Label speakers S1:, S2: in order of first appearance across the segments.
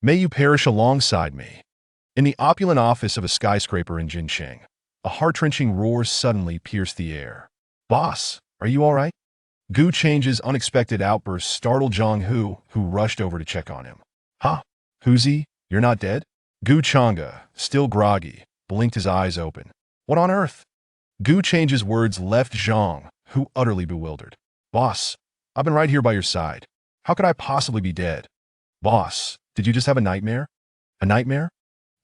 S1: May you perish alongside me. In the opulent office of a skyscraper in Jincheng, a heart-wrenching roar suddenly pierced the air. Boss, are you all right? Gu Chang's unexpected outburst startled Zhang Hu, who rushed over to check on him. Huh? Huzi, you're not dead? Gu Chang'e, still groggy, blinked his eyes open. What on earth? Gu Chang's words left Zhang Hu utterly bewildered. Boss, I've been right here by your side. How could I possibly be dead? Boss, did you just have a nightmare? A nightmare?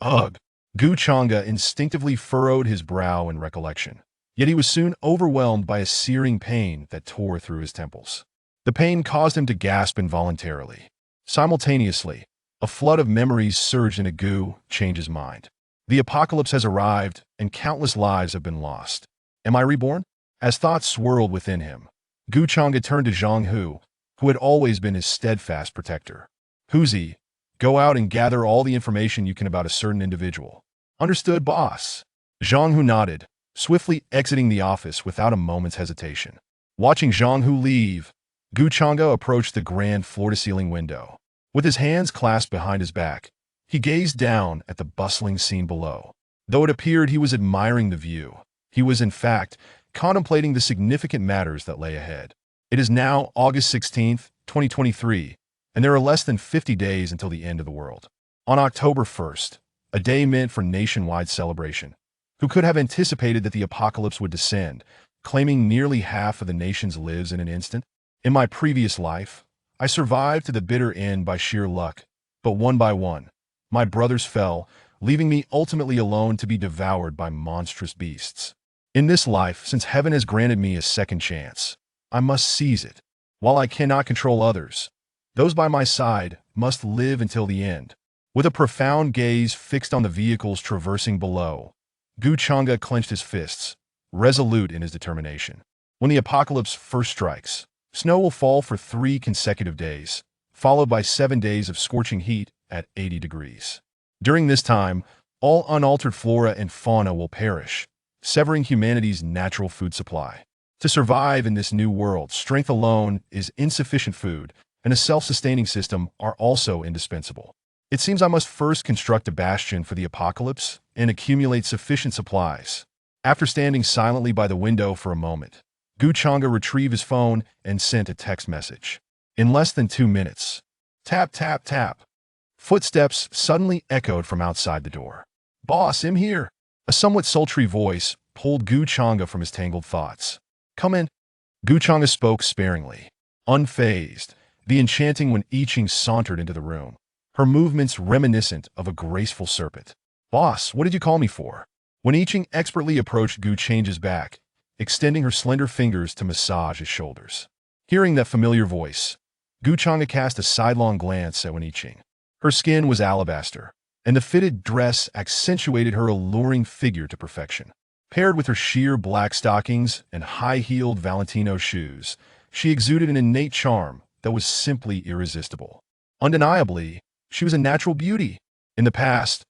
S1: Ugh. Gu Chang'e instinctively furrowed his brow in recollection. Yet he was soon overwhelmed by a searing pain that tore through his temples. The pain caused him to gasp involuntarily. Simultaneously, a flood of memories surged into Gu Chang's mind. The apocalypse has arrived, and countless lives have been lost. Am I reborn? As thoughts swirled within him, Gu Chang'e turned to Zhang Hu, who had always been his steadfast protector. Huzi, go out and gather all the information you can about a certain individual. Understood, boss. Zhang Hu nodded, swiftly exiting the office without a moment's hesitation. Watching Zhang Hu leave, Gu Chang'e approached the grand floor-to-ceiling window. With his hands clasped behind his back, he gazed down at the bustling scene below. Though it appeared he was admiring the view, he was, in fact, contemplating the significant matters that lay ahead. It is now August 16th, 2023, and there are less than 50 days until the end of the world. On October 1st, a day meant for nationwide celebration. Who could have anticipated that the apocalypse would descend, claiming nearly half of the nation's lives in an instant? In my previous life, I survived to the bitter end by sheer luck, but one by one, my brothers fell, leaving me ultimately alone to be devoured by monstrous beasts. In this life, since heaven has granted me a second chance, I must seize it. While I cannot control others, those by my side must live until the end. With a profound gaze fixed on the vehicles traversing below, Gu Chang'e clenched his fists, resolute in his determination. When the apocalypse first strikes, snow will fall for 3 consecutive days, followed by 7 days of scorching heat at 80 degrees. During this time, all unaltered flora and fauna will perish, severing humanity's natural food supply. To survive in this new world, strength alone is insufficient food, and a self-sustaining system are also indispensable. It seems I must first construct a bastion for the apocalypse and accumulate sufficient supplies. After standing silently by the window for a moment, Gu Chang'e retrieved his phone and sent a text message. In less than 2 minutes, tap, tap, tap. Footsteps suddenly echoed from outside the door. Boss, I'm here. A somewhat sultry voice pulled Gu Chang'e from his tangled thoughts. Come in. Gu Chang'e spoke sparingly. Unfazed, the enchanting Wen Yiqing sauntered into the room, her movements reminiscent of a graceful serpent. Boss, what did you call me for? Wen Yiqing expertly approached Gu Chang's back, extending her slender fingers to massage his shoulders. Hearing that familiar voice, Gu Chang'e cast a sidelong glance at Wen Yiqing. Her skin was alabaster, and the fitted dress accentuated her alluring figure to perfection. Paired with her sheer black stockings and high-heeled Valentino shoes, she exuded an innate charm that was simply irresistible. Undeniably, she was a natural beauty. In the past,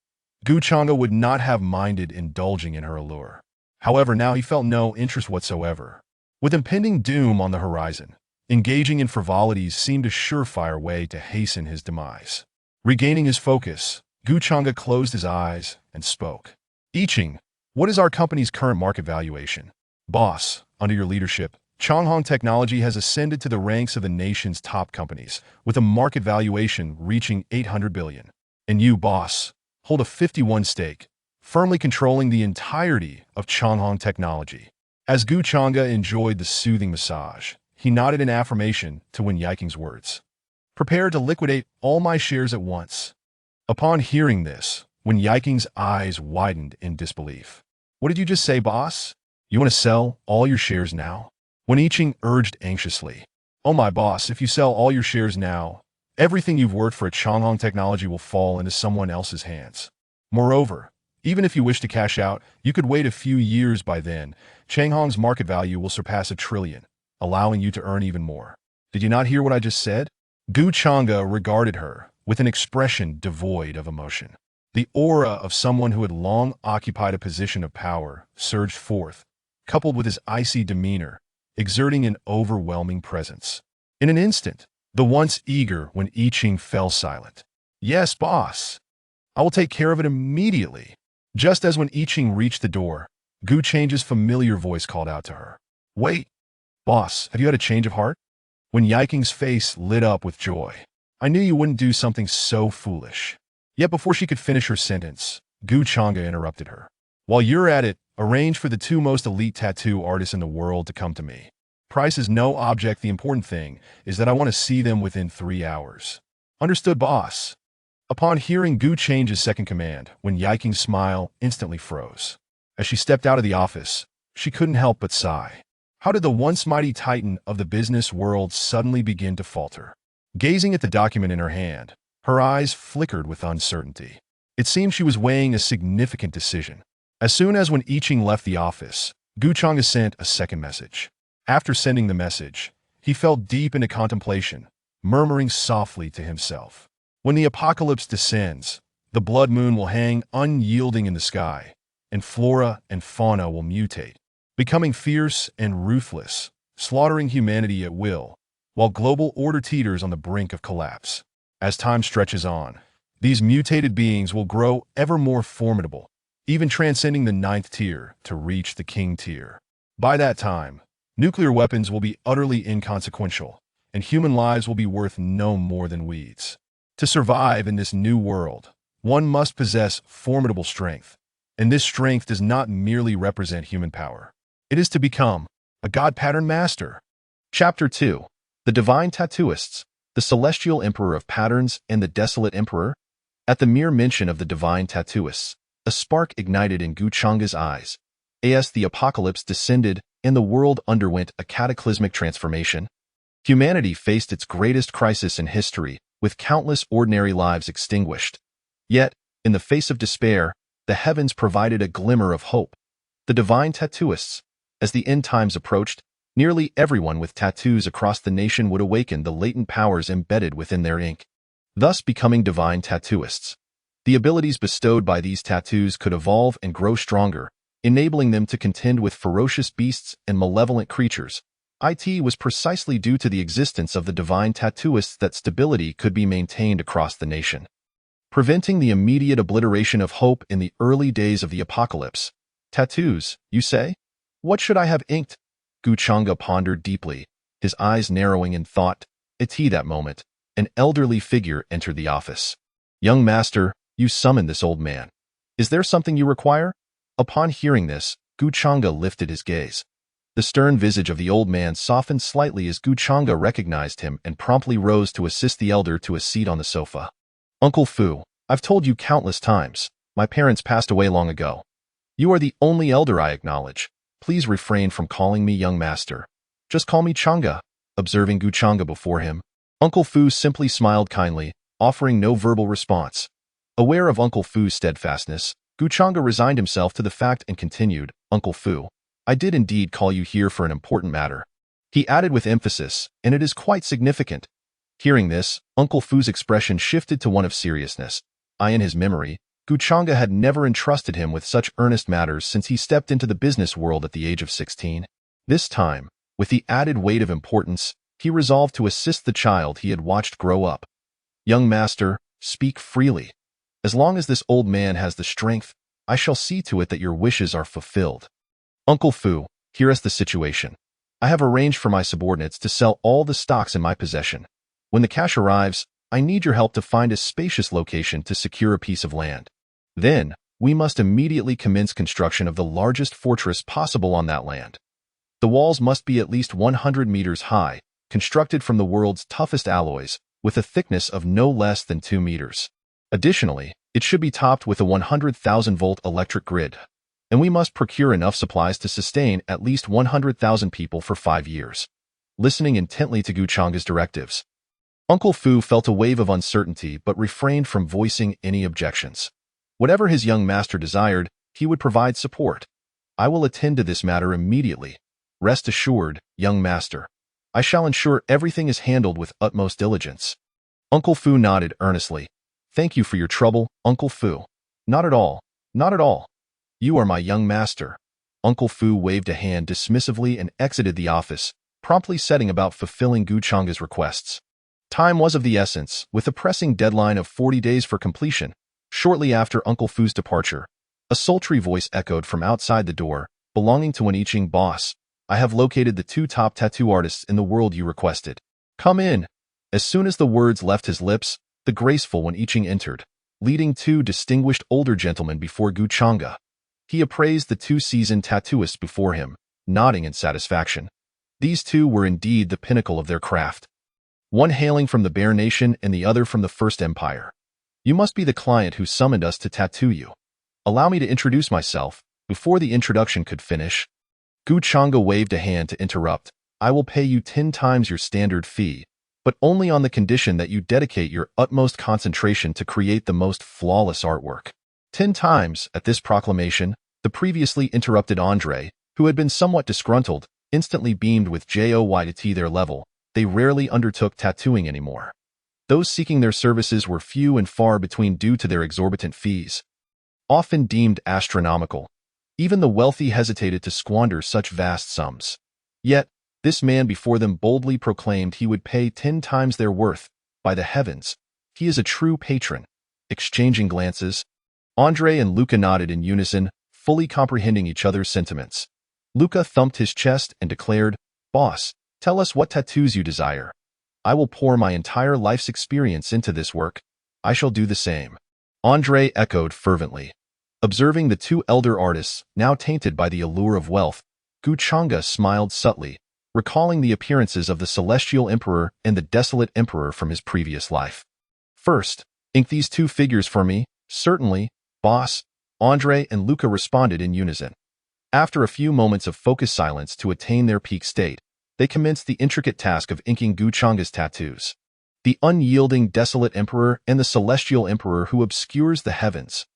S1: Gu Chang'e would not have minded indulging in her allure. However, now he felt no interest whatsoever. With impending doom on the horizon, engaging in frivolities seemed a surefire way to hasten his demise. Regaining his focus, Gu Chang'e closed his eyes and spoke. Yiqing, what is our company's current market valuation? Boss, under your leadership, Changhong Technology has ascended to the ranks of the nation's top companies, with a market valuation reaching 800 billion. And you, boss, hold a 51% stake, firmly controlling the entirety of Changhong Technology. As Gu Chang'e enjoyed the soothing massage, he nodded in affirmation to Wen Yiqing's words. Prepare to liquidate all my shares at once. Upon hearing this, Wen Yiqing's eyes widened in disbelief. What did you just say, boss? You want to sell all your shares now? Wen Yiqing urged anxiously. Oh my boss, if you sell all your shares now, everything you've worked for at Changhong Technology will fall into someone else's hands. Moreover, even if you wish to cash out, you could wait a few years. By then, Changhong's market value will surpass 1 trillion, allowing you to earn even more. Did you not hear what I just said? Gu Chang'e regarded her with an expression devoid of emotion. The aura of someone who had long occupied a position of power surged forth, coupled with his icy demeanor, exerting an overwhelming presence. In an instant, the once eager Wen Yiqing fell silent. Yes, boss. I will take care of it immediately. Just as when I Ching reached the door, Gu Chang's familiar voice called out to her. Wait, boss, have you had a change of heart? When Yiking's face lit up with joy. I knew you wouldn't do something so foolish. Yet before she could finish her sentence, Gu Changa interrupted her. While you're at it, arrange for the two most elite tattoo artists in the world to come to me. Price is no object. The important thing is that I want to see them within 3 hours. Understood, boss. Upon hearing Gu Chang's second command, when Yiking's smile instantly froze. As she stepped out of the office, she couldn't help but sigh. How did the once mighty titan of the business world suddenly begin to falter? Gazing at the document in her hand, her eyes flickered with uncertainty. It seemed she was weighing a significant decision. As soon as when I Ching left the office, Gu Changa sent a second message. After sending the message, he fell deep into contemplation, murmuring softly to himself. When the apocalypse descends, the blood moon will hang unyielding in the sky, and flora and fauna will mutate, becoming fierce and ruthless, slaughtering humanity at will, while global order teeters on the brink of collapse. As time stretches on, these mutated beings will grow ever more formidable, even transcending the 9th tier to reach the king tier. By that time, nuclear weapons will be utterly inconsequential, and human lives will be worth no more than weeds. To survive in this new world, one must possess formidable strength, and this strength does not merely represent human power. It is to become a god pattern master. Chapter 2. The Divine Tattooists, the Celestial Emperor of Patterns and the Desolate Emperor. At the mere mention of the Divine Tattooists, a spark ignited in Gu Changa's eyes. As the apocalypse descended and the world underwent a cataclysmic transformation, humanity faced its greatest crisis in history, with countless ordinary lives extinguished. Yet, in the face of despair, the heavens provided a glimmer of hope. The Divine Tattooists. As the end times approached, nearly everyone with tattoos across the nation would awaken the latent powers embedded within their ink, thus becoming Divine Tattooists. The abilities bestowed by these tattoos could evolve and grow stronger, enabling them to contend with ferocious beasts and malevolent creatures. It was precisely due to the existence of the Divine Tattooists that stability could be maintained across the nation, preventing the immediate obliteration of hope in the early days of the apocalypse. Tattoos, you say? What should I have inked? Gu Changa pondered deeply, his eyes narrowing in thought. At that moment, an elderly figure entered the office. Young master, you summoned this old man. Is there something you require? Upon hearing this, Gu Changa lifted his gaze. The stern visage of the old man softened slightly as Gu Changa recognized him and promptly rose to assist the elder to a seat on the sofa. Uncle Fu, I've told you countless times. My parents passed away long ago. You are the only elder I acknowledge. Please refrain from calling me young master. Just call me Changa. Observing Gu Changa before him, Uncle Fu simply smiled kindly, offering no verbal response. Aware of Uncle Fu's steadfastness, Gu Changa resigned himself to the fact and continued, Uncle Fu, I did indeed call you here for an important matter. He added with emphasis, and it is quite significant. Hearing this, Uncle Fu's expression shifted to one of seriousness. In his memory, Gu Changa had never entrusted him with such earnest matters since he stepped into the business world at the age of 16. This time, with the added weight of importance, he resolved to assist the child he had watched grow up. Young master, speak freely. As long as this old man has the strength, I shall see to it that your wishes are fulfilled. Uncle Fu, here is the situation. I have arranged for my subordinates to sell all the stocks in my possession. When the cash arrives, I need your help to find a spacious location to secure a piece of land. Then, we must immediately commence construction of the largest fortress possible on that land. The walls must be at least 100 meters high, constructed from the world's toughest alloys, with a thickness of no less than 2 meters. Additionally, it should be topped with a 100,000-volt electric grid, and we must procure enough supplies to sustain at least 100,000 people for 5 years. Listening intently to Gu Changa's directives, Uncle Fu felt a wave of uncertainty but refrained from voicing any objections. Whatever his young master desired, he would provide support. I will attend to this matter immediately. Rest assured, young master. I shall ensure everything is handled with utmost diligence. Uncle Fu nodded earnestly. Thank you for your trouble, Uncle Fu. Not at all, not at all. You are my young master. Uncle Fu waved a hand dismissively and exited the office, promptly setting about fulfilling Gu Changa's requests. Time was of the essence, with a pressing deadline of 40 days for completion. Shortly after Uncle Fu's departure, a sultry voice echoed from outside the door, belonging to an I Ching boss. I have located the 2 top tattoo artists in the world you requested. Come in. As soon as the words left his lips, the graceful one I Ching entered, leading 2 distinguished older gentlemen before Guchanga. He appraised the 2 seasoned tattooists before him, nodding in satisfaction. These 2 were indeed the pinnacle of their craft. One hailing from the Bear Nation and the other from the First Empire. You must be the client who summoned us to tattoo you. Allow me to introduce myself. Before the introduction could finish, Guchanga waved a hand to interrupt. I will pay you 10 times your standard fee, but only on the condition that you dedicate your utmost concentration to create the most flawless artwork. 10 times. At this proclamation, the previously interrupted Andre, who had been somewhat disgruntled, instantly beamed with joy to their level. They rarely undertook tattooing anymore. Those seeking their services were few and far between due to their exorbitant fees, often deemed astronomical. Even the wealthy hesitated to squander such vast sums. Yet, this man before them boldly proclaimed he would pay 10 times their worth. By the heavens, he is a true patron. Exchanging glances, Andre and Luca nodded in unison, fully comprehending each other's sentiments. Luca thumped his chest and declared, Boss, tell us what tattoos you desire. I will pour my entire life's experience into this work. I shall do the same. Andre echoed fervently. Observing the 2 elder artists, now tainted by the allure of wealth, Guchanga smiled subtly, recalling the appearances of the Celestial Emperor and the Desolate Emperor from his previous life. First, ink these 2 figures for me. Certainly, boss. Andre and Luca responded in unison. After a few moments of focused silence to attain their peak state, they commenced the intricate task of inking Guchanga's tattoos. The unyielding Desolate Emperor and the Celestial Emperor who obscures the heavens.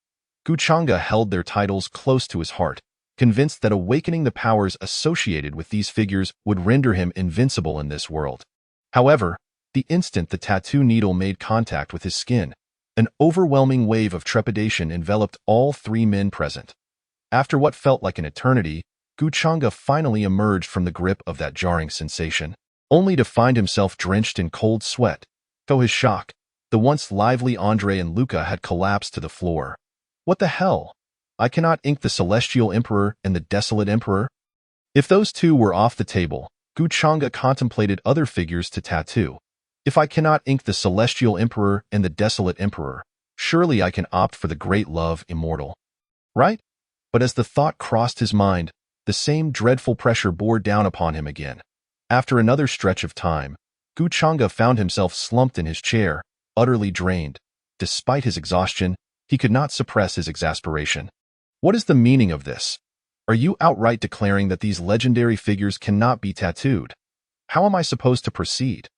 S1: Guchanga held their titles close to his heart, convinced that awakening the powers associated with these figures would render him invincible in this world. However, the instant the tattoo needle made contact with his skin, an overwhelming wave of trepidation enveloped all 3 men present. After what felt like an eternity, Guchanga finally emerged from the grip of that jarring sensation, only to find himself drenched in cold sweat. To his shock, the once lively Andre and Luca had collapsed to the floor. What the hell? I cannot ink the Celestial Emperor and the Desolate Emperor? If those 2 were off the table, Guchanga contemplated other figures to tattoo. If I cannot ink the Celestial Emperor and the Desolate Emperor, surely I can opt for the great love immortal. Right? But as the thought crossed his mind, the same dreadful pressure bore down upon him again. After another stretch of time, Guchanga found himself slumped in his chair, utterly drained. Despite his exhaustion, he could not suppress his exasperation. What is the meaning of this? Are you outright declaring that these legendary figures cannot be tattooed? How am I supposed to proceed?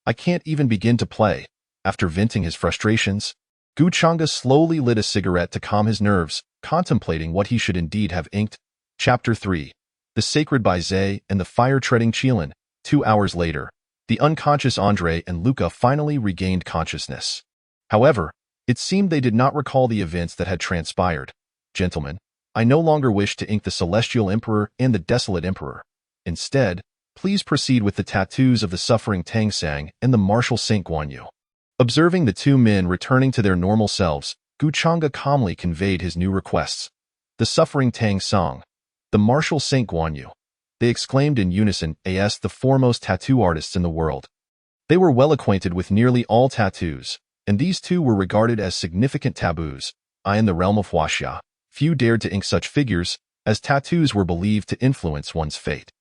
S1: I can't even begin to play. After venting his frustrations, Guchanga slowly lit a cigarette to calm his nerves, contemplating what he should indeed have inked. Chapter 3. The Sacred Baizé and the Fire-Treading Qilin. 2 hours later, the unconscious Andre and Luca finally regained consciousness. However, it seemed they did not recall the events that had transpired. Gentlemen, I no longer wish to ink the Celestial Emperor and the Desolate Emperor. Instead, please proceed with the tattoos of the suffering Tang Sang and the martial Saint Guan Yu. Observing the 2 men returning to their normal selves, Guchanga calmly conveyed his new requests. The suffering Tang Sang, the martial Saint Guan Yu, they exclaimed in unison, as the foremost tattoo artists in the world. They were well acquainted with nearly all tattoos, and these 2 were regarded as significant taboos. In the realm of Huaxia, few dared to ink such figures, as tattoos were believed to influence one's fate.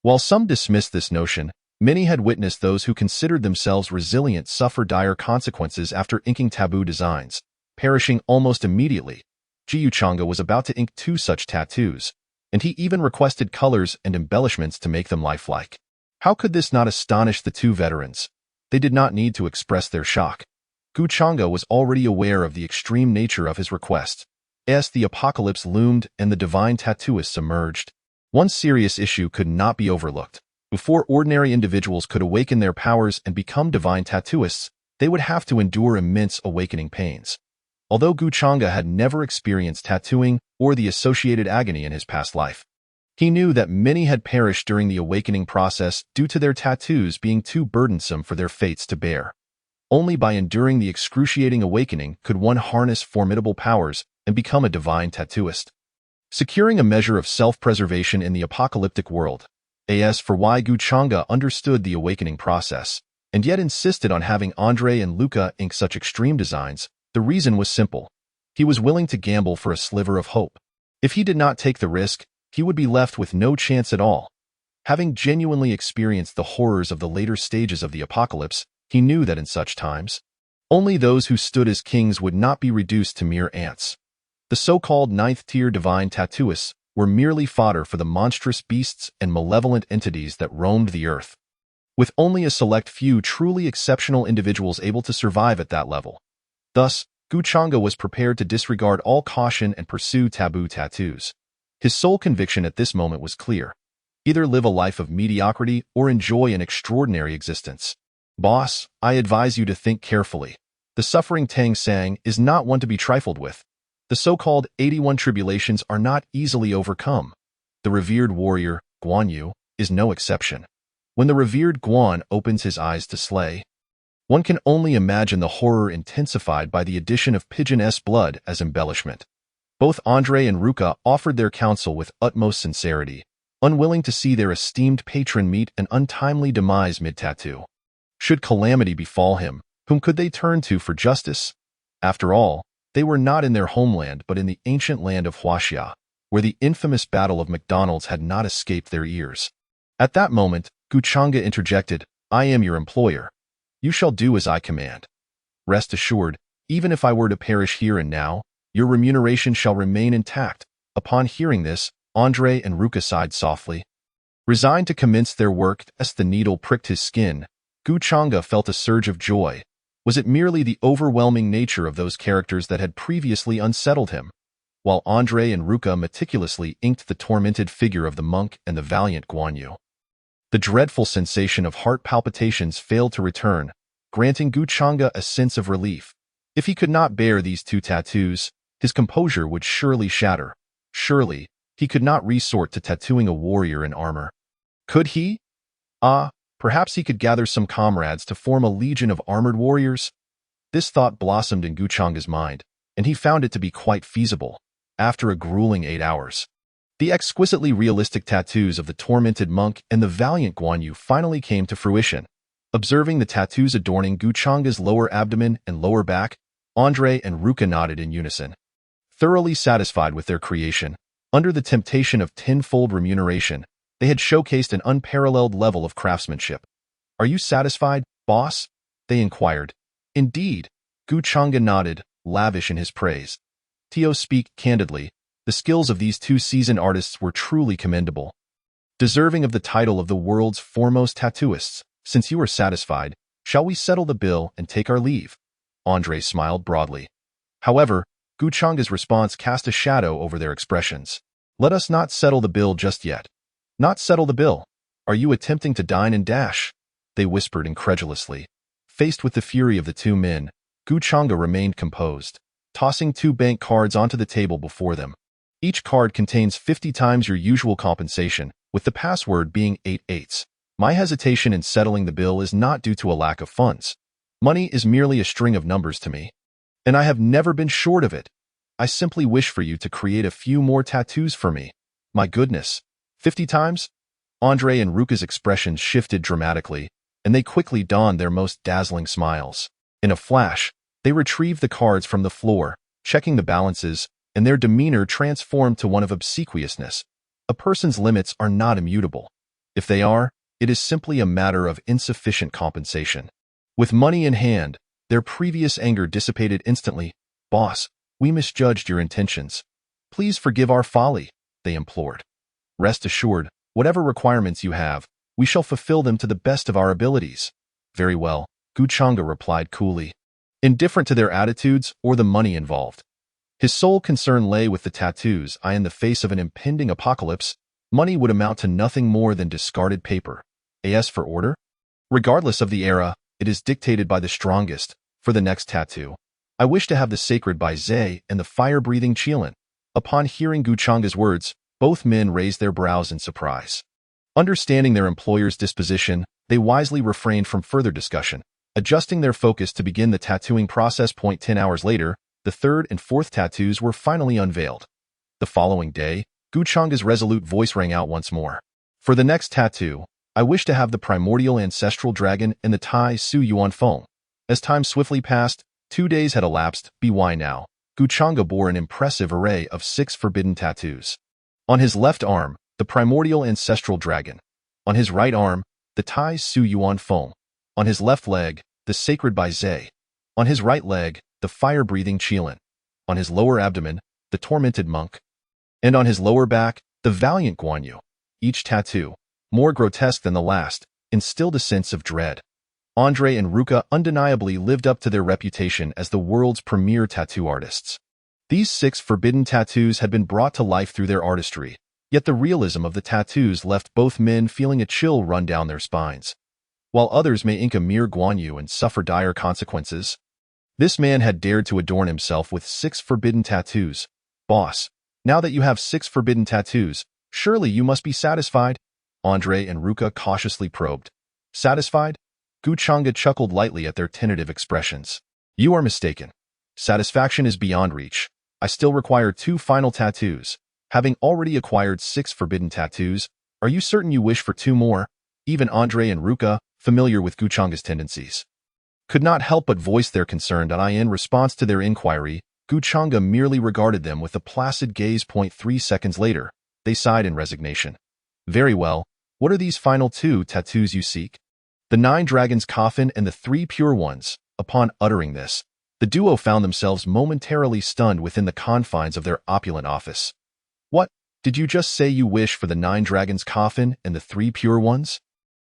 S1: While some dismissed this notion, many had witnessed those who considered themselves resilient suffer dire consequences after inking taboo designs, perishing almost immediately. Guchanga was about to ink 2 such tattoos, and he even requested colors and embellishments to make them lifelike. How could this not astonish the 2 veterans? They did not need to express their shock. Guchanga was already aware of the extreme nature of his request. As the apocalypse loomed and the divine tattooists emerged, one serious issue could not be overlooked. Before ordinary individuals could awaken their powers and become divine tattooists, they would have to endure immense awakening pains. Although Guchanga had never experienced tattooing or the associated agony in his past life, he knew that many had perished during the awakening process due to their tattoos being too burdensome for their fates to bear. Only by enduring the excruciating awakening could one harness formidable powers and become a divine tattooist. Securing a measure of self-preservation in the apocalyptic world. As for why Guchanga understood the awakening process, and yet insisted on having Andre and Luca ink such extreme designs, the reason was simple. He was willing to gamble for a sliver of hope. If he did not take the risk, he would be left with no chance at all. Having genuinely experienced the horrors of the later stages of the apocalypse, he knew that in such times, only those who stood as kings would not be reduced to mere ants. The so-called ninth-tier divine tattooists were merely fodder for the monstrous beasts and malevolent entities that roamed the earth, with only a select few truly exceptional individuals able to survive at that level. Thus, Guchanga was prepared to disregard all caution and pursue taboo tattoos. His sole conviction at this moment was clear. Either live a life of mediocrity or enjoy an extraordinary existence. Boss, I advise you to think carefully. The suffering Tang Sang is not one to be trifled with. The so-called 81 tribulations are not easily overcome. The revered warrior, Guan Yu, is no exception. When the revered Guan opens his eyes to slay, one can only imagine the horror intensified by the addition of pigeon-s blood as embellishment. Both Andre and Ruka offered their counsel with utmost sincerity, unwilling to see their esteemed patron meet an untimely demise mid-tattoo. Should calamity befall him, whom could they turn to for justice? After all, they were not in their homeland but in the ancient land of Huaxia, where the infamous Battle of McDonald's had not escaped their ears. At that moment, Guchanga interjected, I am your employer. You shall do as I command. Rest assured, even if I were to perish here and now, your remuneration shall remain intact. Upon hearing this, Andre and Ruka sighed softly. Resigned to commence their work as the needle pricked his skin, Guchanga felt a surge of joy. Was it merely the overwhelming nature of those characters that had previously unsettled him? While Andre and Ruka meticulously inked the tormented figure of the monk and the valiant Guan Yu, the dreadful sensation of heart palpitations failed to return, granting Guchanga a sense of relief. If he could not bear these two tattoos, his composure would surely shatter. Surely, he could not resort to tattooing a warrior in armor. Could he? Perhaps he could gather some comrades to form a legion of armored warriors? This thought blossomed in Guchanga's mind, and he found it to be quite feasible. After a grueling 8 hours, the exquisitely realistic tattoos of the tormented monk and the valiant Guan Yu finally came to fruition. Observing the tattoos adorning Guchanga's lower abdomen and lower back, Andre and Ruka nodded in unison. Thoroughly satisfied with their creation, under the temptation of tenfold remuneration, they had showcased an unparalleled level of craftsmanship. Are you satisfied, boss? They inquired. Indeed. Guchanga nodded, lavish in his praise. Tio speak candidly. The skills of these two seasoned artists were truly commendable. Deserving of the title of the world's foremost tattooists, since you are satisfied, shall we settle the bill and take our leave? Andre smiled broadly. However, Guchanga's response cast a shadow over their expressions. Let us not settle the bill just yet. Not settle the bill. Are you attempting to dine and dash? They whispered incredulously. Faced with the fury of the two men, Guchanga remained composed, tossing 2 bank cards onto the table before them. Each card contains 50 times your usual compensation, with the password being 8 eighths. My hesitation in settling the bill is not due to a lack of funds. Money is merely a string of numbers to me, and I have never been short of it. I simply wish for you to create a few more tattoos for me. My goodness. 50 times? Andre and Ruka's expressions shifted dramatically, and they quickly donned their most dazzling smiles. In a flash, they retrieved the cards from the floor, checking the balances, and their demeanor transformed to one of obsequiousness. A person's limits are not immutable. If they are, it is simply a matter of insufficient compensation. With money in hand, their previous anger dissipated instantly. Boss, we misjudged your intentions. Please forgive our folly, they implored. Rest assured, whatever requirements you have, we shall fulfill them to the best of our abilities. Very well, Guchanga replied coolly, indifferent to their attitudes or the money involved. His sole concern lay with the tattoos. In the face of an impending apocalypse, money would amount to nothing more than discarded paper. As for order? Regardless of the era, it is dictated by the strongest. For the next tattoo, I wish to have the sacred Bai Zhe and the fire-breathing Qilin. Upon hearing Guchanga's words, both men raised their brows in surprise. Understanding their employer's disposition, they wisely refrained from further discussion. adjusting their focus to begin the tattooing process. 10 hours later, the third and fourth tattoos were finally unveiled. The following day, Guchanga's resolute voice rang out once more. For the next tattoo, I wish to have the primordial ancestral dragon and the Tai Su Yuan Feng. As time swiftly passed, 2 days had elapsed. By now, Guchanga bore an impressive array of 6 forbidden tattoos. On his left arm, the primordial ancestral dragon. On his right arm, the Tai Su Yuan Feng. On his left leg, the sacred Bai Zhe. On his right leg, the fire-breathing Qilin. On his lower abdomen, the tormented monk. And on his lower back, the valiant Guan Yu. Each tattoo, more grotesque than the last, instilled a sense of dread. Andre and Ruka undeniably lived up to their reputation as the world's premier tattoo artists. These 6 forbidden tattoos had been brought to life through their artistry, yet the realism of the tattoos left both men feeling a chill run down their spines. While others may ink a mere Guan Yu and suffer dire consequences, this man had dared to adorn himself with 6 forbidden tattoos. Boss, now that you have 6 forbidden tattoos, surely you must be satisfied? Andre and Ruka cautiously probed. Satisfied? Guchanga chuckled lightly at their tentative expressions. You are mistaken. Satisfaction is beyond reach. I still require 2 final tattoos. Having already acquired 6 forbidden tattoos, are you certain you wish for 2 more? Even Andre and Ruka, familiar with Guchanga's tendencies, could not help but voice their concern. In response to their inquiry, Guchanga merely regarded them with a placid gaze. 3 seconds later, they sighed in resignation. Very well, what are these final 2 tattoos you seek? The 9 dragons' coffin and the 3 pure ones. Upon uttering this, the duo found themselves momentarily stunned within the confines of their opulent office. What, did you just say you wish for the 9 dragons' coffin and the 3 pure ones?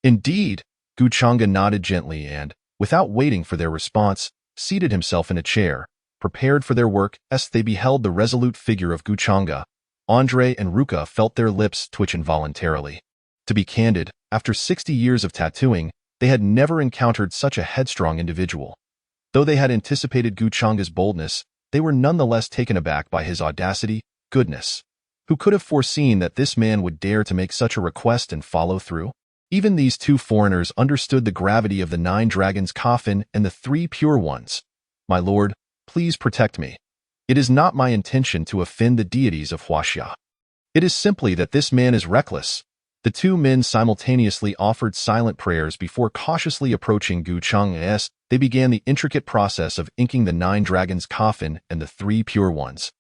S1: Indeed, Guchanga nodded gently and, without waiting for their response, seated himself in a chair, prepared for their work. As they beheld the resolute figure of Guchanga, Andre and Ruka felt their lips twitch involuntarily. To be candid, after 60 years of tattooing, they had never encountered such a headstrong individual. Though they had anticipated Guchanga's boldness, they were nonetheless taken aback by his audacity. Goodness! Who could have foreseen that this man would dare to make such a request and follow through? Even these 2 foreigners understood the gravity of the 9 dragons' coffin and the 3 pure ones. My lord, please protect me. It is not my intention to offend the deities of Huaxia. It is simply that this man is reckless. The 2 men simultaneously offered silent prayers before cautiously approaching Guchanga. They began the intricate process of inking the 9 dragons' coffin and the 3 pure ones.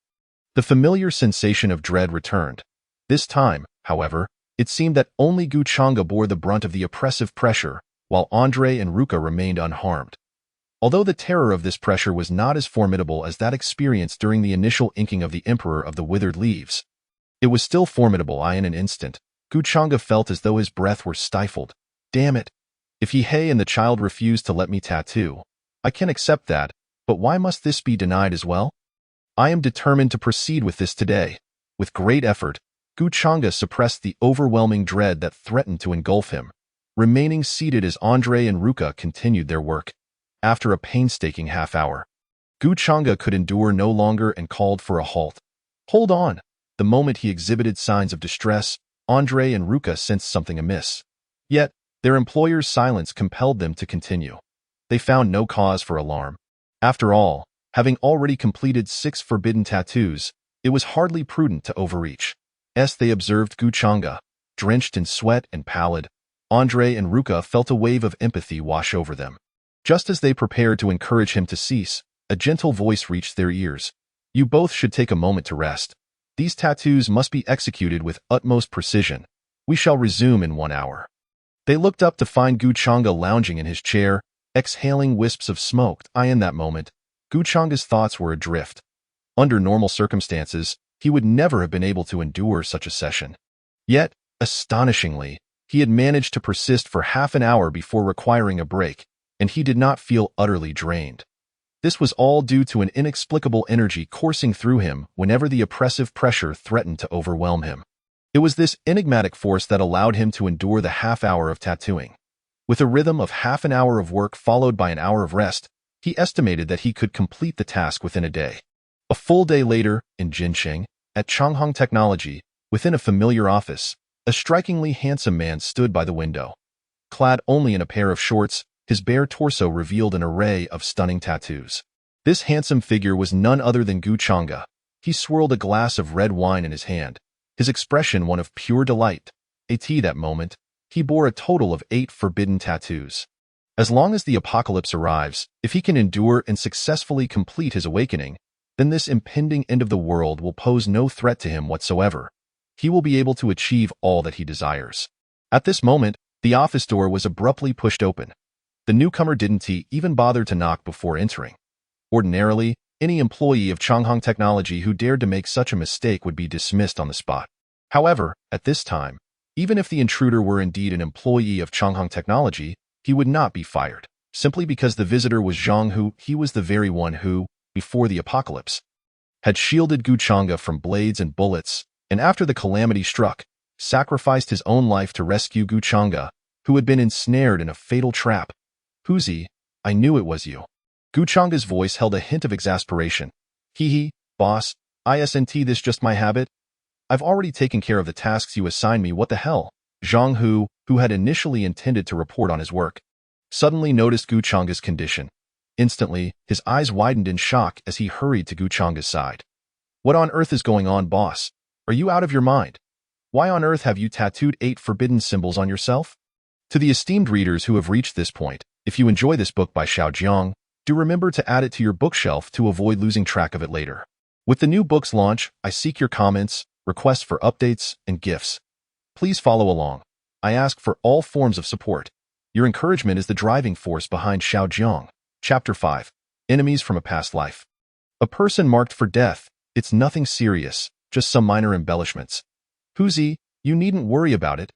S1: The familiar sensation of dread returned. This time, however, it seemed that only Guchanga bore the brunt of the oppressive pressure, while Andre and Ruka remained unharmed. Although the terror of this pressure was not as formidable as that experienced during the initial inking of the Emperor of the Withered Leaves, it was still formidable. In an instant, Guchanga felt as though his breath were stifled. Damn it! If he and the child refused to let me tattoo, I can accept that, but why must this be denied as well? I am determined to proceed with this today. With great effort, Guchanga suppressed the overwhelming dread that threatened to engulf him, remaining seated as Andre and Ruka continued their work. After a painstaking half-hour, Guchanga could endure no longer and called for a halt. Hold on! The moment he exhibited signs of distress, Andre and Ruka sensed something amiss. Yet, their employer's silence compelled them to continue. They found no cause for alarm. After all, having already completed 6 forbidden tattoos, it was hardly prudent to overreach. They observed Guchanga, drenched in sweat and pallid. Andre and Ruka felt a wave of empathy wash over them. Just as they prepared to encourage him to cease, a gentle voice reached their ears. You both should take a moment to rest. These tattoos must be executed with utmost precision. We shall resume in 1 hour. They looked up to find Guchanga lounging in his chair, exhaling wisps of smoke. In that moment, Guchanga's thoughts were adrift. Under normal circumstances, he would never have been able to endure such a session. Yet, astonishingly, he had managed to persist for half an hour before requiring a break, and he did not feel utterly drained. This was all due to an inexplicable energy coursing through him whenever the oppressive pressure threatened to overwhelm him. It was this enigmatic force that allowed him to endure the half-hour of tattooing. With a rhythm of half an hour of work followed by an hour of rest, he estimated that he could complete the task within a day. A full day later, in Jincheng, at Changhong Technology, within a familiar office, a strikingly handsome man stood by the window. Clad only in a pair of shorts, His bare torso revealed an array of stunning tattoos. This handsome figure was none other than Gu Chang'e. He swirled a glass of red wine in his hand, his expression one of pure delight. That moment, he bore a total of 8 forbidden tattoos. As long as the apocalypse arrives, if he can endure and successfully complete his awakening, then this impending end of the world will pose no threat to him whatsoever. He will be able to achieve all that he desires. At this moment, the office door was abruptly pushed open. The newcomer didn't even bother to knock before entering. Ordinarily, any employee of Changhong Technology who dared to make such a mistake would be dismissed on the spot. However, at this time, even if the intruder were indeed an employee of Changhong Technology, he would not be fired, simply because the visitor was Zhang Hu. He was the very one who, before the apocalypse, had shielded Gu Chang'e from blades and bullets, and after the calamity struck, sacrificed his own life to rescue Gu Chang'e, who had been ensnared in a fatal trap. Huzi, I knew it was you. Gu Chang'e's voice held a hint of exasperation. Boss, isn't this just my habit? I've already taken care of the tasks you assigned me. What the hell? Zhang Hu, who had initially intended to report on his work, suddenly noticed Gu Chang'e's condition. Instantly, his eyes widened in shock as he hurried to Gu Chang'e's side. What on earth is going on, boss? Are you out of your mind? Why on earth have you tattooed 8 forbidden symbols on yourself? To the esteemed readers who have reached this point, if you enjoy this book by Xiao Jiang, do remember to add it to your bookshelf to avoid losing track of it later. With the new book's launch, I seek your comments, requests for updates, and gifts. Please follow along. I ask for all forms of support. Your encouragement is the driving force behind Xiao Jiang. Chapter 5. Enemies from a Past Life. A person marked for death. It's nothing serious, just some minor embellishments. Huzi, you needn't worry about it.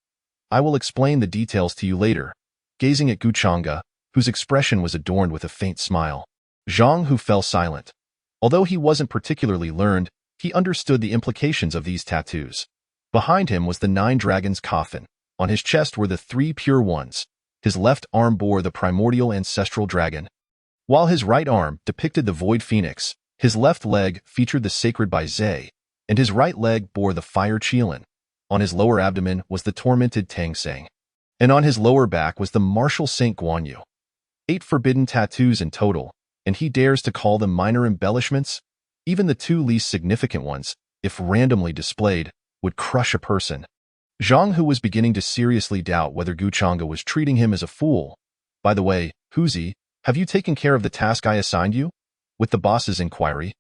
S1: I will explain the details to you later. Gazing at Gu Chang'e, whose expression was adorned with a faint smile, Zhang Hu fell silent. Although he wasn't particularly learned, he understood the implications of these tattoos. Behind him was the 9 dragons' coffin. On his chest were the 3 pure ones. His left arm bore the primordial ancestral dragon, while his right arm depicted the void phoenix. His left leg featured the sacred Bai Zhe, and his right leg bore the fire Qilin. On his lower abdomen was the tormented Tang Sang, and on his lower back was the martial Saint Guanyu. 8 forbidden tattoos in total, and he dares to call them minor embellishments? Even the 2 least significant ones, if randomly displayed, would crush a person. Zhang Hu was beginning to seriously doubt whether Gu Chang'e was treating him as a fool. By the way, Huzi, have you taken care of the task I assigned you? With the boss's inquiry,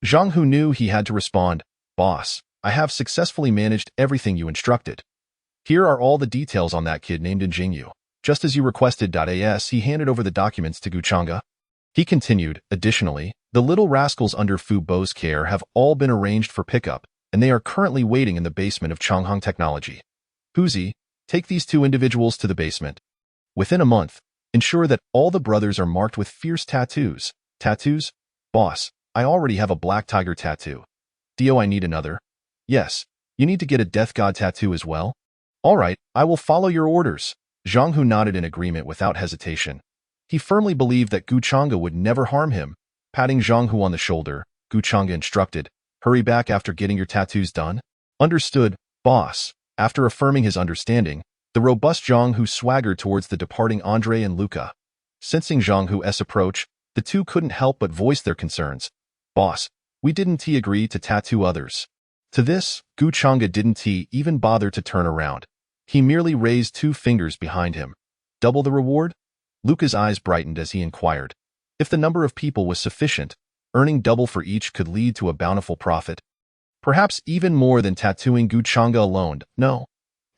S1: Zhang Hu knew he had to respond, Boss, I have successfully managed everything you instructed. Here are all the details on that kid named Jingyu. Just as you requested. As he handed over the documents to Gu Chang'e, he continued, additionally, the little rascals under Fu Bo's care have all been arranged for pickup, and they are currently waiting in the basement of Changhong Technology. Huzi, take these 2 individuals to the basement. Within a month, ensure that all the brothers are marked with fierce tattoos. Tattoos? Boss, I already have a black tiger tattoo. Dio, I need another. Yes, you need to get a death god tattoo as well? All right, I will follow your orders. Zhang Hu nodded in agreement without hesitation. He firmly believed that Gu Chang'e would never harm him. Patting Zhang Hu on the shoulder, Gu Chang'e instructed, hurry back after getting your tattoos done. Understood, boss. After affirming his understanding, the robust Zhang Hu swaggered towards the departing Andre and Luca. Sensing Zhang Hu's approach, the 2 couldn't help but voice their concerns. Boss, we didn't agree to tattoo others. To this, Gu Chang'e didn't even bother to turn around. He merely raised 2 fingers behind him. Double the reward? Luca's eyes brightened as he inquired. If the number of people was sufficient, earning double for each could lead to a bountiful profit. Perhaps even more than tattooing Gu Chang'e alone. No,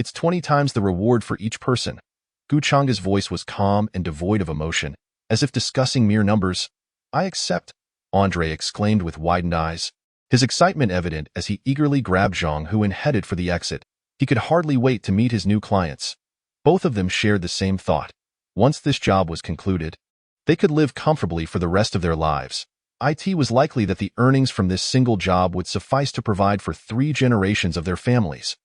S1: it's 20 times the reward for each person. Gu Chang'e's voice was calm and devoid of emotion, as if discussing mere numbers. I accept, Andre exclaimed with widened eyes, his excitement evident as he eagerly grabbed Zhang Hu and headed for the exit. He could hardly wait to meet his new clients. Both of them shared the same thought. Once this job was concluded, they could live comfortably for the rest of their lives. It was likely that the earnings from this single job would suffice to provide for 3 generations of their families.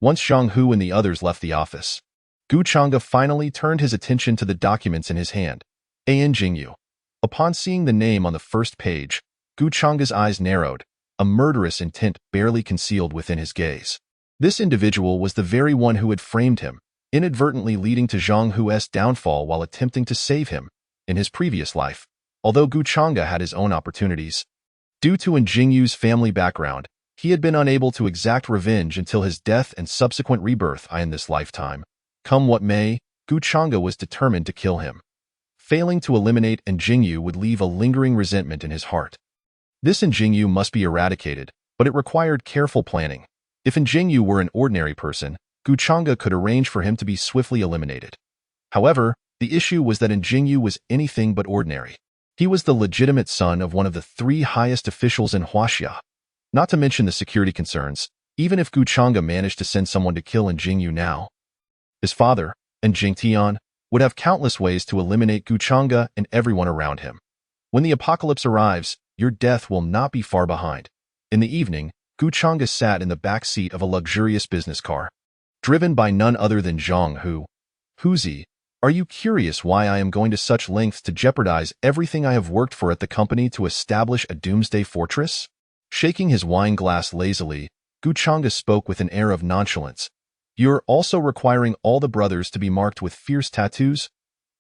S1: Once Zhang Hu and the others left the office, Gu Chang'e finally turned his attention to the documents in his hand. Jingyu. Upon seeing the name on the first page, Gu Chang'e's eyes narrowed, a murderous intent barely concealed within his gaze. This individual was the very one who had framed him. inadvertently leading to Zhang Hu's downfall while attempting to save him in his previous life. Although Gu Chang'e had his own opportunities, due to Jingyu's family background, he had been unable to exact revenge until his death and subsequent rebirth in this lifetime. Come what may, Gu Chang'e was determined to kill him. Failing to eliminate Jingyu would leave a lingering resentment in his heart. This Jingyu must be eradicated, but it required careful planning. If Jingyu were an ordinary person, Gu Chang'e could arrange for him to be swiftly eliminated. However, the issue was that Jingyu was anything but ordinary. He was the legitimate son of one of the 3 highest officials in Huaxia. Not to mention the security concerns, even if Gu Chang'e managed to send someone to kill Jingyu now, his father, Jingtian, would have countless ways to eliminate Gu Chang'e and everyone around him. When the apocalypse arrives, your death will not be far behind. In the evening, Gu Chang'e sat in the back seat of a luxurious business car, driven by none other than Zhang Hu. Huzi, are you curious why I am going to such lengths to jeopardize everything I have worked for at the company to establish a doomsday fortress? Shaking his wine glass lazily, Gu Chang'e spoke with an air of nonchalance. You're also requiring all the brothers to be marked with fierce tattoos?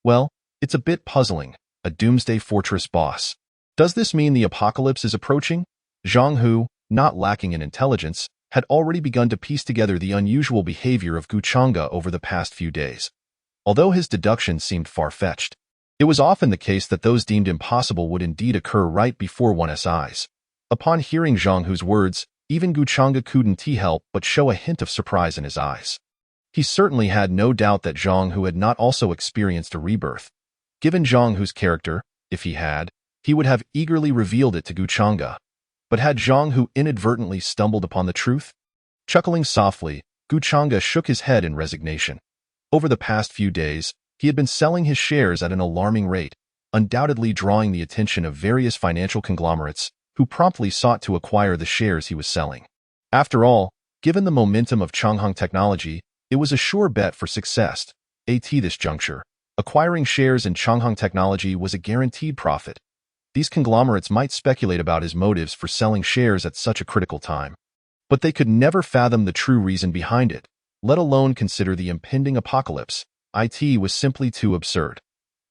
S1: Well, it's a bit puzzling. A doomsday fortress boss. Does this mean the apocalypse is approaching? Zhang Hu, not lacking in intelligence, had already begun to piece together the unusual behavior of Gu Chang'e over the past few days. Although his deductions seemed far-fetched, it was often the case that those deemed impossible would indeed occur right before one's eyes. Upon hearing Zhang Hu's words, even Gu Chang'e couldn't help but show a hint of surprise in his eyes. He certainly had no doubt that Zhang Hu had not also experienced a rebirth. Given Zhang Hu's character, if he had, he would have eagerly revealed it to Gu Chang'e. But had Zhang Hu inadvertently stumbled upon the truth? Chuckling softly, Gu Chang'e shook his head in resignation. Over the past few days, he had been selling his shares at an alarming rate, undoubtedly drawing the attention of various financial conglomerates who promptly sought to acquire the shares he was selling. After all, given the momentum of Changhang technology, it was a sure bet for success. At this juncture, acquiring shares in Changhang technology was a guaranteed profit. These conglomerates might speculate about his motives for selling shares at such a critical time, but they could never fathom the true reason behind it, let alone consider the impending apocalypse. It was simply too absurd.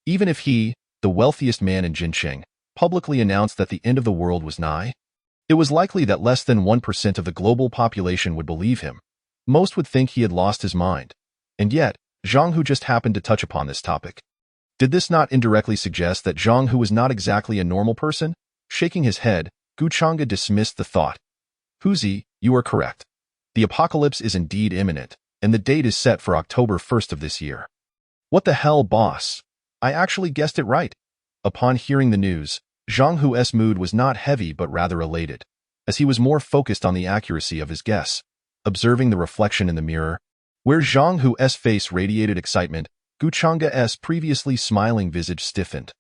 S1: Even if he, the wealthiest man in Jincheng, publicly announced that the end of the world was nigh, it was likely that less than 1% of the global population would believe him. Most would think he had lost his mind. And yet, Zhang Hu just happened to touch upon this topic. Did this not indirectly suggest that Zhang Hu was not exactly a normal person? Shaking his head, Gu Chang'e dismissed the thought. Huzi, you are correct. The apocalypse is indeed imminent, and the date is set for October 1st of this year. What the hell, boss? I actually guessed it right. Upon hearing the news, Zhang Hu's mood was not heavy but rather elated, as he was more focused on the accuracy of his guess. Observing the reflection in the mirror, where Zhang Hu's face radiated excitement, Gu Chang'e's previously smiling visage stiffened.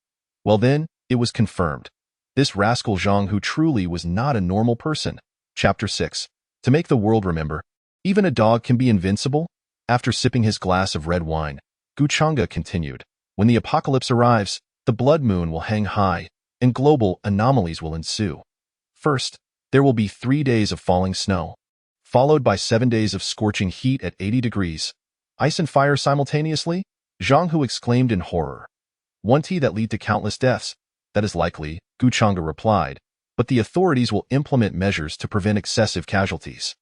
S1: Well then, it was confirmed. This rascal Zhang Hu truly was not a normal person. Chapter 6. To make the world remember, even a dog can be invincible? After sipping his glass of red wine, Gu Chang'e continued. When the apocalypse arrives, the blood moon will hang high, and global anomalies will ensue. First, there will be 3 days of falling snow, followed by 7 days of scorching heat at 80 degrees. Ice and fire simultaneously? Zhang Hu exclaimed in horror. One tea that lead to countless deaths? That is likely, Gu Chang'e replied, but the authorities will implement measures to prevent excessive casualties.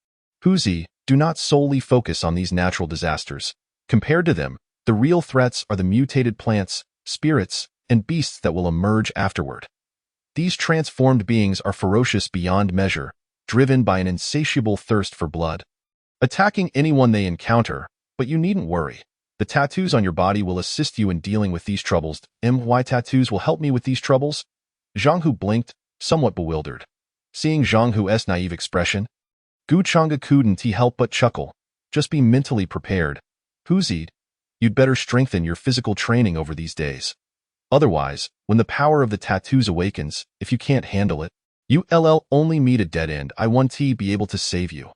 S1: Huzi, do not solely focus on these natural disasters. Compared to them, the real threats are the mutated plants, spirits, and beasts that will emerge afterward. These transformed beings are ferocious beyond measure, driven by an insatiable thirst for blood, attacking anyone they encounter. But you needn't worry. The tattoos on your body will assist you in dealing with these troubles. My tattoos will help me with these troubles? Zhang Hu blinked, somewhat bewildered. Seeing Zhang Hu's naive expression, Gu Chang'e couldn't help but chuckle. Just be mentally prepared. Huzi, you'd better strengthen your physical training over these days. Otherwise, when the power of the tattoos awakens, if you can't handle it, you'll only meet a dead end. I won't be able to save you.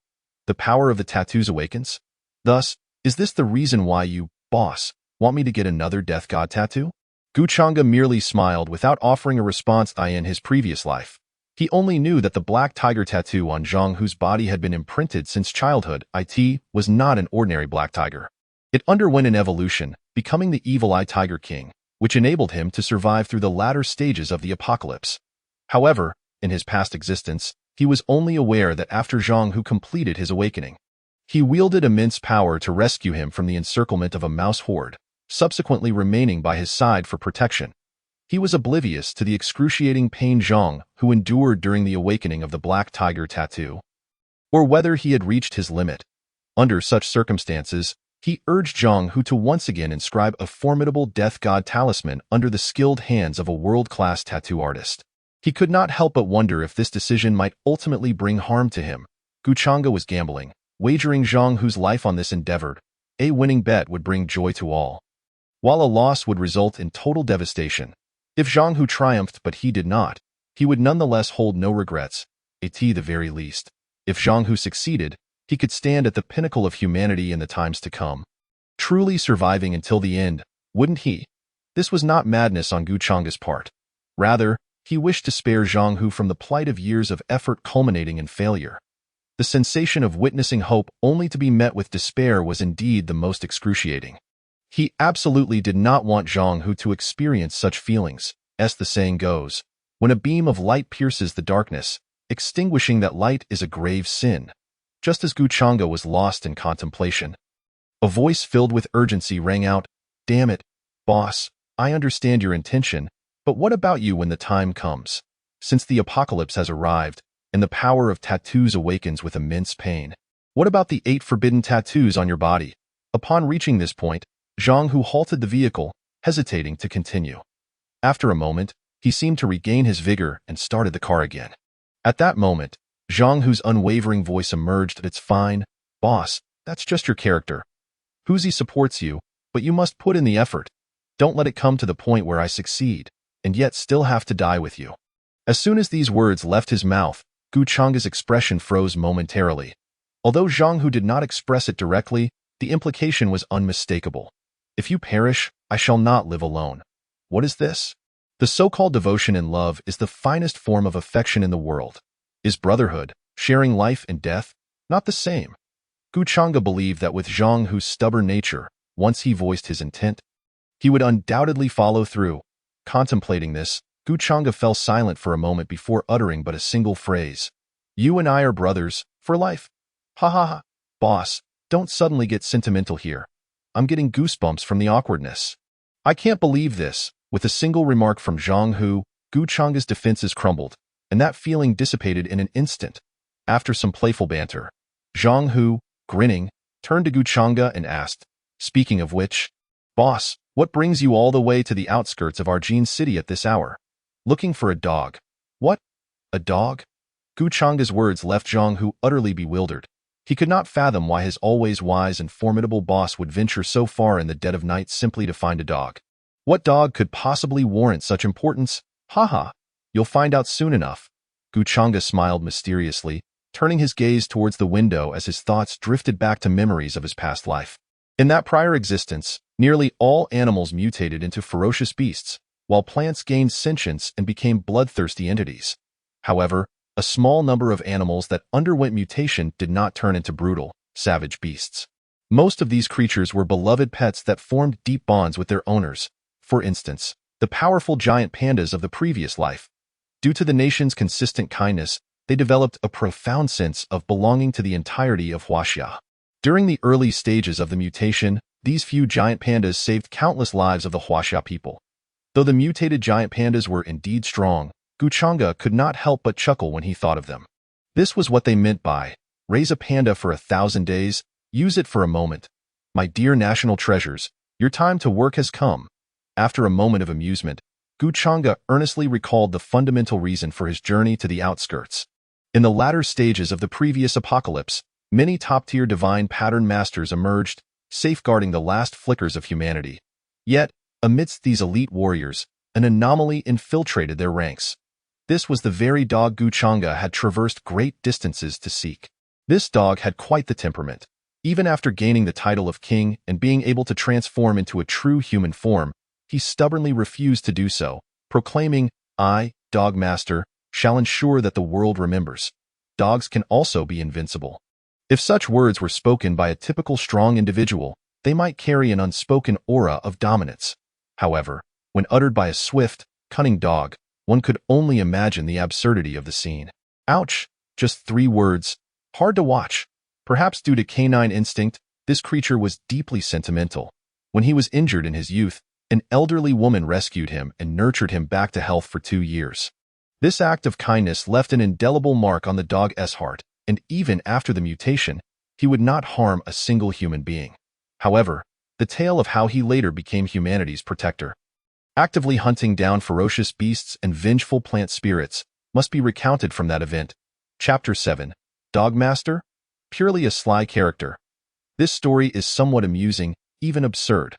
S1: The power of the tattoos awakens? Thus, is this the reason why you, boss, want me to get another death god tattoo? Gu Chang'e merely smiled without offering a response. In his previous life, he only knew that the black tiger tattoo on Zhang Hu's body had been imprinted since childhood. It was not an ordinary black tiger. It underwent an evolution, becoming the Evil Eye Tiger King, which enabled him to survive through the latter stages of the apocalypse. However, in his past existence, he was only aware that after Zhang Hu completed his awakening, he wielded immense power to rescue him from the encirclement of a mouse horde, subsequently remaining by his side for protection. He was oblivious to the excruciating pain Zhang Hu endured during the awakening of the Black Tiger tattoo, or whether he had reached his limit. Under such circumstances, he urged Zhang Hu to once again inscribe a formidable death god talisman under the skilled hands of a world-class tattoo artist. He could not help but wonder if this decision might ultimately bring harm to him. Guchanga was gambling, wagering Zhang Hu's life on this endeavor. A winning bet would bring joy to all, while a loss would result in total devastation. If Zhang Hu triumphed but he did not, he would nonetheless hold no regrets, at the very least. If Zhang Hu succeeded, he could stand at the pinnacle of humanity in the times to come, truly surviving until the end, wouldn't he? This was not madness on Guchanga's part. Rather, he wished to spare Zhang Hu from the plight of years of effort culminating in failure. The sensation of witnessing hope only to be met with despair was indeed the most excruciating. He absolutely did not want Zhang Hu to experience such feelings. As the saying goes, when a beam of light pierces the darkness, extinguishing that light is a grave sin. Just as Guchanga was lost in contemplation, a voice filled with urgency rang out, "Damn it, boss, I understand your intention, but what about you when the time comes? Since the apocalypse has arrived, and the power of tattoos awakens with immense pain. What about the 8 forbidden tattoos on your body?" Upon reaching this point, Zhang Hu halted the vehicle, hesitating to continue. After a moment, he seemed to regain his vigor and started the car again. At that moment, Zhang Hu's unwavering voice emerged. "It's fine, boss, that's just your character. Huzi supports you, but you must put in the effort. Don't let it come to the point where I succeed, and yet still have to die with you." As soon as these words left his mouth, Guchanga's expression froze momentarily. Although Zhang Hu did not express it directly, the implication was unmistakable. "If you perish, I shall not live alone." What is this? The so-called devotion and love is the finest form of affection in the world. Is brotherhood, sharing life and death, not the same? Guchanga believed that with Zhang Hu's stubborn nature, once he voiced his intent, he would undoubtedly follow through. Contemplating this, Guchanga fell silent for a moment before uttering but a single phrase. "You and I are brothers, for life." Ha ha ha. Boss, don't suddenly get sentimental here. I'm getting goosebumps from the awkwardness. I can't believe this. With a single remark from Zhang Hu, Guchanga's defenses crumbled, and that feeling dissipated in an instant. After some playful banter, Zhang Hu, grinning, turned to Guchanga and asked, "Speaking of which, boss, what brings you all the way to the outskirts of Arjin City at this hour? Looking for a dog." "What? A dog?" Guchanga's words left Zhang Hu utterly bewildered. He could not fathom why his always wise and formidable boss would venture so far in the dead of night simply to find a dog. What dog could possibly warrant such importance? "Haha, you'll find out soon enough." Guchanga smiled mysteriously, turning his gaze towards the window as his thoughts drifted back to memories of his past life. In that prior existence, nearly all animals mutated into ferocious beasts, while plants gained sentience and became bloodthirsty entities. However, a small number of animals that underwent mutation did not turn into brutal, savage beasts. Most of these creatures were beloved pets that formed deep bonds with their owners. For instance, the powerful giant pandas of the previous life. Due to the nation's consistent kindness, they developed a profound sense of belonging to the entirety of Huaxia. During the early stages of the mutation, these few giant pandas saved countless lives of the Huaxia people. Though the mutated giant pandas were indeed strong, Guchanga could not help but chuckle when he thought of them. This was what they meant by, "Raise a panda for 1,000 days, use it for a moment. My dear national treasures, your time to work has come." After a moment of amusement, Guchanga earnestly recalled the fundamental reason for his journey to the outskirts. In the latter stages of the previous apocalypse, many top-tier divine pattern masters emerged, safeguarding the last flickers of humanity. Yet, amidst these elite warriors, an anomaly infiltrated their ranks. This was the very dog Guchanga had traversed great distances to seek. This dog had quite the temperament. Even after gaining the title of king and being able to transform into a true human form, he stubbornly refused to do so, proclaiming, "I, Dog Master, shall ensure that the world remembers. Dogs can also be invincible." If such words were spoken by a typical strong individual, they might carry an unspoken aura of dominance. However, when uttered by a swift, cunning dog, one could only imagine the absurdity of the scene. Ouch! Just 3 words. Hard to watch. Perhaps due to canine instinct, this creature was deeply sentimental. When he was injured in his youth, an elderly woman rescued him and nurtured him back to health for 2 years. This act of kindness left an indelible mark on the dog's heart, and even after the mutation, he would not harm a single human being. However, the tale of how he later became humanity's protector, actively hunting down ferocious beasts and vengeful plant spirits, must be recounted from that event. Chapter 7. Dogmaster? Purely a sly character. This story is somewhat amusing, even absurd.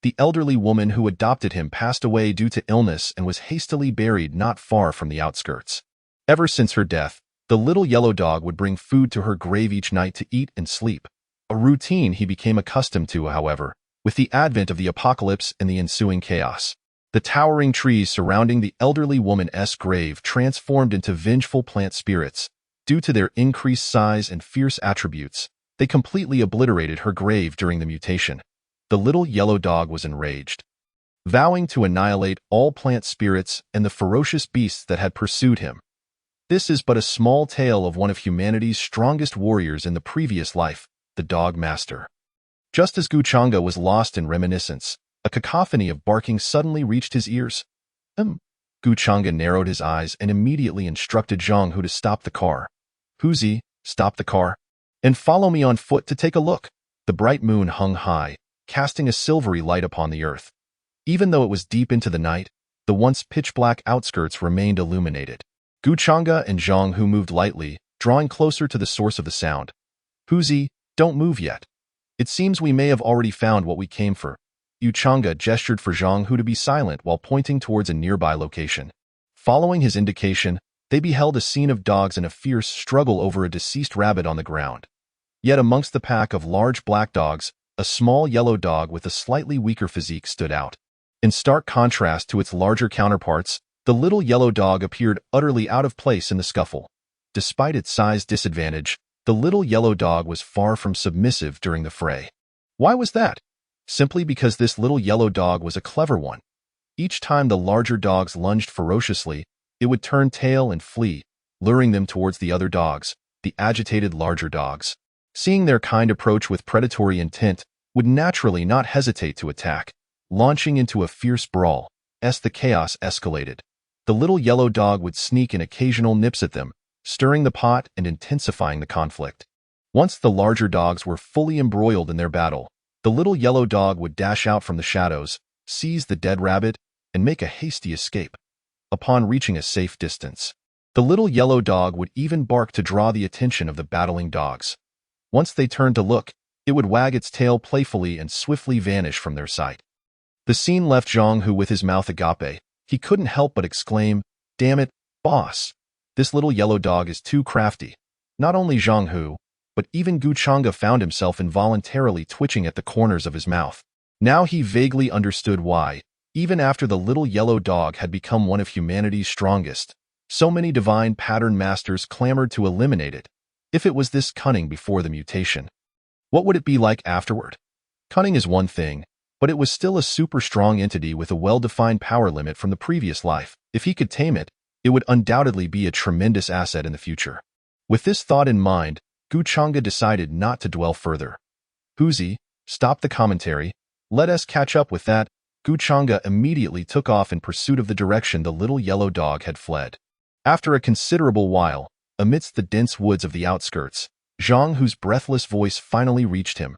S1: The elderly woman who adopted him passed away due to illness and was hastily buried not far from the outskirts. Ever since her death, the little yellow dog would bring food to her grave each night to eat and sleep, a routine he became accustomed to, however, with the advent of the apocalypse and the ensuing chaos. The towering trees surrounding the elderly woman's grave transformed into vengeful plant spirits. Due to their increased size and fierce attributes, they completely obliterated her grave during the mutation. The little yellow dog was enraged, vowing to annihilate all plant spirits and the ferocious beasts that had pursued him. This is but a small tale of one of humanity's strongest warriors in the previous life, the Dog Master. Just as Guchanga was lost in reminiscence, a cacophony of barking suddenly reached his ears. Guchanga narrowed his eyes and immediately instructed Zhang Hu to stop the car. Huzi, stop the car, and follow me on foot to take a look. The bright moon hung high, casting a silvery light upon the earth. Even though it was deep into the night, the once pitch-black outskirts remained illuminated. Guchanga and Zhang Hu moved lightly, drawing closer to the source of the sound. Huzi, don't move yet. It seems we may have already found what we came for. Guchanga gestured for Zhang Hu to be silent while pointing towards a nearby location. Following his indication, they beheld a scene of dogs in a fierce struggle over a deceased rabbit on the ground. Yet amongst the pack of large black dogs, a small yellow dog with a slightly weaker physique stood out. In stark contrast to its larger counterparts, the little yellow dog appeared utterly out of place in the scuffle. Despite its size disadvantage, the little yellow dog was far from submissive during the fray. Why was that? Simply because this little yellow dog was a clever one. Each time the larger dogs lunged ferociously, it would turn tail and flee, luring them towards the other dogs, the agitated larger dogs. Seeing their kind approach with predatory intent, would naturally not hesitate to attack, launching into a fierce brawl. As the chaos escalated, the little yellow dog would sneak in occasional nips at them, stirring the pot and intensifying the conflict. Once the larger dogs were fully embroiled in their battle, the little yellow dog would dash out from the shadows, seize the dead rabbit, and make a hasty escape. Upon reaching a safe distance, the little yellow dog would even bark to draw the attention of the battling dogs. Once they turned to look, it would wag its tail playfully and swiftly vanish from their sight. The scene left Zhang Hu with his mouth agape. He couldn't help but exclaim, "Damn it, boss! This little yellow dog is too crafty." Not only Zhang Hu, but even Guchanga found himself involuntarily twitching at the corners of his mouth. Now he vaguely understood why, even after the little yellow dog had become one of humanity's strongest, so many divine pattern masters clamored to eliminate it. If it was this cunning before the mutation, what would it be like afterward? Cunning is one thing, but it was still a super strong entity with a well-defined power limit from the previous life. If he could tame it, it would undoubtedly be a tremendous asset in the future. With this thought in mind, Guchanga decided not to dwell further. Huzi, stop the commentary. Let us catch up with that. Guchanga immediately took off in pursuit of the direction the little yellow dog had fled. After a considerable while, amidst the dense woods of the outskirts, Zhang Hu's breathless voice finally reached him.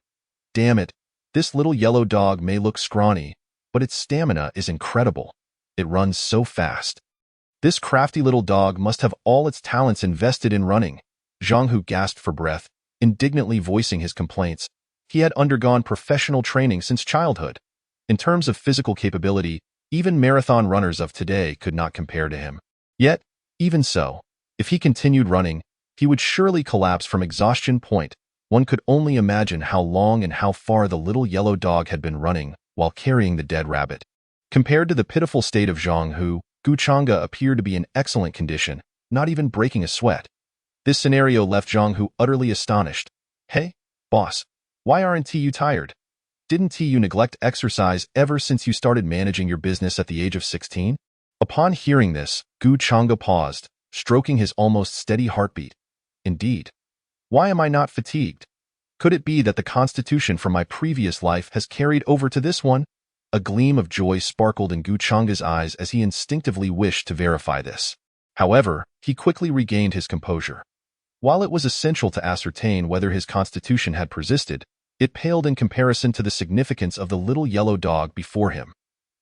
S1: Damn it, this little yellow dog may look scrawny, but its stamina is incredible. It runs so fast. This crafty little dog must have all its talents invested in running. Zhang Hu gasped for breath, indignantly voicing his complaints. He had undergone professional training since childhood. In terms of physical capability, even marathon runners of today could not compare to him. Yet, even so, if he continued running, he would surely collapse from exhaustion point. One could only imagine how long and how far the little yellow dog had been running while carrying the dead rabbit. Compared to the pitiful state of Zhang Hu, Guchanga appeared to be in excellent condition, not even breaking a sweat. This scenario left Zhang Hu utterly astonished. Hey, boss, why aren't you tired? Didn't you neglect exercise ever since you started managing your business at the age of 16? Upon hearing this, Gu Changa paused, stroking his almost steady heartbeat. Indeed. Why am I not fatigued? Could it be that the constitution from my previous life has carried over to this one? A gleam of joy sparkled in Gu Changa's eyes as he instinctively wished to verify this. However, he quickly regained his composure. While it was essential to ascertain whether his constitution had persisted, it paled in comparison to the significance of the little yellow dog before him.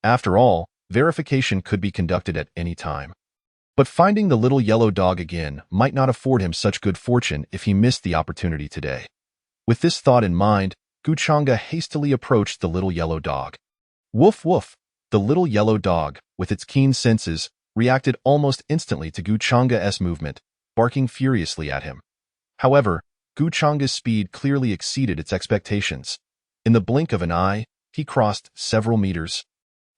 S1: After all, verification could be conducted at any time. But finding the little yellow dog again might not afford him such good fortune if he missed the opportunity today. With this thought in mind, Gu Changa hastily approached the little yellow dog. Woof woof! The little yellow dog, with its keen senses, reacted almost instantly to Gu Changa's movement, barking furiously at him. However, Gu Changa's speed clearly exceeded its expectations. In the blink of an eye, he crossed several meters.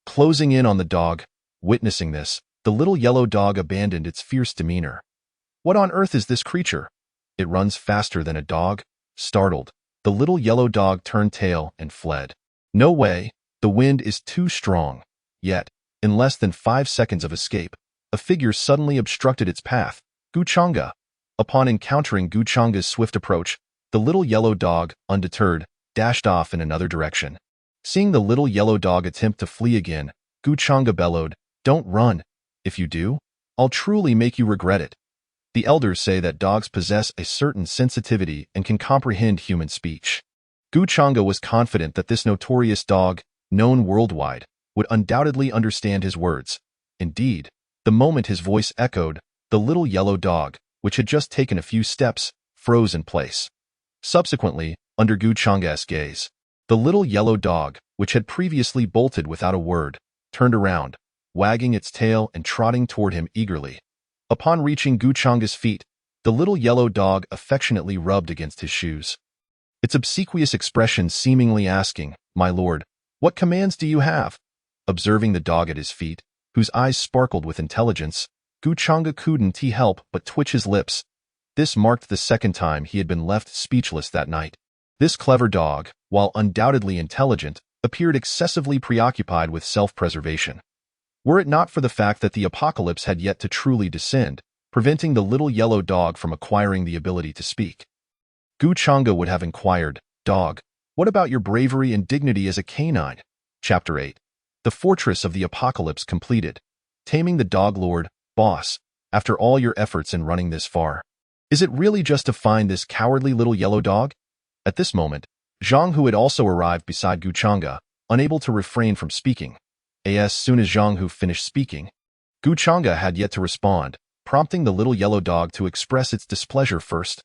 S1: Closing in on the dog, witnessing this, the little yellow dog abandoned its fierce demeanor. What on earth is this creature? It runs faster than a dog? Startled, the little yellow dog turned tail and fled. No way, the wind is too strong. Yet, in less than 5 seconds of escape, a figure suddenly obstructed its path. Gu Changa. Upon encountering Gu Changa's swift approach, the little yellow dog, undeterred, dashed off in another direction. Seeing the little yellow dog attempt to flee again, Gu Changa bellowed, "Don't run. If you do, I'll truly make you regret it." The elders say that dogs possess a certain sensitivity and can comprehend human speech. Gu Changa was confident that this notorious dog, known worldwide, would undoubtedly understand his words. Indeed, the moment his voice echoed, the little yellow dog, which had just taken a few steps, froze in place. Subsequently, under Gu Changa's gaze, the little yellow dog, which had previously bolted without a word, turned around, wagging its tail and trotting toward him eagerly. Upon reaching Gu Changa's feet, the little yellow dog affectionately rubbed against his shoes. Its obsequious expression seemingly asking, "My lord, what commands do you have?" Observing the dog at his feet, whose eyes sparkled with intelligence, Gu Changa couldn't help but twitch his lips. This marked the second time he had been left speechless that night. This clever dog, while undoubtedly intelligent, appeared excessively preoccupied with self-preservation. Were it not for the fact that the apocalypse had yet to truly descend, preventing the little yellow dog from acquiring the ability to speak. Gu Changa would have inquired, "Dog, what about your bravery and dignity as a canine?" Chapter 8. The Fortress of the Apocalypse completed. Taming the Dog Lord, boss, after all your efforts in running this far. Is it really just to find this cowardly little yellow dog? At this moment, Zhang Hu had also arrived beside Gu Changa, unable to refrain from speaking. As soon as Zhang Hu finished speaking, Gu Changa had yet to respond, prompting the little yellow dog to express its displeasure first.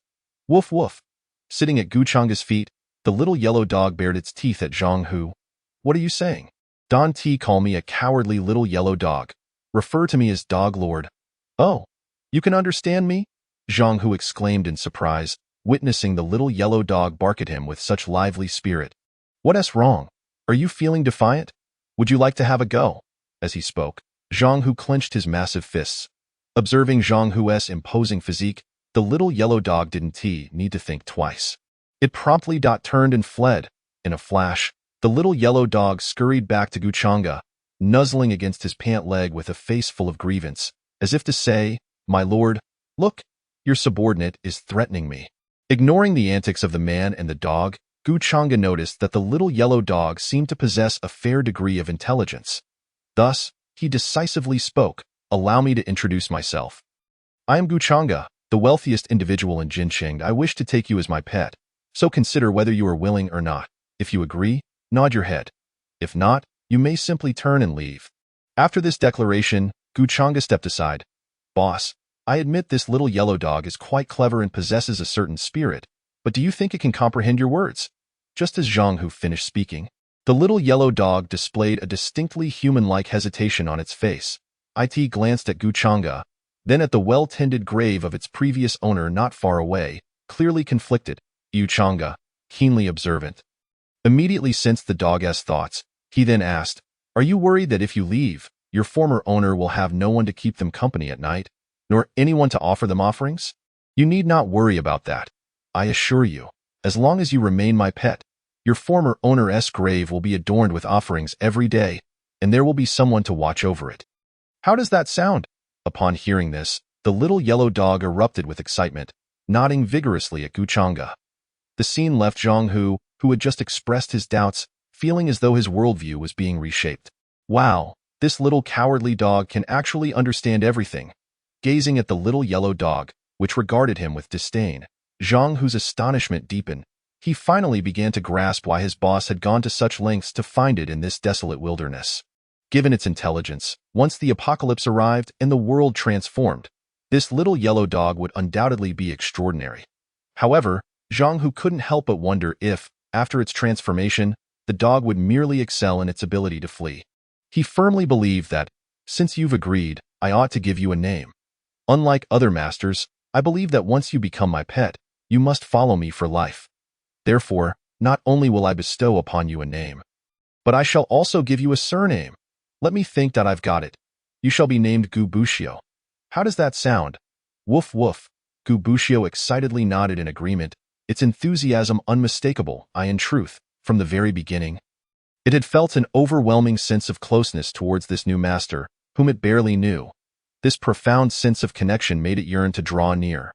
S1: Woof woof. Sitting at Gu Changa's feet, the little yellow dog bared its teeth at Zhang Hu. "What are you saying? Don't call me a cowardly little yellow dog. Refer to me as Dog Lord." "Oh, you can understand me?" Zhang Hu exclaimed in surprise, witnessing the little yellow dog bark at him with such lively spirit. "What's wrong? Are you feeling defiant? Would you like to have a go?" As he spoke, Zhang Hu clenched his massive fists. Observing Zhang Hu's imposing physique, the little yellow dog didn't need to think twice. It promptly turned and fled. In a flash, the little yellow dog scurried back to Gu Changa, nuzzling against his pant leg with a face full of grievance, as if to say, "My lord, look, your subordinate is threatening me." Ignoring the antics of the man and the dog, Gu Changa noticed that the little yellow dog seemed to possess a fair degree of intelligence. Thus, he decisively spoke, "Allow me to introduce myself. I am Gu Changa, the wealthiest individual in Jincheng. I wish to take you as my pet, so consider whether you are willing or not. If you agree, nod your head. If not, you may simply turn and leave." After this declaration, Gu Changa stepped aside. "Boss, I admit this little yellow dog is quite clever and possesses a certain spirit, but do you think it can comprehend your words?" Just as Zhang Hu finished speaking, the little yellow dog displayed a distinctly human-like hesitation on its face. It glanced at Gu Changa, then at the well-tended grave of its previous owner not far away, clearly conflicted. Gu Changa, keenly observant, immediately sensed the dog's thoughts. He then asked, "Are you worried that if you leave, your former owner will have no one to keep them company at night, nor anyone to offer them offerings? You need not worry about that. I assure you, as long as you remain my pet, Your former owner's grave will be adorned with offerings every day, and there will be someone to watch over it. How does that sound? Upon hearing this, the little yellow dog erupted with excitement, nodding vigorously at Guchanga. The scene left Zhang Hu, who had just expressed his doubts, feeling as though his worldview was being reshaped. Wow, this little cowardly dog can actually understand everything. Gazing at the little yellow dog, which regarded him with disdain, Zhang Hu's astonishment deepened. He finally began to grasp why his boss had gone to such lengths to find it in this desolate wilderness. Given its intelligence, once the apocalypse arrived and the world transformed, this little yellow dog would undoubtedly be extraordinary. However, Zhang Hu couldn't help but wonder if, after its transformation, the dog would merely excel in its ability to flee. He firmly believed that, since you've agreed, I ought to give you a name. Unlike other masters, I believe that once you become my pet, you must follow me for life. Therefore, not only will I bestow upon you a name, but I shall also give you a surname. Let me think that I've got it. You shall be named Gubushu. How does that sound? Woof woof. Gubushu excitedly nodded in agreement, its enthusiasm unmistakable, in truth, from the very beginning. It had felt an overwhelming sense of closeness towards this new master, whom it barely knew. This profound sense of connection made it yearn to draw near.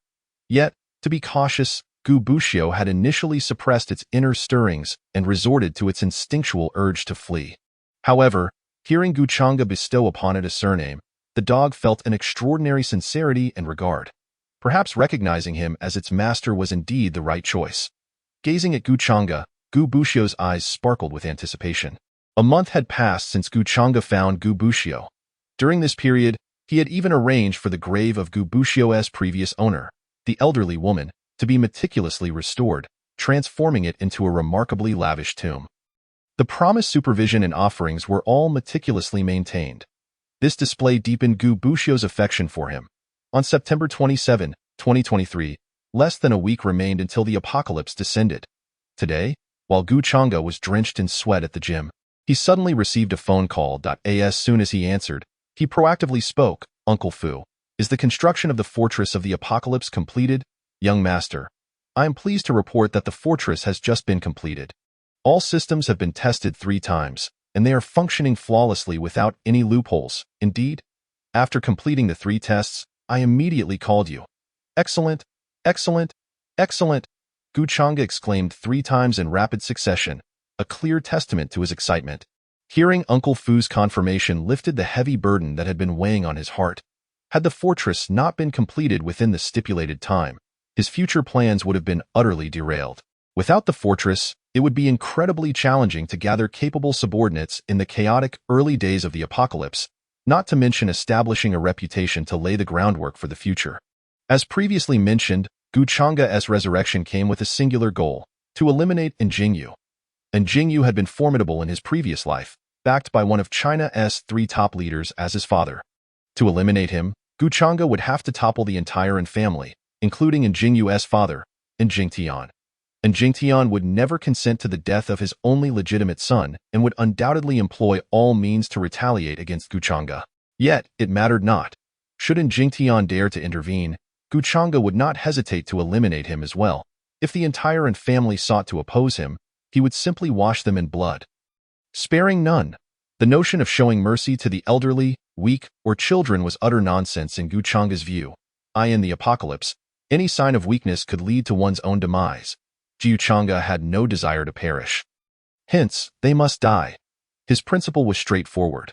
S1: Yet, to be cautious, Gubushu had initially suppressed its inner stirrings and resorted to its instinctual urge to flee. However, hearing Guchanga bestow upon it a surname, the dog felt an extraordinary sincerity and regard. Perhaps recognizing him as its master was indeed the right choice. Gazing at Guchanga, Gubushu's eyes sparkled with anticipation. A month had passed since Guchanga found Gubushu. During this period, he had even arranged for the grave of Gubushu's previous owner, the elderly woman, to be meticulously restored, transforming it into a remarkably lavish tomb. The promised supervision and offerings were all meticulously maintained. This display deepened Gubushu's affection for him. On September 27, 2023, less than a week remained until the apocalypse descended. Today, while Guchanga was drenched in sweat at the gym, he suddenly received a phone call. As soon as he answered, he proactively spoke. Uncle Fu, is the construction of the fortress of the apocalypse completed? Young master, I am pleased to report that the fortress has just been completed. All systems have been tested 3 times, and they are functioning flawlessly without any loopholes. Indeed, after completing the 3 tests, I immediately called you. Excellent, excellent, excellent, Guchanga exclaimed 3 times in rapid succession, a clear testament to his excitement. Hearing Uncle Fu's confirmation lifted the heavy burden that had been weighing on his heart. Had the fortress not been completed within the stipulated time, his future plans would have been utterly derailed. Without the fortress, it would be incredibly challenging to gather capable subordinates in the chaotic early days of the apocalypse, not to mention establishing a reputation to lay the groundwork for the future. As previously mentioned, Guchanga's resurrection came with a singular goal: to eliminate Njingyu. Njingyu had been formidable in his previous life, backed by one of China's 3 top leaders as his father. To eliminate him, Guchanga would have to topple the entire family, including Njingyu's father, Njingtian. Njingtian would never consent to the death of his only legitimate son and would undoubtedly employ all means to retaliate against Guchanga. Yet, it mattered not. Should Njingtian dare to intervene, Guchanga would not hesitate to eliminate him as well. If the entire family sought to oppose him, he would simply wash them in blood. Sparing none. The notion of showing mercy to the elderly, weak, or children was utter nonsense in Guchanga's view. In the apocalypse, any sign of weakness could lead to one's own demise. Guchanga had no desire to perish. Hence, they must die. His principle was straightforward.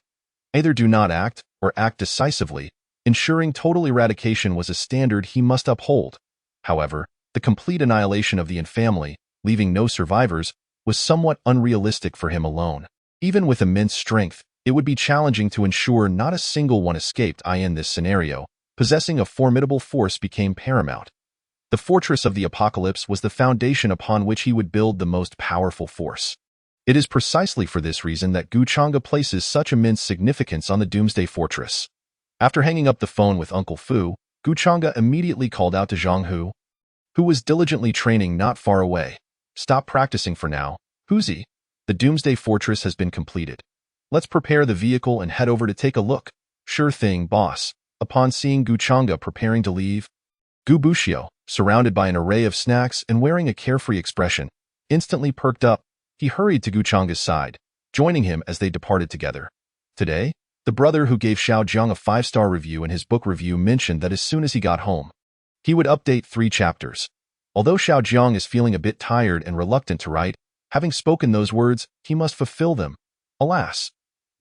S1: Either do not act, or act decisively. Ensuring total eradication was a standard he must uphold. However, the complete annihilation of the family, leaving no survivors, was somewhat unrealistic for him alone. Even with immense strength, it would be challenging to ensure not a single one escaped. In this scenario, possessing a formidable force became paramount. The fortress of the apocalypse was the foundation upon which he would build the most powerful force. It is precisely for this reason that Guchanga places such immense significance on the Doomsday Fortress. After hanging up the phone with Uncle Fu, Guchanga immediately called out to Zhang Hu, who was diligently training not far away. Stop practicing for now, Huzi. The Doomsday Fortress has been completed. Let's prepare the vehicle and head over to take a look. Sure thing, boss. Upon seeing Guchanga preparing to leave, Gubushu, surrounded by an array of snacks and wearing a carefree expression, instantly perked up. He hurried to Guchanga's side, joining him as they departed together. Today, the brother who gave Xiao Jiang a 5-star review in his book review mentioned that as soon as he got home, he would update 3 chapters. Although Xiao Jiang is feeling a bit tired and reluctant to write, having spoken those words, he must fulfill them. Alas.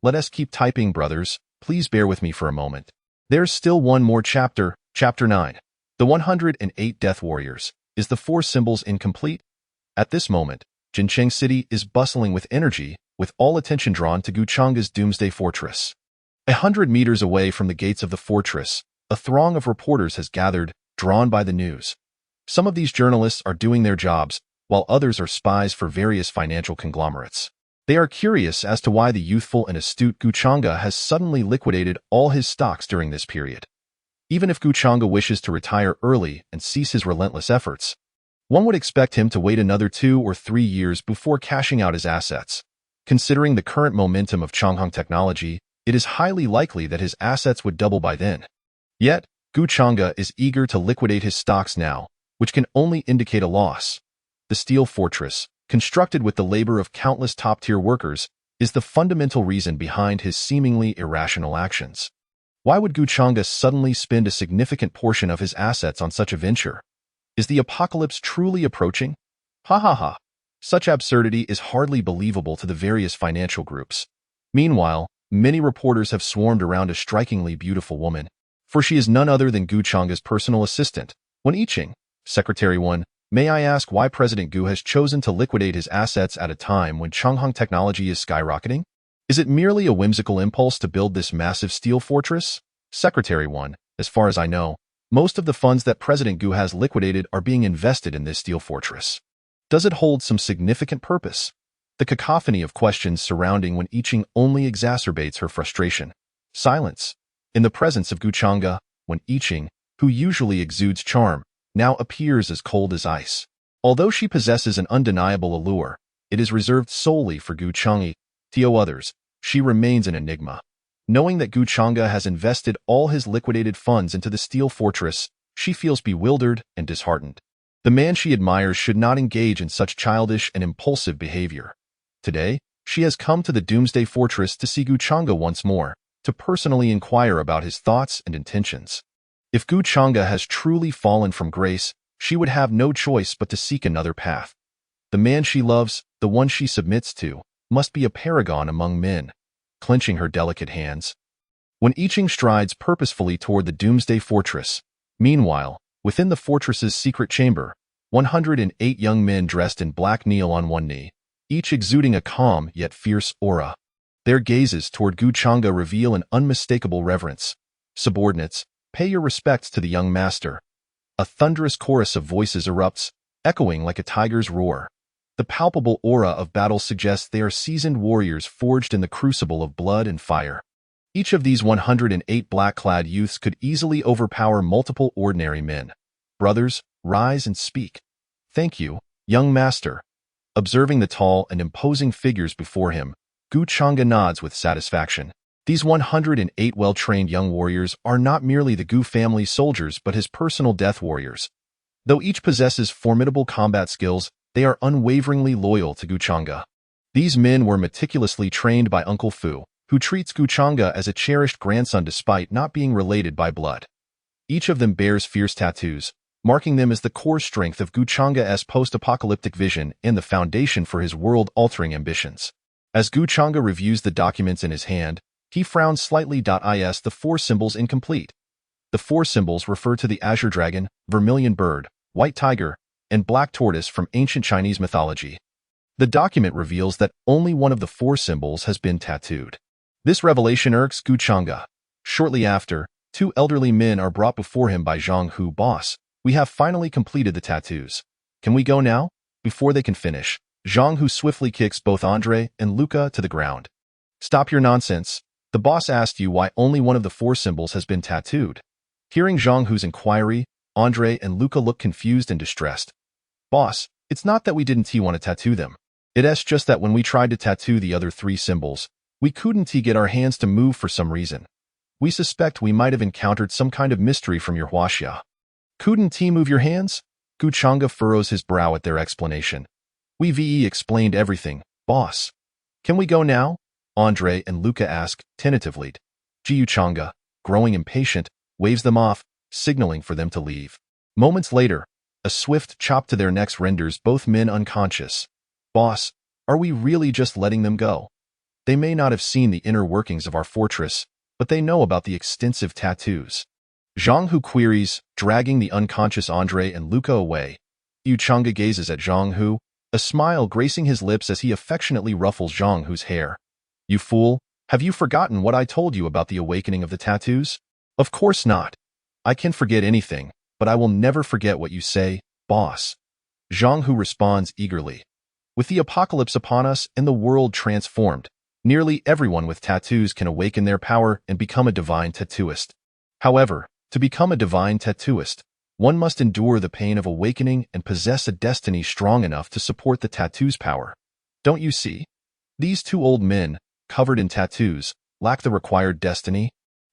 S1: Let us keep typing, brothers. Please bear with me for a moment. There's still one more chapter, Chapter 9. The 108 Death Warriors. Is the 4 symbols incomplete? At this moment, Jincheng City is bustling with energy, with all attention drawn to Guchanga's doomsday fortress. 100 meters away from the gates of the fortress, a throng of reporters has gathered, drawn by the news. Some of these journalists are doing their jobs, while others are spies for various financial conglomerates. They are curious as to why the youthful and astute Guchanga has suddenly liquidated all his stocks during this period. Even if Guchanga wishes to retire early and cease his relentless efforts, one would expect him to wait another 2 or 3 years before cashing out his assets. Considering the current momentum of Changhang technology, it is highly likely that his assets would double by then. Yet, Guchanga is eager to liquidate his stocks now, which can only indicate a loss. The steel fortress, constructed with the labor of countless top-tier workers, is the fundamental reason behind his seemingly irrational actions. Why would Guchanga suddenly spend a significant portion of his assets on such a venture? Is the apocalypse truly approaching? Ha ha ha. Such absurdity is hardly believable to the various financial groups. Meanwhile, many reporters have swarmed around a strikingly beautiful woman, for she is none other than Guchanga's personal assistant. Wen Yiqing, Secretary 1, may I ask why President Gu has chosen to liquidate his assets at a time when Changhang technology is skyrocketing? Is it merely a whimsical impulse to build this massive steel fortress? Secretary 1, as far as I know, most of the funds that President Gu has liquidated are being invested in this steel fortress. Does it hold some significant purpose? The cacophony of questions surrounding Wen Yiqing only exacerbates her frustration. Silence. In the presence of Guchanga, Wen Yiqing, who usually exudes charm, now appears as cold as ice. Although she possesses an undeniable allure, it is reserved solely for Guchanga. To others, she remains an enigma. Knowing that Guchanga has invested all his liquidated funds into the steel fortress, she feels bewildered and disheartened. The man she admires should not engage in such childish and impulsive behavior. Today, she has come to the Doomsday Fortress to see Guchanga once more, to personally inquire about his thoughts and intentions. If Guchanga has truly fallen from grace, she would have no choice but to seek another path. The man she loves, the one she submits to, must be a paragon among men. Clenching her delicate hands, Wen Yiqing strides purposefully toward the Doomsday Fortress. Meanwhile, within the fortress's secret chamber, 108 young men dressed in black kneel on one knee, each exuding a calm yet fierce aura. Their gazes toward Guchanga reveal an unmistakable reverence. Subordinates, pay your respects to the young master. A thunderous chorus of voices erupts, echoing like a tiger's roar. The palpable aura of battle suggests they are seasoned warriors forged in the crucible of blood and fire. Each of these 108 black-clad youths could easily overpower multiple ordinary men. Brothers, rise and speak. Thank you, young master. Observing the tall and imposing figures before him, Guchanga nods with satisfaction. These 108 well-trained young warriors are not merely the Gu family soldiers but his personal death warriors. Though each possesses formidable combat skills, they are unwaveringly loyal to Guchanga. These men were meticulously trained by Uncle Fu, who treats Guchanga as a cherished grandson despite not being related by blood. Each of them bears fierce tattoos, marking them as the core strength of Guchanga's post-apocalyptic vision and the foundation for his world-altering ambitions. As Guchanga reviews the documents in his hand, he frowns slightly. Is the 4 symbols incomplete? The 4 symbols refer to the azure dragon, vermilion bird, white tiger, and black tortoise from ancient Chinese mythology. The document reveals that only one of the 4 symbols has been tattooed. This revelation irks Guchanga. Shortly after, 2 elderly men are brought before him by Zhang Hu. Boss, we have finally completed the tattoos. Can we go now? Before they can finish, Zhang Hu swiftly kicks both Andre and Luca to the ground. Stop your nonsense. The boss asked you why only one of the 4 symbols has been tattooed. Hearing Zhang Hu's inquiry, Andre and Luca look confused and distressed. Boss, it's not that we didn't want to tattoo them. It's just that when we tried to tattoo the other 3 symbols, we couldn't get our hands to move for some reason. We suspect we might have encountered some kind of mystery from your huaxia. Couldn't move your hands? Guchanga furrows his brow at their explanation. We explained everything, boss. Can we go now? Andre and Luca ask, tentatively. Giuchanga, growing impatient, waves them off, signaling for them to leave. Moments later, a swift chop to their necks renders both men unconscious. Boss, are we really just letting them go? They may not have seen the inner workings of our fortress, but they know about the extensive tattoos. Zhang Hu queries, dragging the unconscious Andre and Luca away. Giuchanga gazes at Zhang Hu, a smile gracing his lips as he affectionately ruffles Zhang Hu's hair. You fool, have you forgotten what I told you about the awakening of the tattoos? Of course not. I can forget anything, but I will never forget what you say, boss. Zhang Hu responds eagerly. With the apocalypse upon us and the world transformed, nearly everyone with tattoos can awaken their power and become a divine tattooist. However, to become a divine tattooist, one must endure the pain of awakening and possess a destiny strong enough to support the tattoo's power. Don't you see? These two old men, covered in tattoos, lack the required destiny?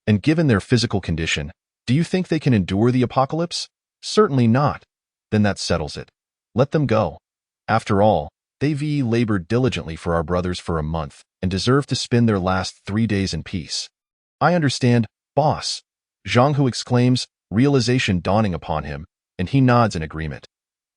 S1: And given their physical condition, do you think they can endure the apocalypse? Certainly not. Then that settles it. Let them go. After all, they've labored diligently for our brothers for a month and deserve to spend their last 3 days in peace. I understand, boss. Zhang Hu exclaims, realization dawning upon him, and he nods in agreement.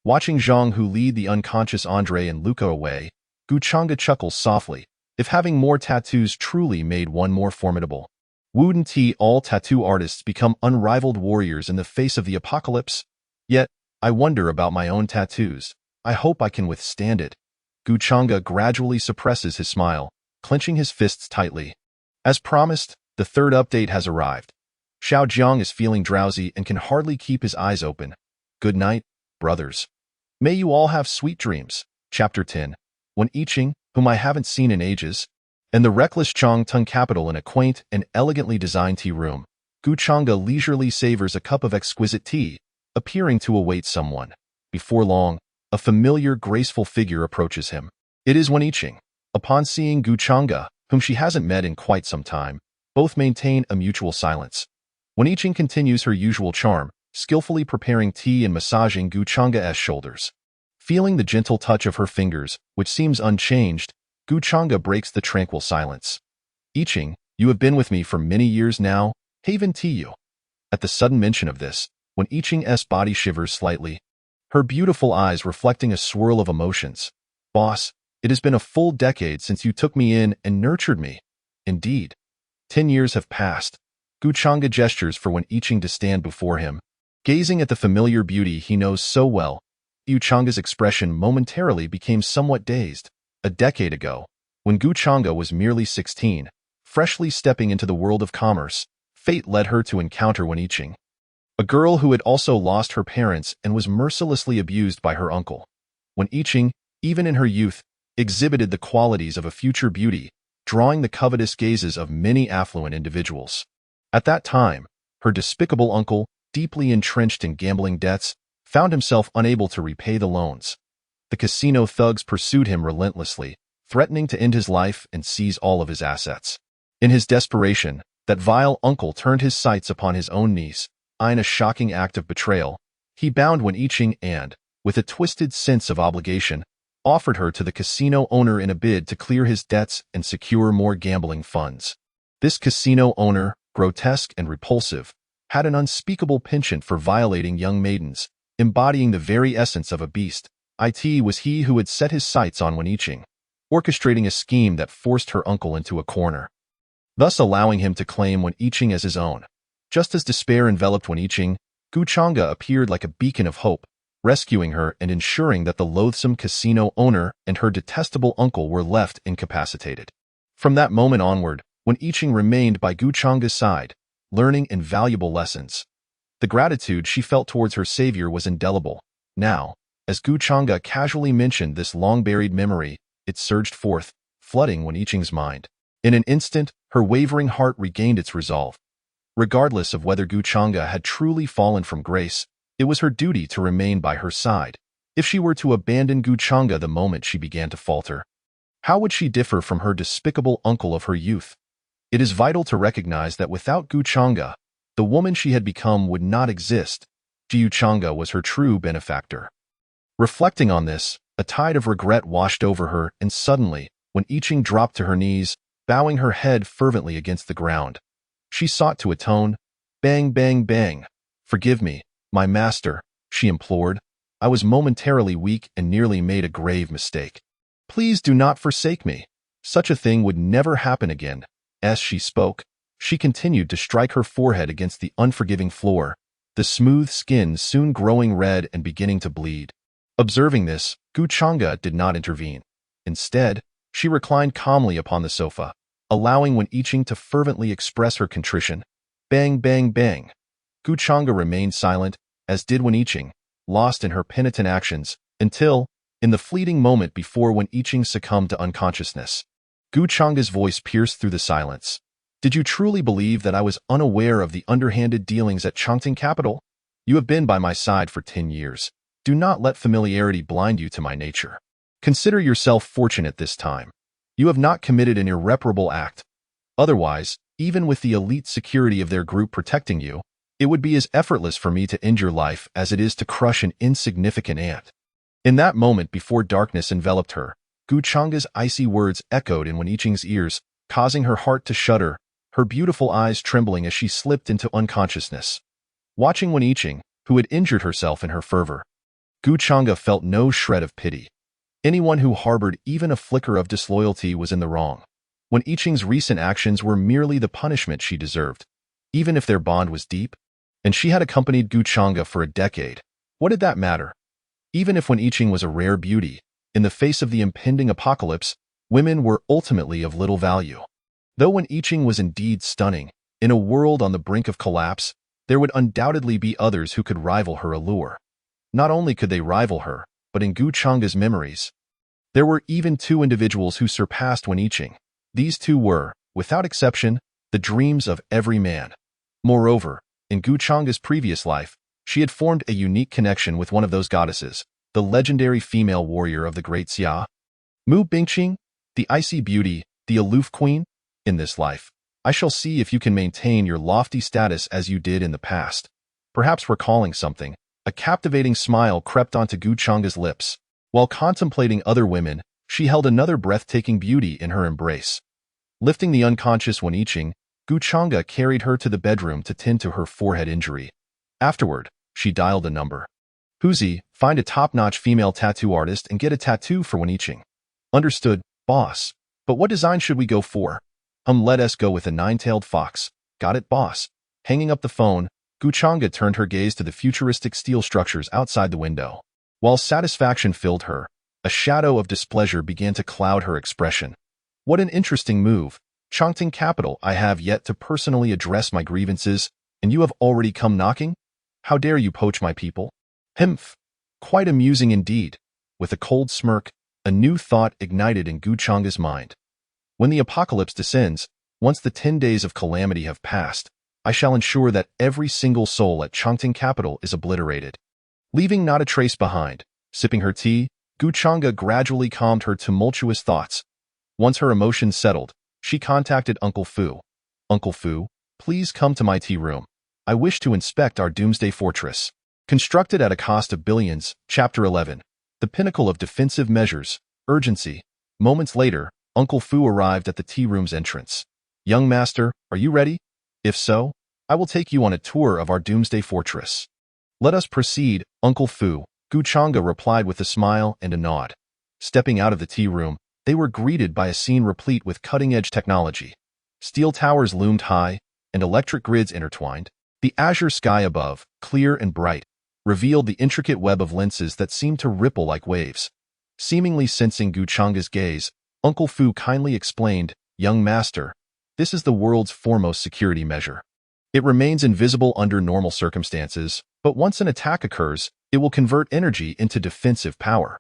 S1: Watching Zhang Hu lead the unconscious Andre and Luca away, Giuchanga chuckles softly. If having more tattoos truly made one more formidable, wouldn't all tattoo artists become unrivaled warriors in the face of the apocalypse? Yet, I wonder about my own tattoos. I hope I can withstand it. Giuchanga gradually suppresses his smile, clenching his fists tightly. As promised, the third update has arrived. Xiao Jiang is feeling drowsy and can hardly keep his eyes open. Good night, brothers. May you all have sweet dreams. Chapter 10. When I Ching, whom I haven't seen in ages, and the reckless Changtung capital in a quaint and elegantly designed tea room, Giuchanga leisurely savors a cup of exquisite tea, appearing to await someone. Before long, a familiar, graceful figure approaches him. It is Wen Yiqing. Upon seeing Giuchanga, whom she hasn't met in quite some time, both maintain a mutual silence. Wen Yiqing continues her usual charm, skillfully preparing tea and massaging Giuchanga's shoulders. Feeling the gentle touch of her fingers, which seems unchanged, Giuchanga breaks the tranquil silence. Yiqing, you have been with me for many years now, haven't you? At the sudden mention of this, when Yiqing's body shivers slightly, her beautiful eyes reflecting a swirl of emotions. Boss, it has been a full decade since you took me in and nurtured me. Indeed. 10 years have passed. Giuchanga gestures for Wen Yiqing to stand before him. Gazing at the familiar beauty he knows so well, Giuchanga's expression momentarily became somewhat dazed. A decade ago, when Giuchanga was merely 16, freshly stepping into the world of commerce, fate led her to encounter Wen Yiqing, a girl who had also lost her parents and was mercilessly abused by her uncle. Wen Yiqing, even in her youth, exhibited the qualities of a future beauty, drawing the covetous gazes of many affluent individuals. At that time, her despicable uncle, deeply entrenched in gambling debts, found himself unable to repay the loans. The casino thugs pursued him relentlessly, threatening to end his life and seize all of his assets. In his desperation, that vile uncle turned his sights upon his own niece. In a shocking act of betrayal, he bound Wen Yiqing and, with a twisted sense of obligation, offered her to the casino owner in a bid to clear his debts and secure more gambling funds. This casino owner, grotesque and repulsive, had an unspeakable penchant for violating young maidens, embodying the very essence of a beast. It was he who had set his sights on Wen Yiqing, orchestrating a scheme that forced her uncle into a corner, thus allowing him to claim Wen Yiqing as his own. Just as despair enveloped Wen Yiqing, Giuchanga appeared like a beacon of hope, rescuing her and ensuring that the loathsome casino owner and her detestable uncle were left incapacitated. From that moment onward, Wen Yiqing remained by Giuchanga's side, learning invaluable lessons. The gratitude she felt towards her savior was indelible. Now, as Giuchanga casually mentioned this long-buried memory, it surged forth, flooding Wen Yiqing's mind. In an instant, her wavering heart regained its resolve. Regardless of whether Giuchanga had truly fallen from grace, it was her duty to remain by her side. If she were to abandon Giuchanga the moment she began to falter, how would she differ from her despicable uncle of her youth? It is vital to recognize that without Giuchanga, the woman she had become would not exist. Giuchanga was her true benefactor. Reflecting on this, A tide of regret washed over her, and suddenly, when Iching dropped to her knees, bowing her head fervently against the ground, she sought to atone. Bang, bang, bang. Forgive me, my master, she implored. I was momentarily weak and nearly made a grave mistake. Please do not forsake me. Such a thing would never happen again. As she spoke, she continued to strike her forehead against the unforgiving floor, the smooth skin soon growing red and beginning to bleed. Observing this, Guchanga did not intervene. Instead, she reclined calmly upon the sofa, allowing Wen Iching to fervently express her contrition. Bang, bang, bang. Guchanga remained silent, as did Wen Iching, lost in her penitent actions, until, in the fleeting moment before Wen Iching succumbed to unconsciousness, Guchanga's voice pierced through the silence. Did you truly believe that I was unaware of the underhanded dealings at Chongqing Capital? You have been by my side for 10 years. Do not let familiarity blind you to my nature. Consider yourself fortunate this time. You have not committed an irreparable act. Otherwise, even with the elite security of their group protecting you, it would be as effortless for me to end your life as it is to crush an insignificant ant. In that moment before darkness enveloped her, Guchanga's icy words echoed in Wen Iching's ears, causing her heart to shudder, her beautiful eyes trembling as she slipped into unconsciousness. Watching Wen Iching, who had injured herself in her fervor, Guchanga felt no shred of pity. Anyone who harbored even a flicker of disloyalty was in the wrong. Wen Iching's recent actions were merely the punishment she deserved, even if their bond was deep, and she had accompanied Guchanga for a decade. What did that matter? Even if Wen Iching was a rare beauty, in the face of the impending apocalypse, women were ultimately of little value. Though Wen Iching was indeed stunning, in a world on the brink of collapse, there would undoubtedly be others who could rival her allure. Not only could they rival her, but in Guchanga's memories, there were even two individuals who surpassed Wen Iching. These two were, without exception, the dreams of every man. Moreover, in Guchanga's previous life, she had formed a unique connection with one of those goddesses, the legendary female warrior of the Great Xia. Mu Bingqing, the icy beauty, the aloof queen. In this life, I shall see if you can maintain your lofty status as you did in the past. Perhaps recalling something, a captivating smile crept onto Guchanga's lips. While contemplating other women, she held another breathtaking beauty in her embrace. Lifting the unconscious Wen Iching, Guchanga carried her to the bedroom to tend to her forehead injury. Afterward, she dialed a number. Huzi, find a top-notch female tattoo artist and get a tattoo for Wen Iching. Understood, boss. But what design should we go for? Let us go with a nine-tailed fox. Got it, boss. Hanging up the phone, Guchanga turned her gaze to the futuristic steel structures outside the window. While satisfaction filled her, a shadow of displeasure began to cloud her expression. What an interesting move. Chongqing Capital, I have yet to personally address my grievances, and you have already come knocking? How dare you poach my people? Humph. Quite amusing indeed. With a cold smirk, a new thought ignited in Guchanga's mind. When the apocalypse descends, once the 10 days of calamity have passed, I shall ensure that every single soul at Chongqing Capital is obliterated. Leaving not a trace behind, sipping her tea, Guchanga gradually calmed her tumultuous thoughts. Once her emotions settled, she contacted Uncle Fu. Uncle Fu, please come to my tea room. I wish to inspect our doomsday fortress. Constructed at a cost of billions, Chapter 11. The pinnacle of defensive measures, urgency. Moments later, Uncle Fu arrived at the tea room's entrance. Young master, are you ready? If so, I will take you on a tour of our doomsday fortress. Let us proceed, Uncle Fu, Guchanga replied with a smile and a nod. Stepping out of the tea room, they were greeted by a scene replete with cutting-edge technology. Steel towers loomed high, and electric grids intertwined. The azure sky above, clear and bright, revealed the intricate web of lenses that seemed to ripple like waves. Seemingly sensing Guchanga's gaze, Uncle Fu kindly explained, Young master, this is the world's foremost security measure. It remains invisible under normal circumstances, but once an attack occurs, it will convert energy into defensive power.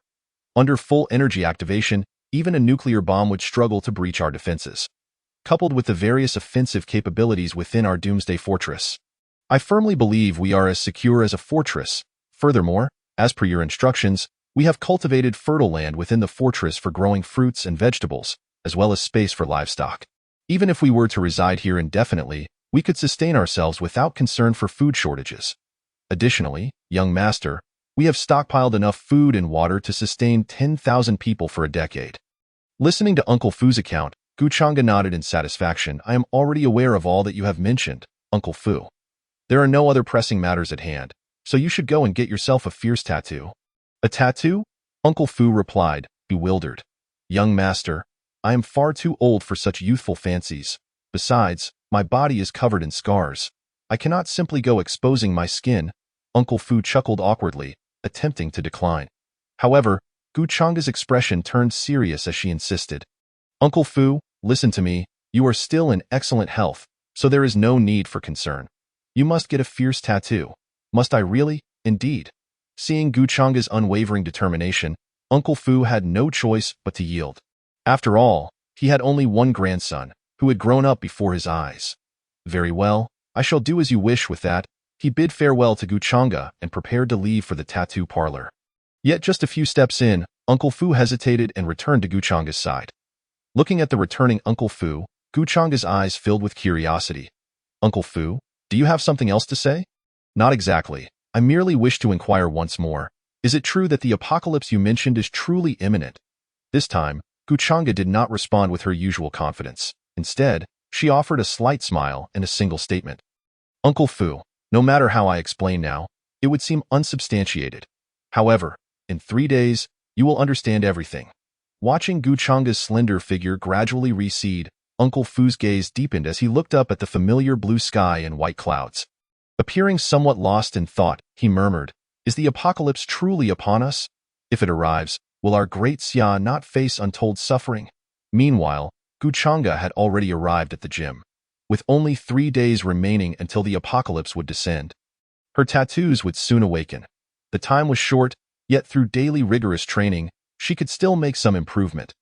S1: Under full energy activation, even a nuclear bomb would struggle to breach our defenses. Coupled with the various offensive capabilities within our doomsday fortress, I firmly believe we are as secure as a fortress. Furthermore, as per your instructions, we have cultivated fertile land within the fortress for growing fruits and vegetables, as well as space for livestock. Even if we were to reside here indefinitely, we could sustain ourselves without concern for food shortages. Additionally, young master, We have stockpiled enough food and water to sustain 10,000 people for a decade. Listening to Uncle Fu's account, Guchanga nodded in satisfaction. I am already aware of all that you have mentioned, Uncle Fu. There are no other pressing matters at hand, so you should go and get yourself a fierce tattoo. A tattoo? Uncle Fu replied, bewildered. Young master, I am far too old for such youthful fancies. Besides, my body is covered in scars. I cannot simply go exposing my skin. Uncle Fu chuckled awkwardly, attempting to decline. However, Guchanga's expression turned serious as she insisted. Uncle Fu, listen to me. You are still in excellent health, so there is no need for concern. You must get a fierce tattoo. Must I really? Indeed. Seeing Guchanga's unwavering determination, Uncle Fu had no choice but to yield. After all, he had only one grandson, who had grown up before his eyes. Very well, I shall do as you wish with that. He bid farewell to Guchanga and prepared to leave for the tattoo parlor. Yet just a few steps in, Uncle Fu hesitated and returned to Guchanga's side. Looking at the returning Uncle Fu, Guchanga's eyes filled with curiosity. Uncle Fu, do you have something else to say? Not exactly. I merely wish to inquire once more. Is it true that the apocalypse you mentioned is truly imminent? This time, Guchanga did not respond with her usual confidence. Instead, she offered a slight smile and a single statement. Uncle Fu, no matter how I explain now, it would seem unsubstantiated. However, in 3 days, you will understand everything. Watching Guchanga's slender figure gradually recede, Uncle Fu's gaze deepened as he looked up at the familiar blue sky and white clouds. Appearing somewhat lost in thought, he murmured, Is the apocalypse truly upon us? If it arrives, will our great Xia not face untold suffering? Meanwhile, Guchanga had already arrived at the gym. With only 3 days remaining until the apocalypse would descend. Her tattoos would soon awaken. The time was short, yet through daily rigorous training, she could still make some improvement.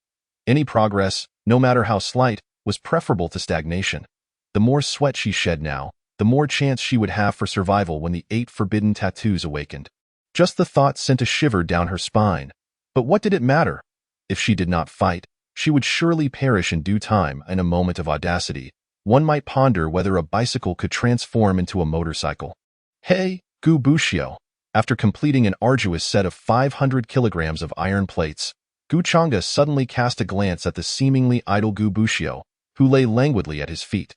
S1: Any progress, no matter how slight, was preferable to stagnation. The more sweat she shed now, the more chance she would have for survival when the 8 forbidden tattoos awakened. Just the thought sent a shiver down her spine. But what did it matter? If she did not fight, she would surely perish in due time. In a moment of audacity, one might ponder whether a bicycle could transform into a motorcycle. Hey, Gubushu! After completing an arduous set of 500 kilograms of iron plates, Guchanga suddenly cast a glance at the seemingly idle Gubushu, who lay languidly at his feet,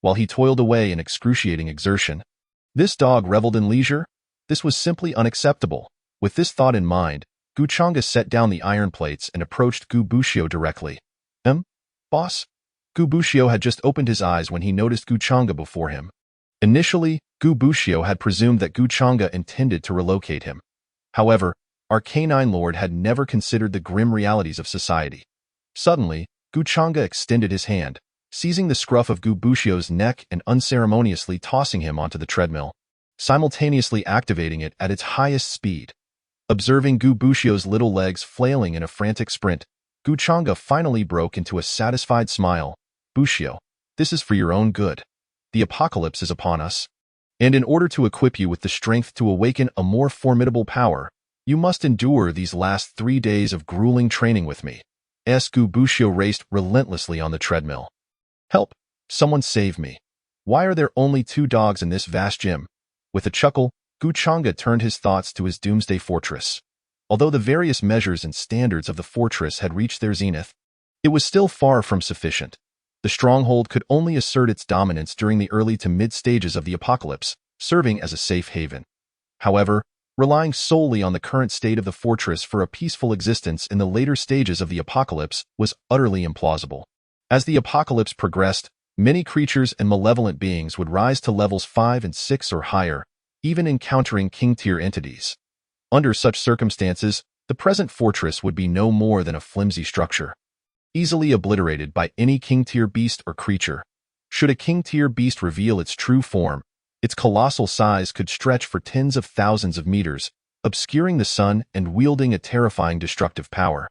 S1: while he toiled away in excruciating exertion. This dog reveled in leisure? This was simply unacceptable. With this thought in mind, Guchanga set down the iron plates and approached Gubushu directly. Boss? Gubushu had just opened his eyes when he noticed Guchanga before him. Initially, Gubushu had presumed that Guchanga intended to relocate him. However, our canine lord had never considered the grim realities of society. Suddenly, Guchanga extended his hand, seizing the scruff of Gubushu's neck and unceremoniously tossing him onto the treadmill, simultaneously activating it at its highest speed. Observing Gubushu's little legs flailing in a frantic sprint, Guchanga finally broke into a satisfied smile. Bushu, this is for your own good. The apocalypse is upon us. And in order to equip you with the strength to awaken a more formidable power, you must endure these last 3 days of grueling training with me. Gubushu raced relentlessly on the treadmill. Help! Someone save me. Why are there only 2 dogs in this vast gym? With a chuckle, Guchanga turned his thoughts to his doomsday fortress. Although the various measures and standards of the fortress had reached their zenith, it was still far from sufficient. The stronghold could only assert its dominance during the early to mid stages of the apocalypse, serving as a safe haven. However, relying solely on the current state of the fortress for a peaceful existence in the later stages of the apocalypse was utterly implausible. As the apocalypse progressed, many creatures and malevolent beings would rise to levels 5 and 6 or higher, even encountering king-tier entities. Under such circumstances, the present fortress would be no more than a flimsy structure, easily obliterated by any king-tier beast or creature. Should a king-tier beast reveal its true form, its colossal size could stretch for tens of thousands of meters, obscuring the sun and wielding a terrifying destructive power.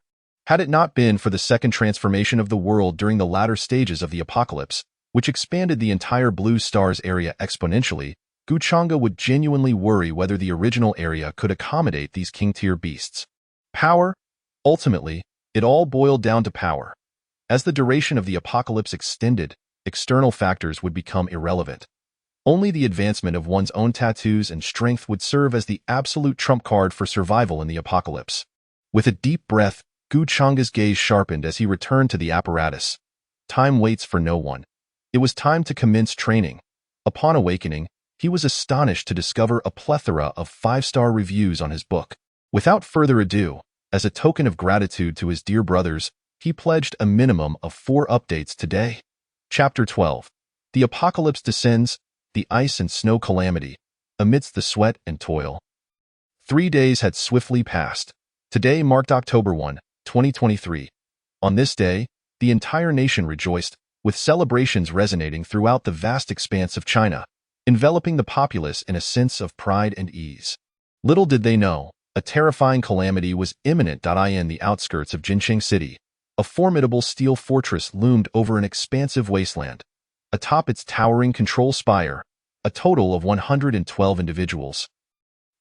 S1: Had it not been for the second transformation of the world during the latter stages of the apocalypse, which expanded the entire Blue Star's area exponentially, Guchanga would genuinely worry whether the original area could accommodate these king-tier beasts. Power? Ultimately, it all boiled down to power. As the duration of the apocalypse extended, external factors would become irrelevant. Only the advancement of one's own tattoos and strength would serve as the absolute trump card for survival in the apocalypse. With a deep breath, Gu Changa's gaze sharpened as he returned to the apparatus. Time waits for no one. It was time to commence training. Upon awakening, he was astonished to discover a plethora of 5-star reviews on his book. Without further ado, as a token of gratitude to his dear brothers, he pledged a minimum of 4 updates today. Chapter 12. The Apocalypse Descends, the Ice and Snow Calamity. Amidst the sweat and toil. 3 days had swiftly passed. Today marked October 1, 2023. On this day, the entire nation rejoiced, with celebrations resonating throughout the vast expanse of China, enveloping the populace in a sense of pride and ease. Little did they know, a terrifying calamity was imminent. In the outskirts of Jincheng City, a formidable steel fortress loomed over an expansive wasteland. Atop its towering control spire, a total of 112 individuals,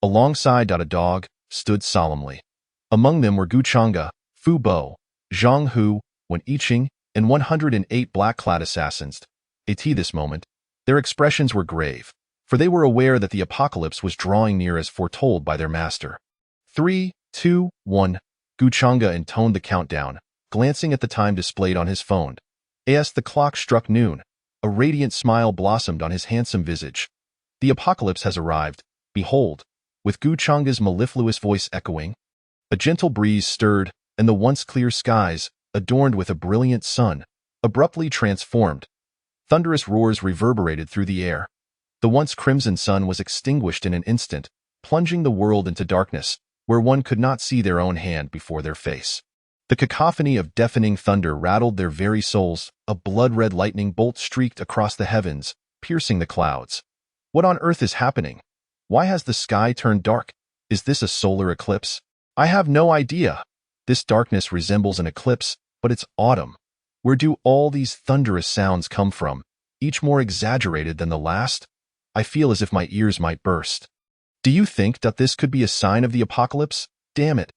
S1: alongside a dog, stood solemnly. Among them were Gu Changa, Fu Bo, Zhang Hu, Wen Yiqing, and 108 black-clad assassins. At this moment, their expressions were grave, for they were aware that the apocalypse was drawing near as foretold by their master. 3, 2, 1. Gu Changa intoned the countdown, glancing at the time displayed on his phone. As the clock struck noon, a radiant smile blossomed on his handsome visage. The apocalypse has arrived, behold, with Gu Changa's mellifluous voice echoing. A gentle breeze stirred, and the once clear skies, adorned with a brilliant sun, abruptly transformed. Thunderous roars reverberated through the air. The once crimson sun was extinguished in an instant, plunging the world into darkness, where one could not see their own hand before their face. The cacophony of deafening thunder rattled their very souls. A blood-red lightning bolt streaked across the heavens, piercing the clouds. What on earth is happening? Why has the sky turned dark? Is this a solar eclipse? I have no idea. This darkness resembles an eclipse, but it's autumn. Where do all these thunderous sounds come from, each more exaggerated than the last? I feel as if my ears might burst. Do you think that this could be a sign of the apocalypse? Damn it.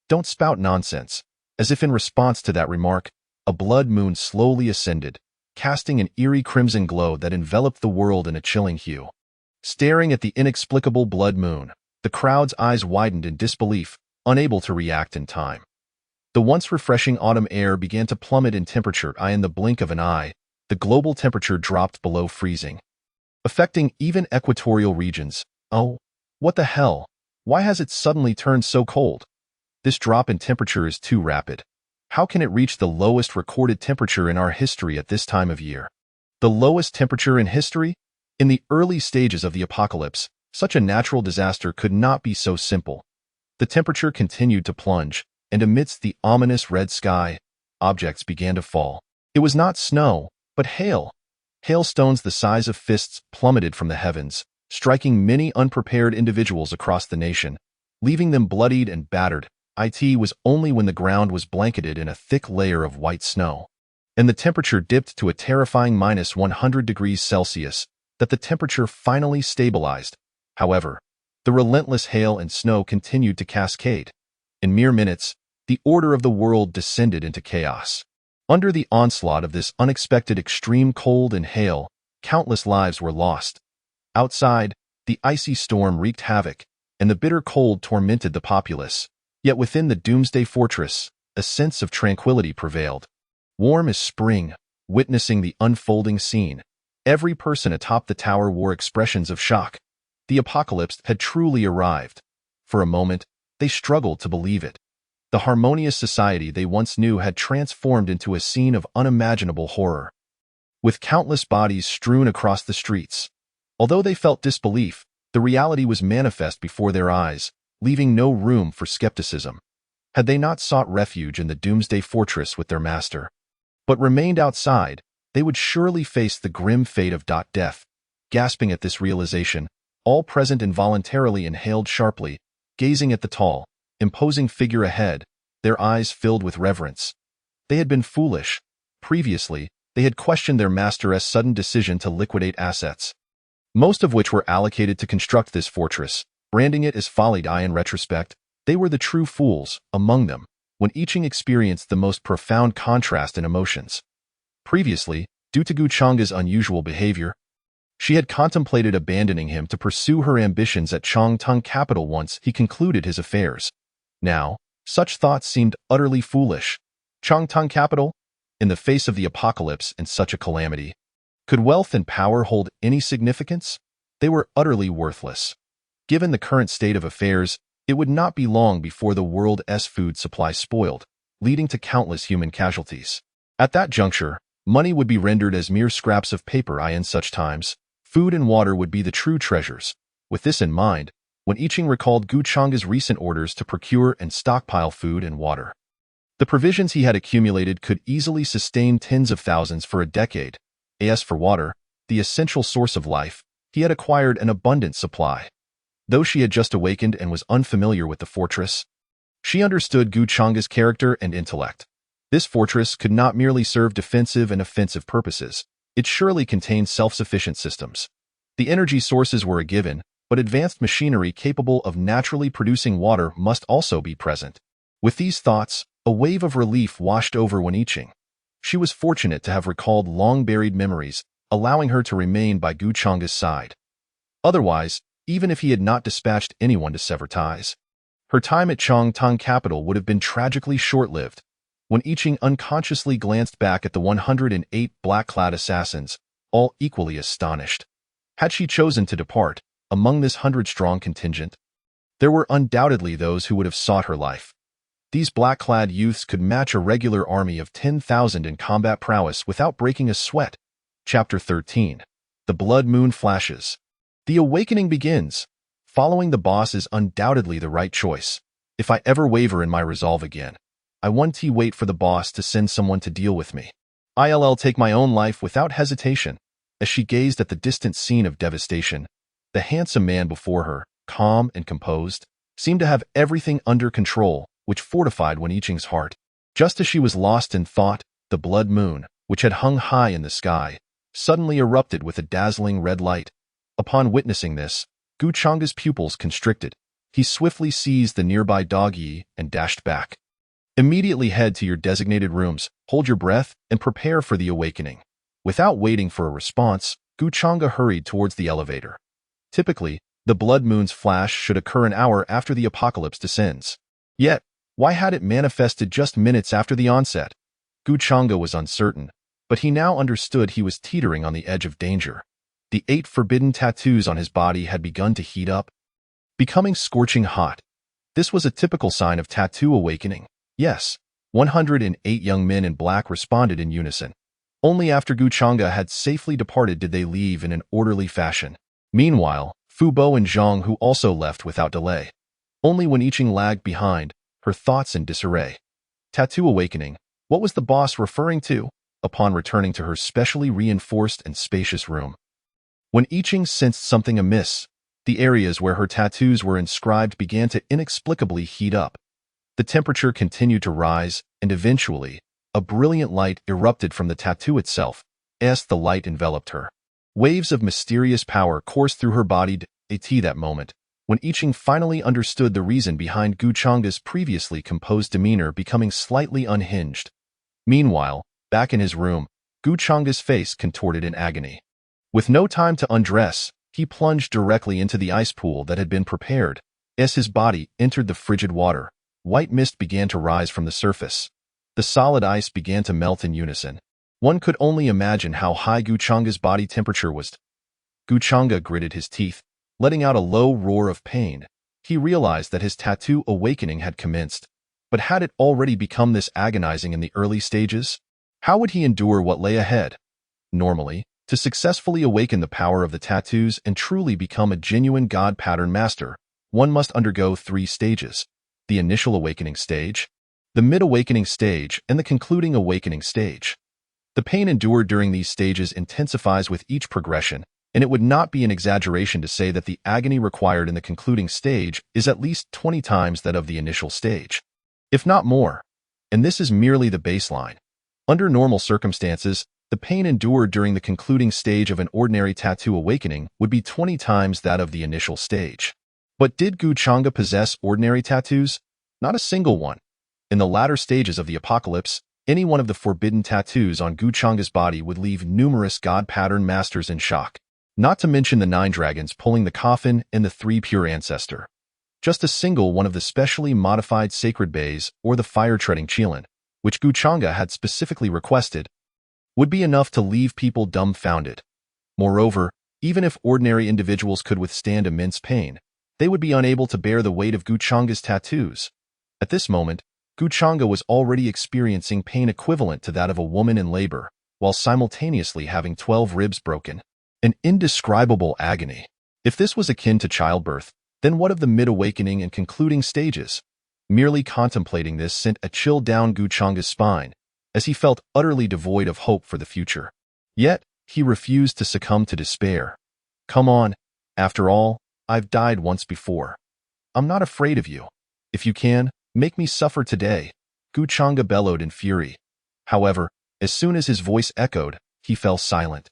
S1: Don't spout nonsense. As if in response to that remark, a blood moon slowly ascended, casting an eerie crimson glow that enveloped the world in a chilling hue. Staring at the inexplicable blood moon, the crowd's eyes widened in disbelief, unable to react in time. The once refreshing autumn air began to plummet in temperature. In the blink of an eye, the global temperature dropped below freezing, affecting even equatorial regions. Oh, what the hell? Why has it suddenly turned so cold? This drop in temperature is too rapid. How can it reach the lowest recorded temperature in our history at this time of year? The lowest temperature in history? In the early stages of the apocalypse, such a natural disaster could not be so simple. The temperature continued to plunge, and amidst the ominous red sky, objects began to fall. It was not snow, but hail. Hailstones the size of fists plummeted from the heavens, striking many unprepared individuals across the nation, leaving them bloodied and battered. It was only when the ground was blanketed in a thick layer of white snow, and the temperature dipped to a terrifying -100 degrees Celsius, that the temperature finally stabilized. However, the relentless hail and snow continued to cascade. In mere minutes, the order of the world descended into chaos. Under the onslaught of this unexpected extreme cold and hail, countless lives were lost. Outside, the icy storm wreaked havoc, and the bitter cold tormented the populace. Yet within the doomsday fortress, a sense of tranquility prevailed. Warm as spring, witnessing the unfolding scene, every person atop the tower wore expressions of shock. The apocalypse had truly arrived. For a moment, they struggled to believe it. The harmonious society they once knew had transformed into a scene of unimaginable horror, with countless bodies strewn across the streets. Although they felt disbelief, the reality was manifest before their eyes, leaving no room for skepticism. Had they not sought refuge in the doomsday fortress with their master, but remained outside, they would surely face the grim fate of death. Gasping at this realization, all present involuntarily inhaled sharply, gazing at the tall, imposing figure ahead, their eyes filled with reverence. They had been foolish. Previously, they had questioned their master's sudden decision to liquidate assets, most of which were allocated to construct this fortress, branding it as folly. In retrospect, they were the true fools among them, when each experienced the most profound contrast in emotions. Previously, due to Gu Changa's unusual behavior, She had contemplated abandoning him to pursue her ambitions at Chongteng capital once he concluded his affairs. Now, such thoughts seemed utterly foolish. Chongteng capital? In the face of the apocalypse and such a calamity, could wealth and power hold any significance? They were utterly worthless. Given the current state of affairs, it would not be long before the world's food supply spoiled, leading to countless human casualties. At that juncture, money would be rendered as mere scraps of paper. In such times, food and water would be the true treasures. With this in mind, when I Ching recalled Gu Chang's recent orders to procure and stockpile food and water, the provisions he had accumulated could easily sustain tens of thousands for a decade. As for water, the essential source of life, he had acquired an abundant supply. Though she had just awakened and was unfamiliar with the fortress, she understood Gu Chang's character and intellect. This fortress could not merely serve defensive and offensive purposes. It surely contained self-sufficient systems. The energy sources were a given, but advanced machinery capable of naturally producing water must also be present. With these thoughts, a wave of relief washed over I Ching. She was fortunate to have recalled long-buried memories, allowing her to remain by Gu Chang's side. Otherwise, even if he had not dispatched anyone to sever ties, her time at Chongteng capital would have been tragically short-lived. When I Ching unconsciously glanced back at the 108 black-clad assassins, all equally astonished. Had she chosen to depart, among this 100-strong contingent, there were undoubtedly those who would have sought her life. These black-clad youths could match a regular army of 10,000 in combat prowess without breaking a sweat. Chapter 13. The Blood Moon Flashes. The awakening begins. Following the boss is undoubtedly the right choice. If I ever waver in my resolve again, I won't wait for the boss to send someone to deal with me. I'll take my own life without hesitation. As she gazed at the distant scene of devastation, the handsome man before her, calm and composed, seemed to have everything under control, which fortified I Ching's heart. Just as she was lost in thought, the blood moon, which had hung high in the sky, suddenly erupted with a dazzling red light. Upon witnessing this, Gu Chang's pupils constricted. He swiftly seized the nearby dog yi and dashed back. Immediately head to your designated rooms, hold your breath, and prepare for the awakening. Without waiting for a response, Gu Chang'a hurried towards the elevator. Typically, the blood moon's flash should occur an hour after the apocalypse descends. Yet, why had it manifested just minutes after the onset? Gu Chang'a was uncertain, but he now understood he was teetering on the edge of danger. The 8 forbidden tattoos on his body had begun to heat up, becoming scorching hot. This was a typical sign of tattoo awakening. Yes, 108 young men in black responded in unison. Only after Gu Chang'a had safely departed did they leave in an orderly fashion. Meanwhile, Fu Bo and Zhang Hu also left without delay. Only I Ching lagged behind, her thoughts in disarray. Tattoo awakening, what was the boss referring to? Upon returning to her specially reinforced and spacious room, I Ching sensed something amiss. The areas where her tattoos were inscribed began to inexplicably heat up. The temperature continued to rise, and eventually, a brilliant light erupted from the tattoo itself, as the light enveloped her. Waves of mysterious power coursed through her body. At that moment, when I Ching finally understood the reason behind Gu Chang's previously composed demeanor becoming slightly unhinged. Meanwhile, back in his room, Gu Chang's face contorted in agony. With no time to undress, he plunged directly into the ice pool that had been prepared. As his body entered the frigid water, white mist began to rise from the surface. The solid ice began to melt in unison. One could only imagine how high Gu Chang's body temperature was. Gu Chang'a gritted his teeth, letting out a low roar of pain. He realized that his tattoo awakening had commenced. But had it already become this agonizing in the early stages? How would he endure what lay ahead? Normally, to successfully awaken the power of the tattoos and truly become a genuine God pattern master, one must undergo 3 stages: the initial awakening stage, the mid-awakening stage, and the concluding awakening stage. The pain endured during these stages intensifies with each progression, and it would not be an exaggeration to say that the agony required in the concluding stage is at least 20 times that of the initial stage, if not more. And this is merely the baseline. Under normal circumstances, the pain endured during the concluding stage of an ordinary tattoo awakening would be 20 times that of the initial stage. But did Gu Chang'a possess ordinary tattoos? Not a single one. In the latter stages of the apocalypse, any one of the forbidden tattoos on Gu Chang's body would leave numerous God pattern masters in shock. Not to mention the 9 dragons pulling the coffin and the 3 pure ancestor. Just a single one of the specially modified sacred bays or the fire-treading Qilin, which Guchanga had specifically requested, would be enough to leave people dumbfounded. Moreover, even if ordinary individuals could withstand immense pain, they would be unable to bear the weight of Guchanga's tattoos. At this moment, Guchanga was already experiencing pain equivalent to that of a woman in labor, while simultaneously having 12 ribs broken. An indescribable agony. If this was akin to childbirth, then what of the mid-awakening and concluding stages? Merely contemplating this sent a chill down Guchanga's spine, as he felt utterly devoid of hope for the future. Yet, he refused to succumb to despair. Come on, after all, I've died once before. I'm not afraid of you. If you can, make me suffer today, Guchanga bellowed in fury. However, as soon as his voice echoed, he fell silent.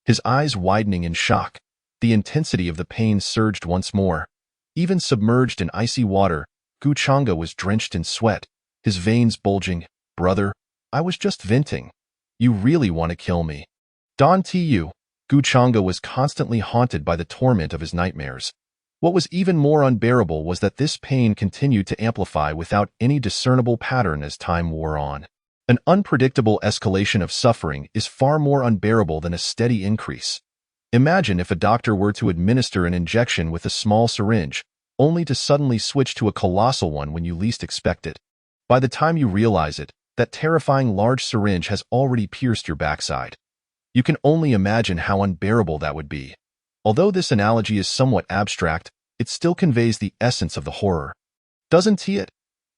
S1: His eyes widening in shock, the intensity of the pain surged once more. Even submerged in icy water, Guchanga was drenched in sweat, his veins bulging. Brother, I was just venting. You really want to kill me. Don Tu, Guchanga was constantly haunted by the torment of his nightmares. What was even more unbearable was that this pain continued to amplify without any discernible pattern as time wore on. An unpredictable escalation of suffering is far more unbearable than a steady increase. Imagine if a doctor were to administer an injection with a small syringe, only to suddenly switch to a colossal one when you least expect it. By the time you realize it, that terrifying large syringe has already pierced your backside. You can only imagine how unbearable that would be. Although this analogy is somewhat abstract, it still conveys the essence of the horror. Doesn't it?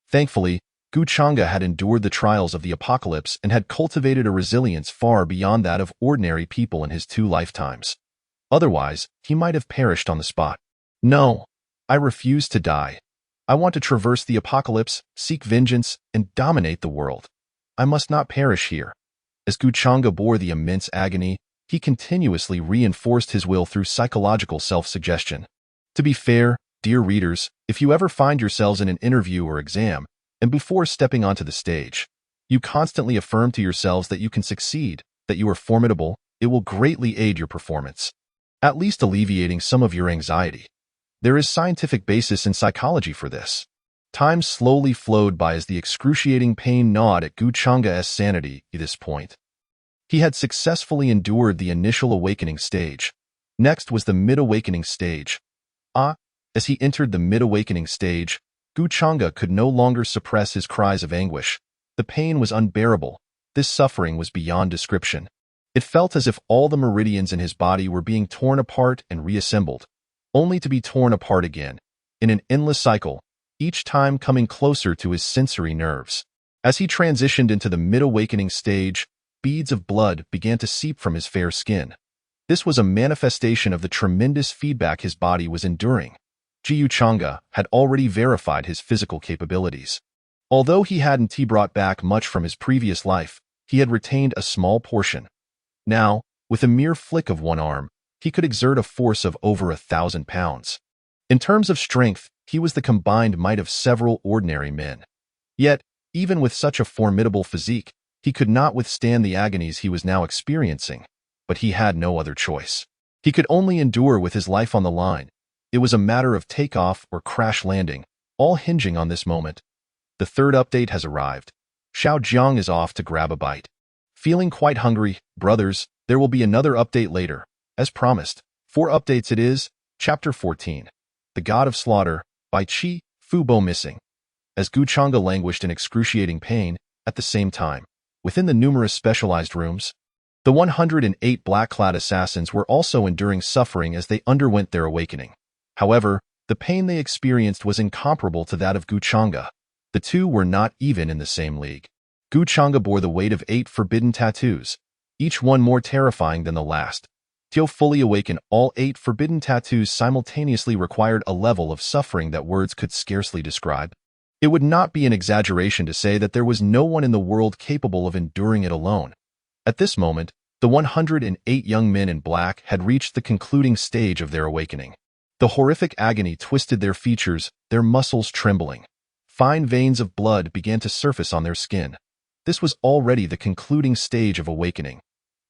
S1: Thankfully, Guchanga had endured the trials of the apocalypse and had cultivated a resilience far beyond that of ordinary people in his 2 lifetimes. Otherwise, he might have perished on the spot. No, I refuse to die. I want to traverse the apocalypse, seek vengeance, and dominate the world. I must not perish here. As Guchanga bore the immense agony, he continuously reinforced his will through psychological self-suggestion. To be fair, dear readers, if you ever find yourselves in an interview or exam, and before stepping onto the stage, you constantly affirm to yourselves that you can succeed, that you are formidable, it will greatly aid your performance, at least alleviating some of your anxiety. There is scientific basis in psychology for this. Time slowly flowed by as the excruciating pain gnawed at Guchanga's sanity at this point. He had successfully endured the initial awakening stage. Next was the mid-awakening stage. As he entered the mid-awakening stage, Guchanga could no longer suppress his cries of anguish. The pain was unbearable. This suffering was beyond description. It felt as if all the meridians in his body were being torn apart and reassembled, only to be torn apart again, in an endless cycle, each time coming closer to his sensory nerves. As he transitioned into the mid-awakening stage, beads of blood began to seep from his fair skin. This was a manifestation of the tremendous feedback his body was enduring. Guchanga had already verified his physical capabilities. Although he hadn't brought back much from his previous life, he had retained a small portion. Now, with a mere flick of one arm, he could exert a force of over 1,000 pounds. In terms of strength, he was the combined might of several ordinary men. Yet, even with such a formidable physique, he could not withstand the agonies he was now experiencing, but he had no other choice. He could only endure with his life on the line. It was a matter of takeoff or crash landing, all hinging on this moment. The 3rd update has arrived. Xiao Jiang is off to grab a bite. Feeling quite hungry, brothers, there will be another update later. As promised, 4 updates it is, Chapter 14. The God of Slaughter, by Qi Fubo missing. As Guchanga languished in excruciating pain, at the same time, within the numerous specialized rooms, the 108 black-clad assassins were also enduring suffering as they underwent their awakening. However, the pain they experienced was incomparable to that of Guchanga. The two were not even in the same league. Guchanga bore the weight of 8 forbidden tattoos, each one more terrifying than the last. To fully awaken all 8 forbidden tattoos simultaneously required a level of suffering that words could scarcely describe. It would not be an exaggeration to say that there was no one in the world capable of enduring it alone. At this moment, the 108 young men in black had reached the concluding stage of their awakening. The horrific agony twisted their features, their muscles trembling. Fine veins of blood began to surface on their skin. This was already the concluding stage of awakening.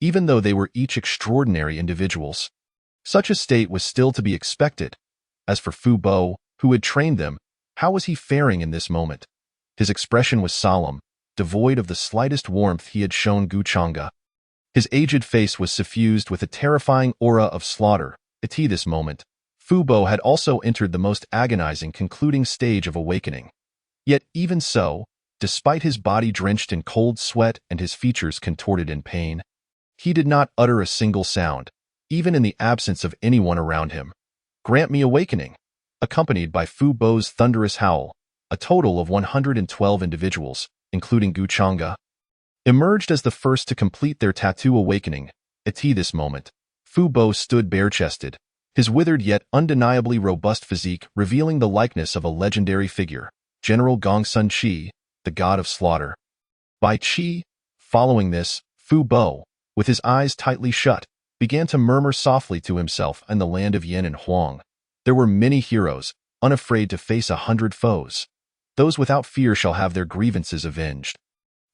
S1: Even though they were each extraordinary individuals, Such a state was still to be expected. As for Fu Bo, who had trained them, how was he faring in this moment? His expression was solemn, devoid of the slightest warmth he had shown Gu Chang'e. His aged face was suffused with a terrifying aura of slaughter. At this moment, Fu Bo had also entered the most agonizing concluding stage of awakening. Yet even so, despite his body drenched in cold sweat and his features contorted in pain, he did not utter a single sound, even in the absence of anyone around him. "Grant me awakening!" Accompanied by Fu Bo's thunderous howl, a total of 112 individuals, including Gu Chang'e, emerged as the first to complete their tattoo awakening. At this moment, Fu Bo stood bare-chested, his withered yet undeniably robust physique revealing the likeness of a legendary figure, General Gong Sun Chi, the god of slaughter. Bai Qi, following this, Fu Bo, with his eyes tightly shut, began to murmur softly to himself. In the land of Yin and Huang, there were many heroes, unafraid to face 100 foes. Those without fear shall have their grievances avenged.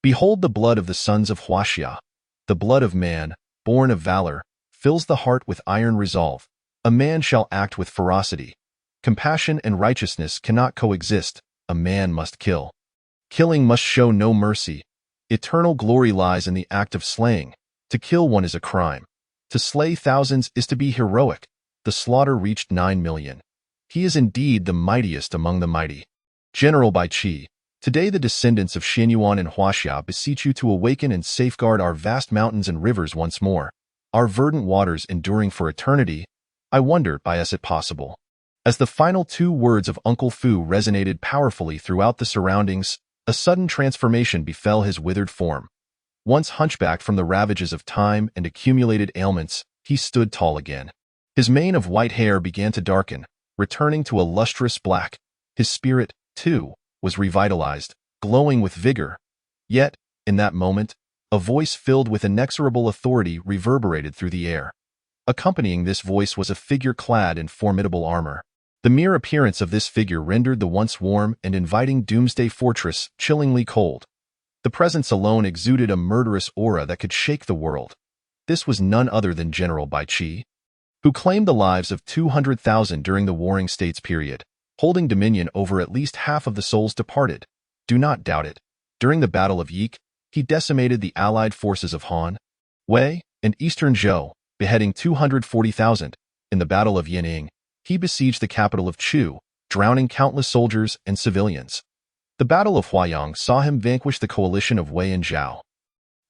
S1: Behold, the blood of the sons of Huaxia, the blood of man, born of valor, fills the heart with iron resolve. A man shall act with ferocity. Compassion and righteousness cannot coexist. A man must kill. Killing must show no mercy. Eternal glory lies in the act of slaying. To kill one is a crime. To slay thousands is to be heroic. The slaughter reached 9 million. He is indeed the mightiest among the mighty. General Bai Qi, today the descendants of Xianyuan and Huaxia beseech you to awaken and safeguard our vast mountains and rivers once more, our verdant waters enduring for eternity. I wonder, is it possible? As the final 2 words of Uncle Fu resonated powerfully throughout the surroundings, a sudden transformation befell his withered form. Once hunchbacked from the ravages of time and accumulated ailments, he stood tall again. His mane of white hair began to darken, returning to a lustrous black. His spirit, too, was revitalized, glowing with vigor. Yet, in that moment, a voice filled with inexorable authority reverberated through the air. Accompanying this voice was a figure clad in formidable armor. The mere appearance of this figure rendered the once warm and inviting doomsday fortress chillingly cold. The presence alone exuded a murderous aura that could shake the world. This was none other than General Bai Qi, who claimed the lives of 200,000 during the Warring States period, holding dominion over at least half of the souls departed. Do not doubt it. During the Battle of Yik, he decimated the allied forces of Han, Wei, and Eastern Zhou, beheading 240,000. In the Battle of Yining, he besieged the capital of Chu, drowning countless soldiers and civilians. The Battle of Huayang saw him vanquish the coalition of Wei and Zhao,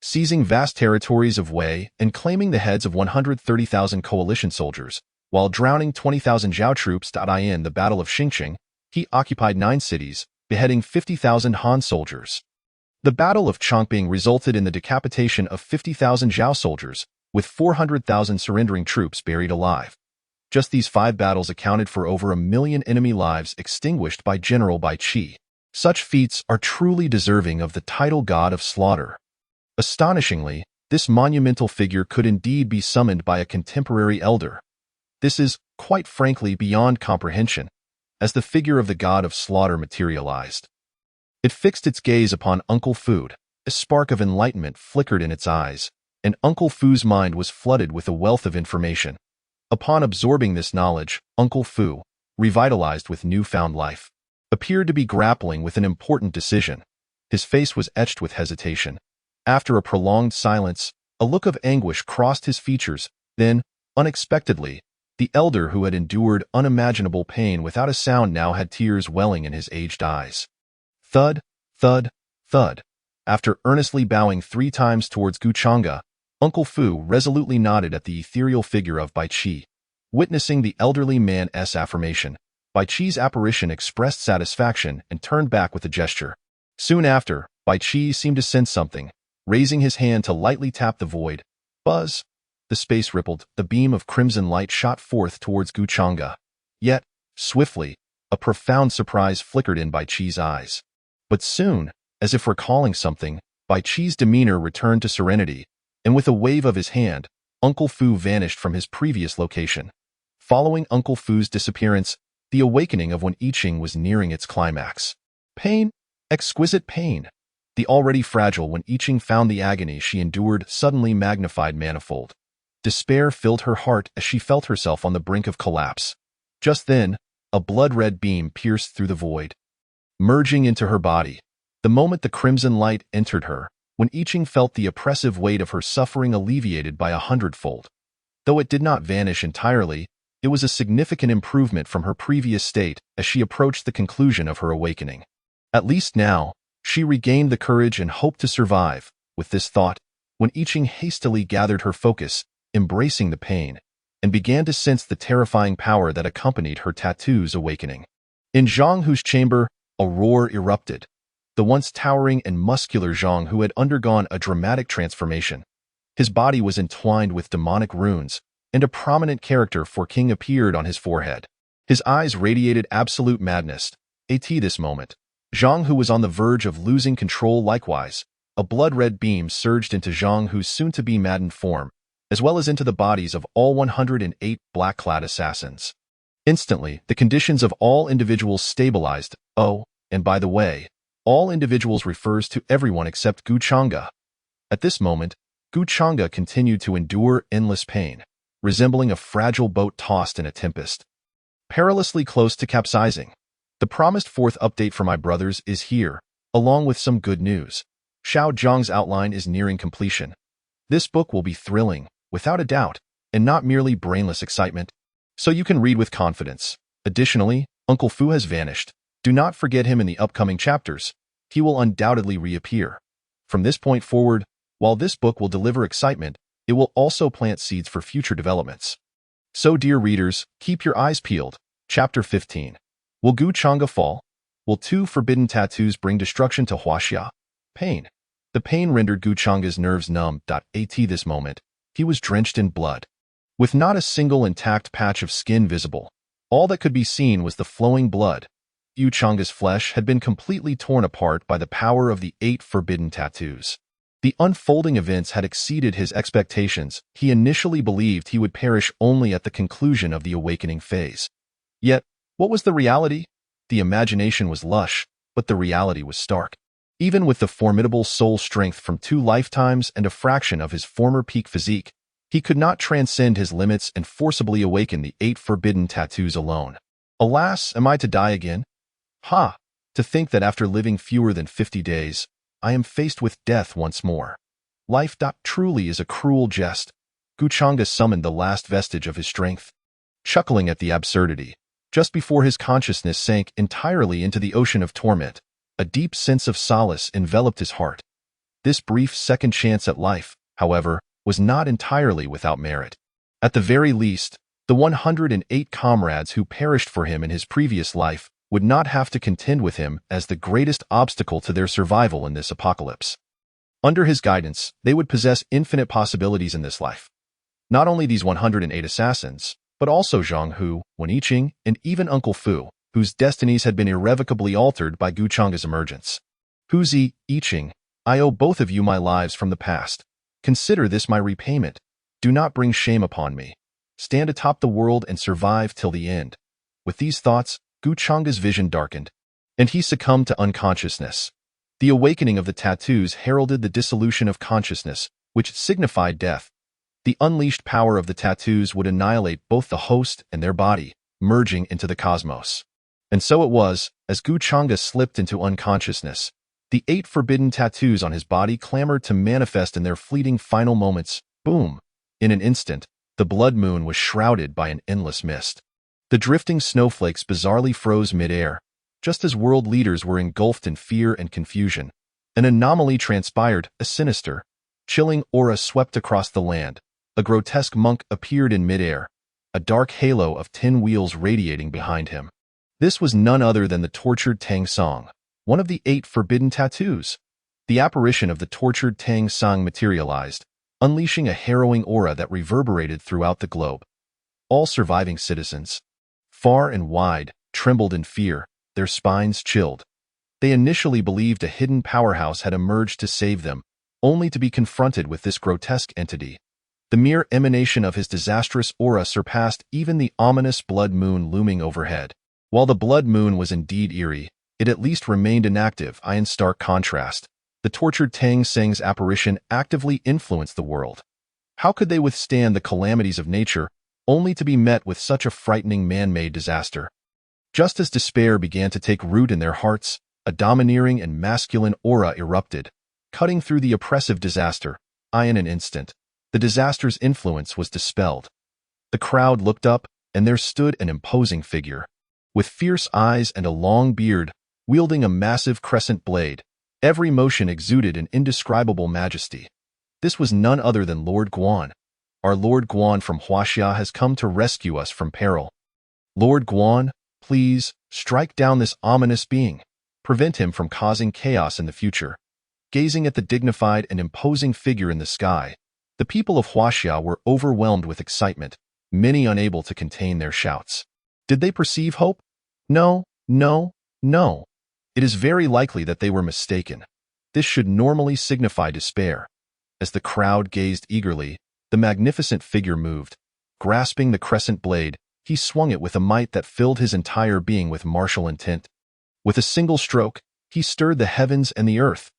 S1: seizing vast territories of Wei and claiming the heads of 130,000 coalition soldiers, while drowning 20,000 Zhao troops. In the Battle of Xingqing, he occupied 9 cities, beheading 50,000 Han soldiers. The Battle of Chongping resulted in the decapitation of 50,000 Zhao soldiers, with 400,000 surrendering troops buried alive. Just these 5 battles accounted for over 1 million enemy lives extinguished by General Bai Qi. Such feats are truly deserving of the title God of Slaughter. Astonishingly, this monumental figure could indeed be summoned by a contemporary elder. This is, quite frankly, beyond comprehension, as the figure of the God of Slaughter materialized. It fixed its gaze upon Uncle Fu. A spark of enlightenment flickered in its eyes, and Uncle Fu's mind was flooded with a wealth of information. Upon absorbing this knowledge, Uncle Fu, revitalized with newfound life, appeared to be grappling with an important decision. His face was etched with hesitation. After a prolonged silence, a look of anguish crossed his features. Then, unexpectedly, the elder who had endured unimaginable pain without a sound now had tears welling in his aged eyes. Thud, thud, thud. After earnestly bowing 3 times towards Gu Chang'e, Uncle Fu resolutely nodded at the ethereal figure of Bai Qi. Witnessing the elderly man's affirmation, Bai Qi's apparition expressed satisfaction and turned back with a gesture. Soon after, Bai Qi seemed to sense something, raising his hand to lightly tap the void. Buzz! The space rippled, the beam of crimson light shot forth towards Gu Chang'e. Yet, swiftly, a profound surprise flickered in Bai Qi's eyes. But soon, as if recalling something, Bai Qi's demeanor returned to serenity, and with a wave of his hand, Uncle Fu vanished from his previous location. Following Uncle Fu's disappearance, the awakening of Wen Yiqing was nearing its climax. Pain, exquisite pain. The already fragile Wen Yiqing found the agony she endured suddenly magnified manifold. Despair filled her heart as she felt herself on the brink of collapse. Just then, a blood-red beam pierced through the void, merging into her body. The moment the crimson light entered her, when Iching felt the oppressive weight of her suffering alleviated by 100-fold. Though it did not vanish entirely, it was a significant improvement from her previous state as she approached the conclusion of her awakening. At least now, she regained the courage and hope to survive. With this thought, when Iching hastily gathered her focus, embracing the pain, and began to sense the terrifying power that accompanied her tattoo's awakening. In Zhang Hu's chamber, a roar erupted. The once towering and muscular Zhang Hu had undergone a dramatic transformation. His body was entwined with demonic runes, and a prominent character for king appeared on his forehead. His eyes radiated absolute madness. At this moment, Zhang Hu was on the verge of losing control likewise. A blood-red beam surged into Zhang Hu's soon-to-be maddened form, as well as into the bodies of all 108 black-clad assassins. Instantly, the conditions of all individuals stabilized. Oh, and by the way, all individuals refers to everyone except Gu Chang'e. At this moment, Gu Chang'e continued to endure endless pain, resembling a fragile boat tossed in a tempest, perilously close to capsizing. The promised fourth update for my brothers is here, along with some good news. Xiao Zhang's outline is nearing completion. This book will be thrilling, without a doubt, and not merely brainless excitement, so you can read with confidence. Additionally, Uncle Fu has vanished. Do not forget him in the upcoming chapters. He will undoubtedly reappear. From this point forward, while this book will deliver excitement, it will also plant seeds for future developments. So, dear readers, keep your eyes peeled. Chapter 15. Will Gu Chang'e fall? Will 2 forbidden tattoos bring destruction to Huaxia? Pain. The pain rendered Gu Chang'e's nerves numb. At this moment, he was drenched in blood, with not a single intact patch of skin visible. All that could be seen was the flowing blood. Gu Chang'e's flesh had been completely torn apart by the power of the 8 forbidden tattoos. The unfolding events had exceeded his expectations. He initially believed he would perish only at the conclusion of the awakening phase. Yet, what was the reality? The imagination was lush, but the reality was stark. Even with the formidable soul strength from 2 lifetimes and a fraction of his former peak physique, he could not transcend his limits and forcibly awaken the 8 forbidden tattoos alone. Alas, am I to die again? Ha! To think that after living fewer than 50 days, I am faced with death once more. Life truly is a cruel jest. Gu Chang'e summoned the last vestige of his strength, chuckling at the absurdity. Just before his consciousness sank entirely into the ocean of torment, a deep sense of solace enveloped his heart. This brief second chance at life, however, was not entirely without merit. At the very least, the 108 comrades who perished for him in his previous life would not have to contend with him as the greatest obstacle to their survival in this apocalypse. Under his guidance, they would possess infinite possibilities in this life. Not only these 108 assassins, but also Zhang Hu, Wen Yiqing, and even Uncle Fu, whose destinies had been irrevocably altered by Gu Chang'e's emergence. Huzi, Yiqing, I owe both of you my lives from the past. Consider this my repayment. Do not bring shame upon me. Stand atop the world and survive till the end. With these thoughts, Gu Chang'e's vision darkened, and he succumbed to unconsciousness. The awakening of the tattoos heralded the dissolution of consciousness, which signified death. The unleashed power of the tattoos would annihilate both the host and their body, merging into the cosmos. And so it was, as Gu Chang'e slipped into unconsciousness. The 8 forbidden tattoos on his body clamored to manifest in their fleeting final moments. Boom! In an instant, the blood moon was shrouded by an endless mist. The drifting snowflakes bizarrely froze mid-air, just as world leaders were engulfed in fear and confusion. An anomaly transpired, a sinister, chilling aura swept across the land. A grotesque monk appeared in mid-air, a dark halo of 10 wheels radiating behind him. This was none other than the tortured Tang Song, one of the 8 forbidden tattoos. The apparition of the tortured Tang Song materialized, unleashing a harrowing aura that reverberated throughout the globe. All surviving citizens, far and wide, trembled in fear, their spines chilled. They initially believed a hidden powerhouse had emerged to save them, only to be confronted with this grotesque entity. The mere emanation of his disastrous aura surpassed even the ominous blood moon looming overhead. While the blood moon was indeed eerie, it at least remained inactive. In stark contrast, the tortured Tang Seng's apparition actively influenced the world. How could they withstand the calamities of nature, only to be met with such a frightening man-made disaster? Just as despair began to take root in their hearts, a domineering and masculine aura erupted, cutting through the oppressive disaster. In an instant, the disaster's influence was dispelled. The crowd looked up, and there stood an imposing figure. With fierce eyes and a long beard, wielding a massive crescent blade, every motion exuded an indescribable majesty. This was none other than Lord Guan. Our Lord Guan from Huaxia has come to rescue us from peril. Lord Guan, please, strike down this ominous being. Prevent him from causing chaos in the future. Gazing at the dignified and imposing figure in the sky, the people of Huaxia were overwhelmed with excitement, many unable to contain their shouts. Did they perceive hope? No, no, no. It is very likely that they were mistaken. This should normally signify despair. As the crowd gazed eagerly, the magnificent figure moved. Grasping the crescent blade, he swung it with a might that filled his entire being with martial intent. With a single stroke, he stirred the heavens and the earth.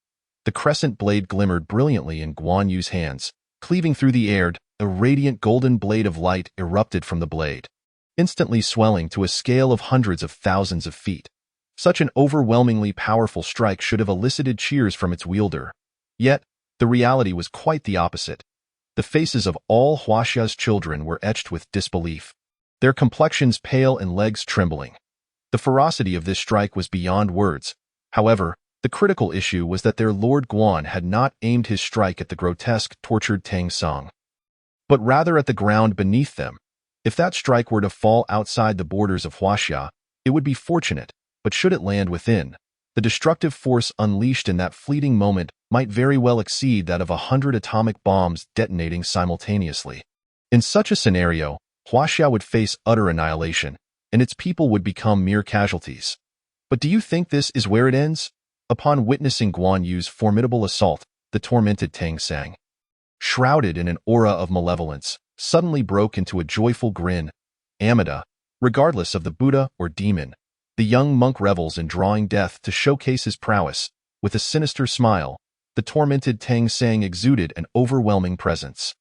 S1: The crescent blade glimmered brilliantly in Guan Yu's hands. Cleaving through the air, a radiant golden blade of light erupted from the blade, instantly swelling to a scale of hundreds of thousands of feet. Such an overwhelmingly powerful strike should have elicited cheers from its wielder. Yet, the reality was quite the opposite. The faces of all Huaxia's children were etched with disbelief, their complexions pale and legs trembling. The ferocity of this strike was beyond words. However, the critical issue was that their Lord Guan had not aimed his strike at the grotesque, tortured Tang Song, but rather at the ground beneath them. If that strike were to fall outside the borders of Huaxia, it would be fortunate, but should it land within, the destructive force unleashed in that fleeting moment might very well exceed that of 100 atomic bombs detonating simultaneously. In such a scenario, Huaxia would face utter annihilation, and its people would become mere casualties. But do you think this is where it ends? Upon witnessing Guan Yu's formidable assault, the tormented Tang Sang, shrouded in an aura of malevolence, suddenly broke into a joyful grin. Amida, regardless of the Buddha or demon, the young monk revels in drawing death to showcase his prowess. With a sinister smile, the tormented Tang Sang exuded an overwhelming presence.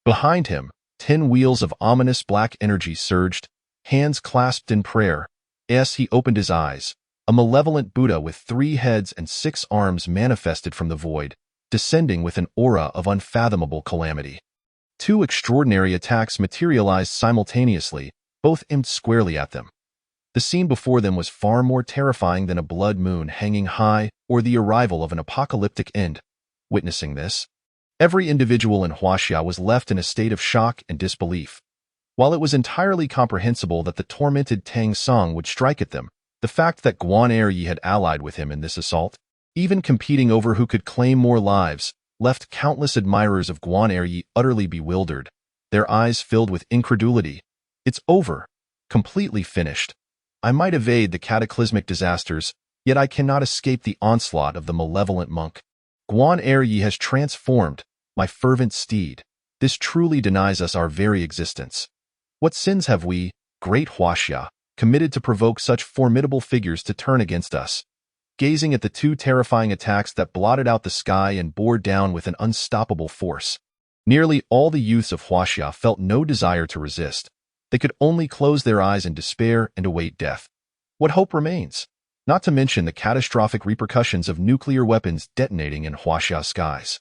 S1: Behind him, 10 wheels of ominous black energy surged, hands clasped in prayer. As he opened his eyes, a malevolent Buddha with 3 heads and 6 arms manifested from the void, descending with an aura of unfathomable calamity. 2 extraordinary attacks materialized simultaneously, both aimed squarely at them. The scene before them was far more terrifying than a blood moon hanging high or the arrival of an apocalyptic end. Witnessing this, every individual in Huaxia was left in a state of shock and disbelief. While it was entirely comprehensible that the tormented Tang Song would strike at them, the fact that Guan Yi had allied with him in this assault, even competing over who could claim more lives, left countless admirers of Guan Yi utterly bewildered, their eyes filled with incredulity. It's over. Completely finished. I might evade the cataclysmic disasters, yet I cannot escape the onslaught of the malevolent monk. Guan Yi has transformed, my fervent steed. This truly denies us our very existence. What sins have we, great Huaxia, committed to provoke such formidable figures to turn against us? Gazing at the 2 terrifying attacks that blotted out the sky and bore down with an unstoppable force, nearly all the youths of Huaxia felt no desire to resist. They could only close their eyes in despair and await death. What hope remains? Not to mention the catastrophic repercussions of nuclear weapons detonating in Huaxia skies.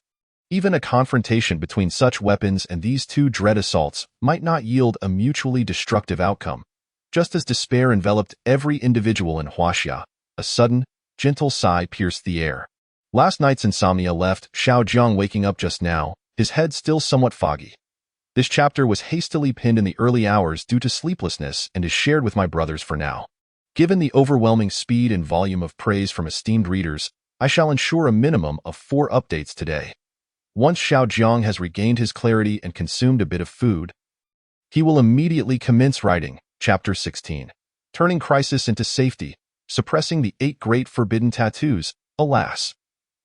S1: Even a confrontation between such weapons and these 2 dread assaults might not yield a mutually destructive outcome. Just as despair enveloped every individual in Huaxia, a sudden, gentle sigh pierced the air. Last night's insomnia left Xiao Jiang waking up just now, his head still somewhat foggy. This chapter was hastily penned in the early hours due to sleeplessness and is shared with my brothers for now. Given the overwhelming speed and volume of praise from esteemed readers, I shall ensure a minimum of 4 updates today. Once Xiao Jiang has regained his clarity and consumed a bit of food, he will immediately commence writing Chapter 16, turning crisis into safety, suppressing the 8 great forbidden tattoos. Alas,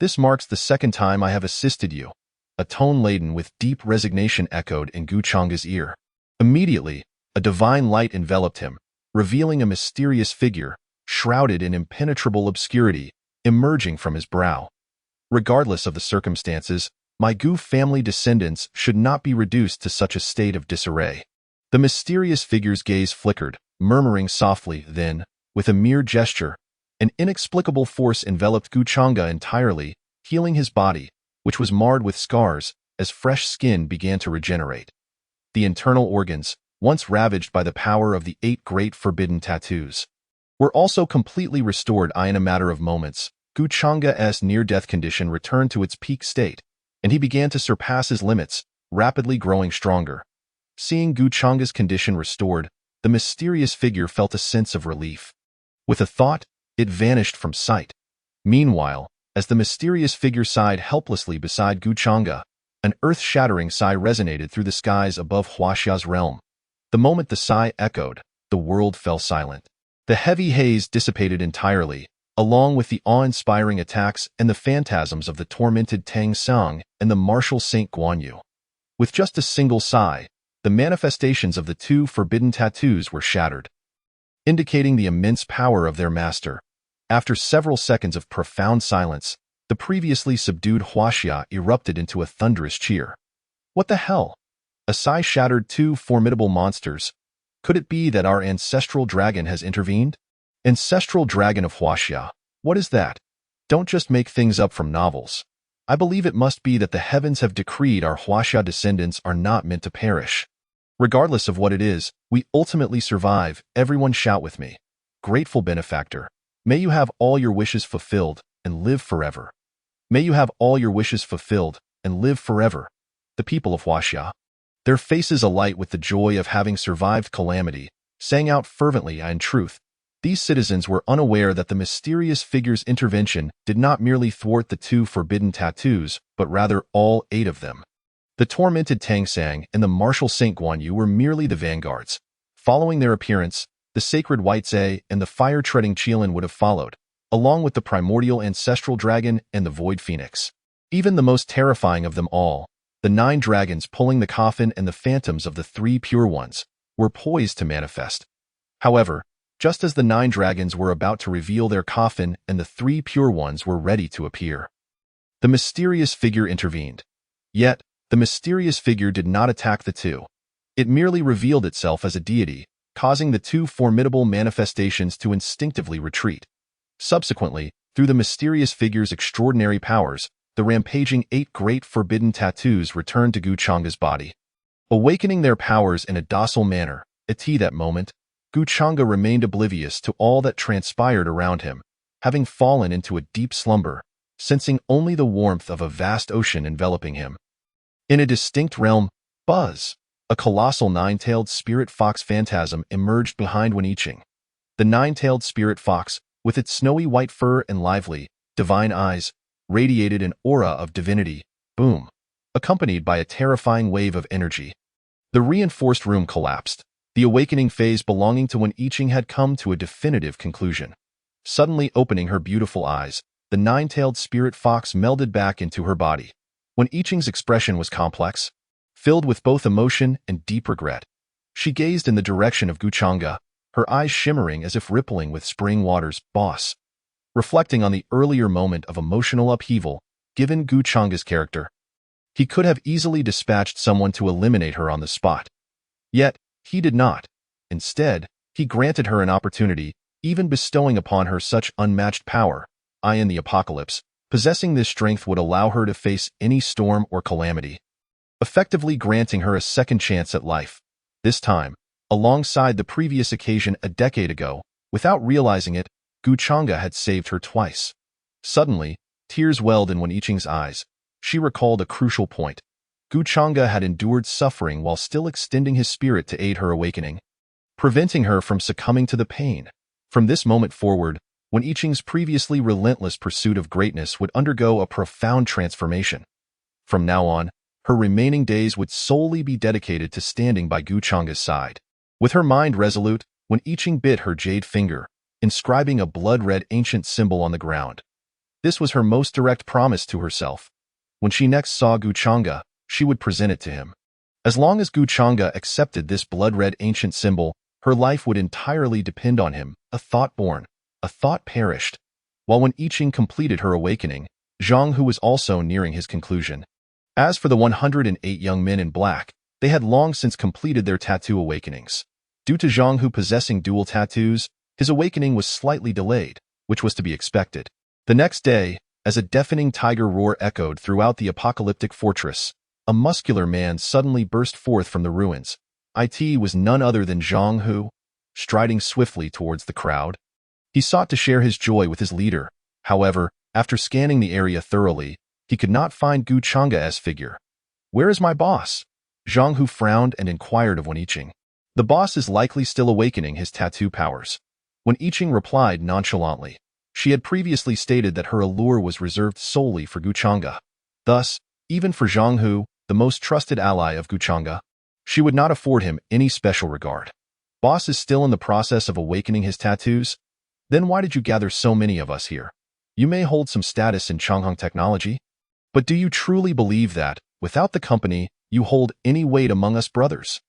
S1: this marks the 2nd time I have assisted you. A tone laden with deep resignation echoed in Gu Chang's ear. Immediately, a divine light enveloped him, revealing a mysterious figure, shrouded in impenetrable obscurity, emerging from his brow. Regardless of the circumstances, My Gu family descendants should not be reduced to such a state of disarray. The mysterious figure's gaze flickered, murmuring softly, then, with a mere gesture, an inexplicable force enveloped Guchanga entirely, healing his body, which was marred with scars, as fresh skin began to regenerate. The internal organs, once ravaged by the power of the 8 great forbidden tattoos, were also completely restored. In a matter of moments, Guchanga's near-death condition returned to its peak state, and he began to surpass his limits, rapidly growing stronger. Seeing Guchanga's condition restored, the mysterious figure felt a sense of relief. With a thought, it vanished from sight. Meanwhile, as the mysterious figure sighed helplessly beside Guchanga, an earth-shattering sigh resonated through the skies above Huaxia's realm. The moment the sigh echoed, the world fell silent. The heavy haze dissipated entirely, along with the awe-inspiring attacks and the phantasms of the tormented Tang Sang and the martial Saint Guanyu. With just a single sigh, the manifestations of the 2 forbidden tattoos were shattered, indicating the immense power of their master. After several seconds of profound silence, the previously subdued Huaxia erupted into a thunderous cheer. What the hell? A sigh shattered 2 formidable monsters. Could it be that our ancestral dragon has intervened? Ancestral dragon of Huaxia, what is that? Don't just make things up from novels. I believe it must be that the heavens have decreed our Huaxia descendants are not meant to perish. Regardless of what it is, we ultimately survive. Everyone shout with me. Grateful benefactor, may you have all your wishes fulfilled and live forever. May you have all your wishes fulfilled and live forever. The people of Huaxia, their faces alight with the joy of having survived calamity, sang out fervently. In truth, these citizens were unaware that the mysterious figure's intervention did not merely thwart the 2 forbidden tattoos, but rather all 8 of them. The tormented Tang Sang and the martial Saint Guanyu were merely the vanguards. Following their appearance, the sacred White Zhe and the fire-treading Qilin would have followed, along with the primordial ancestral dragon and the void phoenix. Even the most terrifying of them all, the 9 dragons pulling the coffin and the phantoms of the 3 pure ones, were poised to manifest. However, just as the 9 dragons were about to reveal their coffin and the 3 pure ones were ready to appear, the mysterious figure intervened. Yet, the mysterious figure did not attack the 2. It merely revealed itself as a deity, causing the 2 formidable manifestations to instinctively retreat. Subsequently, through the mysterious figure's extraordinary powers, the rampaging 8 great forbidden tattoos returned to Guchanga's body. Awakening their powers in a docile manner, at that moment, Guchanga remained oblivious to all that transpired around him, having fallen into a deep slumber, sensing only the warmth of a vast ocean enveloping him. In a distinct realm, Buzz, a colossal 9-tailed spirit fox phantasm, emerged behind Weniching. The 9-tailed spirit fox, with its snowy white fur and lively, divine eyes, radiated an aura of divinity, boom, accompanied by a terrifying wave of energy. The reinforced room collapsed. The awakening phase belonging to Weniching had come to a definitive conclusion. Suddenly opening her beautiful eyes, the 9-tailed spirit fox melded back into her body. Weniching's expression was complex, filled with both emotion and deep regret. She gazed in the direction of Guchanga, her eyes shimmering as if rippling with spring waters. Boss. Reflecting on the earlier moment of emotional upheaval, given Guchanga's character, he could have easily dispatched someone to eliminate her on the spot. Yet, he did not. Instead, he granted her an opportunity, even bestowing upon her such unmatched power. In the apocalypse, possessing this strength would allow her to face any storm or calamity, effectively granting her a second chance at life. This time, alongside the previous occasion a decade ago, without realizing it, Guchanga had saved her twice. Suddenly, tears welled in Weniching's eyes. She recalled a crucial point. Guchanga had endured suffering while still extending his spirit to aid her awakening, preventing her from succumbing to the pain. From this moment forward, Weniching's previously relentless pursuit of greatness would undergo a profound transformation. From now on, her remaining days would solely be dedicated to standing by Guchanga's side. With her mind resolute, Weniching bit her jade finger, inscribing a blood-red ancient symbol on the ground. This was her most direct promise to herself. When she next saw Guchanga, she would present it to him. As long as Guchanga accepted this blood-red ancient symbol, her life would entirely depend on him. A thought born, a thought perished. While Weniching completed her awakening, Zhang Hu was also nearing his conclusion. As for the 108 young men in black, they had long since completed their tattoo awakenings. Due to Zhang Hu possessing dual tattoos, his awakening was slightly delayed, which was to be expected. The next day, as a deafening tiger roar echoed throughout the apocalyptic fortress, a muscular man suddenly burst forth from the ruins. It was none other than Zhang Hu, striding swiftly towards the crowd. He sought to share his joy with his leader. However, after scanning the area thoroughly, he could not find Gu Chang's figure. "Where is my boss?" Zhang Hu frowned and inquired of Wen Yiqing. "The boss is likely still awakening his tattoo powers." Wen Yiqing replied nonchalantly. She had previously stated that her allure was reserved solely for Gu Chang'e. Thus, even for Zhang Hu, the most trusted ally of Gu Chang'e, she would not afford him any special regard. "Boss is still in the process of awakening his tattoos? Then why did you gather so many of us here? You may hold some status in Changhong technology, but do you truly believe that, without the company, you hold any weight among us brothers?"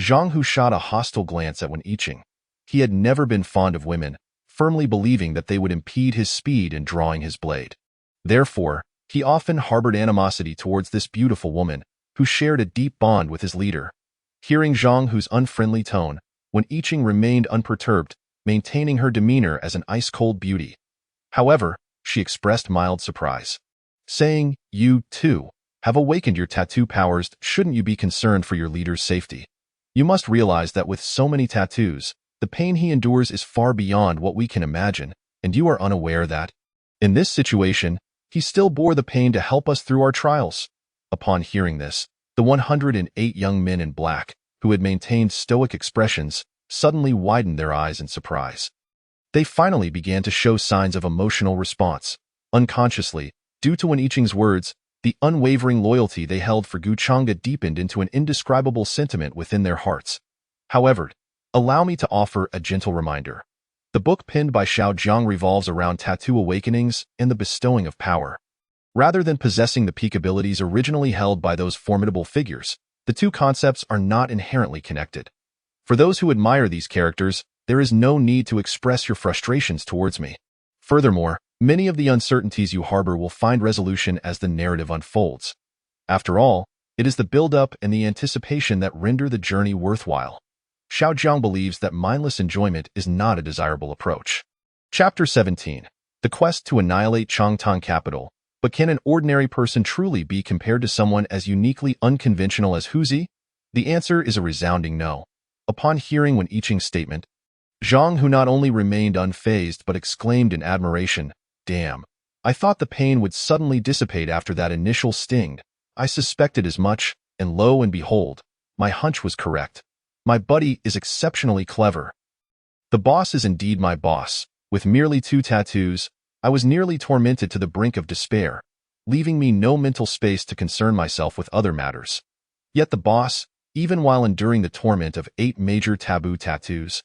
S1: Zhang Hu shot a hostile glance at Wen Yiqing. He had never been fond of women, firmly believing that they would impede his speed in drawing his blade. Therefore, he often harbored animosity towards this beautiful woman, who shared a deep bond with his leader. Hearing Zhang Hu's unfriendly tone, Wen Yiqing remained unperturbed, maintaining her demeanor as an ice-cold beauty. However, she expressed mild surprise, saying, "You, too, have awakened your tattoo powers. Shouldn't you be concerned for your leader's safety? You must realize that with so many tattoos, the pain he endures is far beyond what we can imagine, and you are unaware that, in this situation, he still bore the pain to help us through our trials." Upon hearing this, the 108 young men in black, who had maintained stoic expressions, suddenly widened their eyes in surprise. They finally began to show signs of emotional response. Unconsciously, due to Wen Yiqing's words, the unwavering loyalty they held for Gu Chang'e deepened into an indescribable sentiment within their hearts. However, allow me to offer a gentle reminder. The book penned by Xiao Jiang revolves around tattoo awakenings and the bestowing of power. Rather than possessing the peak abilities originally held by those formidable figures, the two concepts are not inherently connected. For those who admire these characters, there is no need to express your frustrations towards me. Furthermore, many of the uncertainties you harbor will find resolution as the narrative unfolds. After all, it is the build-up and the anticipation that render the journey worthwhile. Xiao Jiang believes that mindless enjoyment is not a desirable approach. Chapter 17. The Quest to Annihilate Changtang Capital. But can an ordinary person truly be compared to someone as uniquely unconventional as Huzi? The answer is a resounding no. Upon hearing Wen Yiqing's statement, Zhang Hu not only remained unfazed but exclaimed in admiration, "Damn, I thought the pain would suddenly dissipate after that initial sting. I suspected as much, and lo and behold, my hunch was correct. My buddy is exceptionally clever. The boss is indeed my boss. With merely 2 tattoos, I was nearly tormented to the brink of despair, leaving me no mental space to concern myself with other matters. Yet the boss, even while enduring the torment of 8 major taboo tattoos,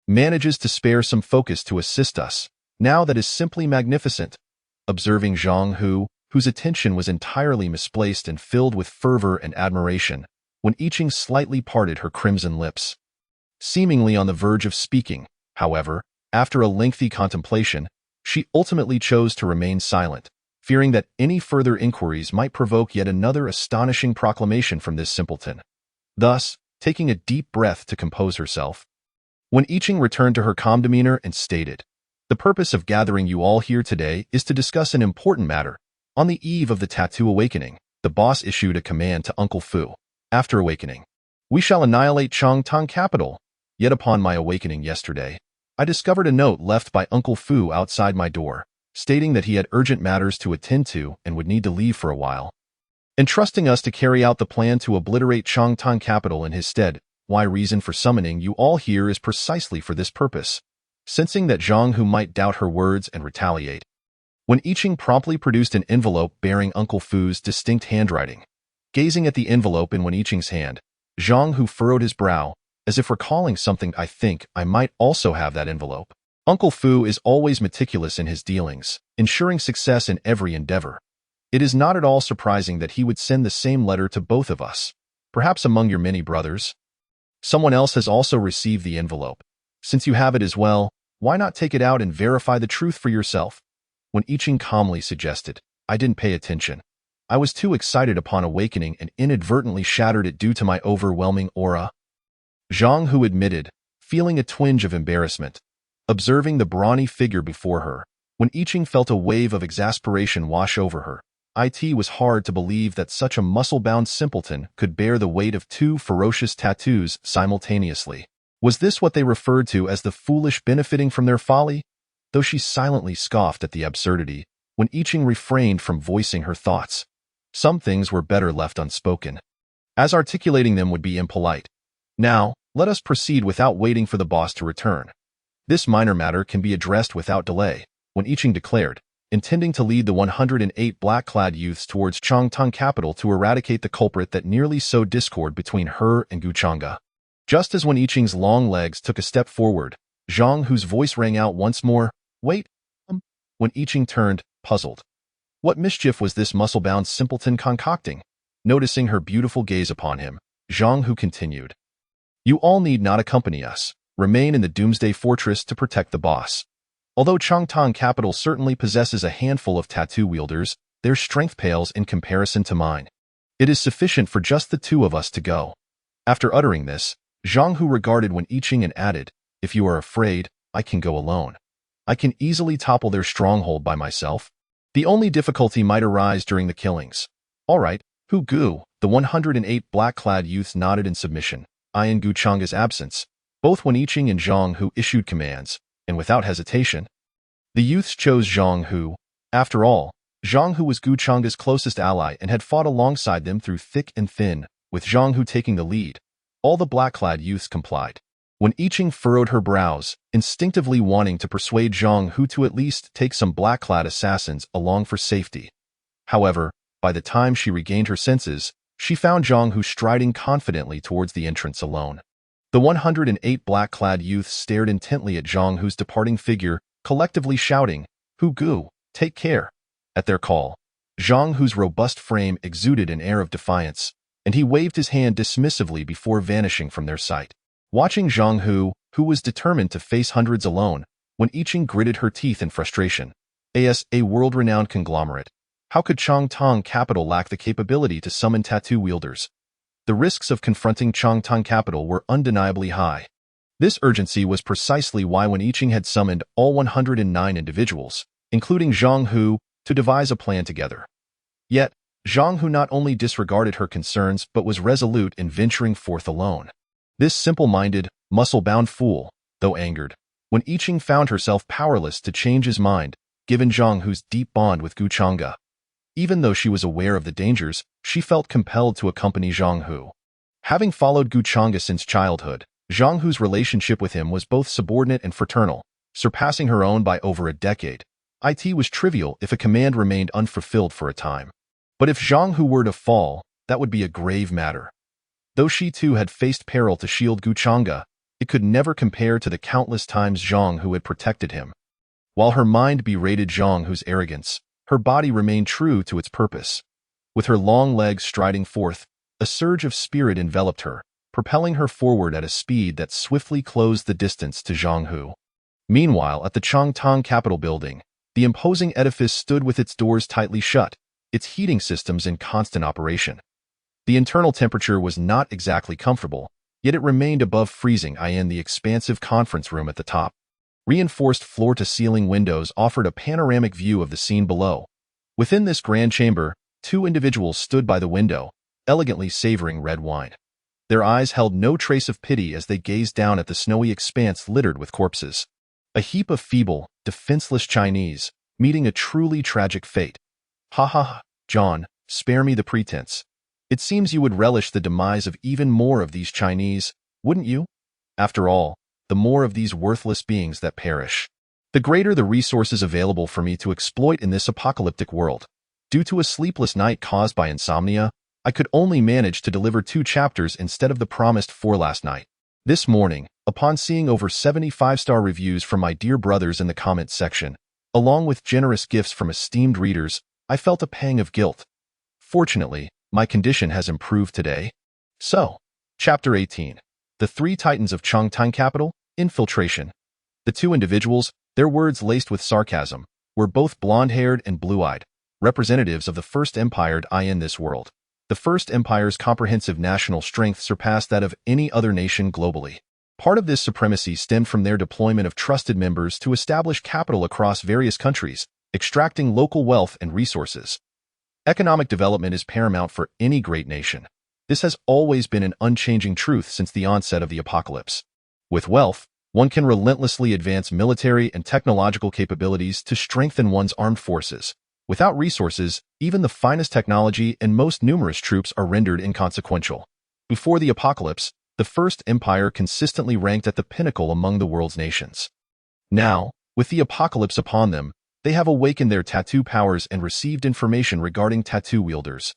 S1: manages to spare some focus to assist us. Now that is simply magnificent." Observing Zhang Hu, whose attention was entirely misplaced and filled with fervor and admiration, Wen Yiqing slightly parted her crimson lips. Seemingly on the verge of speaking, however, after a lengthy contemplation, she ultimately chose to remain silent, fearing that any further inquiries might provoke yet another astonishing proclamation from this simpleton. Thus, taking a deep breath to compose herself, Wen Yiqing returned to her calm demeanor and stated, "The purpose of gathering you all here today is to discuss an important matter. On the eve of the tattoo awakening, the boss issued a command to Uncle Fu. After awakening, we shall annihilate Changtang Capital. Yet upon my awakening yesterday, I discovered a note left by Uncle Fu outside my door, stating that he had urgent matters to attend to and would need to leave for a while, entrusting us to carry out the plan to obliterate Changtang Capital in his stead. My reason for summoning you all here is precisely for this purpose." Sensing that Zhang Hu might doubt her words and retaliate, Wen Yiqing promptly produced an envelope bearing Uncle Fu's distinct handwriting. Gazing at the envelope in Wen Yiqing's hand, Zhang Hu furrowed his brow, as if recalling something. "I think I might also have that envelope." Uncle Fu is always meticulous in his dealings, ensuring success in every endeavor. It is not at all surprising that he would send the same letter to both of us. Perhaps among your many brothers, someone else has also received the envelope. Since you have it as well, why not take it out and verify the truth for yourself? Wen Yiqing calmly suggested. "I didn't pay attention." I was too excited upon awakening and inadvertently shattered it due to my overwhelming aura. Zhang Hu admitted, feeling a twinge of embarrassment. Observing the brawny figure before her, when I Ching felt a wave of exasperation wash over her. It was hard to believe that such a muscle-bound simpleton could bear the weight of two ferocious tattoos simultaneously. Was this what they referred to as the foolish benefiting from their folly? Though she silently scoffed at the absurdity, when I Ching refrained from voicing her thoughts. Some things were better left unspoken, as articulating them would be impolite. Now, let us proceed without waiting for the boss to return. This minor matter can be addressed without delay, when I Ching declared, intending to lead the 108 black-clad youths towards Changtang capital to eradicate the culprit that nearly sowed discord between her and Guchanga. Just as when I Ching's long legs took a step forward, Zhang Hu's voice rang out once more, "Wait." When I Ching turned, puzzled. What mischief was this muscle-bound simpleton concocting? Noticing her beautiful gaze upon him, Zhang Hu continued, "You all need not accompany us. Remain in the Doomsday Fortress to protect the boss. Although Changtang capital certainly possesses a handful of tattoo wielders, their strength pales in comparison to mine. It is sufficient for just the two of us to go." After uttering this, Zhang Hu regarded when I Ching and added, "If you are afraid, I can go alone. I can easily topple their stronghold by myself. The only difficulty might arise during the killings." "All right, Hu Gu." The 108 black-clad youths nodded in submission, in Guchanga's absence. Both when I Ching and Zhang Hu issued commands, and without hesitation, the youths chose Zhang Hu. After all, Zhang Hu was Guchanga's closest ally and had fought alongside them through thick and thin, with Zhang Hu taking the lead. All the black-clad youths complied. When I Ching furrowed her brows, instinctively wanting to persuade Zhang Hu to at least take some black-clad assassins along for safety. However, by the time she regained her senses, she found Zhang Hu striding confidently towards the entrance alone. The 108 black-clad youths stared intently at Zhang Hu's departing figure, collectively shouting, "Hu Gu, take care." At their call, Zhang Hu's robust frame exuded an air of defiance, and he waved his hand dismissively before vanishing from their sight. Watching Zhang Hu, who was determined to face hundreds alone, when I Ching gritted her teeth in frustration. As a world-renowned conglomerate, how could Changtang capital lack the capability to summon tattoo wielders? The risks of confronting Changtang capital were undeniably high. This urgency was precisely why when I Ching had summoned all 109 individuals, including Zhang Hu, to devise a plan together. Yet, Zhang Hu not only disregarded her concerns but was resolute in venturing forth alone. This simple-minded, muscle-bound fool, though angered, when I Ching found herself powerless to change his mind, given Zhang Hu's deep bond with Guchanga. Even though she was aware of the dangers, she felt compelled to accompany Zhang Hu. Having followed Guchanga since childhood, Zhang Hu's relationship with him was both subordinate and fraternal, surpassing her own by over a decade. It was trivial if a command remained unfulfilled for a time. But if Zhang Hu were to fall, that would be a grave matter. Though she too had faced peril to shield Guchanga, it could never compare to the countless times Zhang Hu had protected him. While her mind berated Zhang Hu's arrogance, her body remained true to its purpose. With her long legs striding forth, a surge of spirit enveloped her, propelling her forward at a speed that swiftly closed the distance to Zhang Hu. Meanwhile, at the Changtang Capital building, the imposing edifice stood with its doors tightly shut, its heating systems in constant operation. The internal temperature was not exactly comfortable, yet it remained above freezing in the expansive conference room at the top. Reinforced floor-to-ceiling windows offered a panoramic view of the scene below. Within this grand chamber, two individuals stood by the window, elegantly savoring red wine. Their eyes held no trace of pity as they gazed down at the snowy expanse littered with corpses. A heap of feeble, defenseless Chinese, meeting a truly tragic fate. "Ha ha ha, John, spare me the pretense. It seems you would relish the demise of even more of these Chinese, wouldn't you? After all, the more of these worthless beings that perish, the greater the resources available for me to exploit in this apocalyptic world. Due to a sleepless night caused by insomnia, I could only manage to deliver 2 chapters instead of the promised 4 last night. This morning, upon seeing over 75-star reviews from my dear brothers in the comments section, along with generous gifts from esteemed readers, I felt a pang of guilt. Fortunately, my condition has improved today." So, Chapter 18. The 3 Titans of Changtang Capital, Infiltration. The 2 individuals, their words laced with sarcasm, were both blonde-haired and blue-eyed. representatives of the First Empire in this world. The First Empire's comprehensive national strength surpassed that of any other nation globally. Part of this supremacy stemmed from their deployment of trusted members to establish capital across various countries, extracting local wealth and resources. Economic development is paramount for any great nation. This has always been an unchanging truth since the onset of the apocalypse. With wealth, one can relentlessly advance military and technological capabilities to strengthen one's armed forces. Without resources, even the finest technology and most numerous troops are rendered inconsequential. Before the apocalypse, the First Empire consistently ranked at the pinnacle among the world's nations. Now, with the apocalypse upon them, they have awakened their tattoo powers and received information regarding tattoo wielders.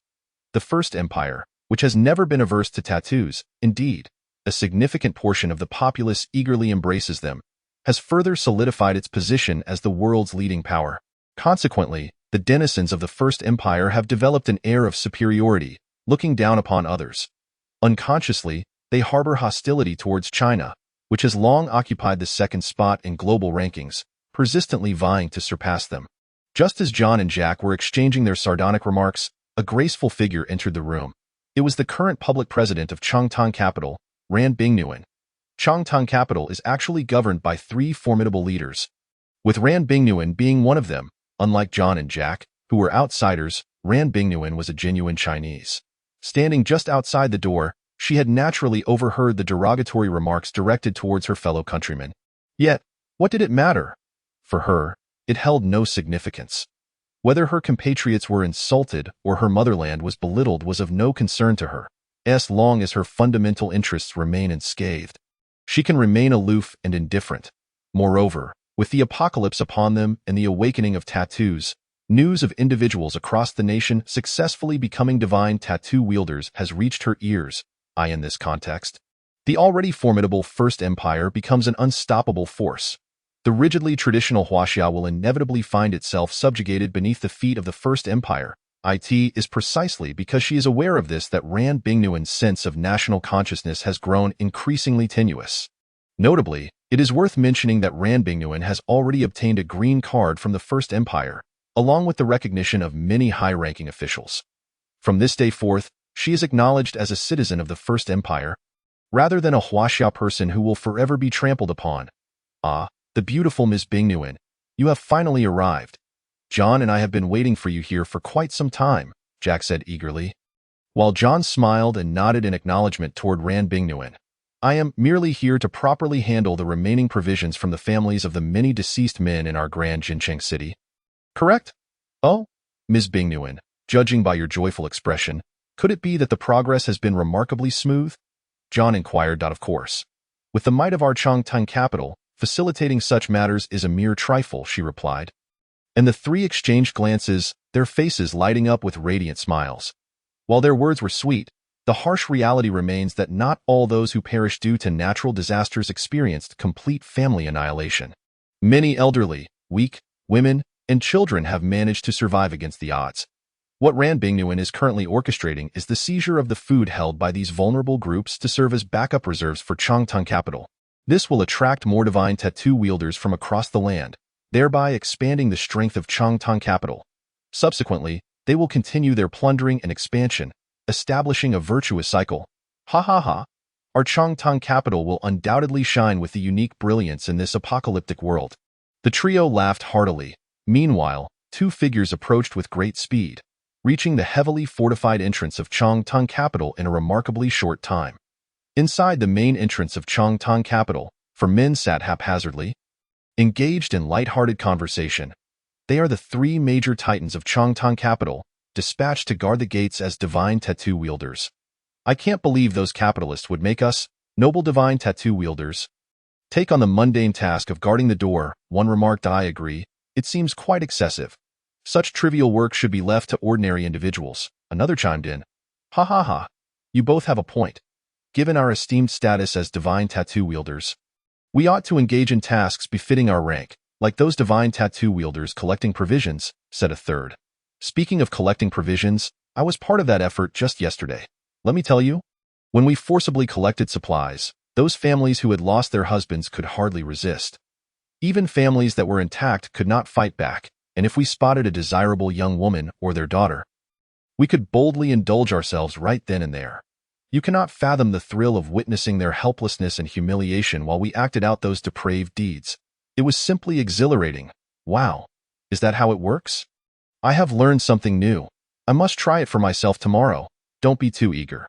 S1: The First Empire, which has never been averse to tattoos, indeed, a significant portion of the populace eagerly embraces them, has further solidified its position as the world's leading power. Consequently, the denizens of the First Empire have developed an air of superiority, looking down upon others. Unconsciously, they harbor hostility towards China, which has long occupied the second spot in global rankings, persistently vying to surpass them. Just as John and Jack were exchanging their sardonic remarks, a graceful figure entered the room. It was the current public president of Chongtong Capital, Ran Bingnuan. Chongtong Capital is actually governed by three formidable leaders, with Ran Bingnuan being one of them. Unlike John and Jack, who were outsiders, Ran Bingnuan was a genuine Chinese. Standing just outside the door, she had naturally overheard the derogatory remarks directed towards her fellow countrymen. Yet, what did it matter? For her, it held no significance. Whether her compatriots were insulted or her motherland was belittled was of no concern to her, as long as her fundamental interests remain unscathed. She can remain aloof and indifferent. Moreover, with the apocalypse upon them and the awakening of tattoos, news of individuals across the nation successfully becoming divine tattoo wielders has reached her ears. In this context, the already formidable First Empire becomes an unstoppable force. The rigidly traditional Huaxia will inevitably find itself subjugated beneath the feet of the First Empire. It is precisely because she is aware of this that Ran Bingnuan's sense of national consciousness has grown increasingly tenuous. Notably, it is worth mentioning that Ran Bingnuan has already obtained a green card from the First Empire, along with the recognition of many high-ranking officials. From this day forth, she is acknowledged as a citizen of the First Empire, rather than a Huaxia person who will forever be trampled upon. Ah, the beautiful Miss Bingnuan, you have finally arrived. John and I have been waiting for you here for quite some time, Jack said eagerly. While John smiled and nodded in acknowledgement toward Ran Bingnuan. I am merely here to properly handle the remaining provisions from the families of the many deceased men in our grand Jincheng city. Correct? Oh, Ms. Bingnuan, judging by your joyful expression, could it be that the progress has been remarkably smooth? John inquired. Of course. With the might of our Chongtong capital, facilitating such matters is a mere trifle, she replied. And the three exchanged glances, their faces lighting up with radiant smiles. While their words were sweet, the harsh reality remains that not all those who perish due to natural disasters experienced complete family annihilation. Many elderly, weak, women, and children have managed to survive against the odds. What Ran Bingnuan is currently orchestrating is the seizure of the food held by these vulnerable groups to serve as backup reserves for Chongtong capital. This will attract more divine tattoo wielders from across the land, thereby expanding the strength of Chongtong capital. Subsequently, they will continue their plundering and expansion, establishing a virtuous cycle. Ha ha ha. Our Chongtong capital will undoubtedly shine with the unique brilliance in this apocalyptic world. The trio laughed heartily. Meanwhile, two figures approached with great speed, reaching the heavily fortified entrance of Chongtong capital in a remarkably short time. Inside the main entrance of Chongtong capital, four men sat haphazardly, engaged in light-hearted conversation. They are the three major titans of Chongtong capital, dispatched to guard the gates as divine tattoo wielders. I can't believe those capitalists would make us, noble divine tattoo wielders, take on the mundane task of guarding the door, one remarked. I agree, it seems quite excessive. Such trivial work should be left to ordinary individuals, another chimed in. Ha ha ha, you both have a point. Given our esteemed status as divine tattoo wielders, we ought to engage in tasks befitting our rank, like those divine tattoo wielders collecting provisions, said a third. Speaking of collecting provisions, I was part of that effort just yesterday. Let me tell you, when we forcibly collected supplies, those families who had lost their husbands could hardly resist. Even families that were intact could not fight back, and if we spotted a desirable young woman or their daughter, we could boldly indulge ourselves right then and there. You cannot fathom the thrill of witnessing their helplessness and humiliation while we acted out those depraved deeds. It was simply exhilarating. Wow, is that how it works? I have learned something new. I must try it for myself tomorrow. Don't be too eager.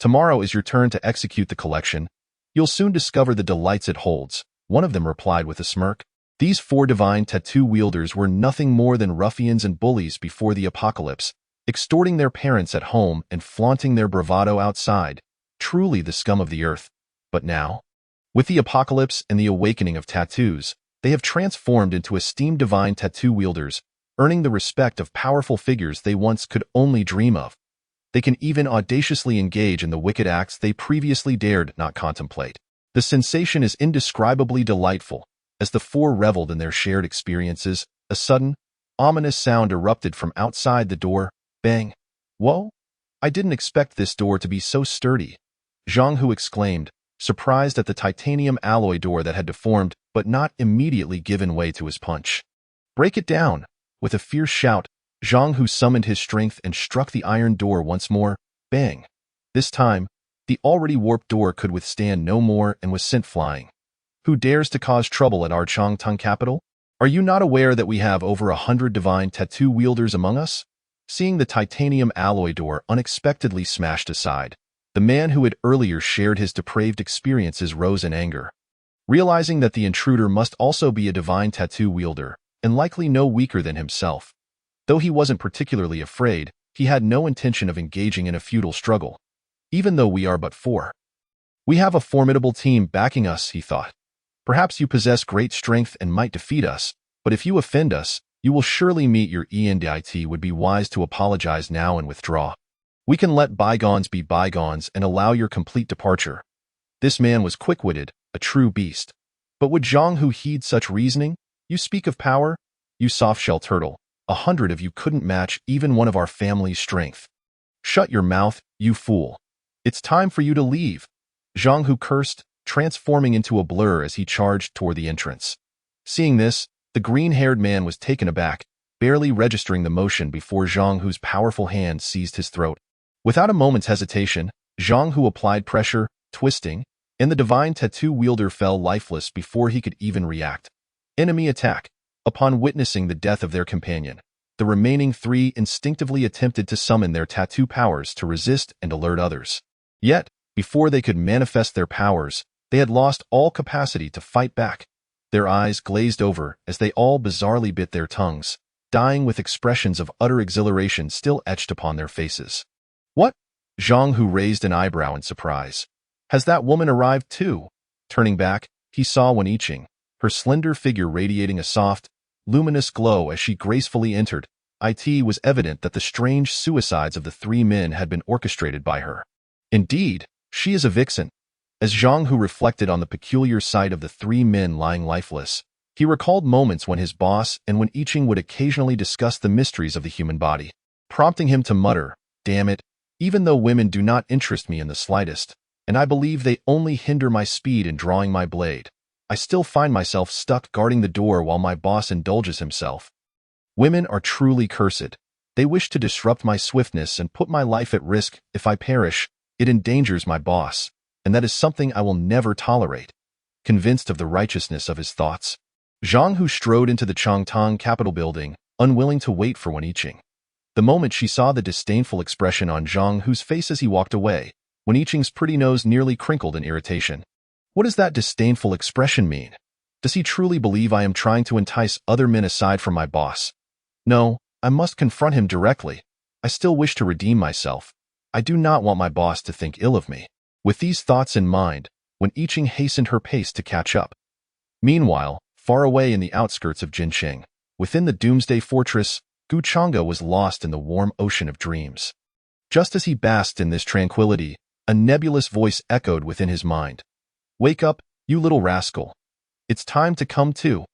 S1: Tomorrow is your turn to execute the collection. You'll soon discover the delights it holds, one of them replied with a smirk. These 4 divine tattoo wielders were nothing more than ruffians and bullies before the apocalypse, extorting their parents at home and flaunting their bravado outside, truly the scum of the earth. But now, with the apocalypse and the awakening of tattoos, they have transformed into esteemed divine tattoo wielders, earning the respect of powerful figures they once could only dream of. They can even audaciously engage in the wicked acts they previously dared not contemplate. The sensation is indescribably delightful. As the 4 reveled in their shared experiences, a sudden, ominous sound erupted from outside the door. Bang! Whoa! I didn't expect this door to be so sturdy, Zhang Hu exclaimed, surprised at the titanium alloy door that had deformed but not immediately given way to his punch. Break it down! With a fierce shout, Zhang Hu summoned his strength and struck the iron door once more. Bang! This time, the already warped door could withstand no more and was sent flying. Who dares to cause trouble at our Changtang capital? Are you not aware that we have over 100 divine tattoo wielders among us? Seeing the titanium alloy door unexpectedly smashed aside, the man who had earlier shared his depraved experiences rose in anger. Realizing that the intruder must also be a divine tattoo wielder, and likely no weaker than himself. Though he wasn't particularly afraid, he had no intention of engaging in a futile struggle. Even though we are but 4. We have a formidable team backing us, he thought. Perhaps you possess great strength and might defeat us, but if you offend us, you will surely meet your end. It would be wise to apologize now and withdraw. We can let bygones be bygones and allow your complete departure. This man was quick-witted, a true beast. But would Zhang Hu heed such reasoning? You speak of power? You soft-shell turtle. 100 of you couldn't match even one of our family's strength. Shut your mouth, you fool. It's time for you to leave. Zhang Hu cursed, transforming into a blur as he charged toward the entrance. Seeing this, the green-haired man was taken aback, barely registering the motion before Zhang Hu's powerful hand seized his throat. Without a moment's hesitation, Zhang Hu applied pressure, twisting, and the divine tattoo wielder fell lifeless before he could even react. Enemy attack. Upon witnessing the death of their companion, the remaining 3 instinctively attempted to summon their tattoo powers to resist and alert others. Yet, before they could manifest their powers, they had lost all capacity to fight back. Their eyes glazed over as they all bizarrely bit their tongues, dying with expressions of utter exhilaration still etched upon their faces. What? Zhang Hu raised an eyebrow in surprise. Has that woman arrived too? Turning back, he saw Wen Yiqing, her slender figure radiating a soft, luminous glow as she gracefully entered. It was evident that the strange suicides of the 3 men had been orchestrated by her. Indeed, she is a vixen. As Zhang Hu reflected on the peculiar sight of the 3 men lying lifeless, he recalled moments when his boss and Wen Yiqing would occasionally discuss the mysteries of the human body, prompting him to mutter, "Damn it, even though women do not interest me in the slightest, and I believe they only hinder my speed in drawing my blade, I still find myself stuck guarding the door while my boss indulges himself. Women are truly cursed. They wish to disrupt my swiftness and put my life at risk. If I perish, it endangers my boss, and that is something I will never tolerate." Convinced of the righteousness of his thoughts, Zhang Hu strode into the Changtang Capitol building, unwilling to wait for Wen Yiqing. The moment she saw the disdainful expression on Zhang Hu's face as he walked away, Wen Yiqing's pretty nose nearly crinkled in irritation. What does that disdainful expression mean? Does he truly believe I am trying to entice other men aside from my boss? No, I must confront him directly. I still wish to redeem myself. I do not want my boss to think ill of me. With these thoughts in mind, Wen Yiqing hastened her pace to catch up. Meanwhile, far away in the outskirts of Jincheng, within the Doomsday Fortress, Guchanga was lost in the warm ocean of dreams. Just as he basked in this tranquility, a nebulous voice echoed within his mind. "Wake up, you little rascal. It's time to come to."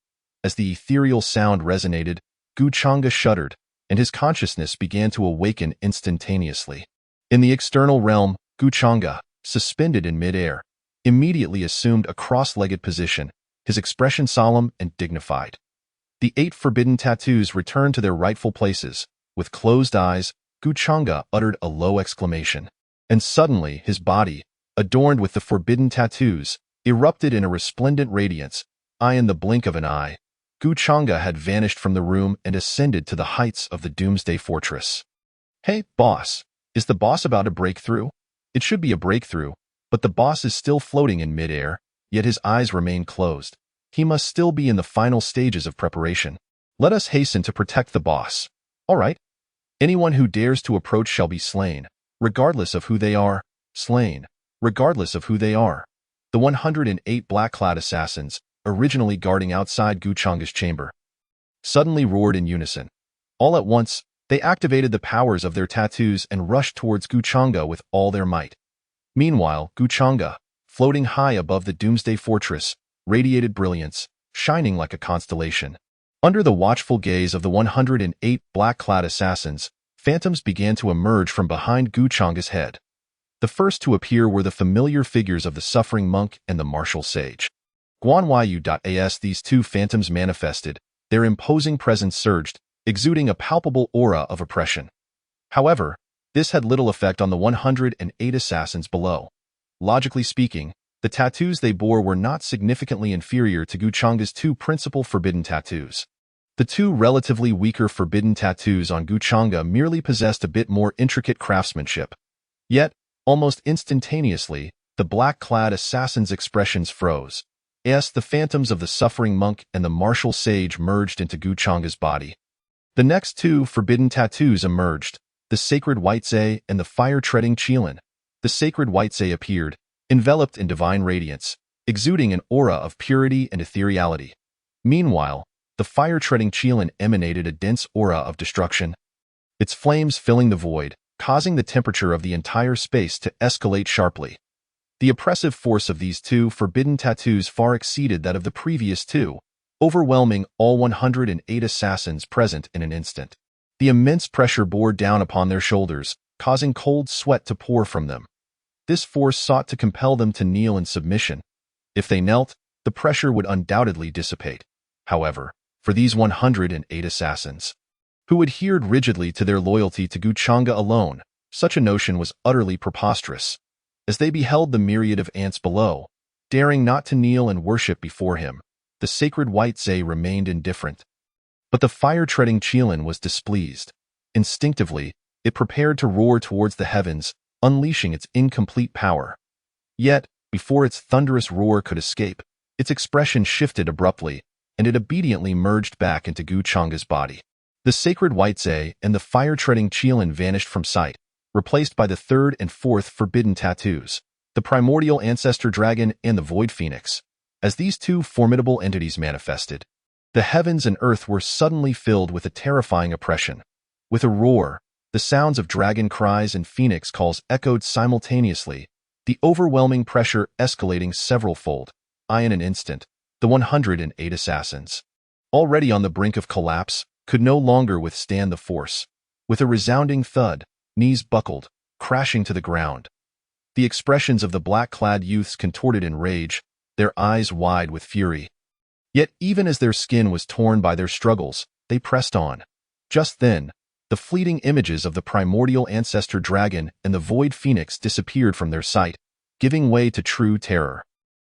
S1: As the ethereal sound resonated, Guchanga shuddered, and his consciousness began to awaken instantaneously. In the external realm, Guchanga, suspended in midair, immediately assumed a cross-legged position, his expression solemn and dignified. The 8 forbidden tattoos returned to their rightful places. With closed eyes, Guchanga uttered a low exclamation. And suddenly, his body, adorned with the forbidden tattoos, erupted in a resplendent radiance. In the blink of an eye, Guchanga had vanished from the room and ascended to the heights of the Doomsday Fortress. Hey, boss. Is the boss about to break through? It should be a breakthrough, but the boss is still floating in midair, yet his eyes remain closed. He must still be in the final stages of preparation. Let us hasten to protect the boss. All right. Anyone who dares to approach shall be slain, regardless of who they are. Slain, regardless of who they are. The 108 black-clad assassins, originally guarding outside Guchanga's chamber, suddenly roared in unison. All at once, they activated the powers of their tattoos and rushed towards Guchanga with all their might. Meanwhile, Guchanga, floating high above the Doomsday Fortress, radiated brilliance, shining like a constellation. Under the watchful gaze of the 108 black-clad assassins, phantoms began to emerge from behind Guchanga's head. The first to appear were the familiar figures of the suffering monk and the martial sage. Guanyu.as These two phantoms manifested, their imposing presence surged, exuding a palpable aura of oppression. However, this had little effect on the 108 assassins below. Logically speaking, the tattoos they bore were not significantly inferior to Guchanga's 2 principal forbidden tattoos. The 2 relatively weaker forbidden tattoos on Guchanga merely possessed a bit more intricate craftsmanship. Yet, almost instantaneously, the black-clad assassins' expressions froze. As the phantoms of the suffering monk and the martial sage merged into Guchanga's body. The next 2 forbidden tattoos emerged, the sacred Whitezay and the fire-treading Qilin. The sacred Whitezay appeared, enveloped in divine radiance, exuding an aura of purity and ethereality. Meanwhile, the fire-treading Qilin emanated a dense aura of destruction, its flames filling the void, causing the temperature of the entire space to escalate sharply. The oppressive force of these 2 forbidden tattoos far exceeded that of the previous 2, overwhelming all 108 assassins present in an instant. The immense pressure bore down upon their shoulders, causing cold sweat to pour from them. This force sought to compel them to kneel in submission. If they knelt, the pressure would undoubtedly dissipate. However, for these 108 assassins, who adhered rigidly to their loyalty to Guchanga alone, such a notion was utterly preposterous. As they beheld the myriad of ants below, daring not to kneel and worship before him, the sacred Whitezay remained indifferent. But the fire-treading Qilin was displeased. Instinctively, it prepared to roar towards the heavens, unleashing its incomplete power. Yet, before its thunderous roar could escape, its expression shifted abruptly, and it obediently merged back into Guchanga's body. The sacred Whitezay and the fire-treading Qilin vanished from sight, replaced by the 3rd and 4th forbidden tattoos, the primordial ancestor dragon and the void phoenix. As these 2 formidable entities manifested, the heavens and earth were suddenly filled with a terrifying oppression. With a roar, the sounds of dragon cries and phoenix calls echoed simultaneously, the overwhelming pressure escalating several-fold. In an instant, the 108 assassins, already on the brink of collapse, could no longer withstand the force. With a resounding thud, knees buckled, crashing to the ground. The expressions of the black-clad youths contorted in rage, their eyes wide with fury. Yet even as their skin was torn by their struggles, they pressed on. Just then, the fleeting images of the primordial ancestor dragon and the void phoenix disappeared from their sight, giving way to true terror.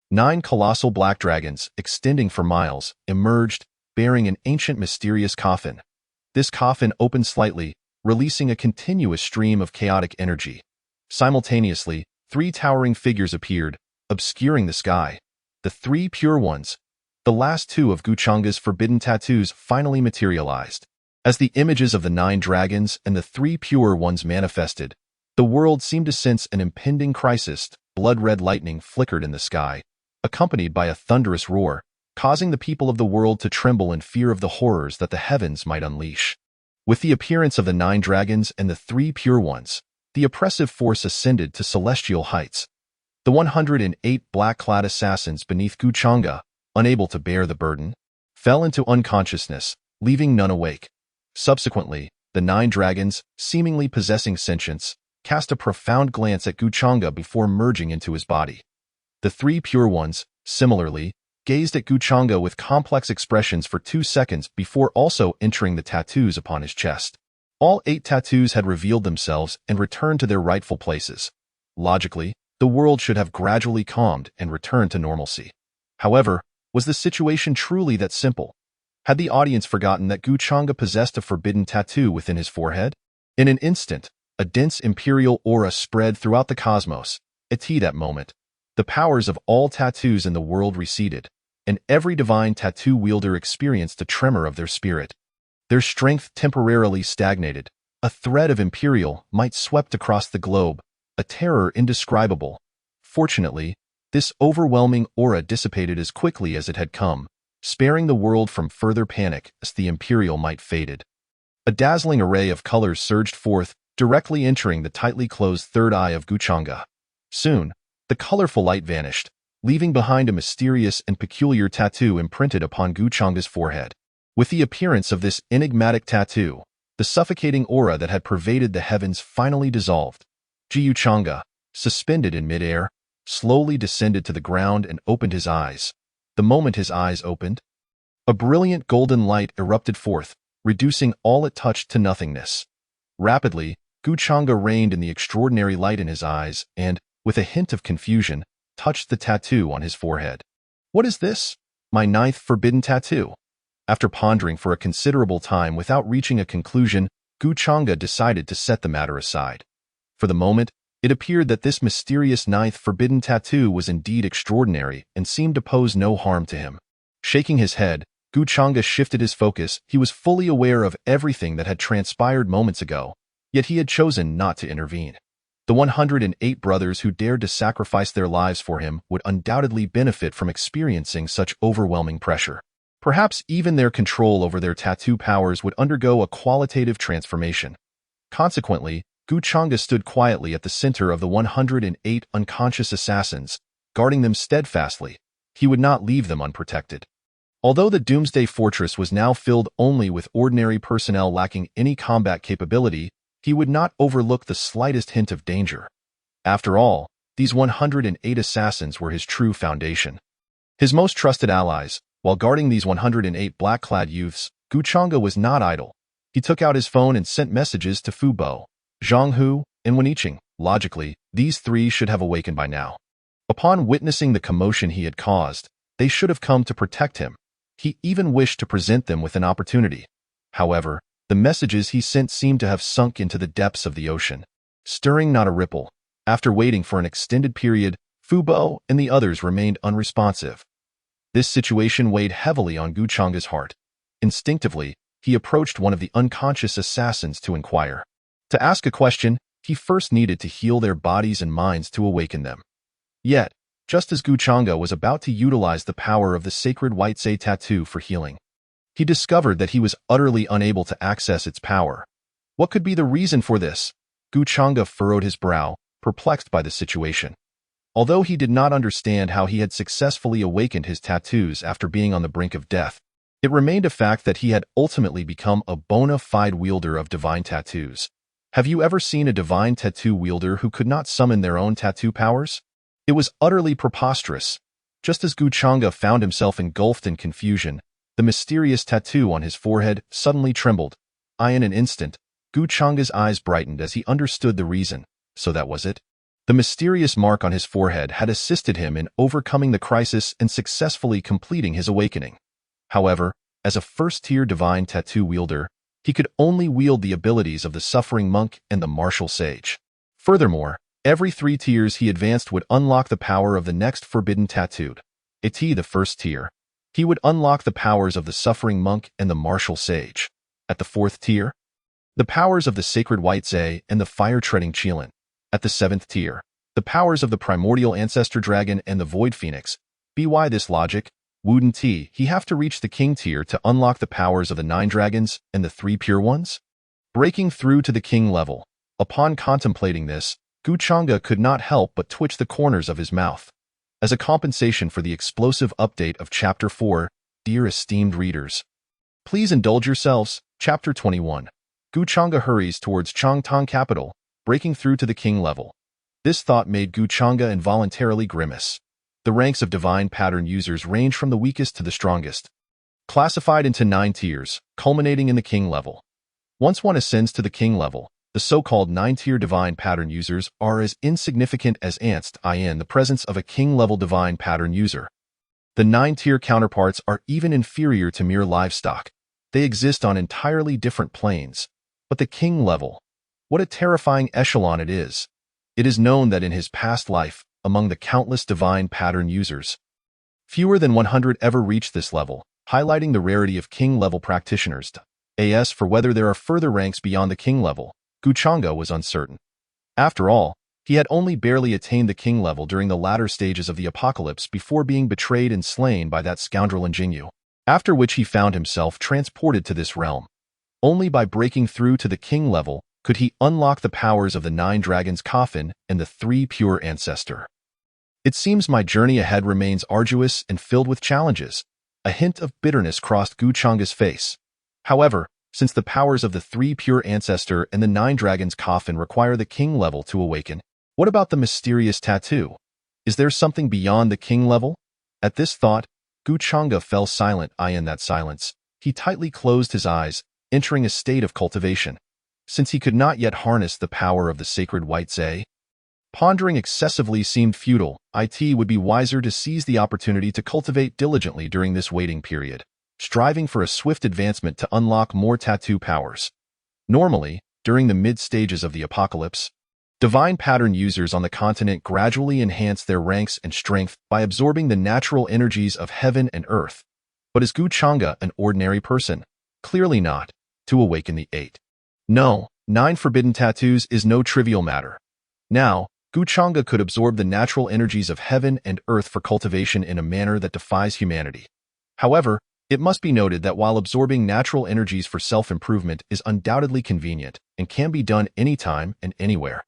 S1: 9 colossal black dragons, extending for miles, emerged, bearing an ancient mysterious coffin. This coffin opened slightly, releasing a continuous stream of chaotic energy. Simultaneously, 3 towering figures appeared, obscuring the sky. The 3 pure ones, the last 2 of Guchanga's forbidden tattoos, finally materialized. As the images of the 9 dragons and the 3 pure ones manifested, the world seemed to sense an impending crisis. Blood-red lightning flickered in the sky, accompanied by a thunderous roar, causing the people of the world to tremble in fear of the horrors that the heavens might unleash. With the appearance of the 9 dragons and the 3 pure ones, the oppressive force ascended to celestial heights. The 108 black-clad assassins beneath Guchanga, unable to bear the burden, fell into unconsciousness, leaving none awake. Subsequently, the 9 dragons, seemingly possessing sentience, cast a profound glance at Guchanga before merging into his body. The 3 pure ones, similarly, gazed at Guchanga with complex expressions for 2 seconds before also entering the tattoos upon his chest. All 8 tattoos had revealed themselves and returned to their rightful places. Logically, the world should have gradually calmed and returned to normalcy. However, was the situation truly that simple? Had the audience forgotten that Guchanga possessed a forbidden tattoo within his forehead? In an instant, a dense imperial aura spread throughout the cosmos. At that moment, the powers of all tattoos in the world receded, and every divine tattoo wielder experienced a tremor of their spirit. Their strength temporarily stagnated. A thread of imperial might swept across the globe, a terror indescribable. Fortunately, this overwhelming aura dissipated as quickly as it had come, sparing the world from further panic as the imperial might faded. A dazzling array of colors surged forth, directly entering the tightly closed third eye of Guchanga. Soon, the colorful light vanished, leaving behind a mysterious and peculiar tattoo imprinted upon Guchanga's forehead. With the appearance of this enigmatic tattoo, the suffocating aura that had pervaded the heavens finally dissolved. Guchanga, suspended in midair, slowly descended to the ground and opened his eyes. The moment his eyes opened, a brilliant golden light erupted forth, reducing all it touched to nothingness. Rapidly, Guchanga reigned in the extraordinary light in his eyes and, with a hint of confusion, touched the tattoo on his forehead. "What is this? My 9th forbidden tattoo?" After pondering for a considerable time without reaching a conclusion, Guchanga decided to set the matter aside. For the moment, it appeared that this mysterious 9th forbidden tattoo was indeed extraordinary and seemed to pose no harm to him. Shaking his head, Guchanga shifted his focus. He was fully aware of everything that had transpired moments ago, yet he had chosen not to intervene. The 108 brothers who dared to sacrifice their lives for him would undoubtedly benefit from experiencing such overwhelming pressure. Perhaps even their control over their tattoo powers would undergo a qualitative transformation. Consequently, Guchanga stood quietly at the center of the 108 unconscious assassins, guarding them steadfastly. He would not leave them unprotected. Although the Doomsday Fortress was now filled only with ordinary personnel lacking any combat capability, he would not overlook the slightest hint of danger. After all, these 108 assassins were his true foundation. His most trusted allies. While guarding these 108 black-clad youths, Guchanga was not idle. He took out his phone and sent messages to Fu Bo, Zhang Hu, and Wenicheng. Logically, these 3 should have awakened by now. Upon witnessing the commotion he had caused, they should have come to protect him. He even wished to present them with an opportunity. However, the messages he sent seemed to have sunk into the depths of the ocean, stirring not a ripple. After waiting for an extended period, Fu Bo and the others remained unresponsive. This situation weighed heavily on Guchanga's heart. Instinctively, he approached one of the unconscious assassins to inquire. To ask a question, he first needed to heal their bodies and minds to awaken them. Yet, just as Guchanga was about to utilize the power of the sacred White Say tattoo for healing, he discovered that he was utterly unable to access its power. What could be the reason for this? Guchanga furrowed his brow, perplexed by the situation. Although he did not understand how he had successfully awakened his tattoos after being on the brink of death, it remained a fact that he had ultimately become a bona fide wielder of divine tattoos. Have you ever seen a divine tattoo wielder who could not summon their own tattoo powers? It was utterly preposterous. Just as Guchanga found himself engulfed in confusion, the mysterious tattoo on his forehead suddenly trembled. In an instant, Guchanga's eyes brightened as he understood the reason. So that was it? The mysterious mark on his forehead had assisted him in overcoming the crisis and successfully completing his awakening. However, as a first-tier divine tattoo wielder, he could only wield the abilities of the Suffering Monk and the Martial Sage. Furthermore, every 3 tiers he advanced would unlock the power of the next forbidden tattooed. At the first tier, he would unlock the powers of the Suffering Monk and the Martial Sage. At the 4th tier, the powers of the Sacred White Say and the Fire-Treading Qilin. At the 7th tier, the powers of the Primordial Ancestor Dragon and the Void Phoenix. By this logic, wouldn't he have to reach the King tier to unlock the powers of the 9 dragons and the 3 pure ones? Breaking through to the King level. Upon contemplating this, Guchanga could not help but twitch the corners of his mouth. As a compensation for the explosive update of Chapter 4, dear esteemed readers, please indulge yourselves. Chapter 21. Guchanga hurries towards Changtong capital, breaking through to the King level. This thought made Guchanga involuntarily grimace. The ranks of divine pattern users range from the weakest to the strongest, classified into 9 tiers, culminating in the king level. Once one ascends to the king level, the so-called 9-tier divine pattern users are as insignificant as ants in the presence of a king-level divine pattern user. The 9-tier counterparts are even inferior to mere livestock. They exist on entirely different planes. But the king level, what a terrifying echelon it is. It is known that in his past life, among the countless divine pattern users, fewer than 100 ever reached this level, highlighting the rarity of king-level practitioners. As for whether there are further ranks beyond the king level, Guchanga was uncertain. After all, he had only barely attained the king level during the latter stages of the apocalypse before being betrayed and slain by that scoundrel Jinyu, after which he found himself transported to this realm. Only by breaking through to the king level could he unlock the powers of the 9 dragons coffin and the 3 pure ancestor. It seems my journey ahead remains arduous and filled with challenges. A hint of bitterness crossed Guchanga's face. However, since the powers of the 3 pure ancestor and the 9 dragons coffin require the king level to awaken, what about the mysterious tattoo? Is there something beyond the king level? At this thought, Guchanga fell silent. In that silence, he tightly closed his eyes, entering a state of cultivation. Since he could not yet harness the power of the sacred white Zay, pondering excessively seemed futile. It would be wiser to seize the opportunity to cultivate diligently during this waiting period, striving for a swift advancement to unlock more tattoo powers. Normally, during the mid-stages of the apocalypse, divine pattern users on the continent gradually enhance their ranks and strength by absorbing the natural energies of heaven and earth. But is Guchanga an ordinary person? Clearly not. To awaken the 8. No, 9 forbidden tattoos is no trivial matter. Now, Guchanga could absorb the natural energies of heaven and earth for cultivation in a manner that defies humanity. However, it must be noted that while absorbing natural energies for self-improvement is undoubtedly convenient and can be done anytime and anywhere,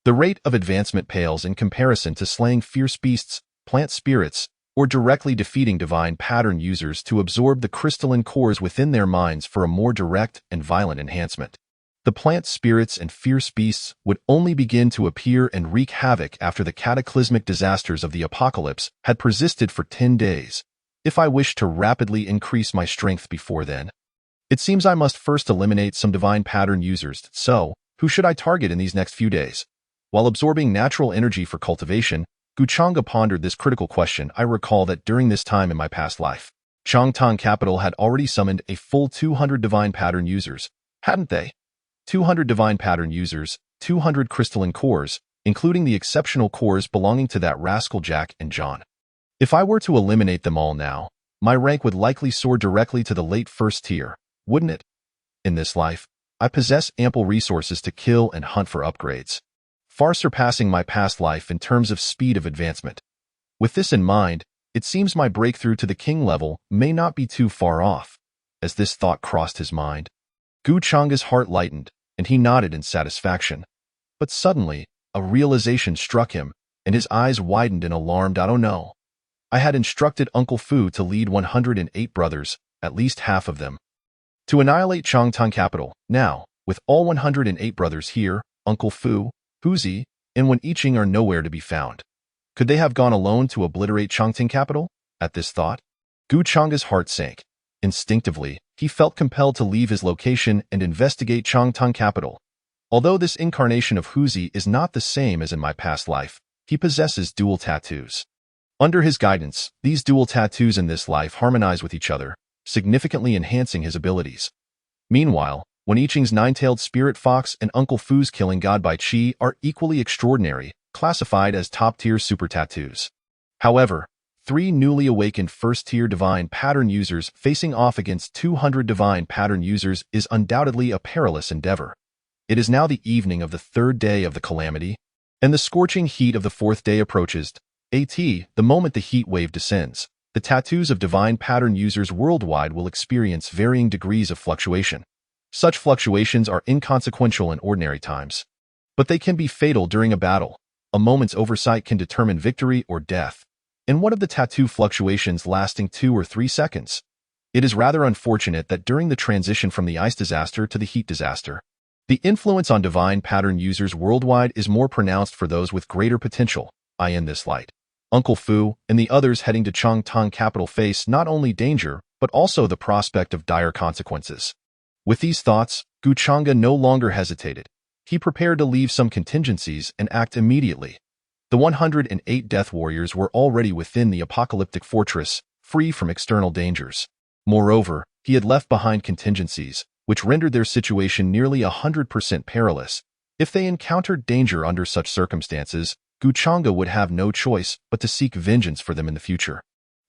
S1: the rate of advancement pales in comparison to slaying fierce beasts, plant spirits, or directly defeating divine pattern users to absorb the crystalline cores within their minds for a more direct and violent enhancement. The plant spirits and fierce beasts would only begin to appear and wreak havoc after the cataclysmic disasters of the apocalypse had persisted for 10 days. If I wish to rapidly increase my strength before then, it seems I must first eliminate some divine pattern users. So, who should I target in these next few days? While absorbing natural energy for cultivation, Guchanga pondered this critical question. I recall that during this time in my past life, Changtang Capital had already summoned a full 200 divine pattern users, hadn't they? 200 divine pattern users, 200 crystalline cores, including the exceptional cores belonging to that rascal Jack and John. If I were to eliminate them all now, my rank would likely soar directly to the late first tier, wouldn't it? In this life, I possess ample resources to kill and hunt for upgrades, far surpassing my past life in terms of speed of advancement. With this in mind, it seems my breakthrough to the king level may not be too far off. As this thought crossed his mind, Guchanga's heart lightened, and he nodded in satisfaction. But suddenly, a realization struck him, and his eyes widened in alarmed. Oh no. I had instructed Uncle Fu to lead 108 brothers, at least half of them, to annihilate Changtang Capital. Now, with all 108 brothers here, Uncle Fu, Huzi, and Wen Yiqing are nowhere to be found. Could they have gone alone to obliterate Changtang Capital? At this thought, Guchanga's heart sank. Instinctively, he felt compelled to leave his location and investigate Changtang Capital. Although this incarnation of Huzi is not the same as in my past life, he possesses dual tattoos. Under his guidance, these dual tattoos in this life harmonize with each other, significantly enhancing his abilities. Meanwhile, Wen Yiqing's 9-tailed spirit fox and Uncle Fu's killing god Bai Qi are equally extraordinary, classified as top-tier super tattoos. However, 3 newly awakened first-tier divine pattern users facing off against 200 divine pattern users is undoubtedly a perilous endeavor. It is now the evening of the 3rd day of the calamity, and the scorching heat of the 4th day approaches. The moment the heat wave descends, the tattoos of divine pattern users worldwide will experience varying degrees of fluctuation. Such fluctuations are inconsequential in ordinary times, but they can be fatal during a battle. A moment's oversight can determine victory or death. And what of the tattoo fluctuations lasting 2 or 3 seconds? It is rather unfortunate that during the transition from the ice disaster to the heat disaster, the influence on divine pattern users worldwide is more pronounced for those with greater potential. In this light, Uncle Fu and the others heading to Changtang capital face not only danger, but also the prospect of dire consequences. With these thoughts, Guchanga no longer hesitated. He prepared to leave some contingencies and act immediately. The 108 Death Warriors were already within the apocalyptic fortress, free from external dangers. Moreover, he had left behind contingencies, which rendered their situation nearly 100% perilous. If they encountered danger under such circumstances, Guchanga would have no choice but to seek vengeance for them in the future.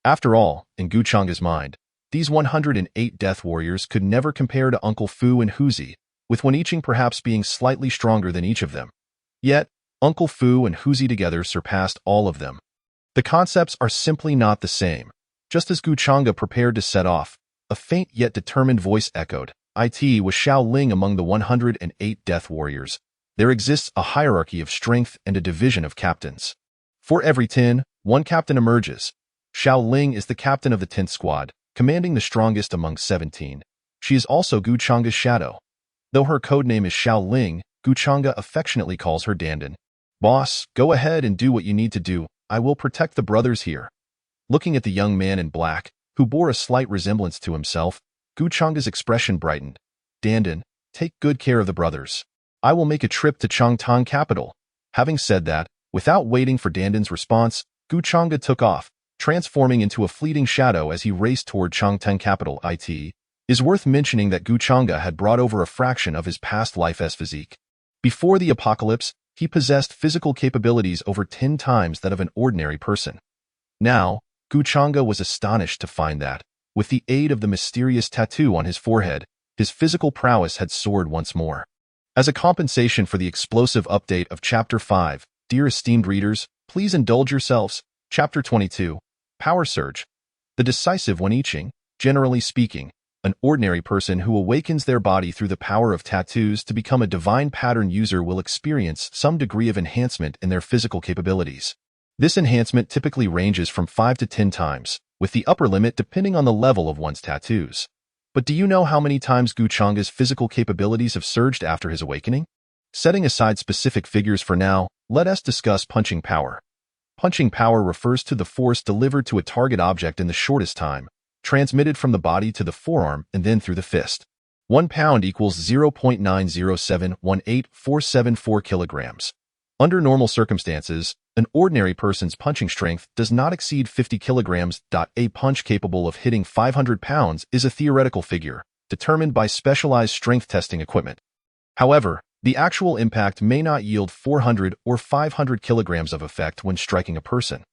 S1: After all, in Guchanga's mind, these 108 Death Warriors could never compare to Uncle Fu and Huzi, with one each perhaps being slightly stronger than each of them. Yet, Uncle Fu and Huzi together surpassed all of them. The concepts are simply not the same. Just as Guchanga prepared to set off, a faint yet determined voice echoed, "It was Xiao Ling among the 108 Death Warriors. There exists a hierarchy of strength and a division of captains. For every 10, one captain emerges. Xiao Ling is the captain of the 10th squad, commanding the strongest among 17. She is also Guchanga's shadow. Though her codename is Xiao Ling, Guchanga affectionately calls her Dandan. Boss, go ahead and do what you need to do. I will protect the brothers here." Looking at the young man in black, who bore a slight resemblance to himself, Guchanga's expression brightened. "Dandan, take good care of the brothers. I will make a trip to Changtang capital." Having said that, without waiting for Dandan's response, Guchanga took off, transforming into a fleeting shadow as he raced toward Changtang capital. It is worth mentioning that Guchanga had brought over a fraction of his past life's physique. Before the apocalypse, he possessed physical capabilities over 10 times that of an ordinary person. Now, Guchanga was astonished to find that, with the aid of the mysterious tattoo on his forehead, his physical prowess had soared once more. As a compensation for the explosive update of Chapter 5, dear esteemed readers, please indulge yourselves. Chapter 22, Power Surge. The decisive when eaching, generally speaking, an ordinary person who awakens their body through the power of tattoos to become a divine pattern user will experience some degree of enhancement in their physical capabilities. This enhancement typically ranges from 5 to 10 times, with the upper limit depending on the level of one's tattoos. But do you know how many times Guchanga's physical capabilities have surged after his awakening? Setting aside specific figures for now, let us discuss punching power. Punching power refers to the force delivered to a target object in the shortest time, transmitted from the body to the forearm and then through the fist. 1 pound equals 0.90718,474 kilograms. Under normal circumstances, an ordinary person's punching strength does not exceed 50 kilograms. A punch capable of hitting 500 pounds is a theoretical figure, determined by specialized strength testing equipment. However, the actual impact may not yield 400 or 500 kilograms of effect when striking a person.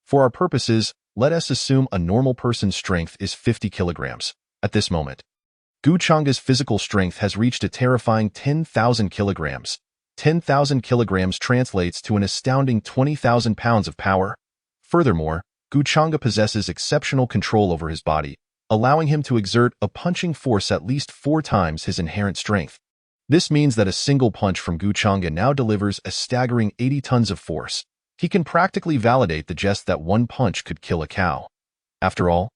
S1: For our purposes, let us assume a normal person's strength is 50 kilograms. At this moment, Guchanga's physical strength has reached a terrifying 10,000 kilograms. 10,000 kilograms translates to an astounding 20,000 pounds of power. Furthermore, Guchanga possesses exceptional control over his body, allowing him to exert a punching force at least 4 times his inherent strength. This means that a single punch from Guchanga now delivers a staggering 80 tons of force. He can practically validate the jest that one punch could kill a cow. After all,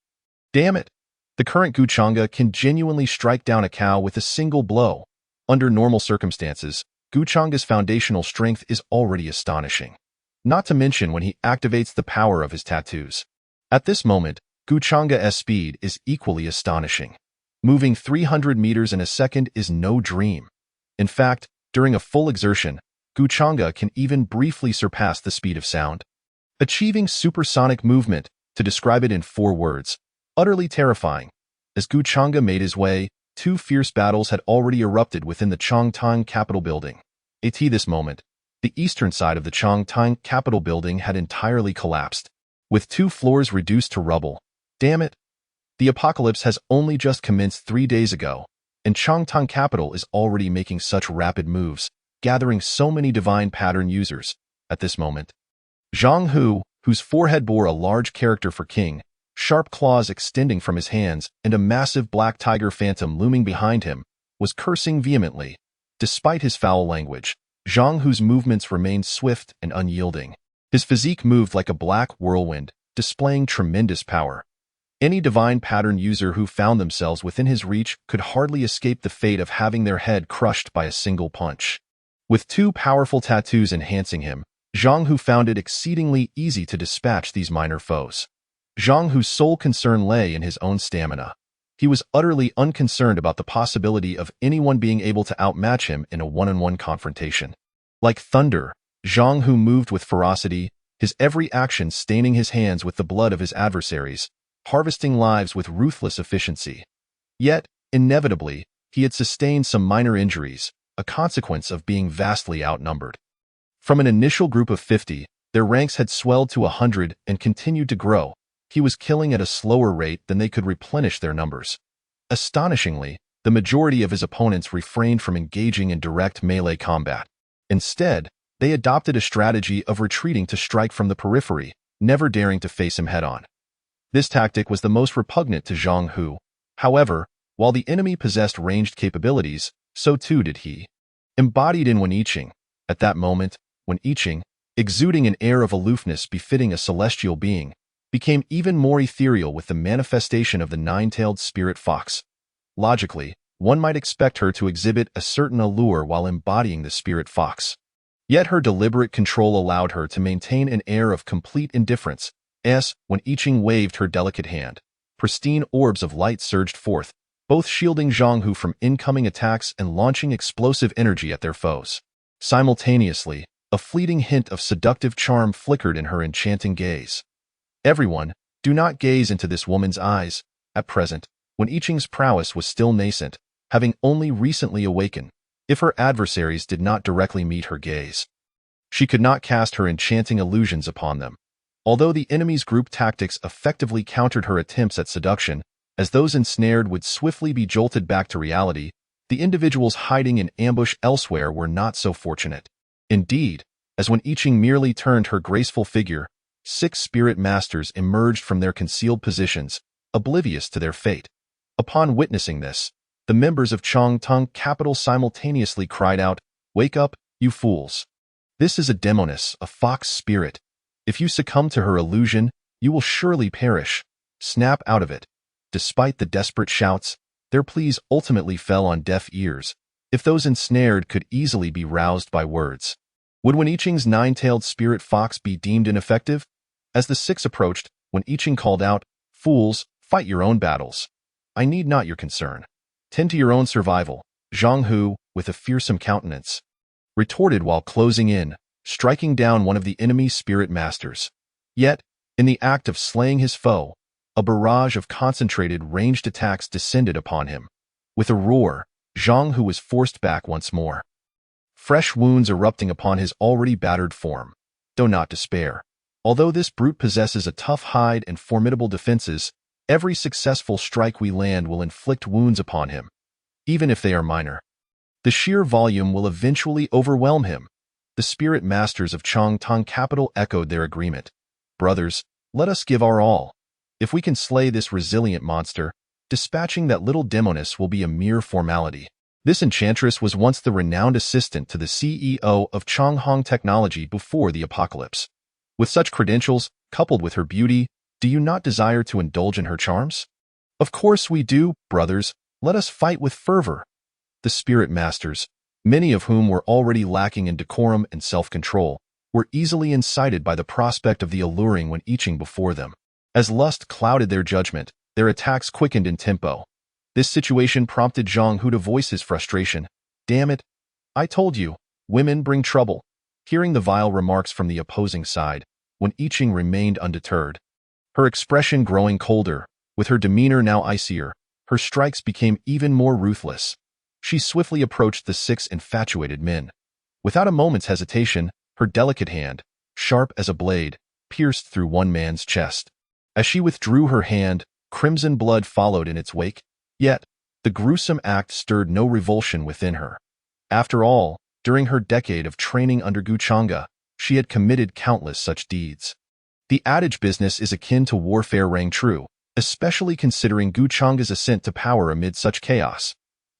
S1: damn it, the current Guchanga can genuinely strike down a cow with a single blow. Under normal circumstances, Guchanga's foundational strength is already astonishing, not to mention when he activates the power of his tattoos. At this moment, Guchanga's speed is equally astonishing. Moving 300 meters in a second is no dream. In fact, during a full exertion, Guchanga can even briefly surpass the speed of sound. Achieving supersonic movement, to describe it in 4 words, utterly terrifying. As Guchanga made his way, 2 fierce battles had already erupted within the Changtang Capitol building. At this moment, the eastern side of the Changtang Capitol building had entirely collapsed, with 2 floors reduced to rubble. Damn it! The apocalypse has only just commenced 3 days ago, and Changtang Capital is already making such rapid moves, gathering so many divine pattern users. At this moment, Zhang Hu, whose forehead bore a large character for king, sharp claws extending from his hands and a massive black tiger phantom looming behind him, was cursing vehemently. Despite his foul language, Zhang Hu's movements remained swift and unyielding. His physique moved like a black whirlwind, displaying tremendous power. Any divine pattern user who found themselves within his reach could hardly escape the fate of having their head crushed by a single punch. With 2 powerful tattoos enhancing him, Zhang Hu found it exceedingly easy to dispatch these minor foes. Zhang Hu's sole concern lay in his own stamina. He was utterly unconcerned about the possibility of anyone being able to outmatch him in a one-on-one confrontation. Like thunder, Zhang Hu moved with ferocity, his every action staining his hands with the blood of his adversaries, harvesting lives with ruthless efficiency. Yet, inevitably, he had sustained some minor injuries, a consequence of being vastly outnumbered. From an initial group of 50, their ranks had swelled to 100 and continued to grow. He was killing at a slower rate than they could replenish their numbers. Astonishingly, the majority of his opponents refrained from engaging in direct melee combat. Instead, they adopted a strategy of retreating to strike from the periphery, never daring to face him head-on. This tactic was the most repugnant to Zhang Hu. However, while the enemy possessed ranged capabilities, so too did he. Embodied in Wen Yiqing, at that moment, Wen Yiqing, exuding an air of aloofness befitting a celestial being, became even more ethereal with the manifestation of the nine-tailed spirit fox. Logically, one might expect her to exhibit a certain allure while embodying the spirit fox. Yet her deliberate control allowed her to maintain an air of complete indifference, as, when Yiqing waved her delicate hand, pristine orbs of light surged forth, both shielding Zhang Hu from incoming attacks and launching explosive energy at their foes. Simultaneously, a fleeting hint of seductive charm flickered in her enchanting gaze. Everyone, do not gaze into this woman's eyes. At present, when Yiqing's prowess was still nascent, having only recently awakened, if her adversaries did not directly meet her gaze, she could not cast her enchanting illusions upon them. Although the enemy's group tactics effectively countered her attempts at seduction, as those ensnared would swiftly be jolted back to reality, the individuals hiding in ambush elsewhere were not so fortunate. Indeed, as when Yiqing merely turned her graceful figure, 6 spirit masters emerged from their concealed positions, oblivious to their fate. Upon witnessing this, the members of Changtong capital simultaneously cried out, "Wake up, you fools! This is a demoness, a fox spirit. If you succumb to her illusion, you will surely perish. Snap out of it." Despite the desperate shouts, their pleas ultimately fell on deaf ears. If those ensnared could easily be roused by words, would Wen Yiqing's nine-tailed spirit fox be deemed ineffective? As the 6 approached, Wen Yiqing called out, "Fools, fight your own battles. I need not your concern. Tend to your own survival." Zhang Hu, with a fearsome countenance, retorted while closing in, striking down one of the enemy's spirit masters. Yet, in the act of slaying his foe, a barrage of concentrated ranged attacks descended upon him. With a roar, Zhang Hu was forced back once more, fresh wounds erupting upon his already battered form. Do not despair. Although this brute possesses a tough hide and formidable defenses, every successful strike we land will inflict wounds upon him, even if they are minor. The sheer volume will eventually overwhelm him. The spirit masters of Changtong capital echoed their agreement. "Brothers, let us give our all. If we can slay this resilient monster, dispatching that little demoness will be a mere formality." This enchantress was once the renowned assistant to the CEO of Changhong Technology before the apocalypse. With such credentials, coupled with her beauty, do you not desire to indulge in her charms? "Of course we do, brothers. Let us fight with fervor." The spirit masters, many of whom were already lacking in decorum and self-control, were easily incited by the prospect of the alluring Wen Yiqing before them. As lust clouded their judgment, their attacks quickened in tempo. This situation prompted Zhang Hu to voice his frustration. "Damn it! I told you, women bring trouble." Hearing the vile remarks from the opposing side, Wen Yiqing remained undeterred. Her expression growing colder, with her demeanor now icier, her strikes became even more ruthless. She swiftly approached the 6 infatuated men. Without a moment's hesitation, her delicate hand, sharp as a blade, pierced through one man's chest. As she withdrew her hand, crimson blood followed in its wake. Yet, the gruesome act stirred no revulsion within her. After all, during her decade of training under Guchanga, she had committed countless such deeds. The adage business is akin to warfare rang true, especially considering Guchanga's ascent to power amid such chaos.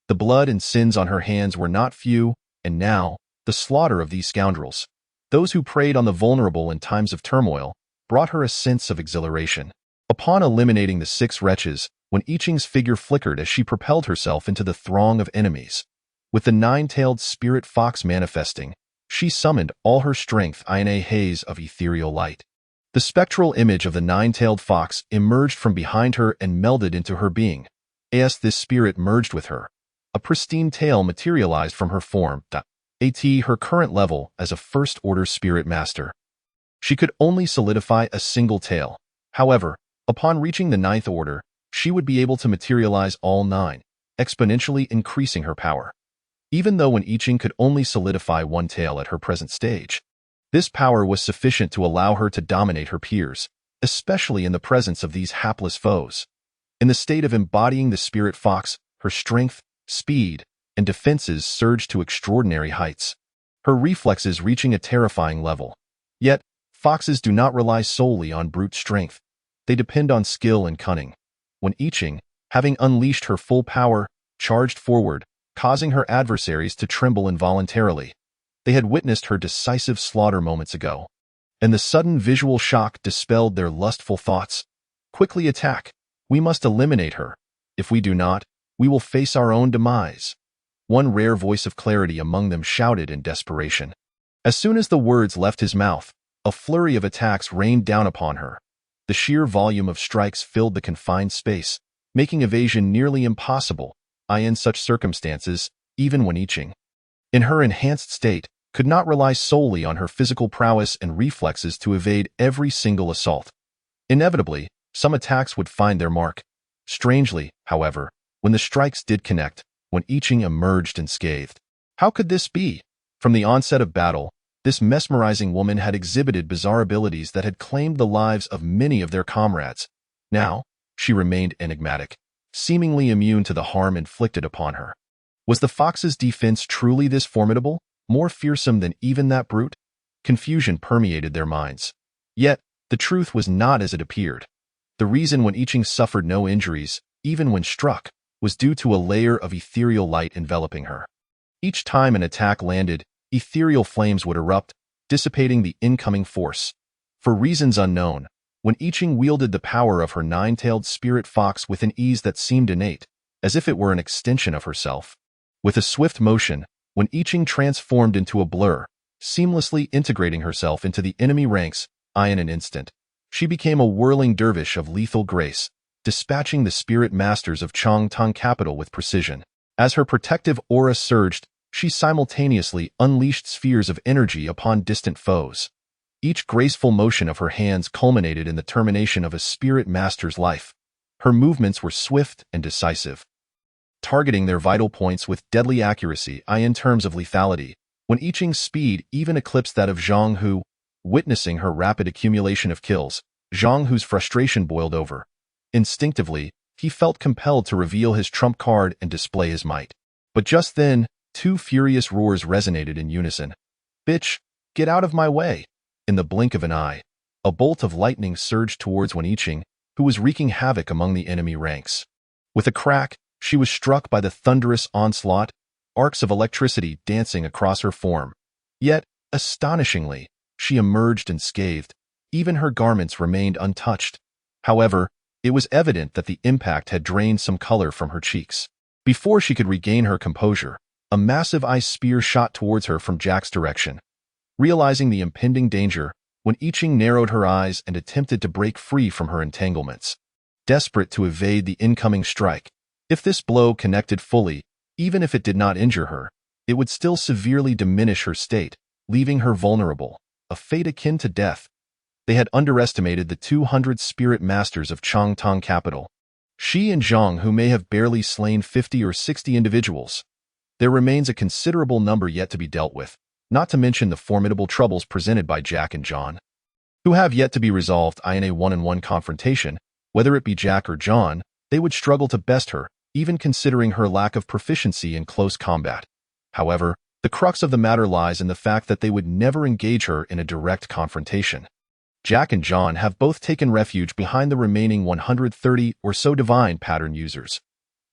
S1: The blood and sins on her hands were not few, and now, the slaughter of these scoundrels, those who preyed on the vulnerable in times of turmoil, brought her a sense of exhilaration. Upon eliminating the 6 wretches, Wen Yiqing's figure flickered as she propelled herself into the throng of enemies. With the nine-tailed spirit fox manifesting, She summoned all her strength in a haze of ethereal light. The spectral image of the nine-tailed fox emerged from behind her and melded into her being. As this spirit merged with her, a pristine tail materialized from her form, her current level as a first-order spirit master. She could only solidify a single tail. However, upon reaching the ninth order, she would be able to materialize all nine, exponentially increasing her power. Even though Wen Yiqing could only solidify one tail at her present stage, this power was sufficient to allow her to dominate her peers, especially in the presence of these hapless foes. In the state of embodying the spirit fox, her strength, speed, and defenses surged to extraordinary heights, her reflexes reaching a terrifying level. Yet, foxes do not rely solely on brute strength. They depend on skill and cunning. Wen Yiqing, having unleashed her full power, charged forward, causing her adversaries to tremble involuntarily. They had witnessed her decisive slaughter moments ago, and the sudden visual shock dispelled their lustful thoughts. Quickly attack. We must eliminate her. If we do not, we will face our own demise. One rare voice of clarity among them shouted in desperation. As soon as the words left his mouth, a flurry of attacks rained down upon her. The sheer volume of strikes filled the confined space, making evasion nearly impossible. In such circumstances, even Wen Yiqing, in her enhanced state, could not rely solely on her physical prowess and reflexes to evade every single assault. Inevitably, some attacks would find their mark. Strangely, however, when the strikes did connect, Wen Yiqing emerged unscathed. How could this be? From the onset of battle, this mesmerizing woman had exhibited bizarre abilities that had claimed the lives of many of their comrades. Now, she remained enigmatic, seemingly immune to the harm inflicted upon her. Was the fox's defense truly this formidable, more fearsome than even that brute? Confusion permeated their minds. Yet, the truth was not as it appeared. The reason Wen Yiqing suffered no injuries, even when struck, was due to a layer of ethereal light enveloping her. Each time an attack landed, ethereal flames would erupt, dissipating the incoming force. For reasons unknown, Wen Yiqing wielded the power of her nine-tailed spirit fox with an ease that seemed innate, as if it were an extension of herself. With a swift motion, Wen Yiqing transformed into a blur, seamlessly integrating herself into the enemy ranks. In an instant, she became a whirling dervish of lethal grace, dispatching the spirit masters of Changtang capital with precision. As her protective aura surged, she simultaneously unleashed spheres of energy upon distant foes. Each graceful motion of her hands culminated in the termination of a spirit master's life. Her movements were swift and decisive, targeting their vital points with deadly accuracy. In terms of lethality, Wen Yiqing's speed even eclipsed that of Zhang Hu. Witnessing her rapid accumulation of kills, Zhang Hu's frustration boiled over. Instinctively, he felt compelled to reveal his trump card and display his might. But just then, two furious roars resonated in unison. "Bitch, get out of my way!" In the blink of an eye, a bolt of lightning surged towards Wen Yiqing, who was wreaking havoc among the enemy ranks. With a crack, she was struck by the thunderous onslaught, arcs of electricity dancing across her form. Yet, astonishingly, she emerged unscathed. Even her garments remained untouched. However, it was evident that the impact had drained some color from her cheeks. Before she could regain her composure, a massive ice spear shot towards her from Jack's direction. Realizing the impending danger, Wen Yiqing narrowed her eyes and attempted to break free from her entanglements. Desperate to evade the incoming strike, if this blow connected fully, even if it did not injure her, it would still severely diminish her state, leaving her vulnerable, a fate akin to death. They had underestimated the 200 spirit masters of Changtang capital. She and Zhang Hu may have barely slain 50 or 60 individuals. There remains a considerable number yet to be dealt with, not to mention the formidable troubles presented by Jack and John, who have yet to be resolved. In a one-on-one confrontation, whether it be Jack or John, they would struggle to best her, even considering her lack of proficiency in close combat. However, the crux of the matter lies in the fact that they would never engage her in a direct confrontation. Jack and John have both taken refuge behind the remaining 130 or so divine pattern users.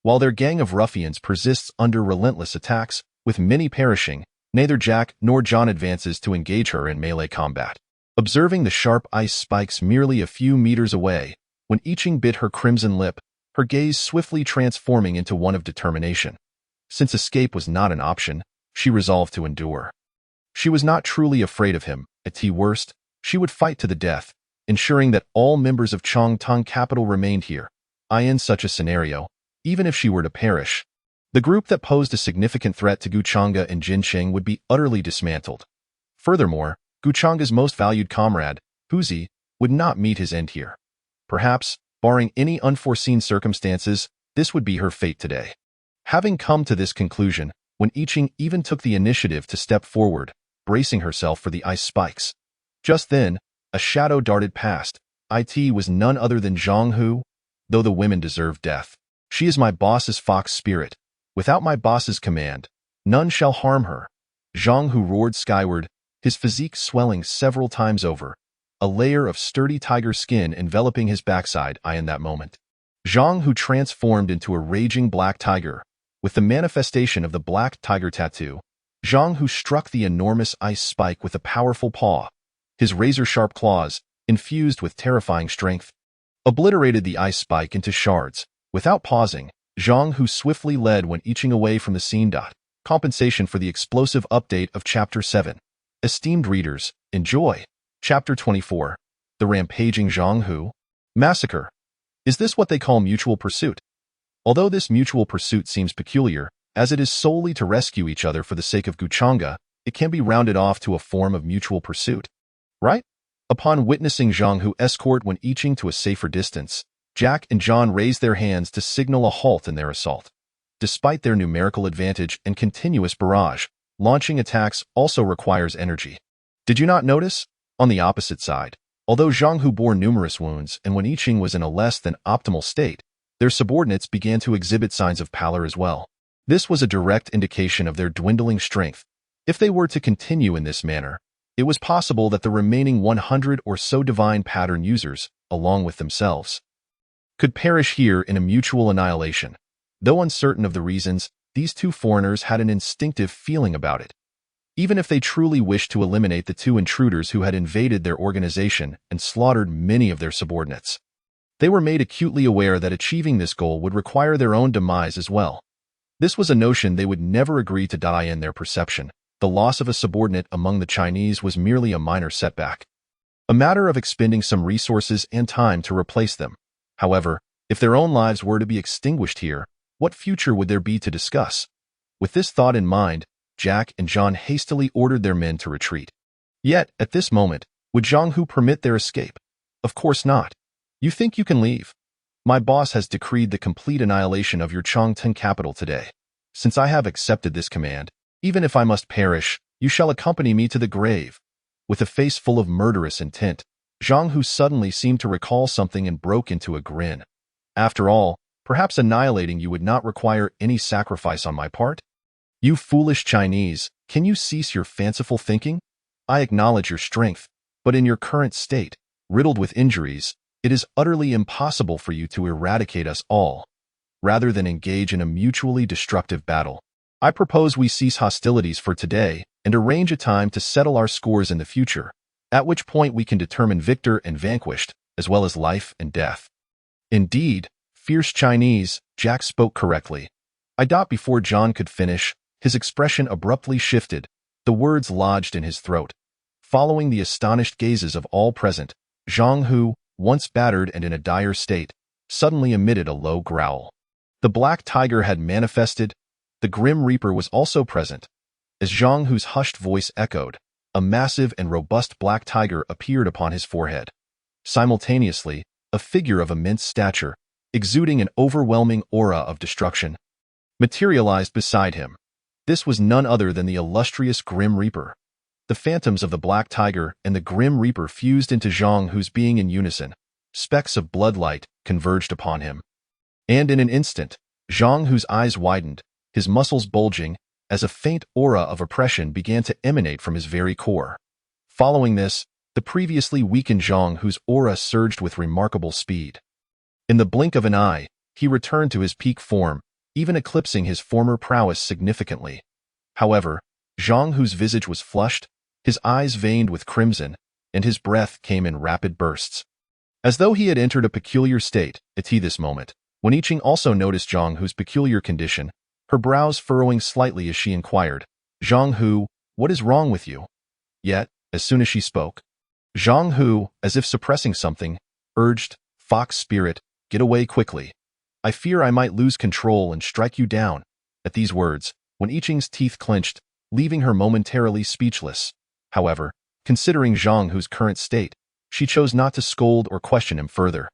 S1: While their gang of ruffians persists under relentless attacks, with many perishing, neither Jack nor John advances to engage her in melee combat. Observing the sharp ice spikes merely a few meters away, Wen Yiqing bit her crimson lip, her gaze swiftly transforming into one of determination. Since escape was not an option, she resolved to endure. She was not truly afraid of him. At worst, she would fight to the death, ensuring that all members of Changtang capital remained here. In such a scenario, even if she were to perish, the group that posed a significant threat to Guchanga and Jinsheng would be utterly dismantled. Furthermore, Guchanga's most valued comrade, Huzi, would not meet his end here. Perhaps, barring any unforeseen circumstances, this would be her fate today. Having come to this conclusion, Wen Yiqing even took the initiative to step forward, bracing herself for the ice spikes. Just then, a shadow darted past. It was none other than Zhang Hu. Though the women deserve death, she is my boss's fox spirit. Without my boss's command, none shall harm her. Zhang Hu roared skyward, his physique swelling several times over, a layer of sturdy tiger skin enveloping his backside. In that moment, Zhang Hu transformed into a raging black tiger. With the manifestation of the black tiger tattoo, Zhang Hu struck the enormous ice spike with a powerful paw. His razor-sharp claws, infused with terrifying strength, obliterated the ice spike into shards. Without pausing, Zhang Hu swiftly led Wen Yiqing away from the scene. Compensation for the explosive update of Chapter 7. Esteemed readers, enjoy. Chapter 24. The Rampaging Zhang Hu Massacre. Is this what they call mutual pursuit? Although this mutual pursuit seems peculiar, as it is solely to rescue each other for the sake of Guchanga, it can be rounded off to a form of mutual pursuit. Right? Upon witnessing Zhang Hu escort Wen Yiqing to a safer distance, Jack and John raised their hands to signal a halt in their assault. Despite their numerical advantage and continuous barrage, launching attacks also requires energy. Did you not notice? On the opposite side, although Zhang Hu bore numerous wounds and Wen Yiqing was in a less than optimal state, their subordinates began to exhibit signs of pallor as well. This was a direct indication of their dwindling strength. If they were to continue in this manner, it was possible that the remaining 100 or so divine pattern users, along with themselves, could perish here in a mutual annihilation. Though uncertain of the reasons, these two foreigners had an instinctive feeling about it. Even if they truly wished to eliminate the two intruders who had invaded their organization and slaughtered many of their subordinates, they were made acutely aware that achieving this goal would require their own demise as well. This was a notion they would never agree to die in their perception. The loss of a subordinate among the Chinese was merely a minor setback, a matter of expending some resources and time to replace them. However, if their own lives were to be extinguished here, what future would there be to discuss? With this thought in mind, Jack and John hastily ordered their men to retreat. Yet, at this moment, would Zhang Hu permit their escape? Of course not. You think you can leave? My boss has decreed the complete annihilation of your Changtang capital today. Since I have accepted this command, even if I must perish, you shall accompany me to the grave. With a face full of murderous intent, Zhang Hu suddenly seemed to recall something and broke into a grin. After all, perhaps annihilating you would not require any sacrifice on my part? You foolish Chinese, can you cease your fanciful thinking? I acknowledge your strength, but in your current state, riddled with injuries, it is utterly impossible for you to eradicate us all. Rather than engage in a mutually destructive battle, I propose we cease hostilities for today and arrange a time to settle our scores in the future, at which point we can determine victor and vanquished, as well as life and death. Indeed, fierce Chinese, Jack spoke correctly. Before John could finish, his expression abruptly shifted, the words lodged in his throat. Following the astonished gazes of all present, Zhang Hu, once battered and in a dire state, suddenly emitted a low growl. The black tiger had manifested. The Grim Reaper was also present. As Zhang Hu's hushed voice echoed, a massive and robust black tiger appeared upon his forehead. Simultaneously, a figure of immense stature, exuding an overwhelming aura of destruction, materialized beside him. This was none other than the illustrious Grim Reaper. The phantoms of the Black Tiger and the Grim Reaper fused into Zhang Hu's being in unison. Specks of bloodlight converged upon him. And in an instant, Zhang Hu's eyes widened, his muscles bulging, as a faint aura of oppression began to emanate from his very core. Following this, the previously weakened Zhang Hu's aura surged with remarkable speed. In the blink of an eye, he returned to his peak form, even eclipsing his former prowess significantly. However, Zhang Hu's visage was flushed, his eyes veined with crimson, and his breath came in rapid bursts. As though he had entered a peculiar state, at this moment, Wen Yiqing also noticed Zhang Hu's peculiar condition, her brows furrowing slightly as she inquired, Zhang Hu, What is wrong with you? Yet, as soon as she spoke, Zhang Hu, as if suppressing something, urged, Fox spirit, get away quickly. I fear I might lose control and strike you down. At these words, Wen Yiqing's teeth clenched, leaving her momentarily speechless. However, considering Zhang Hu's current state, she chose not to scold or question him further,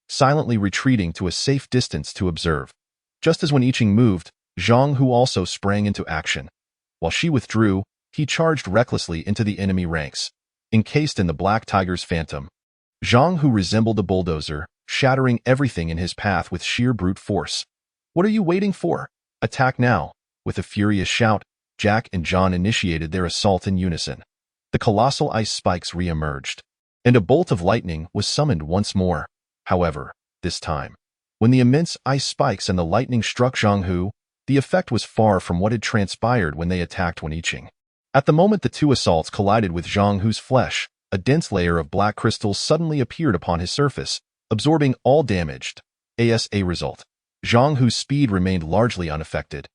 S1: silently retreating to a safe distance to observe. Just as Wen Yiqing moved, Zhang Hu also sprang into action. While she withdrew, he charged recklessly into the enemy ranks, encased in the Black Tiger's phantom. Zhang Hu resembled a bulldozer, shattering everything in his path with sheer brute force. What are you waiting for? Attack now! With a furious shout, Jack and John initiated their assault in unison. The colossal ice spikes re-emerged, and a bolt of lightning was summoned once more. However, this time, when the immense ice spikes and the lightning struck Zhang Hu, the effect was far from what had transpired when they attacked Wen Yiqing. At the moment the two assaults collided with Zhang Hu's flesh, a dense layer of black crystals suddenly appeared upon his surface, absorbing all damage. As a result, Zhang Hu's speed remained largely unaffected.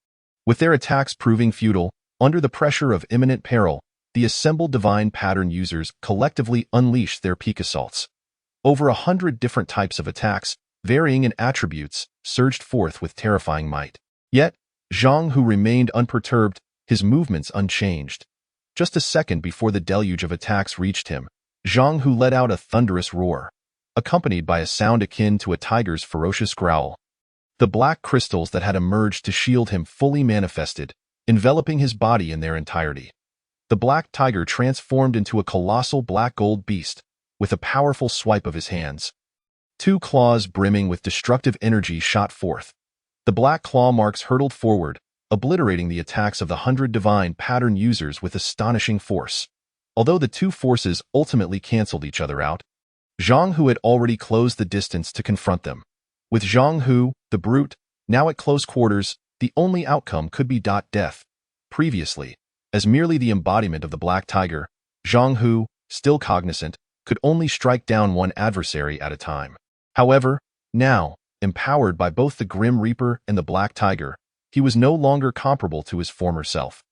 S1: With their attacks proving futile, under the pressure of imminent peril, the assembled divine pattern users collectively unleashed their peak assaults. Over 100 different types of attacks, varying in attributes, surged forth with terrifying might. Yet, Zhang Hu remained unperturbed, his movements unchanged. Just a second before the deluge of attacks reached him, Zhang Hu let out a thunderous roar, accompanied by a sound akin to a tiger's ferocious growl. The black crystals that had emerged to shield him fully manifested, enveloping his body in their entirety. The black tiger transformed into a colossal black-gold beast, with a powerful swipe of his hands. Two claws brimming with destructive energy shot forth. The black claw marks hurtled forward, obliterating the attacks of the 100 divine pattern users with astonishing force. Although the two forces ultimately canceled each other out, Zhang Hu had already closed the distance to confront them. With Zhang Hu, the brute, now at close quarters, the only outcome could be death. Previously, as merely the embodiment of the Black Tiger, Zhang Hu, still cognizant, could only strike down one adversary at a time. However, now, empowered by both the Grim Reaper and the Black Tiger, he was no longer comparable to his former self.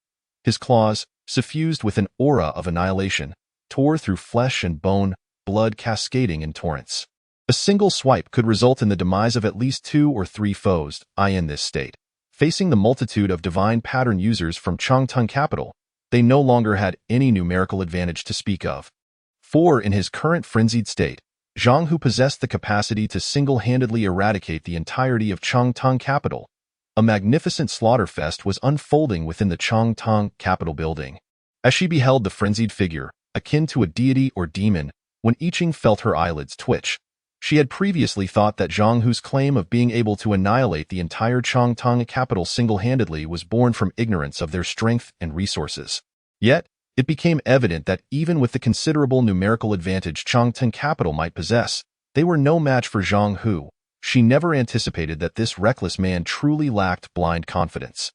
S1: His claws, suffused with an aura of annihilation, tore through flesh and bone, blood cascading in torrents. A single swipe could result in the demise of at least 2 or 3 foes, in this state. Facing the multitude of divine pattern users from Changteng capital, they no longer had any numerical advantage to speak of. For in his current frenzied state, Zhang Hu possessed the capacity to single-handedly eradicate the entirety of Changteng capital. A magnificent slaughterfest was unfolding within the Changteng capital building. As she beheld the frenzied figure, akin to a deity or demon, Wen Yiqing felt her eyelids twitch. She had previously thought that Zhang Hu's claim of being able to annihilate the entire Changteng capital single-handedly was born from ignorance of their strength and resources. Yet, it became evident that even with the considerable numerical advantage Changteng capital might possess, they were no match for Zhang Hu. She never anticipated that this reckless man truly lacked blind confidence.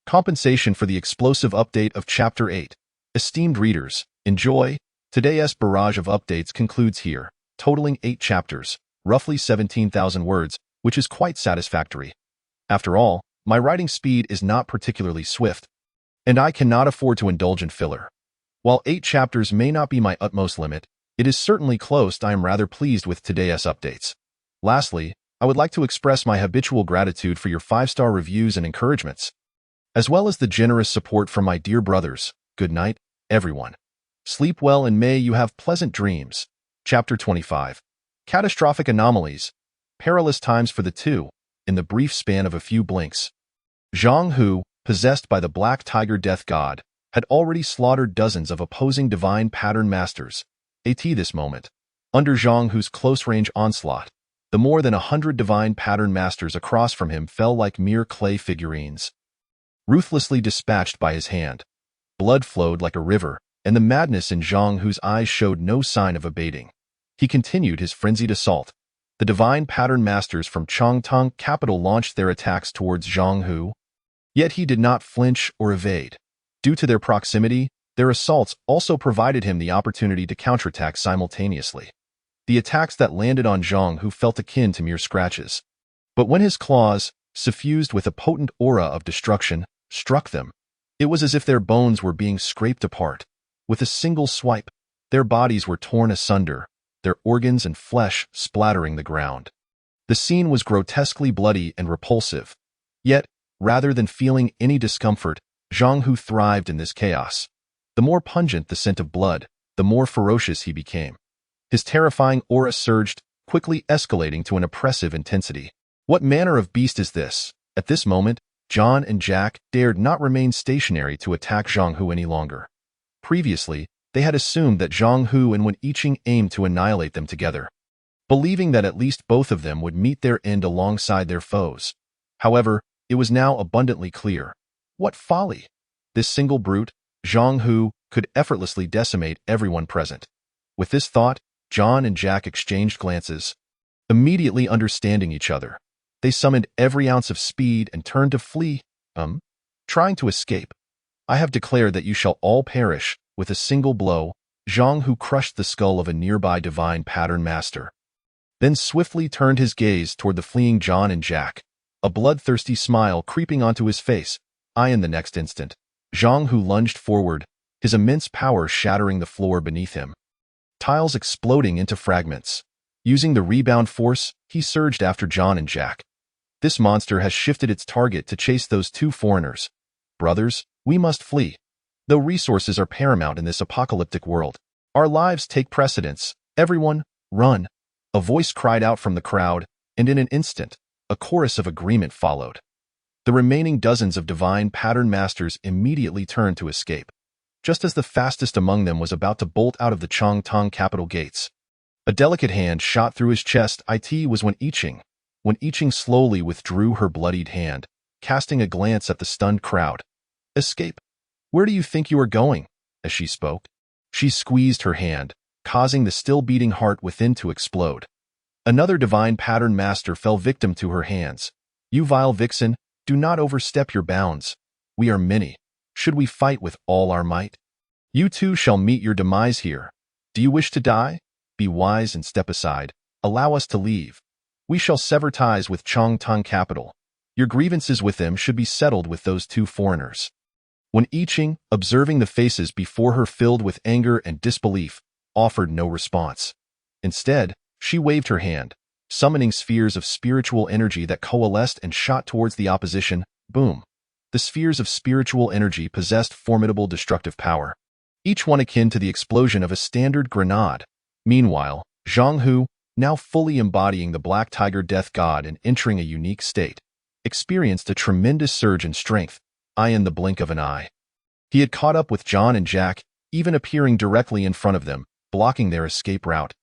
S1: Compensation for the explosive update of Chapter 8. Esteemed readers, enjoy. Today's barrage of updates concludes here, totaling 8 chapters, roughly 17,000 words, which is quite satisfactory. After all, my writing speed is not particularly swift, and I cannot afford to indulge in filler. While 8 chapters may not be my utmost limit, it is certainly close. I am rather pleased with today's updates. Lastly, I would like to express my habitual gratitude for your 5-star reviews and encouragements, as well as the generous support from my dear brothers. Good night, everyone. Sleep well and may you have pleasant dreams. Chapter 25. Catastrophic anomalies. Perilous times for the two. In the brief span of a few blinks, Zhang Hu, possessed by the Black Tiger Death God, had already slaughtered dozens of opposing divine pattern masters. At this moment, under Zhang Hu's close-range onslaught, the more than 100 divine pattern masters across from him fell like mere clay figurines, ruthlessly dispatched by his hand. Blood flowed like a river, and the madness in Zhang Hu's eyes showed no sign of abating. He continued his frenzied assault. The divine pattern masters from Changteng capital launched their attacks towards Zhang Hu. Yet he did not flinch or evade. Due to their proximity, their assaults also provided him the opportunity to counterattack simultaneously. The attacks that landed on Zhang Hu felt akin to mere scratches. But when his claws, suffused with a potent aura of destruction, struck them, It was as if their bones were being scraped apart. With a single swipe, their bodies were torn asunder, their organs and flesh splattering the ground. The scene was grotesquely bloody and repulsive. Yet, rather than feeling any discomfort, Zhang Hu thrived in this chaos. The more pungent the scent of blood, the more ferocious he became. His terrifying aura surged, quickly escalating to an oppressive intensity. What manner of beast is this? At this moment, John and Jack dared not remain stationary to attack Zhang Hu any longer. Previously, they had assumed that Zhang Hu and Wen Yiqing aimed to annihilate them together, believing that at least both of them would meet their end alongside their foes. However, it was now abundantly clear. What folly! This single brute, Zhang Hu, could effortlessly decimate everyone present. With this thought, John and Jack exchanged glances, immediately understanding each other. They summoned every ounce of speed and turned to flee, trying to escape. I have declared that you shall all perish. With a single blow, Zhang Hu crushed the skull of a nearby divine pattern master, then swiftly turned his gaze toward the fleeing John and Jack, a bloodthirsty smile creeping onto his face. In the next instant, Zhang Hu lunged forward, his immense power shattering the floor beneath him, tiles exploding into fragments. Using the rebound force, he surged after John and Jack. This monster has shifted its target to chase those two foreigners. Brothers, we must flee. Though resources are paramount in this apocalyptic world, our lives take precedence. Everyone, run! A voice cried out from the crowd, and in an instant, a chorus of agreement followed. The remaining dozens of divine pattern masters immediately turned to escape, just as the fastest among them was about to bolt out of the Changtong capital gates. A delicate hand shot through his chest. It was Wen Yiqing. Wen Yiqing slowly withdrew her bloodied hand, casting a glance at the stunned crowd. Escape? Where do you think you are going? As she spoke, she squeezed her hand, causing the still-beating heart within to explode. Another divine pattern master fell victim to her hands. You vile vixen, do not overstep your bounds. We are many. Should we fight with all our might? You too shall meet your demise here. Do you wish to die? Be wise and step aside. Allow us to leave. We shall sever ties with Changtong capital. Your grievances with them should be settled with those two foreigners. Wen Yiqing, observing the faces before her filled with anger and disbelief, offered no response. Instead, she waved her hand, summoning spheres of spiritual energy that coalesced and shot towards the opposition. Boom! The spheres of spiritual energy possessed formidable destructive power, each one akin to the explosion of a standard grenade. Meanwhile, Zhang Hu, now fully embodying the Black Tiger Death God and entering a unique state, experienced a tremendous surge in strength, in the blink of an eye. He had caught up with John and Jack, even appearing directly in front of them, blocking their escape route.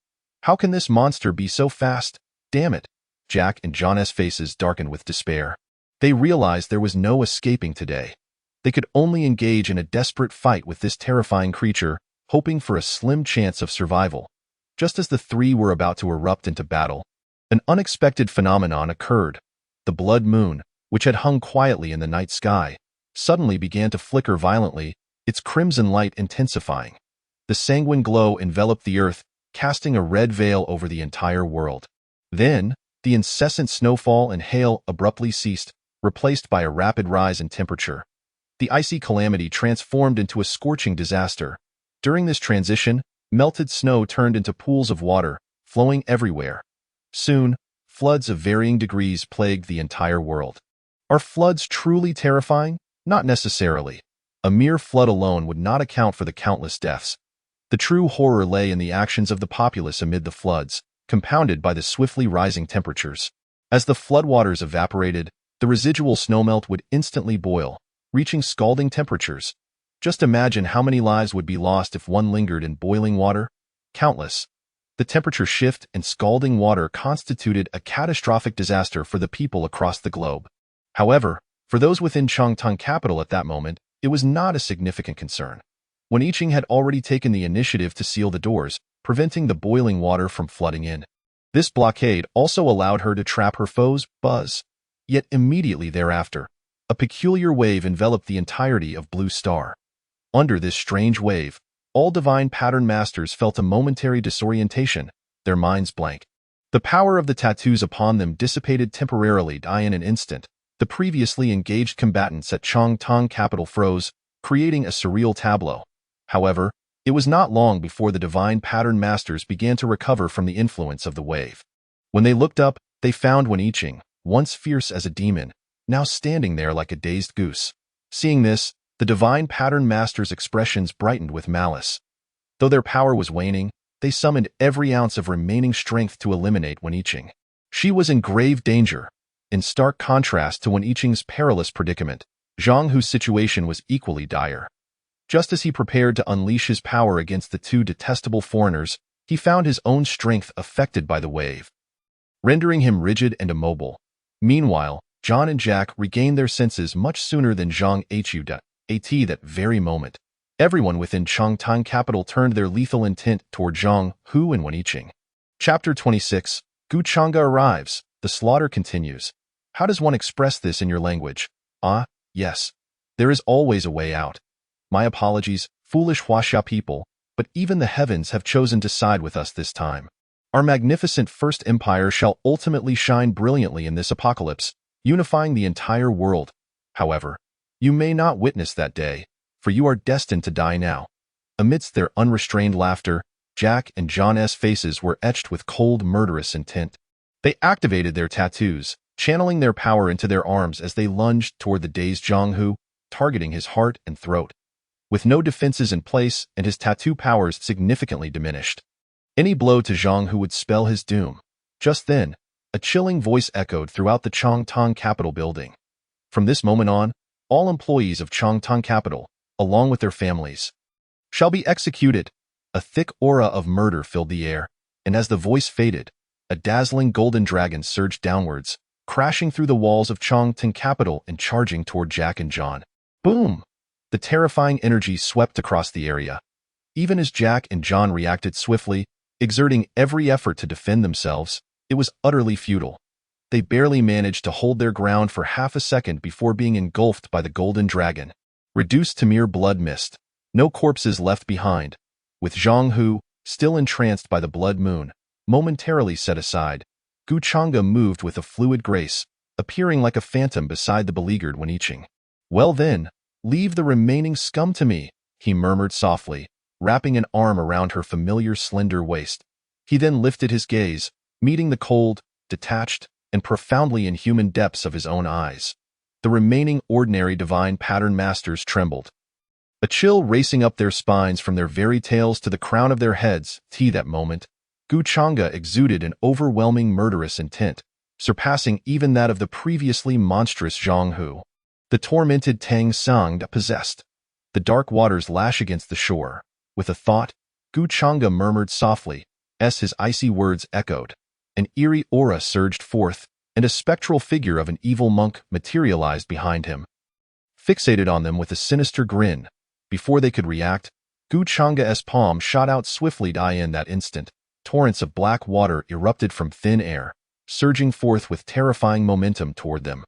S1: How can this monster be so fast? Damn it! Jack and John's faces darkened with despair. They realized there was no escaping today. They could only engage in a desperate fight with this terrifying creature, hoping for a slim chance of survival. Just as the three were about to erupt into battle, an unexpected phenomenon occurred. The blood moon, which had hung quietly in the night sky, suddenly began to flicker violently, its crimson light intensifying. The sanguine glow enveloped the earth, casting a red veil over the entire world. Then, the incessant snowfall and hail abruptly ceased, replaced by a rapid rise in temperature. The icy calamity transformed into a scorching disaster. During this transition, melted snow turned into pools of water, flowing everywhere. Soon, floods of varying degrees plagued the entire world. Are floods truly terrifying? Not necessarily. A mere flood alone would not account for the countless deaths. The true horror lay in the actions of the populace amid the floods, compounded by the swiftly rising temperatures. As the floodwaters evaporated, the residual snowmelt would instantly boil, reaching scalding temperatures. Just imagine how many lives would be lost if one lingered in boiling water. Countless. The temperature shift and scalding water constituted a catastrophic disaster for the people across the globe. However, for those within Changtong capital at that moment, it was not a significant concern. Wen Yiqing had already taken the initiative to seal the doors, preventing the boiling water from flooding in. This blockade also allowed her to trap her foes' buzz. Yet immediately thereafter, a peculiar wave enveloped the entirety of Blue Star. Under this strange wave, all divine pattern masters felt a momentary disorientation, their minds blank. The power of the tattoos upon them dissipated temporarily. In an instant, the previously engaged combatants at Changtong capital froze, creating a surreal tableau. However, it was not long before the divine pattern masters began to recover from the influence of the wave. When they looked up, they found Wen-Iching, once fierce as a demon, now standing there like a dazed goose. Seeing this, the divine pattern masters' expressions brightened with malice. Though their power was waning, they summoned every ounce of remaining strength to eliminate Wen-Iching. She was in grave danger. In stark contrast to Wen-Iching's perilous predicament, Zhang Hu's situation was equally dire. Just as he prepared to unleash his power against the two detestable foreigners, he found his own strength affected by the wave, rendering him rigid and immobile. Meanwhile, John and Jack regained their senses much sooner than Zhang Hu did. At that very moment, everyone within Changtang capital turned their lethal intent toward Zhang Hu and Wen-Iching. Chapter 26. Gu Chang'e arrives. The slaughter continues. How does one express this in your language? Ah, yes. There is always a way out. My apologies, foolish Huaxia people, but even the heavens have chosen to side with us this time. Our magnificent first empire shall ultimately shine brilliantly in this apocalypse, unifying the entire world. However, you may not witness that day, for you are destined to die now. Amidst their unrestrained laughter, Jack and John's faces were etched with cold, murderous intent. They activated their tattoos, channeling their power into their arms as they lunged toward the dazed Zhang Hu, targeting his heart and throat. With no defenses in place and his tattoo powers significantly diminished, any blow to Zhang Hu would spell his doom. Just then, a chilling voice echoed throughout the Changtang capital building. From this moment on, all employees of Changtang capital, along with their families, shall be executed. A thick aura of murder filled the air, and as the voice faded, a dazzling golden dragon surged downwards, crashing through the walls of Changtang capital and charging toward Jack and John. Boom! The terrifying energy swept across the area. Even as Jack and John reacted swiftly, exerting every effort to defend themselves, it was utterly futile. They barely managed to hold their ground for half a second before being engulfed by the golden dragon, reduced to mere blood mist. No corpses left behind. With Zhang Hu, still entranced by the blood moon, momentarily set aside, Gu Chang'e moved with a fluid grace, appearing like a phantom beside the beleaguered Wen-Iching. Well then, leave the remaining scum to me, he murmured softly, wrapping an arm around her familiar slender waist. He then lifted his gaze, meeting the cold, detached, and profoundly inhuman depths of his own eyes. The remaining ordinary divine pattern masters trembled, a chill racing up their spines from their very tails to the crown of their heads. That moment, Gu Chang'e exuded an overwhelming murderous intent, surpassing even that of the previously monstrous Zhang Hu. The tormented Tang Sang possessed. The dark waters lash against the shore. With a thought, Gu Chang'e murmured softly, as his icy words echoed. An eerie aura surged forth, and a spectral figure of an evil monk materialized behind him, fixated on them with a sinister grin. Before they could react, Gu Chang'e's palm shot out swiftly. In that instant, torrents of black water erupted from thin air, surging forth with terrifying momentum toward them.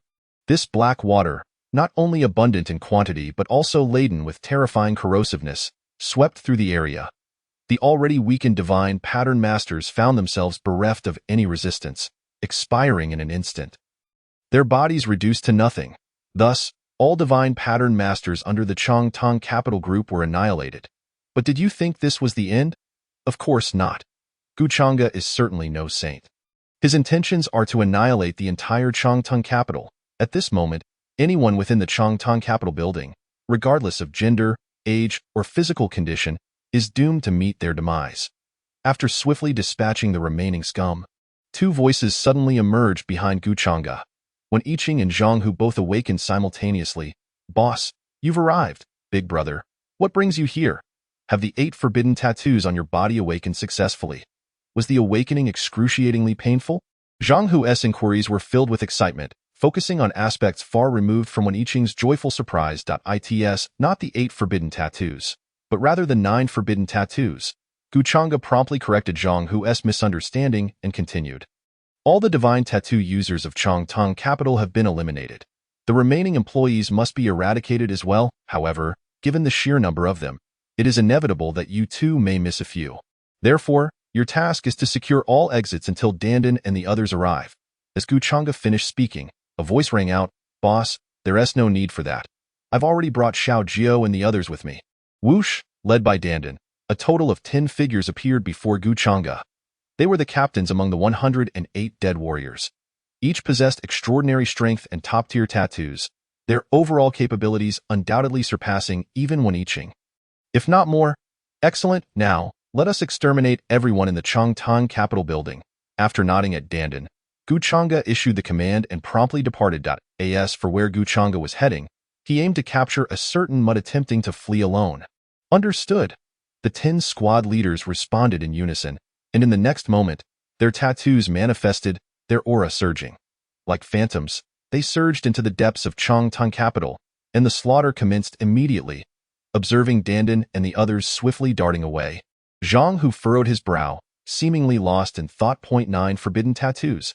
S1: This black water, not only abundant in quantity but also laden with terrifying corrosiveness, swept through the area. The already weakened divine pattern masters found themselves bereft of any resistance, expiring in an instant, their bodies reduced to nothing. Thus, all divine pattern masters under the Changtang capital group were annihilated. But did you think this was the end? Of course not. Gu Chang'e is certainly no saint. His intentions are to annihilate the entire Changtang capital. At this moment, anyone within the Changtang capital building, regardless of gender, age, or physical condition, is doomed to meet their demise. After swiftly dispatching the remaining scum, two voices suddenly emerged behind Gu Chang'e. Wen-Iching and Zhang Hu both awakened simultaneously. Boss, you've arrived. Big brother, what brings you here? Have the 8 forbidden tattoos on your body awakened successfully? Was the awakening excruciatingly painful? Zhang Hu's inquiries were filled with excitement, focusing on aspects far removed from Wen-Iching's joyful surprise. It's not the 8 forbidden tattoos, but rather the 9 forbidden tattoos. Gu Chang'e promptly corrected Zhang Hu's misunderstanding and continued. All the divine tattoo users of Changtang capital have been eliminated. The remaining employees must be eradicated as well. However, given the sheer number of them, it is inevitable that you too may miss a few. Therefore, your task is to secure all exits until Dandan and the others arrive. As Gu Chang'e finished speaking, a voice rang out, Boss, there's no need for that. I've already brought Xiao Jiao and the others with me. Whoosh, led by Dandan, a total of 10 figures appeared before Guchanga. They were the captains among the 108 dead warriors. Each possessed extraordinary strength and top-tier tattoos, their overall capabilities undoubtedly surpassing even Wen Yiqing. If not more. Excellent, now, let us exterminate everyone in the Changtang capital building. After nodding at Dandan, Guchanga issued the command and promptly departed. As for where Guchanga was heading, he aimed to capture a certain mud attempting to flee alone. Understood. The 10 squad leaders responded in unison, and in the next moment, their tattoos manifested, their aura surging. Like phantoms, they surged into the depths of Changtang capital, and the slaughter commenced immediately. Observing Dandan and the others swiftly darting away, Zhang Hu furrowed his brow, seemingly lost in thought. 9 Forbidden tattoos.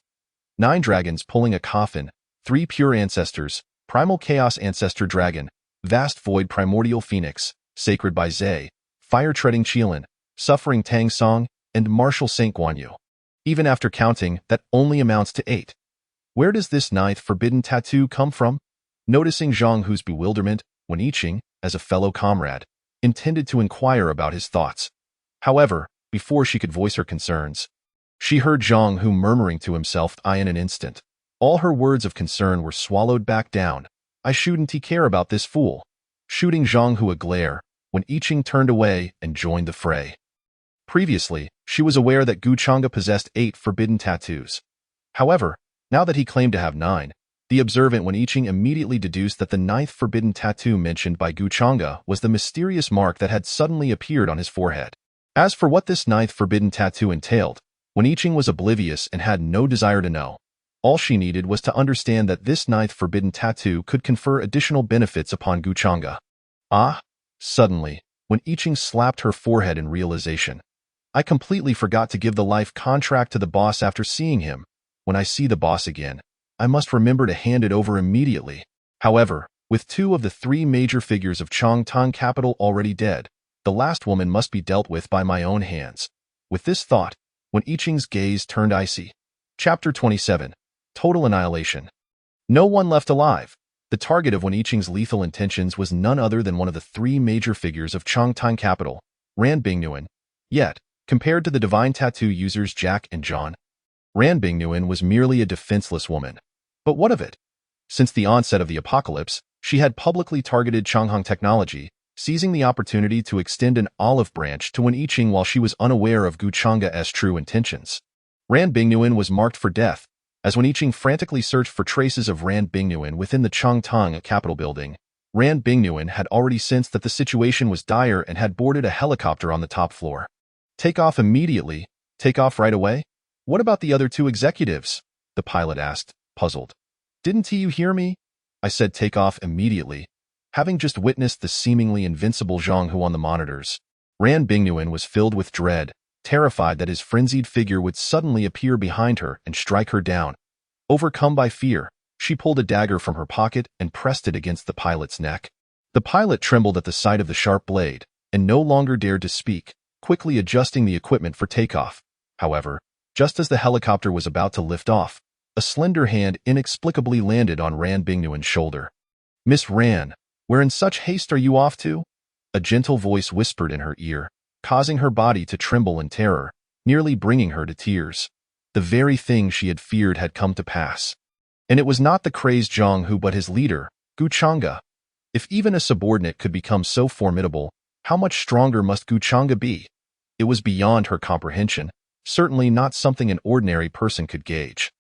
S1: 9 dragons pulling a coffin, 3 pure ancestors, primal chaos ancestor dragon, vast void primordial phoenix, sacred by Zhe, fire-treading Qilin, suffering Tang Song, and martial Saint Guanyu. Even after counting, that only amounts to 8. Where does this 9th forbidden tattoo come from? Noticing Zhang Hu's bewilderment, Wen Yiqing, as a fellow comrade, intended to inquire about his thoughts. However, before she could voice her concerns, she heard Zhang Hu murmuring to himself in an instant. All her words of concern were swallowed back down. I shouldn't care about this fool. Shooting Zhang Hu a glare, Wen Yiqing turned away and joined the fray. Previously, she was aware that Guchanga possessed 8 forbidden tattoos. However, now that he claimed to have 9, the observant Wen Yiqing immediately deduced that the 9th forbidden tattoo mentioned by Guchanga was the mysterious mark that had suddenly appeared on his forehead. As for what this 9th forbidden tattoo entailed, Wen Yiqing was oblivious and had no desire to know. All she needed was to understand that this 9th forbidden tattoo could confer additional benefits upon Guchanga. Ah! Suddenly, Wen Yiqing slapped her forehead in realization. I completely forgot to give the life contract to the boss after seeing him. When I see the boss again, I must remember to hand it over immediately. However, with 2 of the 3 major figures of Changtang capital already dead, the last woman must be dealt with by my own hands. With this thought, Wen Yiqing's gaze turned icy. Chapter 27. Total Annihilation. No one left alive. The target of Wen Yiqing's lethal intentions was none other than one of the 3 major figures of Changtang capital, Ran Bingyuan. Yet, compared to the divine tattoo users Jack and John, Ran Bingyuan was merely a defenseless woman. But what of it? Since the onset of the apocalypse, she had publicly targeted Changhang technology, seizing the opportunity to extend an olive branch to Wen Yiqing while she was unaware of Guchanga's true intentions. Ran Bingyuan was marked for death. As Wen Yiqing frantically searched for traces of Ran Bingyuan within the Changtang capital building, Ran Bingyuan had already sensed that the situation was dire and had boarded a helicopter on the top floor. Take off immediately. Take off right away? What about the other 2 executives? The pilot asked, puzzled. Didn't you hear me? I said take off immediately. Having just witnessed the seemingly invincible Zhang Hu on the monitors, Ran Bingyuan was filled with dread, terrified that his frenzied figure would suddenly appear behind her and strike her down. Overcome by fear, she pulled a dagger from her pocket and pressed it against the pilot's neck. The pilot trembled at the sight of the sharp blade and no longer dared to speak, quickly adjusting the equipment for takeoff. However, just as the helicopter was about to lift off, a slender hand inexplicably landed on Ran Bingyuan's shoulder. Miss Ran, where in such haste are you off to? A gentle voice whispered in her ear, causing her body to tremble in terror, nearly bringing her to tears. The very thing she had feared had come to pass. And it was not the crazed Zhang Hu but his leader, Guchanga. If even a subordinate could become so formidable, how much stronger must Guchanga be? It was beyond her comprehension, certainly not something an ordinary person could gauge.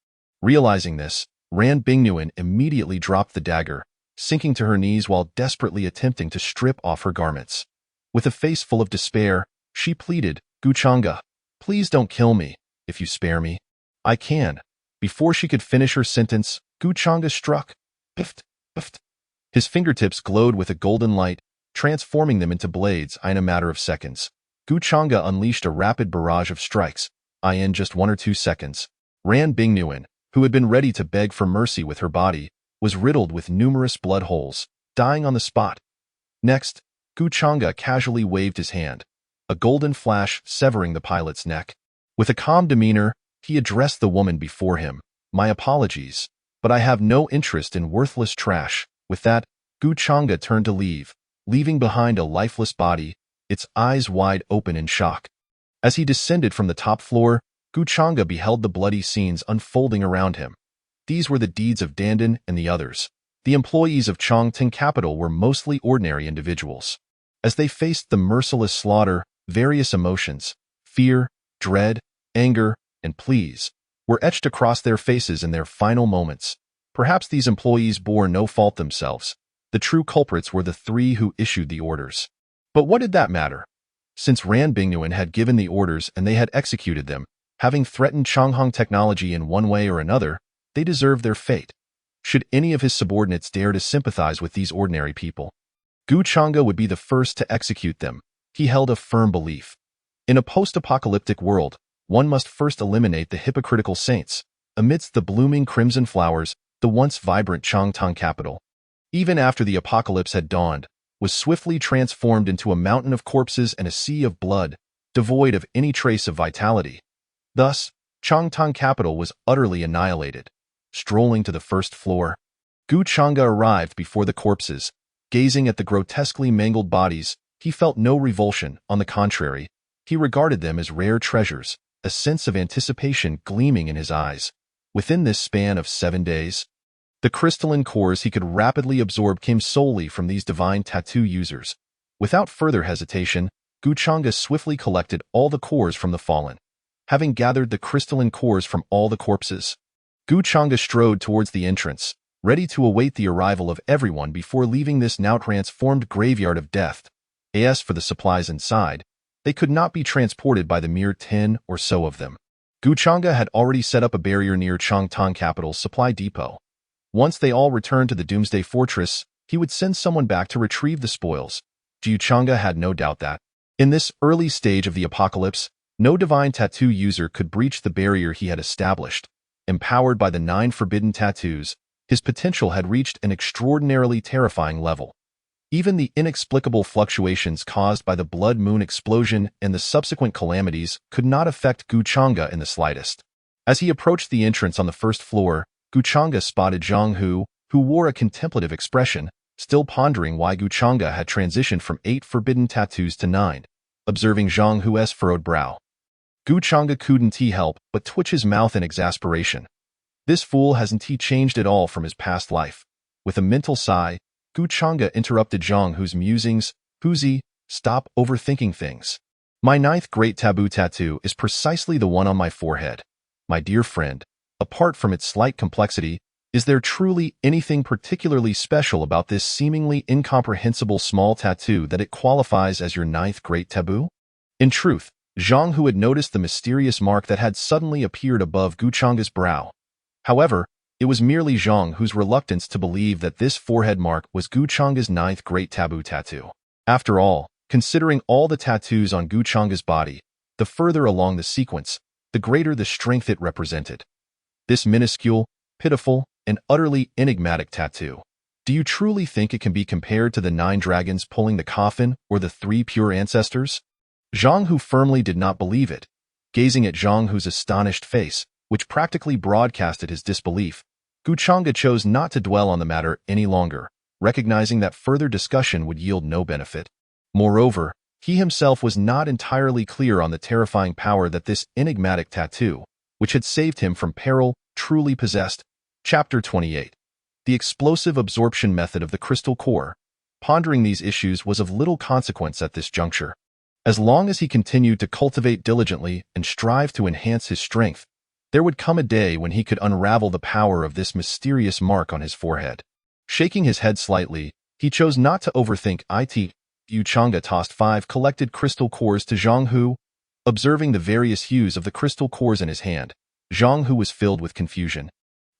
S1: Realizing this, Ran Bingyuan immediately dropped the dagger, sinking to her knees while desperately attempting to strip off her garments. With a face full of despair, she pleaded, Guchanga, please don't kill me. If you spare me, I can. Before she could finish her sentence, Guchanga struck. Pift, pift. His fingertips glowed with a golden light, transforming them into blades in a matter of seconds. Guchanga unleashed a rapid barrage of strikes. In just 1 or 2 seconds, Ran Bingyuan, who had been ready to beg for mercy with her body, was riddled with numerous blood holes, dying on the spot. Next, Guchanga casually waved his hand, a golden flash severing the pilot's neck. With a calm demeanor, he addressed the woman before him. My apologies, but I have no interest in worthless trash. With that, Gu Chang'e turned to leave, leaving behind a lifeless body, its eyes wide open in shock. As he descended from the top floor, Gu Chang'e beheld the bloody scenes unfolding around him. These were the deeds of Dandan and the others. The employees of Chongting Capital were mostly ordinary individuals. As they faced the merciless slaughter, various emotions, fear, dread, anger, and pleas, were etched across their faces in their final moments. Perhaps these employees bore no fault themselves. The true culprits were the three who issued the orders. But what did that matter? Since Ran Bingyuan had given the orders and they had executed them, having threatened Changhong technology in one way or another, they deserved their fate. Should any of his subordinates dare to sympathize with these ordinary people, Gu Chang'e would be the first to execute them. He held a firm belief. In a post-apocalyptic world, one must first eliminate the hypocritical saints. Amidst the blooming crimson flowers, the once vibrant Chongtang capital, even after the apocalypse had dawned, was swiftly transformed into a mountain of corpses and a sea of blood, devoid of any trace of vitality. Thus, Chongtang capital was utterly annihilated. Strolling to the first floor, Gu Chang'e arrived before the corpses. Gazing at the grotesquely mangled bodies, he felt no revulsion. On the contrary, he regarded them as rare treasures, a sense of anticipation gleaming in his eyes. Within this span of 7 days, the crystalline cores he could rapidly absorb came solely from these divine tattoo users. Without further hesitation, Gu Chang'e swiftly collected all the cores from the fallen. Having gathered the crystalline cores from all the corpses, Gu Chang'e strode towards the entrance, ready to await the arrival of everyone before leaving this now transformed graveyard of death. As for the supplies inside, they could not be transported by the mere 10 or so of them. Gu Chang'e had already set up a barrier near Chongtang Capital's supply depot. Once they all returned to the Doomsday Fortress, he would send someone back to retrieve the spoils. Gu Chang'e had no doubt that, in this early stage of the apocalypse, no divine tattoo user could breach the barrier he had established. Empowered by the 9 forbidden tattoos, his potential had reached an extraordinarily terrifying level. Even the inexplicable fluctuations caused by the Blood Moon explosion and the subsequent calamities could not affect Gu Chang'e in the slightest. As he approached the entrance on the first floor, Gu Chang'e spotted Zhang Hu, who wore a contemplative expression, still pondering why Gu Chang'e had transitioned from 8 forbidden tattoos to 9. Observing Zhang Hu's furrowed brow, Gu Chang'e couldn't help but twitch his mouth in exasperation. This fool hasn't changed at all from his past life. With a mental sigh, Gu Chang'e interrupted Zhang Hu's musings. Huzi, stop overthinking things. My 9th great taboo tattoo is precisely the one on my forehead. My dear friend, apart from its slight complexity, is there truly anything particularly special about this seemingly incomprehensible small tattoo that it qualifies as your 9th great taboo? In truth, Zhang Hu had noticed the mysterious mark that had suddenly appeared above Gu Chang'e's brow. However, it was merely Zhang Hu's reluctance to believe that this forehead mark was Gu Chang'e's 9th great taboo tattoo. After all, considering all the tattoos on Gu Chang'e's body, the further along the sequence, the greater the strength it represented. This minuscule, pitiful, and utterly enigmatic tattoo. Do you truly think it can be compared to the 9 dragons pulling the coffin or the 3 pure ancestors? Zhang Hu firmly did not believe it. Gazing at Zhang Hu's astonished face, which practically broadcasted his disbelief, Gu Chang'e chose not to dwell on the matter any longer, recognizing that further discussion would yield no benefit. Moreover, he himself was not entirely clear on the terrifying power that this enigmatic tattoo, which had saved him from peril, truly possessed. Chapter 28. The explosive absorption method of the crystal core. Pondering these issues was of little consequence at this juncture. As long as he continued to cultivate diligently and strive to enhance his strength, there would come a day when he could unravel the power of this mysterious mark on his forehead. Shaking his head slightly, he chose not to overthink it. Gu Chang'e tossed 5 collected crystal cores to Zhang Hu. Observing the various hues of the crystal cores in his hand, Zhang Hu was filled with confusion.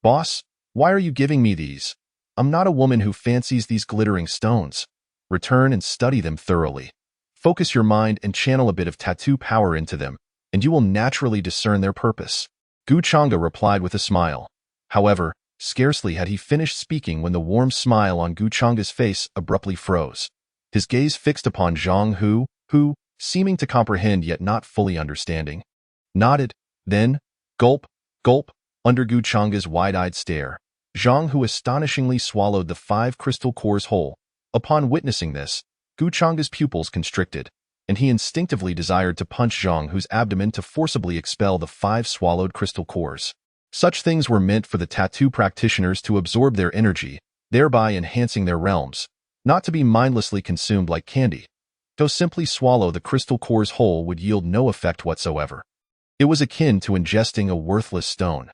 S1: Boss, why are you giving me these? I'm not a woman who fancies these glittering stones. Return and study them thoroughly. Focus your mind and channel a bit of tattoo power into them, and you will naturally discern their purpose. Gu Chang'e replied with a smile. However, scarcely had he finished speaking when the warm smile on Gu Chang'e's face abruptly froze. His gaze fixed upon Zhang Hu, who, seeming to comprehend yet not fully understanding, nodded, then, gulp, under Gu Chang'e's wide-eyed stare, Zhang Hu astonishingly swallowed the 5 crystal cores whole. Upon witnessing this, Gu Chang's pupils constricted, and he instinctively desired to punch Zhang Hu's abdomen to forcibly expel the 5 swallowed crystal cores. Such things were meant for the tattoo practitioners to absorb their energy, thereby enhancing their realms, not to be mindlessly consumed like candy. To simply swallow the crystal cores whole would yield no effect whatsoever. It was akin to ingesting a worthless stone.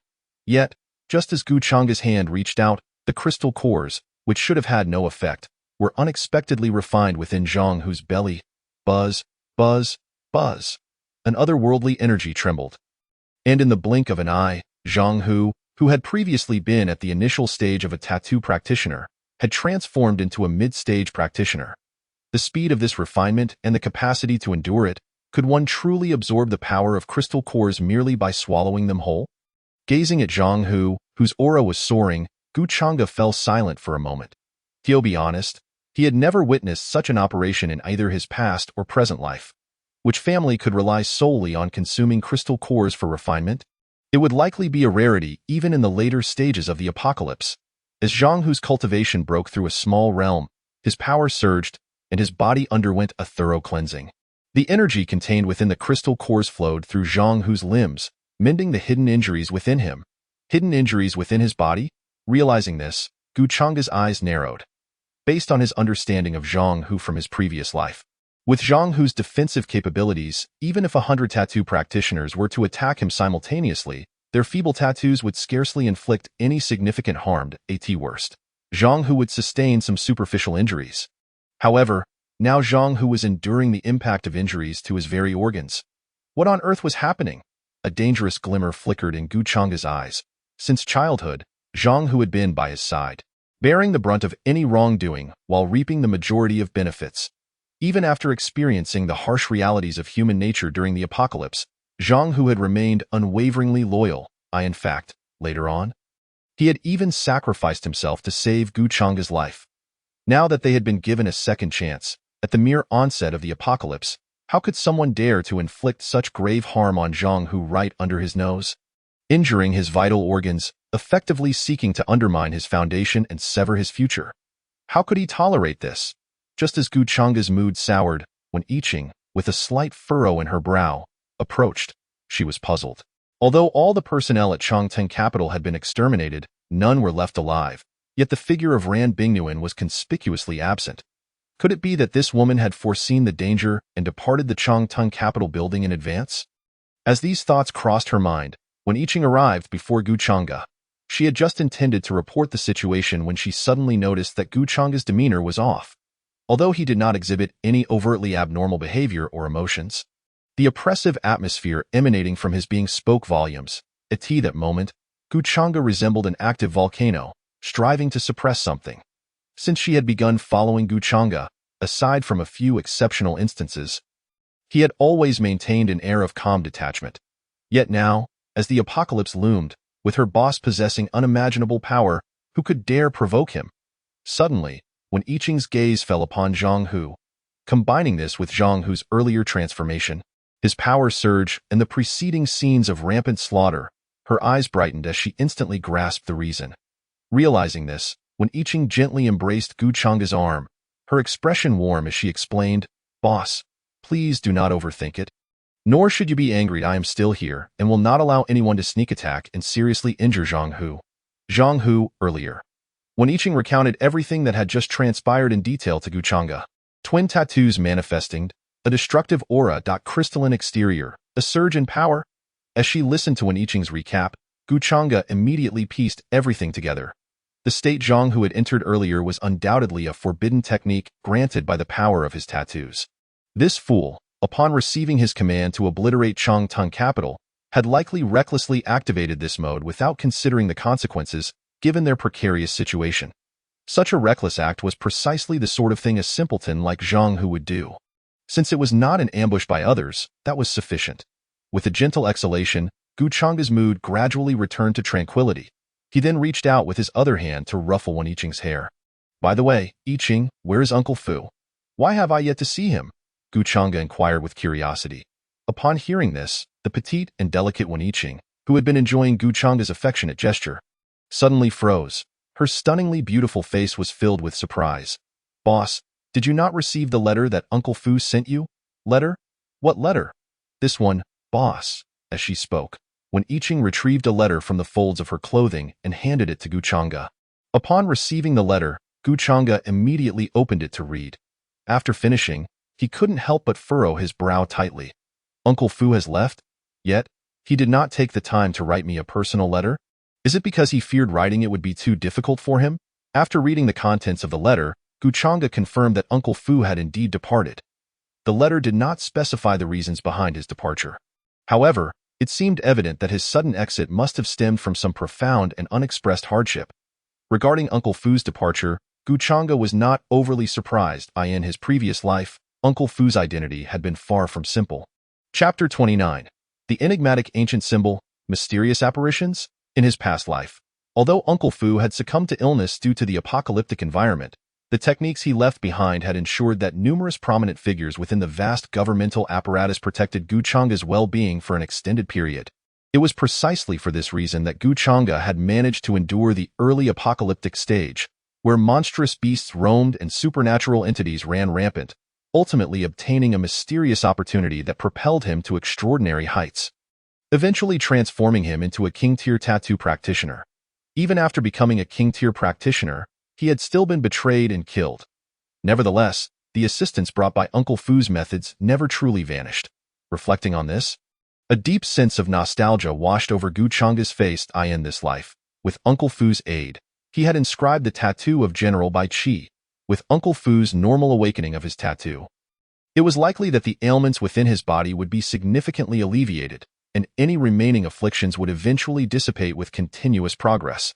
S1: Yet, just as Gu Chang's hand reached out, the crystal cores, which should have had no effect, were unexpectedly refined within Zhang Hu's belly. Buzz, buzz, buzz. An otherworldly energy trembled. And in the blink of an eye, Zhang Hu, who had previously been at the initial stage of a tattoo practitioner, had transformed into a mid-stage practitioner. The speed of this refinement and the capacity to endure it, could one truly absorb the power of crystal cores merely by swallowing them whole? Gazing at Zhang Hu, whose aura was soaring, Gu Chang'e fell silent for a moment. To be honest, he had never witnessed such an operation in either his past or present life. Which family could rely solely on consuming crystal cores for refinement? It would likely be a rarity even in the later stages of the apocalypse. As Zhang Hu's cultivation broke through a small realm, his power surged, and his body underwent a thorough cleansing. The energy contained within the crystal cores flowed through Zhang Hu's limbs, mending the hidden injuries within him. Hidden injuries within his body? Realizing this, Gu Chang's eyes narrowed. Based on his understanding of Zhang Hu from his previous life. With Zhang Hu's defensive capabilities, even if 100 tattoo practitioners were to attack him simultaneously, their feeble tattoos would scarcely inflict any significant harm. At worst, Zhang Hu would sustain some superficial injuries. However, now Zhang Hu was enduring the impact of injuries to his very organs. What on earth was happening? A dangerous glimmer flickered in Gu Chang's eyes. Since childhood, Zhang Hu had been by his side, bearing the brunt of any wrongdoing while reaping the majority of benefits. Even after experiencing the harsh realities of human nature during the apocalypse, Zhang Hu had remained unwaveringly loyal. In fact, later on, he had even sacrificed himself to save Gu Chang's life. Now that they had been given a second chance, at the mere onset of the apocalypse, how could someone dare to inflict such grave harm on Zhang Hu right under his nose? Injuring his vital organs, effectively seeking to undermine his foundation and sever his future. How could he tolerate this? Just as Gu Chang's mood soured, when I Ching, with a slight furrow in her brow, approached, she was puzzled. Although all the personnel at Changteng Capital had been exterminated, none were left alive, yet the figure of Ran Bingyuan was conspicuously absent. Could it be that this woman had foreseen the danger and departed the Changteng Capital building in advance? As these thoughts crossed her mind, when I Ching arrived before Gu Chang'e, she had just intended to report the situation when she suddenly noticed that Gu Chang's demeanor was off. Although he did not exhibit any overtly abnormal behavior or emotions, the oppressive atmosphere emanating from his being spoke volumes. At that moment, Gu Chang'e resembled an active volcano, striving to suppress something. Since she had begun following Gu Chang'e, aside from a few exceptional instances, he had always maintained an air of calm detachment. Yet now, as the apocalypse loomed, with her boss possessing unimaginable power, who could dare provoke him? Suddenly, when I Ching's gaze fell upon Zhang Hu, combining this with Zhang Hu's earlier transformation, his power surge, and the preceding scenes of rampant slaughter, her eyes brightened as she instantly grasped the reason. Realizing this, when I Ching gently embraced Gu Chang's arm, her expression warm as she explained, "Boss, please do not overthink it. Nor should you be angry. I am still here and will not allow anyone to sneak attack and seriously injure Zhang Hu." Zhang Hu, earlier. When I Ching recounted everything that had just transpired in detail to Gu Chang'e, twin tattoos manifesting, a destructive aura. Crystalline exterior, a surge in power. As she listened to I Ching's recap, Gu Chang'e immediately pieced everything together. The state Zhang Hu had entered earlier was undoubtedly a forbidden technique granted by the power of his tattoos. This fool, upon receiving his command to obliterate Changteng Capital, had likely recklessly activated this mode without considering the consequences, given their precarious situation. Such a reckless act was precisely the sort of thing a simpleton like Zhang Hu would do. Since it was not an ambush by others, that was sufficient. With a gentle exhalation, Gu Chang's mood gradually returned to tranquility. He then reached out with his other hand to ruffle I Ching's hair. "By the way, I Ching, where is Uncle Fu? Why have I yet to see him?" Gu Chang'e inquired with curiosity. Upon hearing this, the petite and delicate I Ching, who had been enjoying Gu Chang's affectionate gesture, suddenly froze, Her stunningly beautiful face was filled with surprise. "Boss, did you not receive the letter that Uncle Fu sent you?" "Letter? What letter?" "This one, boss," as she spoke, when Iching retrieved a letter from the folds of her clothing and handed it to Guchanga. Upon receiving the letter, Guchanga immediately opened it to read. After finishing, he couldn't help but furrow his brow tightly. "Uncle Fu has left? Yet, he did not take the time to write me a personal letter? Is it because he feared writing it would be too difficult for him?" After reading the contents of the letter, Guchanga confirmed that Uncle Fu had indeed departed. The letter did not specify the reasons behind his departure. However, it seemed evident that his sudden exit must have stemmed from some profound and unexpressed hardship. Regarding Uncle Fu's departure, Guchanga was not overly surprised. In his previous life, Uncle Fu's identity had been far from simple. Chapter 29. The enigmatic ancient symbol, mysterious apparitions? In his past life, although Uncle Fu had succumbed to illness due to the apocalyptic environment, the techniques he left behind had ensured that numerous prominent figures within the vast governmental apparatus protected Guchanga's well-being for an extended period. It was precisely for this reason that Guchanga had managed to endure the early apocalyptic stage, where monstrous beasts roamed and supernatural entities ran rampant, ultimately obtaining a mysterious opportunity that propelled him to extraordinary heights, eventually transforming him into a king-tier tattoo practitioner. Even after becoming a king-tier practitioner, he had still been betrayed and killed. Nevertheless, the assistance brought by Uncle Fu's methods never truly vanished. Reflecting on this, a deep sense of nostalgia washed over Guchanga's face. In this life, with Uncle Fu's aid, he had inscribed the tattoo of General by Qi. With Uncle Fu's normal awakening of his tattoo, it was likely that the ailments within his body would be significantly alleviated, and any remaining afflictions would eventually dissipate with continuous progress.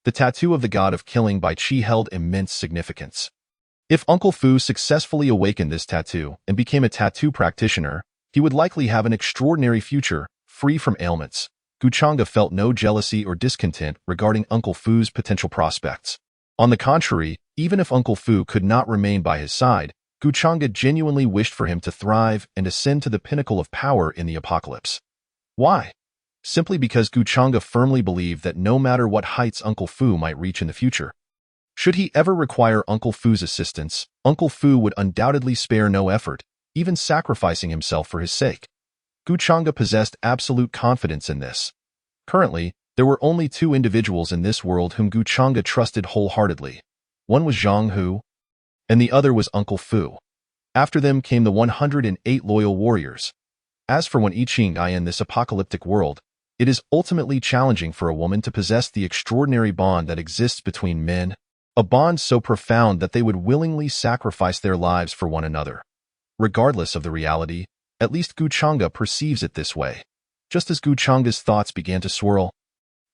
S1: The tattoo of the god of killing by Qi held immense significance. If Uncle Fu successfully awakened this tattoo and became a tattoo practitioner, he would likely have an extraordinary future, free from ailments. Guchanga felt no jealousy or discontent regarding Uncle Fu's potential prospects. On the contrary, even if Uncle Fu could not remain by his side, Guchanga genuinely wished for him to thrive and ascend to the pinnacle of power in the apocalypse. Why? Simply because Guchanga firmly believed that no matter what heights Uncle Fu might reach in the future, should he ever require Uncle Fu's assistance, Uncle Fu would undoubtedly spare no effort, even sacrificing himself for his sake. Guchanga possessed absolute confidence in this. Currently, there were only two individuals in this world whom Guchanga trusted wholeheartedly. One was Zhang Hu, and the other was Uncle Fu. After them came the 108 loyal warriors. As for Wen Yiqing, in this apocalyptic world, it is ultimately challenging for a woman to possess the extraordinary bond that exists between men, a bond so profound that they would willingly sacrifice their lives for one another. Regardless of the reality, at least Guchanga perceives it this way. Just as Guchanga's thoughts began to swirl,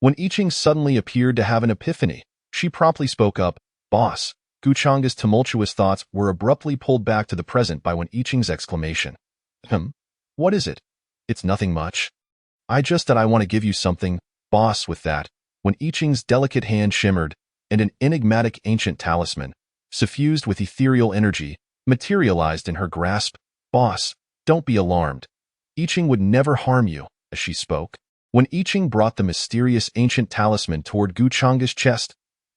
S1: Wen Yiqing suddenly appeared to have an epiphany. She promptly spoke up. "Boss." Guchanga's tumultuous thoughts were abruptly pulled back to the present by Wen Yiqing's exclamation. What is it?" "It's nothing much. I want to give you something, boss." With that, Wen Yiqing's delicate hand shimmered, and an enigmatic ancient talisman, suffused with ethereal energy, materialized in her grasp. "Boss, don't be alarmed. Yiqing would never harm you." As she spoke, Wen Yiqing brought the mysterious ancient talisman toward Guchanga's chest.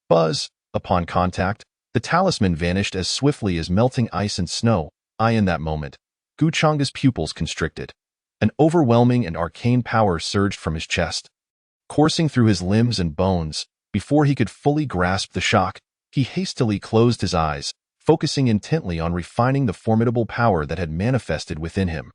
S1: Buzz! Upon contact, the talisman vanished as swiftly as melting ice and snow. In that moment, Guchanga's pupils constricted. An overwhelming and arcane power surged from his chest, coursing through his limbs and bones. Before he could fully grasp the shock, he hastily closed his eyes, focusing intently on refining the formidable power that had manifested within him.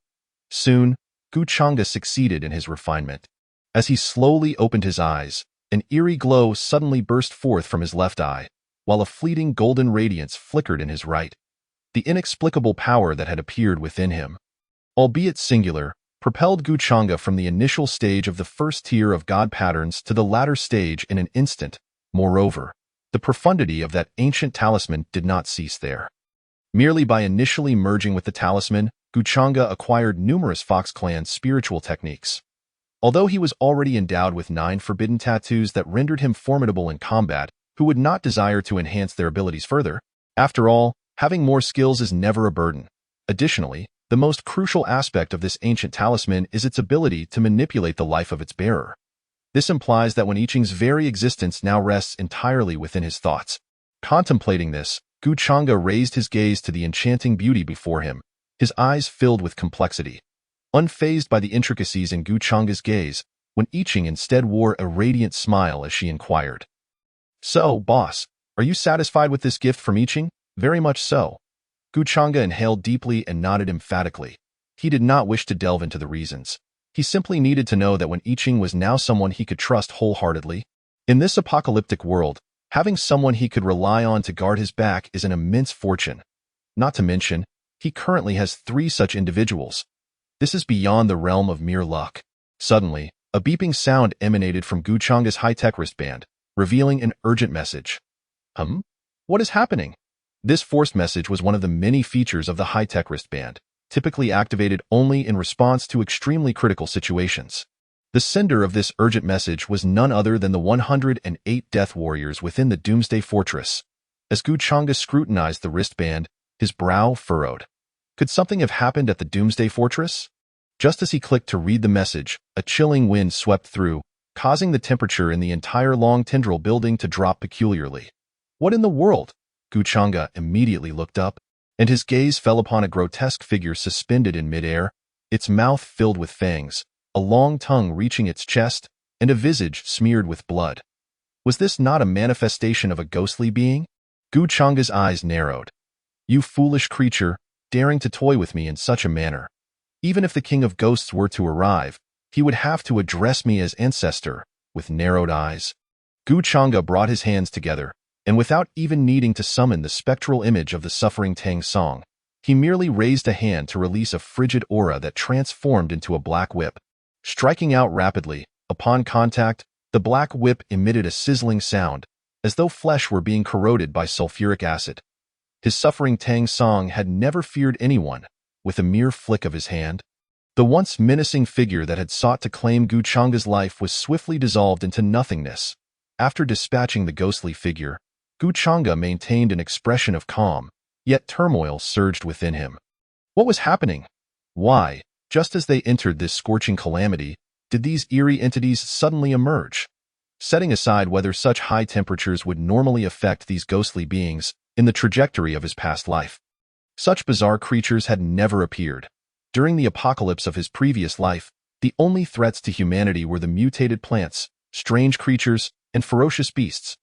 S1: Soon, Guchanga succeeded in his refinement. As he slowly opened his eyes, an eerie glow suddenly burst forth from his left eye, while a fleeting golden radiance flickered in his right. The inexplicable power that had appeared within him, albeit singular, propelled Guchanga from the initial stage of the first tier of god patterns to the latter stage in an instant. Moreover, the profundity of that ancient talisman did not cease there. Merely by initially merging with the talisman, Guchanga acquired numerous Fox Clan spiritual techniques. Although he was already endowed with 9 forbidden tattoos that rendered him formidable in combat, who would not desire to enhance their abilities further? After all, having more skills is never a burden. Additionally, the most crucial aspect of this ancient talisman is its ability to manipulate the life of its bearer. This implies that Wen-Iching's very existence now rests entirely within his thoughts. Contemplating this, Gu Chang'e raised his gaze to the enchanting beauty before him, his eyes filled with complexity. Unfazed by the intricacies in Gu Chang'e's gaze, Wen-Iching instead wore a radiant smile as she inquired. "So, boss, are you satisfied with this gift from Iching?" "Very much so." Gu Chang'e inhaled deeply and nodded emphatically. He did not wish to delve into the reasons. He simply needed to know that Wen-Iching was now someone he could trust wholeheartedly. In this apocalyptic world, having someone he could rely on to guard his back is an immense fortune. Not to mention, he currently has 3 such individuals. This is beyond the realm of mere luck. Suddenly, a beeping sound emanated from Gu Chang'e's high-tech wristband, revealing an urgent message. What is happening? This forced message was one of the many features of the high-tech wristband, typically activated only in response to extremely critical situations. The sender of this urgent message was none other than the 108 death warriors within the Doomsday Fortress. As Gu Chang'e scrutinized the wristband, his brow furrowed. Could something have happened at the Doomsday Fortress? Just as he clicked to read the message, a chilling wind swept through, causing the temperature in the entire long tendril building to drop peculiarly. What in the world? Gu Chang'e immediately looked up, and his gaze fell upon a grotesque figure suspended in midair, its mouth filled with fangs, a long tongue reaching its chest, and a visage smeared with blood. Was this not a manifestation of a ghostly being? Gu Chang'e's eyes narrowed. "You foolish creature, daring to toy with me in such a manner. Even if the King of Ghosts were to arrive, he would have to address me as ancestor," with narrowed eyes. Gu Chang'e brought his hands together, and without even needing to summon the spectral image of the suffering Tang Song, he merely raised a hand to release a frigid aura that transformed into a black whip. Striking out rapidly, upon contact, the black whip emitted a sizzling sound, as though flesh were being corroded by sulfuric acid. His suffering Tang Song had never feared anyone. With a mere flick of his hand, the once menacing figure that had sought to claim Gu Chang'e's life was swiftly dissolved into nothingness. After dispatching the ghostly figure, Gu Chang'e maintained an expression of calm, yet turmoil surged within him. What was happening? Why, just as they entered this scorching calamity, did these eerie entities suddenly emerge? Setting aside whether such high temperatures would normally affect these ghostly beings in the trajectory of his past life, such bizarre creatures had never appeared. During the apocalypse of his previous life, the only threats to humanity were the mutated plants, strange creatures, and ferocious beasts.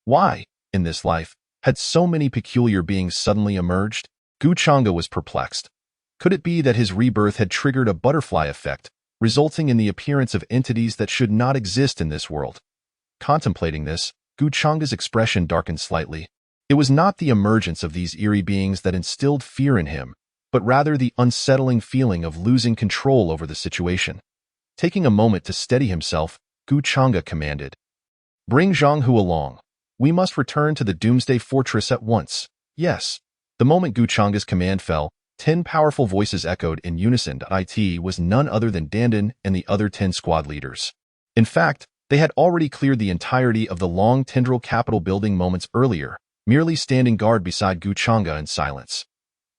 S1: Why, in this life, had so many peculiar beings suddenly emerged? Gu Chang'e was perplexed. Could it be that his rebirth had triggered a butterfly effect, resulting in the appearance of entities that should not exist in this world? Contemplating this, Gu Chang'e's expression darkened slightly. It was not the emergence of these eerie beings that instilled fear in him, but rather the unsettling feeling of losing control over the situation. Taking a moment to steady himself, Gu Chang'e commanded, "Bring Zhang Hu along. We must return to the Doomsday Fortress at once." Yes. The moment Gu Chang'e's command fell, 10 powerful voices echoed in unison. It was none other than Dandan and the other 10 squad leaders. In fact, they had already cleared the entirety of the long tendril Capitol building moments earlier, merely standing guard beside Gu Chang'e in silence.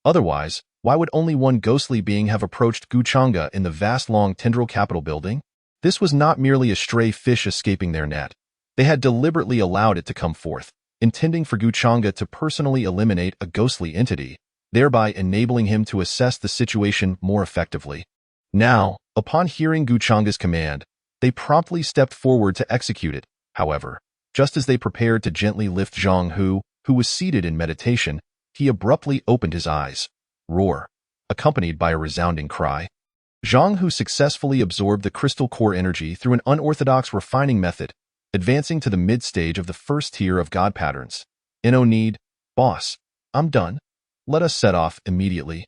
S1: Otherwise, why would only one ghostly being have approached Gu Chang'e in the vast long tendril Capitol building? This was not merely a stray fish escaping their net. They had deliberately allowed it to come forth, intending for Gu Chang'e to personally eliminate a ghostly entity, thereby enabling him to assess the situation more effectively. Now, upon hearing Gu Chang'e's command, they promptly stepped forward to execute it. However, just as they prepared to gently lift Zhang Hu, who was seated in meditation, he abruptly opened his eyes. Roar, accompanied by a resounding cry. Zhang Hu successfully absorbed the crystal core energy through an unorthodox refining method, advancing to the mid-stage of the first tier of god patterns. No need, boss. I'm done. Let us set off immediately.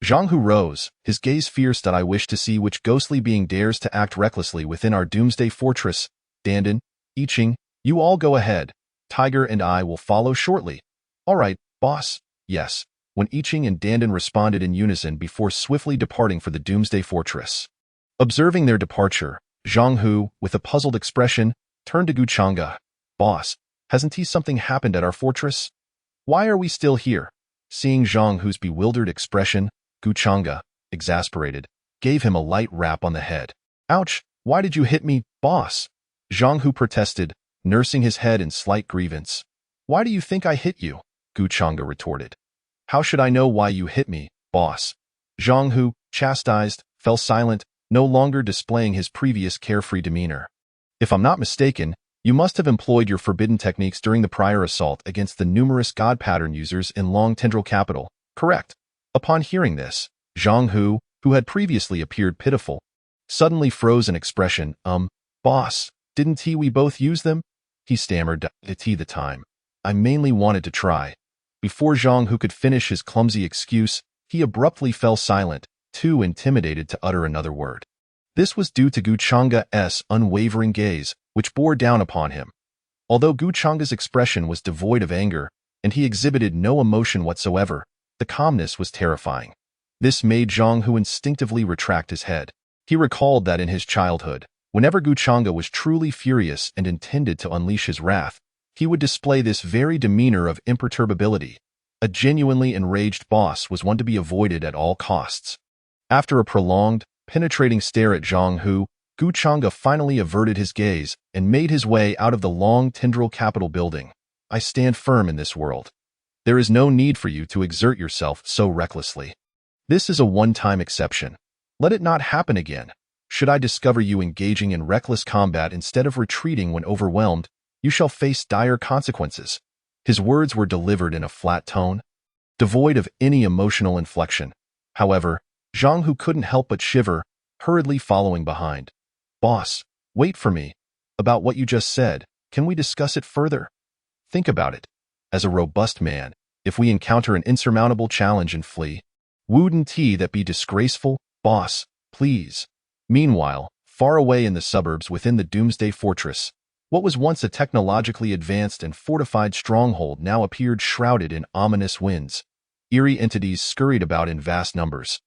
S1: Zhang Hu rose, his gaze fierce. I wish to see which ghostly being dares to act recklessly within our Doomsday Fortress. Dandan, Iching, you all go ahead. Tiger and I will follow shortly. All right, boss. Yes. When Iching and Dandan responded in unison before swiftly departing for the Doomsday Fortress. Observing their departure, Zhang Hu, with a puzzled expression, turned to Gu Chang'e. Boss, hasn't something happened at our fortress? Why are we still here? Seeing Zhang Hu's bewildered expression, Gu Chang'e, exasperated, gave him a light rap on the head. Ouch, why did you hit me, boss? Zhang Hu protested, nursing his head in slight grievance. Why do you think I hit you? Gu Chang'e retorted. How should I know why you hit me, boss? Zhang Hu, chastised, fell silent, no longer displaying his previous carefree demeanor. If I'm not mistaken, you must have employed your forbidden techniques during the prior assault against the numerous god pattern users in Long Tendril Capital, correct? Upon hearing this, Zhang Hu, who had previously appeared pitiful, suddenly froze an expression. Boss, didn't we both use them? He stammered, the time. I mainly wanted to try. Before Zhang Hu could finish his clumsy excuse, he abruptly fell silent, too intimidated to utter another word. This was due to Gu Chang'e's unwavering gaze, which bore down upon him. Although Gu Chang'e's expression was devoid of anger, and he exhibited no emotion whatsoever, the calmness was terrifying. This made Zhang Hu instinctively retract his head. He recalled that in his childhood, whenever Gu Chang'e was truly furious and intended to unleash his wrath, he would display this very demeanor of imperturbability. A genuinely enraged boss was one to be avoided at all costs. After a prolonged, penetrating stare at Zhang Hu, Gu Chang'e finally averted his gaze and made his way out of the Long Tendril Capital building. I stand firm in this world. There is no need for you to exert yourself so recklessly. This is a one-time exception. Let it not happen again. Should I discover you engaging in reckless combat instead of retreating when overwhelmed, you shall face dire consequences. His words were delivered in a flat tone, devoid of any emotional inflection. However, Zhang Hu couldn't help but shiver, hurriedly following behind. Boss, wait for me. About what you just said, can we discuss it further? Think about it. As a robust man, if we encounter an insurmountable challenge and flee, wouldn't that be disgraceful, boss, please? Meanwhile, far away in the suburbs within the Doomsday Fortress, what was once a technologically advanced and fortified stronghold now appeared shrouded in ominous winds. Eerie entities scurried about in vast numbers.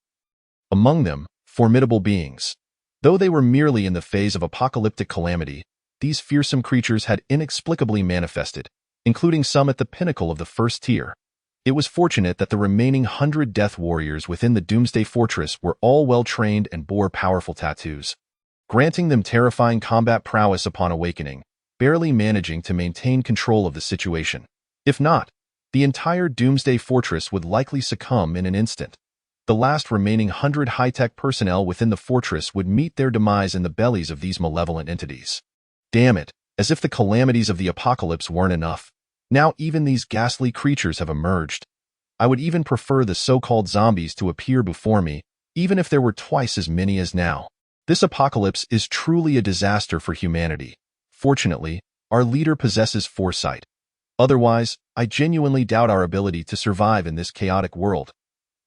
S1: Among them, formidable beings. Though they were merely in the phase of apocalyptic calamity, these fearsome creatures had inexplicably manifested, including some at the pinnacle of the first tier. It was fortunate that the remaining 100 death warriors within the Doomsday Fortress were all well-trained and bore powerful tattoos, granting them terrifying combat prowess upon awakening, barely managing to maintain control of the situation. If not, the entire Doomsday Fortress would likely succumb in an instant. The last remaining 100 high-tech personnel within the fortress would meet their demise in the bellies of these malevolent entities. Damn it, as if the calamities of the apocalypse weren't enough. Now even these ghastly creatures have emerged. I would even prefer the so-called zombies to appear before me, even if there were twice as many as now. This apocalypse is truly a disaster for humanity. Fortunately, our leader possesses foresight. Otherwise, I genuinely doubt our ability to survive in this chaotic world.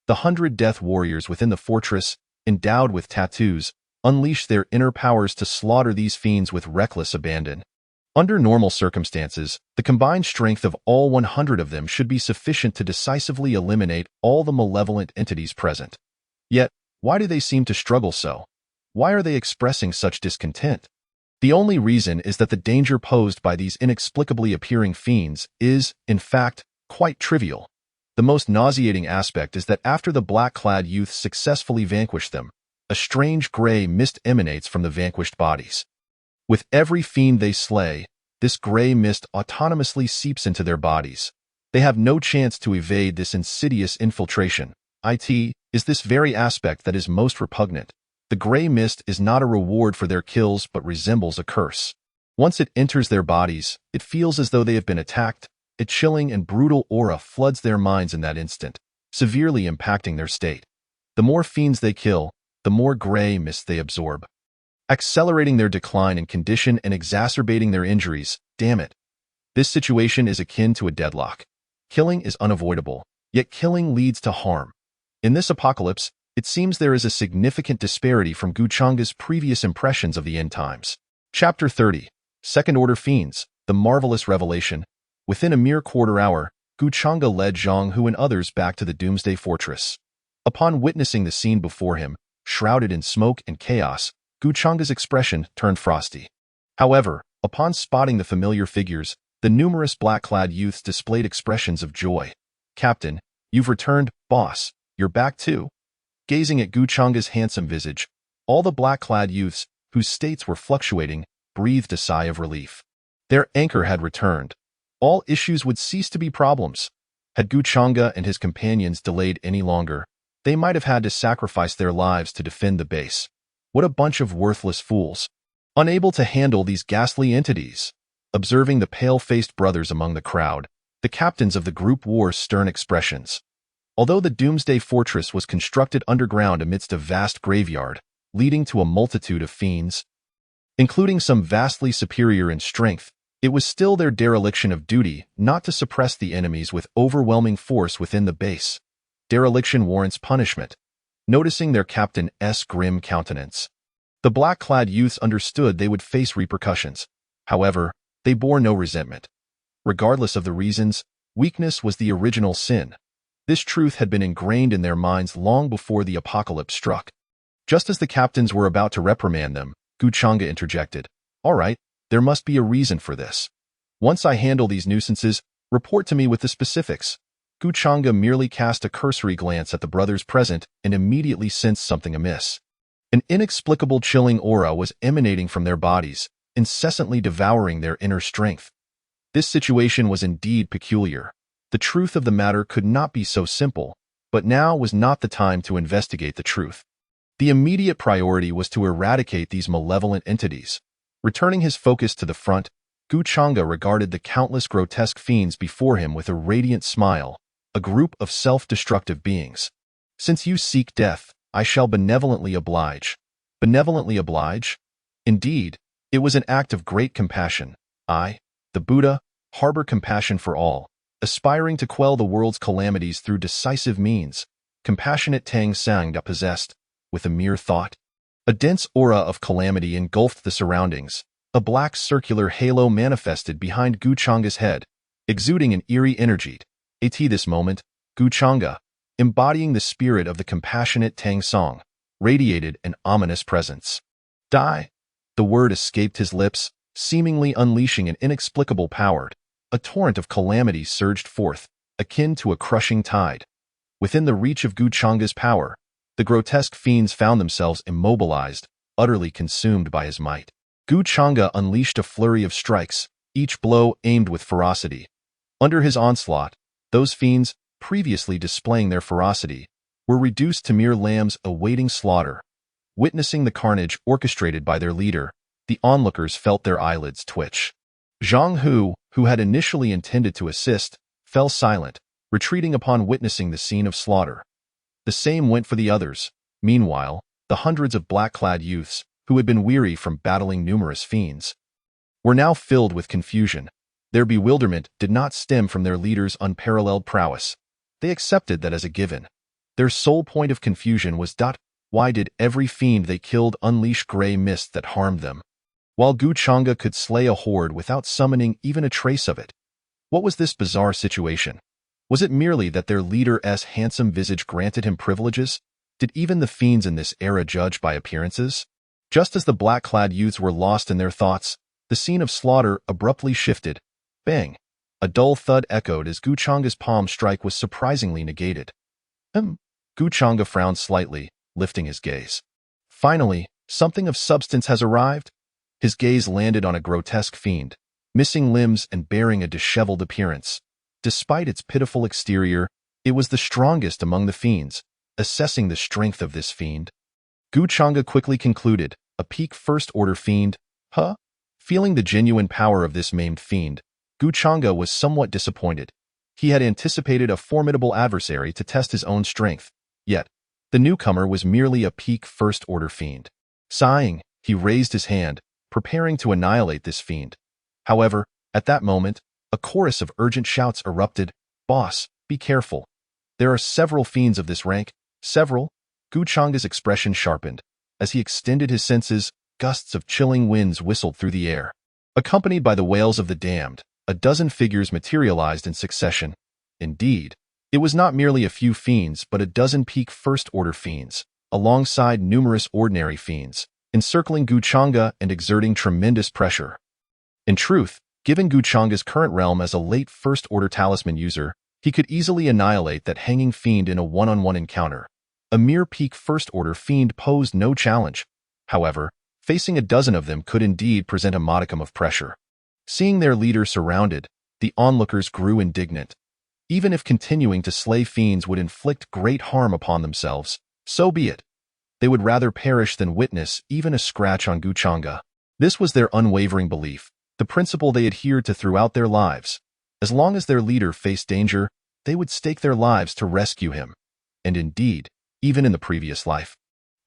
S1: The 100 death warriors within the fortress, endowed with tattoos, unleash their inner powers to slaughter these fiends with reckless abandon. Under normal circumstances, the combined strength of all 100 of them should be sufficient to decisively eliminate all the malevolent entities present. Yet, why do they seem to struggle so? Why are they expressing such discontent? The only reason is that the danger posed by these inexplicably appearing fiends is, in fact, quite trivial. The most nauseating aspect is that after the black-clad youths successfully vanquish them, a strange gray mist emanates from the vanquished bodies. With every fiend they slay, this gray mist autonomously seeps into their bodies. They have no chance to evade this insidious infiltration. It is this very aspect that is most repugnant. The gray mist is not a reward for their kills but resembles a curse. Once it enters their bodies, it feels as though they have been attacked. A chilling and brutal aura floods their minds in that instant, severely impacting their state. The more fiends they kill, the more gray mist they absorb, accelerating their decline in condition and exacerbating their injuries. Damn it. This situation is akin to a deadlock. Killing is unavoidable, yet killing leads to harm. In this apocalypse, it seems there is a significant disparity from Gu Chang'e's previous impressions of the end times. Chapter 30. Second-Order Fiends, The Marvelous Revelation. Within a mere quarter hour, Gu Chang'e led Zhang Hu and others back to the Doomsday Fortress. Upon witnessing the scene before him, shrouded in smoke and chaos, Gu Chang'e's expression turned frosty. However, upon spotting the familiar figures, the numerous black-clad youths displayed expressions of joy. Captain, you've returned, boss, you're back too. Gazing at Gu Chang'e's handsome visage, all the black-clad youths, whose states were fluctuating, breathed breathed a sigh of relief. Their anchor had returned. All issues would cease to be problems. Had Guchanga and his companions delayed any longer, they might have had to sacrifice their lives to defend the base. What a bunch of worthless fools. Unable to handle these ghastly entities. Observing the pale-faced brothers among the crowd, the captains of the group wore stern expressions. Although the Doomsday Fortress was constructed underground amidst a vast graveyard, leading to a multitude of fiends, including some vastly superior in strength, it was still their dereliction of duty not to suppress the enemies with overwhelming force within the base. Dereliction warrants punishment. Noticing their captain's grim countenance, the black-clad youths understood they would face repercussions. However, they bore no resentment. Regardless of the reasons, weakness was the original sin. This truth had been ingrained in their minds long before the apocalypse struck. Just as the captains were about to reprimand them, Guchanga interjected, "All right, there must be a reason for this. Once I handle these nuisances, report to me with the specifics." Guchanga merely cast a cursory glance at the brothers present and immediately sensed something amiss. An inexplicable chilling aura was emanating from their bodies, incessantly devouring their inner strength. This situation was indeed peculiar. The truth of the matter could not be so simple, but now was not the time to investigate the truth. The immediate priority was to eradicate these malevolent entities. Returning his focus to the front, Guchanga regarded the countless grotesque fiends before him with a radiant smile, a group of self-destructive beings. "Since you seek death, I shall benevolently oblige." Benevolently oblige? Indeed, it was an act of great compassion. I, the Buddha, harbor compassion for all, aspiring to quell the world's calamities through decisive means. Compassionate Tang Sangda possessed, with a mere thought. A dense aura of calamity engulfed the surroundings. A black circular halo manifested behind Guchanga's head, exuding an eerie energy. At this moment, Guchanga, embodying the spirit of the compassionate Tang Song, radiated an ominous presence. "Die!" The word escaped his lips, seemingly unleashing an inexplicable power. A torrent of calamity surged forth, akin to a crushing tide. Within the reach of Guchanga's power, the grotesque fiends found themselves immobilized, utterly consumed by his might. Guchanga unleashed a flurry of strikes, each blow aimed with ferocity. Under his onslaught, those fiends, previously displaying their ferocity, were reduced to mere lambs awaiting slaughter. Witnessing the carnage orchestrated by their leader, the onlookers felt their eyelids twitch. Zhang Hu, who had initially intended to assist, fell silent, retreating upon witnessing the scene of slaughter. The same went for the others. Meanwhile, the hundreds of black-clad youths, who had been weary from battling numerous fiends, were now filled with confusion. Their bewilderment did not stem from their leader's unparalleled prowess. They accepted that as a given. Their sole point of confusion was why did every fiend they killed unleash gray mist that harmed them, while Guchanga could slay a horde without summoning even a trace of it? What was this bizarre situation? Was it merely that their leader's handsome visage granted him privileges? Did even the fiends in this era judge by appearances? Just as the black-clad youths were lost in their thoughts, the scene of slaughter abruptly shifted. Bang! A dull thud echoed as Guchanga's palm strike was surprisingly negated. Guchanga frowned slightly, lifting his gaze. Finally, something of substance has arrived? His gaze landed on a grotesque fiend, missing limbs and bearing a disheveled appearance. Despite its pitiful exterior, it was the strongest among the fiends. Assessing the strength of this fiend, Guchanga quickly concluded, a peak first-order fiend. Feeling the genuine power of this maimed fiend, Guchanga was somewhat disappointed. He had anticipated a formidable adversary to test his own strength. Yet, the newcomer was merely a peak first-order fiend. Sighing, he raised his hand, preparing to annihilate this fiend. However, at that moment, a chorus of urgent shouts erupted. "Boss, be careful. There are several fiends of this rank." "Several?" Guchanga's expression sharpened. As he extended his senses, gusts of chilling winds whistled through the air. Accompanied by the wails of the damned, a dozen figures materialized in succession. Indeed, it was not merely a few fiends but a dozen peak first-order fiends, alongside numerous ordinary fiends, encircling Guchanga and exerting tremendous pressure. In truth, given Guchanga's current realm as a late first-order talisman user, he could easily annihilate that hanging fiend in a one-on-one encounter. A mere peak first-order fiend posed no challenge. However, Facing a dozen of them could indeed present a modicum of pressure. Seeing their leader surrounded, the onlookers grew indignant. Even if continuing to slay fiends would inflict great harm upon themselves, so be it. They would rather perish than witness even a scratch on Guchanga. This was their unwavering belief, the principle they adhered to throughout their lives. As long as their leader faced danger, they would stake their lives to rescue him. And indeed, even in the previous life.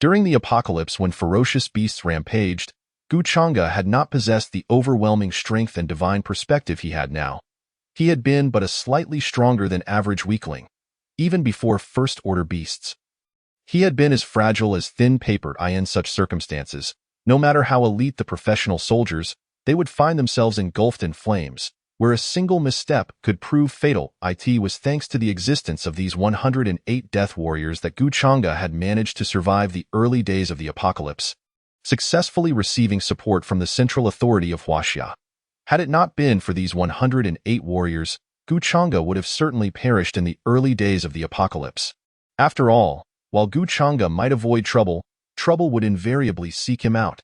S1: During the apocalypse when ferocious beasts rampaged, Guchanga had not possessed the overwhelming strength and divine perspective he had now. He had been but a slightly stronger than average weakling, even before first-order beasts. He had been as fragile as thin paper. In such circumstances, no matter how elite the professional soldiers, they would find themselves engulfed in flames, where a single misstep could prove fatal. It was thanks to the existence of these 108 death warriors that Guchanga had managed to survive the early days of the apocalypse, successfully receiving support from the central authority of Huaxia. Had it not been for these 108 warriors, Guchanga would have certainly perished in the early days of the apocalypse. After all, while Guchanga might avoid trouble, trouble would invariably seek him out.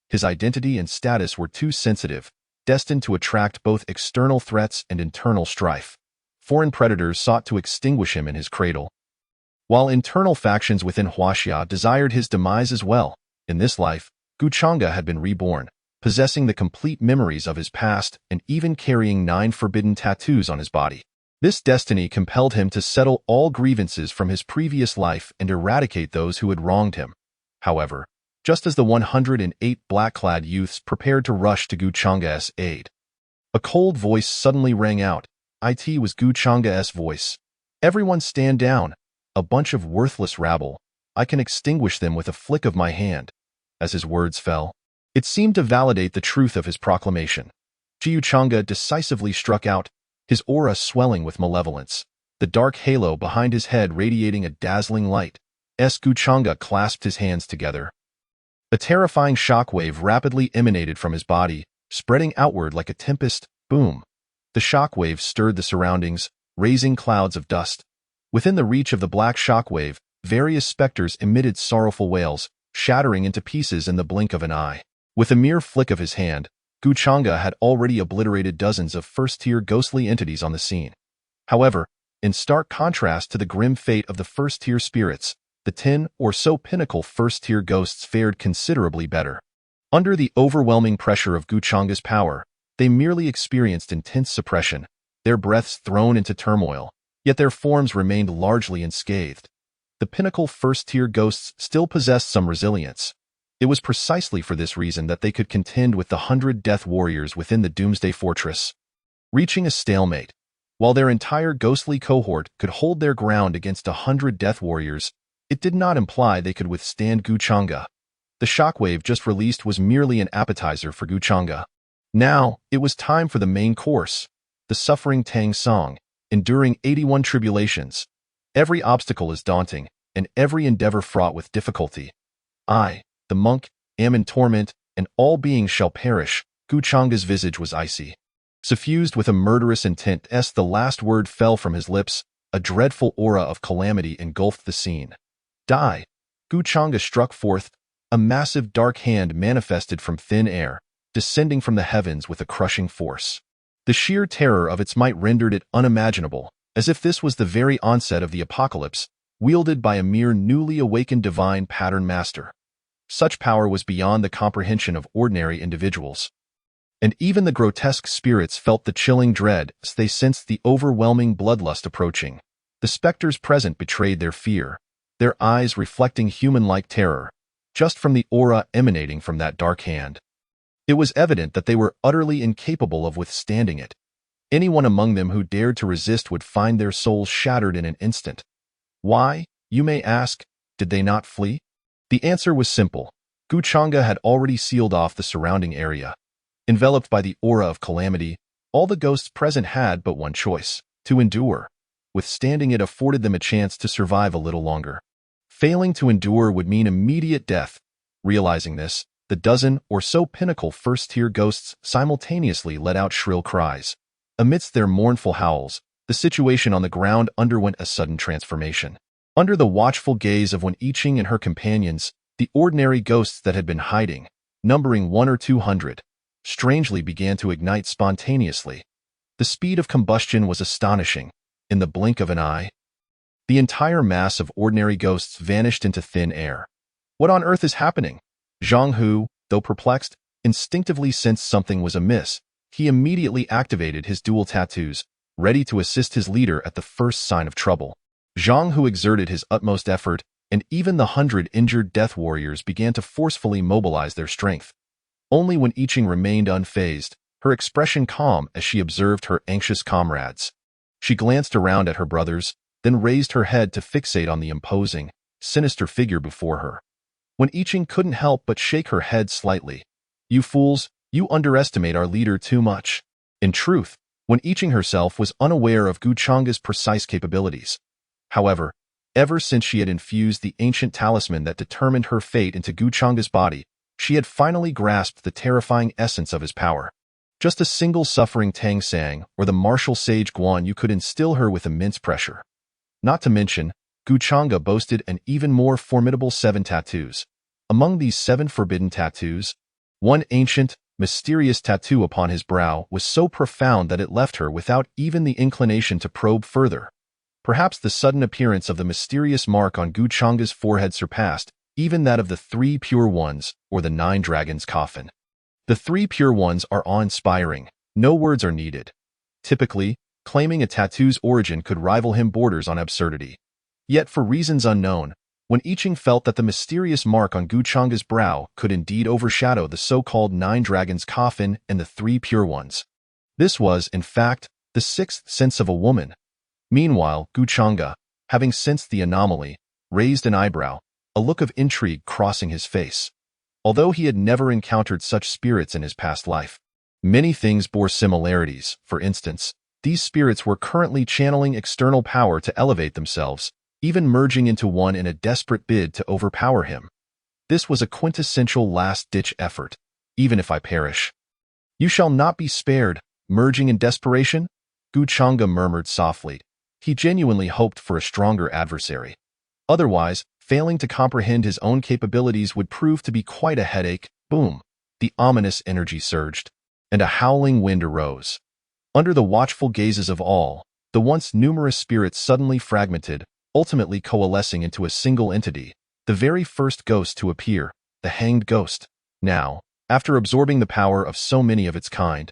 S1: His identity and status were too sensitive, destined to attract both external threats and internal strife. Foreign predators sought to extinguish him in his cradle, while internal factions within Huaxia desired his demise as well. In this life, Guchanga had been reborn, possessing the complete memories of his past and even carrying 9 forbidden tattoos on his body. This destiny compelled him to settle all grievances from his previous life and eradicate those who had wronged him. However, just as the 108 black-clad youths prepared to rush to Guchanga's aid, a cold voice suddenly rang out. It was Guchanga's voice. "Everyone stand down. A bunch of worthless rabble. I can extinguish them with a flick of my hand." As his words fell, it seemed to validate the truth of his proclamation. Guchanga decisively struck out, his aura swelling with malevolence, the dark halo behind his head radiating a dazzling light. Guchanga clasped his hands together. A terrifying shockwave rapidly emanated from his body, spreading outward like a tempest. Boom! The shockwave stirred the surroundings, raising clouds of dust. Within the reach of the black shockwave, various specters emitted sorrowful wails, shattering into pieces in the blink of an eye. With a mere flick of his hand, Guchanga had already obliterated dozens of first-tier ghostly entities on the scene. However, in stark contrast to the grim fate of the first-tier spirits, the 10 or so pinnacle first-tier ghosts fared considerably better. Under the overwhelming pressure of Guchanga's power, they merely experienced intense suppression, their breaths thrown into turmoil, yet their forms remained largely unscathed. The pinnacle first-tier ghosts still possessed some resilience. It was precisely for this reason that they could contend with the 100 death warriors within the Doomsday Fortress, reaching a stalemate. While their entire ghostly cohort could hold their ground against 100 death warriors, it did not imply they could withstand Guchanga. The shockwave just released was merely an appetizer for Guchanga. Now, it was time for the main course, the suffering Tang Song, enduring 81 tribulations. Every obstacle is daunting, and every endeavor fraught with difficulty. I, the monk, am in torment, and all beings shall perish. Guchanga's visage was icy. Suffused with a murderous intent, the last word fell from his lips. A dreadful aura of calamity engulfed the scene. Die! Guchanga struck forth. A massive dark hand manifested from thin air, descending from the heavens with a crushing force. The sheer terror of its might rendered it unimaginable, as if this was the very onset of the apocalypse, wielded by a mere newly awakened divine pattern master. Such power was beyond the comprehension of ordinary individuals. And even the grotesque spirits felt the chilling dread as they sensed the overwhelming bloodlust approaching. The specters present betrayed their fear, their eyes reflecting human-like terror, just from the aura emanating from that dark hand. It was evident that they were utterly incapable of withstanding it. Anyone among them who dared to resist would find their souls shattered in an instant. Why, you may ask, did they not flee? The answer was simple. Guchanga had already sealed off the surrounding area. Enveloped by the aura of calamity, all the ghosts present had but one choice: to endure. Withstanding it afforded them a chance to survive a little longer. Failing to endure would mean immediate death. Realizing this, the dozen or so pinnacle first-tier ghosts simultaneously let out shrill cries. Amidst their mournful howls, the situation on the ground underwent a sudden transformation. Under the watchful gaze of Wen Yiqing and her companions, the ordinary ghosts that had been hiding, numbering 1 or 200, strangely began to ignite spontaneously. The speed of combustion was astonishing. In the blink of an eye, the entire mass of ordinary ghosts vanished into thin air. What on earth is happening? Zhang Hu, though perplexed, instinctively sensed something was amiss. He immediately activated his dual tattoos, ready to assist his leader at the first sign of trouble. Zhang Hu exerted his utmost effort, and even the 100 injured death warriors began to forcefully mobilize their strength. Only when I Ching remained unfazed, her expression calm as she observed her anxious comrades. She glanced around at her brothers, then raised her head to fixate on the imposing, sinister figure before her. When I Ching couldn't help but shake her head slightly. "You fools, you underestimate our leader too much." In truth, when I Ching herself was unaware of Gu Chang's precise capabilities. However, ever since she had infused the ancient talisman that determined her fate into Gu Chang's body, she had finally grasped the terrifying essence of his power. Just a single suffering Tang Sang or the martial sage Guan Yu could instill her with immense pressure. Not to mention, Gu Chang'e boasted an even more formidable 7 tattoos. Among these 7 forbidden tattoos, one ancient, mysterious tattoo upon his brow was so profound that it left her without even the inclination to probe further. Perhaps the sudden appearance of the mysterious mark on Gu Chang'e's forehead surpassed even that of the 3 pure ones or the 9 dragons' coffin. The 3 pure ones are awe-inspiring. No words are needed. Typically, claiming a tattoo's origin could rival him borders on absurdity. Yet for reasons unknown, when I Ching felt that the mysterious mark on Gu Chang'e's brow could indeed overshadow the so-called 9 dragons' coffin and the 3 pure ones. This was, in fact, the 6th sense of a woman. Meanwhile, Gu Chang'e, having sensed the anomaly, raised an eyebrow, a look of intrigue crossing his face. Although he had never encountered such spirits in his past life, many things bore similarities. For instance, these spirits were currently channeling external power to elevate themselves, even merging into one in a desperate bid to overpower him. This was a quintessential last-ditch effort. Even if I perish, you shall not be spared. Merging in desperation? Gu Chang'e murmured softly. He genuinely hoped for a stronger adversary. Otherwise, failing to comprehend his own capabilities would prove to be quite a headache. Boom! The ominous energy surged, and a howling wind arose. Under the watchful gazes of all, the once numerous spirits suddenly fragmented, ultimately coalescing into a single entity, the very first ghost to appear, the Hanged Ghost. Now, after absorbing the power of so many of its kind,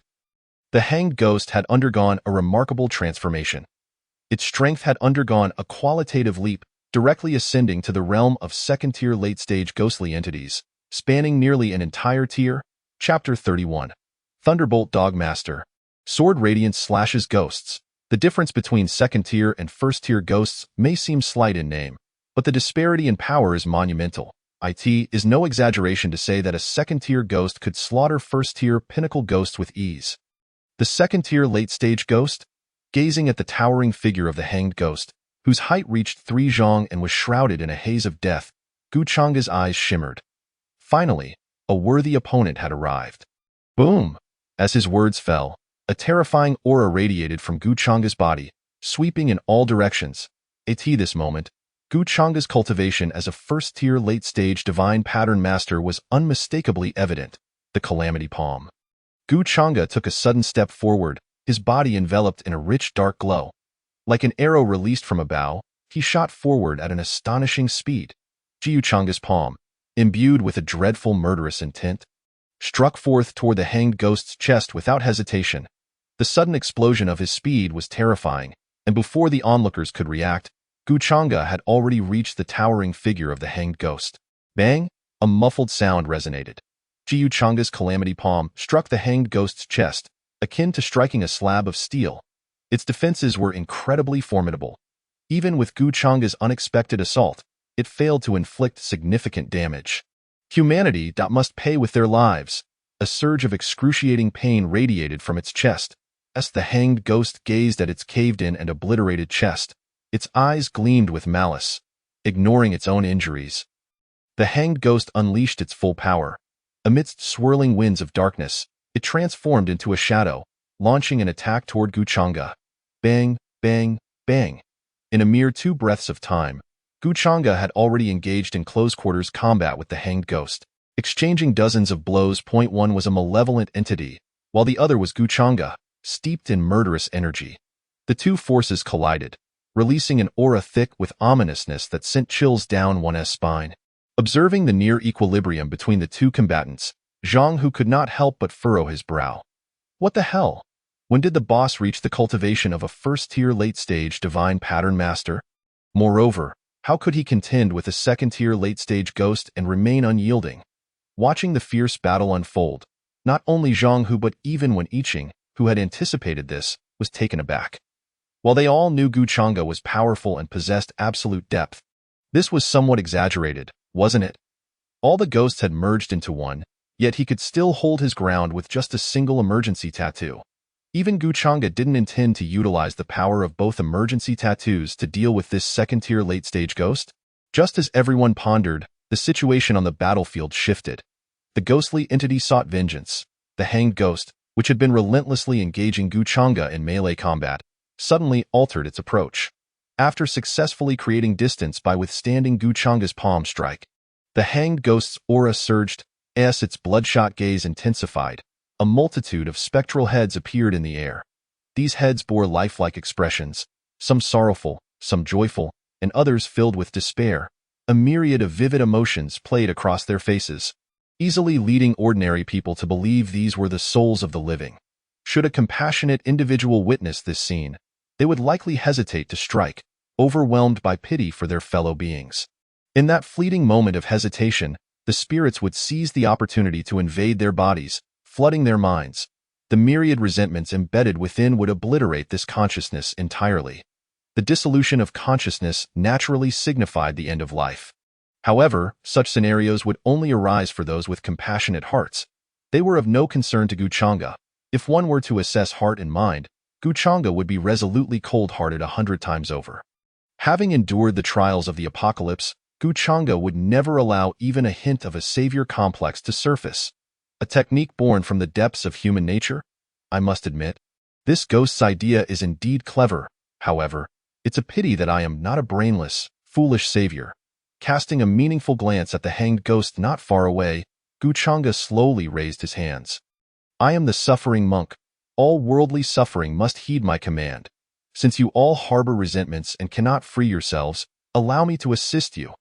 S1: the Hanged Ghost had undergone a remarkable transformation. Its strength had undergone a qualitative leap, directly ascending to the realm of second-tier late-stage ghostly entities, spanning nearly an entire tier. Chapter 31. Thunderbolt Dogmaster. Sword Radiance slashes ghosts. The difference between second-tier and first-tier ghosts may seem slight in name, but the disparity in power is monumental. It is no exaggeration to say that a second-tier ghost could slaughter first-tier pinnacle ghosts with ease. The second-tier late-stage ghost? Gazing at the towering figure of the Hanged Ghost, whose height reached 3 zhang and was shrouded in a haze of death, Gu Chang'e's eyes shimmered. Finally, a worthy opponent had arrived. Boom! As his words fell, a terrifying aura radiated from Gu Chang'e's body, sweeping in all directions. At this moment, Gu Chang'e's cultivation as a first-tier late-stage divine pattern master was unmistakably evident. The Calamity Palm. Gu Chang'e took a sudden step forward, his body enveloped in a rich dark glow. Like an arrow released from a bow, he shot forward at an astonishing speed. Gu Chang'e's palm, imbued with a dreadful murderous intent, struck forth toward the Hanged Ghost's chest without hesitation. The sudden explosion of his speed was terrifying, and before the onlookers could react, Gu Chang'e had already reached the towering figure of the Hanged Ghost. Bang! A muffled sound resonated. Gu Chang'e's calamity palm struck the Hanged Ghost's chest, akin to striking a slab of steel. Its defenses were incredibly formidable. Even with Gu Chang'e's unexpected assault, it failed to inflict significant damage. Humanity must pay with their lives. A surge of excruciating pain radiated from its chest. As the Hanged Ghost gazed at its caved-in and obliterated chest, its eyes gleamed with malice, ignoring its own injuries. The Hanged Ghost unleashed its full power. Amidst swirling winds of darkness, it transformed into a shadow, launching an attack toward Gu Chang'e. Bang, bang, bang. In a mere 2 breaths of time, Gu Chang'e had already engaged in close-quarters combat with the Hanged Ghost. exchanging dozens of blows. One was a malevolent entity, while the other was Guchanga, steeped in murderous energy. The two forces collided, releasing an aura thick with ominousness that sent chills down one's spine. Observing the near equilibrium between the two combatants, Zhang Hu could not help but furrow his brow. What the hell? When did the boss reach the cultivation of a first-tier late-stage divine pattern master? Moreover, how could he contend with a second-tier late-stage ghost and remain unyielding? Watching the fierce battle unfold, not only Zhang Hu but even Wen Yiqing, who had anticipated this, was taken aback. While they all knew Guchanga was powerful and possessed absolute depth, this was somewhat exaggerated, wasn't it? All the ghosts had merged into one, yet he could still hold his ground with just a single emergency tattoo. Even Guchanga didn't intend to utilize the power of both emergency tattoos to deal with this second-tier late-stage ghost. Just as everyone pondered, the situation on the battlefield shifted. The ghostly entity sought vengeance. The hanged ghost, which had been relentlessly engaging Guchanga in melee combat, suddenly altered its approach. After successfully creating distance by withstanding Guchanga's palm strike, the hanged ghost's aura surged, as its bloodshot gaze intensified. A multitude of spectral heads appeared in the air. These heads bore lifelike expressions, some sorrowful, some joyful, and others filled with despair. A myriad of vivid emotions played across their faces, easily leading ordinary people to believe these were the souls of the living. Should a compassionate individual witness this scene, they would likely hesitate to strike, overwhelmed by pity for their fellow beings. In that fleeting moment of hesitation, the spirits would seize the opportunity to invade their bodies, flooding their minds. The myriad resentments embedded within would obliterate this consciousness entirely. The dissolution of consciousness naturally signified the end of life. However, such scenarios would only arise for those with compassionate hearts. They were of no concern to Guchanga. If one were to assess heart and mind, Guchanga would be resolutely cold-hearted 100 times over. Having endured the trials of the apocalypse, Guchanga would never allow even a hint of a savior complex to surface. A technique born from the depths of human nature? I must admit, this ghost's idea is indeed clever. However, it's a pity that I am not a brainless, foolish savior. Casting a meaningful glance at the hanged ghost not far away, Guchanga slowly raised his hands. I am the suffering monk. All worldly suffering must heed my command. Since you all harbor resentments and cannot free yourselves, allow me to assist you.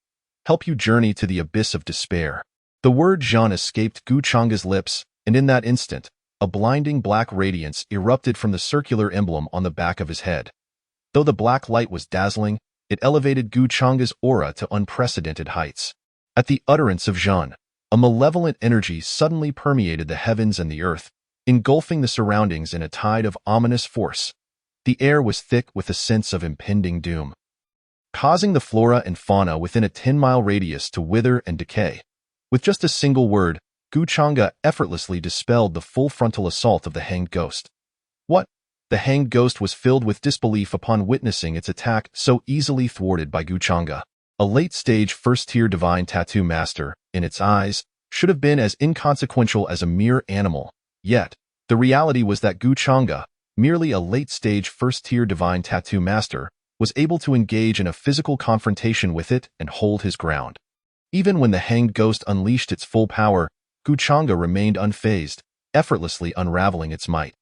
S1: Help you journey to the abyss of despair. The word Zhan escaped Guchanga's lips, and in that instant, a blinding black radiance erupted from the circular emblem on the back of his head. Though the black light was dazzling, it elevated Guchanga's aura to unprecedented heights. At the utterance of Zhan, a malevolent energy suddenly permeated the heavens and the earth, engulfing the surroundings in a tide of ominous force. The air was thick with a sense of impending doom, causing the flora and fauna within a 10-mile radius to wither and decay. With just a single word, Guchanga effortlessly dispelled the full frontal assault of the hanged ghost. What? The hanged ghost was filled with disbelief upon witnessing its attack so easily thwarted by Guchanga. A late-stage first-tier divine tattoo master, in its eyes, should have been as inconsequential as a mere animal. Yet, the reality was that Guchanga, merely a late-stage first-tier divine tattoo master, was able to engage in a physical confrontation with it and hold his ground. Even when the hanged ghost unleashed its full power, Guchanga remained unfazed, effortlessly unraveling its might.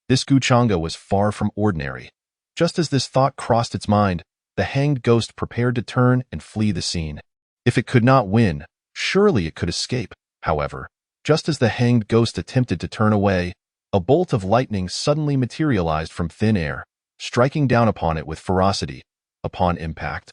S1: This Guchanga was far from ordinary. Just as this thought crossed its mind, the hanged ghost prepared to turn and flee the scene. If it could not win, surely it could escape. However, just as the hanged ghost attempted to turn away, a bolt of lightning suddenly materialized from thin air, striking down upon it with ferocity. Upon impact,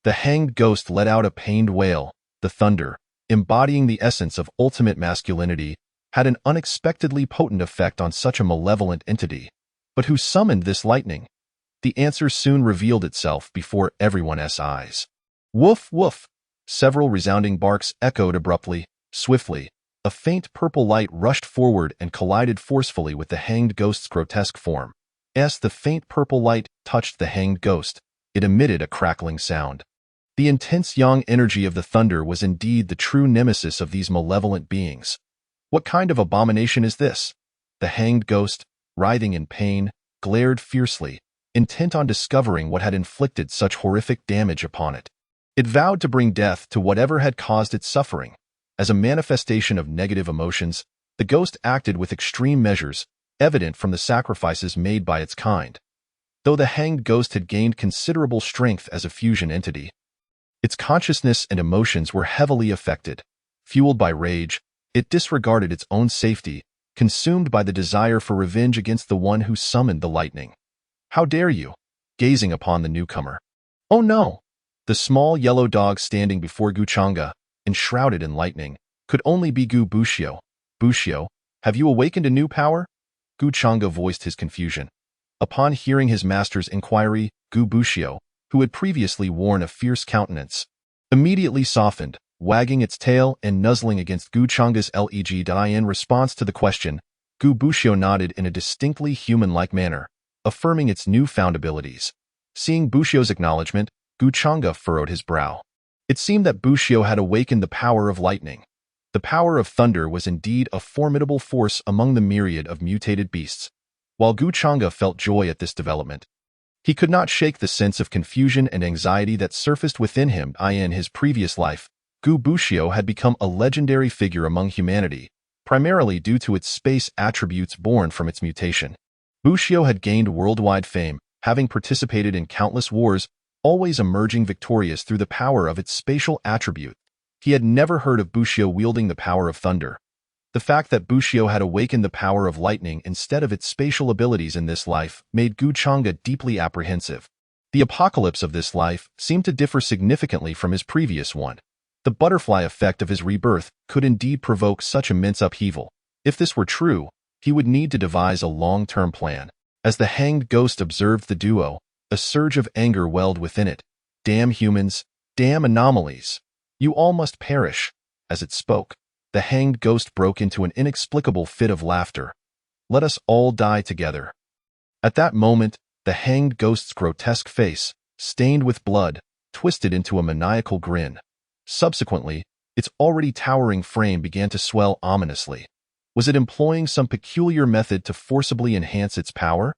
S1: the hanged ghost let out a pained wail. The thunder, embodying the essence of ultimate masculinity, had an unexpectedly potent effect on such a malevolent entity. But who summoned this lightning? The answer soon revealed itself before everyone's eyes. Woof, woof! Several resounding barks echoed abruptly, swiftly. A faint purple light rushed forward and collided forcefully with the hanged ghost's grotesque form. As the faint purple light touched the hanged ghost, it emitted a crackling sound. The intense yang energy of the thunder was indeed the true nemesis of these malevolent beings. What kind of abomination is this? The hanged ghost, writhing in pain, glared fiercely, intent on discovering what had inflicted such horrific damage upon it. It vowed to bring death to whatever had caused its suffering. As a manifestation of negative emotions, the ghost acted with extreme measures, evident from the sacrifices made by its kind. Though the hanged ghost had gained considerable strength as a fusion entity, its consciousness and emotions were heavily affected. Fueled by rage, it disregarded its own safety, consumed by the desire for revenge against the one who summoned the lightning. "How dare you?" Gazing upon the newcomer. "Oh no!" The small yellow dog standing before Guchanga, enshrouded in lightning, could only be Gubushu. "Bushio, have you awakened a new power?" Guchanga voiced his confusion. Upon hearing his master's inquiry, Gubushu, who had previously worn a fierce countenance, immediately softened, wagging its tail and nuzzling against Guchanga's leg. In response to the question, Gubushu nodded in a distinctly human-like manner, affirming its newfound abilities. Seeing Bushio's acknowledgement, Guchanga furrowed his brow. It seemed that Bushio had awakened the power of lightning. The power of thunder was indeed a formidable force among the myriad of mutated beasts. While Guchanga felt joy at this development, he could not shake the sense of confusion and anxiety that surfaced within him. In his previous life, Gubushu had become a legendary figure among humanity, primarily due to its space attributes born from its mutation. Bushio had gained worldwide fame, having participated in countless wars, always emerging victorious through the power of its spatial attribute. He had never heard of Bushio wielding the power of thunder. The fact that Bushio had awakened the power of lightning instead of its spatial abilities in this life made Guchanga deeply apprehensive. The apocalypse of this life seemed to differ significantly from his previous one. The butterfly effect of his rebirth could indeed provoke such immense upheaval. If this were true, he would need to devise a long-term plan. As the hanged ghost observed the duo, a surge of anger welled within it. "Damn humans, damn anomalies. You all must perish." As it spoke, the hanged ghost broke into an inexplicable fit of laughter. "Let us all die together." At that moment, the hanged ghost's grotesque face, stained with blood, twisted into a maniacal grin. Subsequently, its already towering frame began to swell ominously. Was it employing some peculiar method to forcibly enhance its power?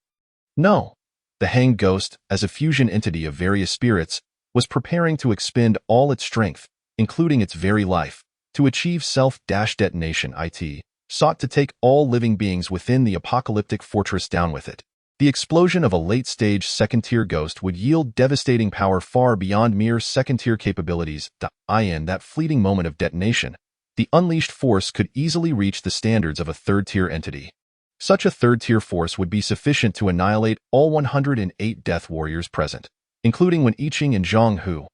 S1: No. The hanged ghost, as a fusion entity of various spirits, was preparing to expend all its strength, including its very life, to achieve self-detonation. It sought to take all living beings within the apocalyptic fortress down with it. The explosion of a late-stage second-tier ghost would yield devastating power far beyond mere second-tier capabilities. In that fleeting moment of detonation, the unleashed force could easily reach the standards of a third-tier entity. Such a third-tier force would be sufficient to annihilate all 108 Death Warriors present, including Wen Yiqing and Zhang Hu.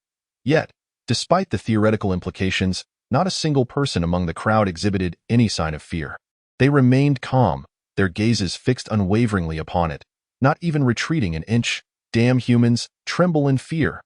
S1: Yet, despite the theoretical implications, not a single person among the crowd exhibited any sign of fear. They remained calm, their gazes fixed unwaveringly upon it, not even retreating an inch. "Damn humans, tremble in fear."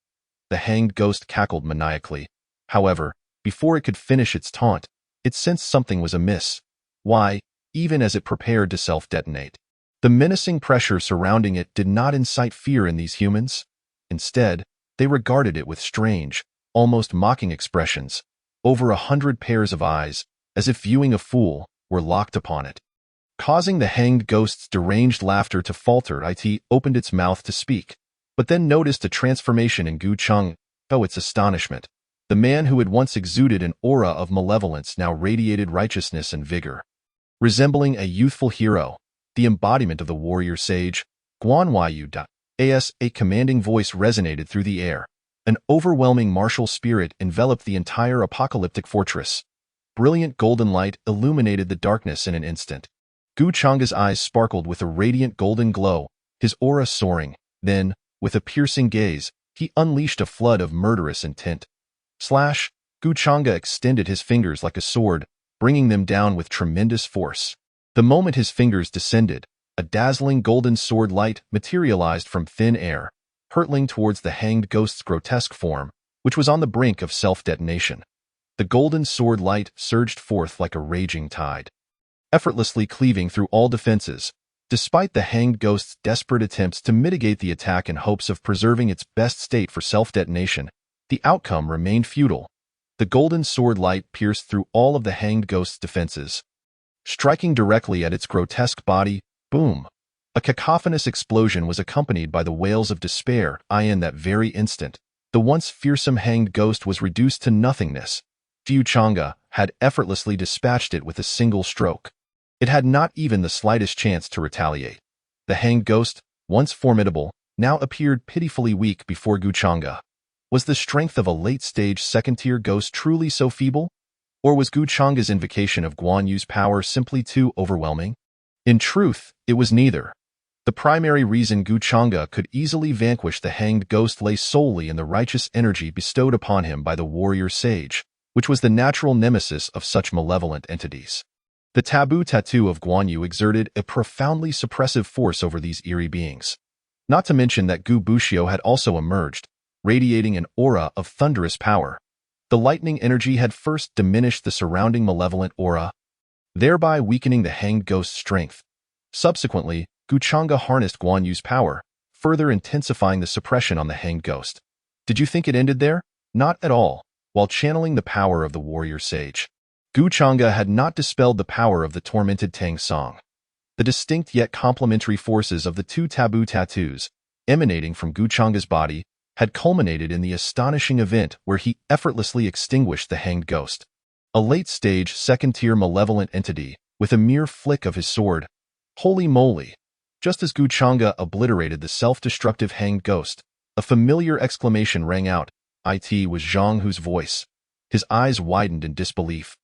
S1: The hanged ghost cackled maniacally. However, before it could finish its taunt, it sensed something was amiss. Why, even as it prepared to self-detonate, the menacing pressure surrounding it did not incite fear in these humans. Instead, they regarded it with strange, almost mocking expressions. Over 100 pairs of eyes, as if viewing a fool, were locked upon it. Causing the hanged ghost's deranged laughter to falter, it opened its mouth to speak, but then noticed a transformation in Guchang. Oh, its astonishment! The man who had once exuded an aura of malevolence now radiated righteousness and vigor. Resembling a youthful hero, the embodiment of the warrior sage, Guanyu. A commanding voice resonated through the air. An overwhelming martial spirit enveloped the entire apocalyptic fortress. Brilliant golden light illuminated the darkness in an instant. Guchanga's eyes sparkled with a radiant golden glow, his aura soaring. Then, with a piercing gaze, he unleashed a flood of murderous intent. Slash! Guchanga extended his fingers like a sword, bringing them down with tremendous force. The moment his fingers descended, a dazzling golden sword light materialized from thin air, hurtling towards the hanged ghost's grotesque form, which was on the brink of self-detonation. The golden sword light surged forth like a raging tide, effortlessly cleaving through all defenses. Despite the hanged ghost's desperate attempts to mitigate the attack in hopes of preserving its best state for self-detonation, the outcome remained futile. The golden sword light pierced through all of the hanged ghost's defenses, striking directly at its grotesque body. Boom! A cacophonous explosion was accompanied by the wails of despair. In that very instant, the once fearsome hanged ghost was reduced to nothingness. Fu Chang'e had effortlessly dispatched it with a single stroke. It had not even the slightest chance to retaliate. The hanged ghost, once formidable, now appeared pitifully weak before Gu Chang'e. Was the strength of a late-stage second-tier ghost truly so feeble? Or was Gu Chang'e's invocation of Guan Yu's power simply too overwhelming? In truth, it was neither. The primary reason Gu Chang'e could easily vanquish the hanged ghost lay solely in the righteous energy bestowed upon him by the warrior sage, which was the natural nemesis of such malevolent entities. The taboo tattoo of Guan Yu exerted a profoundly suppressive force over these eerie beings. Not to mention that Gubushu had also emerged, radiating an aura of thunderous power. The lightning energy had first diminished the surrounding malevolent aura, thereby weakening the hanged ghost's strength. Subsequently, Gu Chang'e harnessed Guan Yu's power, further intensifying the suppression on the hanged ghost. Did you think it ended there? Not at all. While channeling the power of the warrior sage, Gu Chang'e had not dispelled the power of the tormented Tang Song. The distinct yet complementary forces of the two taboo tattoos, emanating from Gu Chang'e's body, had culminated in the astonishing event where he effortlessly extinguished the hanged ghost. A late-stage, second-tier malevolent entity, with a mere flick of his sword. Holy moly! Just as Gu Chang'e obliterated the self-destructive hanged ghost, a familiar exclamation rang out. It was Zhang Hu's voice. His eyes widened in disbelief.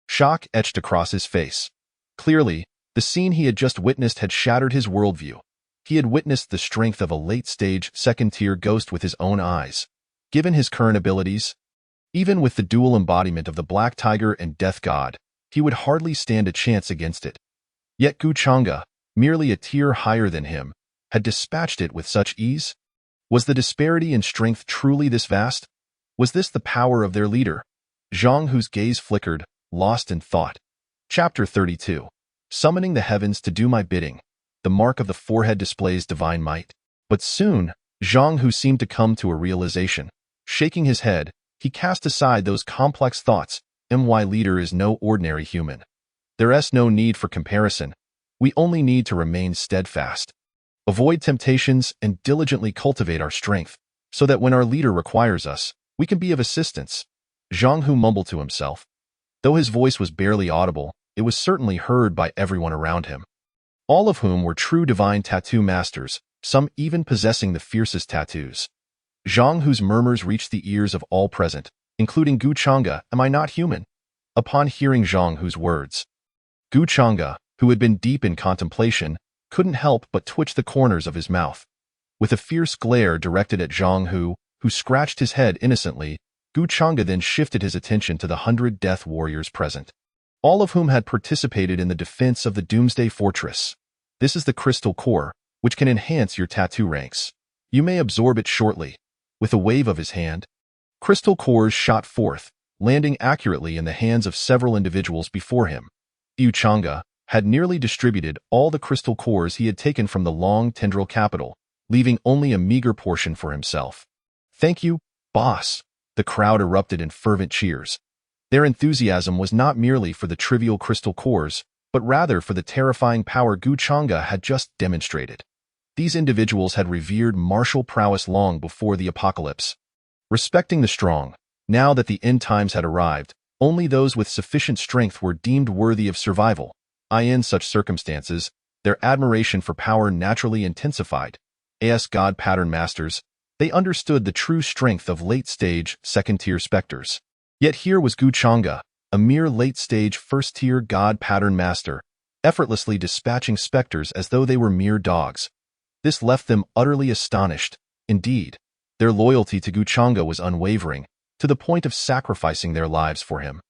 S1: Shock etched across his face. Clearly, the scene he had just witnessed had shattered his worldview. He had witnessed the strength of a late-stage, second-tier ghost with his own eyes. Given his current abilities, even with the dual embodiment of the Black Tiger and Death God, he would hardly stand a chance against it. Yet Gu Chang'e, merely a tier higher than him, had dispatched it with such ease? Was the disparity in strength truly this vast? Was this the power of their leader? Zhang Hu's gaze flickered, lost in thought. Chapter 32. Summoning the heavens to do my bidding. The mark of the forehead displays divine might. But soon, Zhang Hu seemed to come to a realization. Shaking his head, he cast aside those complex thoughts. My leader is no ordinary human. There's no need for comparison. We only need to remain steadfast. Avoid temptations and diligently cultivate our strength, so that when our leader requires us, we can be of assistance. Zhang Hu mumbled to himself. Though his voice was barely audible, it was certainly heard by everyone around him, all of whom were true divine tattoo masters, some even possessing the fiercest tattoos. Zhang Hu's murmurs reached the ears of all present, including Gu Chang'e. Am I not human? Upon hearing Zhang Hu's words, Gu Chang'e, who had been deep in contemplation, couldn't help but twitch the corners of his mouth. With a fierce glare directed at Zhang Hu, who scratched his head innocently, Gu Chang'e then shifted his attention to the 100 death warriors present, all of whom had participated in the defense of the Doomsday Fortress. This is the crystal core, which can enhance your tattoo ranks. You may absorb it shortly. With a wave of his hand, crystal cores shot forth, landing accurately in the hands of several individuals before him. Fu Chang'e had nearly distributed all the crystal cores he had taken from the long tendril capital, leaving only a meager portion for himself. Thank you, boss. The crowd erupted in fervent cheers. Their enthusiasm was not merely for the trivial crystal cores, but rather for the terrifying power Gu Chang'e had just demonstrated. These individuals had revered martial prowess long before the apocalypse. Respecting the strong, now that the end times had arrived, only those with sufficient strength were deemed worthy of survival. In such circumstances, their admiration for power naturally intensified. As God pattern masters, they understood the true strength of late-stage, second-tier specters. Yet here was Gu Chang'e, a mere late-stage, first-tier God pattern master, effortlessly dispatching specters as though they were mere dogs. This left them utterly astonished. Indeed, their loyalty to Gu Chang'e was unwavering, to the point of sacrificing their lives for him.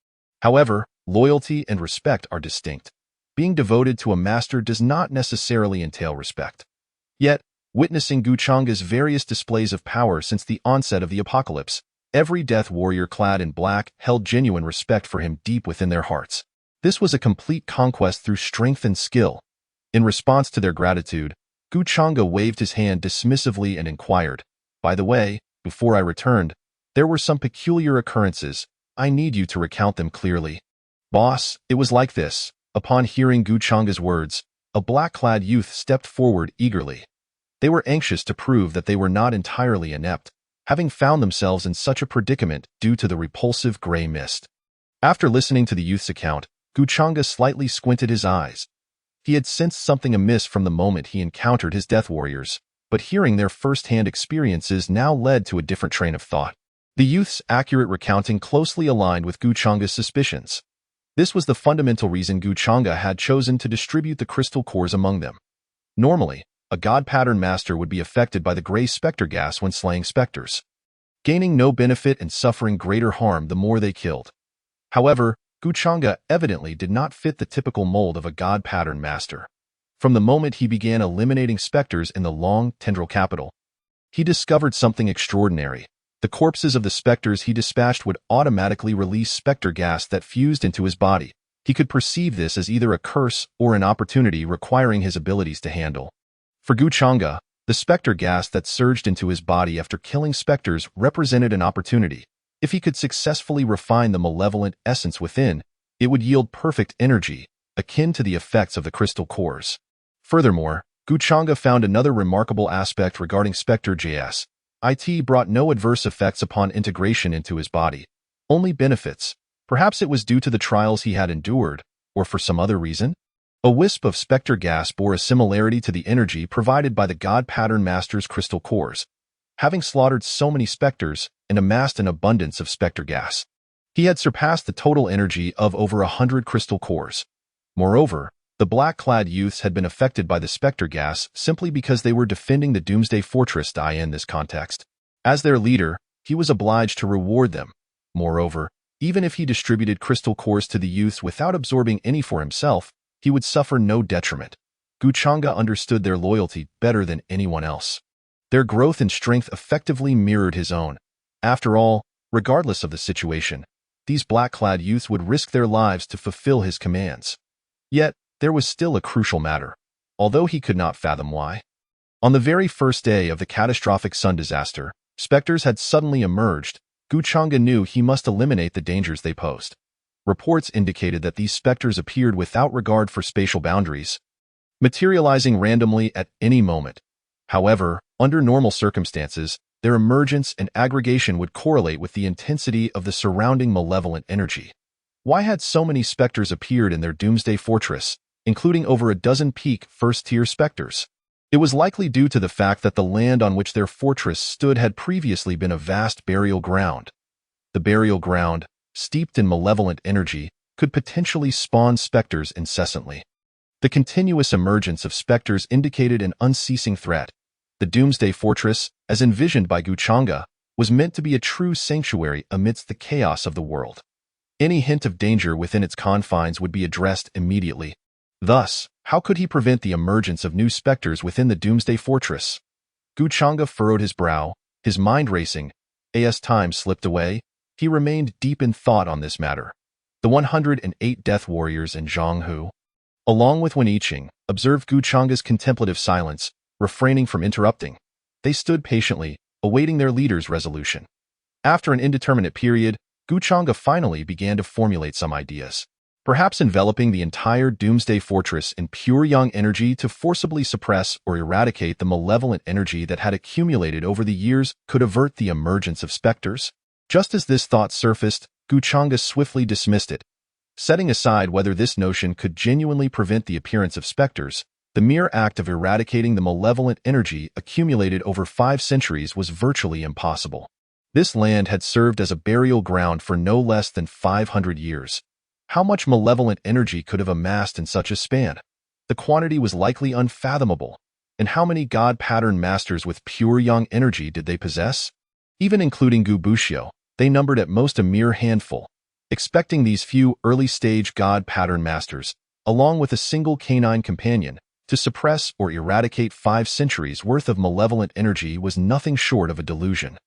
S1: However, loyalty and respect are distinct. Being devoted to a master does not necessarily entail respect. Yet, witnessing Gu Chang'e's various displays of power since the onset of the apocalypse, every death warrior clad in black held genuine respect for him deep within their hearts. This was a complete conquest through strength and skill. In response to their gratitude, Gu Chang'e waved his hand dismissively and inquired, "By the way, before I returned, there were some peculiar occurrences. I need you to recount them clearly." Boss, it was like this. Upon hearing Gu Chang'e's words, a black-clad youth stepped forward eagerly. They were anxious to prove that they were not entirely inept, having found themselves in such a predicament due to the repulsive gray mist. After listening to the youth's account, Guchanga slightly squinted his eyes. He had sensed something amiss from the moment he encountered his death warriors, but hearing their first-hand experiences now led to a different train of thought. The youth's accurate recounting closely aligned with Guchanga's suspicions. This was the fundamental reason Guchanga had chosen to distribute the crystal cores among them. Normally, a god pattern master would be affected by the gray specter gas when slaying specters, gaining no benefit and suffering greater harm the more they killed. However, Guchanga evidently did not fit the typical mold of a god pattern master. From the moment he began eliminating specters in the long, tendril capital, he discovered something extraordinary. The corpses of the specters he dispatched would automatically release specter gas that fused into his body. He could perceive this as either a curse or an opportunity requiring his abilities to handle. For Guchanga, the specter gas that surged into his body after killing specters represented an opportunity. If he could successfully refine the malevolent essence within, it would yield perfect energy, akin to the effects of the crystal cores. Furthermore, Guchanga found another remarkable aspect regarding Spectre JS. It brought no adverse effects upon integration into his body, only benefits. Perhaps it was due to the trials he had endured, or for some other reason. A wisp of specter gas bore a similarity to the energy provided by the God Pattern Master's crystal cores. Having slaughtered so many specters and amassed an abundance of specter gas, he had surpassed the total energy of over 100 crystal cores. Moreover, the black-clad youths had been affected by the specter gas simply because they were defending the Doomsday Fortress. In this context, as their leader, he was obliged to reward them. Moreover, even if he distributed crystal cores to the youths without absorbing any for himself, he would suffer no detriment. Guchanga understood their loyalty better than anyone else. Their growth and strength effectively mirrored his own. After all, regardless of the situation, these black-clad youths would risk their lives to fulfill his commands. Yet, there was still a crucial matter, although he could not fathom why. On the very first day of the catastrophic sun disaster, specters had suddenly emerged. Guchanga knew he must eliminate the dangers they posed. Reports indicated that these specters appeared without regard for spatial boundaries, materializing randomly at any moment. However, under normal circumstances, their emergence and aggregation would correlate with the intensity of the surrounding malevolent energy. Why had so many specters appeared in their Doomsday Fortress, including over a dozen peak first-tier specters? It was likely due to the fact that the land on which their fortress stood had previously been a vast burial ground. The burial ground, steeped in malevolent energy, could potentially spawn specters incessantly. The continuous emergence of specters indicated an unceasing threat. The Doomsday Fortress, as envisioned by Guchanga, was meant to be a true sanctuary amidst the chaos of the world. Any hint of danger within its confines would be addressed immediately. Thus, how could he prevent the emergence of new specters within the Doomsday Fortress? Guchanga furrowed his brow, his mind racing. As time slipped away, he remained deep in thought on this matter. The 108 death warriors and Zhang Hu, along with Wen Yiqing, observed Guchanga's contemplative silence, refraining from interrupting. They stood patiently, awaiting their leader's resolution. After an indeterminate period, Guchanga finally began to formulate some ideas. Perhaps enveloping the entire Doomsday Fortress in pure young energy to forcibly suppress or eradicate the malevolent energy that had accumulated over the years could avert the emergence of specters. Just as this thought surfaced, Guchanga swiftly dismissed it. Setting aside whether this notion could genuinely prevent the appearance of specters, the mere act of eradicating the malevolent energy accumulated over 5 centuries was virtually impossible. This land had served as a burial ground for no less than 500 years. How much malevolent energy could have amassed in such a span? The quantity was likely unfathomable. And how many god pattern masters with pure young energy did they possess? Even including Gubushu, they numbered at most a mere handful. Expecting these few early-stage god pattern masters, along with a single canine companion, to suppress or eradicate 5 centuries worth of malevolent energy was nothing short of a delusion.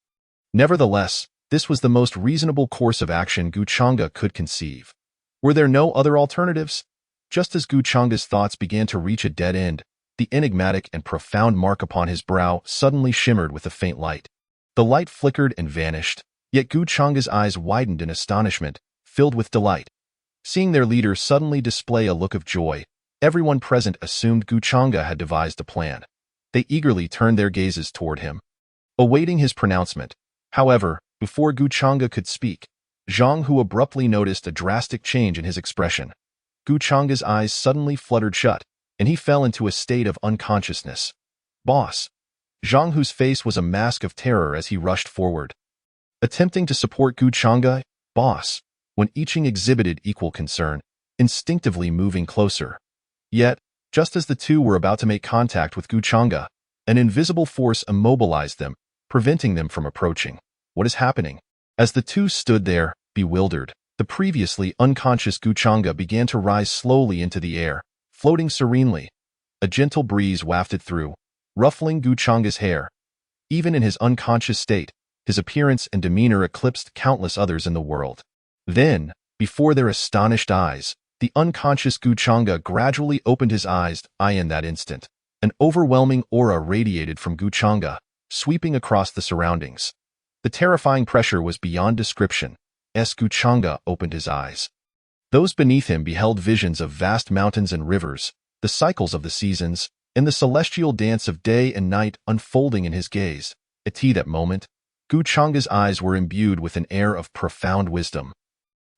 S1: Nevertheless, this was the most reasonable course of action Guchanga could conceive. Were there no other alternatives? Just as Guchanga's thoughts began to reach a dead end, the enigmatic and profound mark upon his brow suddenly shimmered with a faint light. The light flickered and vanished, yet Guchanga's eyes widened in astonishment, filled with delight. Seeing their leader suddenly display a look of joy, everyone present assumed Guchanga had devised a plan. They eagerly turned their gazes toward him, awaiting his pronouncement. However, before Guchanga could speak, Zhang Hu abruptly noticed a drastic change in his expression. Gu Changa's eyes suddenly fluttered shut, and he fell into a state of unconsciousness. Boss. Zhang Hu's face was a mask of terror as he rushed forward. Attempting to support Gu Changa, boss, when Iching exhibited equal concern, instinctively moving closer. Yet, just as the two were about to make contact with Gu Changa, an invisible force immobilized them, preventing them from approaching. What is happening? As the two stood there, bewildered, the previously unconscious Gu Changa began to rise slowly into the air, floating serenely. A gentle breeze wafted through, ruffling Gu Changa's hair. Even in his unconscious state, his appearance and demeanor eclipsed countless others in the world. Then, before their astonished eyes, the unconscious Gu Changa gradually opened his eyes. In that instant, an overwhelming aura radiated from Gu Changa, sweeping across the surroundings. The terrifying pressure was beyond description, as Gu Changa opened his eyes. Those beneath him beheld visions of vast mountains and rivers, the cycles of the seasons, and the celestial dance of day and night unfolding in his gaze. At that moment, Gu Changa's eyes were imbued with an air of profound wisdom,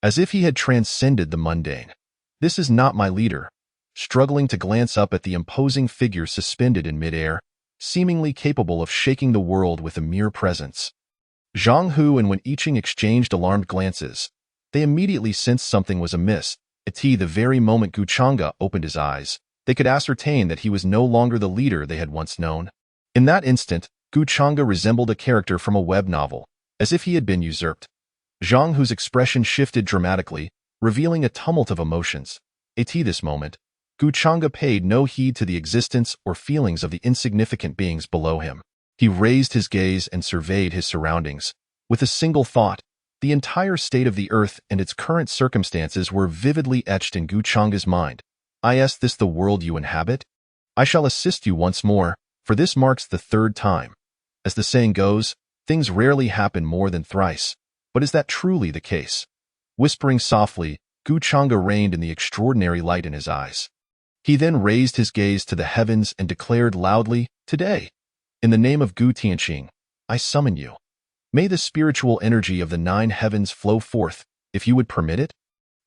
S1: as if he had transcended the mundane. This is not my leader. Struggling to glance up at the imposing figure suspended in midair, seemingly capable of shaking the world with a mere presence. Zhang Hu and Wen Yiqing exchanged alarmed glances. They immediately sensed something was amiss. At the very moment Gu Changa opened his eyes, they could ascertain that he was no longer the leader they had once known. In that instant, Gu Changa resembled a character from a web novel, as if he had been usurped. Zhang Hu's expression shifted dramatically, revealing a tumult of emotions. At this moment, Gu Changa paid no heed to the existence or feelings of the insignificant beings below him. He raised his gaze and surveyed his surroundings. With a single thought, the entire state of the earth and its current circumstances were vividly etched in Gu Changa's mind. Is this the world you inhabit? I shall assist you once more, for this marks the third time. As the saying goes, things rarely happen more than thrice. But is that truly the case? Whispering softly, Gu Changa reigned in the extraordinary light in his eyes. He then raised his gaze to the heavens and declared loudly, "Today, in the name of Gu Tianqing, I summon you. May the spiritual energy of the 9 heavens flow forth, if you would permit it."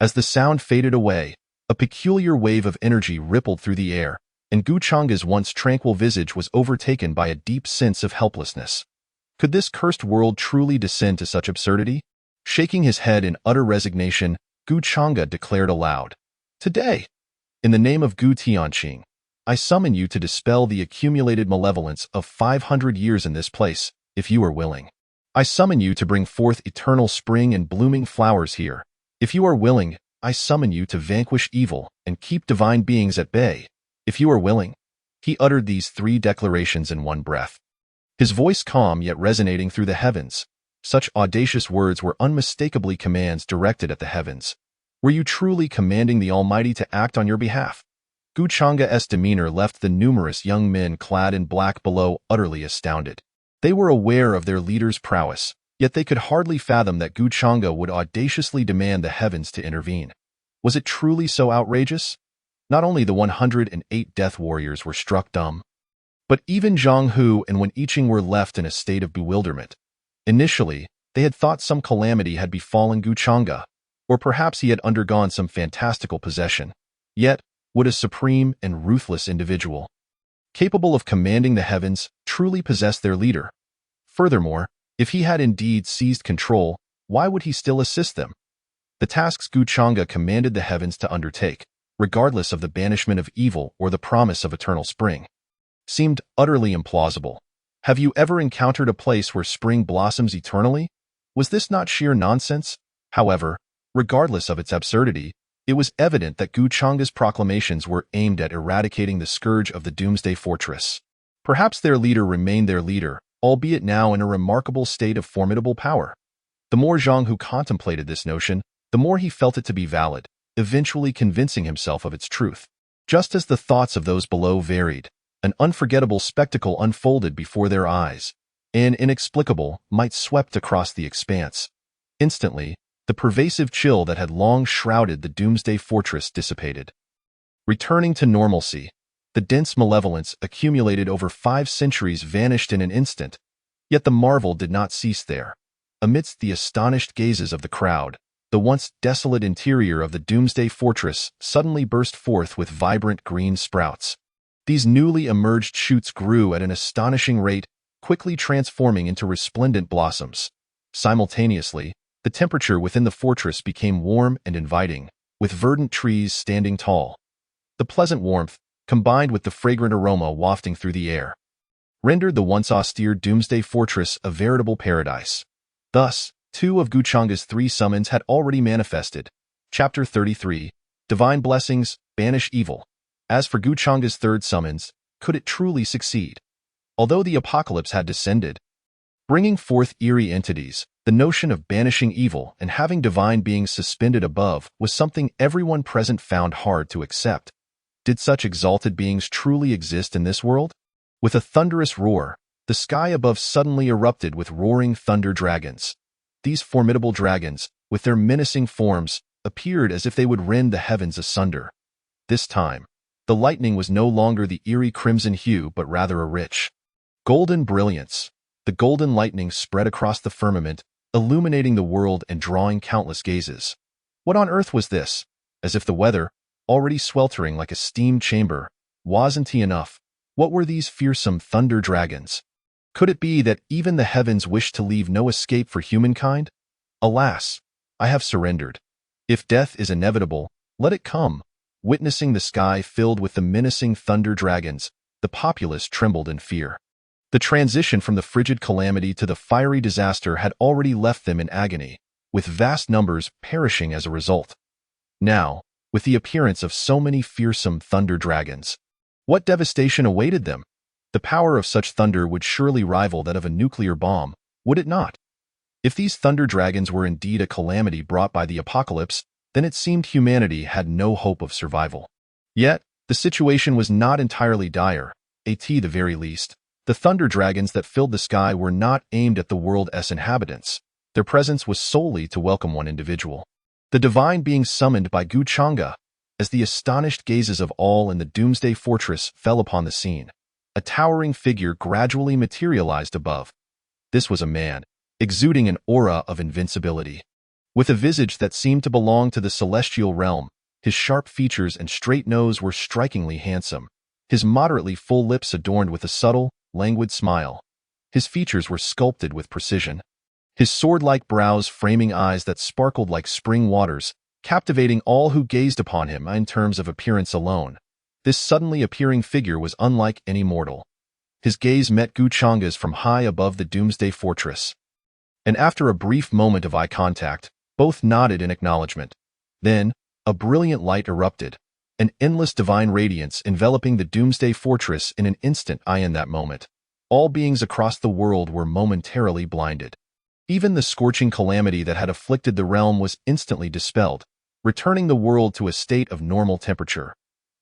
S1: As the sound faded away, a peculiar wave of energy rippled through the air, and Gu Changa's once tranquil visage was overtaken by a deep sense of helplessness. Could this cursed world truly descend to such absurdity? Shaking his head in utter resignation, Gu Changa declared aloud, "Today, in the name of Gu Tianqing, I summon you to dispel the accumulated malevolence of 500 years in this place, if you are willing. I summon you to bring forth eternal spring and blooming flowers here. If you are willing, I summon you to vanquish evil and keep divine beings at bay. If you are willing." He uttered these 3 declarations in one breath. His voice calm yet resonating through the heavens. Such audacious words were unmistakably commands directed at the heavens. Were you truly commanding the Almighty to act on your behalf? Gu Changa's demeanor left the numerous young men clad in black below utterly astounded. They were aware of their leader's prowess, yet they could hardly fathom that Gu Changa would audaciously demand the heavens to intervene. Was it truly so outrageous? Not only the 108 death warriors were struck dumb, but even Zhang Hu and Wen Yiqing were left in a state of bewilderment. Initially, they had thought some calamity had befallen Gu Changa, or perhaps he had undergone some fantastical possession. Yet, would a supreme and ruthless individual, capable of commanding the heavens, truly possess their leader? Furthermore, if he had indeed seized control, why would he still assist them? The tasks Gu Changa commanded the heavens to undertake, regardless of the banishment of evil or the promise of eternal spring, seemed utterly implausible. Have you ever encountered a place where spring blossoms eternally? Was this not sheer nonsense? However, regardless of its absurdity, it was evident that Gu Changa's proclamations were aimed at eradicating the scourge of the Doomsday Fortress. Perhaps their leader remained their leader, albeit now in a remarkable state of formidable power. The more Zhang Hu contemplated this notion, the more he felt it to be valid, eventually convincing himself of its truth. Just as the thoughts of those below varied, an unforgettable spectacle unfolded before their eyes. An inexplicable might swept across the expanse. Instantly, the pervasive chill that had long shrouded the Doomsday Fortress dissipated. Returning to normalcy, the dense malevolence accumulated over 5 centuries vanished in an instant, yet the marvel did not cease there. Amidst the astonished gazes of the crowd, the once desolate interior of the Doomsday Fortress suddenly burst forth with vibrant green sprouts. These newly emerged shoots grew at an astonishing rate, quickly transforming into resplendent blossoms. Simultaneously, the temperature within the fortress became warm and inviting, with verdant trees standing tall. The pleasant warmth, combined with the fragrant aroma wafting through the air, rendered the once austere Doomsday Fortress a veritable paradise. Thus, 2 of Guchanga's 3 summons had already manifested. Chapter 33, Divine Blessings, Banish Evil. As for Guchanga's 3rd summons, could it truly succeed? Although the apocalypse had descended, bringing forth eerie entities, the notion of banishing evil and having divine beings suspended above was something everyone present found hard to accept. Did such exalted beings truly exist in this world? With a thunderous roar, the sky above suddenly erupted with roaring thunder dragons. These formidable dragons, with their menacing forms, appeared as if they would rend the heavens asunder. This time, the lightning was no longer the eerie crimson hue but rather a rich, golden brilliance. The golden lightning spread across the firmament, illuminating the world and drawing countless gazes. What on earth was this? As if the weather, already sweltering like a steam chamber, wasn't enough. What were these fearsome thunder dragons? Could it be that even the heavens wished to leave no escape for humankind? Alas, I have surrendered. If death is inevitable, let it come. Witnessing the sky filled with the menacing thunder dragons, the populace trembled in fear. The transition from the frigid calamity to the fiery disaster had already left them in agony, with vast numbers perishing as a result. Now, with the appearance of so many fearsome thunder dragons, what devastation awaited them? The power of such thunder would surely rival that of a nuclear bomb, would it not? If these thunder dragons were indeed a calamity brought by the apocalypse, then it seemed humanity had no hope of survival. Yet, the situation was not entirely dire, at the very least. The thunder dragons that filled the sky were not aimed at the world's inhabitants. Their presence was solely to welcome one individual. The divine being summoned by Guchanga. As the astonished gazes of all in the Doomsday Fortress fell upon the scene, a towering figure gradually materialized above. This was a man, exuding an aura of invincibility. With a visage that seemed to belong to the celestial realm, his sharp features and straight nose were strikingly handsome, his moderately full lips adorned with a subtle, languid smile. His features were sculpted with precision. His sword-like brows framing eyes that sparkled like spring waters, captivating all who gazed upon him in terms of appearance alone. This suddenly appearing figure was unlike any mortal. His gaze met Guchanga's from high above the Doomsday Fortress. And after a brief moment of eye contact, both nodded in acknowledgement. Then, a brilliant light erupted, an endless divine radiance enveloping the Doomsday Fortress in an instant. In that moment, all beings across the world were momentarily blinded. Even the scorching calamity that had afflicted the realm was instantly dispelled, returning the world to a state of normal temperature.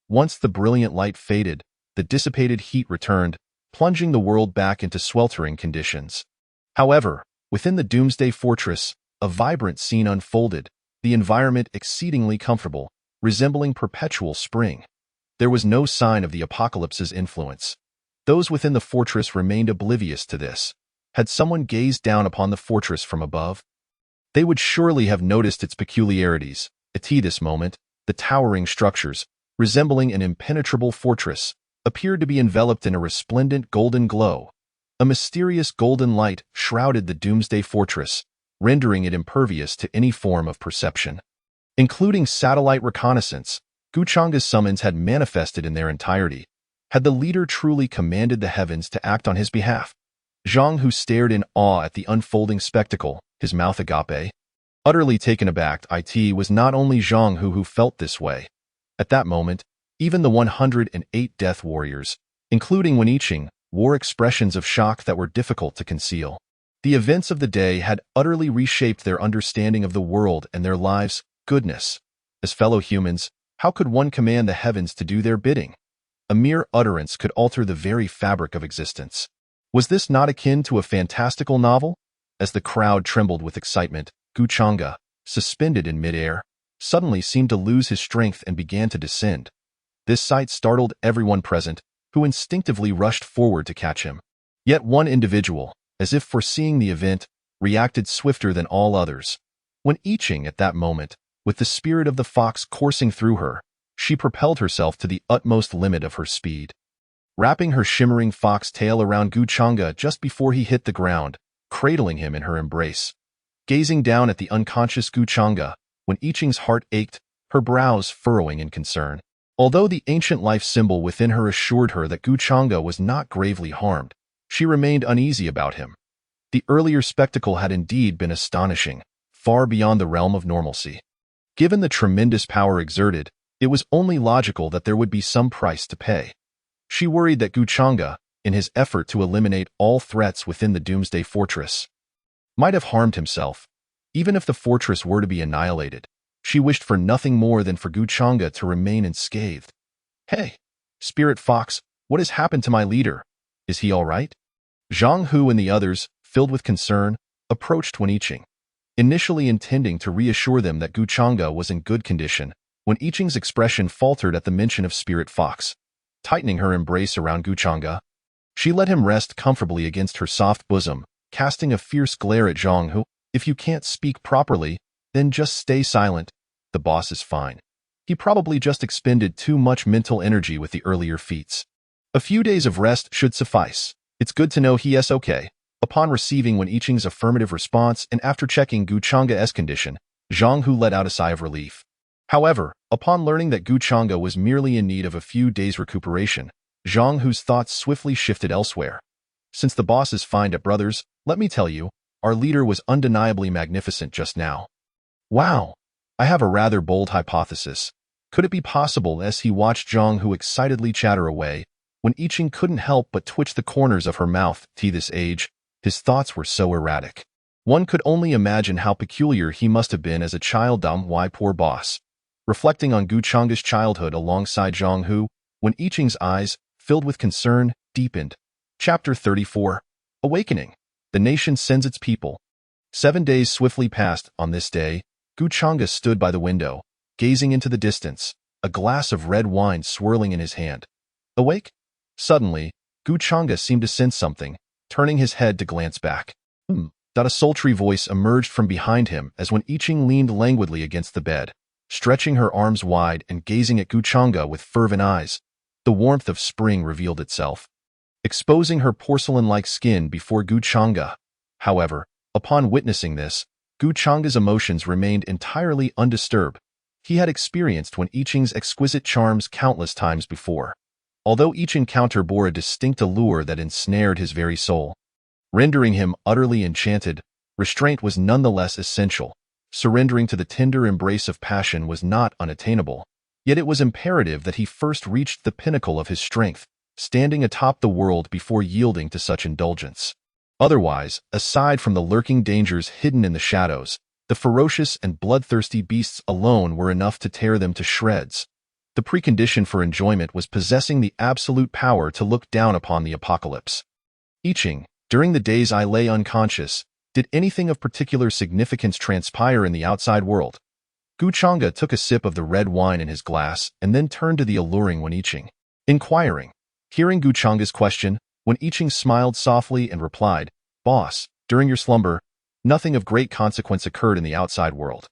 S1: Once the brilliant light faded, the dissipated heat returned, plunging the world back into sweltering conditions. However, within the Doomsday Fortress, a vibrant scene unfolded, the environment exceedingly comfortable, resembling perpetual spring. There was no sign of the apocalypse's influence. Those within the fortress remained oblivious to this. Had someone gazed down upon the fortress from above, they would surely have noticed its peculiarities. At this moment, the towering structures, resembling an impenetrable fortress, appeared to be enveloped in a resplendent golden glow. A mysterious golden light shrouded the Doomsday Fortress, rendering it impervious to any form of perception. Including satellite reconnaissance, Guchanga's summons had manifested in their entirety. Had the leader truly commanded the heavens to act on his behalf? Zhang Hu stared in awe at the unfolding spectacle, his mouth agape. Utterly taken aback, it was not only Zhang Hu who felt this way. At that moment, even the 108 death warriors, including Wenyiqing, wore expressions of shock that were difficult to conceal. The events of the day had utterly reshaped their understanding of the world and their lives. Goodness! As fellow humans, how could one command the heavens to do their bidding? A mere utterance could alter the very fabric of existence. Was this not akin to a fantastical novel? As the crowd trembled with excitement, Guchanga, suspended in midair, suddenly seemed to lose his strength and began to descend. This sight startled everyone present, who instinctively rushed forward to catch him. Yet one individual, as if foreseeing the event, reacted swifter than all others. When Iching at that moment, with the spirit of the fox coursing through her, she propelled herself to the utmost limit of her speed. Wrapping her shimmering fox tail around Guchanga just before he hit the ground, cradling him in her embrace. Gazing down at the unconscious Guchanga, when Iching's heart ached, her brows furrowing in concern. Although the ancient life symbol within her assured her that Guchanga was not gravely harmed, she remained uneasy about him. The earlier spectacle had indeed been astonishing, far beyond the realm of normalcy. Given the tremendous power exerted, it was only logical that there would be some price to pay. She worried that Guchanga, in his effort to eliminate all threats within the Doomsday Fortress, might have harmed himself. Even if the fortress were to be annihilated, she wished for nothing more than for Guchanga to remain unscathed. "Hey, Spirit Fox, what has happened to my leader? Is he all right?" Zhang Hu and the others, filled with concern, approached Wen Iching, initially intending to reassure them that Guchanga was in good condition. When Iching's expression faltered at the mention of Spirit Fox, tightening her embrace around Guchanga, she let him rest comfortably against her soft bosom, casting a fierce glare at Zhang Hu. "If you can't speak properly, then just stay silent. The boss is fine. He probably just expended too much mental energy with the earlier feats. A few days of rest should suffice. It's good to know he is okay." Upon receiving Wen Iching's affirmative response and after checking Guchanga's condition, Zhang Hu let out a sigh of relief. However, upon learning that Guchanga was merely in need of a few days' recuperation, Zhang Hu's thoughts swiftly shifted elsewhere. "Since the boss is fine at Brothers, let me tell you, our leader was undeniably magnificent just now." "Wow, I have a rather bold hypothesis. Could it be possible?" As he watched Zhang Hu excitedly chatter away, Wen Iching couldn't help but twitch the corners of her mouth. To this age, his thoughts were so erratic. One could only imagine how peculiar he must have been as a child. Why, poor boss. Reflecting on Guchanga's childhood alongside Zhang Hu, Wen Iching's eyes, filled with concern, deepened. Chapter 34. Awakening. The nation sends its people. 7 days swiftly passed. On this day, Guchanga stood by the window, gazing into the distance, a glass of red wine swirling in his hand. "Awake?" Suddenly, Guchanga seemed to sense something, turning his head to glance back. A sultry voice emerged from behind him as Wen Iching leaned languidly against the bed, stretching her arms wide and gazing at Guchanga with fervent eyes. The warmth of spring revealed itself, exposing her porcelain-like skin before Guchanga. However, upon witnessing this, Guchanga's emotions remained entirely undisturbed. He had experienced Wen Iching's exquisite charms countless times before. Although each encounter bore a distinct allure that ensnared his very soul, rendering him utterly enchanted, restraint was nonetheless essential. Surrendering to the tender embrace of passion was not unattainable, yet it was imperative that he first reached the pinnacle of his strength, standing atop the world before yielding to such indulgence. Otherwise, aside from the lurking dangers hidden in the shadows, the ferocious and bloodthirsty beasts alone were enough to tear them to shreds. The precondition for enjoyment was possessing the absolute power to look down upon the apocalypse. Iching, during the days I lay unconscious, did anything of particular significance transpire in the outside world? Guchanga took a sip of the red wine in his glass and then turned to the alluring Wen Iching, inquiring. Hearing Guchanga's question, Wen Iching smiled softly and replied, "Boss, during your slumber, nothing of great consequence occurred in the outside world.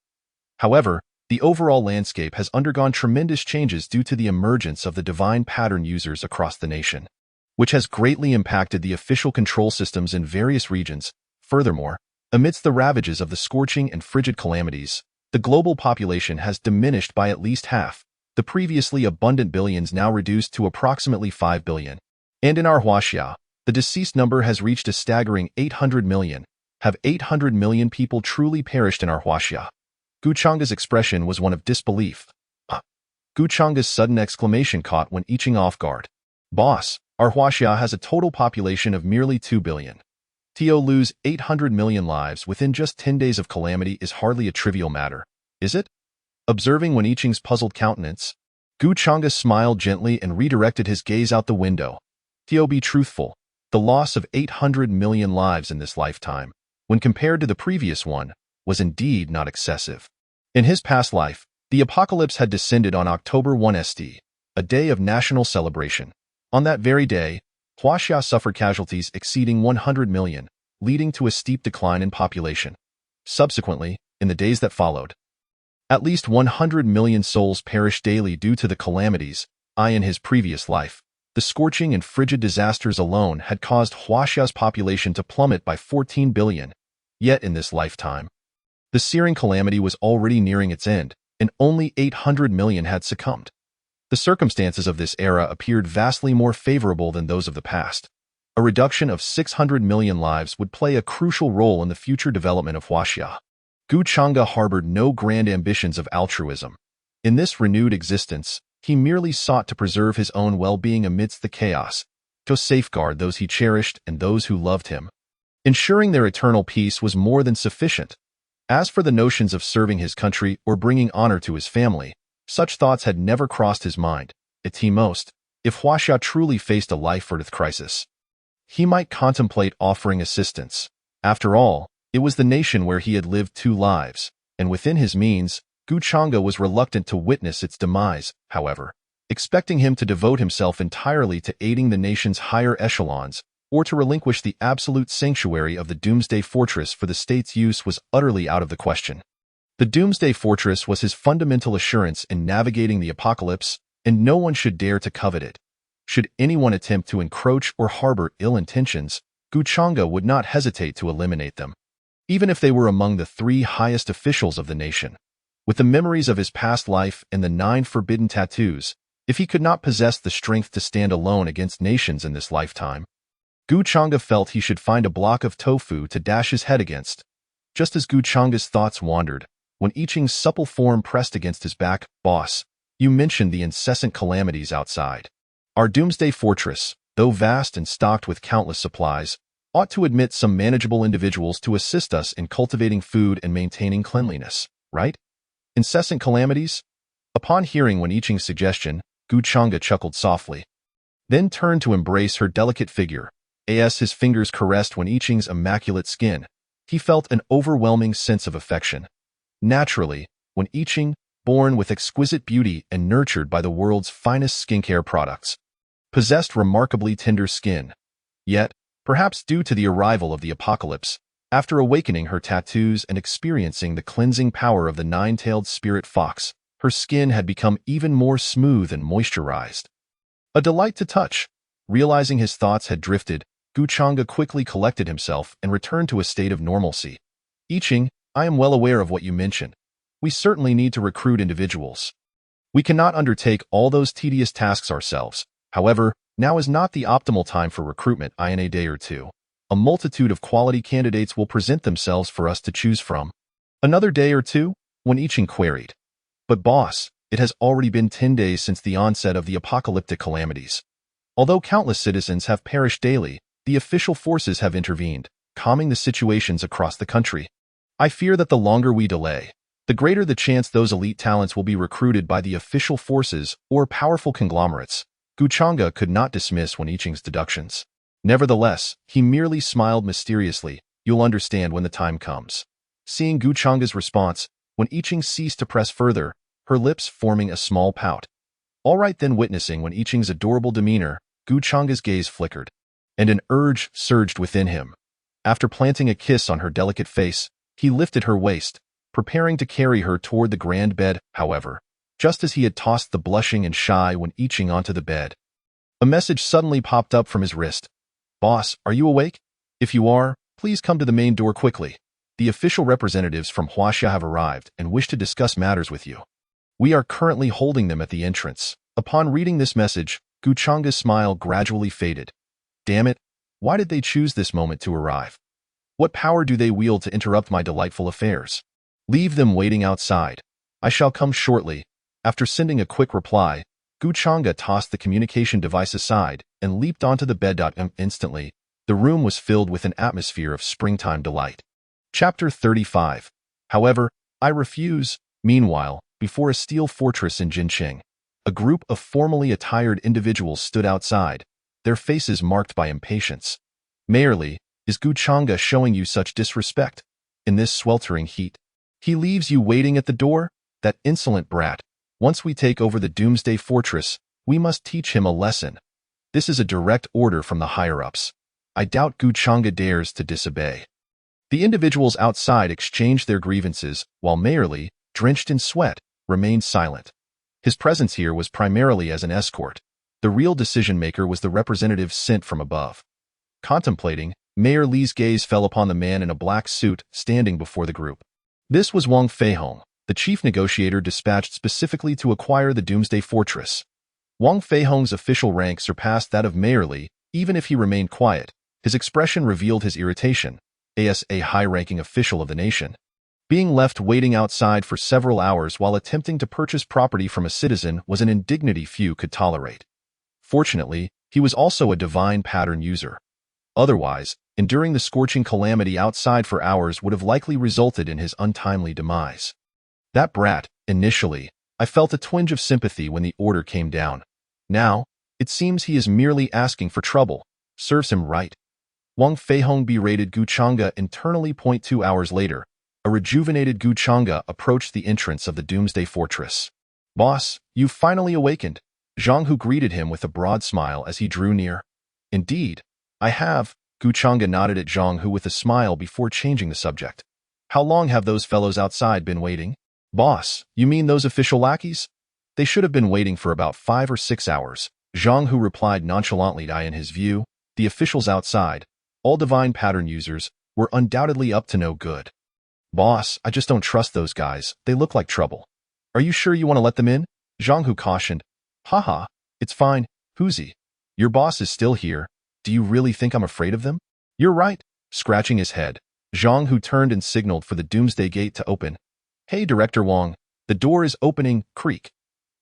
S1: However, the overall landscape has undergone tremendous changes due to the emergence of the divine pattern users across the nation, which has greatly impacted the official control systems in various regions. Furthermore, amidst the ravages of the scorching and frigid calamities, the global population has diminished by at least half, the previously abundant billions now reduced to approximately 5 billion. And in our Huaxia, the deceased number has reached a staggering 800 million. Have 800 million people truly perished in our Huaxia?" Guchanga's expression was one of disbelief. Guchanga's sudden exclamation caught Wen Iching off guard. "Boss, our Huaxia has a total population of merely 2 billion. To lose 800 million lives within just 10 days of calamity is hardly a trivial matter, is it?" Observing Wen Iching's puzzled countenance, Guchanga smiled gently and redirected his gaze out the window. "To be truthful, the loss of 800 million lives in this lifetime, when compared to the previous one, was indeed not excessive. In his past life, the apocalypse had descended on October 1 St, a day of national celebration. On that very day, Huaxia suffered casualties exceeding 100 million, leading to a steep decline in population. Subsequently, in the days that followed, at least 100 million souls perished daily due to the calamities in his previous life. The scorching and frigid disasters alone had caused Huaxia's population to plummet by 14 billion. Yet in this lifetime, the searing calamity was already nearing its end, and only 800 million had succumbed. The circumstances of this era appeared vastly more favorable than those of the past. A reduction of 600 million lives would play a crucial role in the future development of Huaxia. Gu Chang'e harbored no grand ambitions of altruism. In this renewed existence, he merely sought to preserve his own well-being amidst the chaos, to safeguard those he cherished and those who loved him. Ensuring their eternal peace was more than sufficient. As for the notions of serving his country or bringing honor to his family, such thoughts had never crossed his mind. At most, if Huaxia truly faced a life-or-death crisis, he might contemplate offering assistance. After all, it was the nation where he had lived 2 lives, and within his means, Gu Chang'e was reluctant to witness its demise, however, expecting him to devote himself entirely to aiding the nation's higher echelons, or to relinquish the absolute sanctuary of the Doomsday Fortress for the state's use was utterly out of the question. The Doomsday Fortress was his fundamental assurance in navigating the apocalypse, and no one should dare to covet it. Should anyone attempt to encroach or harbor ill intentions, Gu Chang'e would not hesitate to eliminate them, even if they were among the 3 highest officials of the nation. With the memories of his past life and the 9 forbidden tattoos, if he could not possess the strength to stand alone against nations in this lifetime, Gu Chang'e felt he should find a block of tofu to dash his head against. Just as Gu Chang'e's thoughts wandered, when I Ching's supple form pressed against his back, "Boss, you mentioned the incessant calamities outside. Our Doomsday Fortress, though vast and stocked with countless supplies, ought to admit some manageable individuals to assist us in cultivating food and maintaining cleanliness, right? Incessant calamities?" Upon hearing I Ching's suggestion, Gu Chang'e chuckled softly, then turned to embrace her delicate figure. As his fingers caressed I Ching's immaculate skin, he felt an overwhelming sense of affection. Naturally, I Ching, born with exquisite beauty and nurtured by the world's finest skincare products, possessed remarkably tender skin. Yet, perhaps due to the arrival of the apocalypse, after awakening her tattoos and experiencing the cleansing power of the 9-tailed spirit fox, her skin had become even more smooth and moisturized. A delight to touch. Realizing his thoughts had drifted, Gu Chang'e quickly collected himself and returned to a state of normalcy. "I Ching, I am well aware of what you mentioned. We certainly need to recruit individuals. We cannot undertake all those tedious tasks ourselves. However, now is not the optimal time for recruitment. In a day or 2, a multitude of quality candidates will present themselves for us to choose from." "Another day or 2? I Ching queried. "But boss, it has already been 10 days since the onset of the apocalyptic calamities. Although countless citizens have perished daily, the official forces have intervened, calming the situations across the country. I fear that the longer we delay, the greater the chance those elite talents will be recruited by the official forces or powerful conglomerates." Gu Chang'e could not dismiss I Ching's deductions. Nevertheless, he merely smiled mysteriously. "You'll understand when the time comes." Seeing Gu Chang'e's response, I Ching ceased to press further, her lips forming a small pout. All right then. Witnessing I Ching's adorable demeanor, Gu Chang'e's gaze flickered, and an urge surged within him. After planting a kiss on her delicate face, he lifted her waist, preparing to carry her toward the grand bed. However, just as he had tossed the blushing and shy I Ching onto the bed, a message suddenly popped up from his wrist. "Boss, are you awake? If you are, please come to the main door quickly. The official representatives from Huaxia have arrived and wish to discuss matters with you. We are currently holding them at the entrance." Upon reading this message, Gu Chang'e's smile gradually faded. Damn it, why did they choose this moment to arrive? What power do they wield to interrupt my delightful affairs? Leave them waiting outside. I shall come shortly. After sending a quick reply, Gu Chang'e tossed the communication device aside and leaped onto the bed. Instantly, the room was filled with an atmosphere of springtime delight. Chapter 35. However, I refuse. Meanwhile, before a steel fortress in Jinqing, a group of formally attired individuals stood outside, their faces marked by impatience. "Mayorly, is Gu Chang'e showing you such disrespect? In this sweltering heat, he leaves you waiting at the door? That insolent brat. Once we take over the Doomsday Fortress, we must teach him a lesson. This is a direct order from the higher-ups." I doubt Gu Chang'e dares to disobey. The individuals outside exchanged their grievances, while Mayor Li, drenched in sweat, remained silent. His presence here was primarily as an escort. The real decision-maker was the representative sent from above. Contemplating, Mayor Li's gaze fell upon the man in a black suit standing before the group. This was Wang Feihong, the chief negotiator dispatched specifically to acquire the Doomsday Fortress. Wang Feihong's official rank surpassed that of Mayor Li, even if he remained quiet. His expression revealed his irritation, as a high-ranking official of the nation. Being left waiting outside for several hours while attempting to purchase property from a citizen was an indignity few could tolerate. Fortunately, he was also a divine pattern user. Otherwise, enduring the scorching calamity outside for hours would have likely resulted in his untimely demise. That brat, initially, I felt a twinge of sympathy when the order came down. Now, it seems he is merely asking for trouble. Serves him right. Wang Feihong berated Gu Chang'e internally. 2 hours later, a rejuvenated Gu Chang'e approached the entrance of the Doomsday Fortress. Boss, you've finally awakened. Zhang Hu greeted him with a broad smile as he drew near. Indeed, I have. Gu Chang'e nodded at Zhang Hu with a smile before changing the subject. How long have those fellows outside been waiting? Boss, you mean those official lackeys? They should have been waiting for about 5 or 6 hours. Zhang Hu replied nonchalantly. In his view, the officials outside, all divine pattern users, were undoubtedly up to no good. Boss, I just don't trust those guys. They look like trouble. Are you sure you want to let them in? Zhang Hu cautioned. Haha, it's fine, Huzi. Your boss is still here. Do you really think I'm afraid of them? You're right. Scratching his head, Zhang Hu turned and signaled for the Doomsday Gate to open. Hey, Director Wang, the door is opening, creak.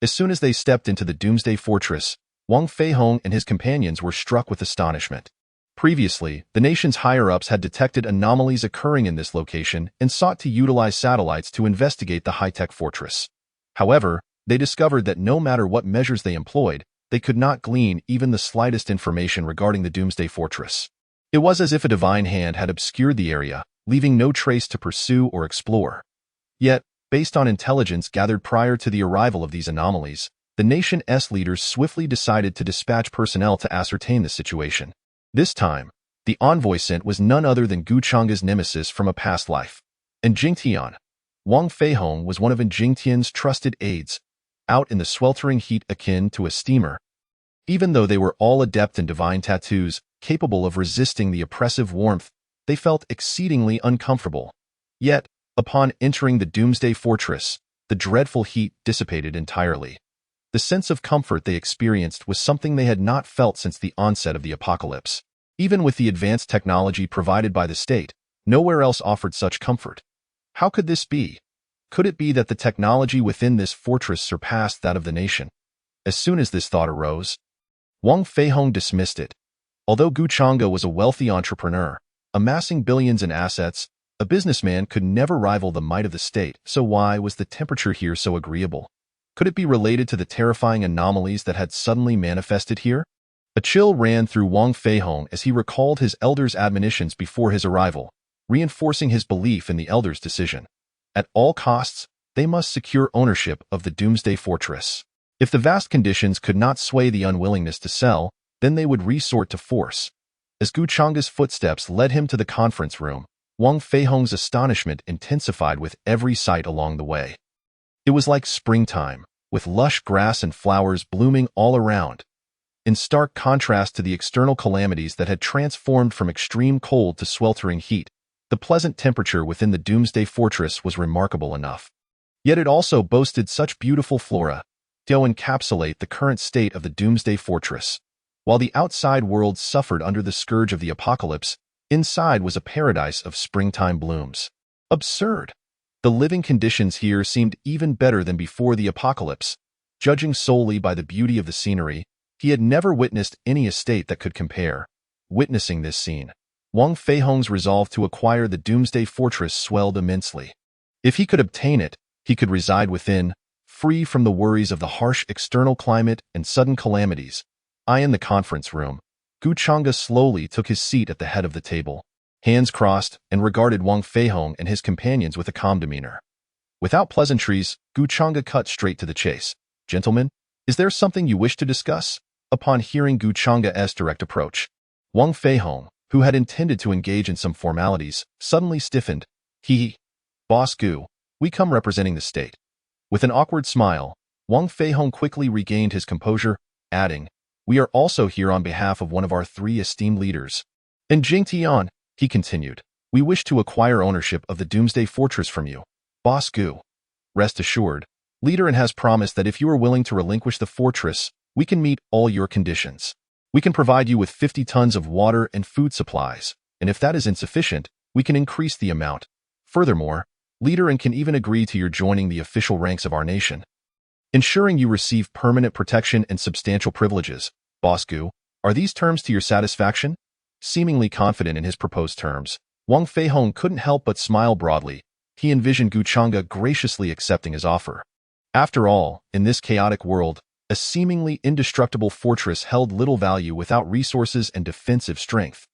S1: As soon as they stepped into the Doomsday Fortress, Wang Feihong and his companions were struck with astonishment. Previously, the nation's higher-ups had detected anomalies occurring in this location and sought to utilize satellites to investigate the high-tech fortress. However, they discovered that no matter what measures they employed, they could not glean even the slightest information regarding the Doomsday Fortress. It was as if a divine hand had obscured the area, leaving no trace to pursue or explore. Yet, based on intelligence gathered prior to the arrival of these anomalies, the nation's leaders swiftly decided to dispatch personnel to ascertain the situation. This time, the envoy sent was none other than Gu Chang'e's nemesis from a past life. And Jingtian. Wang Feihong was one of Jingtian's trusted aides, out in the sweltering heat akin to a steamer. Even though they were all adept in divine tattoos, capable of resisting the oppressive warmth, they felt exceedingly uncomfortable. Yet, upon entering the Doomsday Fortress, the dreadful heat dissipated entirely. The sense of comfort they experienced was something they had not felt since the onset of the apocalypse. Even with the advanced technology provided by the state, nowhere else offered such comfort. How could this be? Could it be that the technology within this fortress surpassed that of the nation? As soon as this thought arose, Wang Feihong dismissed it. Although Gu Chang'e was a wealthy entrepreneur, amassing billions in assets, a businessman could never rival the might of the state, so why was the temperature here so agreeable? Could it be related to the terrifying anomalies that had suddenly manifested here? A chill ran through Wang Feihong as he recalled his elders' admonitions before his arrival, reinforcing his belief in the elders' decision. At all costs, they must secure ownership of the Doomsday Fortress. If the vast conditions could not sway the unwillingness to sell, then they would resort to force. As Gu Chang'e's footsteps led him to the conference room, Wang Feihong's astonishment intensified with every sight along the way. It was like springtime, with lush grass and flowers blooming all around. In stark contrast to the external calamities that had transformed from extreme cold to sweltering heat, the pleasant temperature within the Doomsday Fortress was remarkable enough. Yet it also boasted such beautiful flora to encapsulate the current state of the Doomsday Fortress. While the outside world suffered under the scourge of the apocalypse, inside was a paradise of springtime blooms. Absurd! The living conditions here seemed even better than before the apocalypse. Judging solely by the beauty of the scenery, he had never witnessed any estate that could compare. Witnessing this scene, Wang Feihong's resolve to acquire the Doomsday Fortress swelled immensely. If he could obtain it, he could reside within, free from the worries of the harsh external climate and sudden calamities. In the conference room, Gu Chang'e slowly took his seat at the head of the table, hands crossed, and regarded Wang Feihong and his companions with a calm demeanor. Without pleasantries, Gu Chang'e cut straight to the chase. Gentlemen, is there something you wish to discuss? Upon hearing Gu Chang'e's direct approach, Wang Feihong, who had intended to engage in some formalities, suddenly stiffened. Boss Gu, we come representing the state. With an awkward smile, Wang Feihong quickly regained his composure, adding, we are also here on behalf of one of our 3 esteemed leaders. In Jingtian, he continued, we wish to acquire ownership of the Doomsday Fortress from you. Boss Gu. Rest assured, Leader and has promised that if you are willing to relinquish the fortress, we can meet all your conditions. We can provide you with 50 tons of water and food supplies, and if that is insufficient, we can increase the amount. Furthermore, Leader and can even agree to your joining the official ranks of our nation, ensuring you receive permanent protection and substantial privileges. Boss Gu, are these terms to your satisfaction? Seemingly confident in his proposed terms, Wang Feihong couldn't help but smile broadly. He envisioned Gu Chang'e graciously accepting his offer. After all, in this chaotic world, a seemingly indestructible fortress held little value without resources and defensive strength.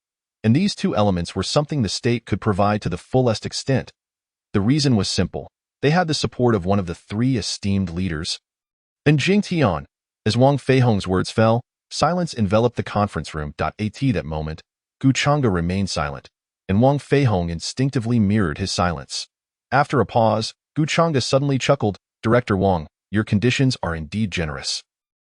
S1: And these 2 elements were something the state could provide to the fullest extent. The reason was simple. They had the support of one of the 3 esteemed leaders. In Jingtian, as Wang Feihong's words fell, silence enveloped the conference room. At that moment, Gu Chang'e remained silent, and Wang Feihong instinctively mirrored his silence. After a pause, Gu Chang'e suddenly chuckled, Director Wang, your conditions are indeed generous.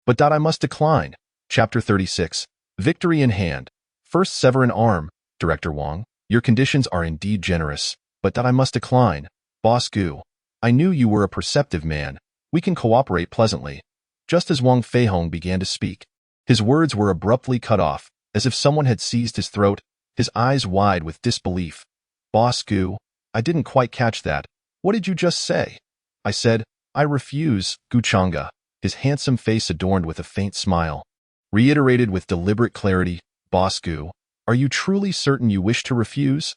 S1: But I must decline. Chapter 36. Victory in hand. First sever an arm. Director Wang, your conditions are indeed generous, but I must decline. Boss Gu, I knew you were a perceptive man. We can cooperate pleasantly. Just as Wang Feihong began to speak, his words were abruptly cut off, as if someone had seized his throat, his eyes wide with disbelief. Boss Gu, I didn't quite catch that. What did you just say? I said, I refuse. Gu Chang'e, his handsome face adorned with a faint smile, reiterated with deliberate clarity, Boss Gu, are you truly certain you wish to refuse?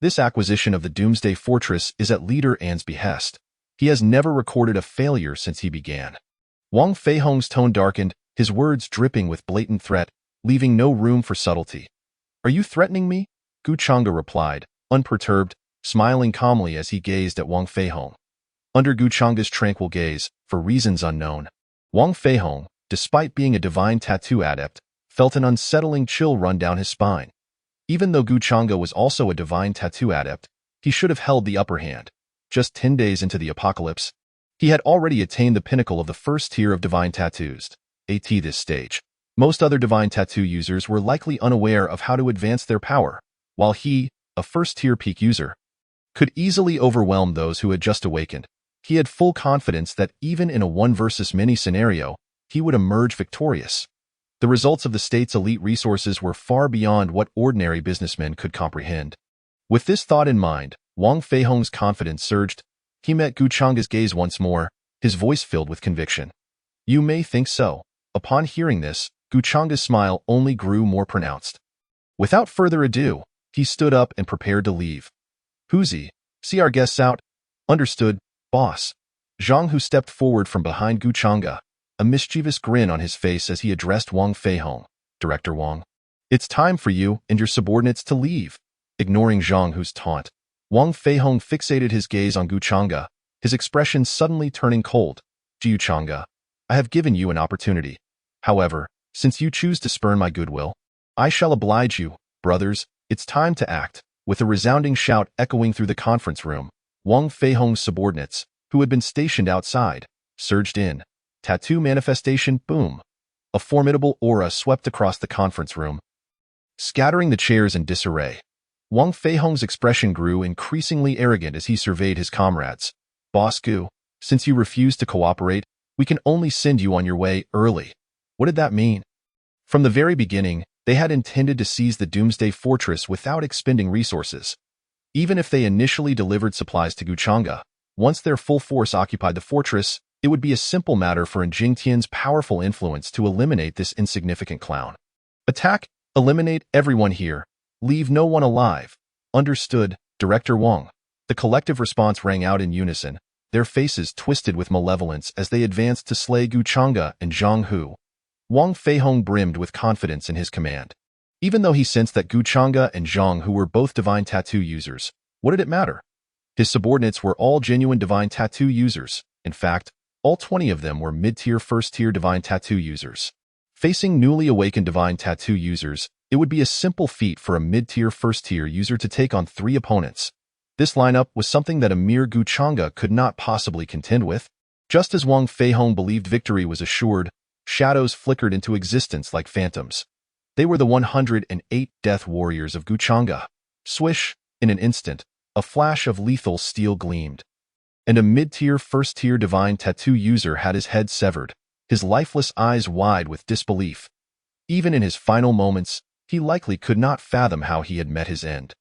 S1: This acquisition of the Doomsday Fortress is at Leader An's behest. He has never recorded a failure since he began. Wang Feihong's tone darkened, his words dripping with blatant threat, leaving no room for subtlety. Are you threatening me? Gu Chang'e replied, unperturbed, smiling calmly as he gazed at Wang Feihong. Under Gu Chang'e's tranquil gaze, for reasons unknown, Wang Feihong, despite being a divine tattoo adept, felt an unsettling chill run down his spine. Even though Gu Chang'e was also a divine tattoo adept, he should have held the upper hand. Just 10 days into the apocalypse, he had already attained the pinnacle of the first tier of divine tattoos. At this stage, most other divine tattoo users were likely unaware of how to advance their power, while he, a first-tier peak user, could easily overwhelm those who had just awakened. He had full confidence that even in a 1 versus many scenario, he would emerge victorious. The results of the state's elite resources were far beyond what ordinary businessmen could comprehend. With this thought in mind, Wang Feihong's confidence surged. He met Gu Chang'e's gaze once more, his voice filled with conviction. You may think so. Upon hearing this, Gu Chang'e's smile only grew more pronounced. Without further ado, he stood up and prepared to leave. Huzi, see our guests out? Understood, boss. Zhang Hu stepped forward from behind Gu Chang'e, a mischievous grin on his face as he addressed Wang Feihong. Director Wang, it's time for you and your subordinates to leave. Ignoring Zhang Hu's taunt, Wang Feihong fixated his gaze on Gu Chang'e, his expression suddenly turning cold. Gu Chang'e, I have given you an opportunity. However, since you choose to spurn my goodwill, I shall oblige you. Brothers, it's time to act. With a resounding shout echoing through the conference room, Wang Feihong's subordinates, who had been stationed outside, surged in. Tattoo manifestation, boom. A formidable aura swept across the conference room, scattering the chairs in disarray. Wang Feihong's expression grew increasingly arrogant as he surveyed his comrades. Boss Gu, since you refuse to cooperate, we can only send you on your way early. What did that mean? From the very beginning, they had intended to seize the Doomsday Fortress without expending resources. Even if they initially delivered supplies to Gu Chang'e, once their full force occupied the fortress, it would be a simple matter for Jingtian's powerful influence to eliminate this insignificant clown. Attack, eliminate everyone here. Leave no one alive. Understood, Director Wang. The collective response rang out in unison, their faces twisted with malevolence as they advanced to slay Gu Chang'e and Zhang Hu. Wang Feihong brimmed with confidence in his command. Even though he sensed that Gu Chang'e and Zhang Hu were both divine tattoo users, what did it matter? His subordinates were all genuine divine tattoo users. In fact, all 20 of them were mid-tier first-tier divine tattoo users. Facing newly awakened divine tattoo users, It would be a simple feat for a mid-tier first-tier user to take on 3 opponents. This lineup was something that a mere Guchanga could not possibly contend with. Just as Wang Feihong believed victory was assured, shadows flickered into existence like phantoms. They were the 108 death warriors of Guchanga. Swish, in an instant, a flash of lethal steel gleamed. And a mid-tier first-tier divine tattoo user had his head severed, his lifeless eyes wide with disbelief. Even in his final moments, he likely could not fathom how he had met his end.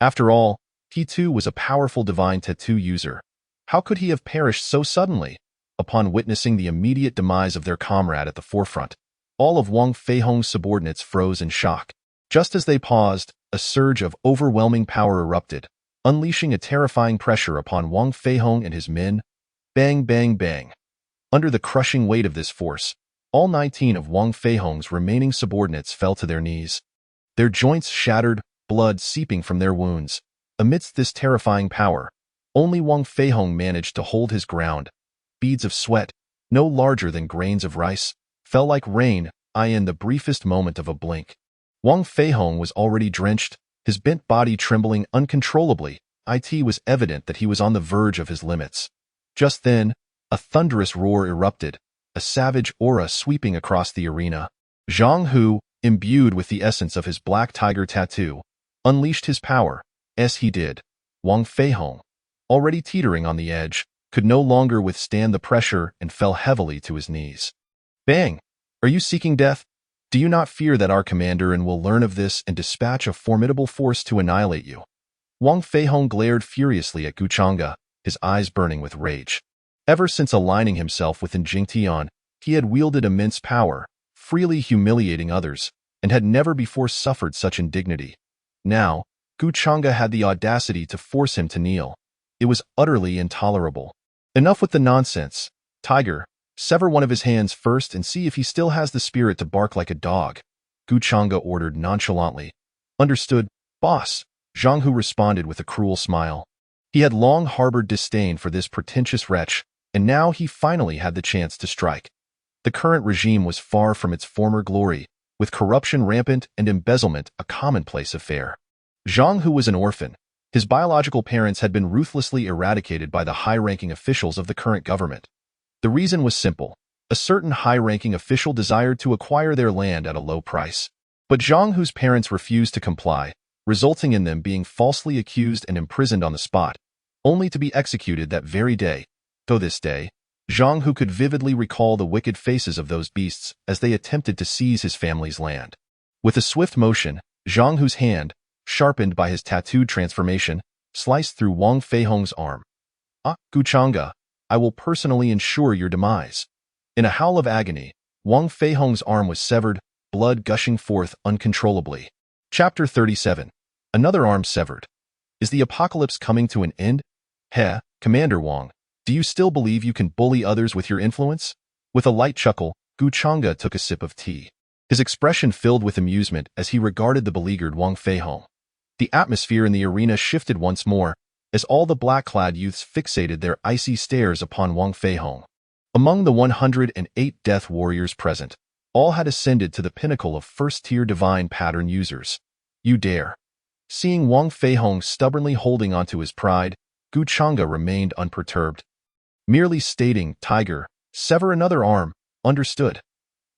S1: After all, he too was a powerful divine tattoo user. How could he have perished so suddenly? Upon witnessing the immediate demise of their comrade at the forefront, all of Wang Feihong's subordinates froze in shock. Just as they paused, a surge of overwhelming power erupted, unleashing a terrifying pressure upon Wang Feihong and his men. Bang, bang, bang. Under the crushing weight of this force, all 19 of Wang Feihong's remaining subordinates fell to their knees. Their joints shattered, blood seeping from their wounds. Amidst this terrifying power, only Wang Feihong managed to hold his ground. Beads of sweat, no larger than grains of rice, fell like rain in the briefest moment of a blink. Wang Feihong was already drenched, his bent body trembling uncontrollably. It was evident that he was on the verge of his limits. Just then, a thunderous roar erupted, a savage aura sweeping across the arena. Zhang Hu, imbued with the essence of his black tiger tattoo, unleashed his power. As he did, Wang Feihong, already teetering on the edge, could no longer withstand the pressure and fell heavily to his knees. Bang! Are you seeking death? Do you not fear that our commander will learn of this and dispatch a formidable force to annihilate you? Wang Feihong glared furiously at Guchanga, his eyes burning with rage. Ever since aligning himself with Jingtian, he had wielded immense power, freely humiliating others, and had never before suffered such indignity. Now, Guchanga had the audacity to force him to kneel. It was utterly intolerable. Enough with the nonsense. Tiger, sever one of his hands first and see if he still has the spirit to bark like a dog, Guchanga ordered nonchalantly. Understood, boss, Zhang Hu responded with a cruel smile. He had long harbored disdain for this pretentious wretch, and now he finally had the chance to strike. The current regime was far from its former glory, with corruption rampant and embezzlement a commonplace affair. Zhang Hu was an orphan. His biological parents had been ruthlessly eradicated by the high-ranking officials of the current government. The reason was simple. A certain high-ranking official desired to acquire their land at a low price. But Zhang Hu's parents refused to comply, resulting in them being falsely accused and imprisoned on the spot, only to be executed that very day. To this day, Zhang Hu could vividly recall the wicked faces of those beasts as they attempted to seize his family's land. With a swift motion, Zhang Hu's hand, sharpened by his tattooed transformation, sliced through Wang Feihong's arm. Guchanga, I will personally ensure your demise. In a howl of agony, Wang Feihong's arm was severed, blood gushing forth uncontrollably. Chapter 37. Another arm severed. Is the apocalypse coming to an end? Commander Wang, do you still believe you can bully others with your influence? With a light chuckle, Guchanga took a sip of tea. His expression filled with amusement as he regarded the beleaguered Wang Feihong. The atmosphere in the arena shifted once more, as all the black-clad youths fixated their icy stares upon Wang Feihong. Among the 108 death warriors present, all had ascended to the pinnacle of first-tier divine pattern users. You dare. Seeing Wang Feihong stubbornly holding onto his pride, Guchanga remained unperturbed. Merely stating, Tiger, sever another arm, understood.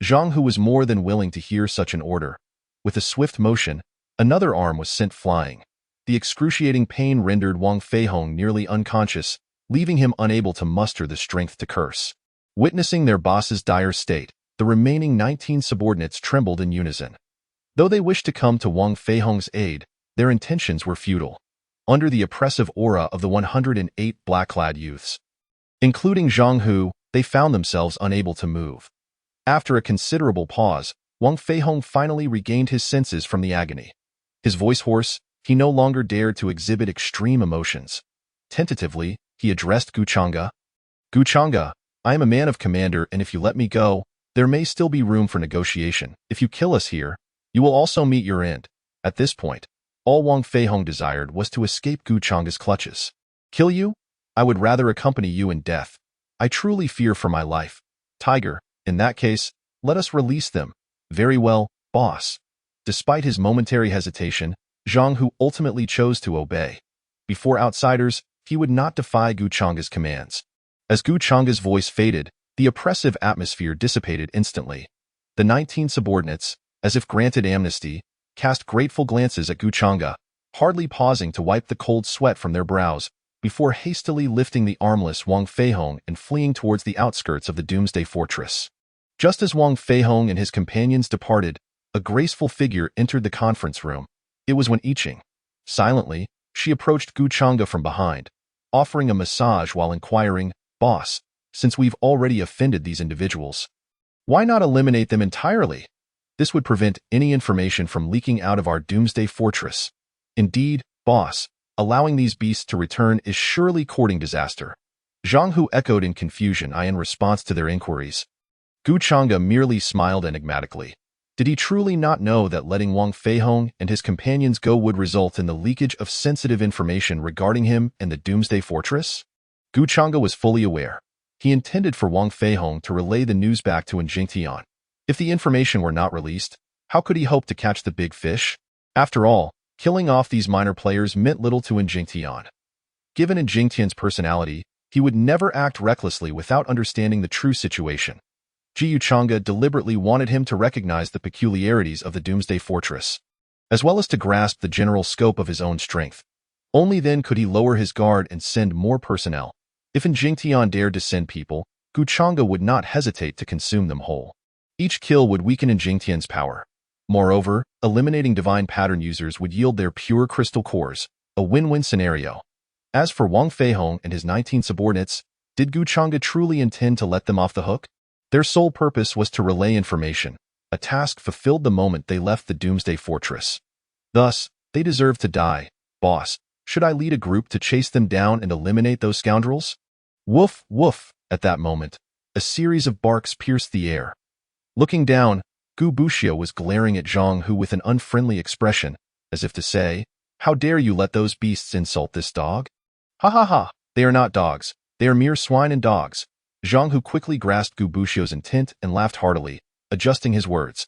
S1: Zhang Hu was more than willing to hear such an order. With a swift motion, another arm was sent flying. The excruciating pain rendered Wang Feihong nearly unconscious, leaving him unable to muster the strength to curse. Witnessing their boss's dire state, the remaining 19 subordinates trembled in unison. Though they wished to come to Wang Feihong's aid, their intentions were futile. Under the oppressive aura of the 108 black-clad youths, including Zhang Hu, they found themselves unable to move. After a considerable pause, Wang Feihong finally regained his senses from the agony. His voice hoarse, he no longer dared to exhibit extreme emotions. Tentatively, he addressed Guchanga. Guchanga, I am a man of commander, and if you let me go, there may still be room for negotiation. If you kill us here, you will also meet your end. At this point, all Wang Feihong desired was to escape Guchanga's clutches. Kill you? I would rather accompany you in death. I truly fear for my life. Tiger, in that case, let us release them. Very well, boss. Despite his momentary hesitation, Zhang Hu ultimately chose to obey. Before outsiders, he would not defy Gu Chang's commands. As Gu Chang's voice faded, the oppressive atmosphere dissipated instantly. The 19 subordinates, as if granted amnesty, cast grateful glances at Gu Chang'e, hardly pausing to wipe the cold sweat from their brows, before hastily lifting the armless Wang Feihong and fleeing towards the outskirts of the Doomsday Fortress. Just as Wang Feihong and his companions departed, a graceful figure entered the conference room. It was Wen Yiqing. Silently, she approached Gu Chang'e from behind, offering a massage while inquiring, "Boss, since we've already offended these individuals, why not eliminate them entirely? This would prevent any information from leaking out of our Doomsday Fortress. Indeed, boss, allowing these beasts to return is surely courting disaster." Zhang Hu echoed in confusion in response to their inquiries. Gu Chang'e merely smiled enigmatically. Did he truly not know that letting Wang Feihong and his companions go would result in the leakage of sensitive information regarding him and the Doomsday Fortress? Gu Chang'e was fully aware. He intended for Wang Feihong to relay the news back to Jingtian. If the information were not released, how could he hope to catch the big fish? After all, killing off these minor players meant little to Jingtian. Given Jingtian's personality, he would never act recklessly without understanding the true situation. Gu Chang'e deliberately wanted him to recognize the peculiarities of the Doomsday Fortress, as well as to grasp the general scope of his own strength. Only then could he lower his guard and send more personnel. If Jingtian dared to send people, Gu Chang'e would not hesitate to consume them whole. Each kill would weaken Jingtian's power. Moreover, eliminating divine pattern users would yield their pure crystal cores, a win-win scenario. As for Wang Feihong and his 19 subordinates, did Gu Chang'e truly intend to let them off the hook? Their sole purpose was to relay information, a task fulfilled the moment they left the Doomsday Fortress. Thus, they deserved to die. Boss, should I lead a group to chase them down and eliminate those scoundrels? Woof, woof. At that moment, a series of barks pierced the air. Looking down, Gubushu was glaring at Zhang Hu with an unfriendly expression, as if to say, "How dare you let those beasts insult this dog? Ha ha ha, they are not dogs, they are mere swine and dogs." Zhang Hu quickly grasped Gubushu's intent and laughed heartily, adjusting his words.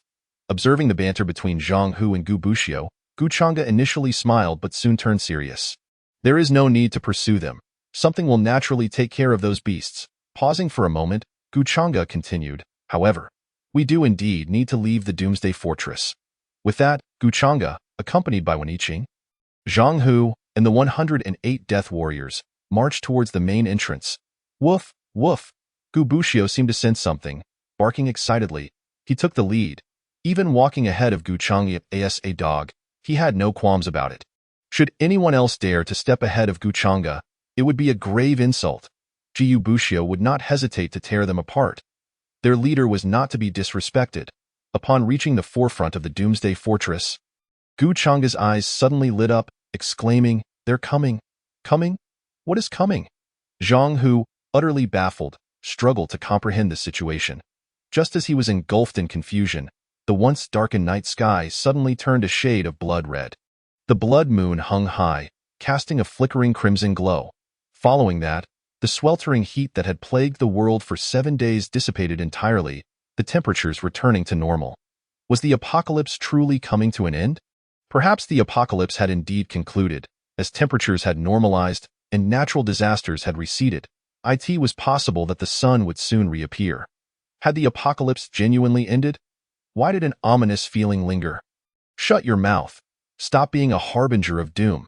S1: Observing the banter between Zhang Hu and Gubushu, Gu Chang'e initially smiled but soon turned serious. "There is no need to pursue them. Something will naturally take care of those beasts." Pausing for a moment, Gu Chang'e continued, "However, we do indeed need to leave the Doomsday Fortress." With that, Gu Chang'e, accompanied by Wen Yiqing, Zhang Hu, and the 108 Death Warriors, marched towards the main entrance. Woof, woof. Gubushu seemed to sense something. Barking excitedly, he took the lead. Even walking ahead of Gu Chang'e as a dog, he had no qualms about it. Should anyone else dare to step ahead of Gu Chang'e, it would be a grave insult. Gubushu would not hesitate to tear them apart. Their leader was not to be disrespected. Upon reaching the forefront of the Doomsday Fortress, Gu Chang'e's eyes suddenly lit up, exclaiming, "They're coming! Coming? What is coming?" Zhang Hu, utterly baffled, struggled to comprehend the situation. Just as he was engulfed in confusion, the once darkened night sky suddenly turned a shade of blood red. The blood moon hung high, casting a flickering crimson glow. Following that, the sweltering heat that had plagued the world for 7 days dissipated entirely, the temperatures returning to normal. Was the apocalypse truly coming to an end? Perhaps the apocalypse had indeed concluded, as temperatures had normalized and natural disasters had receded. It was possible that the sun would soon reappear. Had the apocalypse genuinely ended? Why did an ominous feeling linger? Shut your mouth. Stop being a harbinger of doom.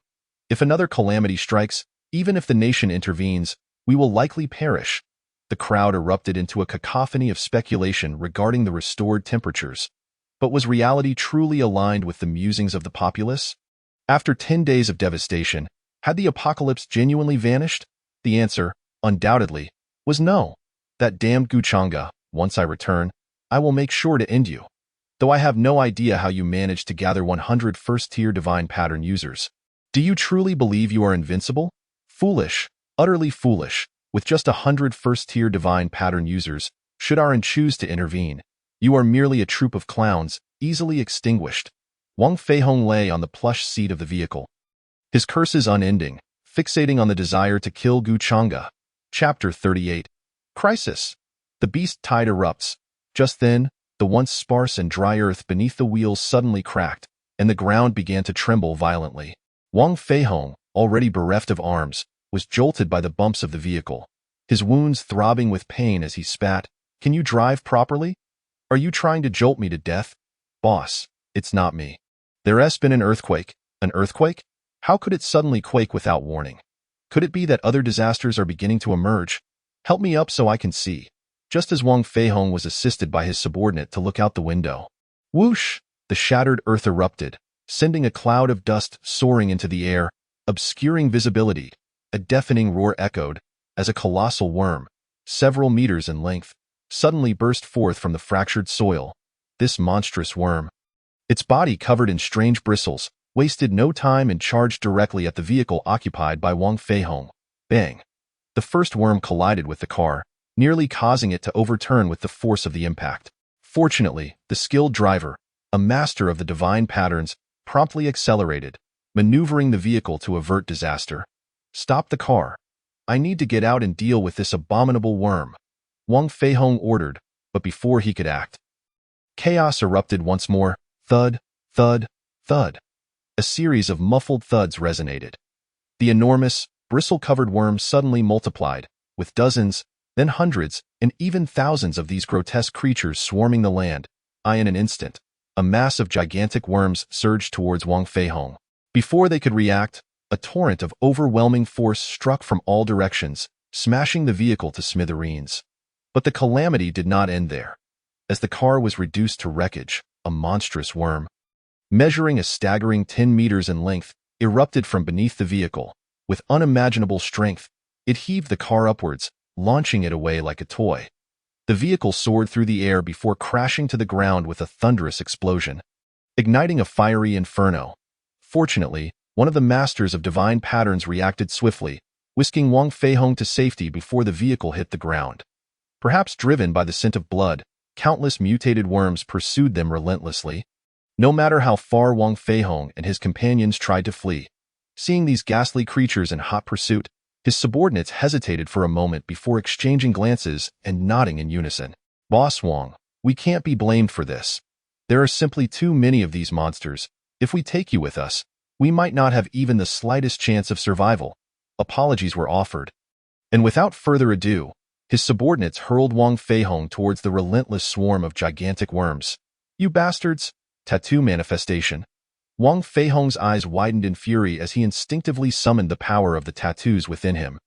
S1: If another calamity strikes, even if the nation intervenes, we will likely perish. The crowd erupted into a cacophony of speculation regarding the restored temperatures. But was reality truly aligned with the musings of the populace? After 10 days of devastation, had the apocalypse genuinely vanished? The answer, undoubtedly, was no. That damned Gu Chang'e, once I return, I will make sure to end you. Though I have no idea how you managed to gather 100 first-tier divine pattern users. Do you truly believe you are invincible? Foolish, utterly foolish. With just 100 first-tier divine pattern users, should Aaron choose to intervene, you are merely a troop of clowns, easily extinguished. Wang Feihong lay on the plush seat of the vehicle, his curses unending, fixating on the desire to kill Gu Chang'e. Chapter 38. Crisis. The beast tide erupts. Just then, The once sparse and dry earth beneath the wheels suddenly cracked, and the ground began to tremble violently. Wang Feihong, already bereft of arms, was jolted by the bumps of the vehicle, his wounds throbbing with pain as he spat. "Can you drive properly? Are you trying to jolt me to death?" "Boss, it's not me. There's been an earthquake." "An earthquake? How could it suddenly quake without warning? Could it be that other disasters are beginning to emerge? Help me up so I can see." Just as Wang Feihong was assisted by his subordinate to look out the window, whoosh! The shattered earth erupted, sending a cloud of dust soaring into the air, obscuring visibility. A deafening roar echoed as a colossal worm, several meters in length, suddenly burst forth from the fractured soil. This monstrous worm, its body covered in strange bristles, wasted no time and charged directly at the vehicle occupied by Wang Feihong. Bang! The first worm collided with the car, nearly causing it to overturn with the force of the impact. Fortunately, the skilled driver, a master of the divine patterns, promptly accelerated, maneuvering the vehicle to avert disaster. "Stop the car. I need to get out and deal with this abominable worm," Wang Feihong ordered, but before he could act, chaos erupted once more. Thud, thud, thud. A series of muffled thuds resonated. The enormous, bristle-covered worm suddenly multiplied, with dozens, then hundreds, and even thousands of these grotesque creatures swarming the land. In an instant, a mass of gigantic worms surged towards Wang Feihong. Before they could react, a torrent of overwhelming force struck from all directions, smashing the vehicle to smithereens. But the calamity did not end there. As the car was reduced to wreckage, a monstrous worm, measuring a staggering 10 meters in length, erupted from beneath the vehicle. With unimaginable strength, it heaved the car upwards, launching it away like a toy. The vehicle soared through the air before crashing to the ground with a thunderous explosion, igniting a fiery inferno. Fortunately, one of the masters of divine patterns reacted swiftly, whisking Wang Feihong to safety before the vehicle hit the ground. Perhaps driven by the scent of blood, countless mutated worms pursued them relentlessly. No matter how far Wang Feihong and his companions tried to flee, seeing these ghastly creatures in hot pursuit, his subordinates hesitated for a moment before exchanging glances and nodding in unison. "Boss Wang, we can't be blamed for this. There are simply too many of these monsters. If we take you with us, we might not have even the slightest chance of survival." Apologies were offered. And without further ado, his subordinates hurled Wang Feihong towards the relentless swarm of gigantic worms. "You bastards!" Tattoo manifestation. Wang Feihong's eyes widened in fury as he instinctively summoned the power of the tattoos within him.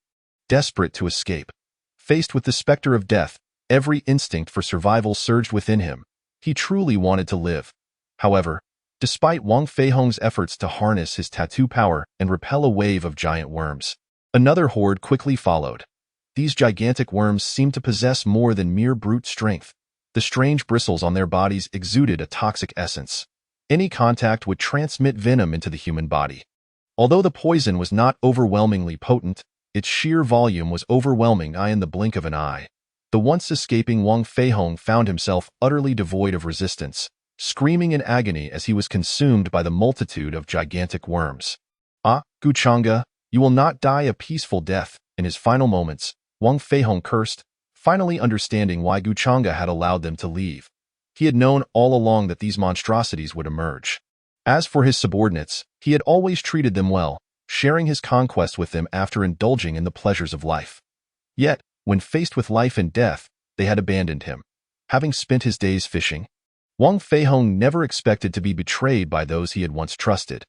S1: Desperate to escape, faced with the specter of death, every instinct for survival surged within him. He truly wanted to live. However, despite Wang Feihong's efforts to harness his tattoo power and repel a wave of giant worms, another horde quickly followed. These gigantic worms seemed to possess more than mere brute strength. The strange bristles on their bodies exuded a toxic essence. Any contact would transmit venom into the human body. Although the poison was not overwhelmingly potent, its sheer volume was overwhelming in the blink of an eye. The once escaping Wang Feihong found himself utterly devoid of resistance, screaming in agony as he was consumed by the multitude of gigantic worms. Guchanga, you will not die a peaceful death." In his final moments, Wang Feihong cursed, finally understanding why Guchanga had allowed them to leave. He had known all along that these monstrosities would emerge. As for his subordinates, he had always treated them well, sharing his conquest with them after indulging in the pleasures of life. Yet, when faced with life and death, they had abandoned him, having spent his days fishing. Wang Feihong never expected to be betrayed by those he had once trusted.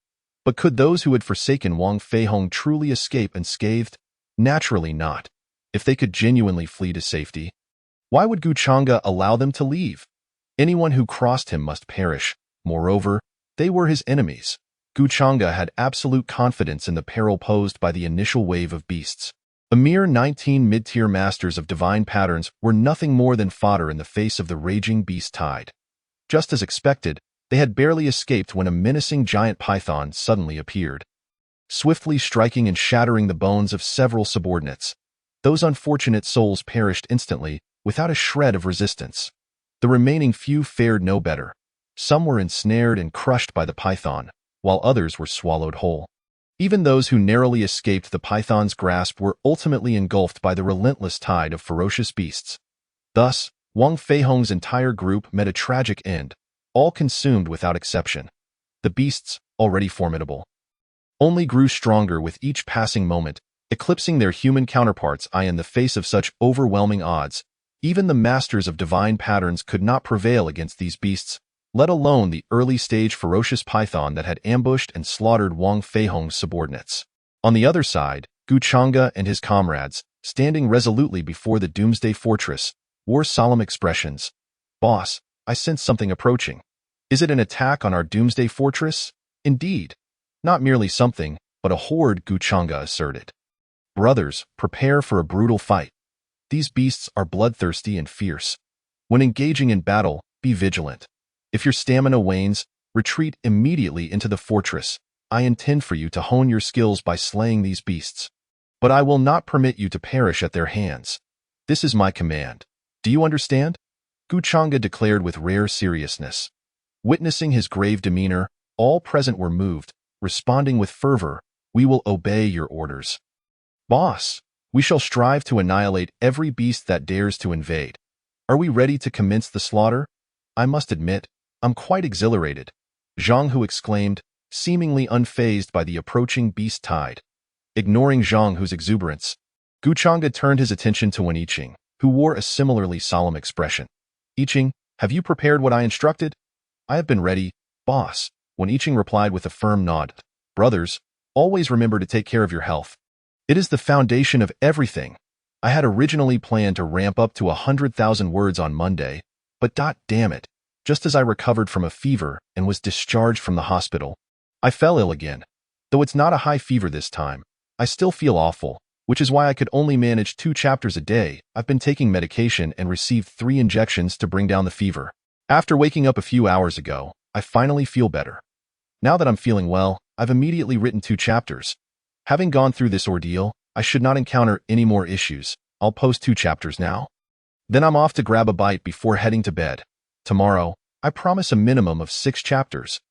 S1: But could those who had forsaken Wang Feihong truly escape unscathed? Naturally not. If they could genuinely flee to safety, why would Guchanga allow them to leave? Anyone who crossed him must perish. Moreover, they were his enemies. Guchanga had absolute confidence in the peril posed by the initial wave of beasts. A mere 19 mid-tier masters of divine patterns were nothing more than fodder in the face of the raging beast tide. Just as expected, they had barely escaped when a menacing giant python suddenly appeared, swiftly striking and shattering the bones of several subordinates. Those unfortunate souls perished instantly, without a shred of resistance. The remaining few fared no better. Some were ensnared and crushed by the python, while others were swallowed whole. Even those who narrowly escaped the python's grasp were ultimately engulfed by the relentless tide of ferocious beasts. Thus, Wang Feihong's entire group met a tragic end, all consumed without exception. The beasts, already formidable, only grew stronger with each passing moment, eclipsing their human counterparts. In the face of such overwhelming odds, even the masters of divine patterns could not prevail against these beasts, let alone the early-stage ferocious python that had ambushed and slaughtered Wang Feihong's subordinates. On the other side, Gu Chang'e and his comrades, standing resolutely before the doomsday fortress, wore solemn expressions. "Boss, I sense something approaching. Is it an attack on our doomsday fortress?" "Indeed. Not merely something, but a horde," Gu Chang'e asserted. "Brothers, prepare for a brutal fight. These beasts are bloodthirsty and fierce. When engaging in battle, be vigilant. If your stamina wanes, retreat immediately into the fortress. I intend for you to hone your skills by slaying these beasts. But I will not permit you to perish at their hands. This is my command. Do you understand?" Gu Chang'e declared with rare seriousness. Witnessing his grave demeanor, all present were moved, responding with fervor, "We will obey your orders. Boss, we shall strive to annihilate every beast that dares to invade. Are we ready to commence the slaughter?" "I must admit, I'm quite exhilarated," Zhang Hu exclaimed, seemingly unfazed by the approaching beast tide. Ignoring Zhang Hu's exuberance, Gu Chang'e turned his attention to Wen Yiqing, who wore a similarly solemn expression. "Yiqing, have you prepared what I instructed?" "I have been ready, boss," Wen Yiqing replied with a firm nod. "Brothers, always remember to take care of your health. It is the foundation of everything. I had originally planned to ramp up to 100,000 words on Monday, but damn it, just as I recovered from a fever and was discharged from the hospital, I fell ill again. Though it's not a high fever this time, I still feel awful, which is why I could only manage 2 chapters a day. I've been taking medication and received 3 injections to bring down the fever. After waking up a few hours ago, I finally feel better. Now that I'm feeling well, I've immediately written 2 chapters. Having gone through this ordeal, I should not encounter any more issues. I'll post 2 chapters now. Then I'm off to grab a bite before heading to bed. Tomorrow, I promise a minimum of 6 chapters.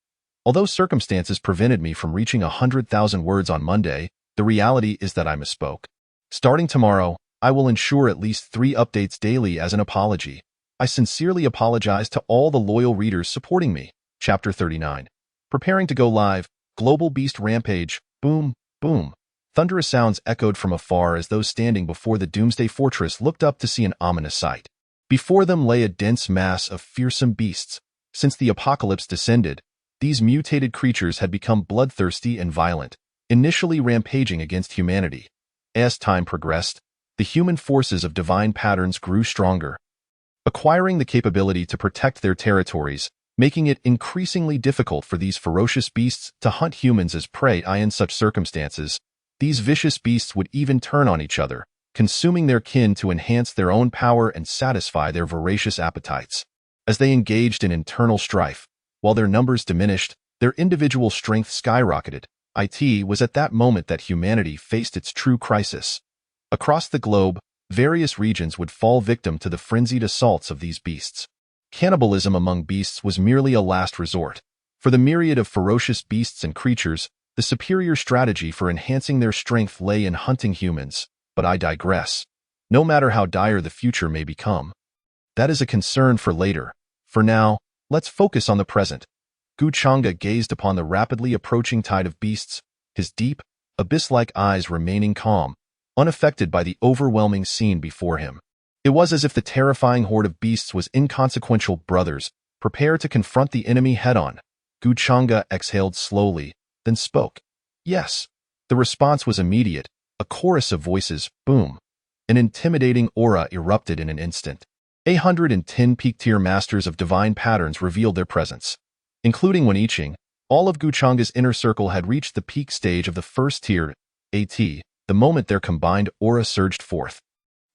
S1: Although circumstances prevented me from reaching 100,000 words on Monday, the reality is that I misspoke. Starting tomorrow, I will ensure at least 3 updates daily as an apology. I sincerely apologize to all the loyal readers supporting me. Chapter 39. Preparing to go live, Global Beast Rampage, boom, boom. Thunderous sounds echoed from afar as those standing before the Doomsday Fortress looked up to see an ominous sight. Before them lay a dense mass of fearsome beasts. Since the apocalypse descended, these mutated creatures had become bloodthirsty and violent, initially rampaging against humanity. As time progressed, the human forces of divine patterns grew stronger, acquiring the capability to protect their territories, making it increasingly difficult for these ferocious beasts to hunt humans as prey. In such circumstances, these vicious beasts would even turn on each other, consuming their kin to enhance their own power and satisfy their voracious appetites. As they engaged in internal strife, while their numbers diminished, their individual strength skyrocketed. It was at that moment that humanity faced its true crisis. Across the globe, various regions would fall victim to the frenzied assaults of these beasts. Cannibalism among beasts was merely a last resort. For the myriad of ferocious beasts and creatures, the superior strategy for enhancing their strength lay in hunting humans. But I digress. No matter how dire the future may become, that is a concern for later. For now, let's focus on the present. Gu Chang'e gazed upon the rapidly approaching tide of beasts, his deep, abyss-like eyes remaining calm, unaffected by the overwhelming scene before him. It was as if the terrifying horde of beasts was inconsequential. "Brothers, prepare to confront the enemy head-on." Gu Chang'e exhaled slowly, then spoke. "Yes." The response was immediate, a chorus of voices, boom. An intimidating aura erupted in an instant. 110 peak-tier masters of divine patterns revealed their presence. Including Wen Yiqing, all of Gu Chang'e's inner circle had reached the peak stage of the first tier, the moment their combined aura surged forth.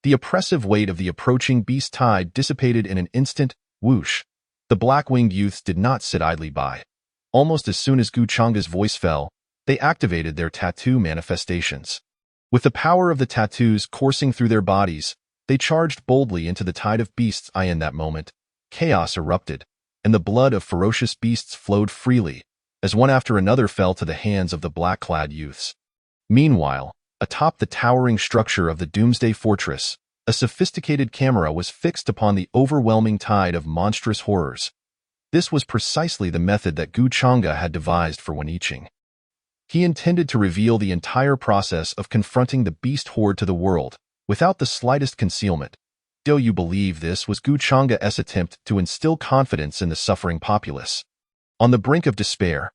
S1: The oppressive weight of the approaching beast tide dissipated in an instant, whoosh. The black-winged youths did not sit idly by. Almost as soon as Gu Chang'e's voice fell, they activated their tattoo manifestations. With the power of the tattoos coursing through their bodies, they charged boldly into the tide of beasts. In that moment, chaos erupted, and the blood of ferocious beasts flowed freely, as one after another fell to the hands of the black-clad youths. Meanwhile, atop the towering structure of the Doomsday Fortress, A sophisticated camera was fixed upon the overwhelming tide of monstrous horrors. This was precisely the method that Gu Chang'e had devised for Weniqing. He intended to reveal the entire process of confronting the beast horde to the world, without the slightest concealment. Do you believe this was Gu Chang'e's attempt to instill confidence in the suffering populace? On the brink of despair,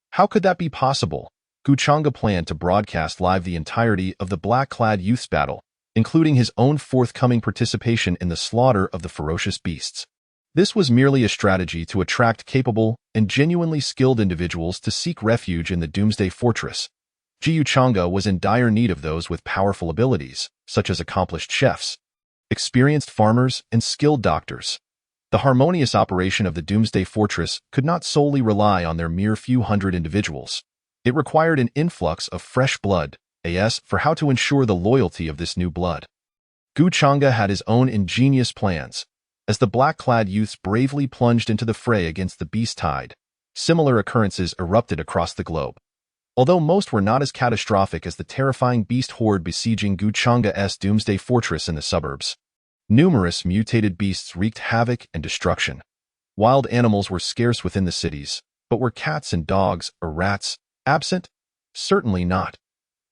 S1: how could that be possible? Gu Chang'e planned to broadcast live the entirety of the black-clad youth's battle, including his own forthcoming participation in the slaughter of the ferocious beasts. This was merely a strategy to attract capable and genuinely skilled individuals to seek refuge in the Doomsday Fortress. Gu Chang'e was in dire need of those with powerful abilities, such as accomplished chefs, experienced farmers, and skilled doctors. The harmonious operation of the Doomsday Fortress could not solely rely on their mere few hundred individuals. It required an influx of fresh blood, for how to ensure the loyalty of this new blood. Gu Chang'e had his own ingenious plans. As the black-clad youths bravely plunged into the fray against the beast tide, similar occurrences erupted across the globe. Although most were not as catastrophic as the terrifying beast horde besieging Gu Chang'e's Doomsday Fortress in the suburbs. Numerous mutated beasts wreaked havoc and destruction. Wild animals were scarce within the cities, but were cats and dogs or rats absent? Certainly not.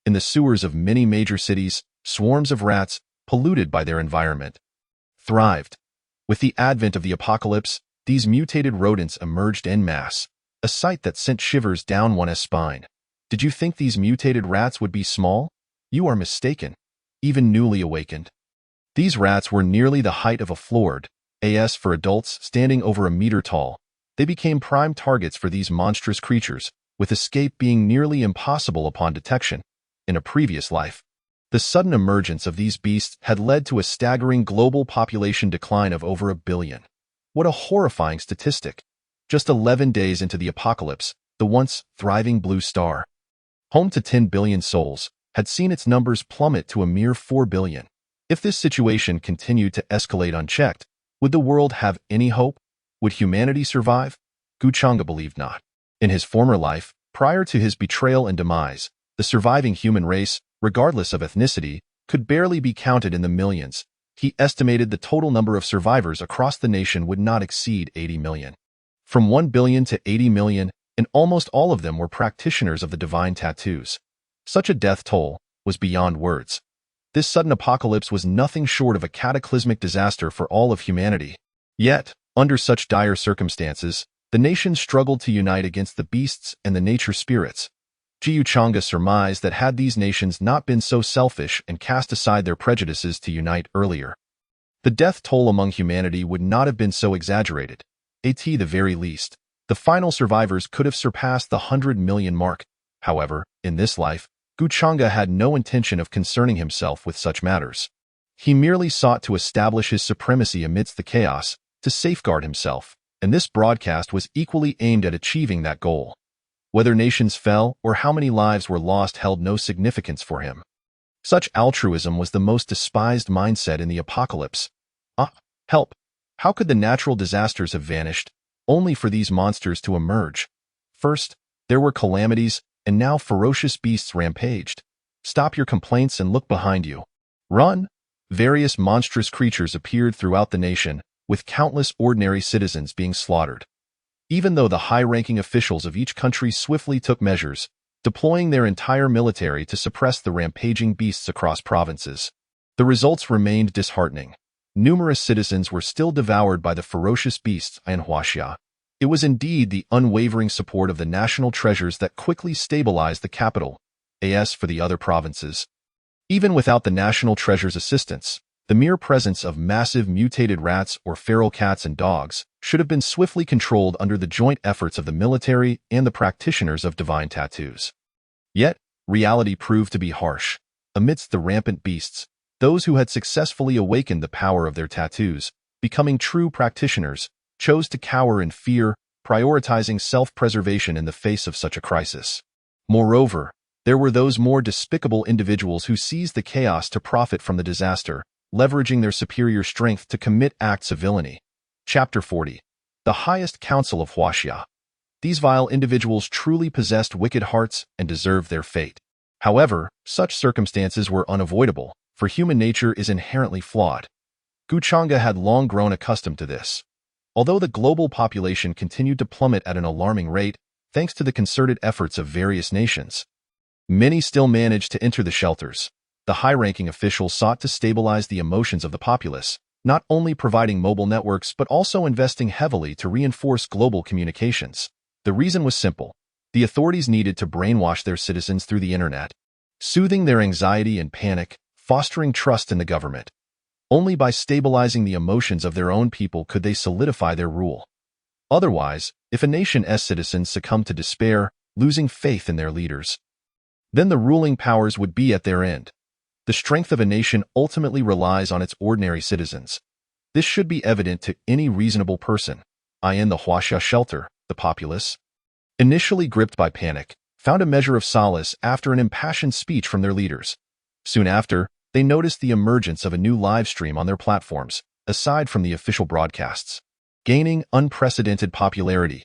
S1: In the sewers of many major cities, swarms of rats, polluted by their environment, thrived. With the advent of the apocalypse, these mutated rodents emerged en masse, a sight that sent shivers down one's spine. Did you think these mutated rats would be small? You are mistaken. Even newly awakened. These rats were nearly the height of a floored, for adults standing over a meter tall. They became prime targets for these monstrous creatures, with escape being nearly impossible upon detection. In a previous life, the sudden emergence of these beasts had led to a staggering global population decline of over 1 billion. What a horrifying statistic. Just 11 days into the apocalypse, the once thriving blue star, home to 10 billion souls, had seen its numbers plummet to a mere 4 billion. If this situation continued to escalate unchecked, would the world have any hope? Would humanity survive? Gu Chang'e believed not. In his former life, prior to his betrayal and demise, the surviving human race, regardless of ethnicity, could barely be counted in the millions. He estimated the total number of survivors across the nation would not exceed 80 million. From 1 billion to 80 million, and almost all of them were practitioners of the divine tattoos. Such a death toll was beyond words. This sudden apocalypse was nothing short of a cataclysmic disaster for all of humanity. Yet, under such dire circumstances, the nation struggled to unite against the beasts and the nature spirits. Gu Chang'e surmised that had these nations not been so selfish and cast aside their prejudices to unite earlier, the death toll among humanity would not have been so exaggerated. At the very least, the final survivors could have surpassed the 100 million mark. However, in this life, Gu Chang'e had no intention of concerning himself with such matters. He merely sought to establish his supremacy amidst the chaos, to safeguard himself, and this broadcast was equally aimed at achieving that goal. Whether nations fell or how many lives were lost held no significance for him. Such altruism was the most despised mindset in the apocalypse. Help! How could the natural disasters have vanished, only for these monsters to emerge? First, there were calamities, and now ferocious beasts rampaged. Stop your complaints and look behind you. Run! Various monstrous creatures appeared throughout the nation, with countless ordinary citizens being slaughtered. Even though the high-ranking officials of each country swiftly took measures, deploying their entire military to suppress the rampaging beasts across provinces, the results remained disheartening. Numerous citizens were still devoured by the ferocious beasts in Huaxia. It was indeed the unwavering support of the national treasures that quickly stabilized the capital, for the other provinces. Even without the national treasure's assistance, the mere presence of massive mutated rats or feral cats and dogs should have been swiftly controlled under the joint efforts of the military and the practitioners of divine tattoos. Yet, reality proved to be harsh. Amidst the rampant beasts, those who had successfully awakened the power of their tattoos, becoming true practitioners, chose to cower in fear, prioritizing self-preservation in the face of such a crisis. Moreover, there were those more despicable individuals who seized the chaos to profit from the disaster, leveraging their superior strength to commit acts of villainy. Chapter 40. The Highest Council of Huaxia. These vile individuals truly possessed wicked hearts and deserved their fate. However, such circumstances were unavoidable. for human nature is inherently flawed. Guchanga had long grown accustomed to this. Although the global population continued to plummet at an alarming rate, thanks to the concerted efforts of various nations, many still managed to enter the shelters. The high-ranking officials sought to stabilize the emotions of the populace, not only providing mobile networks but also investing heavily to reinforce global communications. The reason was simple. The authorities needed to brainwash their citizens through the internet, soothing their anxiety and panic, fostering trust in the government. Only by stabilizing the emotions of their own people could they solidify their rule. Otherwise, if a nation's citizens succumbed to despair, losing faith in their leaders, then the ruling powers would be at their end. The strength of a nation ultimately relies on its ordinary citizens. This should be evident to any reasonable person. In the Huaxia shelter, the populace, initially gripped by panic, found a measure of solace after an impassioned speech from their leaders. Soon after, they noticed the emergence of a new live stream on their platforms, aside from the official broadcasts, gaining unprecedented popularity.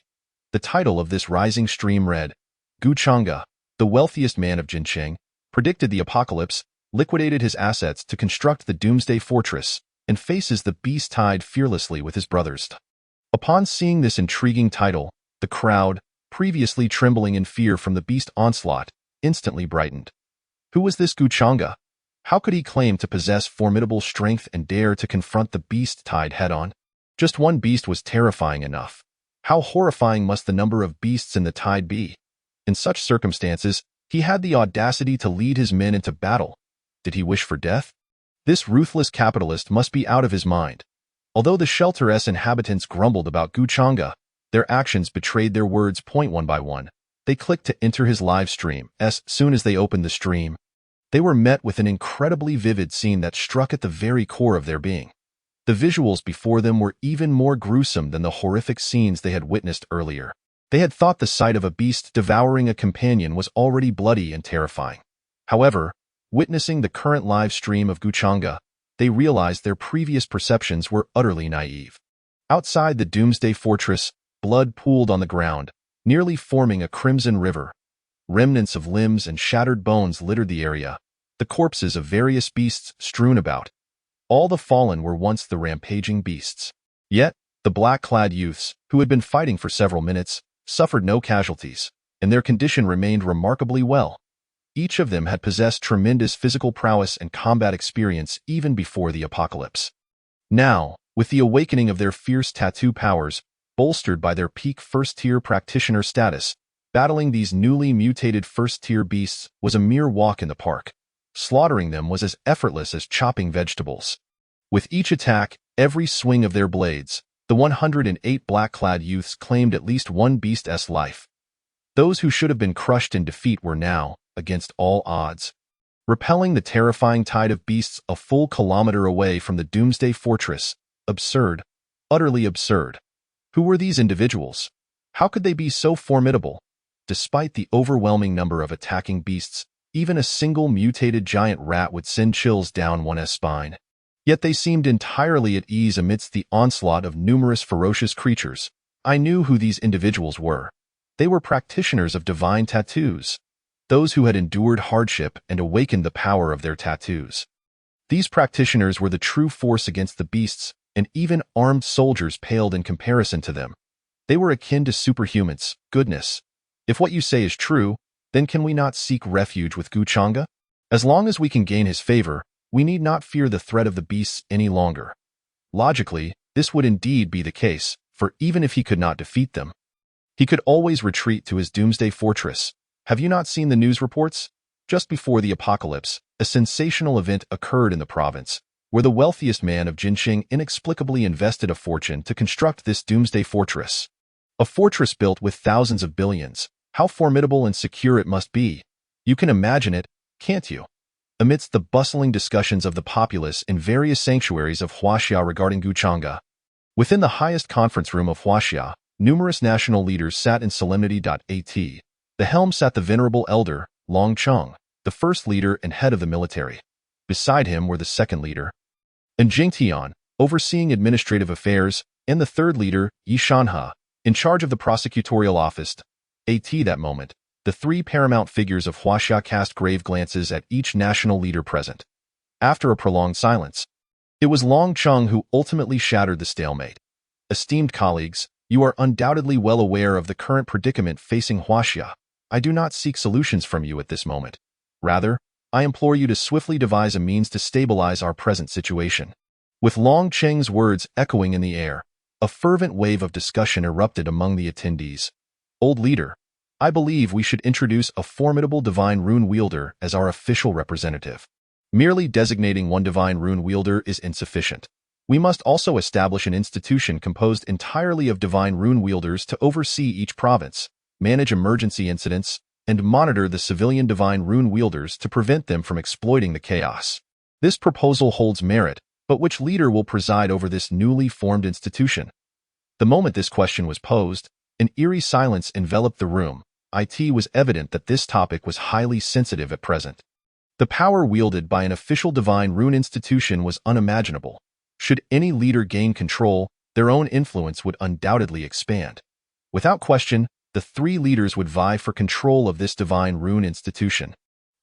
S1: The title of this rising stream read, Guchanga, the wealthiest man of Jincheng, predicted the apocalypse, liquidated his assets to construct the doomsday fortress, and faces the beast tide fearlessly with his brothers. Upon seeing this intriguing title, the crowd, previously trembling in fear from the beast onslaught, instantly brightened. Who was this Guchanga? How could he claim to possess formidable strength and dare to confront the beast tide head-on? Just one beast was terrifying enough. How horrifying must the number of beasts in the tide be? In such circumstances, he had the audacity to lead his men into battle. Did he wish for death? This ruthless capitalist must be out of his mind. Although the shelter's inhabitants grumbled about Guchanga, their actions betrayed their words. One by one, they clicked to enter his live stream. As soon as they opened the stream, they were met with an incredibly vivid scene that struck at the very core of their being. The visuals before them were even more gruesome than the horrific scenes they had witnessed earlier. They had thought the sight of a beast devouring a companion was already bloody and terrifying. However, witnessing the current live stream of Guchanga, they realized their previous perceptions were utterly naive. Outside the doomsday fortress, blood pooled on the ground, nearly forming a crimson river. Remnants of limbs and shattered bones littered the area, the corpses of various beasts strewn about. All the fallen were once the rampaging beasts. Yet, the black-clad youths, who had been fighting for several minutes, suffered no casualties, and their condition remained remarkably well. Each of them had possessed tremendous physical prowess and combat experience even before the apocalypse. Now, with the awakening of their fierce tattoo powers, bolstered by their peak first-tier practitioner status, battling these newly mutated first-tier beasts was a mere walk in the park. Slaughtering them was as effortless as chopping vegetables. With each attack, every swing of their blades, the 108 black-clad youths claimed at least one beast's life. Those who should have been crushed in defeat were now, against all odds, repelling the terrifying tide of beasts a full kilometer away from the doomsday fortress. Absurd. Utterly absurd. Who were these individuals? How could they be so formidable? Despite the overwhelming number of attacking beasts, even a single mutated giant rat would send chills down one's spine. Yet they seemed entirely at ease amidst the onslaught of numerous ferocious creatures. I knew who these individuals were. They were practitioners of divine tattoos, those who had endured hardship and awakened the power of their tattoos. These practitioners were the true force against the beasts, and even armed soldiers paled in comparison to them. They were akin to superhumans. Goodness. If what you say is true, then can we not seek refuge with Guchanga? As long as we can gain his favor, we need not fear the threat of the beasts any longer. Logically, this would indeed be the case, for even if he could not defeat them, he could always retreat to his doomsday fortress. Have you not seen the news reports? Just before the apocalypse, a sensational event occurred in the province, where the wealthiest man of Jincheng inexplicably invested a fortune to construct this doomsday fortress. A fortress built with thousands of billions. How formidable and secure it must be. You can imagine it, can't you? Amidst the bustling discussions of the populace in various sanctuaries of Huaxia regarding Guchanga, within the highest conference room of Huaxia, numerous national leaders sat in solemnity. At the helm sat the venerable elder, Long Cheng, the first leader and head of the military. Beside him were the second leader, and Jingtian, overseeing administrative affairs, and the third leader, Yi Shanhe, in charge of the prosecutorial office. At that moment, the three paramount figures of Huaxia cast grave glances at each national leader present. After a prolonged silence, it was Long Chung who ultimately shattered the stalemate. Esteemed colleagues, you are undoubtedly well aware of the current predicament facing Huaxia. I do not seek solutions from you at this moment. Rather, I implore you to swiftly devise a means to stabilize our present situation. With Long Cheng's words echoing in the air, a fervent wave of discussion erupted among the attendees. Old leader, I believe we should introduce a formidable divine rune wielder as our official representative. Merely designating one divine rune wielder is insufficient. We must also establish an institution composed entirely of divine rune wielders to oversee each province, manage emergency incidents, and monitor the civilian divine rune wielders to prevent them from exploiting the chaos. This proposal holds merit, but which leader will preside over this newly formed institution? The moment this question was posed, an eerie silence enveloped the room. It was evident that this topic was highly sensitive at present. The power wielded by an official divine rune institution was unimaginable. Should any leader gain control, their own influence would undoubtedly expand. Without question, the three leaders would vie for control of this divine rune institution.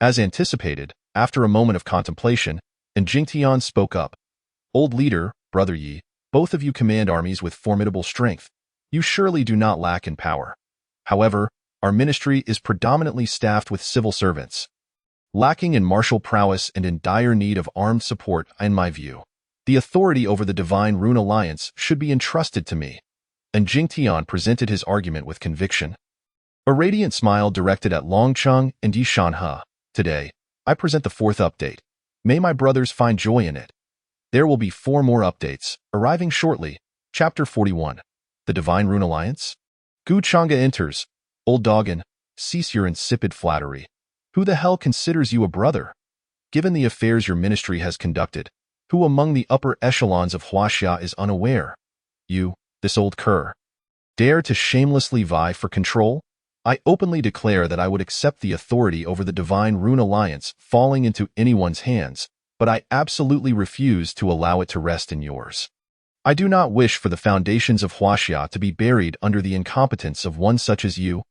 S1: As anticipated, after a moment of contemplation, Jingtian spoke up. Old leader, brother Yi, both of you command armies with formidable strength. You surely do not lack in power. However, our ministry is predominantly staffed with civil servants, lacking in martial prowess and in dire need of armed support. In my view, the authority over the Divine Rune Alliance should be entrusted to me. And Jingtian presented his argument with conviction. A radiant smile directed at Longcheng and Yishanhe. Today, I present the fourth update. May my brothers find joy in it. There will be 4 more updates, arriving shortly. Chapter 41. The Divine Rune Alliance? Gu Chang'e enters. Old Doggin, cease your insipid flattery. Who the hell considers you a brother? Given the affairs your ministry has conducted, who among the upper echelons of Huaxia is unaware? You, this old cur, dare to shamelessly vie for control? I openly declare that I would accept the authority over the Divine Rune Alliance falling into anyone's hands, but I absolutely refuse to allow it to rest in yours. I do not wish for the foundations of Huaxia to be buried under the incompetence of one such as you.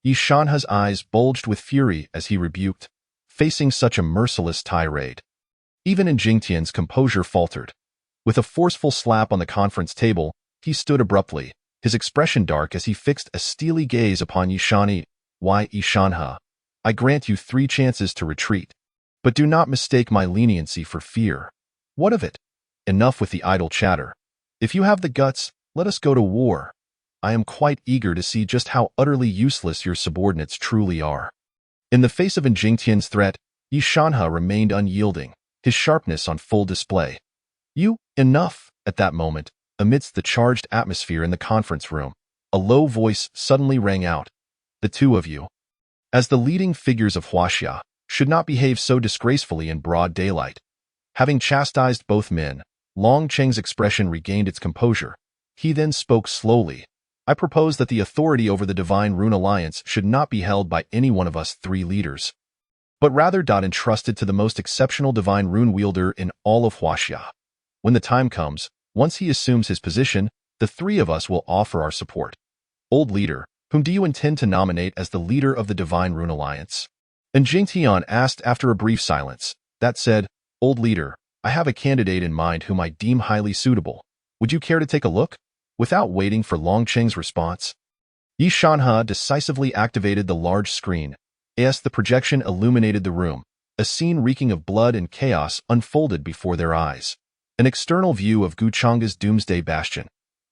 S1: Yishanhe's eyes bulged with fury as he rebuked, facing such a merciless tirade. Even Jingtian's composure faltered. With a forceful slap on the conference table, he stood abruptly, his expression dark as he fixed a steely gaze upon Yishanhe. Why, Yishanhe, I grant you 3 chances to retreat. But do not mistake my leniency for fear. What of it? Enough with the idle chatter. If you have the guts, let us go to war. I am quite eager to see just how utterly useless your subordinates truly are. In the face of Jingtian's threat, Yishanhe remained unyielding, his sharpness on full display. Enough! At that moment, amidst the charged atmosphere in the conference room, a low voice suddenly rang out. The 2 of you, as the leading figures of Huaxia, should not behave so disgracefully in broad daylight. Having chastised both men, Long Cheng's expression regained its composure. He then spoke slowly. I propose that the authority over the Divine Rune Alliance should not be held by any one of us 3 leaders, but rather entrusted to the most exceptional divine rune wielder in all of Huaxia. When the time comes, once he assumes his position, the 3 of us will offer our support. Old leader, whom do you intend to nominate as the leader of the Divine Rune Alliance? And Jingtian asked after a brief silence. That said, old leader, I have a candidate in mind whom I deem highly suitable. Would you care to take a look? Without waiting for Long Cheng's response, Yishanhe decisively activated the large screen. As the projection illuminated the room, a scene reeking of blood and chaos unfolded before their eyes. An external view of Guchang's Doomsday Bastion.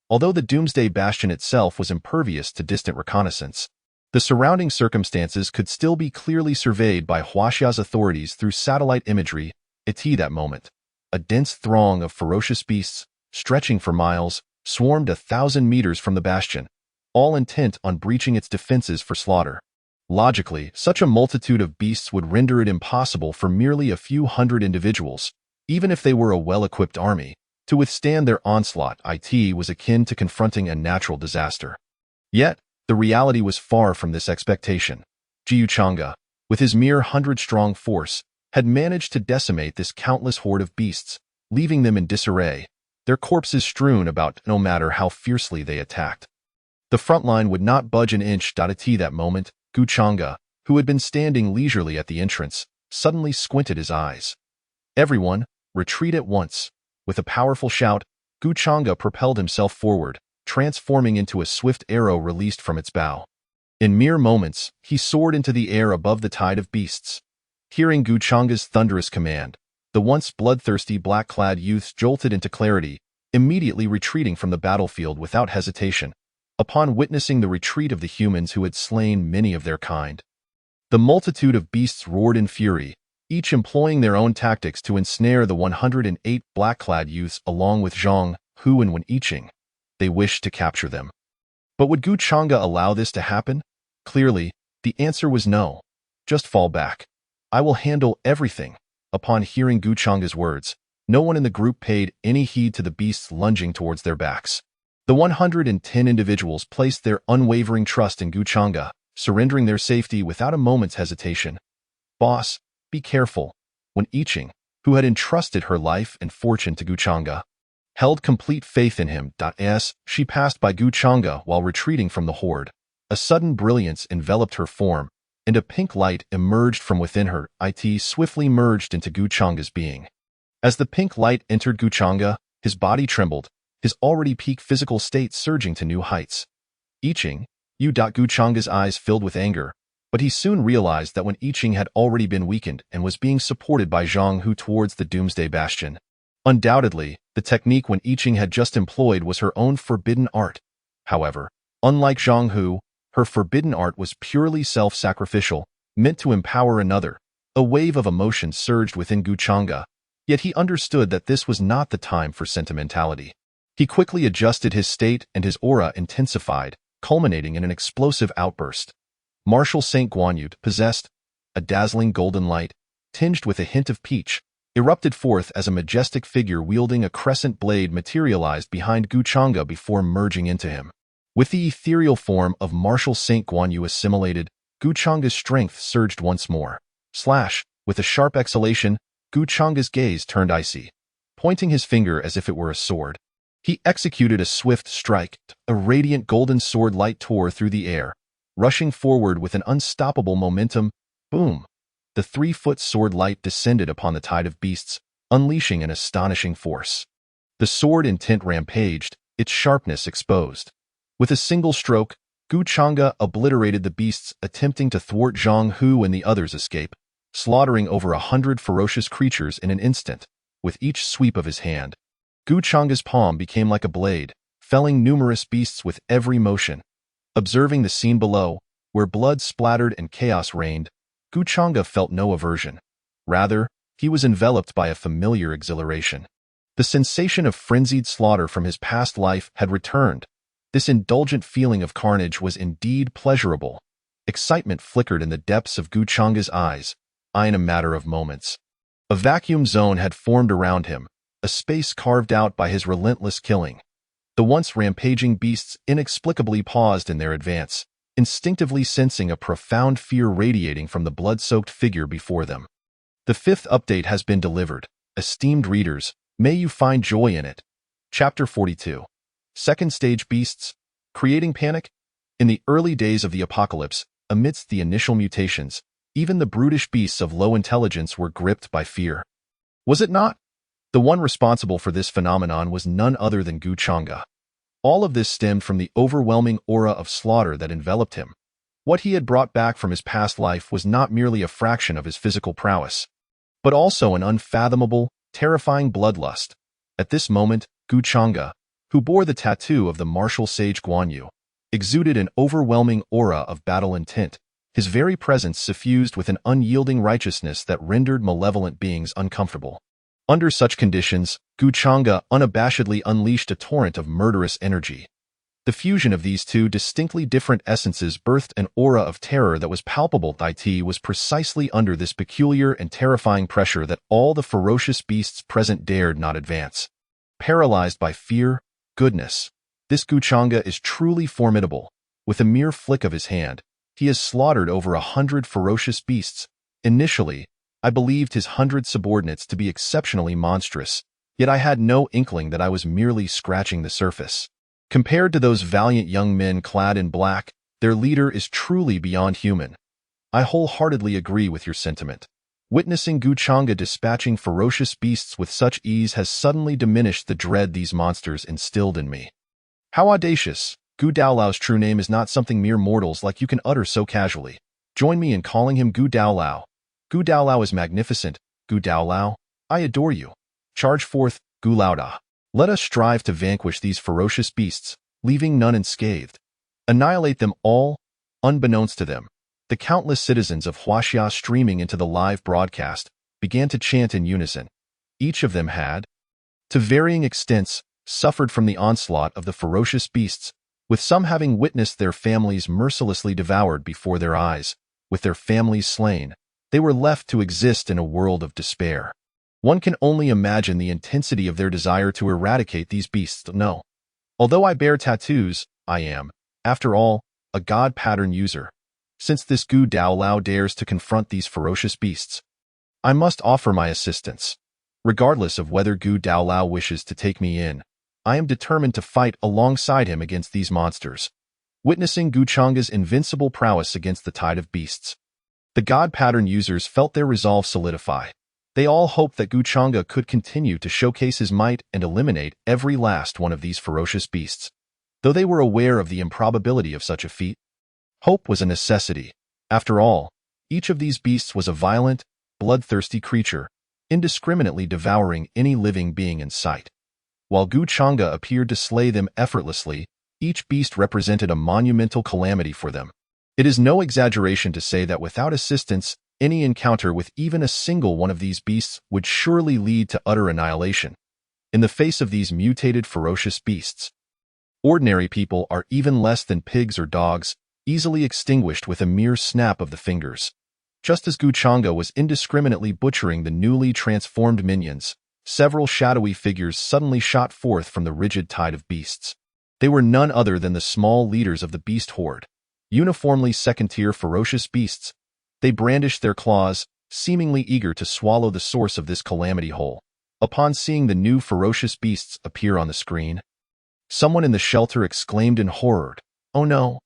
S1: Although the Doomsday Bastion itself was impervious to distant reconnaissance, the surrounding circumstances could still be clearly surveyed by Huaxia's authorities through satellite imagery. At that moment, a dense throng of ferocious beasts, stretching for miles, swarmed 1,000 meters from the bastion, all intent on breaching its defenses for slaughter. Logically, such a multitude of beasts would render it impossible for merely a few hundred individuals, even if they were a well-equipped army, to withstand their onslaught. It was akin to confronting a natural disaster. Yet, the reality was far from this expectation. Jiu Chang'e, with his mere 100-strong force, had managed to decimate this countless horde of beasts, leaving them in disarray, their corpses strewn about no matter how fiercely they attacked. The front line would not budge an inch. At that moment, Gu Chang'e, who had been standing leisurely at the entrance, suddenly squinted his eyes. Everyone, retreat at once. With a powerful shout, Guchanga propelled himself forward, transforming into a swift arrow released from its bow. In mere moments, he soared into the air above the tide of beasts. Hearing Guchanga's thunderous command, the once bloodthirsty black-clad youths jolted into clarity, immediately retreating from the battlefield without hesitation, upon witnessing the retreat of the humans who had slain many of their kind. The multitude of beasts roared in fury, each employing their own tactics to ensnare the 108 black-clad youths along with Zhang, Hu and Wen Yiqing. They wished to capture them. But would Guchanga allow this to happen? Clearly, the answer was no. Just fall back. I will handle everything. Upon hearing Guchanga's words, no one in the group paid any heed to the beasts lunging towards their backs. The 110 individuals placed their unwavering trust in Guchanga, surrendering their safety without a moment's hesitation. Boss, be careful. Wen Yiqing, who had entrusted her life and fortune to Guchanga, held complete faith in him. As she passed by Guchanga while retreating from the horde, a sudden brilliance enveloped her form, and a pink light emerged from within her. It swiftly merged into Guchanga's being. As the pink light entered Guchanga, his body trembled, his already peak physical state surging to new heights. Yiqing, you. Guchanga's eyes filled with anger, but he soon realized that Wen Yiqing had already been weakened and was being supported by Zhang Hu towards the Doomsday Bastion. Undoubtedly, the technique Wen Yiqing had just employed was her own forbidden art. However, unlike Zhang Hu, her forbidden art was purely self-sacrificial, meant to empower another. A wave of emotion surged within Guchanga, yet he understood that this was not the time for sentimentality. He quickly adjusted his state and his aura intensified, culminating in an explosive outburst. Martial Saint Guanyu, possessed, a dazzling golden light, tinged with a hint of peach, erupted forth as a majestic figure wielding a crescent blade materialized behind Guchanga before merging into him. With the ethereal form of Martial Saint Guanyu assimilated, Guchanga's strength surged once more. Slash! With a sharp exhalation, Guchanga's gaze turned icy, pointing his finger as if it were a sword. He executed a swift strike. A radiant golden sword light tore through the air, rushing forward with an unstoppable momentum. Boom! The 3-foot sword light descended upon the tide of beasts, unleashing an astonishing force. The sword intent rampaged, its sharpness exposed. With a single stroke, Guchanga obliterated the beasts attempting to thwart Zhang Hu and the others' escape, slaughtering over 100 ferocious creatures in an instant, with each sweep of his hand. Guchanga's palm became like a blade, felling numerous beasts with every motion. Observing the scene below, where blood splattered and chaos reigned, Guchanga felt no aversion. Rather, he was enveloped by a familiar exhilaration. The sensation of frenzied slaughter from his past life had returned. This indulgent feeling of carnage was indeed pleasurable. Excitement flickered in the depths of Guchanga's eyes, in a matter of moments. A vacuum zone had formed around him, a space carved out by his relentless killing. The once rampaging beasts inexplicably paused in their advance, instinctively sensing a profound fear radiating from the blood-soaked figure before them. The 5th update has been delivered. Esteemed readers, may you find joy in it. Chapter 42. Second Stage Beasts, Creating Panic? In the early days of the apocalypse, amidst the initial mutations, even the brutish beasts of low intelligence were gripped by fear. Was it not? The one responsible for this phenomenon was none other than Guchanga. All of this stemmed from the overwhelming aura of slaughter that enveloped him. What he had brought back from his past life was not merely a fraction of his physical prowess, but also an unfathomable, terrifying bloodlust. At this moment, Guchanga, who bore the tattoo of the martial sage Guanyu, exuded an overwhelming aura of battle intent, his very presence suffused with an unyielding righteousness that rendered malevolent beings uncomfortable. Under such conditions, Guchanga unabashedly unleashed a torrent of murderous energy. The fusion of these two distinctly different essences birthed an aura of terror that was palpable. It was precisely under this peculiar and terrifying pressure that all the ferocious beasts present dared not advance. Paralyzed by fear, goodness, this Guchanga is truly formidable. With a mere flick of his hand, he has slaughtered over 100 ferocious beasts. Initially, I believed his 100 subordinates to be exceptionally monstrous, yet I had no inkling that I was merely scratching the surface. Compared to those valiant young men clad in black, their leader is truly beyond human. I wholeheartedly agree with your sentiment. Witnessing Guchanga dispatching ferocious beasts with such ease has suddenly diminished the dread these monsters instilled in me. How audacious! Gu Daolao's true name is not something mere mortals like you can utter so casually. Join me in calling him Gu Daolao. Gu Daolao is magnificent. Gu Daolao, I adore you. Charge forth, Gu Laoda. Let us strive to vanquish these ferocious beasts, leaving none unscathed. Annihilate them all, unbeknownst to them. The countless citizens of Huaxia streaming into the live broadcast began to chant in unison. Each of them had, to varying extents, suffered from the onslaught of the ferocious beasts, with some having witnessed their families mercilessly devoured before their eyes. With their families slain, they were left to exist in a world of despair. One can only imagine the intensity of their desire to eradicate these beasts. No. Although I bear tattoos, I am, after all, a god pattern user. Since this Gu Daolao dares to confront these ferocious beasts, I must offer my assistance. Regardless of whether Gu Daolao wishes to take me in, I am determined to fight alongside him against these monsters. Witnessing Guchanga's invincible prowess against the tide of beasts, the god pattern users felt their resolve solidify. They all hoped that Guchanga could continue to showcase his might and eliminate every last one of these ferocious beasts. Though they were aware of the improbability of such a feat, hope was a necessity. After all, each of these beasts was a violent, bloodthirsty creature, indiscriminately devouring any living being in sight. While Guchanga appeared to slay them effortlessly, each beast represented a monumental calamity for them. It is no exaggeration to say that without assistance, any encounter with even a single one of these beasts would surely lead to utter annihilation. In the face of these mutated ferocious beasts, ordinary people are even less than pigs or dogs, easily extinguished with a mere snap of the fingers. Just as Guchanga was indiscriminately butchering the newly transformed minions, several shadowy figures suddenly shot forth from the rigid tide of beasts. They were none other than the small leaders of the beast horde, uniformly second-tier ferocious beasts. They brandished their claws, seemingly eager to swallow the source of this calamity whole. Upon seeing the new ferocious beasts appear on the screen, someone in the shelter exclaimed in horror, "Oh no!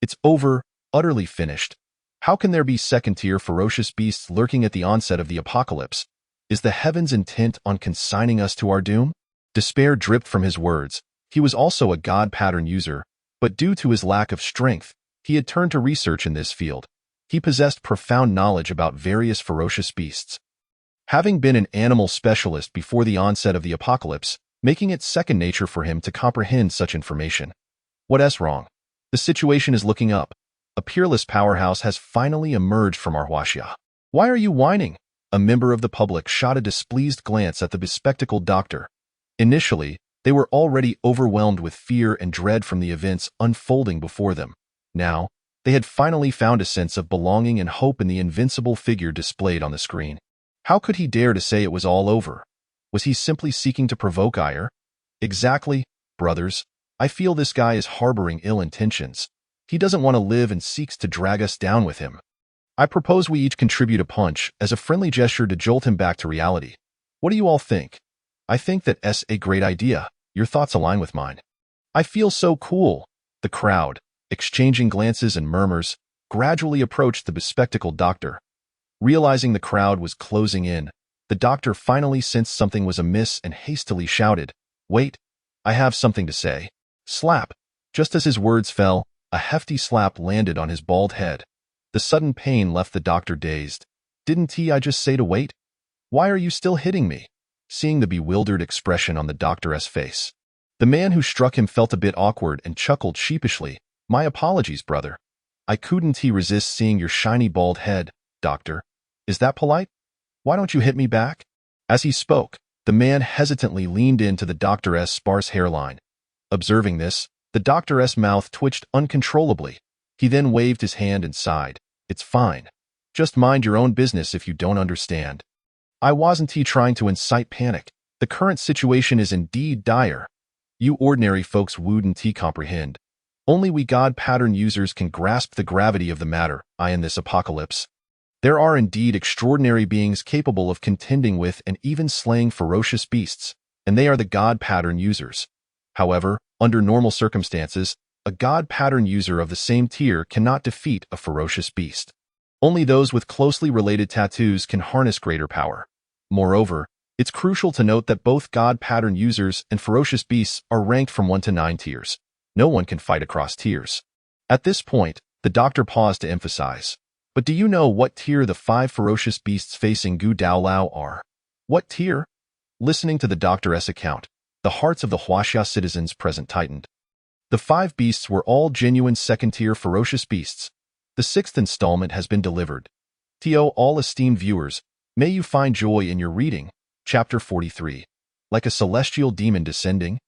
S1: It's over, utterly finished. How can there be second-tier ferocious beasts lurking at the onset of the apocalypse? Is the heavens intent on consigning us to our doom?" Despair dripped from his words. He was also a god pattern user, but due to his lack of strength, he had turned to research in this field. He possessed profound knowledge about various ferocious beasts, having been an animal specialist before the onset of the apocalypse, making it second nature for him to comprehend such information. What's wrong? The situation is looking up. A peerless powerhouse has finally emerged from our Huaxia. Why are you whining? A member of the public shot a displeased glance at the bespectacled doctor. Initially, they were already overwhelmed with fear and dread from the events unfolding before them. Now, they had finally found a sense of belonging and hope in the invincible figure displayed on the screen. How could he dare to say it was all over? Was he simply seeking to provoke ire? Exactly, brothers. I feel this guy is harboring ill intentions. He doesn't want to live and seeks to drag us down with him. I propose we each contribute a punch as a friendly gesture to jolt him back to reality. What do you all think? I think that's a great idea. Your thoughts align with mine. I feel so cool. The crowd, exchanging glances and murmurs, gradually approached the bespectacled doctor. Realizing the crowd was closing in, the doctor finally sensed something was amiss and hastily shouted, "Wait, I have something to say." Slap! Just as his words fell, a hefty slap landed on his bald head. The sudden pain left the doctor dazed. "Didn't I just say to wait? Why are you still hitting me?" Seeing the bewildered expression on the doctor's face, the man who struck him felt a bit awkward and chuckled sheepishly. "My apologies, brother. I couldn't resist seeing your shiny bald head, doctor. Is that polite? Why don't you hit me back?" As he spoke, the man hesitantly leaned into the doctor's sparse hairline. Observing this, the doctor's mouth twitched uncontrollably. He then waved his hand and sighed. "It's fine. Just mind your own business if you don't understand. I wasn't trying to incite panic. The current situation is indeed dire. You ordinary folks wouldn't comprehend. Only we god pattern users can grasp the gravity of the matter in this apocalypse. There are indeed extraordinary beings capable of contending with and even slaying ferocious beasts, and they are the god pattern users. However, under normal circumstances, a god pattern user of the same tier cannot defeat a ferocious beast. Only those with closely related tattoos can harness greater power. Moreover, it's crucial to note that both God pattern users and ferocious beasts are ranked from 1 to 9 tiers. No one can fight across tiers. At this point, the doctor paused to emphasize. But do you know what tier the 5 ferocious beasts facing Gu Daolao are? What tier? Listening to the doctor's account, the hearts of the Huaxia citizens present tightened. The 5 beasts were all genuine second-tier ferocious beasts. The 6th installment has been delivered. To all esteemed viewers, may you find joy in your reading. Chapter 43. Like a celestial demon descending?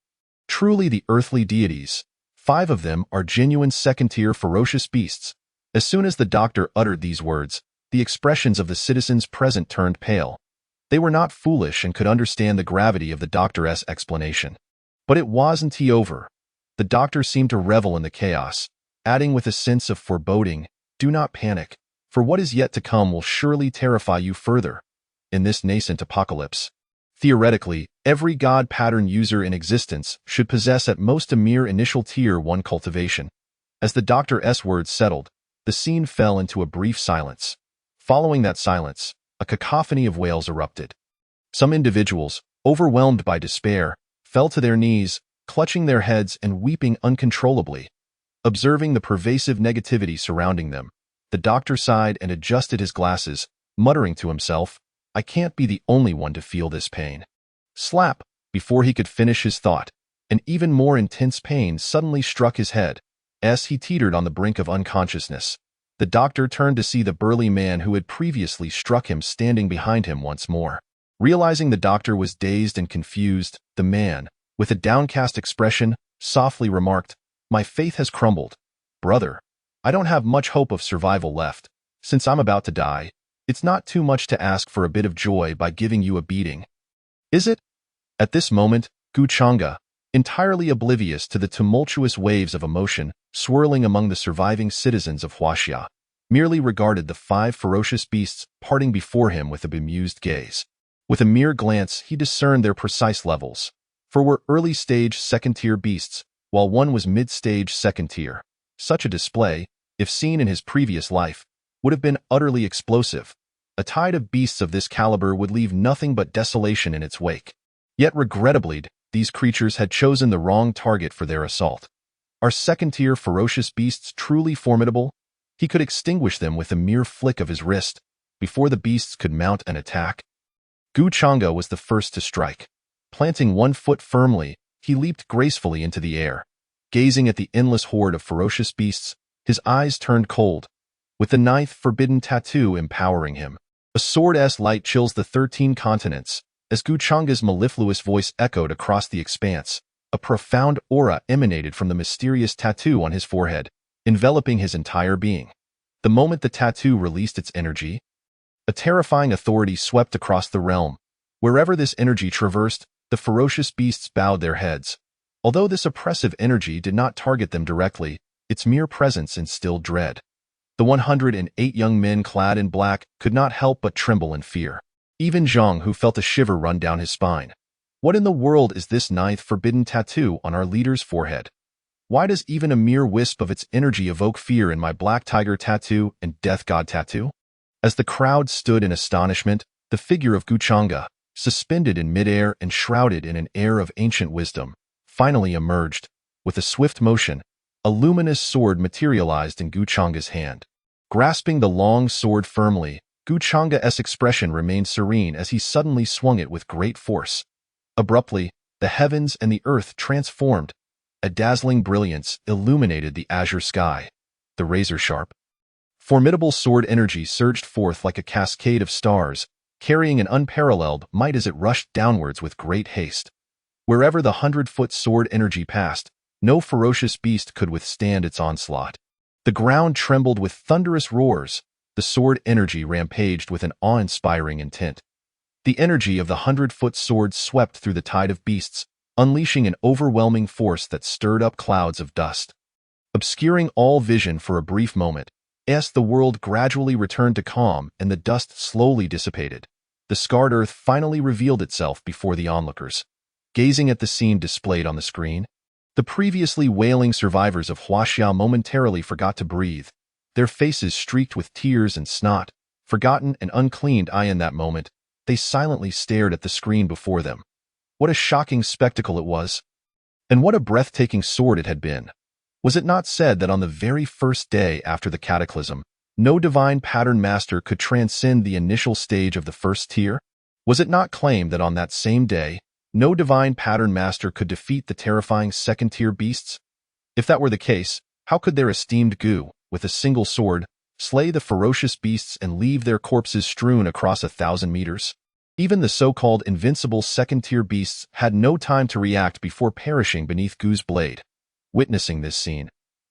S1: Truly the earthly deities. 5 of them are genuine second-tier ferocious beasts. As soon as the doctor uttered these words, the expressions of the citizens present turned pale. They were not foolish and could understand the gravity of the doctor's explanation. But it wasn't over. The doctor seemed to revel in the chaos, adding with a sense of foreboding, "Do not panic, for what is yet to come will surely terrify you further." In this nascent apocalypse, theoretically, every God pattern user in existence should possess at most a mere initial tier 1 cultivation. As the doctor's words settled, the scene fell into a brief silence. Following that silence, a cacophony of wails erupted. Some individuals, overwhelmed by despair, fell to their knees, clutching their heads and weeping uncontrollably. Observing the pervasive negativity surrounding them, the doctor sighed and adjusted his glasses, muttering to himself, "I can't be the only one to feel this pain." Slap! Before he could finish his thought, an even more intense pain suddenly struck his head. As he teetered on the brink of unconsciousness, the doctor turned to see the burly man who had previously struck him standing behind him once more. Realizing the doctor was dazed and confused, the man, with a downcast expression, softly remarked, "My faith has crumbled. Brother, I don't have much hope of survival left. Since I'm about to die, it's not too much to ask for a bit of joy by giving you a beating. Is it?" At this moment, Gu Chang'e, entirely oblivious to the tumultuous waves of emotion swirling among the surviving citizens of Huaxia, merely regarded the 5 ferocious beasts parting before him with a bemused gaze. With a mere glance, he discerned their precise levels. For were early-stage second-tier beasts, while one was mid-stage second-tier. Such a display, if seen in his previous life, would have been utterly explosive. A tide of beasts of this caliber would leave nothing but desolation in its wake. Yet regrettably, these creatures had chosen the wrong target for their assault. Are second-tier ferocious beasts truly formidable? He could extinguish them with a mere flick of his wrist, before the beasts could mount an attack. Gu Chang'e was the first to strike. Planting one foot firmly, he leaped gracefully into the air. Gazing at the endless horde of ferocious beasts, his eyes turned cold. With the 9th forbidden tattoo empowering him, a sword's light chills the 13 continents. As Gu Chang'e's mellifluous voice echoed across the expanse, a profound aura emanated from the mysterious tattoo on his forehead, enveloping his entire being. The moment the tattoo released its energy, a terrifying authority swept across the realm. Wherever this energy traversed, the ferocious beasts bowed their heads. Although this oppressive energy did not target them directly, its mere presence instilled dread. The 108 young men clad in black could not help but tremble in fear. Even Zhang, who felt a shiver run down his spine. What in the world is this 9th forbidden tattoo on our leader's forehead? Why does even a mere wisp of its energy evoke fear in my Black Tiger tattoo and Death God tattoo? As the crowd stood in astonishment, the figure of Gu Chang'e, suspended in midair and shrouded in an air of ancient wisdom, finally emerged. With a swift motion, a luminous sword materialized in Gu Chang'e's hand. Grasping the long sword firmly, Gu Chang'e's expression remained serene as he suddenly swung it with great force. Abruptly, the heavens and the earth transformed. A dazzling brilliance illuminated the azure sky. The razor-sharp, formidable sword energy surged forth like a cascade of stars, carrying an unparalleled might as it rushed downwards with great haste. Wherever the 100-foot sword energy passed, no ferocious beast could withstand its onslaught. The ground trembled with thunderous roars. The sword energy rampaged with an awe-inspiring intent. The energy of the 100-foot sword swept through the tide of beasts, unleashing an overwhelming force that stirred up clouds of dust. Obscuring all vision for a brief moment, as the world gradually returned to calm and the dust slowly dissipated, the scarred earth finally revealed itself before the onlookers. Gazing at the scene displayed on the screen, the previously wailing survivors of Huaxia momentarily forgot to breathe. their faces streaked with tears and snot, forgotten and uncleaned. In that moment, they silently stared at the screen before them. What a shocking spectacle it was! And what a breathtaking sword it had been! Was it not said that on the very first day after the cataclysm, no divine pattern master could transcend the initial stage of the first tier? Was it not claimed that on that same day, no divine pattern master could defeat the terrifying second-tier beasts? If that were the case, how could their esteemed Gu, with a single sword, slay the ferocious beasts and leave their corpses strewn across 1,000 meters? Even the so-called invincible second-tier beasts had no time to react before perishing beneath Gu's blade. Witnessing this scene,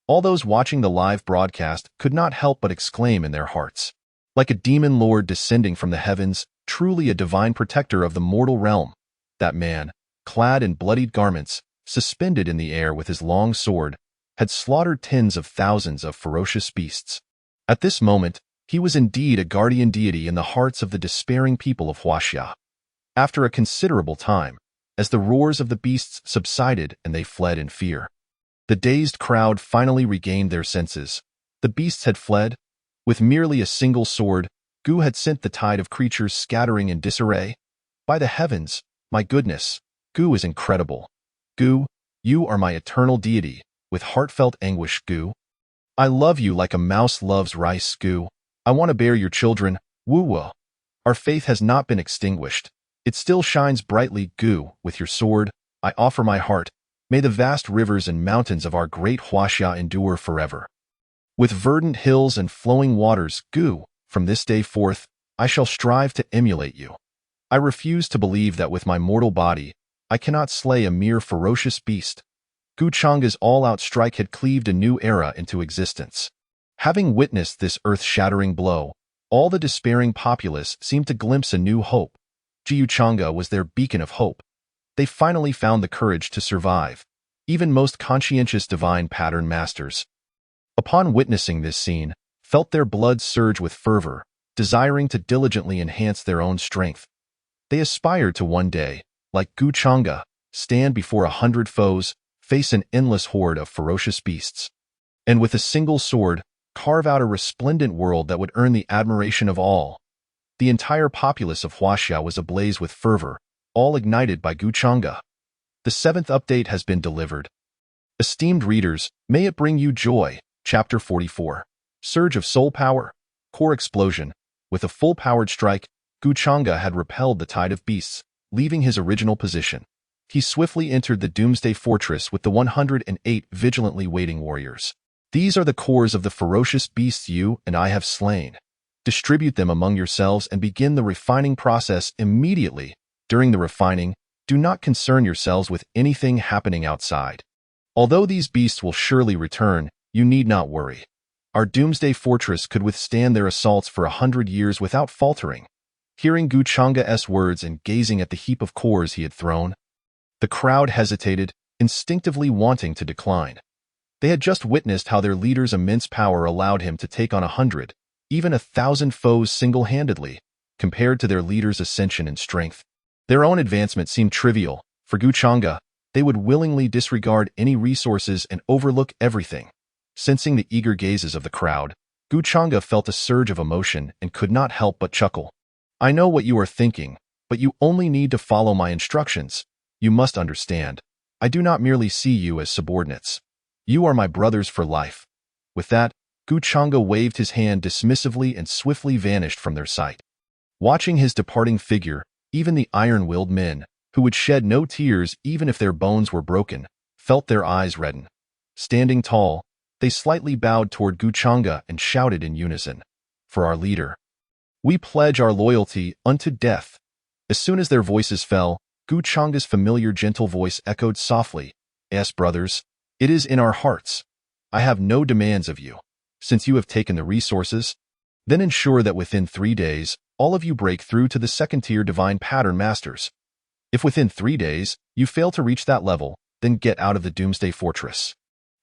S1: all those watching the live broadcast could not help but exclaim in their hearts. Like a demon lord descending from the heavens, truly a divine protector of the mortal realm, that man, clad in bloodied garments, suspended in the air with his long sword, had slaughtered tens of thousands of ferocious beasts. At this moment, he was indeed a guardian deity in the hearts of the despairing people of Huaxia. After a considerable time, as the roars of the beasts subsided and they fled in fear, the dazed crowd finally regained their senses. The beasts had fled. With merely a single sword, Gu had sent the tide of creatures scattering in disarray. By the heavens, my goodness, Gu is incredible. Gu, you are my eternal deity. With heartfelt anguish, Gu. I love you like a mouse loves rice, Gu. I want to bear your children, Wu. Our faith has not been extinguished. It still shines brightly, Gu. With your sword, I offer my heart. May the vast rivers and mountains of our great Huaxia endure forever. With verdant hills and flowing waters, Gu, from this day forth, I shall strive to emulate you. I refuse to believe that with my mortal body, I cannot slay a mere ferocious beast. Gu Chang's all-out strike had cleaved a new era into existence. Having witnessed this earth-shattering blow, all the despairing populace seemed to glimpse a new hope. Jiu Chang'e was their beacon of hope. They finally found the courage to survive, even most conscientious divine pattern masters. Upon witnessing this scene, felt their blood surge with fervor, desiring to diligently enhance their own strength. They aspired to one day, like Gu Chang'e, stand before 100 foes, face an endless horde of ferocious beasts, and with a single sword, carve out a resplendent world that would earn the admiration of all. The entire populace of Huaxia was ablaze with fervor, all ignited by Gu Chang'e. The 7th update has been delivered. Esteemed readers, may it bring you joy. Chapter 44. Surge of Soul Power. Core Explosion. With a full-powered strike, Gu Chang'e had repelled the tide of beasts, leaving his original position. He swiftly entered the Doomsday Fortress with the 108 vigilantly waiting warriors. These are the cores of the ferocious beasts you and I have slain. Distribute them among yourselves and begin the refining process immediately. During the refining, do not concern yourselves with anything happening outside. Although these beasts will surely return, you need not worry. Our Doomsday Fortress could withstand their assaults for 100 years without faltering. Hearing Gu Chang'e's words and gazing at the heap of cores he had thrown, the crowd hesitated, instinctively wanting to decline. They had just witnessed how their leader's immense power allowed him to take on 100, even 1,000 foes single-handedly, compared to their leader's ascension in strength. Their own advancement seemed trivial. For Gu Chang'e, they would willingly disregard any resources and overlook everything. Sensing the eager gazes of the crowd, Gu Chang'e felt a surge of emotion and could not help but chuckle. I know what you are thinking, but you only need to follow my instructions. You must understand. I do not merely see you as subordinates. You are my brothers for life. With that, Gu Chang'e waved his hand dismissively and swiftly vanished from their sight. Watching his departing figure, even the iron-willed men, who would shed no tears even if their bones were broken, felt their eyes redden. Standing tall, they slightly bowed toward Gu Chang'e and shouted in unison, "For our leader. We pledge our loyalty unto death." As soon as their voices fell, Gu Chang'e's familiar gentle voice echoed softly, "Yes, brothers, it is in our hearts. I have no demands of you. Since you have taken the resources, then ensure that within 3 days, all of you break through to the second-tier divine pattern masters. If within 3 days, you fail to reach that level, then get out of the Doomsday Fortress."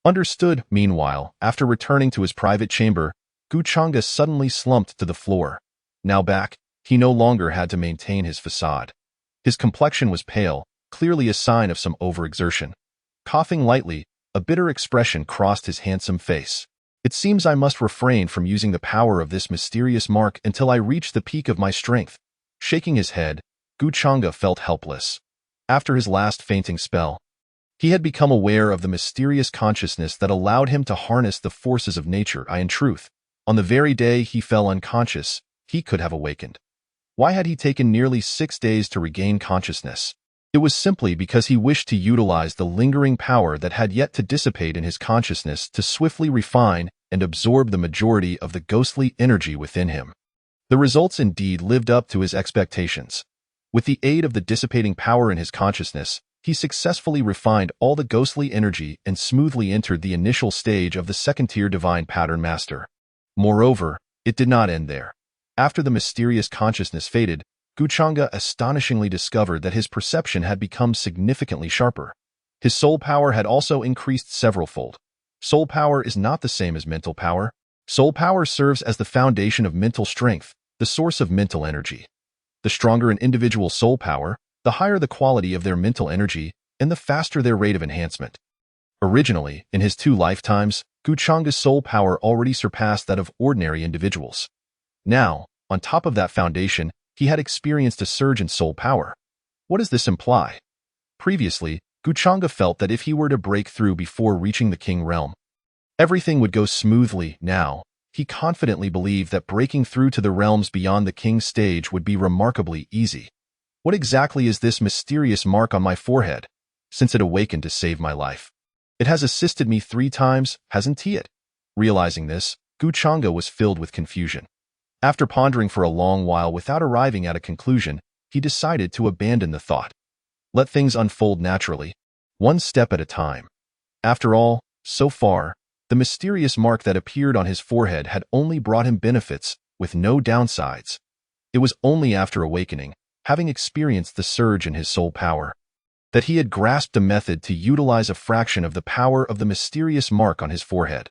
S1: Understood. Meanwhile, after returning to his private chamber, Gu Chang'e suddenly slumped to the floor. Now back, he no longer had to maintain his facade. His complexion was pale, clearly a sign of some overexertion. Coughing lightly, a bitter expression crossed his handsome face. It seems I must refrain from using the power of this mysterious mark until I reach the peak of my strength. Shaking his head, Guchanga felt helpless. After his last fainting spell, he had become aware of the mysterious consciousness that allowed him to harness the forces of nature. In truth, on the very day he fell unconscious, he could have awakened. Why had he taken nearly 6 days to regain consciousness? It was simply because he wished to utilize the lingering power that had yet to dissipate in his consciousness to swiftly refine and absorb the majority of the ghostly energy within him. The results indeed lived up to his expectations. With the aid of the dissipating power in his consciousness, he successfully refined all the ghostly energy and smoothly entered the initial stage of the second-tier divine pattern master. Moreover, it did not end there. After the mysterious consciousness faded, Guchanga astonishingly discovered that his perception had become significantly sharper. His soul power had also increased several-fold. Soul power is not the same as mental power. Soul power serves as the foundation of mental strength, the source of mental energy. The stronger an individual's soul power, the higher the quality of their mental energy, and the faster their rate of enhancement. Originally, in his 2 lifetimes, Guchanga's soul power already surpassed that of ordinary individuals. Now, on top of that foundation, he had experienced a surge in soul power. What does this imply? Previously, Guchanga felt that if he were to break through before reaching the King realm, everything would go smoothly. Now, he confidently believed that breaking through to the realms beyond the King's stage would be remarkably easy. What exactly is this mysterious mark on my forehead? Since it awakened to save my life, it has assisted me 3 times, hasn't it? Realizing this, Guchanga was filled with confusion. After pondering for a long while without arriving at a conclusion, he decided to abandon the thought. Let things unfold naturally, one step at a time. After all, so far, the mysterious mark that appeared on his forehead had only brought him benefits, with no downsides. It was only after awakening, having experienced the surge in his soul power, that he had grasped a method to utilize a fraction of the power of the mysterious mark on his forehead.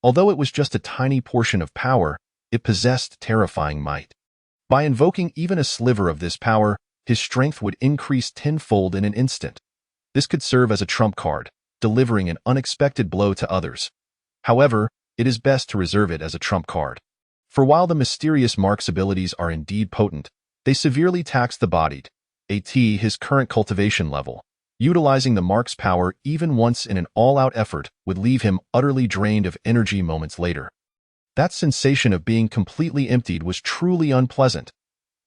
S1: Although it was just a tiny portion of power, it possessed terrifying might. By invoking even a sliver of this power, his strength would increase tenfold in an instant. This could serve as a trump card, delivering an unexpected blow to others. However, it is best to reserve it as a trump card. For while the mysterious mark's abilities are indeed potent, they severely tax the bodied, his current cultivation level. Utilizing the mark's power even once in an all-out effort would leave him utterly drained of energy moments later. That sensation of being completely emptied was truly unpleasant.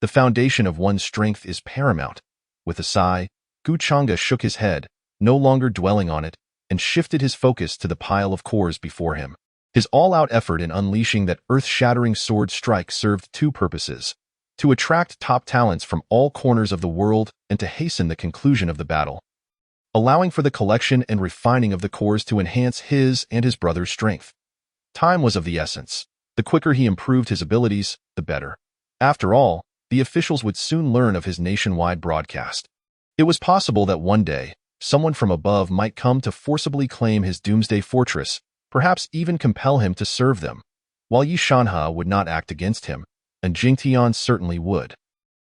S1: The foundation of one's strength is paramount. With a sigh, Guchanga shook his head, no longer dwelling on it, and shifted his focus to the pile of cores before him. His all-out effort in unleashing that earth-shattering sword strike served 2 purposes: to attract top talents from all corners of the world and to hasten the conclusion of the battle, allowing for the collection and refining of the cores to enhance his and his brother's strength. Time was of the essence. The quicker he improved his abilities, the better. After all, the officials would soon learn of his nationwide broadcast. It was possible that one day, someone from above might come to forcibly claim his doomsday fortress, perhaps even compel him to serve them. While Yi Shanhe would not act against him, and Jingtian certainly would.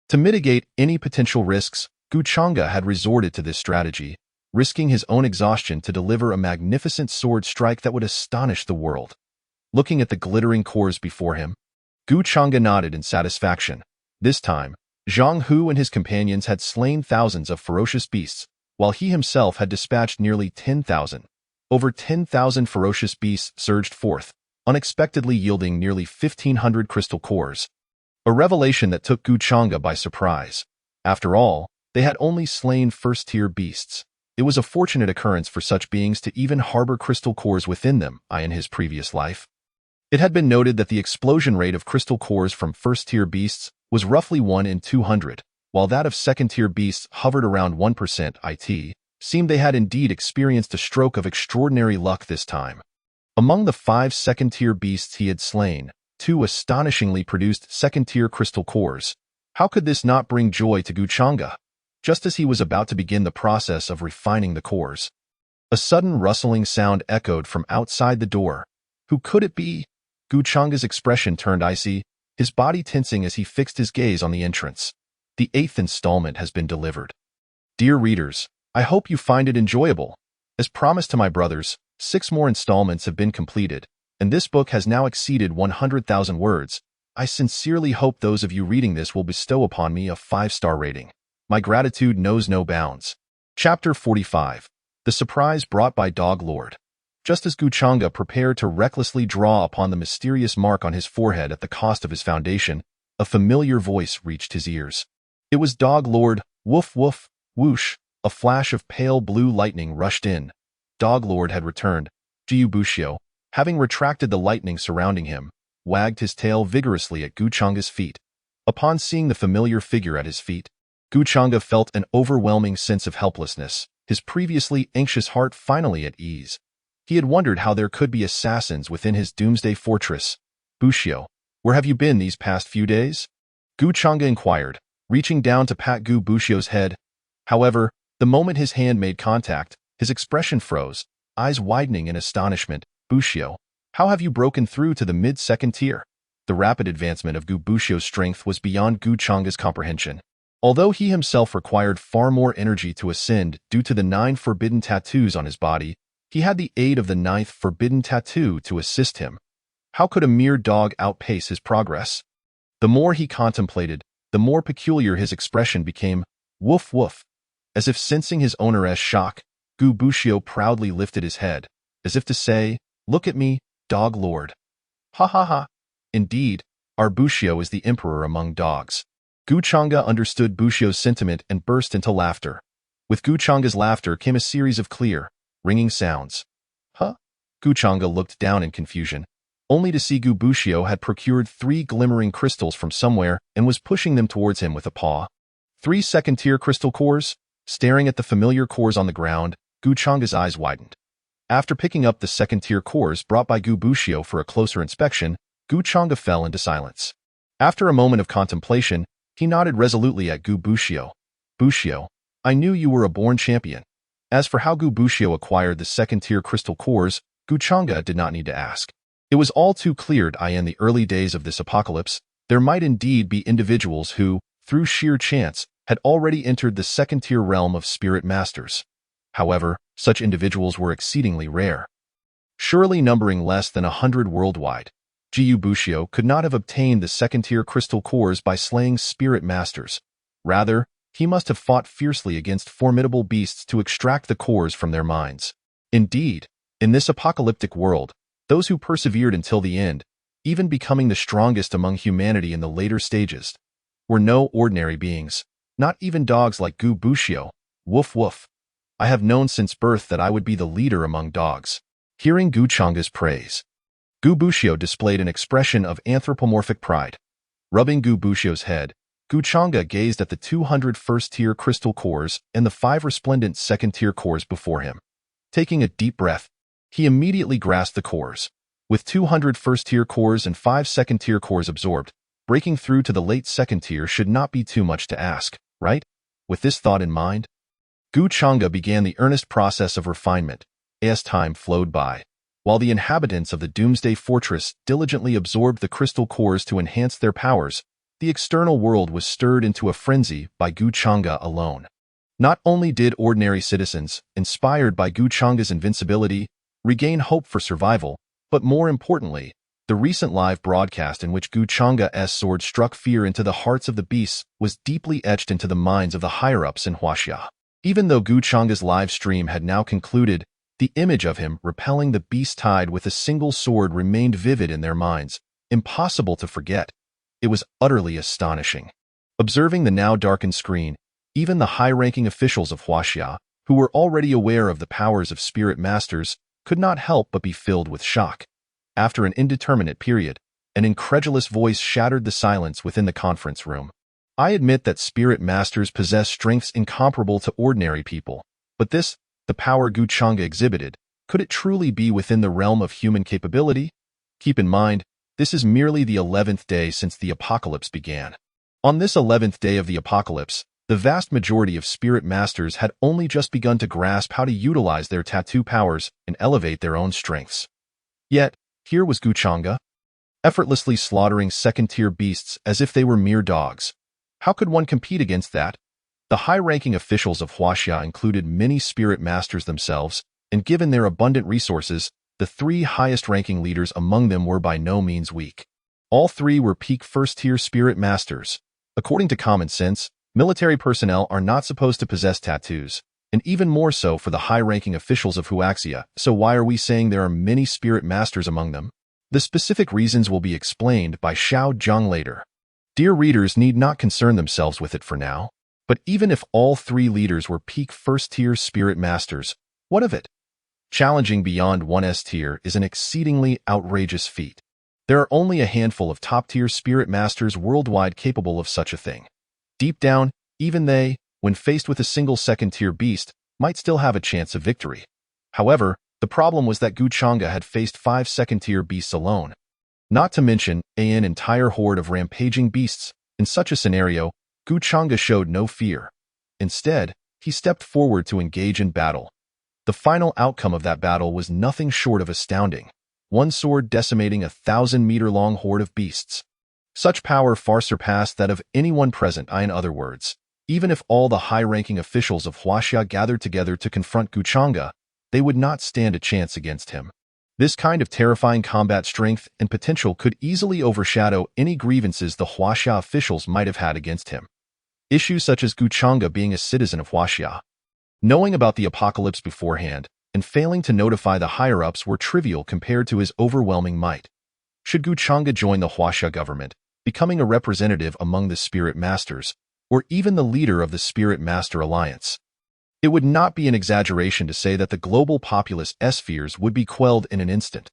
S1: To mitigate any potential risks, Guchanga had resorted to this strategy, risking his own exhaustion to deliver a magnificent sword strike that would astonish the world. Looking at the glittering cores before him, Guchanga nodded in satisfaction. This time, Zhang Hu and his companions had slain thousands of ferocious beasts, while he himself had dispatched nearly 10,000. Over 10,000 ferocious beasts surged forth, unexpectedly yielding nearly 1,500 crystal cores. A revelation that took Guchanga by surprise. After all, they had only slain first-tier beasts. It was a fortunate occurrence for such beings to even harbor crystal cores within them, in his previous life. It had been noted that the explosion rate of crystal cores from first-tier beasts was roughly 1 in 200, while that of second-tier beasts hovered around 1%. It seemed they had indeed experienced a stroke of extraordinary luck this time. Among the 5 second-tier beasts he had slain, 2 astonishingly produced second-tier crystal cores. How could this not bring joy to Guchanga? Just as he was about to begin the process of refining the cores, a sudden rustling sound echoed from outside the door. Who could it be? Guchanga's expression turned icy, his body tensing as he fixed his gaze on the entrance. The 8th installment has been delivered. Dear readers, I hope you find it enjoyable. As promised to my brothers, 6 more installments have been completed. and this book has now exceeded 100,000 words. I sincerely hope those of you reading this will bestow upon me a 5-star rating. My gratitude knows no bounds. Chapter 45. The Surprise Brought by Dog Lord. Just as Guchanga prepared to recklessly draw upon the mysterious mark on his forehead at the cost of his foundation, a familiar voice reached his ears. It was Dog Lord. Woof woof, whoosh, a flash of pale blue lightning rushed in. Dog Lord had returned. Gubushu, having retracted the lightning surrounding him, wagged his tail vigorously at Guchanga's feet. Upon seeing the familiar figure at his feet, Guchanga felt an overwhelming sense of helplessness, his previously anxious heart finally at ease. He had wondered how there could be assassins within his doomsday fortress. Bushu, where have you been these past few days? Guchanga inquired, reaching down to pat Gubushu's head. However, the moment his hand made contact, his expression froze, eyes widening in astonishment. Bushu, how have you broken through to the mid-second tier? The rapid advancement of Gubushu's strength was beyond Guchanga's comprehension. Although he himself required far more energy to ascend due to the 9 forbidden tattoos on his body, he had the aid of the 9th forbidden tattoo to assist him. How could a mere dog outpace his progress? The more he contemplated, the more peculiar his expression became. Woof woof. As if sensing his owner's shock, Gubushu proudly lifted his head, as if to say, "Look at me, Dog Lord." Ha ha ha. Indeed, our Bushu is the emperor among dogs. Guchanga understood Bushu's sentiment and burst into laughter. With Guchanga's laughter came a series of clear, ringing sounds. Huh? Guchanga looked down in confusion, only to see Gubushu had procured 3 glimmering crystals from somewhere and was pushing them towards him with a paw. 3 second-tier crystal cores? Staring at the familiar cores on the ground, Guchanga's eyes widened. After picking up the second-tier cores brought by Gubushu for a closer inspection, Guchanga fell into silence. After a moment of contemplation, he nodded resolutely at Gubushu. Bushu, I knew you were a born champion. As for how Gubushu acquired the second-tier crystal cores, Guchanga did not need to ask. It was all too clear that in the early days of this apocalypse, there might indeed be individuals who, through sheer chance, had already entered the second-tier realm of spirit masters. However, such individuals were exceedingly rare. Surely numbering less than 100 worldwide, Gubushu could not have obtained the second-tier crystal cores by slaying spirit masters. Rather, he must have fought fiercely against formidable beasts to extract the cores from their minds. Indeed, in this apocalyptic world, those who persevered until the end, even becoming the strongest among humanity in the later stages, were no ordinary beings, not even dogs like Gubushu. Woof woof. I have known since birth that I would be the leader among dogs. Hearing Guchanga's praise, Gubushu displayed an expression of anthropomorphic pride. Rubbing Gubushu's head, Guchanga gazed at the 200 first-tier crystal cores and the 5 resplendent second-tier cores before him. Taking a deep breath, he immediately grasped the cores. With 200 first-tier cores and 5 second-tier cores absorbed, breaking through to the late second tier should not be too much to ask, right? With this thought in mind, Guchanga began the earnest process of refinement. As time flowed by, while the inhabitants of the Doomsday Fortress diligently absorbed the crystal cores to enhance their powers, the external world was stirred into a frenzy by Guchanga alone. Not only did ordinary citizens, inspired by Guchanga's invincibility, regain hope for survival, but more importantly, the recent live broadcast in which Guchanga's sword struck fear into the hearts of the beasts was deeply etched into the minds of the higher-ups in Huaxia. Even though Guchanga's live stream had now concluded, the image of him repelling the beast tied with a single sword remained vivid in their minds, impossible to forget. It was utterly astonishing. Observing the now darkened screen, even the high-ranking officials of Huaxia, who were already aware of the powers of spirit masters, could not help but be filled with shock. After an indeterminate period, an incredulous voice shattered the silence within the conference room. I admit that spirit masters possess strengths incomparable to ordinary people, but this, the power Guchanga exhibited, could it truly be within the realm of human capability? Keep in mind, this is merely the 11th day since the apocalypse began. On this 11th day of the apocalypse, the vast majority of spirit masters had only just begun to grasp how to utilize their tattoo powers and elevate their own strengths. Yet, here was Guchanga, effortlessly slaughtering second-tier beasts as if they were mere dogs. How could one compete against that? The high-ranking officials of Huaxia included many spirit masters themselves, and given their abundant resources, the three highest-ranking leaders among them were by no means weak. All three were peak first-tier spirit masters. According to common sense, military personnel are not supposed to possess tattoos, and even more so for the high-ranking officials of Huaxia, so why are we saying there are many spirit masters among them? The specific reasons will be explained by Xiao Zhang later. Dear readers need not concern themselves with it for now. But even if all three leaders were peak first-tier spirit masters, what of it? Challenging beyond 1S tier is an exceedingly outrageous feat. There are only a handful of top-tier spirit masters worldwide capable of such a thing. Deep down, even they, when faced with a single second-tier beast, might still have a chance of victory. However, the problem was that Guchanga had faced 5 second-tier beasts alone. Not to mention an entire horde of rampaging beasts. In such a scenario, Guchanga showed no fear. Instead, he stepped forward to engage in battle. The final outcome of that battle was nothing short of astounding. One sword decimating a 1,000-meter-long horde of beasts. Such power far surpassed that of anyone present. In other words, even if all the high-ranking officials of Huaxia gathered together to confront Guchanga, they would not stand a chance against him. This kind of terrifying combat strength and potential could easily overshadow any grievances the Huaxia officials might have had against him. Issues such as Guchanga being a citizen of Huaxia, knowing about the apocalypse beforehand, and failing to notify the higher-ups were trivial compared to his overwhelming might. Should Guchanga join the Huaxia government, becoming a representative among the Spirit Masters, or even the leader of the Spirit Master Alliance, it would not be an exaggeration to say that the global populace fears would be quelled in an instant.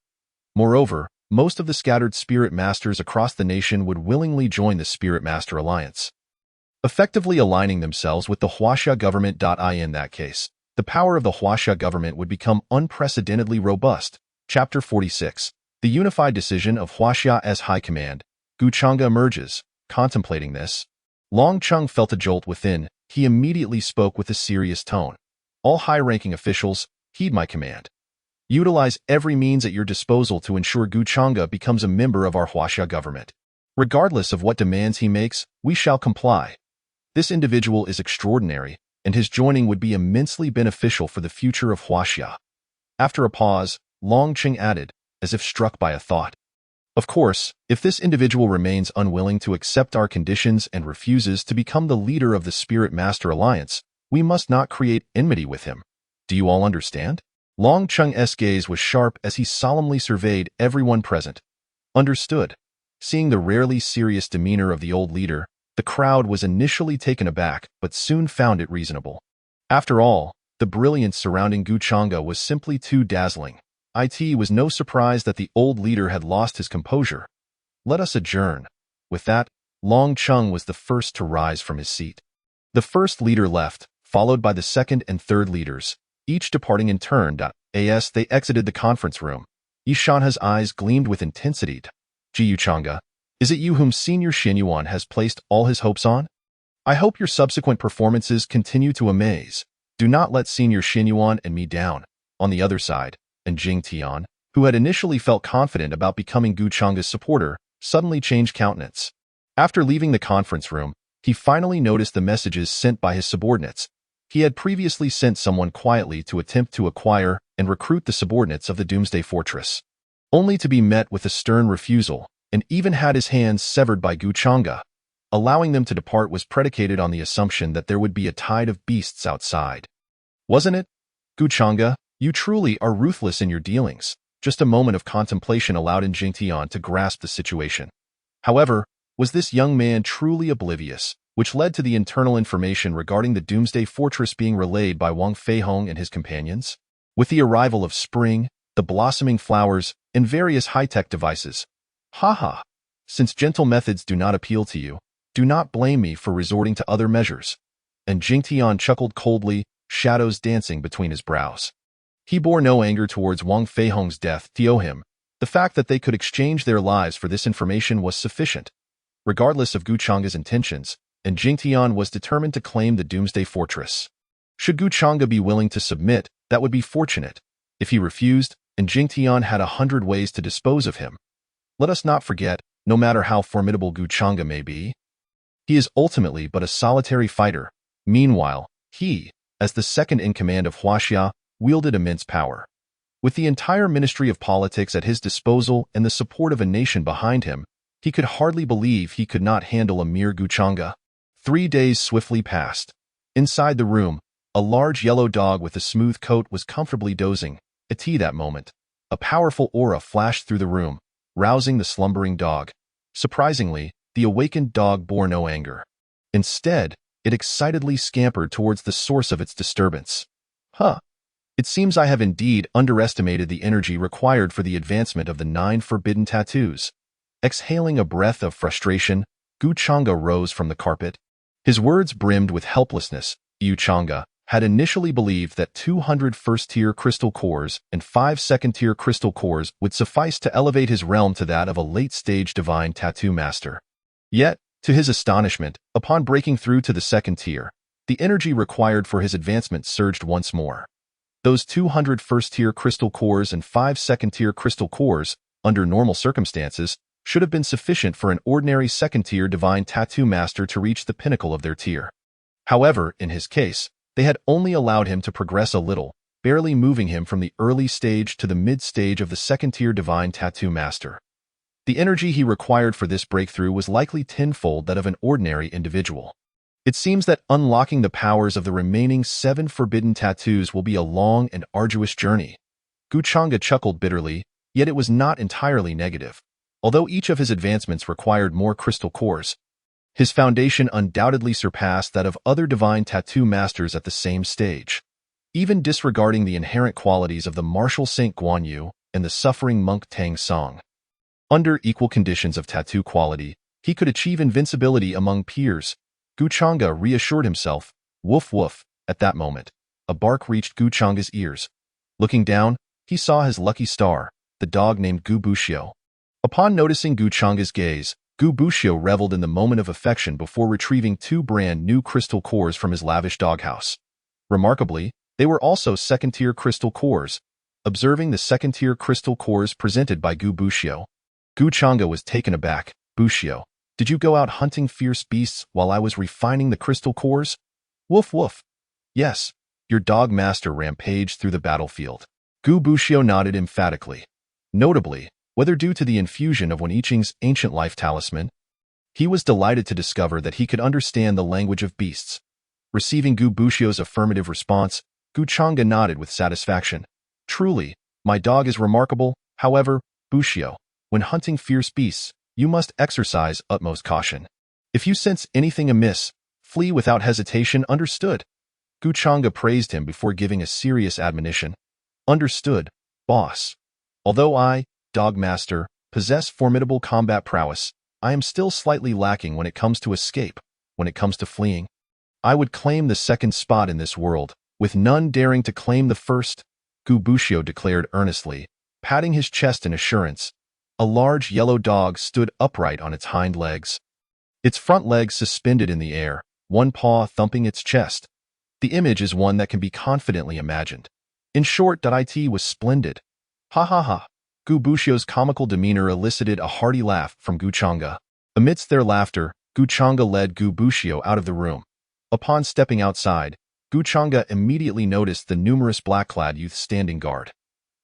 S1: Moreover, most of the scattered Spirit Masters across the nation would willingly join the Spirit Master Alliance, effectively aligning themselves with the Huaxia government. In that case, the power of the Huaxia government would become unprecedentedly robust. Chapter 46. The unified decision of Huaxia's High Command. Guchanga emerges. Contemplating this, Long Chung felt a jolt within. He immediately spoke with a serious tone. All high-ranking officials, heed my command. Utilize every means at your disposal to ensure Guchanga becomes a member of our Huaxia government. Regardless of what demands he makes, we shall comply. This individual is extraordinary, and his joining would be immensely beneficial for the future of Huaxia. After a pause, Long Cheng added, as if struck by a thought. Of course, if this individual remains unwilling to accept our conditions and refuses to become the leader of the Spirit Master Alliance, we must not create enmity with him. Do you all understand? Long Cheng's gaze was sharp as he solemnly surveyed everyone present. Understood. Seeing the rarely serious demeanor of the old leader, the crowd was initially taken aback but soon found it reasonable. After all, the brilliance surrounding Guchanga was simply too dazzling. It was no surprise that the old leader had lost his composure. Let us adjourn. With that, Long Chung was the first to rise from his seat. The first leader left, followed by the second and third leaders, each departing in turn. As they exited the conference room, Yishanha's eyes gleamed with intensity. Guchanga, is it you whom Senior Xinyuan has placed all his hopes on? I hope your subsequent performances continue to amaze. Do not let Senior Xinyuan and me down. On the other side, and Jing Tian, who had initially felt confident about becoming Guchanga's supporter, suddenly changed countenance. After leaving the conference room, he finally noticed the messages sent by his subordinates. He had previously sent someone quietly to attempt to acquire and recruit the subordinates of the Doomsday Fortress, only to be met with a stern refusal, and even had his hands severed by Guchanga. Allowing them to depart was predicated on the assumption that there would be a tide of beasts outside. Wasn't it? Guchanga, you truly are ruthless in your dealings. Just a moment of contemplation allowed Jingtian to grasp the situation. However, was this young man truly oblivious, which led to the internal information regarding the Doomsday Fortress being relayed by Wang Feihong and his companions? With the arrival of spring, the blossoming flowers, and various high-tech devices. Haha. Since gentle methods do not appeal to you, do not blame me for resorting to other measures. And Jingtian chuckled coldly, shadows dancing between his brows. He bore no anger towards Wang Feihong's death. To him, the fact that they could exchange their lives for this information was sufficient. Regardless of Guchanga's intentions, and Jingtian was determined to claim the Doomsday Fortress. Should Guchanga be willing to submit, that would be fortunate. If he refused, and Jingtian had 100 ways to dispose of him. Let us not forget, no matter how formidable Guchanga may be, he is ultimately but a solitary fighter. Meanwhile, he, as the second in command of Huaxia, wielded immense power. With the entire Ministry of Politics at his disposal and the support of a nation behind him, he could hardly believe he could not handle a mere Guchanga. 3 days swiftly passed. Inside the room, a large yellow dog with a smooth coat was comfortably dozing. At that moment, a powerful aura flashed through the room, rousing the slumbering dog. Surprisingly, the awakened dog bore no anger. Instead, it excitedly scampered towards the source of its disturbance. It seems I have indeed underestimated the energy required for the advancement of the 9 forbidden tattoos. Exhaling a breath of frustration, Guchanga rose from the carpet. His words brimmed with helplessness. Guchanga had initially believed that 200 first-tier crystal cores and 5 second-tier crystal cores would suffice to elevate his realm to that of a late-stage divine tattoo master. Yet, to his astonishment, upon breaking through to the second tier, the energy required for his advancement surged once more. Those 200 first-tier crystal cores and 5 second-tier crystal cores, under normal circumstances, should have been sufficient for an ordinary second-tier divine tattoo master to reach the pinnacle of their tier. However, in his case, they had only allowed him to progress a little, barely moving him from the early stage to the mid-stage of the second-tier divine tattoo master. The energy he required for this breakthrough was likely tenfold that of an ordinary individual. It seems that unlocking the powers of the remaining 7 forbidden tattoos will be a long and arduous journey. Guchanga chuckled bitterly, yet it was not entirely negative. Although each of his advancements required more crystal cores, his foundation undoubtedly surpassed that of other divine tattoo masters at the same stage. Even disregarding the inherent qualities of the martial Saint Guan Yu and the suffering monk Tang Song. Under equal conditions of tattoo quality, he could achieve invincibility among peers. Guchanga reassured himself. Woof woof. At that moment, a bark reached Guchanga's ears. Looking down, he saw his lucky star, the dog named Gubushu. Upon noticing Guchanga's gaze, Gubushu reveled in the moment of affection before retrieving 2 brand new crystal cores from his lavish doghouse. Remarkably, they were also second-tier crystal cores. Observing the second-tier crystal cores presented by Gubushu, Guchanga was taken aback. Bushu, did you go out hunting fierce beasts while I was refining the crystal cores? Woof woof. Yes, your dog master rampaged through the battlefield. Gubushu nodded emphatically. Notably, whether due to the infusion of Wen Yiqing's ancient life talisman, he was delighted to discover that he could understand the language of beasts. Receiving Gubushu's affirmative response, Guchanga nodded with satisfaction. Truly, my dog is remarkable. However, Bushu, when hunting fierce beasts, you must exercise utmost caution. If you sense anything amiss, flee without hesitation. Understood? Guchanga praised him before giving a serious admonition. Understood, boss. Although I, dog master, possess formidable combat prowess, I am still slightly lacking when it comes to escape. When it comes to fleeing, I would claim the second spot in this world, with none daring to claim the first, Gubushu declared earnestly, patting his chest in assurance. A large yellow dog stood upright on its hind legs. Its front legs suspended in the air, one paw thumping its chest. The image is one that can be confidently imagined. In short, it was splendid. Ha ha ha. Gubushu's comical demeanor elicited a hearty laugh from Guchanga. Amidst their laughter, Guchanga led Gubushu out of the room. Upon stepping outside, Guchanga immediately noticed the numerous black-clad youths standing guard.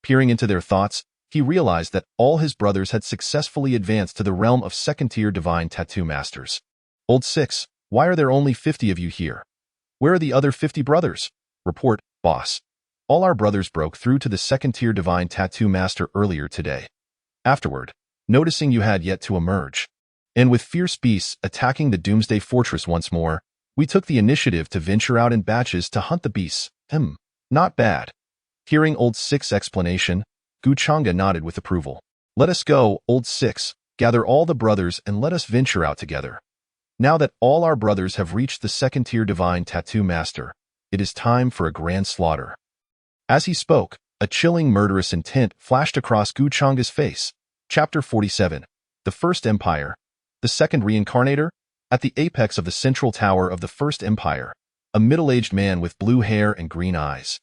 S1: Peering into their thoughts, he realized that all his brothers had successfully advanced to the realm of second-tier divine tattoo masters. Old Six, why are there only 50 of you here? Where are the other 50 brothers? Report, boss. All our brothers broke through to the second-tier divine tattoo master earlier today. Afterward, noticing you had yet to emerge, and with fierce beasts attacking the Doomsday Fortress once more, we took the initiative to venture out in batches to hunt the beasts. Not bad. Hearing Old Six's explanation, Guchanga nodded with approval. Let us go, Old Six, gather all the brothers and let us venture out together. Now that all our brothers have reached the second-tier divine tattoo master, it is time for a grand slaughter. As he spoke, a chilling murderous intent flashed across Guchanga's face. Chapter 47. The First Empire. The Second Reincarnator. At the apex of the central tower of the First Empire, a middle-aged man with blue hair and green eyes,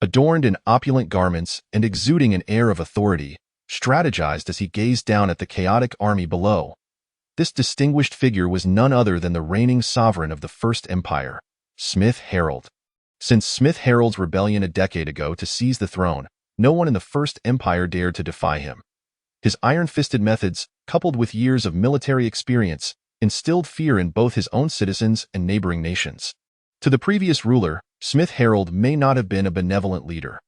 S1: adorned in opulent garments and exuding an air of authority, strategized as he gazed down at the chaotic army below. This distinguished figure was none other than the reigning sovereign of the First Empire, Smith Harold. Since Smith Harold's rebellion a decade ago to seize the throne, no one in the First Empire dared to defy him. His iron-fisted methods, coupled with years of military experience, instilled fear in both his own citizens and neighboring nations. To the previous ruler, Smith Harold may not have been a benevolent leader.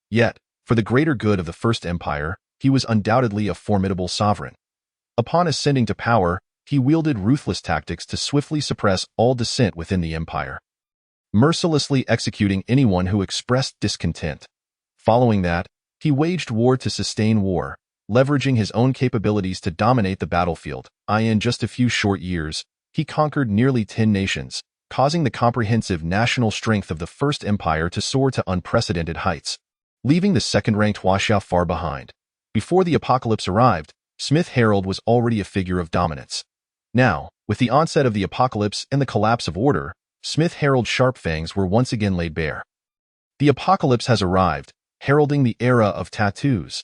S1: Yet, for the greater good of the First Empire, he was undoubtedly a formidable sovereign. Upon ascending to power, he wielded ruthless tactics to swiftly suppress all dissent within the empire, mercilessly executing anyone who expressed discontent. Following that, he waged war to sustain war, leveraging his own capabilities to dominate the battlefield. In just a few short years, he conquered nearly 10 nations, causing the comprehensive national strength of the First Empire to soar to unprecedented heights, leaving the second-ranked Huaxia far behind. Before the apocalypse arrived, Smith Harold was already a figure of dominance. Now, with the onset of the apocalypse and the collapse of order, Smith Harold's sharp fangs were once again laid bare. The apocalypse has arrived, heralding the era of tattoos.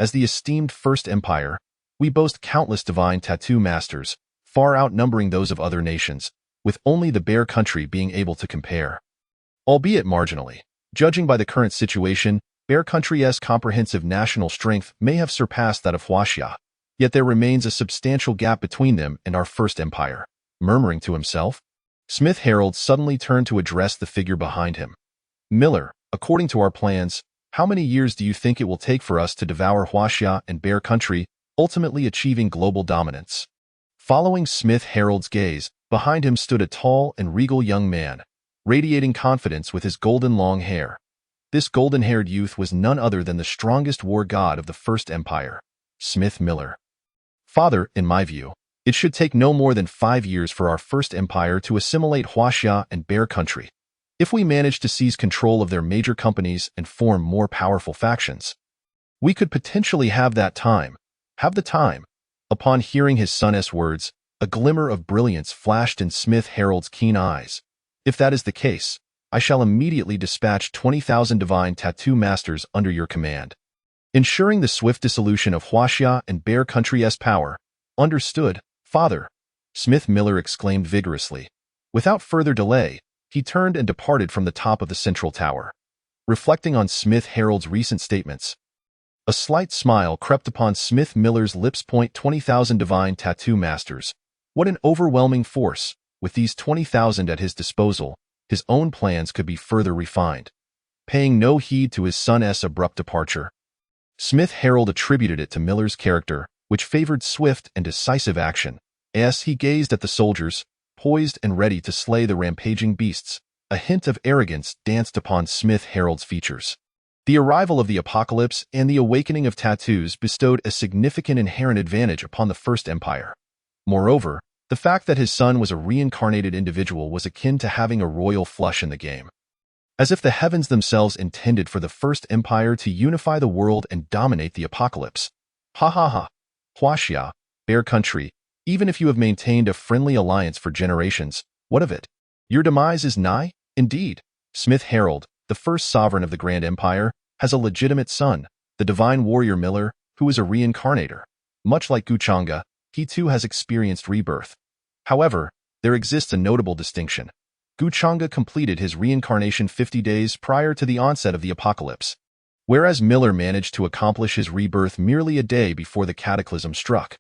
S1: As the esteemed First Empire, we boast countless divine tattoo masters, far outnumbering those of other nations, with only the Bear Country being able to compare. Albeit marginally, judging by the current situation, Bear Country's comprehensive national strength may have surpassed that of Huaxia, yet there remains a substantial gap between them and our First Empire. Murmuring to himself, Smith Harold suddenly turned to address the figure behind him. Miller, according to our plans, how many years do you think it will take for us to devour Huaxia and Bear Country, ultimately achieving global dominance? Following Smith Harold's gaze, behind him stood a tall and regal young man, radiating confidence with his golden long hair. This golden-haired youth was none other than the strongest war god of the First Empire, Smith Miller. Father, in my view, it should take no more than 5 years for our First Empire to assimilate Huaxia and Bear Country. If we manage to seize control of their major companies and form more powerful factions, we could potentially have the time. Upon hearing his son's words, a glimmer of brilliance flashed in Smith Harold's keen eyes. If that is the case, I shall immediately dispatch 20,000 divine tattoo masters under your command, ensuring the swift dissolution of Huaxia and Bear Country's power. Understood, Father, Smith Miller exclaimed vigorously. Without further delay, he turned and departed from the top of the central tower. Reflecting on Smith Harold's recent statements, a slight smile crept upon Smith Miller's lips. 20,000 divine tattoo masters. What an overwhelming force! With these 20,000 at his disposal, his own plans could be further refined. Paying no heed to his son's abrupt departure, Smith Harold attributed it to Miller's character, which favored swift and decisive action. As he gazed at the soldiers, poised and ready to slay the rampaging beasts, a hint of arrogance danced upon Smith Harold's features. The arrival of the apocalypse and the awakening of tattoos bestowed a significant inherent advantage upon the First Empire. Moreover, the fact that his son was a reincarnated individual was akin to having a royal flush in the game. As if the heavens themselves intended for the First Empire to unify the world and dominate the apocalypse. Ha ha ha. Huaxia, Bear Country, even if you have maintained a friendly alliance for generations, what of it? Your demise is nigh? Indeed, Smith Harold, the first sovereign of the Grand Empire, has a legitimate son, the divine warrior Miller, who is a reincarnator. Much like Guchanga, he too has experienced rebirth. However, there exists a notable distinction. Guchanga completed his reincarnation 50 days prior to the onset of the apocalypse, whereas Miller managed to accomplish his rebirth merely a day before the cataclysm struck.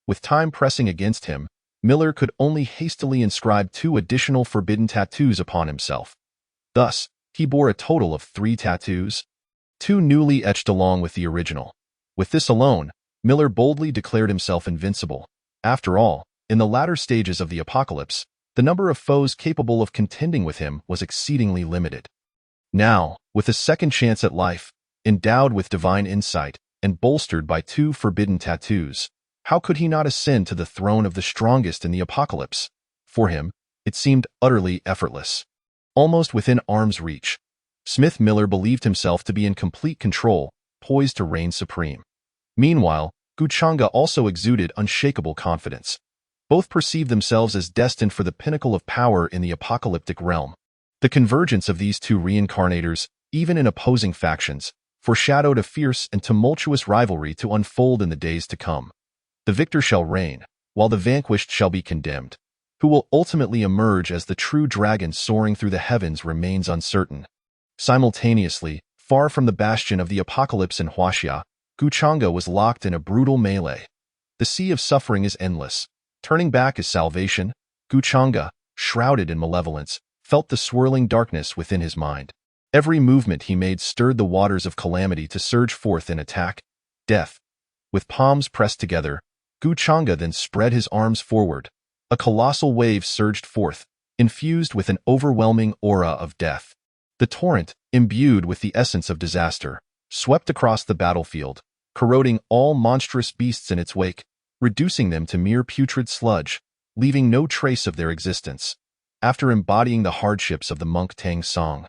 S1: With time pressing against him, Miller could only hastily inscribe 2 additional forbidden tattoos upon himself. Thus, he bore a total of 3 tattoos, 2 newly etched along with the original. With this alone, Miller boldly declared himself invincible. After all, in the latter stages of the apocalypse, the number of foes capable of contending with him was exceedingly limited. Now, with a second chance at life, endowed with divine insight, and bolstered by 2 forbidden tattoos, how could he not ascend to the throne of the strongest in the apocalypse? For him, it seemed utterly effortless. Almost within arm's reach, Smith Miller believed himself to be in complete control, poised to reign supreme. Meanwhile, Guchanga also exuded unshakable confidence. Both perceived themselves as destined for the pinnacle of power in the apocalyptic realm. The convergence of these 2 reincarnators, even in opposing factions, foreshadowed a fierce and tumultuous rivalry to unfold in the days to come. The victor shall reign, while the vanquished shall be condemned. Who will ultimately emerge as the true dragon soaring through the heavens remains uncertain. Simultaneously, Far from the bastion of the apocalypse in Huaxia, Guchanga was locked in a brutal melee. The sea of suffering is endless. Turning back is salvation. Guchanga, shrouded in malevolence, felt the swirling darkness within his mind. Every movement he made stirred the waters of calamity to surge forth in attack, death. With palms pressed together, Guchanga then spread his arms forward. A colossal wave surged forth, infused with an overwhelming aura of death. The torrent, imbued with the essence of disaster, swept across the battlefield, corroding all monstrous beasts in its wake, reducing them to mere putrid sludge, leaving no trace of their existence. After embodying the hardships of the monk Tang Song,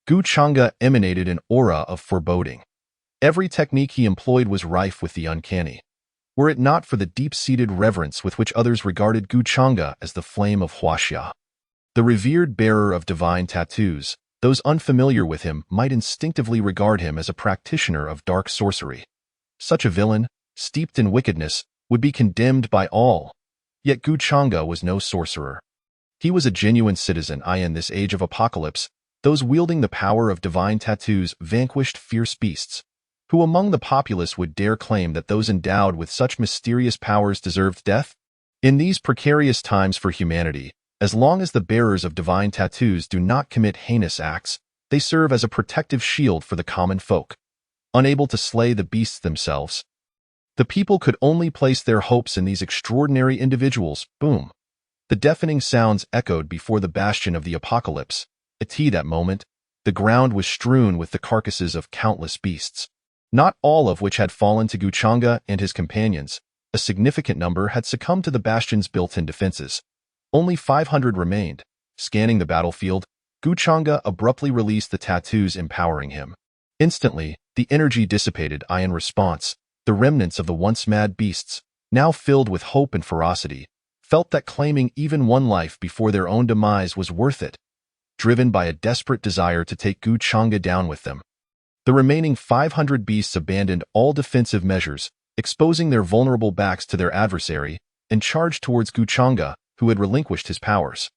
S1: Guchanga emanated an aura of foreboding. Every technique he employed was rife with the uncanny. Were it not for the deep-seated reverence with which others regarded Guchanga as the flame of Huaxia, the revered bearer of divine tattoos, those unfamiliar with him might instinctively regard him as a practitioner of dark sorcery. Such a villain, steeped in wickedness, would be condemned by all. Yet Guchanga was no sorcerer. He was a genuine citizen. In this age of apocalypse, those wielding the power of divine tattoos vanquished fierce beasts. Who among the populace would dare claim that those endowed with such mysterious powers deserved death? In these precarious times for humanity, as long as the bearers of divine tattoos do not commit heinous acts, they serve as a protective shield for the common folk. Unable to slay the beasts themselves, the people could only place their hopes in these extraordinary individuals. Boom! The deafening sounds echoed before the bastion of the apocalypse. At that moment, the ground was strewn with the carcasses of countless beasts, not all of which had fallen to Guchanga and his companions. A significant number had succumbed to the bastion's built-in defenses. Only 500 remained. Scanning the battlefield, Guchanga abruptly released the tattoos empowering him. Instantly, the energy dissipated. In response, the remnants of the once mad beasts, now filled with hope and ferocity, felt that claiming even one life before their own demise was worth it. Driven by a desperate desire to take Guchanga down with them, the remaining 500 beasts abandoned all defensive measures, exposing their vulnerable backs to their adversary, and charged towards Guchanga, who had relinquished his powers.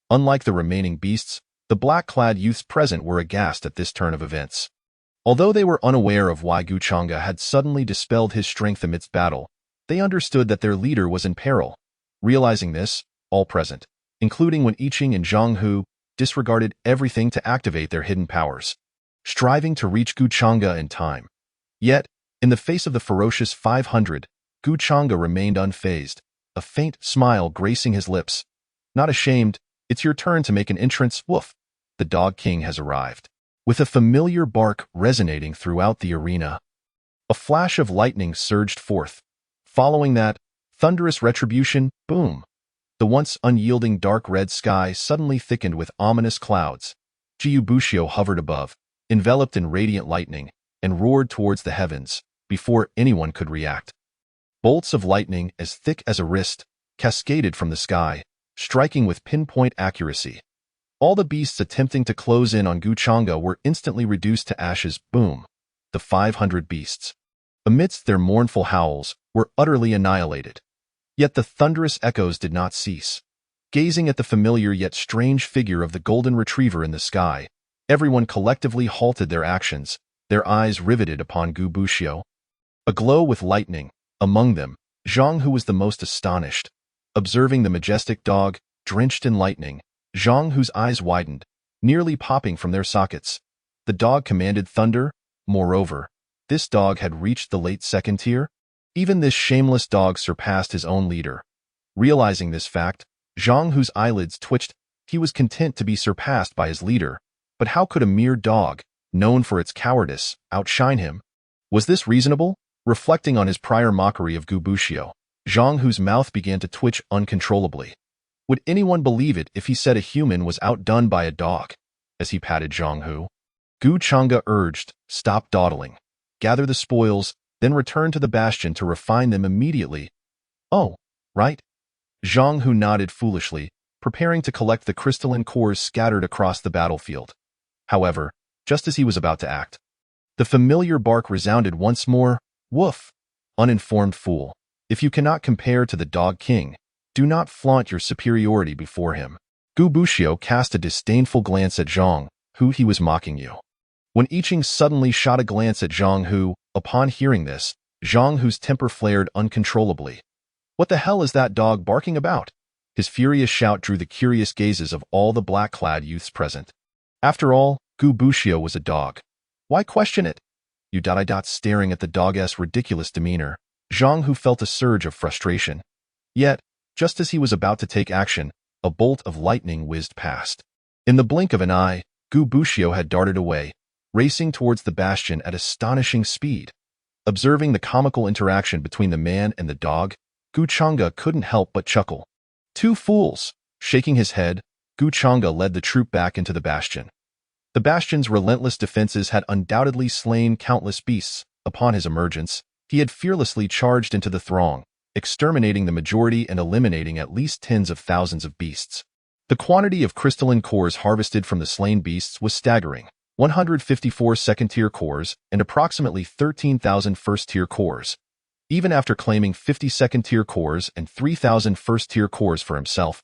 S1: Unlike the remaining beasts, the black-clad youths present were aghast at this turn of events. Although they were unaware of why Guchanga had suddenly dispelled his strength amidst battle, they understood that their leader was in peril. Realizing this, all present, including Wen Yiqing and Zhang Hu, disregarded everything to activate their hidden powers, striving to reach Guchanga in time. Yet, in the face of the ferocious 500, Guchanga remained unfazed, a faint smile gracing his lips. Not ashamed, it's your turn to make an entrance. Woof! The Dog King has arrived. With a familiar bark resonating throughout the arena, a flash of lightning surged forth. Following that, thunderous retribution, boom! The once unyielding dark red sky suddenly thickened with ominous clouds. Gubushu hovered above, enveloped in radiant lightning, and roared towards the heavens, before anyone could react. Bolts of lightning as thick as a wrist cascaded from the sky, striking with pinpoint accuracy. All the beasts attempting to close in on Guchanga were instantly reduced to ashes. Boom! The 500 beasts, amidst their mournful howls, were utterly annihilated. Yet the thunderous echoes did not cease. Gazing at the familiar yet strange figure of the golden retriever in the sky, everyone collectively halted their actions, their eyes riveted upon Gubushu. Aglow with lightning, among them, Zhang Hu was the most astonished. Observing the majestic dog, drenched in lightning, Zhang Hu's eyes widened, nearly popping from their sockets. The dog commanded thunder. Moreover, this dog had reached the late second tier. Even this shameless dog surpassed his own leader. Realizing this fact, Zhang Hu's eyelids twitched. He was content to be surpassed by his leader. But how could a mere dog, known for its cowardice, outshine him? Was this reasonable? Reflecting on his prior mockery of Gubushu, Zhang Hu's mouth began to twitch uncontrollably. Would anyone believe it if he said a human was outdone by a dog? As he patted Zhang Hu, Guchanga urged, "Stop dawdling. Gather the spoils, then return to the bastion to refine them immediately." "Oh, right." Zhang Hu nodded foolishly, preparing to collect the crystalline cores scattered across the battlefield. However, just as he was about to act, the familiar bark resounded once more. Woof! Uninformed fool. If you cannot compare to the Dog King, do not flaunt your superiority before him. Gubushu cast a disdainful glance at Zhang Hu. He was mocking you. When I Ching suddenly shot a glance at Zhang Hu. Upon hearing this, Zhang Hu's temper flared uncontrollably. What the hell is that dog barking about? His furious shout drew the curious gazes of all the black-clad youths present. After all, Gubushu was a dog. Why question it? Staring at the dog's ridiculous demeanor, Zhang Hu felt a surge of frustration. Yet, just as he was about to take action, a bolt of lightning whizzed past. In the blink of an eye, Gubushu had darted away, racing towards the bastion at astonishing speed. Observing the comical interaction between the man and the dog, Gu Chang'e couldn't help but chuckle. Two fools! Shaking his head, Gu Chang'e led the troop back into the bastion. The bastion's relentless defenses had undoubtedly slain countless beasts. Upon his emergence, he had fearlessly charged into the throng, exterminating the majority and eliminating at least tens of thousands of beasts. The quantity of crystalline cores harvested from the slain beasts was staggering. 154 second-tier cores and approximately 13,000 first-tier cores. Even after claiming 50 second-tier cores and 3,000 first-tier cores for himself,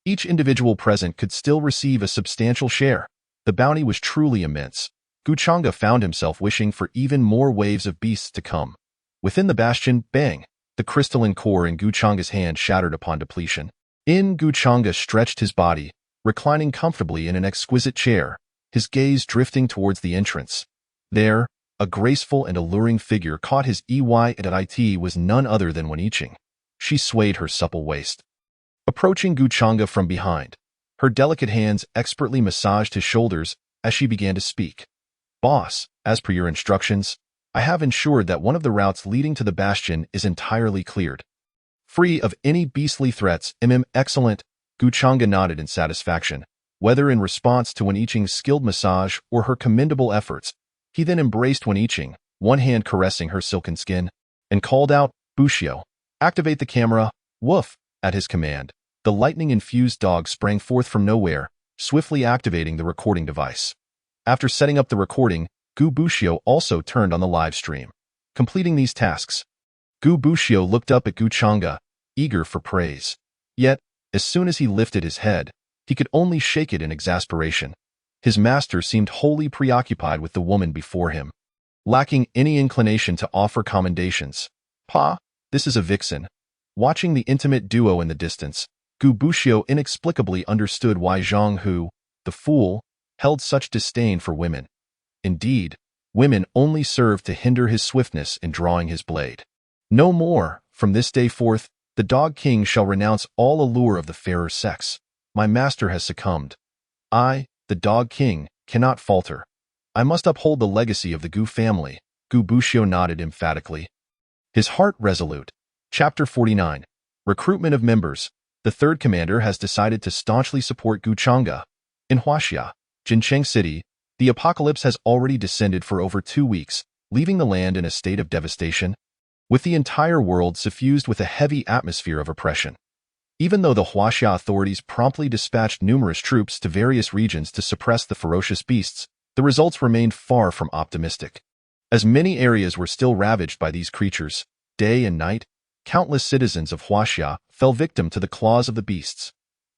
S1: each individual present could still receive a substantial share. The bounty was truly immense. Gu Chang'e found himself wishing for even more waves of beasts to come. Within the bastion, bang! The crystalline core in Gu Chang'e's hand shattered upon depletion. Gu Chang'e stretched his body, reclining comfortably in an exquisite chair, his gaze drifting towards the entrance. There, a graceful and alluring figure caught his eye, and it was none other than I Ching. She swayed her supple waist, approaching Gu Chang'e from behind. Her delicate hands expertly massaged his shoulders as she began to speak. Boss, as per your instructions, I have ensured that one of the routes leading to the bastion is entirely cleared, free of any beastly threats. Excellent. Gu Chang'e nodded in satisfaction. Whether in response to I Ching's skilled massage or her commendable efforts, he then embraced I Ching, one hand caressing her silken skin, and called out, Bushu, activate the camera. Woof! At his command, the lightning-infused dog sprang forth from nowhere, swiftly activating the recording device. After setting up the recording, Gubushu also turned on the live stream. Completing these tasks, Gubushu looked up at Gu Chang'e, eager for praise. Yet, as soon as he lifted his head, he could only shake it in exasperation. His master seemed wholly preoccupied with the woman before him, lacking any inclination to offer commendations. Pa, this is a vixen. Watching the intimate duo in the distance, Gubushu inexplicably understood why Zhang Hu, the fool, held such disdain for women. Indeed, women only served to hinder his swiftness in drawing his blade. No more, from this day forth, the Dog King shall renounce all allure of the fairer sex. My master has succumbed. I, the Dog King, cannot falter. I must uphold the legacy of the Gu family. Gubushu nodded emphatically, his heart resolute. Chapter 49. Recruitment of members. The third commander has decided to staunchly support Gu Chang'e. In Huaxia, Jincheng City, the apocalypse has already descended for over 2 weeks, leaving the land in a state of devastation, with the entire world suffused with a heavy atmosphere of oppression. Even though the Huaxia authorities promptly dispatched numerous troops to various regions to suppress the ferocious beasts, the results remained far from optimistic. As many areas were still ravaged by these creatures, day and night, countless citizens of Huaxia fell victim to the claws of the beasts.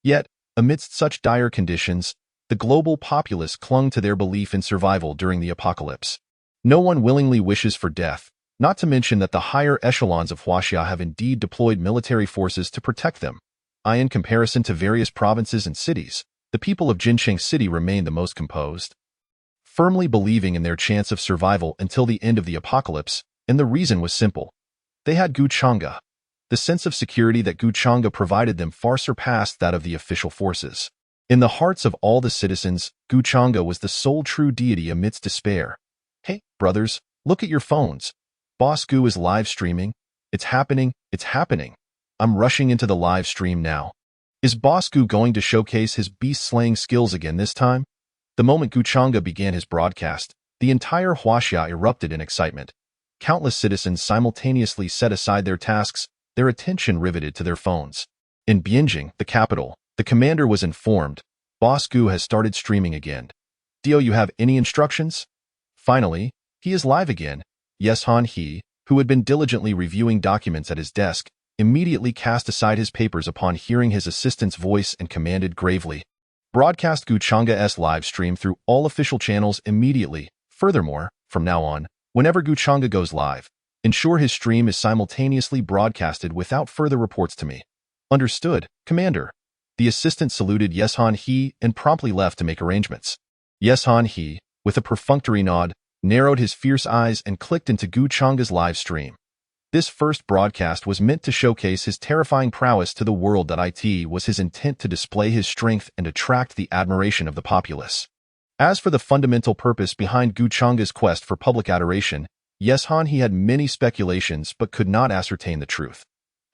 S1: Yet, amidst such dire conditions, the global populace clung to their belief in survival during the apocalypse. No one willingly wishes for death, not to mention that the higher echelons of Huaxia have indeed deployed military forces to protect them. In comparison to various provinces and cities, the people of Jincheng City remain the most composed, firmly believing in their chance of survival until the end of the apocalypse, and the reason was simple. They had Gu Chang'e. The sense of security that Gu Chang'e provided them far surpassed that of the official forces. In the hearts of all the citizens, Gu Chang'e was the sole true deity amidst despair. Hey, brothers, look at your phones. Boss Gu is live streaming. It's happening, it's happening. I'm rushing into the live stream now. Is Boss Gu going to showcase his beast-slaying skills again this time? The moment Gu Chang'e began his broadcast, the entire Huaxia erupted in excitement. Countless citizens simultaneously set aside their tasks, their attention riveted to their phones. In Bianjing, the capital, the commander was informed, Boss Gu has started streaming again. Do you have any instructions? Finally, he is live again. Yes, Han He, who had been diligently reviewing documents at his desk, immediately cast aside his papers upon hearing his assistant's voice and commanded gravely, broadcast Gu Chang'e's live stream through all official channels immediately. Furthermore, from now on, whenever Guchanga goes live, ensure his stream is simultaneously broadcasted without further reports to me. Understood, Commander. The assistant saluted Yes-Han He and promptly left to make arrangements. Yes-Han He, with a perfunctory nod, narrowed his fierce eyes and clicked into Guchanga's live stream. This first broadcast was meant to showcase his terrifying prowess to the world. It was his intent to display his strength and attract the admiration of the populace. As for the fundamental purpose behind Guchanga's quest for public adoration, Yes-Han He had many speculations but could not ascertain the truth.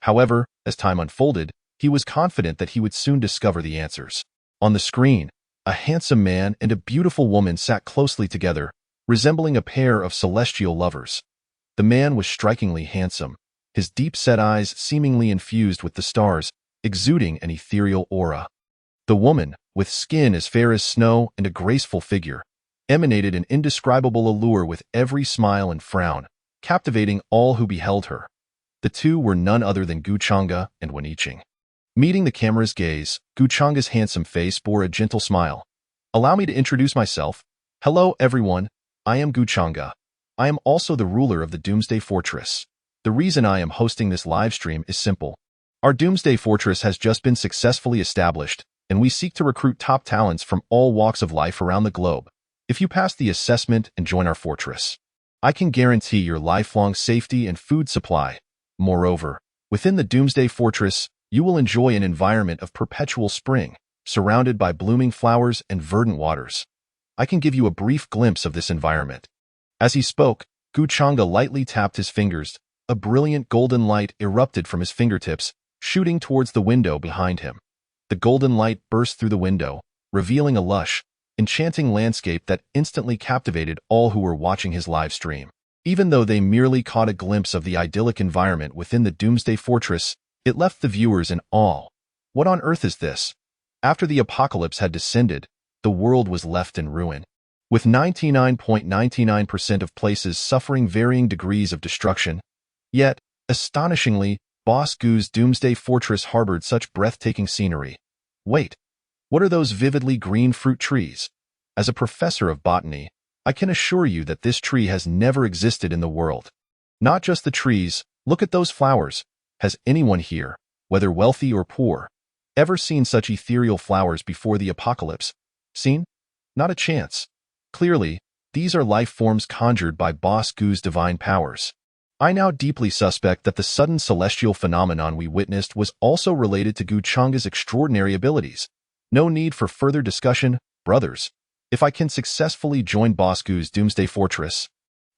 S1: However, as time unfolded, he was confident that he would soon discover the answers. On the screen, a handsome man and a beautiful woman sat closely together, resembling a pair of celestial lovers. The man was strikingly handsome, his deep-set eyes seemingly infused with the stars, exuding an ethereal aura. The woman, with skin as fair as snow and a graceful figure, emanated an indescribable allure with every smile and frown, captivating all who beheld her. The two were none other than Guchanga and Weniching. Meeting the camera's gaze, Guchanga's handsome face bore a gentle smile. Allow me to introduce myself. Hello, everyone. I am Guchanga. I am also the ruler of the Doomsday Fortress. The reason I am hosting this live stream is simple. Our Doomsday Fortress has just been successfully established, and we seek to recruit top talents from all walks of life around the globe. If you pass the assessment and join our fortress, I can guarantee your lifelong safety and food supply. Moreover, within the Doomsday Fortress, you will enjoy an environment of perpetual spring, surrounded by blooming flowers and verdant waters. I can give you a brief glimpse of this environment. As he spoke, Guchanga lightly tapped his fingers. A brilliant golden light erupted from his fingertips, shooting towards the window behind him. The golden light burst through the window, revealing a lush, enchanting landscape that instantly captivated all who were watching his live stream. Even though they merely caught a glimpse of the idyllic environment within the Doomsday Fortress, it left the viewers in awe. What on earth is this? After the apocalypse had descended, the world was left in ruin, with 99.99% of places suffering varying degrees of destruction. Yet, astonishingly, Boss Gu's Doomsday Fortress harbored such breathtaking scenery. Wait, what are those vividly green fruit trees? As a professor of botany, I can assure you that this tree has never existed in the world. Not just the trees, look at those flowers. Has anyone here, whether wealthy or poor, ever seen such ethereal flowers before the apocalypse? Seen? Not a chance. Clearly, these are life forms conjured by Boss Gu's divine powers. I now deeply suspect that the sudden celestial phenomenon we witnessed was also related to Guchanga's extraordinary abilities. No need for further discussion, brothers. If I can successfully join Boss Gu's Doomsday Fortress,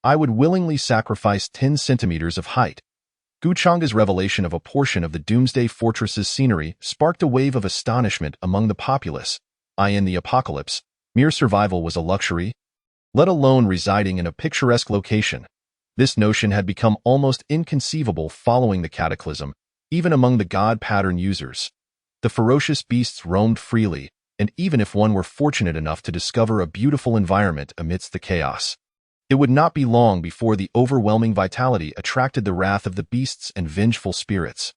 S1: I would willingly sacrifice 10 centimeters of height. Guchanga's revelation of a portion of the Doomsday Fortress's scenery sparked a wave of astonishment among the populace. In the apocalypse, mere survival was a luxury, let alone residing in a picturesque location. This notion had become almost inconceivable following the cataclysm, even among the god pattern users. The ferocious beasts roamed freely, and even if one were fortunate enough to discover a beautiful environment amidst the chaos, it would not be long before the overwhelming vitality attracted the wrath of the beasts and vengeful spirits.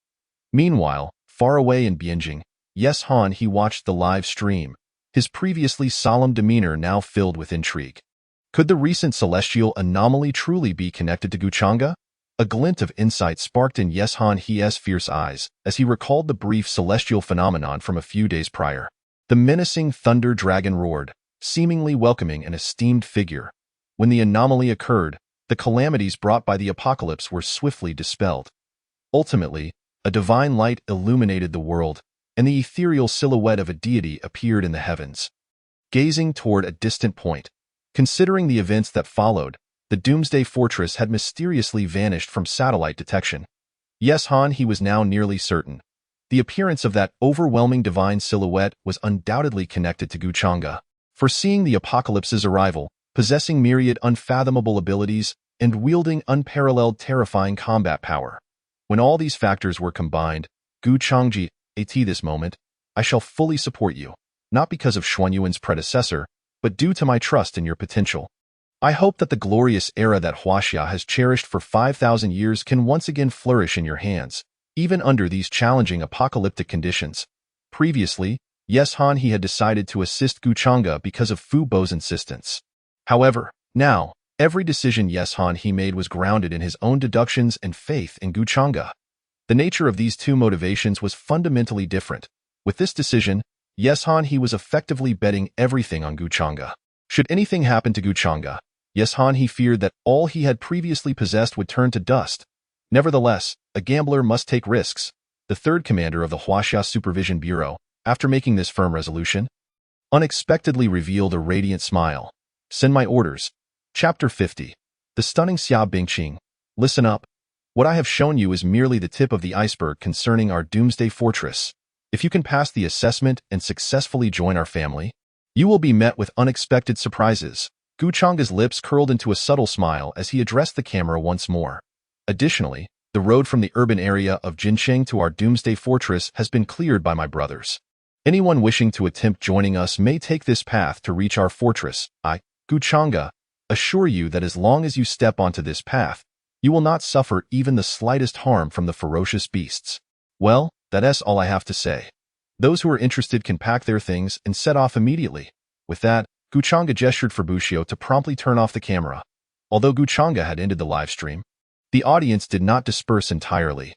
S1: Meanwhile, far away in Bianjing, Yes-Han He watched the live stream, his previously solemn demeanor now filled with intrigue. Could the recent celestial anomaly truly be connected to Guchanga? A glint of insight sparked in Yes-Han He's fierce eyes as he recalled the brief celestial phenomenon from a few days prior. The menacing thunder dragon roared, seemingly welcoming an esteemed figure. When the anomaly occurred, the calamities brought by the apocalypse were swiftly dispelled. Ultimately, a divine light illuminated the world, and the ethereal silhouette of a deity appeared in the heavens. Gazing toward a distant point, considering the events that followed, the Doomsday Fortress had mysteriously vanished from satellite detection. Yes-Han He was now nearly certain. The appearance of that overwhelming divine silhouette was undoubtedly connected to Guchanga, foreseeing the apocalypse's arrival, possessing myriad unfathomable abilities, and wielding unparalleled terrifying combat power. When all these factors were combined, Guchangji, at this moment, I shall fully support you, not because of Xuanyuan's predecessor, but due to my trust in your potential. I hope that the glorious era that Huaxia has cherished for 5,000 years can once again flourish in your hands, even under these challenging apocalyptic conditions. Previously, Yes-Han He had decided to assist Guchanga because of Fu Bo's insistence. However, Now, every decision Yeshan he made was grounded in his own deductions and faith in Guchanga. The nature of these two motivations was fundamentally different. With this decision, Yeshan he was effectively betting everything on Guchanga. Should anything happen to Guchanga, Yeshan he feared that all he had previously possessed would turn to dust. Nevertheless, a gambler must take risks. The third commander of the Huaxia Supervision Bureau, after making this firm resolution, unexpectedly revealed a radiant smile. Send my orders. Chapter 50. The stunning Xia Bingqing. Listen up. What I have shown you is merely the tip of the iceberg concerning our doomsday fortress. If you can pass the assessment and successfully join our family, you will be met with unexpected surprises. Guchanga's lips curled into a subtle smile as he addressed the camera once more. Additionally, the road from the urban area of Jincheng to our doomsday fortress has been cleared by my brothers. Anyone wishing to attempt joining us may take this path to reach our fortress. I, Guchanga, assure you that as long as you step onto this path, you will not suffer even the slightest harm from the ferocious beasts. Well, that's all I have to say. Those who are interested can pack their things and set off immediately. With that, Guchanga gestured for Bushio to promptly turn off the camera. Although Guchanga had ended the live stream, the audience did not disperse entirely.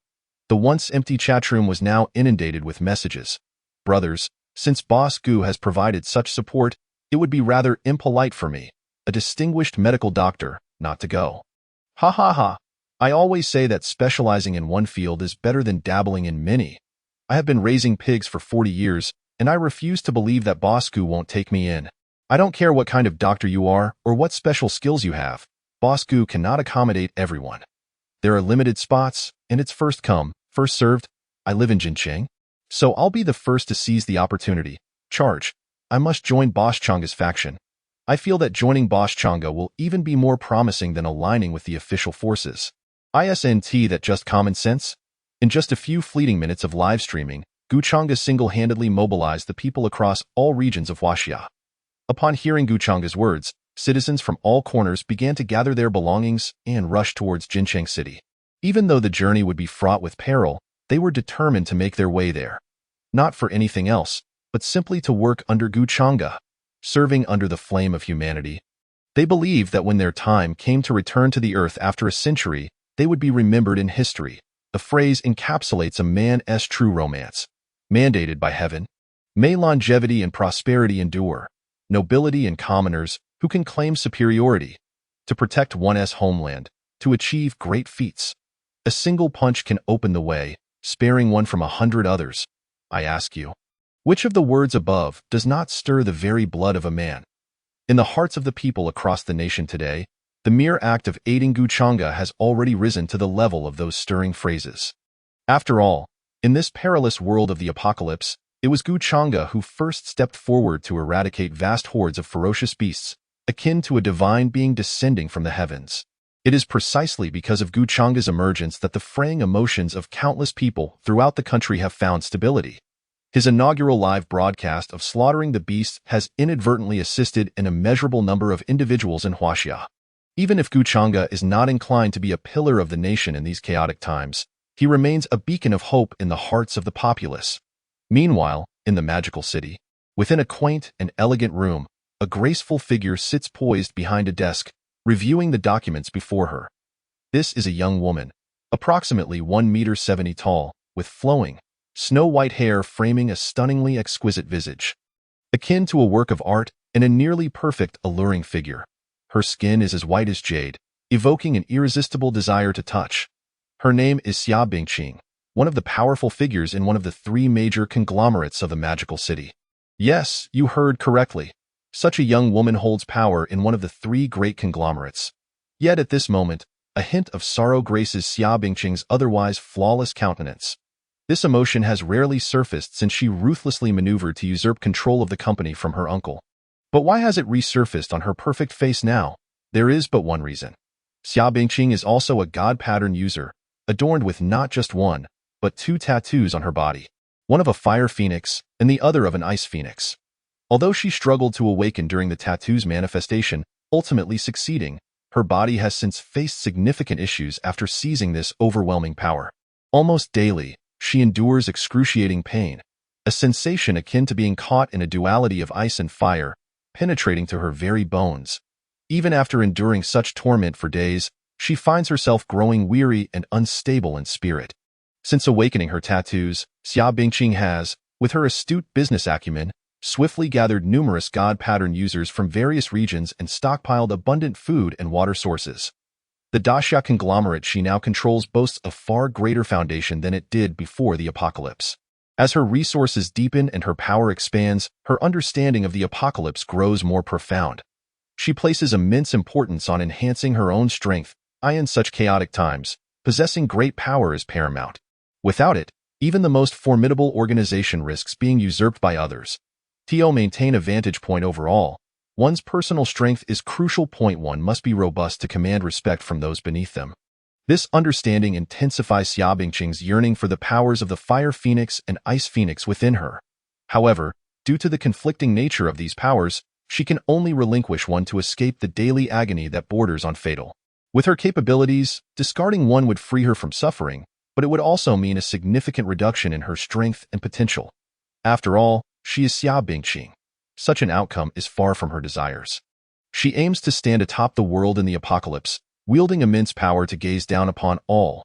S1: The once empty chatroom was now inundated with messages. Brothers, since Boss Gu has provided such support, it would be rather impolite for me, a distinguished medical doctor, not to go. Ha ha ha. I always say that specializing in one field is better than dabbling in many. I have been raising pigs for 40 years, and I refuse to believe that Boss Gu won't take me in. I don't care what kind of doctor you are or what special skills you have. Boss Gu cannot accommodate everyone. There are limited spots, and it's first come, first served. I live in Jincheng, so I'll be the first to seize the opportunity. Charge. I must join Boss Changa's faction. I feel that joining Boss Changa will even be more promising than aligning with the official forces. Isn't that just common sense? In just a few fleeting minutes of live streaming, Guchanga single-handedly mobilized the people across all regions of Huaxia. Upon hearing Guchanga's words, citizens from all corners began to gather their belongings and rush towards Jincheng City. Even though the journey would be fraught with peril, they were determined to make their way there. Not for anything else, but simply to work under Guchanga, serving under the flame of humanity. They believed that when their time came to return to the earth after a century, they would be remembered in history. The phrase encapsulates a man's true romance. Mandated by heaven. May longevity and prosperity endure. Nobility and commoners who can claim superiority. To protect one's homeland. To achieve great feats. A single punch can open the way, sparing one from 100 others. I ask you, which of the words above does not stir the very blood of a man? In the hearts of the people across the nation today, the mere act of aiding Guchanga has already risen to the level of those stirring phrases. After all, in this perilous world of the apocalypse, it was Guchanga who first stepped forward to eradicate vast hordes of ferocious beasts, akin to a divine being descending from the heavens. It is precisely because of Guchanga's emergence that the fraying emotions of countless people throughout the country have found stability. His inaugural live broadcast of slaughtering the beasts has inadvertently assisted an immeasurable number of individuals in Huaxia. Even if Guchanga is not inclined to be a pillar of the nation in these chaotic times, he remains a beacon of hope in the hearts of the populace. Meanwhile, in the magical city, within a quaint and elegant room, a graceful figure sits poised behind a desk, reviewing the documents before her. This is a young woman, approximately 1.70 meters tall, with flowing, snow-white hair framing a stunningly exquisite visage. Akin to a work of art and a nearly perfect, alluring figure. Her skin is as white as jade, evoking an irresistible desire to touch. Her name is Xia Bingqing, one of the powerful figures in one of the three major conglomerates of the magical city. Yes, you heard correctly. Such a young woman holds power in one of the three great conglomerates. Yet at this moment, a hint of sorrow graces Xia Bingqing's otherwise flawless countenance. This emotion has rarely surfaced since she ruthlessly maneuvered to usurp control of the company from her uncle. But why has it resurfaced on her perfect face now? There is but one reason. Xia Bingqing is also a god pattern user, adorned with not just one, but two tattoos on her body, one of a fire phoenix and the other of an ice phoenix. Although she struggled to awaken during the tattoo's manifestation, ultimately succeeding, her body has since faced significant issues after seizing this overwhelming power. Almost daily, she endures excruciating pain, a sensation akin to being caught in a duality of ice and fire, penetrating to her very bones.
S2: Even after enduring such torment for days, she finds herself growing weary and unstable in spirit. Since awakening her tattoos, Xia Bingqing has, with her astute business acumen, swiftly gathered numerous god pattern users from various regions and stockpiled abundant food and water sources. The Daxia conglomerate she now controls boasts a far greater foundation than it did before the apocalypse. As her resources deepen and her power expands, her understanding of the apocalypse grows more profound. She places immense importance on enhancing her own strength. In such chaotic times, possessing great power is paramount. Without it, even the most formidable organization risks being usurped by others. To maintain a vantage point overall, one's personal strength is crucial. One must be robust to command respect from those beneath them. This understanding intensifies Xia Bingqing's yearning for the powers of the Fire Phoenix and Ice Phoenix within her. However, due to the conflicting nature of these powers, she can only relinquish one to escape the daily agony that borders on fatal. With her capabilities, discarding one would free her from suffering, but it would also mean a significant reduction in her strength and potential. After all, she is Xia Bingqing. Such an outcome is far from her desires. She aims to stand atop the world in the apocalypse, wielding immense power to gaze down upon all.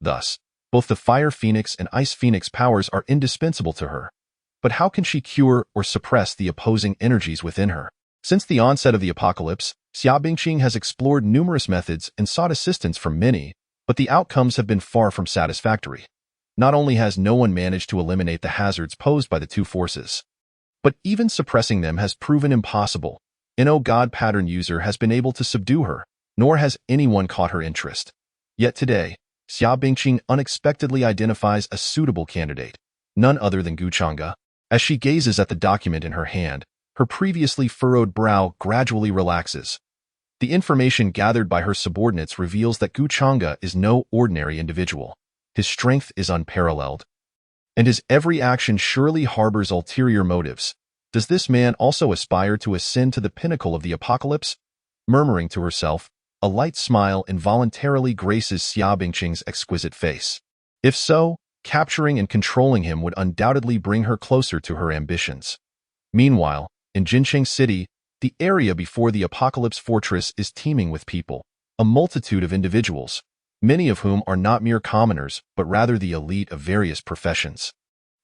S2: Thus, both the Fire Phoenix and Ice Phoenix powers are indispensable to her. But how can she cure or suppress the opposing energies within her? Since the onset of the apocalypse, Xia Bingqing has explored numerous methods and sought assistance from many, but the outcomes have been far from satisfactory. Not only has no one managed to eliminate the hazards posed by the two forces, but even suppressing them has proven impossible. No god pattern user has been able to subdue her, nor has anyone caught her interest. Yet today, Xia Bingqing unexpectedly identifies a suitable candidate, none other than Guchanga. As she gazes at the document in her hand, her previously furrowed brow gradually relaxes. The information gathered by her subordinates reveals that Guchanga is no ordinary individual. His strength is unparalleled, and his every action surely harbors ulterior motives. Does this man also aspire to ascend to the pinnacle of the apocalypse? Murmuring to herself, a light smile involuntarily graces Xia Bingqing's exquisite face. If so, capturing and controlling him would undoubtedly bring her closer to her ambitions. Meanwhile, in Jincheng City, the area before the Apocalypse Fortress is teeming with people, a multitude of individuals, many of whom are not mere commoners, but rather the elite of various professions.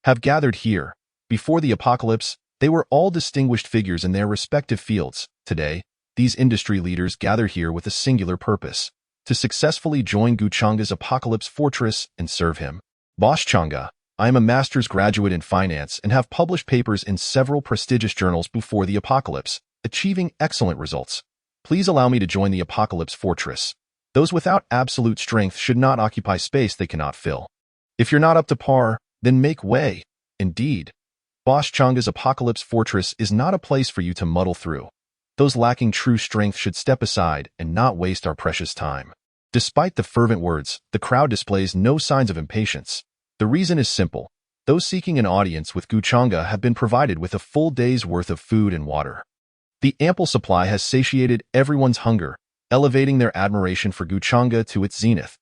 S2: Have gathered here. Before the apocalypse, they were all distinguished figures in their respective fields. Today, these industry leaders gather here with a singular purpose: to successfully join Guchanga's Apocalypse Fortress and serve him. Boss Changa, I am a master's graduate in finance and have published papers in several prestigious journals before the apocalypse, achieving excellent results. Please allow me to join the Apocalypse Fortress. Those without absolute strength should not occupy space they cannot fill. If you're not up to par, then make way. Indeed, Boss Changa's Apocalypse Fortress is not a place for you to muddle through. Those lacking true strength should step aside and not waste our precious time. Despite the fervent words, the crowd displays no signs of impatience. The reason is simple. Those seeking an audience with Guchanga have been provided with a full day's worth of food and water. The ample supply has satiated everyone's hunger, elevating their admiration for Guchanga to its zenith.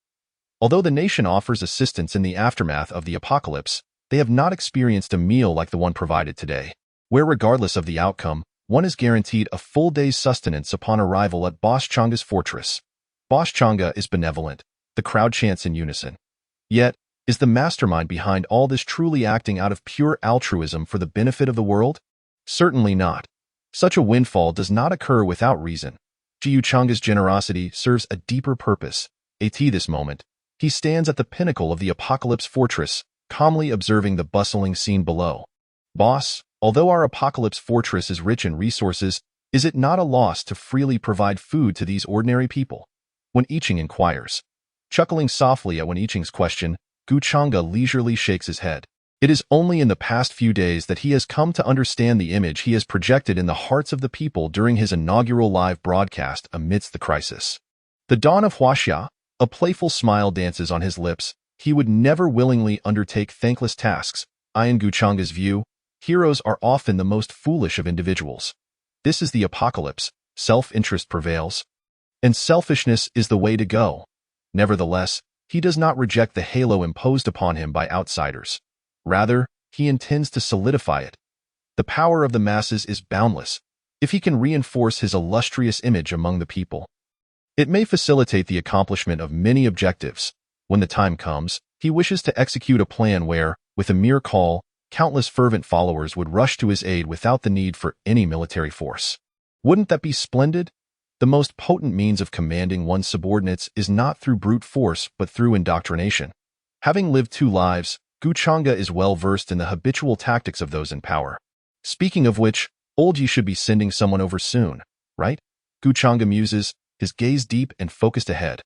S2: Although the nation offers assistance in the aftermath of the apocalypse, they have not experienced a meal like the one provided today, where regardless of the outcome, one is guaranteed a full day's sustenance upon arrival at Boss Changa's fortress. Boss Changa is benevolent, the crowd chants in unison. Yet, is the mastermind behind all this truly acting out of pure altruism for the benefit of the world? Certainly not. Such a windfall does not occur without reason. Jiu Changa's generosity serves a deeper purpose. At this moment, he stands at the pinnacle of the Apocalypse Fortress, calmly observing the bustling scene below. Boss, although our Apocalypse Fortress is rich in resources, is it not a loss to freely provide food to these ordinary people? When Iching inquires. Chuckling softly at Wen Iching's question, Guchanga leisurely shakes his head. It is only in the past few days that he has come to understand the image he has projected in the hearts of the people during his inaugural live broadcast amidst the crisis. The dawn of Huaxia, a playful smile dances on his lips. He would never willingly undertake thankless tasks. In Guchanga's view, heroes are often the most foolish of individuals. This is the apocalypse. Self-interest prevails, and selfishness is the way to go. Nevertheless, he does not reject the halo imposed upon him by outsiders. Rather, he intends to solidify it. The power of the masses is boundless. if he can reinforce his illustrious image among the people. It may facilitate the accomplishment of many objectives. When the time comes, he wishes to execute a plan where, with a mere call, countless fervent followers would rush to his aid without the need for any military force. Wouldn't that be splendid? The most potent means of commanding one's subordinates is not through brute force but through indoctrination. Having lived 2 lives, Gu Chang'e is well versed in the habitual tactics of those in power. Speaking of which, old Yi should be sending someone over soon, right? Gu Chang'e muses, his gaze deep and focused ahead.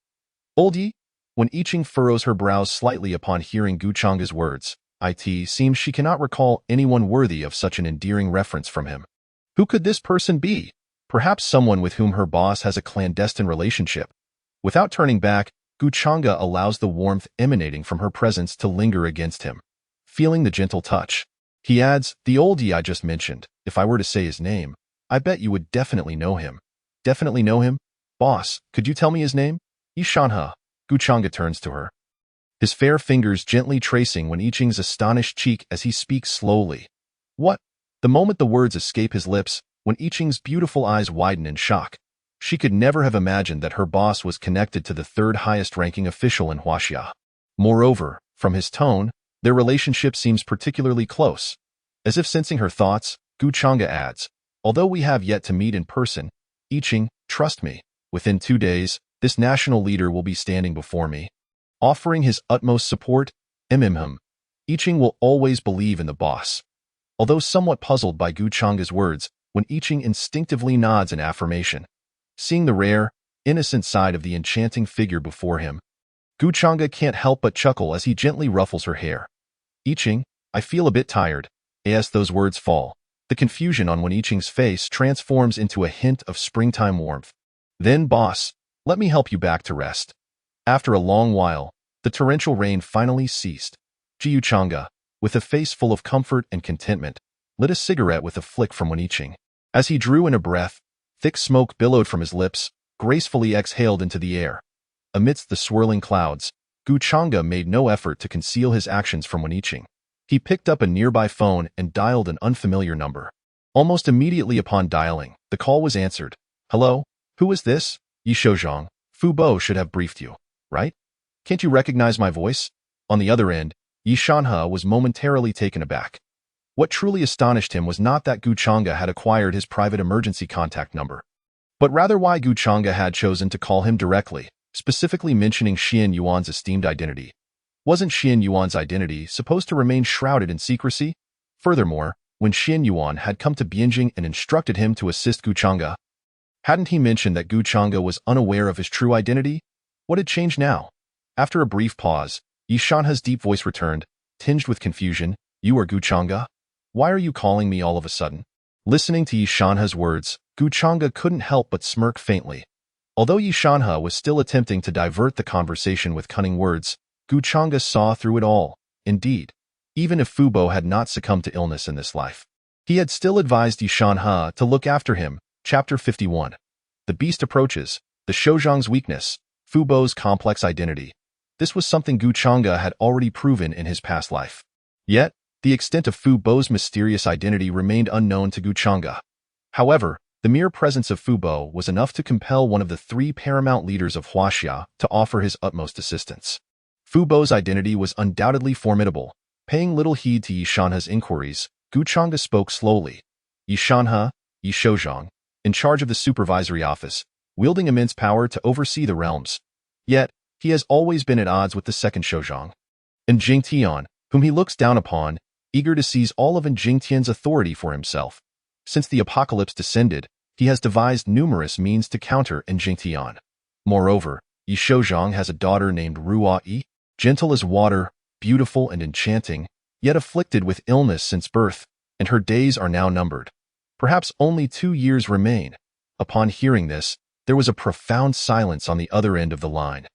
S2: Old Yi? When I Ching furrows her brows slightly upon hearing Gu Chang'e's words, it seems she cannot recall anyone worthy of such an endearing reference from him. Who could this person be? Perhaps someone with whom her boss has a clandestine relationship. Without turning back, Gu Chang'e allows the warmth emanating from her presence to linger against him. Feeling the gentle touch, he adds, the old Yi I just mentioned, if I were to say his name, I bet you would definitely know him. Definitely know him? Boss, could you tell me his name? Yi Shanhe. Gu Chang'e turns to her, his fair fingers gently tracing Wen Yiqing's astonished cheek as he speaks slowly. What? The moment the words escape his lips, Wen Yiqing's beautiful eyes widen in shock. She could never have imagined that her boss was connected to the 3rd highest-ranking official in Huaxia. Moreover, from his tone, their relationship seems particularly close. As if sensing her thoughts, Gu Chang'e adds, although we have yet to meet in person, Yiqing, trust me, within 2 days, this national leader will be standing before me. Offering his utmost support, Yiqing will always believe in the boss. Although somewhat puzzled by Gu Chang'e's words, Wen Yiqing instinctively nods in affirmation. Seeing the rare, innocent side of the enchanting figure before him, Gu Chang'e can't help but chuckle as he gently ruffles her hair. Yiqing, I feel a bit tired. As those words fall, the confusion on Wen Yiqing's face transforms into a hint of springtime warmth. Then, boss, let me help you back to rest. After a long while, the torrential rain finally ceased. Gu Chang'e, with a face full of comfort and contentment, lit a cigarette with a flick from Wen Yiqing. As he drew in a breath, thick smoke billowed from his lips, gracefully exhaled into the air. Amidst the swirling clouds, Gu Chang'e made no effort to conceal his actions from Wen Yiqing. He picked up a nearby phone and dialed an unfamiliar number. Almost immediately upon dialing, the call was answered. Hello? Who is this? Yi Shouzhang. Fu Bo should have briefed you, right? Can't you recognize my voice? On the other end, Yi Shanhe was momentarily taken aback. What truly astonished him was not that Gu Chang'e had acquired his private emergency contact number, but rather why Gu Chang'e had chosen to call him directly, specifically mentioning Xian Yuan's esteemed identity. Wasn't Xian Yuan's identity supposed to remain shrouded in secrecy? Furthermore, when Xian Yuan had come to Bianjing and instructed him to assist Gu Chang'e, hadn't he mentioned that Gu Chang'e was unaware of his true identity? What had changed now? After a brief pause, Yi Shanhe's deep voice returned, tinged with confusion. You are Gu Chang'e? Why are you calling me all of a sudden? Listening to Yi Shanhe's words, Gu Chang'e couldn't help but smirk faintly. Although Yi Shanhe was still attempting to divert the conversation with cunning words, Gu Chang'e saw through it all. Indeed, even if Fu Bo had not succumbed to illness in this life, he had still advised Yi Shanhe to look after him. Chapter 51. The beast approaches, the Shouzhang's weakness, Fu Bo's complex identity. This was something Gu Chang'e had already proven in his past life. Yet, the extent of Fu Bo's mysterious identity remained unknown to Gu Chang'e. However, the mere presence of Fu Bo was enough to compel one of the 3 paramount leaders of Huaxia to offer his utmost assistance. Fu Bo's identity was undoubtedly formidable. Paying little heed to Yi Shanhe's inquiries, Gu Chang'e spoke slowly. Yi Shanhe, Yi Shouzhang, in charge of the supervisory office, wielding immense power to oversee the realms. Yet, he has always been at odds with the second Shouzhang, and Jingtian, whom he looks down upon, eager to seize all of Jingtian's authority for himself. Since the apocalypse descended, he has devised numerous means to counter Jingtian. Moreover, Yi Shouzhang has a daughter named Ruo Yi, gentle as water, beautiful and enchanting, yet afflicted with illness since birth, and her days are now numbered. Perhaps only 2 years remain. Upon hearing this, there was a profound silence on the other end of the line.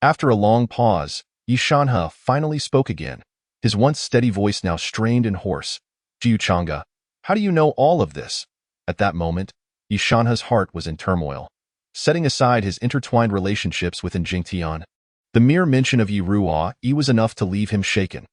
S2: After a long pause, Yi Shanhe finally spoke again, his once steady voice now strained and hoarse. Gu Chang'e, how do you know all of this? At that moment, Yi Shanhe's heart was in turmoil. Setting aside his intertwined relationships with Jingtian, the mere mention of Yi Ruo Yi was enough to leave him shaken.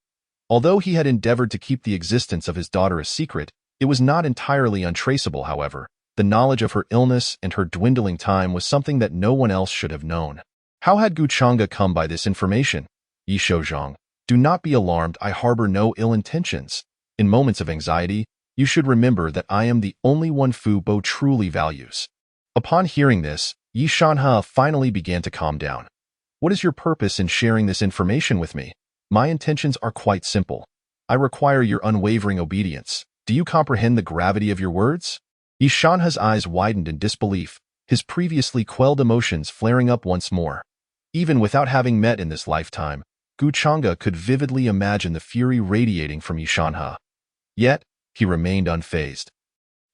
S2: Although he had endeavored to keep the existence of his daughter a secret, it was not entirely untraceable, however. The knowledge of her illness and her dwindling time was something that no one else should have known. How had Guchanga come by this information? Yi Shouzhong, do not be alarmed, I harbor no ill intentions. In moments of anxiety, you should remember that I am the only one Fu Bo truly values. Upon hearing this, Yi Shanhe finally began to calm down. What is your purpose in sharing this information with me? My intentions are quite simple. I require your unwavering obedience. Do you comprehend the gravity of your words? Yi Shanhe's eyes widened in disbelief, his previously quelled emotions flaring up once more. Even without having met in this lifetime, Guchanga could vividly imagine the fury radiating from Yi Shanhe. Yet, he remained unfazed.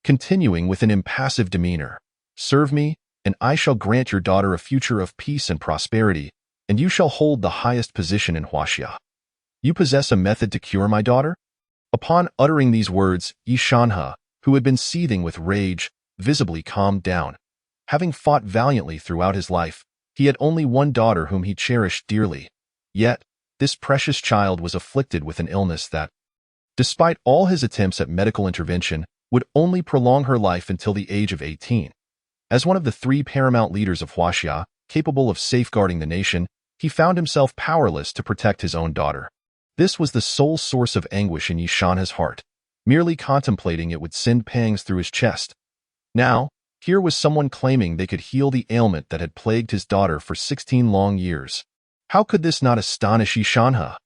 S2: Continuing with an impassive demeanor, serve me, and I shall grant your daughter a future of peace and prosperity, and you shall hold the highest position in Huaxia. You possess a method to cure my daughter? Upon uttering these words, Yi Shanhe, who had been seething with rage, visibly calmed down. Having fought valiantly throughout his life, he had only one daughter whom he cherished dearly. Yet, this precious child was afflicted with an illness that, despite all his attempts at medical intervention, would only prolong her life until the age of 18. As one of the 3 paramount leaders of Huaxia, capable of safeguarding the nation, he found himself powerless to protect his own daughter. This was the sole source of anguish in Yi Shanhe's heart. Merely contemplating it would send pangs through his chest. Now, here was someone claiming they could heal the ailment that had plagued his daughter for 16 long years. How could this not astonish Yi Shanhe?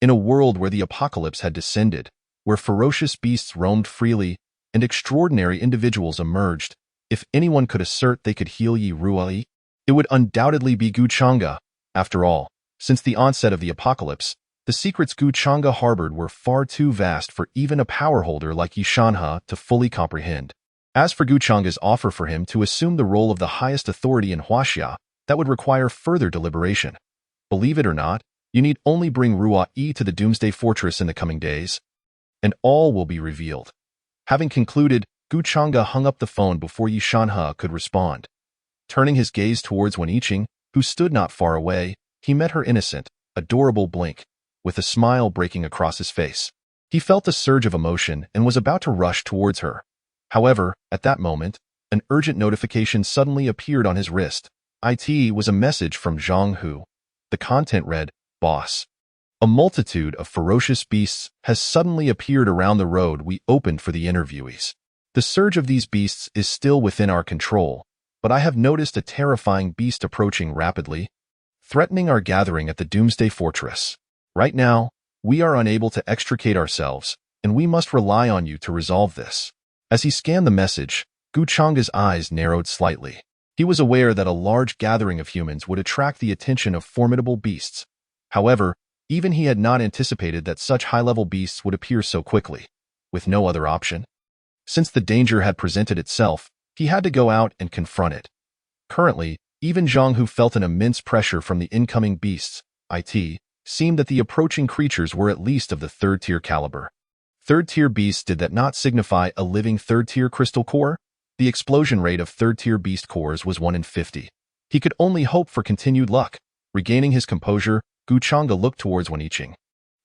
S2: In a world where the apocalypse had descended, where ferocious beasts roamed freely, and extraordinary individuals emerged, if anyone could assert they could heal Yi Ruai, it would undoubtedly be Guchanga. After all, since the onset of the apocalypse, the secrets Guchanga harbored were far too vast for even a power holder like Yi Shanhe to fully comprehend. As for Guchanga's offer for him to assume the role of the highest authority in Huaxia, that would require further deliberation. Believe it or not, you need only bring Ruai to the Doomsday Fortress in the coming days, and all will be revealed. Having concluded, Guchanga hung up the phone before Yi Shanhe could respond. Turning his gaze towards Wenyiqing, who stood not far away, he met her innocent, adorable blink, with a smile breaking across his face. He felt a surge of emotion and was about to rush towards her. However, at that moment, an urgent notification suddenly appeared on his wrist. It was a message from Zhang Hu. The content read, Boss. A multitude of ferocious beasts has suddenly appeared around the road we opened for the interviewees. The surge of these beasts is still within our control, but I have noticed a terrifying beast approaching rapidly, threatening our gathering at the Doomsday Fortress. Right now, we are unable to extricate ourselves, and we must rely on you to resolve this. As he scanned the message, Guchanga's eyes narrowed slightly. He was aware that a large gathering of humans would attract the attention of formidable beasts. However, even he had not anticipated that such high-level beasts would appear so quickly. With no other option, since the danger had presented itself, he had to go out and confront it. Currently, even Zhang Hu felt an immense pressure from the incoming beasts. It seemed that the approaching creatures were at least of the 3rd-tier caliber. 3rd-tier beasts did that not signify a living 3rd-tier crystal core? The explosion rate of 3rd-tier beast cores was 1 in 50. He could only hope for continued luck. Regaining his composure, Guchanga looked towards Wenyiqing.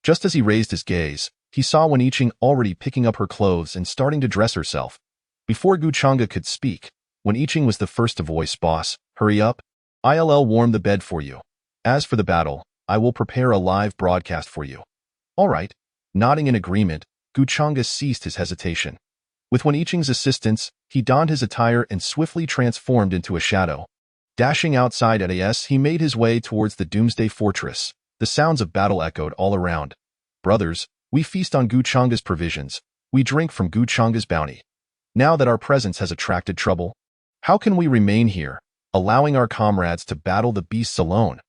S2: Just as he raised his gaze, he saw Wenyiqing already picking up her clothes and starting to dress herself. Before Guchanga could speak, Wenyiqing was the first to voice, Boss, hurry up. I'll warm the bed for you. As for the battle, I will prepare a live broadcast for you. All right. Nodding in agreement, Guchanga ceased his hesitation. With Wenyiqing's assistance, he donned his attire and swiftly transformed into a shadow. Dashing outside as he made his way towards the Doomsday Fortress. The sounds of battle echoed all around. Brothers, we feast on Guchanga's provisions. We drink from Guchanga's bounty. Now that our presence has attracted trouble, how can we remain here, allowing our comrades to battle the beasts alone?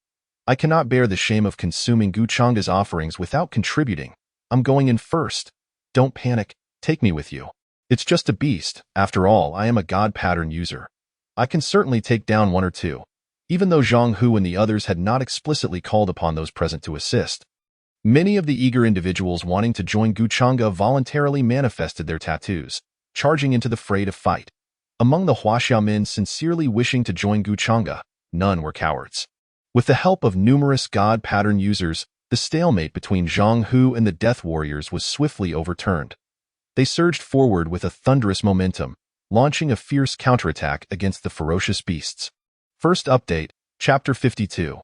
S2: I cannot bear the shame of consuming Guchanga's offerings without contributing. I'm going in first. Don't panic, take me with you. It's just a beast. After all, I am a god pattern user. I can certainly take down 1 or 2. Even though Zhang Hu and the others had not explicitly called upon those present to assist. Many of the eager individuals wanting to join Guchanga voluntarily manifested their tattoos, charging into the fray to fight. Among the Huaxia men sincerely wishing to join Guchanga, none were cowards. With the help of numerous god pattern users, the stalemate between Zhang Hu and the Death Warriors was swiftly overturned. They surged forward with a thunderous momentum, launching a fierce counterattack against the ferocious beasts. First update, Chapter 52.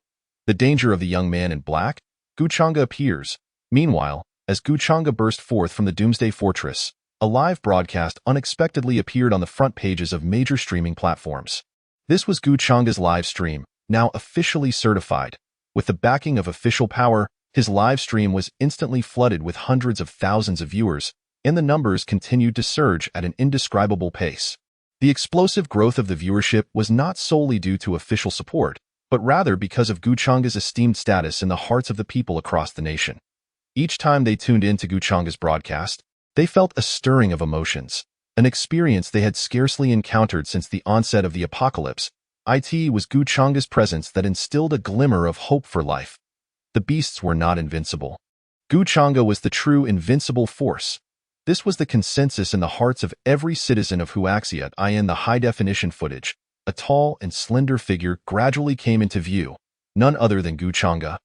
S2: The danger of the young man in black. Guchanga appears. Meanwhile, as Guchanga burst forth from the Doomsday Fortress, a live broadcast unexpectedly appeared on the front pages of major streaming platforms. This was Guchanga's live stream, now officially certified. With the backing of official power, his live stream was instantly flooded with hundreds of thousands of viewers, and the numbers continued to surge at an indescribable pace. The explosive growth of the viewership was not solely due to official support, but rather because of Guchanga's esteemed status in the hearts of the people across the nation. Each time they tuned in to Guchanga's broadcast, they felt a stirring of emotions, an experience they had scarcely encountered since the onset of the apocalypse. It was Guchanga's presence that instilled a glimmer of hope for life. The beasts were not invincible. Guchanga was the true invincible force. This was the consensus in the hearts of every citizen of Huaxia. In the high-definition footage, a tall and slender figure gradually came into view, none other than Guchanga.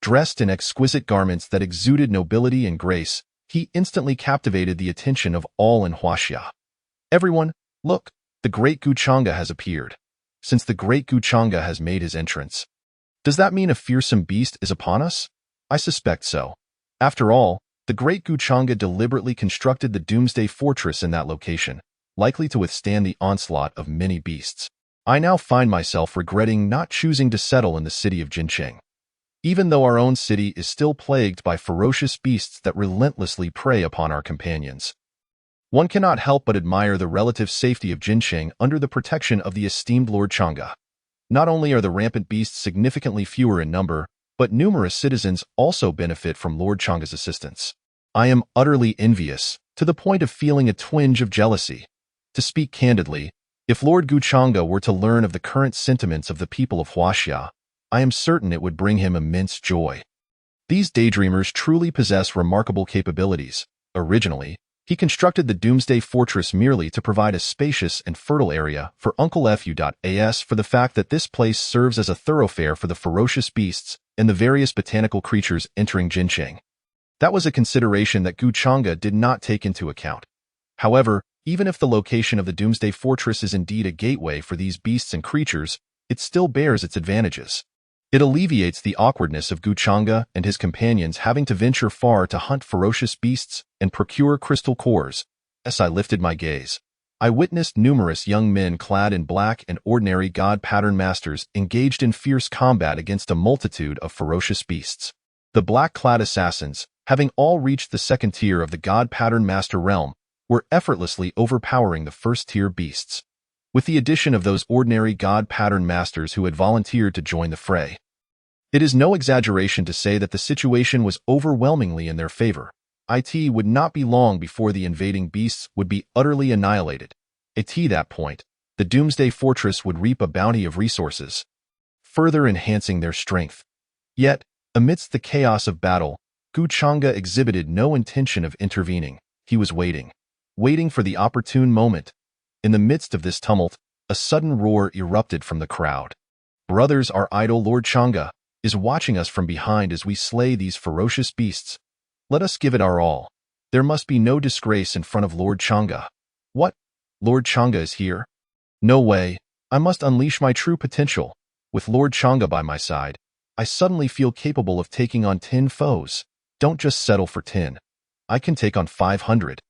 S2: Dressed in exquisite garments that exuded nobility and grace, he instantly captivated the attention of all in Huaxia. Everyone, look, the great Guchanga has appeared. Since the great Guchanga has made his entrance. Does that mean a fearsome beast is upon us? I suspect so. After all, the great Guchanga deliberately constructed the Doomsday Fortress in that location, likely to withstand the onslaught of many beasts. I now find myself regretting not choosing to settle in the city of Jincheng. Even though our own city is still plagued by ferocious beasts that relentlessly prey upon our companions. One cannot help but admire the relative safety of Jincheng under the protection of the esteemed Lord Chang'e. Not only are the rampant beasts significantly fewer in number, but numerous citizens also benefit from Lord Chang'e's assistance. I am utterly envious, to the point of feeling a twinge of jealousy. To speak candidly, if Lord Guchanga were to learn of the current sentiments of the people of Huaxia, I am certain it would bring him immense joy. These daydreamers truly possess remarkable capabilities. Originally, he constructed the Doomsday Fortress merely to provide a spacious and fertile area for Uncle Fu.as for the fact that this place serves as a thoroughfare for the ferocious beasts and the various botanical creatures entering Jincheng. That was a consideration that Guchanga did not take into account. However, even if the location of the Doomsday Fortress is indeed a gateway for these beasts and creatures, it still bears its advantages. It alleviates the awkwardness of Guchanga and his companions having to venture far to hunt ferocious beasts and procure crystal cores. As I lifted my gaze, I witnessed numerous young men clad in black and ordinary god pattern masters engaged in fierce combat against a multitude of ferocious beasts. The black-clad assassins, having all reached the second tier of the god pattern master realm, were effortlessly overpowering the first-tier beasts. With the addition of those ordinary god pattern masters who had volunteered to join the fray. It is no exaggeration to say that the situation was overwhelmingly in their favor. It would not be long before the invading beasts would be utterly annihilated. At that point, the Doomsday Fortress would reap a bounty of resources, further enhancing their strength. Yet, amidst the chaos of battle, Guchanga exhibited no intention of intervening. He was waiting for the opportune moment. In the midst of this tumult, a sudden roar erupted from the crowd. Brothers, our idol Lord Chang'e is watching us from behind as we slay these ferocious beasts. Let us give it our all. There must be no disgrace in front of Lord Chang'e. What? Lord Chang'e is here? No way. I must unleash my true potential. With Lord Chang'e by my side, I suddenly feel capable of taking on 10 foes. Don't just settle for 10. I can take on 500.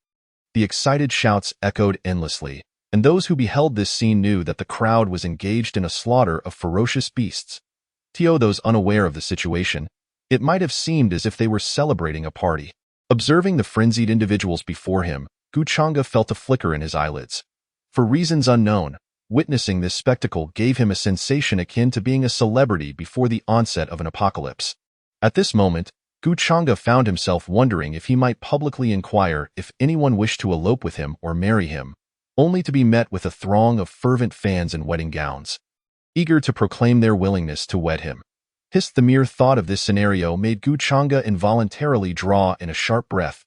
S2: The excited shouts echoed endlessly, and those who beheld this scene knew that the crowd was engaged in a slaughter of ferocious beasts. To those unaware of the situation, it might have seemed as if they were celebrating a party. Observing the frenzied individuals before him, Guchanga felt a flicker in his eyelids. For reasons unknown, witnessing this spectacle gave him a sensation akin to being a celebrity before the onset of an apocalypse. At this moment, Guchanga found himself wondering if he might publicly inquire if anyone wished to elope with him or marry him, only to be met with a throng of fervent fans in wedding gowns, eager to proclaim their willingness to wed him. The mere thought of this scenario made Guchanga involuntarily draw in a sharp breath.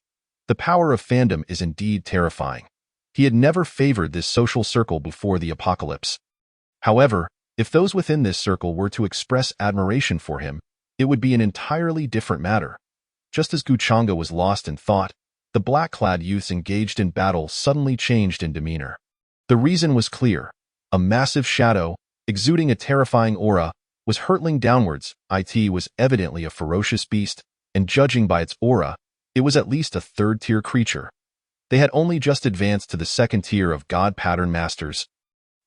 S2: The power of fandom is indeed terrifying. He had never favored this social circle before the apocalypse. However, if those within this circle were to express admiration for him, it would be an entirely different matter. Just as Guchanga was lost in thought, the black-clad youths engaged in battle suddenly changed in demeanor. The reason was clear. A massive shadow, exuding a terrifying aura, was hurtling downwards. It was evidently a ferocious beast, and judging by its aura, it was at least a third-tier creature. They had only just advanced to the second tier of God Pattern Masters.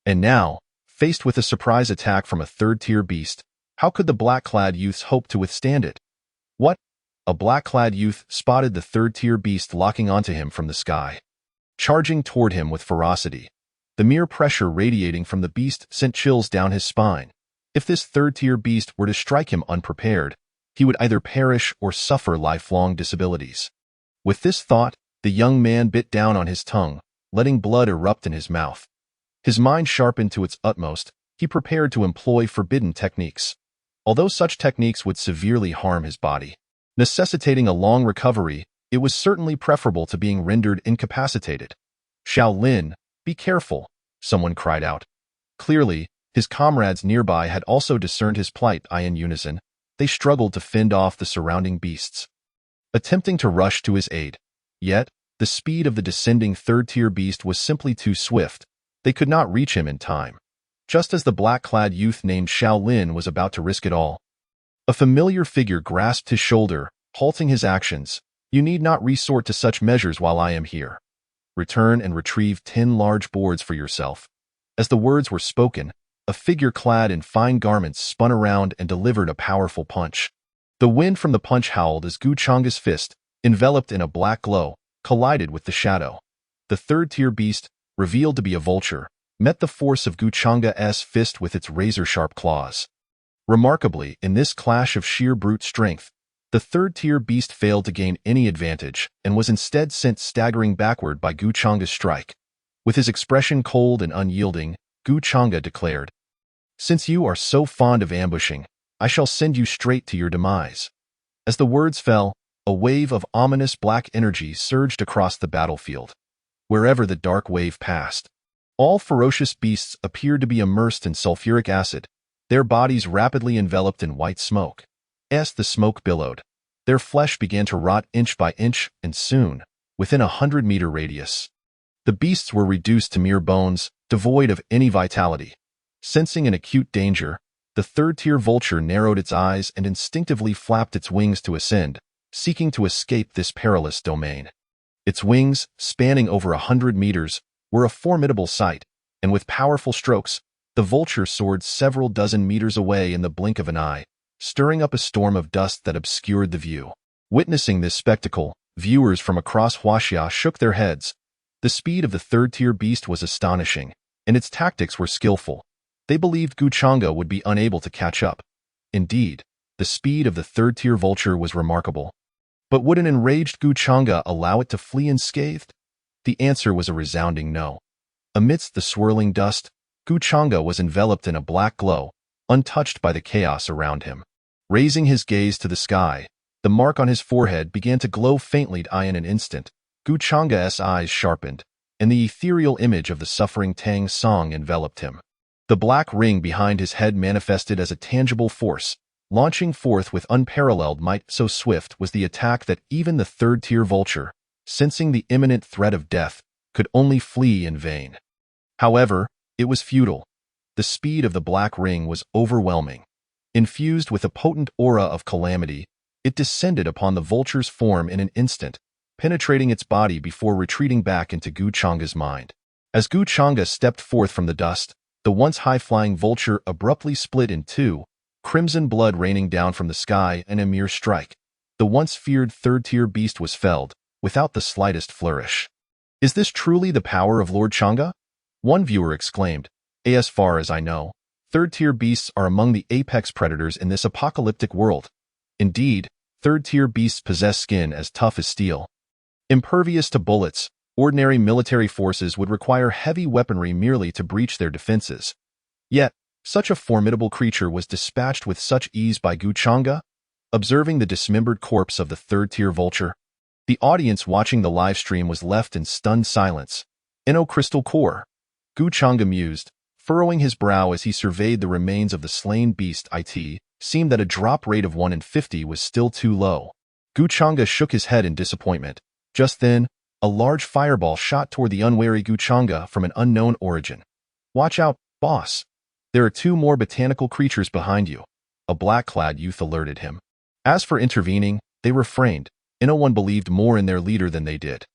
S2: And now, faced with a surprise attack from a third-tier beast, how could the black-clad youths hope to withstand it? What? A black-clad youth spotted the third-tier beast locking onto him from the sky, charging toward him with ferocity. The mere pressure radiating from the beast sent chills down his spine. If this third-tier beast were to strike him unprepared, he would either perish or suffer lifelong disabilities. With this thought, the young man bit down on his tongue, letting blood erupt in his mouth. His mind sharpened to its utmost, he prepared to employ forbidden techniques. Although such techniques would severely harm his body, necessitating a long recovery, it was certainly preferable to being rendered incapacitated. "Shaolin, be careful," someone cried out. Clearly, his comrades nearby had also discerned his plight. In unison, they struggled to fend off the surrounding beasts, attempting to rush to his aid. Yet, the speed of the descending third-tier beast was simply too swift. They could not reach him in time. Just as the black-clad youth named Shaolin was about to risk it all, a familiar figure grasped his shoulder, halting his actions. "You need not resort to such measures while I am here. Return and retrieve 10 large boards for yourself." As the words were spoken, a figure clad in fine garments spun around and delivered a powerful punch. The wind from the punch howled as Guchanga's fist, enveloped in a black glow, collided with the shadow. The third-tier beast, revealed to be a vulture, met the force of Guchanga's fist with its razor-sharp claws. Remarkably, in this clash of sheer brute strength, the third-tier beast failed to gain any advantage and was instead sent staggering backward by Guchanga's strike. With his expression cold and unyielding, Guchanga declared, "Since you are so fond of ambushing, I shall send you straight to your demise." As the words fell, a wave of ominous black energy surged across the battlefield. Wherever the dark wave passed, all ferocious beasts appeared to be immersed in sulfuric acid, their bodies rapidly enveloped in white smoke. As the smoke billowed, their flesh began to rot inch by inch, and soon, within a 100-meter radius, the beasts were reduced to mere bones, devoid of any vitality. Sensing an acute danger, the third-tier vulture narrowed its eyes and instinctively flapped its wings to ascend, seeking to escape this perilous domain. Its wings, spanning over 100 meters, were a formidable sight, and with powerful strokes, the vulture soared several dozen meters away in the blink of an eye, stirring up a storm of dust that obscured the view. Witnessing this spectacle, viewers from across Huaxia shook their heads. The speed of the third-tier beast was astonishing, and its tactics were skillful. They believed Guchanga would be unable to catch up. Indeed, the speed of the third-tier vulture was remarkable. But would an enraged Guchanga allow it to flee unscathed? The answer was a resounding no. Amidst the swirling dust, Guchanga was enveloped in a black glow, untouched by the chaos around him. Raising his gaze to the sky, the mark on his forehead began to glow faintly. In an instant, Guchanga's eyes sharpened, and the ethereal image of the suffering Tang Song enveloped him. The black ring behind his head manifested as a tangible force, launching forth with unparalleled might. So swift was the attack that even the third-tier vulture, sensing the imminent threat of death, could only flee in vain. However, it was futile. The speed of the black ring was overwhelming. Infused with a potent aura of calamity, it descended upon the vulture's form in an instant, penetrating its body before retreating back into Guchanga's mind. As Guchanga stepped forth from the dust, the once high-flying vulture abruptly split in two, crimson blood raining down from the sky in a mere strike. The once feared third-tier beast was felled, without the slightest flourish. "Is this truly the power of Lord Changa?" one viewer exclaimed. "As far as I know, third-tier beasts are among the apex predators in this apocalyptic world. Indeed, third-tier beasts possess skin as tough as steel. Impervious to bullets, ordinary military forces would require heavy weaponry merely to breach their defenses. Yet, such a formidable creature was dispatched with such ease by Guchanga." Observing the dismembered corpse of the third-tier vulture, the audience watching the live stream was left in stunned silence. "No crystal core," Guchanga mused, furrowing his brow as he surveyed the remains of the slain beast. It seemed that a drop rate of 1 in 50 was still too low. Guchanga shook his head in disappointment. Just then, A large fireball shot toward the unwary Guchanga from an unknown origin. "Watch out, boss. There are 2 more botanical creatures behind you," a black-clad youth alerted him. As for intervening, they refrained, and no one believed more in their leader than they did.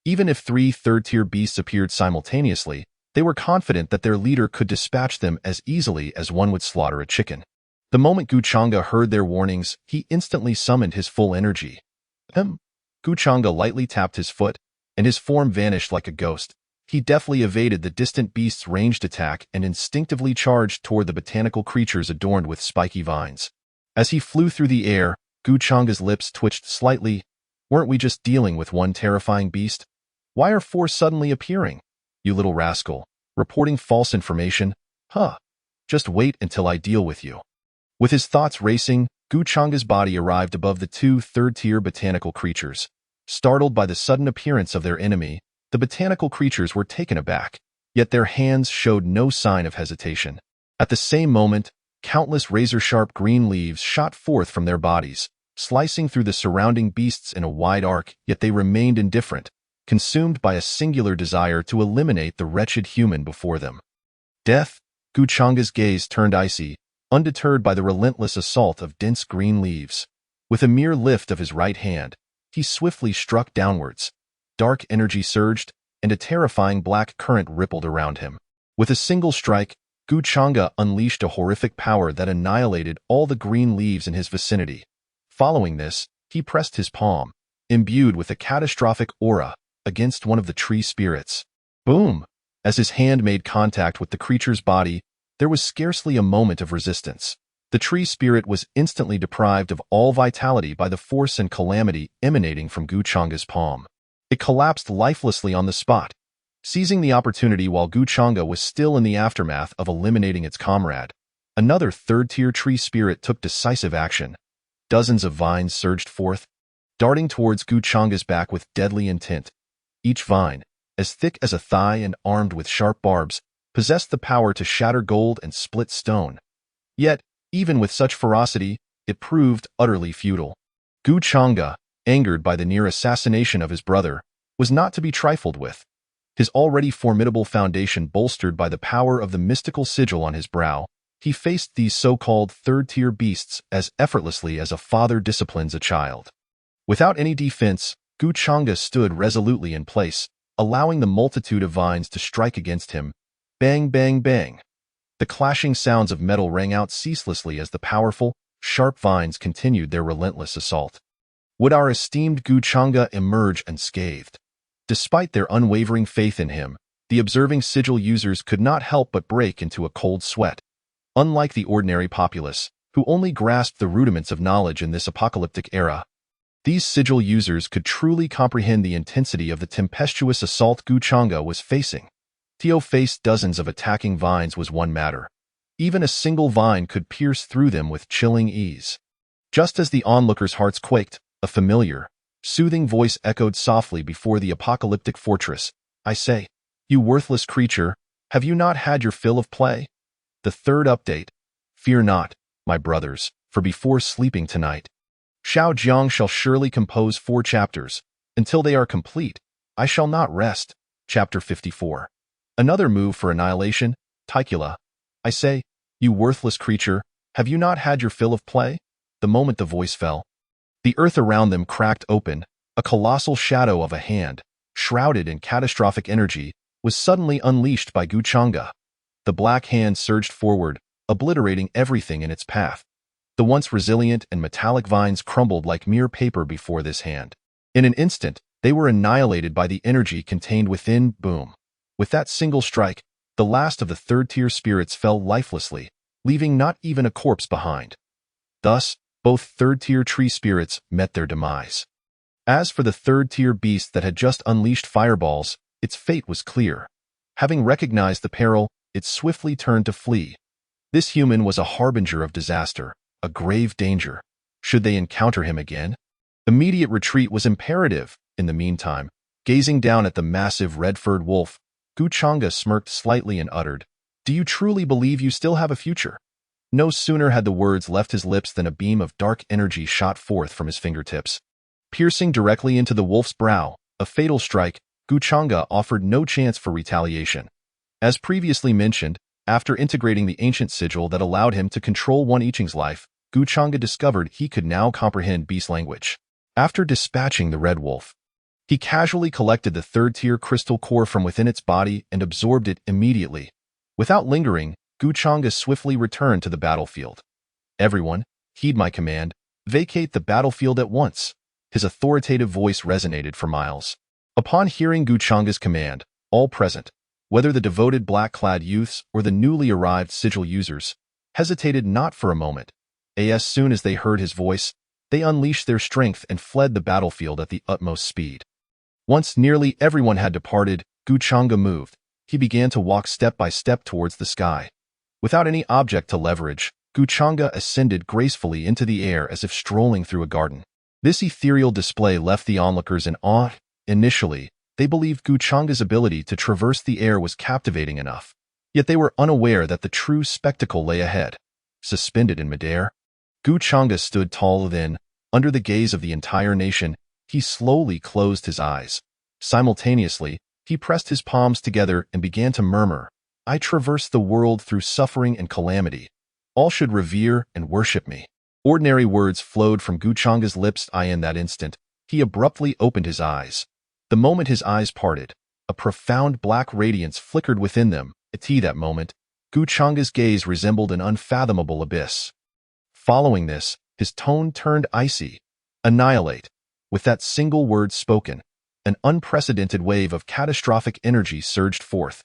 S2: Even if 3 third-tier beasts appeared simultaneously, they were confident that their leader could dispatch them as easily as one would slaughter a chicken. The moment Guchanga heard their warnings, he instantly summoned his full energy. Guchanga lightly tapped his foot, and his form vanished like a ghost. He deftly evaded the distant beast's ranged attack and instinctively charged toward the botanical creatures adorned with spiky vines. As he flew through the air, Guchanga's lips twitched slightly. "Weren't we just dealing with one terrifying beast? Why are 4 suddenly appearing? You little rascal, reporting false information? Just wait until I deal with you." With his thoughts racing, Guchanga's body arrived above the 2 third-tier botanical creatures. Startled by the sudden appearance of their enemy, the botanical creatures were taken aback, yet their hands showed no sign of hesitation. At the same moment, countless razor-sharp green leaves shot forth from their bodies, slicing through the surrounding beasts in a wide arc, yet they remained indifferent, consumed by a singular desire to eliminate the wretched human before them. Death. Guchanga's gaze turned icy, undeterred by the relentless assault of dense green leaves. With a mere lift of his right hand, he swiftly struck downwards. Dark energy surged, and a terrifying black current rippled around him. With a single strike, Guchanga unleashed a horrific power that annihilated all the green leaves in his vicinity. Following this, he pressed his palm, imbued with a catastrophic aura, against one of the tree spirits. Boom! As his hand made contact with the creature's body, there was scarcely a moment of resistance. The tree spirit was instantly deprived of all vitality by the force and calamity emanating from Guchanga's palm. It collapsed lifelessly on the spot. Seizing the opportunity while Guchanga was still in the aftermath of eliminating its comrade, another third-tier tree spirit took decisive action. Dozens of vines surged forth, darting towards Guchanga's back with deadly intent. Each vine, as thick as a thigh and armed with sharp barbs, possessed the power to shatter gold and split stone. Yet, even with such ferocity, it proved utterly futile. Guchanga, angered by the near assassination of his brother, was not to be trifled with. His already formidable foundation bolstered by the power of the mystical sigil on his brow, he faced these so-called third-tier beasts as effortlessly as a father disciplines a child. Without any defense, Guchanga stood resolutely in place, allowing the multitude of vines to strike against him. Bang, bang, bang. The clashing sounds of metal rang out ceaselessly as the powerful, sharp vines continued their relentless assault. Would our esteemed Guchanga emerge unscathed? Despite their unwavering faith in him, the observing sigil users could not help but break into a cold sweat. Unlike the ordinary populace, who only grasped the rudiments of knowledge in this apocalyptic era, these sigil users could truly comprehend the intensity of the tempestuous assault Guchanga was facing. To face dozens of attacking vines was one matter. Even a single vine could pierce through them with chilling ease. Just as the onlookers' hearts quaked, a familiar, soothing voice echoed softly before the apocalyptic fortress. "I say, you worthless creature, have you not had your fill of play?" The third update. Fear not, my brothers, for before sleeping tonight, Xiao Jiang shall surely compose 4 chapters. Until they are complete, I shall not rest. Chapter 54. Another move for Annihilation. Ticula. "I say, you worthless creature, have you not had your fill of play?" The moment the voice fell, the earth around them cracked open. A colossal shadow of a hand, shrouded in catastrophic energy, was suddenly unleashed by Guchanga. The black hand surged forward, obliterating everything in its path. The once resilient and metallic vines crumbled like mere paper before this hand. In an instant, they were annihilated by the energy contained within. Boom. With that single strike, the last of the third-tier spirits fell lifelessly, leaving not even a corpse behind. Thus, both third-tier tree spirits met their demise. As for the third-tier beast that had just unleashed fireballs, its fate was clear. Having recognized the peril, it swiftly turned to flee. This human was a harbinger of disaster, a grave danger. Should they encounter him again? Immediate retreat was imperative. In the meantime, gazing down at the massive red-furred wolf, Guchanga smirked slightly and uttered, "Do you truly believe you still have a future?" No sooner had the words left his lips than a beam of dark energy shot forth from his fingertips. Piercing directly into the wolf's brow, A fatal strike, Guchanga offered no chance for retaliation. As previously mentioned, after integrating the ancient sigil that allowed him to control one I Ching's life, Guchanga discovered he could now comprehend beast language. After dispatching the red wolf, he casually collected the third-tier crystal core from within its body and absorbed it immediately. Without lingering, Guchanga swiftly returned to the battlefield. "Everyone, heed my command. Vacate the battlefield at once." His authoritative voice resonated for miles. Upon hearing Guchanga's command, all present, whether the devoted black-clad youths or the newly arrived sigil users, hesitated not for a moment. As soon as they heard his voice, they unleashed their strength and fled the battlefield at the utmost speed. Once nearly everyone had departed, Guchanga moved. He began to walk step by step towards the sky. Without any object to leverage, Guchanga ascended gracefully into the air as if strolling through a garden. This ethereal display left the onlookers in awe. Initially, they believed Guchanga's ability to traverse the air was captivating enough, yet they were unaware that the true spectacle lay ahead. Suspended in midair, Guchanga stood tall. Then, under the gaze of the entire nation, he slowly closed his eyes. Simultaneously, he pressed his palms together and began to murmur, "I traverse the world through suffering and calamity. All should revere and worship me." Ordinary words flowed from Guchanga's lips. In that instant, he abruptly opened his eyes. The moment his eyes parted, a profound black radiance flickered within them. At that moment, Guchanga's gaze resembled an unfathomable abyss. Following this, his tone turned icy. "Annihilate." With that single word spoken, an unprecedented wave of catastrophic energy surged forth.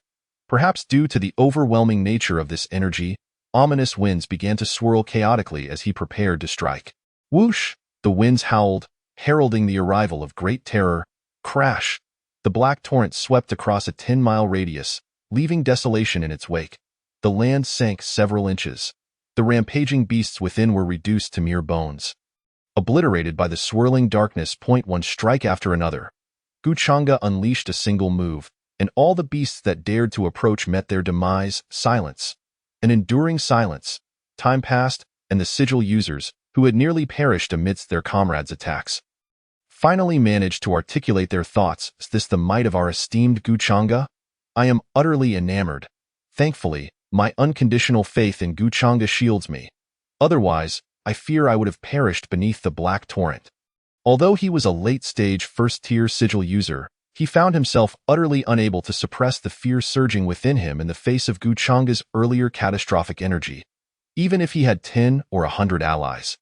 S2: Perhaps due to the overwhelming nature of this energy, ominous winds began to swirl chaotically as he prepared to strike. Whoosh! The winds howled, heralding the arrival of great terror. Crash! The black torrent swept across a 10-mile radius, leaving desolation in its wake. The land sank several inches. The rampaging beasts within were reduced to mere bones. Obliterated by the swirling darkness. One strike after another, Guchanga unleashed a single move, and all the beasts that dared to approach met their demise. Silence. An enduring silence. Time passed, and the sigil users, who had nearly perished amidst their comrades' attacks, finally managed to articulate their thoughts. "Is this the might of our esteemed Guchanga? I am utterly enamored. Thankfully, my unconditional faith in Guchanga shields me. Otherwise, I fear I would have perished beneath the black torrent." Although he was a late-stage first-tier sigil user, he found himself utterly unable to suppress the fear surging within him in the face of Guchanga's earlier catastrophic energy. Even if he had 10 or 100 allies,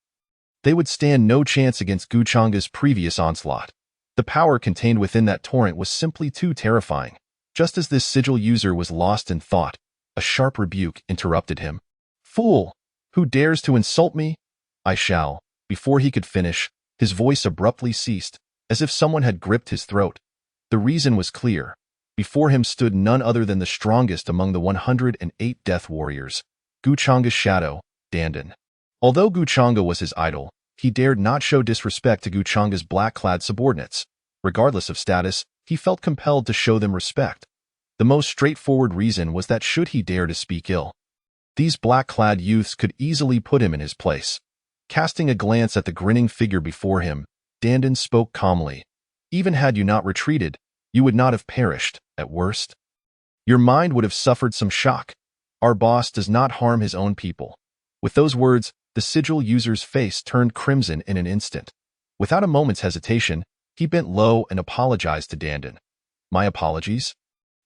S2: they would stand no chance against Guchanga's previous onslaught. The power contained within that torrent was simply too terrifying. Just as this sigil user was lost in thought, a sharp rebuke interrupted him. "Fool! Who dares to insult me? I shall." Before he could finish, his voice abruptly ceased, as if someone had gripped his throat. The reason was clear. Before him stood none other than the strongest among the 108 death warriors, Guchanga's shadow, Dandan. Although Guchanga was his idol, he dared not show disrespect to Guchanga's black-clad subordinates. Regardless of status, he felt compelled to show them respect. The most straightforward reason was that should he dare to speak ill, these black-clad youths could easily put him in his place. Casting a glance at the grinning figure before him, Dandan spoke calmly. "Even had you not retreated, you would not have perished. At worst, your mind would have suffered some shock. Our boss does not harm his own people." With those words, the sigil user's face turned crimson in an instant. Without a moment's hesitation, he bent low and apologized to Dandan. "My apologies?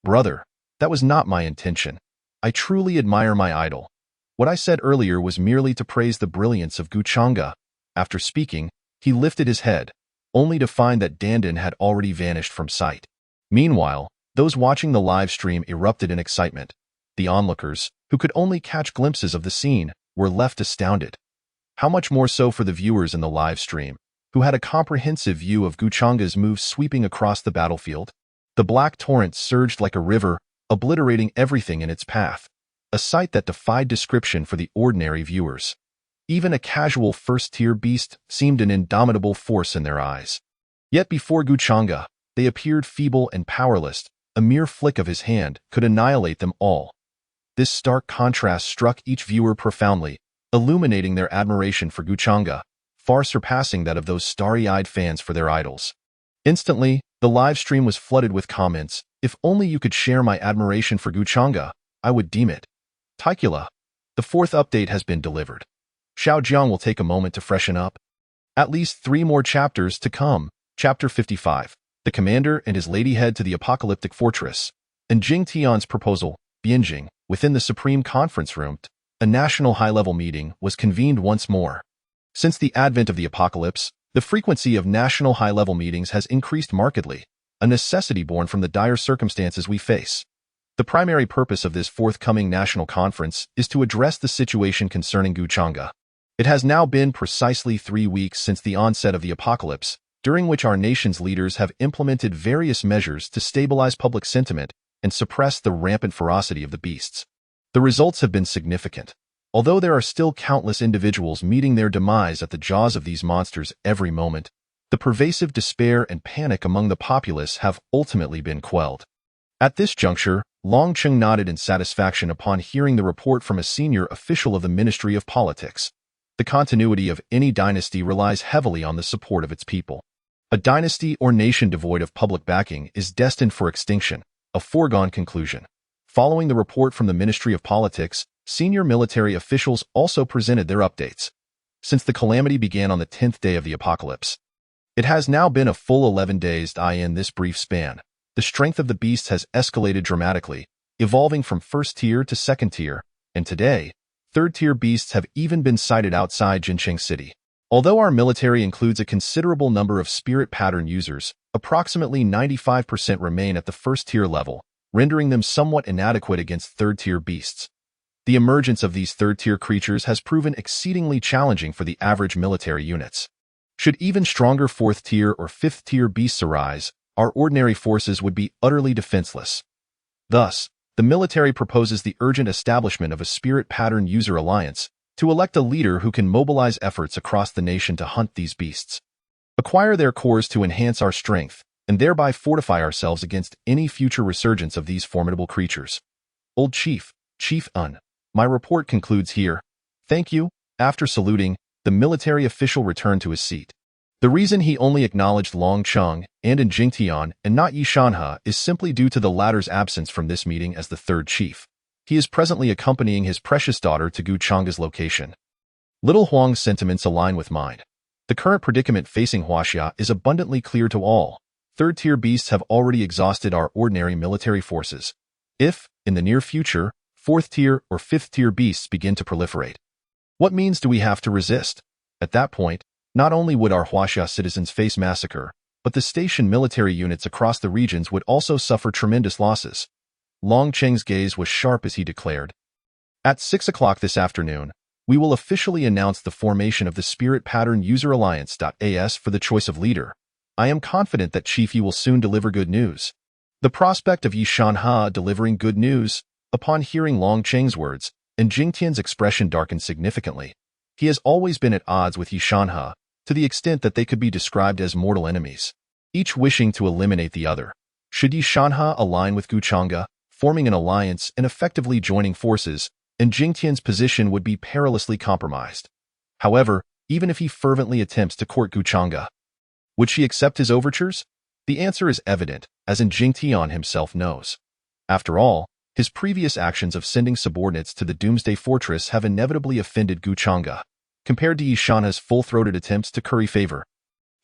S2: Brother, that was not my intention. I truly admire my idol. What I said earlier was merely to praise the brilliance of Guchanga." After speaking, he lifted his head, only to find that Dandan had already vanished from sight. Meanwhile, those watching the live stream erupted in excitement. The onlookers, who could only catch glimpses of the scene, were left astounded. How much more so for the viewers in the live stream, who had a comprehensive view of Guchanga's moves sweeping across the battlefield. The black torrent surged like a river, obliterating everything in its path, a sight that defied description for the ordinary viewers. Even a casual first-tier beast seemed an indomitable force in their eyes. Yet before Guchanga, they appeared feeble and powerless. A mere flick of his hand could annihilate them all. This stark contrast struck each viewer profoundly, illuminating their admiration for Guchanga, far surpassing that of those starry-eyed fans for their idols. Instantly, The live stream was flooded with comments. If only you could share my admiration for Guchanga, I would deem it. Taikula, the fourth update has been delivered. Xiao Jiang will take a moment to freshen up. At least 3 more chapters to come. Chapter 55. The commander and his lady head to the apocalyptic fortress. In Jing Tian's proposal, Bianjing, within the Supreme Conference Room, a national high-level meeting was convened once more. Since the advent of the apocalypse, the frequency of national high-level meetings has increased markedly, a necessity born from the dire circumstances we face. The primary purpose of this forthcoming national conference is to address the situation concerning Guchanga. It has now been precisely 3 weeks since the onset of the apocalypse, during which our nation's leaders have implemented various measures to stabilize public sentiment and suppress the rampant ferocity of the beasts. The results have been significant. Although there are still countless individuals meeting their demise at the jaws of these monsters every moment, the pervasive despair and panic among the populace have ultimately been quelled. At this juncture, Long Cheng nodded in satisfaction upon hearing the report from a senior official of the Ministry of Politics. The continuity of any dynasty relies heavily on the support of its people. A dynasty or nation devoid of public backing is destined for extinction, a foregone conclusion. Following the report from the Ministry of Politics, senior military officials also presented their updates. Since the calamity began on the 10th day of the apocalypse, it has now been a full 11 days. In this brief span, the strength of the beasts has escalated dramatically, evolving from first tier to second tier, and today, third-tier beasts have even been sighted outside Jincheng City. Although our military includes a considerable number of spirit pattern users, approximately 95% remain at the first-tier level, rendering them somewhat inadequate against third-tier beasts. The emergence of these third-tier creatures has proven exceedingly challenging for the average military units. Should even stronger fourth-tier or fifth-tier beasts arise, our ordinary forces would be utterly defenseless. Thus, the military proposes the urgent establishment of a spirit pattern user alliance to elect a leader who can mobilize efforts across the nation to hunt these beasts, acquire their cores to enhance our strength, and thereby fortify ourselves against any future resurgence of these formidable creatures. Old Chief, Chief Un, my report concludes here. Thank you. After saluting, the military official returned to his seat. The reason he only acknowledged Long Cheng and Jingtian and not Yi Shanhe is simply due to the latter's absence from this meeting as the third chief. He is presently accompanying his precious daughter to Guchanga's location. Little Huang's sentiments align with mine. The current predicament facing Huaxia is abundantly clear to all. Third-tier beasts have already exhausted our ordinary military forces. If, in the near future, fourth-tier or fifth-tier beasts begin to proliferate, what means do we have to resist? At that point, not only would our Huaxia citizens face massacre, but the station military units across the regions would also suffer tremendous losses. Long Cheng's gaze was sharp as he declared, "At 6 o'clock this afternoon, we will officially announce the formation of the Spirit Pattern User Alliance.as for the choice of leader. I am confident that Chief Yi will soon deliver good news." The prospect of Yi Shanhe delivering good news, upon hearing Long Cheng's words, and Jingtian's expression darkened significantly. He has always been at odds with Yi Shanhe, to the extent that they could be described as mortal enemies, each wishing to eliminate the other. Should Yi Shanhe align with Guchanga, forming an alliance and effectively joining forces, and Jingtian's position would be perilously compromised. However, even if he fervently attempts to court Guchanga, would she accept his overtures? The answer is evident, as Jingtian himself knows. After all, his previous actions of sending subordinates to the Doomsday Fortress have inevitably offended Guchanga, compared to Yi Shanhe's full-throated attempts to curry favor.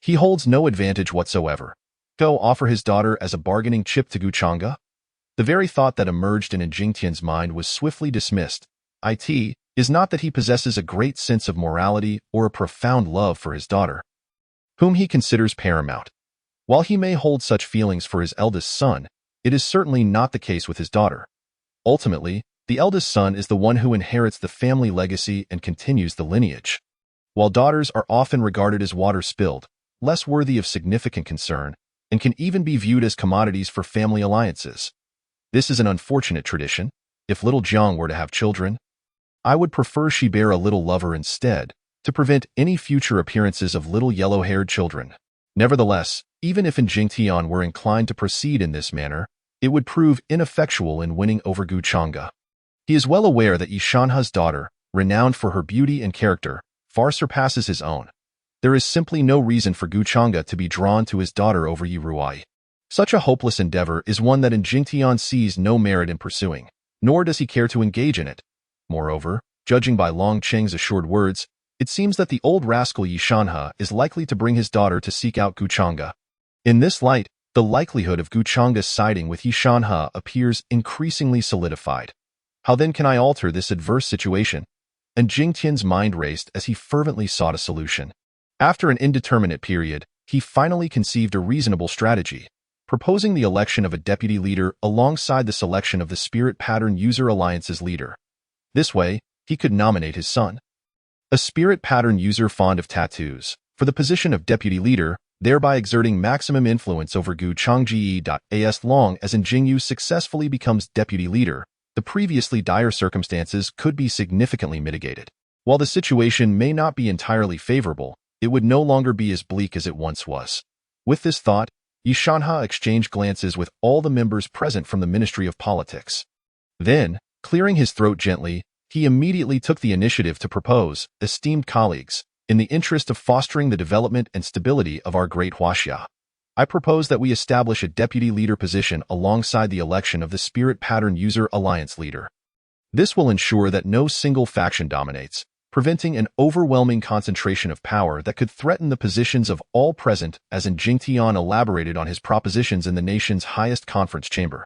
S2: He holds no advantage whatsoever. Go offer his daughter as a bargaining chip to Guchanga? The very thought that emerged in Jingtian's mind was swiftly dismissed. It is not that he possesses a great sense of morality or a profound love for his daughter, whom he considers paramount. While he may hold such feelings for his eldest son, it is certainly not the case with his daughter. Ultimately, the eldest son is the one who inherits the family legacy and continues the lineage, while daughters are often regarded as water spilled, less worthy of significant concern, and can even be viewed as commodities for family alliances. This is an unfortunate tradition. If little Jiang were to have children, I would prefer she bear a little lover instead, to prevent any future appearances of little yellow-haired children. Nevertheless, even if Jingtian were inclined to proceed in this manner, it would prove ineffectual in winning over Guchanga. He is well aware that Yi Shanhe's daughter, renowned for her beauty and character, far surpasses his own. There is simply no reason for Guchanga to be drawn to his daughter over Yi Ruai. Such a hopeless endeavor is one that Jingtian sees no merit in pursuing, nor does he care to engage in it. Moreover, judging by Long Cheng's assured words, it seems that the old rascal Yishanhe is likely to bring his daughter to seek out Guchanga. In this light, the likelihood of Guchanga's siding with Yishanhe appears increasingly solidified. How then can I alter this adverse situation? And Jingtian's mind raced as he fervently sought a solution. After an indeterminate period, he finally conceived a reasonable strategy, proposing the election of a deputy leader alongside the selection of the Spirit Pattern User Alliance's leader. This way, he could nominate his son, a Spirit Pattern user fond of tattoos, for the position of deputy leader, thereby exerting maximum influence over Gu Changji. As long as Jingyu successfully becomes deputy leader, the previously dire circumstances could be significantly mitigated. While the situation may not be entirely favorable, it would no longer be as bleak as it once was. With this thought, Yishanhe exchanged glances with all the members present from the Ministry of Politics. Then, clearing his throat gently, he immediately took the initiative to propose, esteemed colleagues, in the interest of fostering the development and stability of our great Huaxia, I propose that we establish a deputy leader position alongside the election of the Spirit Pattern User Alliance leader. This will ensure that no single faction dominates, preventing an overwhelming concentration of power that could threaten the positions of all present, as Jingtian elaborated on his propositions in the nation's highest conference chamber.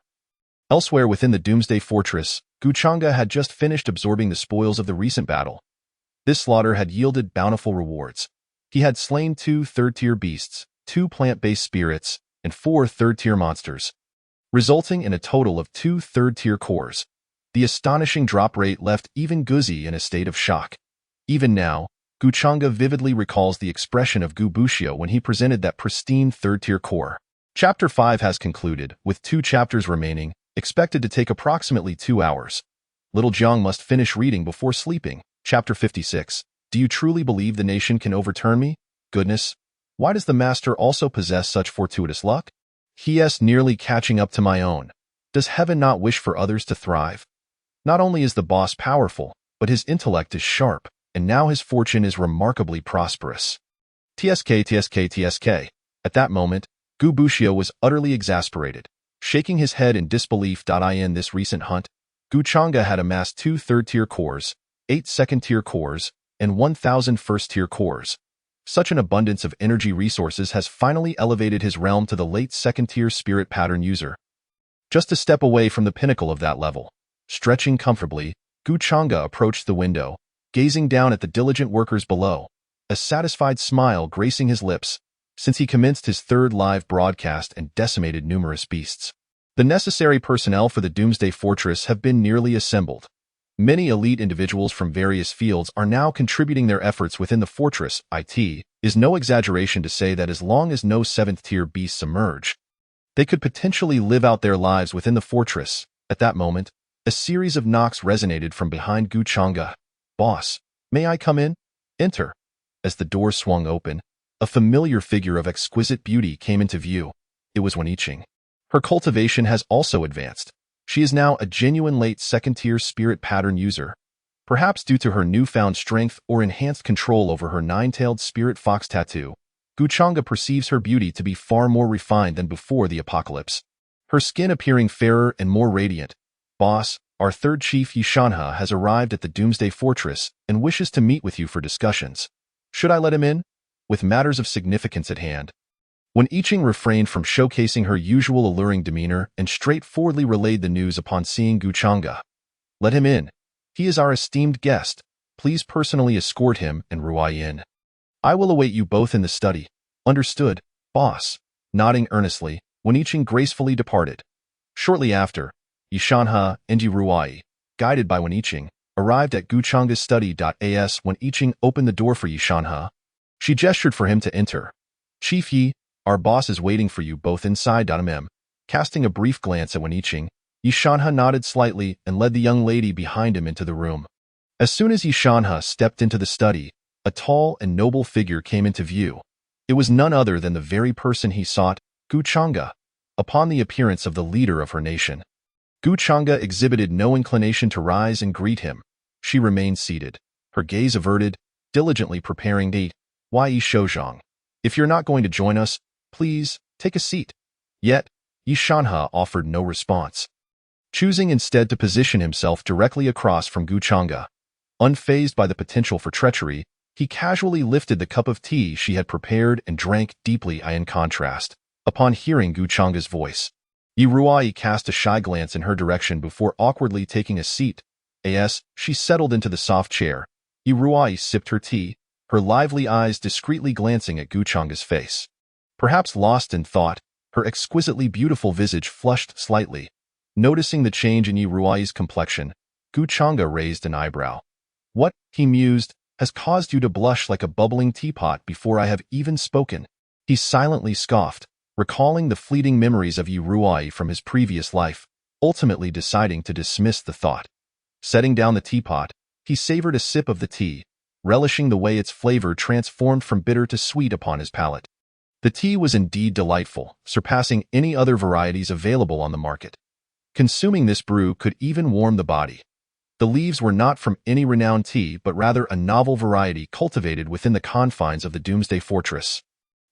S2: Elsewhere within the Doomsday Fortress, Guchanga had just finished absorbing the spoils of the recent battle. This slaughter had yielded bountiful rewards. He had slain 2 third-tier beasts, 2 plant-based spirits, and 4 third-tier monsters, resulting in a total of 2 third-tier cores. The astonishing drop rate left even Guzi in a state of shock. Even now, Guchanga vividly recalls the expression of Gubushu when he presented that pristine third-tier core. Chapter 5 has concluded, with 2 chapters remaining, expected to take approximately 2 hours. Little Jiang must finish reading before sleeping. Chapter 56. Do you truly believe the nation can overturn me? Goodness, why does the master also possess such fortuitous luck? He is nearly catching up to my own. Does heaven not wish for others to thrive? Not only is the boss powerful, but his intellect is sharp, and now his fortune is remarkably prosperous. TSK. At that moment, Gubushu was utterly exasperated. Shaking his head in disbelief. In this recent hunt, Guchanga had amassed 2 third-tier cores, 8 second-tier cores, and 1,000 first-tier cores. Such an abundance of energy resources has finally elevated his realm to the late second-tier spirit pattern user. Just a step away from the pinnacle of that level, stretching comfortably, Guchanga approached the window, gazing down at the diligent workers below, a satisfied smile gracing his lips, since he commenced his 3rd live broadcast and decimated numerous beasts. The necessary personnel for the Doomsday Fortress have been nearly assembled. Many elite individuals from various fields are now contributing their efforts within the fortress. It is no exaggeration to say that as long as no 7th-tier beasts emerge, they could potentially live out their lives within the fortress. At that moment, a series of knocks resonated from behind Guchanga. "Boss, may I come in?" "Enter." As the door swung open, a familiar figure of exquisite beauty came into view. It was Weniching. Her cultivation has also advanced. She is now a genuine late 2nd-tier spirit pattern user. Perhaps due to her newfound strength or enhanced control over her 9-tailed spirit fox tattoo, Guchanga perceives her beauty to be far more refined than before the apocalypse. Her skin appearing fairer and more radiant. "Boss, our 3rd chief Yishanhe has arrived at the Doomsday Fortress and wishes to meet with you for discussions. Should I let him in?" With matters of significance at hand, Weniching refrained from showcasing her usual alluring demeanor and straightforwardly relayed the news upon seeing Guchanga. "Let him in. He is our esteemed guest. Please personally escort him and Ruai in. I will await you both in the study." "Understood, boss." Nodding earnestly, Weniching gracefully departed. Shortly after, Yishanhe and Ruai, guided by Weniching, arrived at Guchanga's study. As Weniching opened the door for Yishanhe, she gestured for him to enter. "Chief Yi, our boss is waiting for you both inside." Casting a brief glance at Weniching, Yishanhe nodded slightly and led the young lady behind him into the room. As soon as Yishanhe stepped into the study, a tall and noble figure came into view. It was none other than the very person he sought, Guchanga. Upon the appearance of the leader of her nation, Guchanga exhibited no inclination to rise and greet him. She remained seated, her gaze averted, diligently preparing to eat. "Yi Shouzhong, if you're not going to join us, please, take a seat." Yet, Yishanha offered no response, choosing instead to position himself directly across from Guchanga. Unfazed by the potential for treachery, he casually lifted the cup of tea she had prepared and drank deeply. In contrast, upon hearing Guchanga's voice, Iruai cast a shy glance in her direction before awkwardly taking a seat. As she settled into the soft chair, Iruai sipped her tea, her lively eyes discreetly glancing at Guchanga's face. Perhaps lost in thought, her exquisitely beautiful visage flushed slightly. Noticing the change in Iruai's complexion, Guchanga raised an eyebrow. "What," he mused, "has caused you to blush like a bubbling teapot before I have even spoken?" He silently scoffed, recalling the fleeting memories of Iruai from his previous life, ultimately deciding to dismiss the thought. Setting down the teapot, he savored a sip of the tea, relishing the way its flavor transformed from bitter to sweet upon his palate. The tea was indeed delightful, surpassing any other varieties available on the market. Consuming this brew could even warm the body. The leaves were not from any renowned tea, but rather a novel variety cultivated within the confines of the Doomsday Fortress.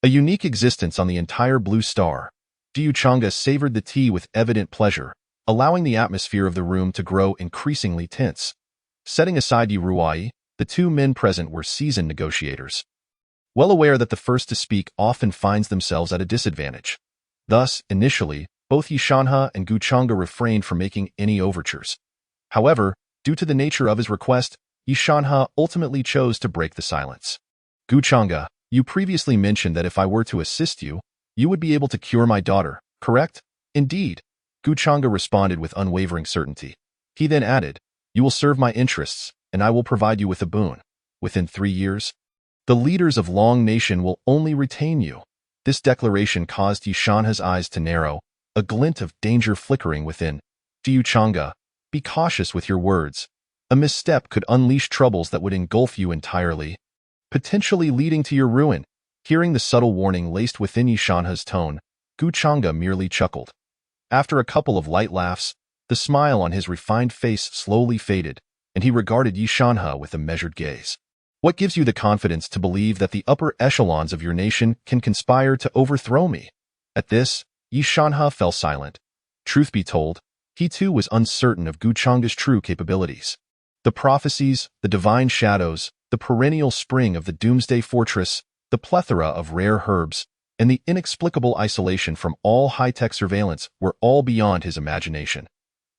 S2: A unique existence on the entire Blue Star. Guchanga savored the tea with evident pleasure, allowing the atmosphere of the room to grow increasingly tense. Setting aside Iruai, the two men present were seasoned negotiators, well aware that the first to speak often finds themselves at a disadvantage. Thus, initially, both Yishanha and Guchanga refrained from making any overtures. However, due to the nature of his request, Yishanha ultimately chose to break the silence. "Guchanga, you previously mentioned that if I were to assist you, you would be able to cure my daughter, correct?" "Indeed," Guchanga responded with unwavering certainty. He then added, "You will serve my interests, and I will provide you with a boon. Within 3 years, the leaders of Long Nation will only retain you." This declaration caused Yishanha's eyes to narrow, a glint of danger flickering within. "Guchanga, be cautious with your words. A misstep could unleash troubles that would engulf you entirely, potentially leading to your ruin." Hearing the subtle warning laced within Yishanha's tone, Guchanga merely chuckled. After a couple of light laughs, the smile on his refined face slowly faded, and he regarded Yishanha with a measured gaze. "What gives you the confidence to believe that the upper echelons of your nation can conspire to overthrow me?" At this, Yishanha fell silent. Truth be told, he too was uncertain of Guchanga's true capabilities. The prophecies, the divine shadows, the perennial spring of the Doomsday Fortress, the plethora of rare herbs, and the inexplicable isolation from all high-tech surveillance were all beyond his imagination.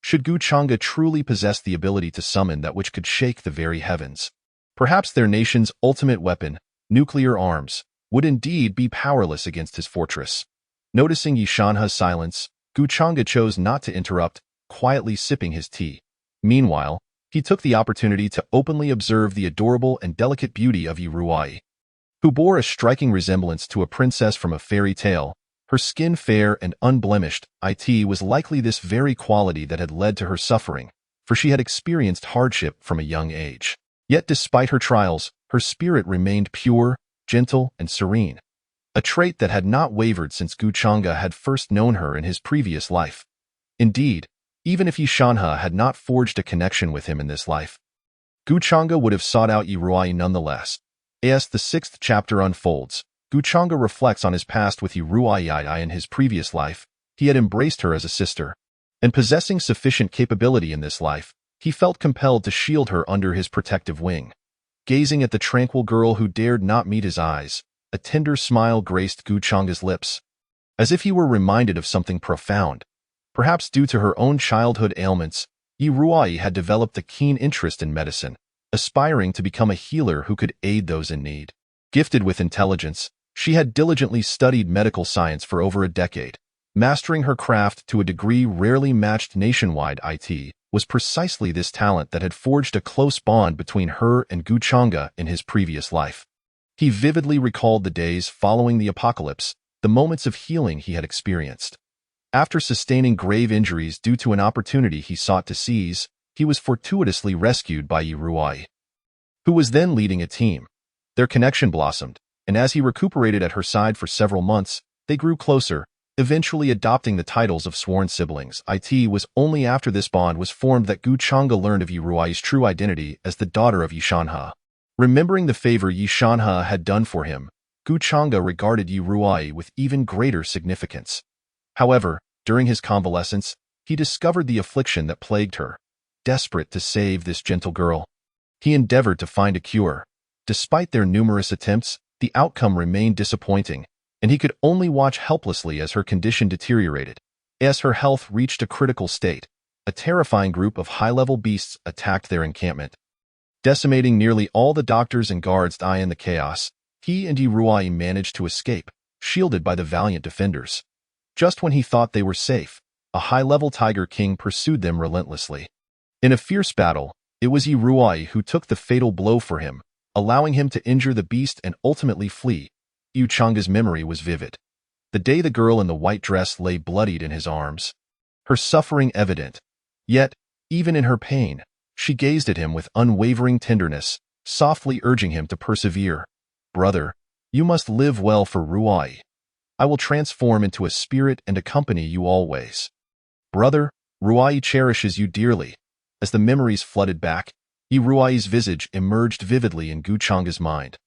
S2: Should Guchanga truly possess the ability to summon that which could shake the very heavens, perhaps their nation's ultimate weapon, nuclear arms, would indeed be powerless against his fortress. Noticing Yishanha's silence, Guchanga chose not to interrupt, quietly sipping his tea. Meanwhile, he took the opportunity to openly observe the adorable and delicate beauty of Iruai, who bore a striking resemblance to a princess from a fairy tale. Her skin fair and unblemished, it was likely this very quality that had led to her suffering, for she had experienced hardship from a young age. Yet despite her trials, her spirit remained pure, gentle, and serene, a trait that had not wavered since Guchanga had first known her in his previous life. Indeed, even if Yishanha had not forged a connection with him in this life, Guchanga would have sought out Iruai nonetheless. As the 6th chapter unfolds, Guchanga reflects on his past with Iruai. In his previous life, he had embraced her as a sister, and possessing sufficient capability in this life, he felt compelled to shield her under his protective wing. Gazing at the tranquil girl who dared not meet his eyes, a tender smile graced Guchanga's lips, as if he were reminded of something profound. Perhaps due to her own childhood ailments, Iruai had developed a keen interest in medicine, aspiring to become a healer who could aid those in need. Gifted with intelligence, she had diligently studied medical science for over a decade. Mastering her craft to a degree rarely matched nationwide. It was precisely this talent that had forged a close bond between her and Guchanga in his previous life. He vividly recalled the days following the apocalypse, the moments of healing he had experienced. After sustaining grave injuries due to an opportunity he sought to seize, he was fortuitously rescued by Iruai, who was then leading a team. Their connection blossomed, and as he recuperated at her side for several months, they grew closer, eventually adopting the titles of sworn siblings. It was only after this bond was formed that Guchanga learned of Iruai's true identity as the daughter of Yishanha. Remembering the favor Yishanha had done for him, Guchanga regarded Iruai with even greater significance. However, During his convalescence, he discovered the affliction that plagued her. Desperate to save this gentle girl, he endeavored to find a cure. Despite their numerous attempts, the outcome remained disappointing, and he could only watch helplessly as her condition deteriorated. As her health reached a critical state, a terrifying group of high-level beasts attacked their encampment. Decimating nearly all the doctors and guards in the chaos, he and Iruai managed to escape, shielded by the valiant defenders. Just when he thought they were safe, a high-level tiger king pursued them relentlessly. In a fierce battle, it was Iruai who took the fatal blow for him, allowing him to injure the beast and ultimately flee. Yuchanga's memory was vivid. The day the girl in the white dress lay bloodied in his arms, her suffering evident. Yet, even in her pain, she gazed at him with unwavering tenderness, softly urging him to persevere. "Brother, you must live well for Ruai. I will transform into a spirit and accompany you always. Brother, Ruai cherishes you dearly." As the memories flooded back, Iruai's visage emerged vividly in Guchanga's mind.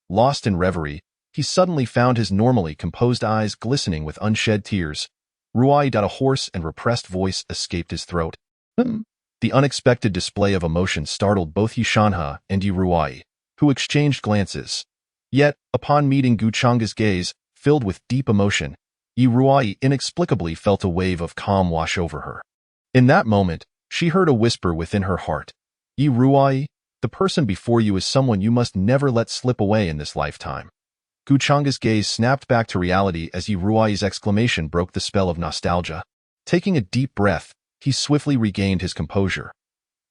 S2: Lost in reverie, he suddenly found his normally composed eyes glistening with unshed tears. Ruai. A hoarse and repressed voice escaped his throat. The unexpected display of emotion startled both Yishanha and Iruai, who exchanged glances. Yet, upon meeting Guchanga's gaze, filled with deep emotion, Iruai inexplicably felt a wave of calm wash over her. In that moment, she heard a whisper within her heart. "Iruai, the person before you is someone you must never let slip away in this lifetime." Guchanga's gaze snapped back to reality as Iruai's exclamation broke the spell of nostalgia. Taking a deep breath, he swiftly regained his composure.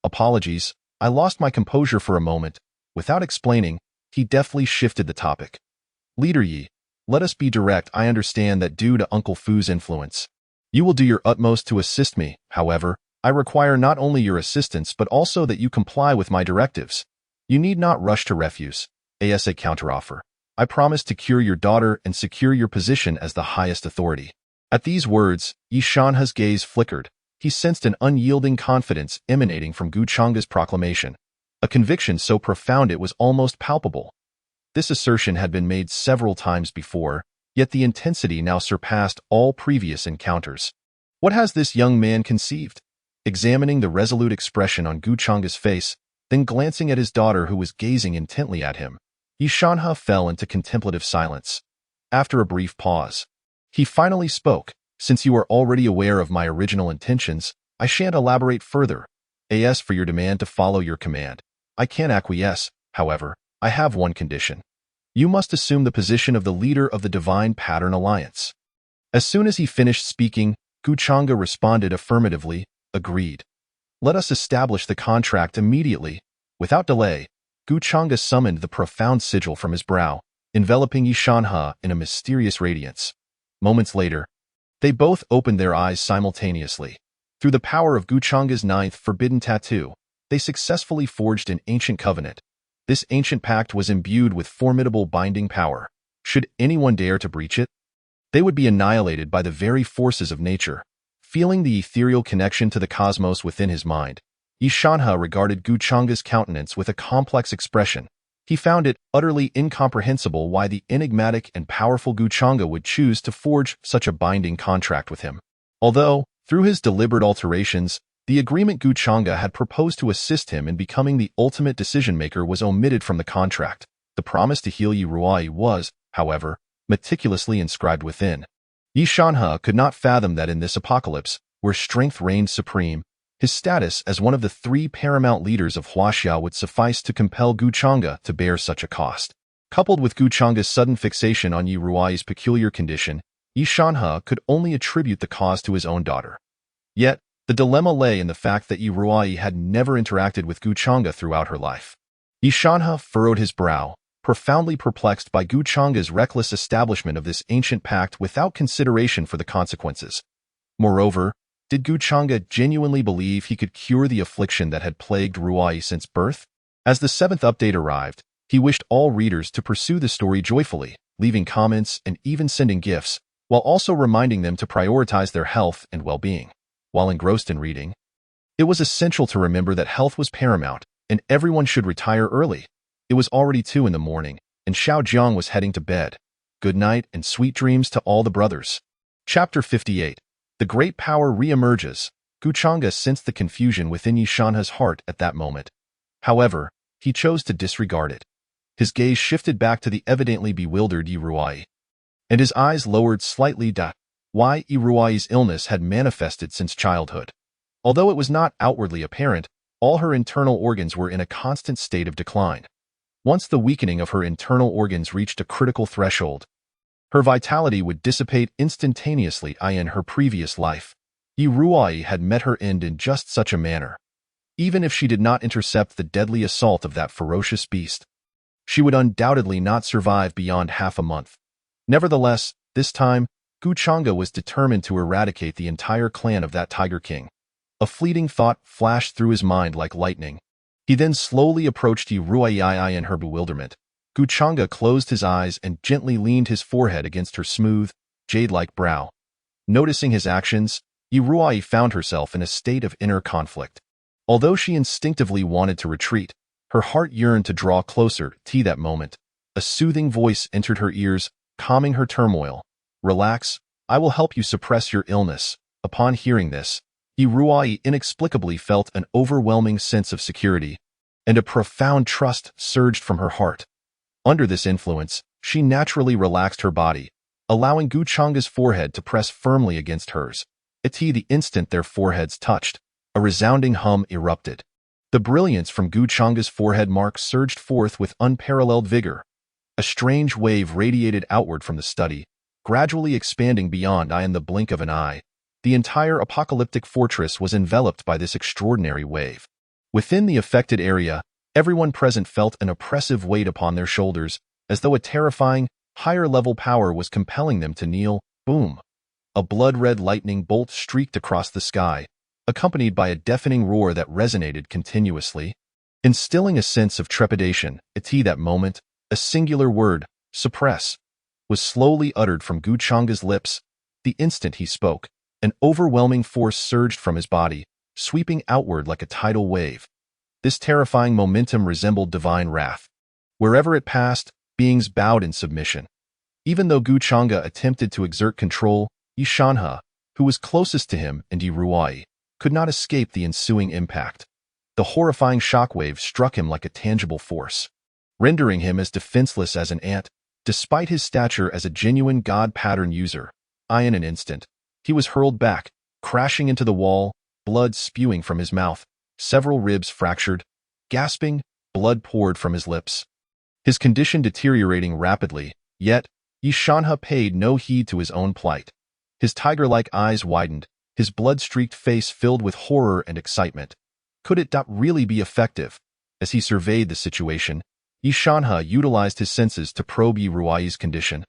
S2: "Apologies, I lost my composure for a moment." Without explaining, he deftly shifted the topic. "Leader Yi, let us be direct. I understand that due to Uncle Fu's influence, you will do your utmost to assist me. However, I require not only your assistance but also that you comply with my directives. You need not rush to refuse. As a counteroffer, I promise to cure your daughter and secure your position as the highest authority." At these words, Yishanha's gaze flickered. He sensed an unyielding confidence emanating from Guchanga's proclamation, a conviction so profound it was almost palpable. This assertion had been made several times before, yet the intensity now surpassed all previous encounters. What has this young man conceived? Examining the resolute expression on Guchanga's face, then glancing at his daughter who was gazing intently at him, Yishanha fell into contemplative silence. After a brief pause, he finally spoke. "Since you are already aware of my original intentions, I shan't elaborate further. As for your demand to follow your command, I can acquiesce. However, I have one condition. You must assume the position of the leader of the Divine Pattern Alliance." As soon as he finished speaking, Guchanga responded affirmatively. "Agreed. Let us establish the contract immediately." Without delay, Guchanga summoned the profound sigil from his brow, enveloping Yishanha in a mysterious radiance. Moments later, they both opened their eyes simultaneously. Through the power of Guchanga's ninth forbidden tattoo, they successfully forged an ancient covenant. This ancient pact was imbued with formidable binding power. Should anyone dare to breach it, they would be annihilated by the very forces of nature. Feeling the ethereal connection to the cosmos within his mind, Yishanha regarded Guchanga's countenance with a complex expression. He found it utterly incomprehensible why the enigmatic and powerful Guchanga would choose to forge such a binding contract with him. Although, through his deliberate alterations, the agreement Guchanga had proposed to assist him in becoming the ultimate decision-maker was omitted from the contract, the promise to heal Iruai was, however, meticulously inscribed within. Yishanha could not fathom that in this apocalypse, where strength reigned supreme, his status as one of the three paramount leaders of Huaxia would suffice to compel Guchanga to bear such a cost. Coupled with Guchanga's sudden fixation on Iruai's peculiar condition, Yishanha could only attribute the cause to his own daughter. Yet, the dilemma lay in the fact that Iruai had never interacted with Guchanga throughout her life. Yishanha furrowed his brow, profoundly perplexed by Guchanga's reckless establishment of this ancient pact without consideration for the consequences. Moreover, did Guchanga genuinely believe he could cure the affliction that had plagued Ruai since birth? As the seventh update arrived, he wished all readers to pursue the story joyfully, leaving comments and even sending gifts, while also reminding them to prioritize their health and well-being. While engrossed in reading, it was essential to remember that health was paramount, and everyone should retire early. It was already 2 a.m, and Xiao Jiang was heading to bed. Good night and sweet dreams to all the brothers. Chapter 58. The great power re-emerges. Guchanga sensed the confusion within Yishanha's heart at that moment. However, he chose to disregard it. His gaze shifted back to the evidently bewildered Iruai, and his eyes lowered slightly. Why Iruai's illness had manifested since childhood. Although it was not outwardly apparent, all her internal organs were in a constant state of decline. Once the weakening of her internal organs reached a critical threshold, her vitality would dissipate instantaneously. In her previous life, Iruai had met her end in just such a manner. Even if she did not intercept the deadly assault of that ferocious beast, she would undoubtedly not survive beyond half a month. Nevertheless, this time, Guchanga was determined to eradicate the entire clan of that Tiger King. A fleeting thought flashed through his mind like lightning. He then slowly approached Iruai in her bewilderment. Guchanga closed his eyes and gently leaned his forehead against her smooth, jade-like brow. Noticing his actions, Iruai found herself in a state of inner conflict. Although she instinctively wanted to retreat, her heart yearned to draw closer. That moment, a soothing voice entered her ears, calming her turmoil. "Relax, I will help you suppress your illness." Upon hearing this, Iruai inexplicably felt an overwhelming sense of security, and a profound trust surged from her heart. Under this influence, she naturally relaxed her body, allowing Guchanga's forehead to press firmly against hers. The instant their foreheads touched, a resounding hum erupted. The brilliance from Guchanga's forehead mark surged forth with unparalleled vigor. A strange wave radiated outward from the study, gradually expanding beyond in the blink of an eye. The entire apocalyptic fortress was enveloped by this extraordinary wave. Within the affected area, everyone present felt an oppressive weight upon their shoulders, as though a terrifying, higher-level power was compelling them to kneel. Boom! A blood-red lightning bolt streaked across the sky, accompanied by a deafening roar that resonated continuously, instilling a sense of trepidation. At that moment, a singular word, suppress, was slowly uttered from Guchanga's lips. The instant he spoke, an overwhelming force surged from his body, sweeping outward like a tidal wave. This terrifying momentum resembled divine wrath. Wherever it passed, beings bowed in submission. Even though Guchanga attempted to exert control, Yishanha, who was closest to him, and Iruai, could not escape the ensuing impact. The horrifying shockwave struck him like a tangible force, rendering him as defenseless as an ant. Despite his stature as a genuine god pattern user, in an instant, he was hurled back, crashing into the wall, blood spewing from his mouth, several ribs fractured. Gasping, blood poured from his lips, his condition deteriorating rapidly. Yet, Yishanha paid no heed to his own plight. His tiger-like eyes widened, his blood-streaked face filled with horror and excitement. Could it really be effective? As he surveyed the situation, Yishanha utilized his senses to probe Iruai's condition,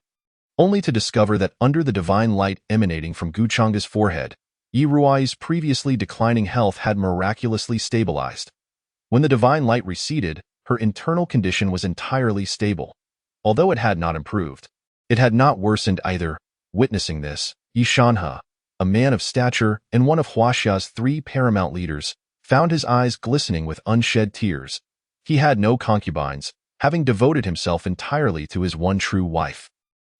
S2: only to discover that under the divine light emanating from Guchanga's forehead, Iruai's previously declining health had miraculously stabilized. When the divine light receded, her internal condition was entirely stable. Although it had not improved, it had not worsened either. Witnessing this, Yishanha, a man of stature and one of Huaxia's 3 paramount leaders, found his eyes glistening with unshed tears. He had no concubines, having devoted himself entirely to his one true wife.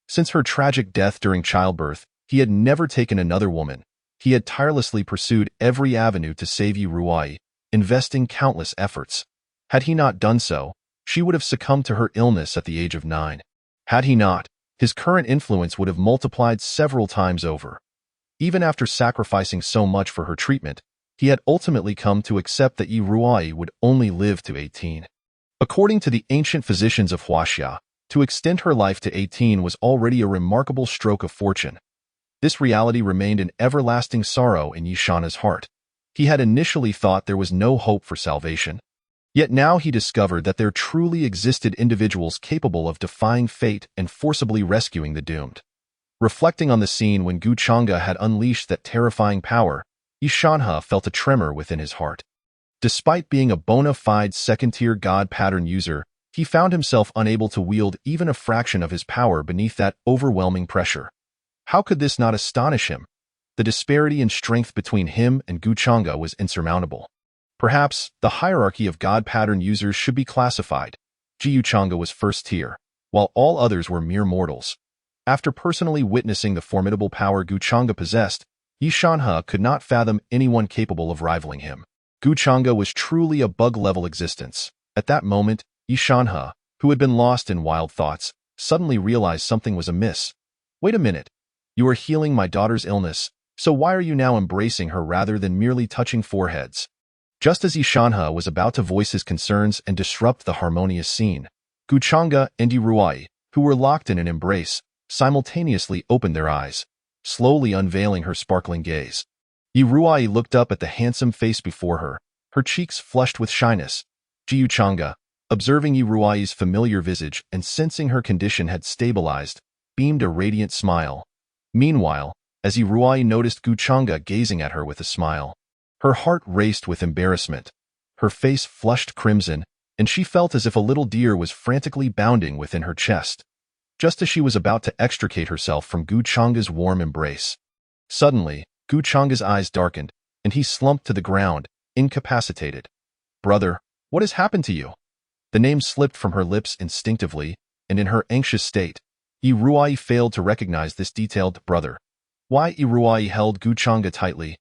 S2: Since her tragic death during childbirth, he had never taken another woman. He had tirelessly pursued every avenue to save Iruai, investing countless efforts. Had he not done so, she would have succumbed to her illness at the age of 9. Had he not, his current influence would have multiplied several times over. Even after sacrificing so much for her treatment, he had ultimately come to accept that Iruai would only live to 18. According to the ancient physicians of Huaxia, to extend her life to 18 was already a remarkable stroke of fortune. This reality remained an everlasting sorrow in Yishanha's heart. He had initially thought there was no hope for salvation. Yet now he discovered that there truly existed individuals capable of defying fate and forcibly rescuing the doomed. Reflecting on the scene when Guchanga had unleashed that terrifying power, Yishanha felt a tremor within his heart. Despite being a bona fide second-tier god pattern user, he found himself unable to wield even a fraction of his power beneath that overwhelming pressure. How could this not astonish him? The disparity in strength between him and Guchanga was insurmountable. Perhaps the hierarchy of god pattern users should be classified. Guchanga was first tier, while all others were mere mortals. After personally witnessing the formidable power Guchanga possessed, Yi Shanhe could not fathom anyone capable of rivaling him. Gu Chang'e was truly a bug-level existence. At that moment, Yi Shanhe, who had been lost in wild thoughts, suddenly realized something was amiss. Wait a minute. You are healing my daughter's illness, so why are you now embracing her rather than merely touching foreheads? Just as Yi Shanhe was about to voice his concerns and disrupt the harmonious scene, Gu Chang'e and Yi Ruai, who were locked in an embrace, simultaneously opened their eyes, slowly unveiling her sparkling gaze. Yi Ruai looked up at the handsome face before her, her cheeks flushed with shyness. Gu Chang'e, observing Yi Ruai's familiar visage and sensing her condition had stabilized, beamed a radiant smile. Meanwhile, as Yi Ruai noticed Gu Chang'e gazing at her with a smile, her heart raced with embarrassment. Her face flushed crimson, and she felt as if a little deer was frantically bounding within her chest. Just as she was about to extricate herself from Gu Chang'e's warm embrace, suddenly, Gu Chang'e's eyes darkened, and he slumped to the ground, incapacitated. Brother, what has happened to you? The name slipped from her lips instinctively, and in her anxious state, Yi Ruai failed to recognize this detailed brother. Yi Ruai held Gu Chang'e tightly.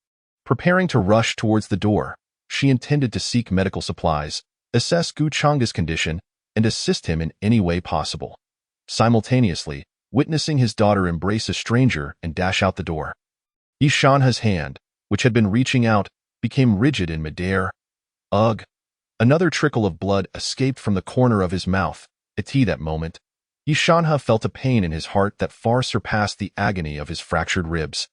S2: Preparing to rush towards the door, she intended to seek medical supplies, assess Gu Chang'e's condition, and assist him in any way possible. Simultaneously, witnessing his daughter embrace a stranger and dash out the door. Yi Shanhe's hand, which had been reaching out, became rigid in midair. Ugh! Another trickle of blood escaped from the corner of his mouth. At that moment, Yi Shanhe felt a pain in his heart that far surpassed the agony of his fractured ribs.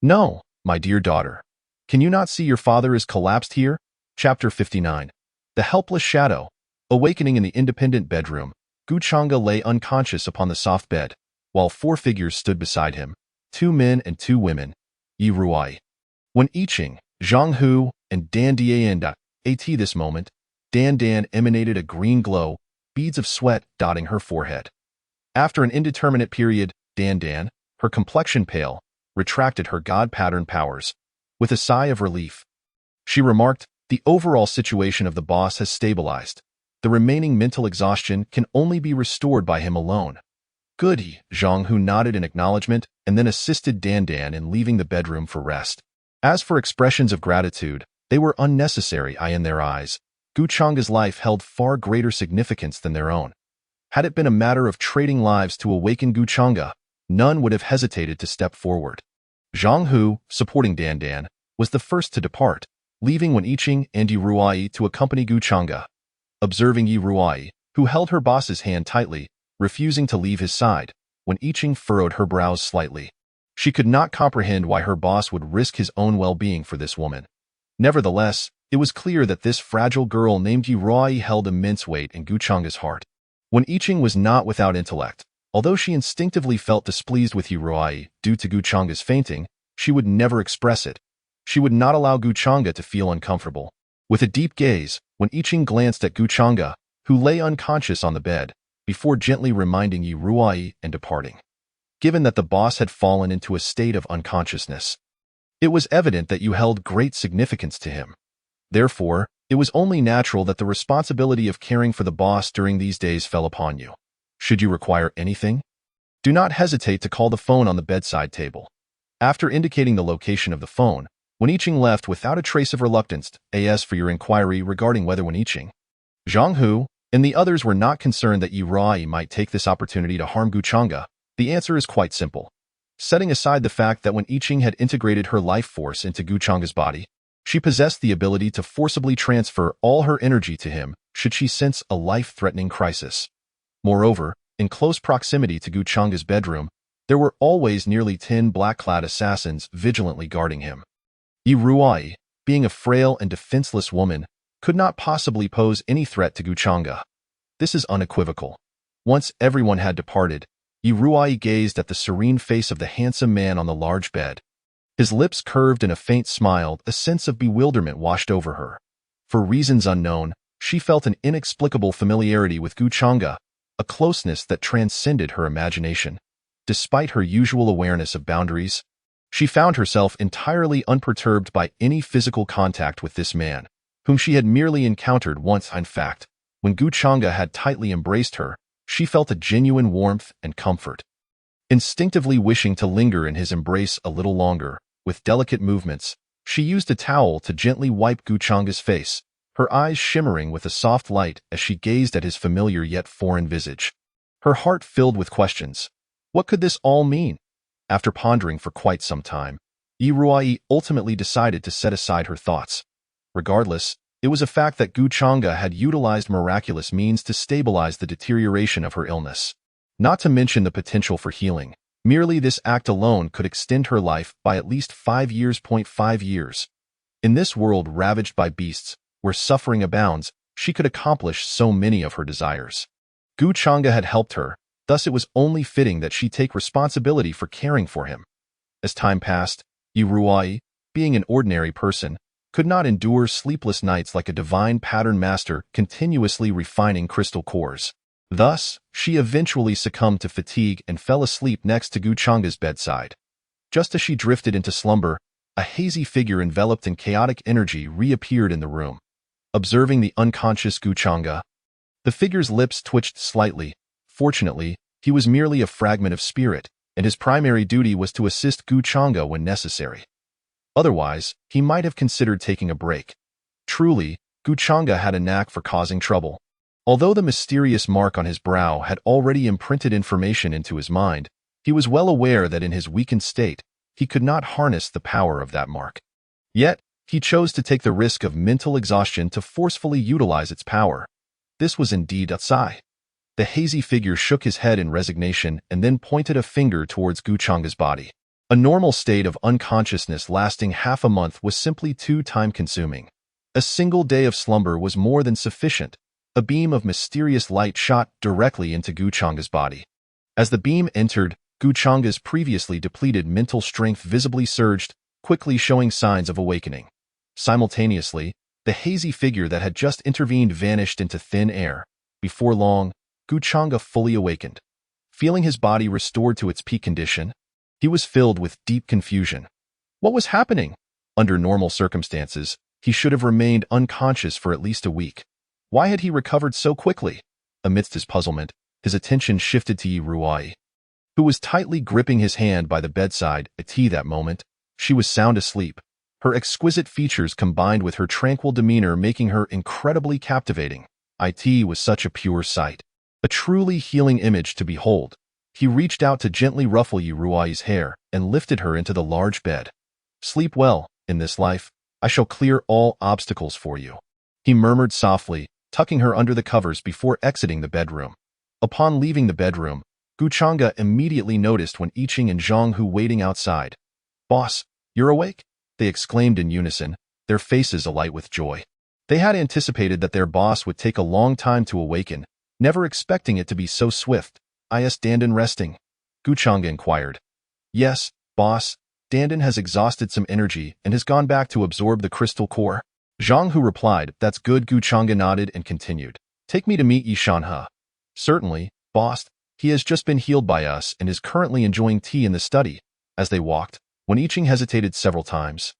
S2: No, my dear daughter. Can you not see your father is collapsed here? Chapter 59. The Helpless Shadow. Awakening in the independent bedroom, Gu Chang'e lay unconscious upon the soft bed, while 4 figures stood beside him, 2 men and 2 women. Yi Ruai. When I Ching, Zhang Hu, and Dan Dian at this moment, Dan emanated a green glow, beads of sweat dotting her forehead. After an indeterminate period, Dan, her complexion pale, retracted her god-pattern powers. With a sigh of relief, she remarked, the overall situation of the boss has stabilized. The remaining mental exhaustion can only be restored by him alone. Goody, Zhang Hu nodded in acknowledgement and then assisted Dan in leaving the bedroom for rest. As for expressions of gratitude, they were unnecessary in their eyes. Gu Chang'e's life held far greater significance than their own. Had it been a matter of trading lives to awaken Gu Chang'e, none would have hesitated to step forward. Zhang Hu, supporting Dan, was the first to depart, leaving Wen Yiqing and Yi Ruai to accompany Gu Chang'e. Observing Yi Ruai, who held her boss's hand tightly, refusing to leave his side, Wen Yiqing furrowed her brows slightly. She could not comprehend why her boss would risk his own well-being for this woman. Nevertheless, it was clear that this fragile girl named Yi Ruai held immense weight in Gu Chang'e's heart. Wen Yiqing was not without intellect. Although she instinctively felt displeased with Yi Ruai due to Gu Chang'e's fainting, she would never express it. She would not allow Gu Chang'e to feel uncomfortable. With a deep gaze, Wen Yiqing glanced at Gu Chang'e, who lay unconscious on the bed, before gently reminding Yi Ruai and departing. Given that the boss had fallen into a state of unconsciousness, it was evident that you held great significance to him. Therefore, it was only natural that the responsibility of caring for the boss during these days fell upon you. Should you require anything, do not hesitate to call the phone on the bedside table. After indicating the location of the phone, Wen Yiqing left without a trace of reluctance. As for your inquiry regarding whether Wen Yiqing, Zhang Hu, and the others were not concerned that Yi Ruai might take this opportunity to harm Gu Chang'e, the answer is quite simple. Setting aside the fact that Wen Yiqing had integrated her life force into Gu Chang'e's body, she possessed the ability to forcibly transfer all her energy to him should she sense a life-threatening crisis. Moreover, in close proximity to Gu Chang'e's bedroom, there were always nearly 10 black-clad assassins vigilantly guarding him. Yi Ruai, being a frail and defenseless woman, could not possibly pose any threat to Gu Chang'e. This is unequivocal. Once everyone had departed, Yi Ruai gazed at the serene face of the handsome man on the large bed. His lips curved in a faint smile, a sense of bewilderment washed over her. For reasons unknown, she felt an inexplicable familiarity with Gu Chang'e, a closeness that transcended her imagination. Despite her usual awareness of boundaries, she found herself entirely unperturbed by any physical contact with this man, whom she had merely encountered once. In fact, when Gu Chang'e had tightly embraced her, she felt a genuine warmth and comfort. Instinctively wishing to linger in his embrace a little longer, With delicate movements, she used a towel to gently wipe Guchanga's face, her eyes shimmering with a soft light as she gazed at his familiar yet foreign visage. Her heart filled with questions. What could this all mean? After pondering for quite some time, Ruai ultimately decided to set aside her thoughts. Regardless, it was a fact that Guchanga had utilized miraculous means to stabilize the deterioration of her illness. Not to mention the potential for healing. Merely this act alone could extend her life by at least 5 years. 5 years. In this world ravaged by beasts, where suffering abounds, she could accomplish so many of her desires. Guchanga had helped her, thus it was only fitting that she take responsibility for caring for him. As time passed, Ruai, being an ordinary person, could not endure sleepless nights like a divine pattern master continuously refining crystal cores. Thus, she eventually succumbed to fatigue and fell asleep next to Guchanga's bedside. Just as she drifted into slumber, a hazy figure enveloped in chaotic energy reappeared in the room. Observing the unconscious Guchanga, the figure's lips twitched slightly. Fortunately, he was merely a fragment of spirit, and his primary duty was to assist Guchanga when necessary. Otherwise, he might have considered taking a break. Truly, Guchanga had a knack for causing trouble. Although the mysterious mark on his brow had already imprinted information into his mind, he was well aware that in his weakened state, he could not harness the power of that mark. Yet, he chose to take the risk of mental exhaustion to forcefully utilize its power. This was indeed a sigh. The hazy figure shook his head in resignation and then pointed a finger towards Guchanga's body. A normal state of unconsciousness lasting half a month was simply too time-consuming. A single day of slumber was more than sufficient. A beam of mysterious light shot directly into Guchanga's body. As the beam entered, Guchanga's previously depleted mental strength visibly surged, quickly showing signs of awakening. Simultaneously, the hazy figure that had just intervened vanished into thin air. Before long, Guchanga fully awakened. Feeling his body restored to its peak condition, he was filled with deep confusion. What was happening? Under normal circumstances, he should have remained unconscious for at least a week. Why had he recovered so quickly? Amidst his puzzlement, his attention shifted to Ruai, who was tightly gripping his hand by the bedside. At that moment, she was sound asleep, her exquisite features combined with her tranquil demeanor making her incredibly captivating. It was such a pure sight, a truly healing image to behold. He reached out to gently ruffle Ruai's hair and lifted her into the large bed. Sleep well, in this life, I shall clear all obstacles for you, he murmured softly, tucking her under the covers before exiting the bedroom. Upon leaving the bedroom, Guchanga immediately noticed when Iching and Zhang Hu waiting outside. Boss, you're awake? They exclaimed in unison, their faces alight with joy. They had anticipated that their boss would take a long time to awaken, never expecting it to be so swift. Is Dandan resting? Guchanga inquired. Yes, boss, Dandan has exhausted some energy and has gone back to absorb the crystal core. Zhang Hu replied, that's good. Guchanga nodded and continued. Take me to meet Yishan He. Certainly, boss, he has just been healed by us and is currently enjoying tea in the study. As they walked, when Iching hesitated several times,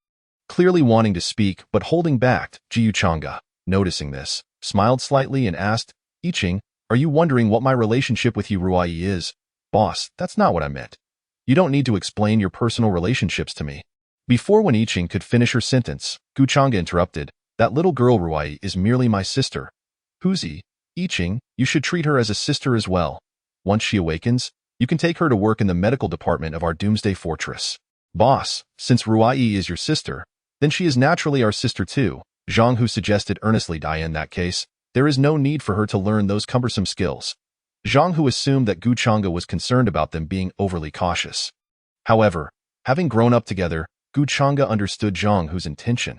S2: clearly wanting to speak but holding back, Guchanga, noticing this, smiled slightly and asked, Iching, are you wondering what my relationship with Ruai is? Boss, that's not what I meant. You don't need to explain your personal relationships to me. Before when Iching could finish her sentence, Guchanga interrupted, that little girl Ruai is merely my sister. Who's he? Iching, you should treat her as a sister as well. Once she awakens, you can take her to work in the medical department of our doomsday fortress. Boss, since Ruai is your sister, then she is naturally our sister too, Zhang Hu suggested earnestly. In that case, there is no need for her to learn those cumbersome skills. Zhang Hu assumed that Guchanga was concerned about them being overly cautious. However, having grown up together, Guchanga understood Zhang Hu's intention.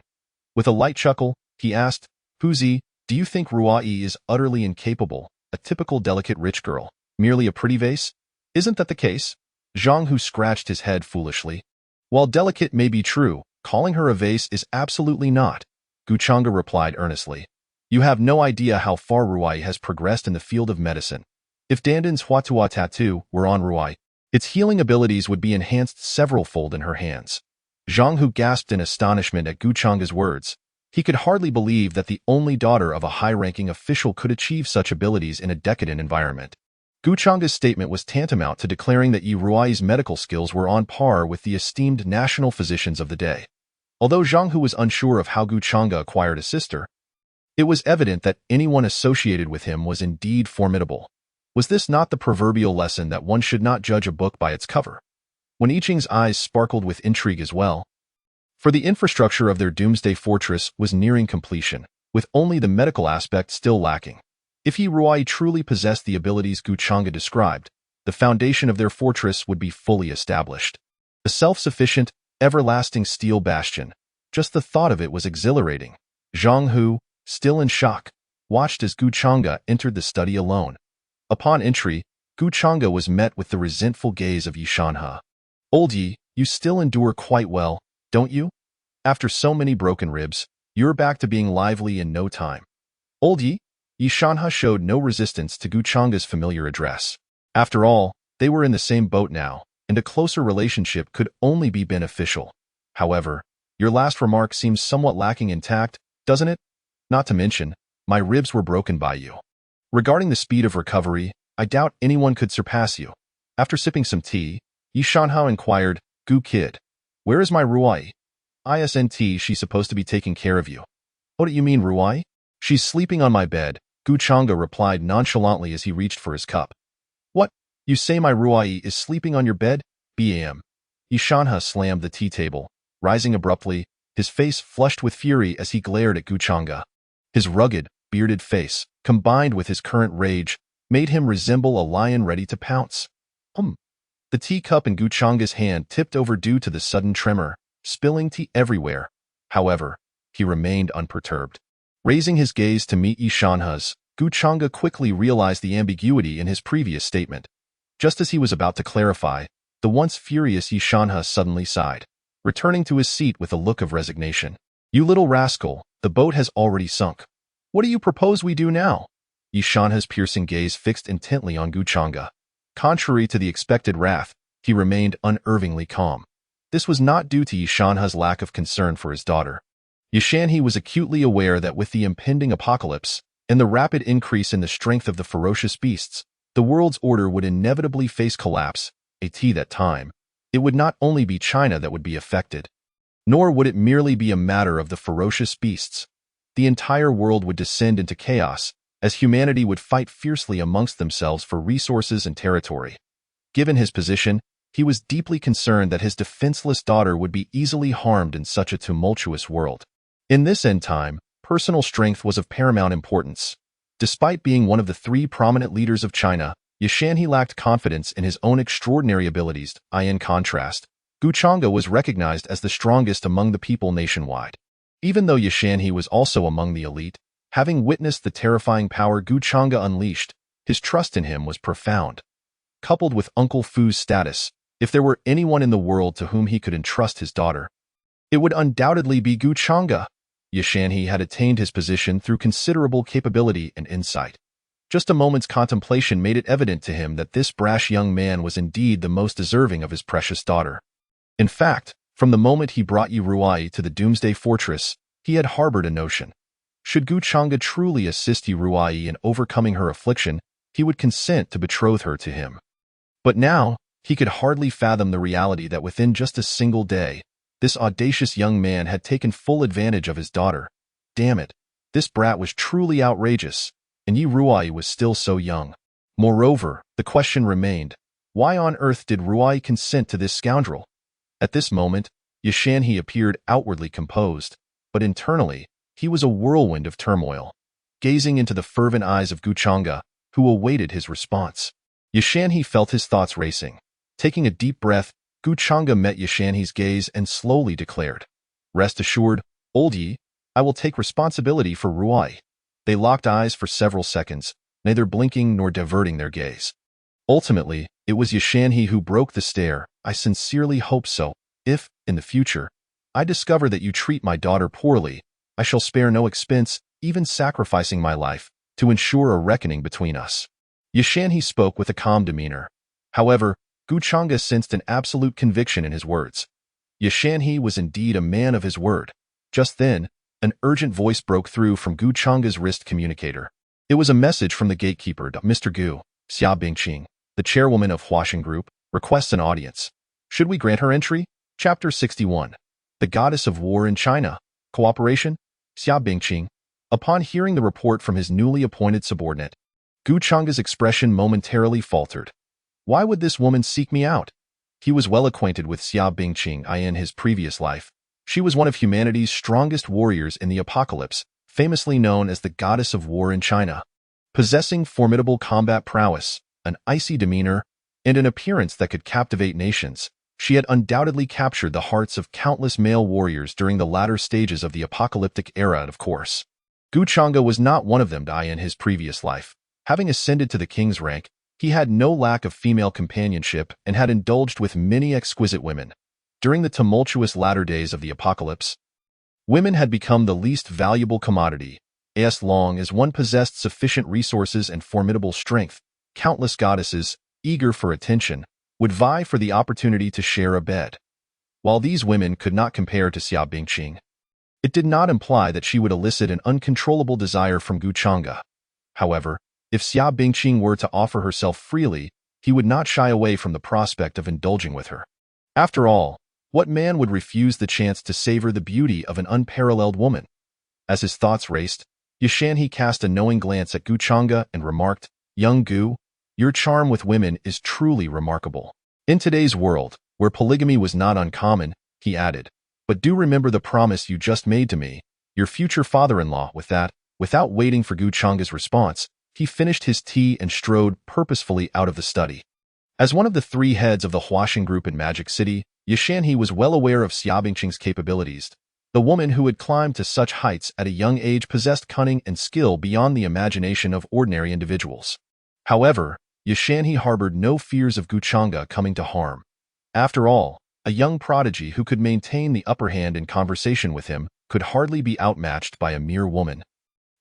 S2: With a light chuckle, he asked, Huzi, do you think Ruai is utterly incapable, a typical delicate rich girl, merely a pretty vase? Isn't that the case? Zhang Hu scratched his head foolishly. While delicate may be true, calling her a vase is absolutely not, Guchanga replied earnestly. You have no idea how far Ruai has progressed in the field of medicine. If Dandan's Huatua tattoo were on Ruai, its healing abilities would be enhanced several-fold in her hands. Zhang Hu gasped in astonishment at Guchanga's words. He could hardly believe that the only daughter of a high-ranking official could achieve such abilities in a decadent environment. Gu Chang's statement was tantamount to declaring that Yi Ruai's medical skills were on par with the esteemed national physicians of the day. Although Zhang Hu was unsure of how Gu Chang'e acquired a sister, it was evident that anyone associated with him was indeed formidable. Was this not the proverbial lesson that one should not judge a book by its cover? When Yi Qing's eyes sparkled with intrigue as well. For the infrastructure of their doomsday fortress was nearing completion, with only the medical aspect still lacking. If Yi Ruai truly possessed the abilities Gu Chang'e described, the foundation of their fortress would be fully established. A self-sufficient, everlasting steel bastion. Just the thought of it was exhilarating. Zhang Hu, still in shock, watched as Gu Chang'e entered the study alone. Upon entry, Gu Chang'e was met with the resentful gaze of Yi Shanhe. "Old Yi, you still endure quite well, don't you? After so many broken ribs, you're back to being lively in no time." "Old Yi?" Yi Shanhe showed no resistance to Gu Chang'e's familiar address. After all, they were in the same boat now, and a closer relationship could only be beneficial. "However, your last remark seems somewhat lacking in tact, doesn't it? Not to mention, my ribs were broken by you. Regarding the speed of recovery, I doubt anyone could surpass you." After sipping some tea, Yi Shanhe inquired, "Gu kid, where is my Ruai? Isn't she supposed to be taking care of you?" "What do you mean, Ruai?" "She's sleeping on my bed," Gu Chang'e replied nonchalantly as he reached for his cup. "What? You say my Ruai is sleeping on your bed? Bam." Yi Shanhe slammed the tea table, rising abruptly, his face flushed with fury as he glared at Gu Chang'e. His rugged, bearded face, combined with his current rage, made him resemble a lion ready to pounce. The teacup in Gu Chang'e's hand tipped over due to the sudden tremor, spilling tea everywhere. However, he remained unperturbed. Raising his gaze to meet Yi Shanhe's, Gu Chang'e quickly realized the ambiguity in his previous statement. Just as he was about to clarify, the once furious Yi Shanhe suddenly sighed, returning to his seat with a look of resignation. "You little rascal, the boat has already sunk. What do you propose we do now?" Yi Shanhe's piercing gaze fixed intently on Gu Chang'e. Contrary to the expected wrath, he remained unervingly calm. This was not due to Yi Shanhe's lack of concern for his daughter. Yi Shanhe was acutely aware that with the impending apocalypse and the rapid increase in the strength of the ferocious beasts, the world's order would inevitably face collapse. At that time, it would not only be China that would be affected, nor would it merely be a matter of the ferocious beasts. The entire world would descend into chaos, as humanity would fight fiercely amongst themselves for resources and territory. Given his position, he was deeply concerned that his defenseless daughter would be easily harmed in such a tumultuous world. In this end time, personal strength was of paramount importance. Despite being one of the three prominent leaders of China, Yi Shanhe lacked confidence in his own extraordinary abilities. In contrast, Gu Chang'e was recognized as the strongest among the people nationwide. Even though Yi Shanhe was also among the elite, having witnessed the terrifying power Gu Chang'e unleashed, his trust in him was profound. Coupled with Uncle Fu's status, if there were anyone in the world to whom he could entrust his daughter, it would undoubtedly be Gu Chang'e. Yi Shanhe had attained his position through considerable capability and insight. Just a moment's contemplation made it evident to him that this brash young man was indeed the most deserving of his precious daughter. In fact, from the moment he brought Yi Ruai to the Doomsday Fortress, he had harbored a notion. Should Gu Chang'e truly assist Yi Ruai in overcoming her affliction, he would consent to betroth her to him. But now, he could hardly fathom the reality that within just a single day, this audacious young man had taken full advantage of his daughter. Damn it, this brat was truly outrageous, and Yi Ruai was still so young. Moreover, the question remained, why on earth did Ruai consent to this scoundrel? At this moment, Yi Shanhe appeared outwardly composed, but internally, he was a whirlwind of turmoil, gazing into the fervent eyes of Gu Chang'e, who awaited his response. Yi Shanhe felt his thoughts racing. Taking a deep breath, Gu Chang'e met Yi Shanhe's gaze and slowly declared, "Rest assured, old Yi, I will take responsibility for Ruai." They locked eyes for several seconds, neither blinking nor diverting their gaze. Ultimately, it was Yi Shanhe who broke the stare. "I sincerely hope so. If, in the future, I discover that you treat my daughter poorly, I shall spare no expense, even sacrificing my life, to ensure a reckoning between us." Yi Shanhe spoke with a calm demeanor. However, Gu Chang'e sensed an absolute conviction in his words. Yi Shanhe was indeed a man of his word. Just then, an urgent voice broke through from Gu Chang'e's wrist communicator. It was a message from the gatekeeper. "Mr. Gu, Xia Bingqing, the chairwoman of Huaxing Group, requests an audience. Should we grant her entry? Chapter 61. The Goddess of War in China. Cooperation? Xia Bingqing. Upon hearing the report from his newly appointed subordinate, Gu Chang's expression momentarily faltered. Why would this woman seek me out? He was well acquainted with Xia Bingqing in his previous life. She was one of humanity's strongest warriors in the apocalypse, famously known as the Goddess of War in China. Possessing formidable combat prowess, an icy demeanor, and an appearance that could captivate nations, she had undoubtedly captured the hearts of countless male warriors during the latter stages of the apocalyptic era, of course. Gu Chang'e was not one of them in his previous life. Having ascended to the king's rank, he had no lack of female companionship and had indulged with many exquisite women. During the tumultuous latter days of the apocalypse, women had become the least valuable commodity. As long as one possessed sufficient resources and formidable strength, countless goddesses, eager for attention, would vie for the opportunity to share a bed. While these women could not compare to Xia Bingqing, it did not imply that she would elicit an uncontrollable desire from Gu Chang'e. However, if Xia Bingqing were to offer herself freely, he would not shy away from the prospect of indulging with her. After all, what man would refuse the chance to savor the beauty of an unparalleled woman? As his thoughts raced, Yashanhe cast a knowing glance at Gu Chang'e and remarked, "Young Gu, your charm with women is truly remarkable. In today's world, where polygamy was not uncommon," he added, "but do remember the promise you just made to me, your future father-in-law." With that, without waiting for Gu Chang'e's response, he finished his tea and strode purposefully out of the study. As one of the three heads of the Huaxing Group in Magic City, Yashanhe was well aware of Xia Bingqing's capabilities. The woman who had climbed to such heights at a young age possessed cunning and skill beyond the imagination of ordinary individuals. However, Yashanhe harbored no fears of Gu Chang'e coming to harm. After all, a young prodigy who could maintain the upper hand in conversation with him could hardly be outmatched by a mere woman.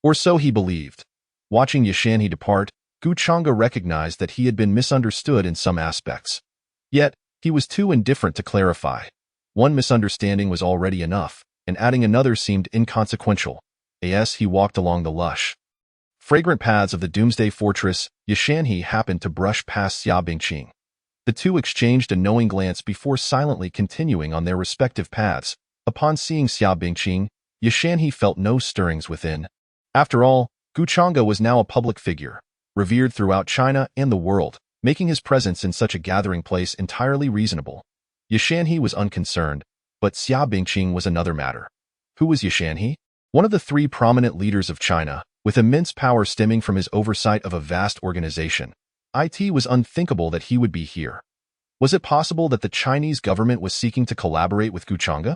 S2: Or so he believed. Watching Yashanhe depart, Gu Chang'e recognized that he had been misunderstood in some aspects. Yet, he was too indifferent to clarify. One misunderstanding was already enough, and adding another seemed inconsequential. As he walked along the lush, fragrant paths of the Doomsday Fortress, Yashanhe happened to brush past Xia Bingqing. The two exchanged a knowing glance before silently continuing on their respective paths. Upon seeing Xia Bingqing, Yashanhe felt no stirrings within. After all, Gu Chang'e was now a public figure, revered throughout China and the world, making his presence in such a gathering place entirely reasonable. Yashanhe was unconcerned, but Xia Bingqing was another matter. Who was Yashanhe? One of the three prominent leaders of China, with immense power stemming from his oversight of a vast organization. It was unthinkable that he would be here. Was it possible that the Chinese government was seeking to collaborate with Gu Chang'e?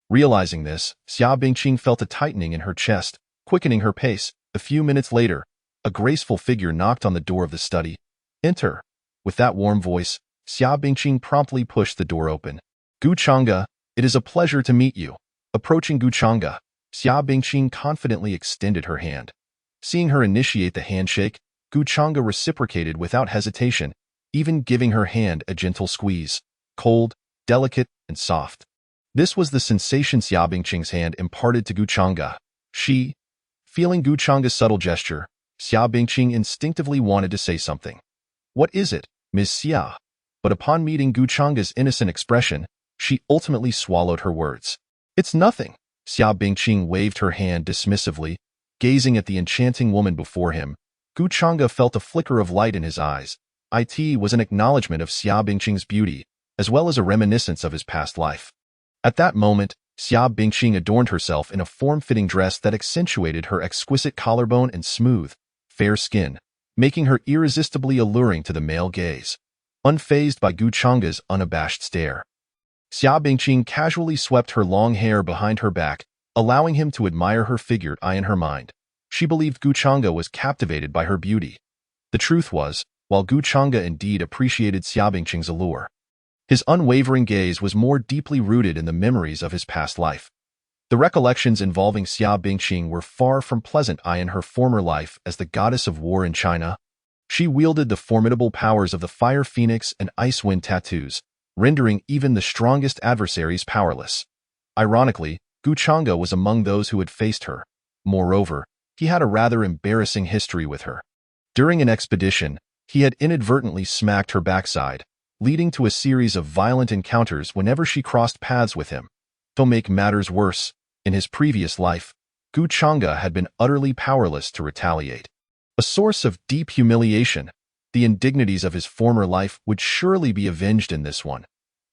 S2: Realizing this, Xia Bingqing felt a tightening in her chest, quickening her pace. A few minutes later, a graceful figure knocked on the door of the study. "Enter." With that warm voice, Xia Bingqing promptly pushed the door open. "Gu Chang'e, it is a pleasure to meet you." Approaching Gu Chang'e, Xia Bingqing confidently extended her hand. Seeing her initiate the handshake, Gu Chang'e reciprocated without hesitation, even giving her hand a gentle squeeze. Cold, delicate, and soft. This was the sensation Xia Bingqing's hand imparted to Gu Chang'e. Feeling Gu Chang'e's subtle gesture, Xia Bingqing instinctively wanted to say something. "What is it, Ms. Xia?" But upon meeting Gu Chang'e's innocent expression, she ultimately swallowed her words. "It's nothing." Xia Bingqing waved her hand dismissively. Gazing at the enchanting woman before him, Gu Chang'e felt a flicker of light in his eyes. It was an acknowledgement of Xia Bingqing's beauty, as well as a reminiscence of his past life. At that moment, Xia Bingqing adorned herself in a form-fitting dress that accentuated her exquisite collarbone and smooth, fair skin, making her irresistibly alluring to the male gaze. Unfazed by Gu Chang'e's unabashed stare, Xia Bingqing casually swept her long hair behind her back, allowing him to admire her figure in her mind. She believed Gu Chang'e was captivated by her beauty. The truth was, while Gu Chang'e indeed appreciated Xia Bingqing's allure, his unwavering gaze was more deeply rooted in the memories of his past life. The recollections involving Xia Bingqing were far from pleasant in her former life as the goddess of war in China. She wielded the formidable powers of the Fire Phoenix and Ice Wind tattoos, rendering even the strongest adversaries powerless. Ironically, Gu Chang'e was among those who had faced her. Moreover, he had a rather embarrassing history with her. During an expedition, He had inadvertently smacked her backside, leading to a series of violent encounters whenever she crossed paths with him. To make matters worse, in his previous life, Gu Chang'e had been utterly powerless to retaliate. A source of deep humiliation, the indignities of his former life would surely be avenged in this one.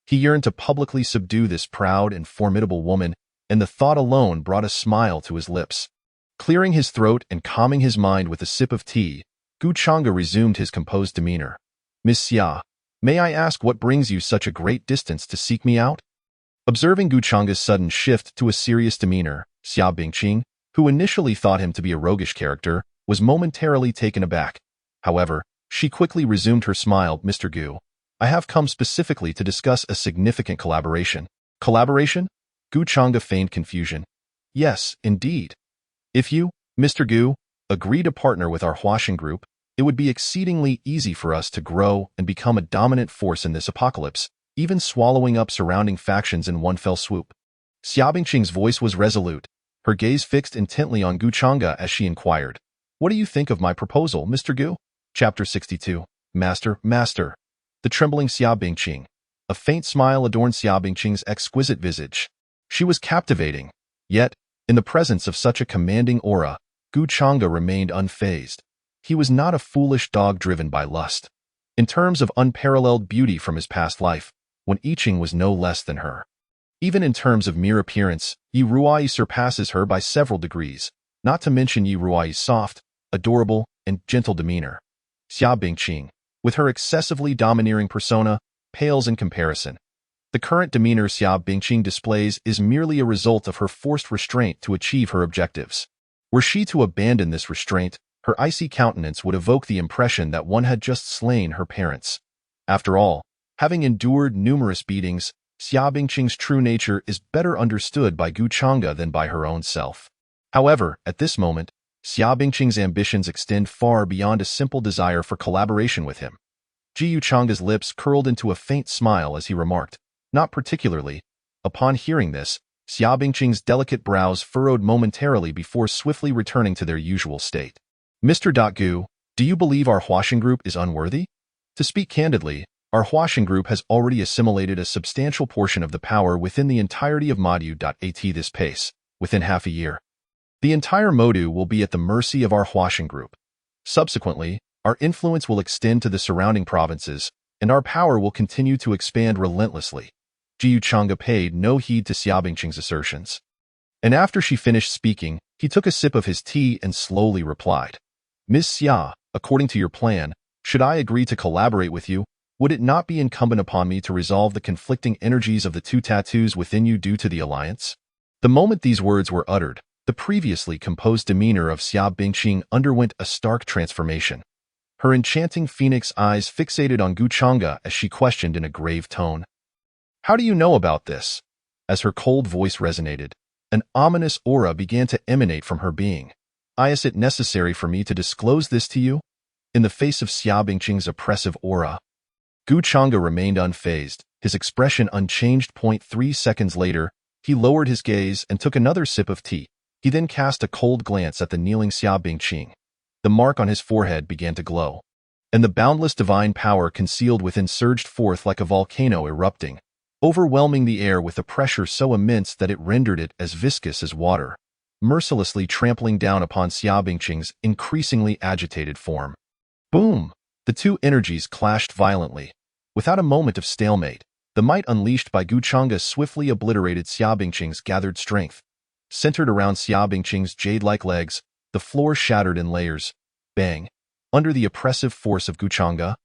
S2: He yearned to publicly subdue this proud and formidable woman, and the thought alone brought a smile to his lips. Clearing his throat and calming his mind with a sip of tea, Gu Chang'e resumed his composed demeanor. "Miss Xia, may I ask what brings you such a great distance to seek me out?" Observing Gu Chang'e's sudden shift to a serious demeanor, Xia Bingqing, who initially thought him to be a roguish character, was momentarily taken aback. However, she quickly resumed her smile. "Mr. Gu, I have come specifically to discuss a significant collaboration." "Collaboration?" Gu Chang'e feigned confusion. "Yes, indeed. If you, Mr. Gu, agree to partner with our Huaxing group, it would be exceedingly easy for us to grow and become a dominant force in this apocalypse, even swallowing up surrounding factions in one fell swoop." Xia Bingqing's voice was resolute, her gaze fixed intently on Gu Chang'e as she inquired, "What do you think of my proposal, Mr. Gu?" Chapter 62. Master. The trembling Xia Bingqing. A faint smile adorned Xia Bingqing's exquisite visage. She was captivating, yet, in the presence of such a commanding aura, Gu Chang'e remained unfazed. He was not a foolish dog driven by lust. In terms of unparalleled beauty from his past life, Wen Yiqing was no less than her. Even in terms of mere appearance, Yi Ruai surpasses her by several degrees, not to mention Yi Ruai's soft, adorable, and gentle demeanor. Xia Bingqing, with her excessively domineering persona, pales in comparison. The current demeanor Xia Bingqing displays is merely a result of her forced restraint to achieve her objectives. Were she to abandon this restraint, her icy countenance would evoke the impression that one had just slain her parents. After all, having endured numerous beatings, Xia Bingqing's true nature is better understood by Gu Chang'e than by her own self. However, at this moment, Xia Bingqing's ambitions extend far beyond a simple desire for collaboration with him. Gu Chang'e's lips curled into a faint smile as he remarked, "Not particularly." Upon hearing this, Xia Bingqing's delicate brows furrowed momentarily before swiftly returning to their usual state. "Mr. Gu, do you believe our Huaxing group is unworthy? To speak candidly, our Huaxing group has already assimilated a substantial portion of the power within the entirety of Modu.at this pace, within half a year. The entire Modu will be at the mercy of our Huaxing group. Subsequently, our influence will extend to the surrounding provinces, and our power will continue to expand relentlessly." Gu Chang'e paid no heed to Xia Bingqing's assertions. And after she finished speaking, he took a sip of his tea and slowly replied, "Ms. Xia, according to your plan, should I agree to collaborate with you, would it not be incumbent upon me to resolve the conflicting energies of the two tattoos within you due to the alliance?" The moment these words were uttered, the previously composed demeanor of Xia Bingqing underwent a stark transformation. Her enchanting phoenix eyes fixated on Gu Chang'e as she questioned in a grave tone, "How do you know about this?" As her cold voice resonated, an ominous aura began to emanate from her being. "Is it necessary for me to disclose this to you?" In the face of Xia Bingqing's oppressive aura, Gu Chang'e remained unfazed, his expression unchanged. 3 seconds later, he lowered his gaze and took another sip of tea. He then cast a cold glance at the kneeling Xia Bingqing. The mark on his forehead began to glow, and the boundless divine power concealed within surged forth like a volcano erupting, overwhelming the air with a pressure so immense that it rendered it as viscous as water, mercilessly trampling down upon Xia Bingqing's increasingly agitated form. Boom! The two energies clashed violently. Without a moment of stalemate, the might unleashed by Gu Chang'e swiftly obliterated Xia Bingqing's gathered strength. Centered around Xia Bingqing's jade-like legs, the floor shattered in layers. Bang! Under the oppressive force of Gu Chang'e,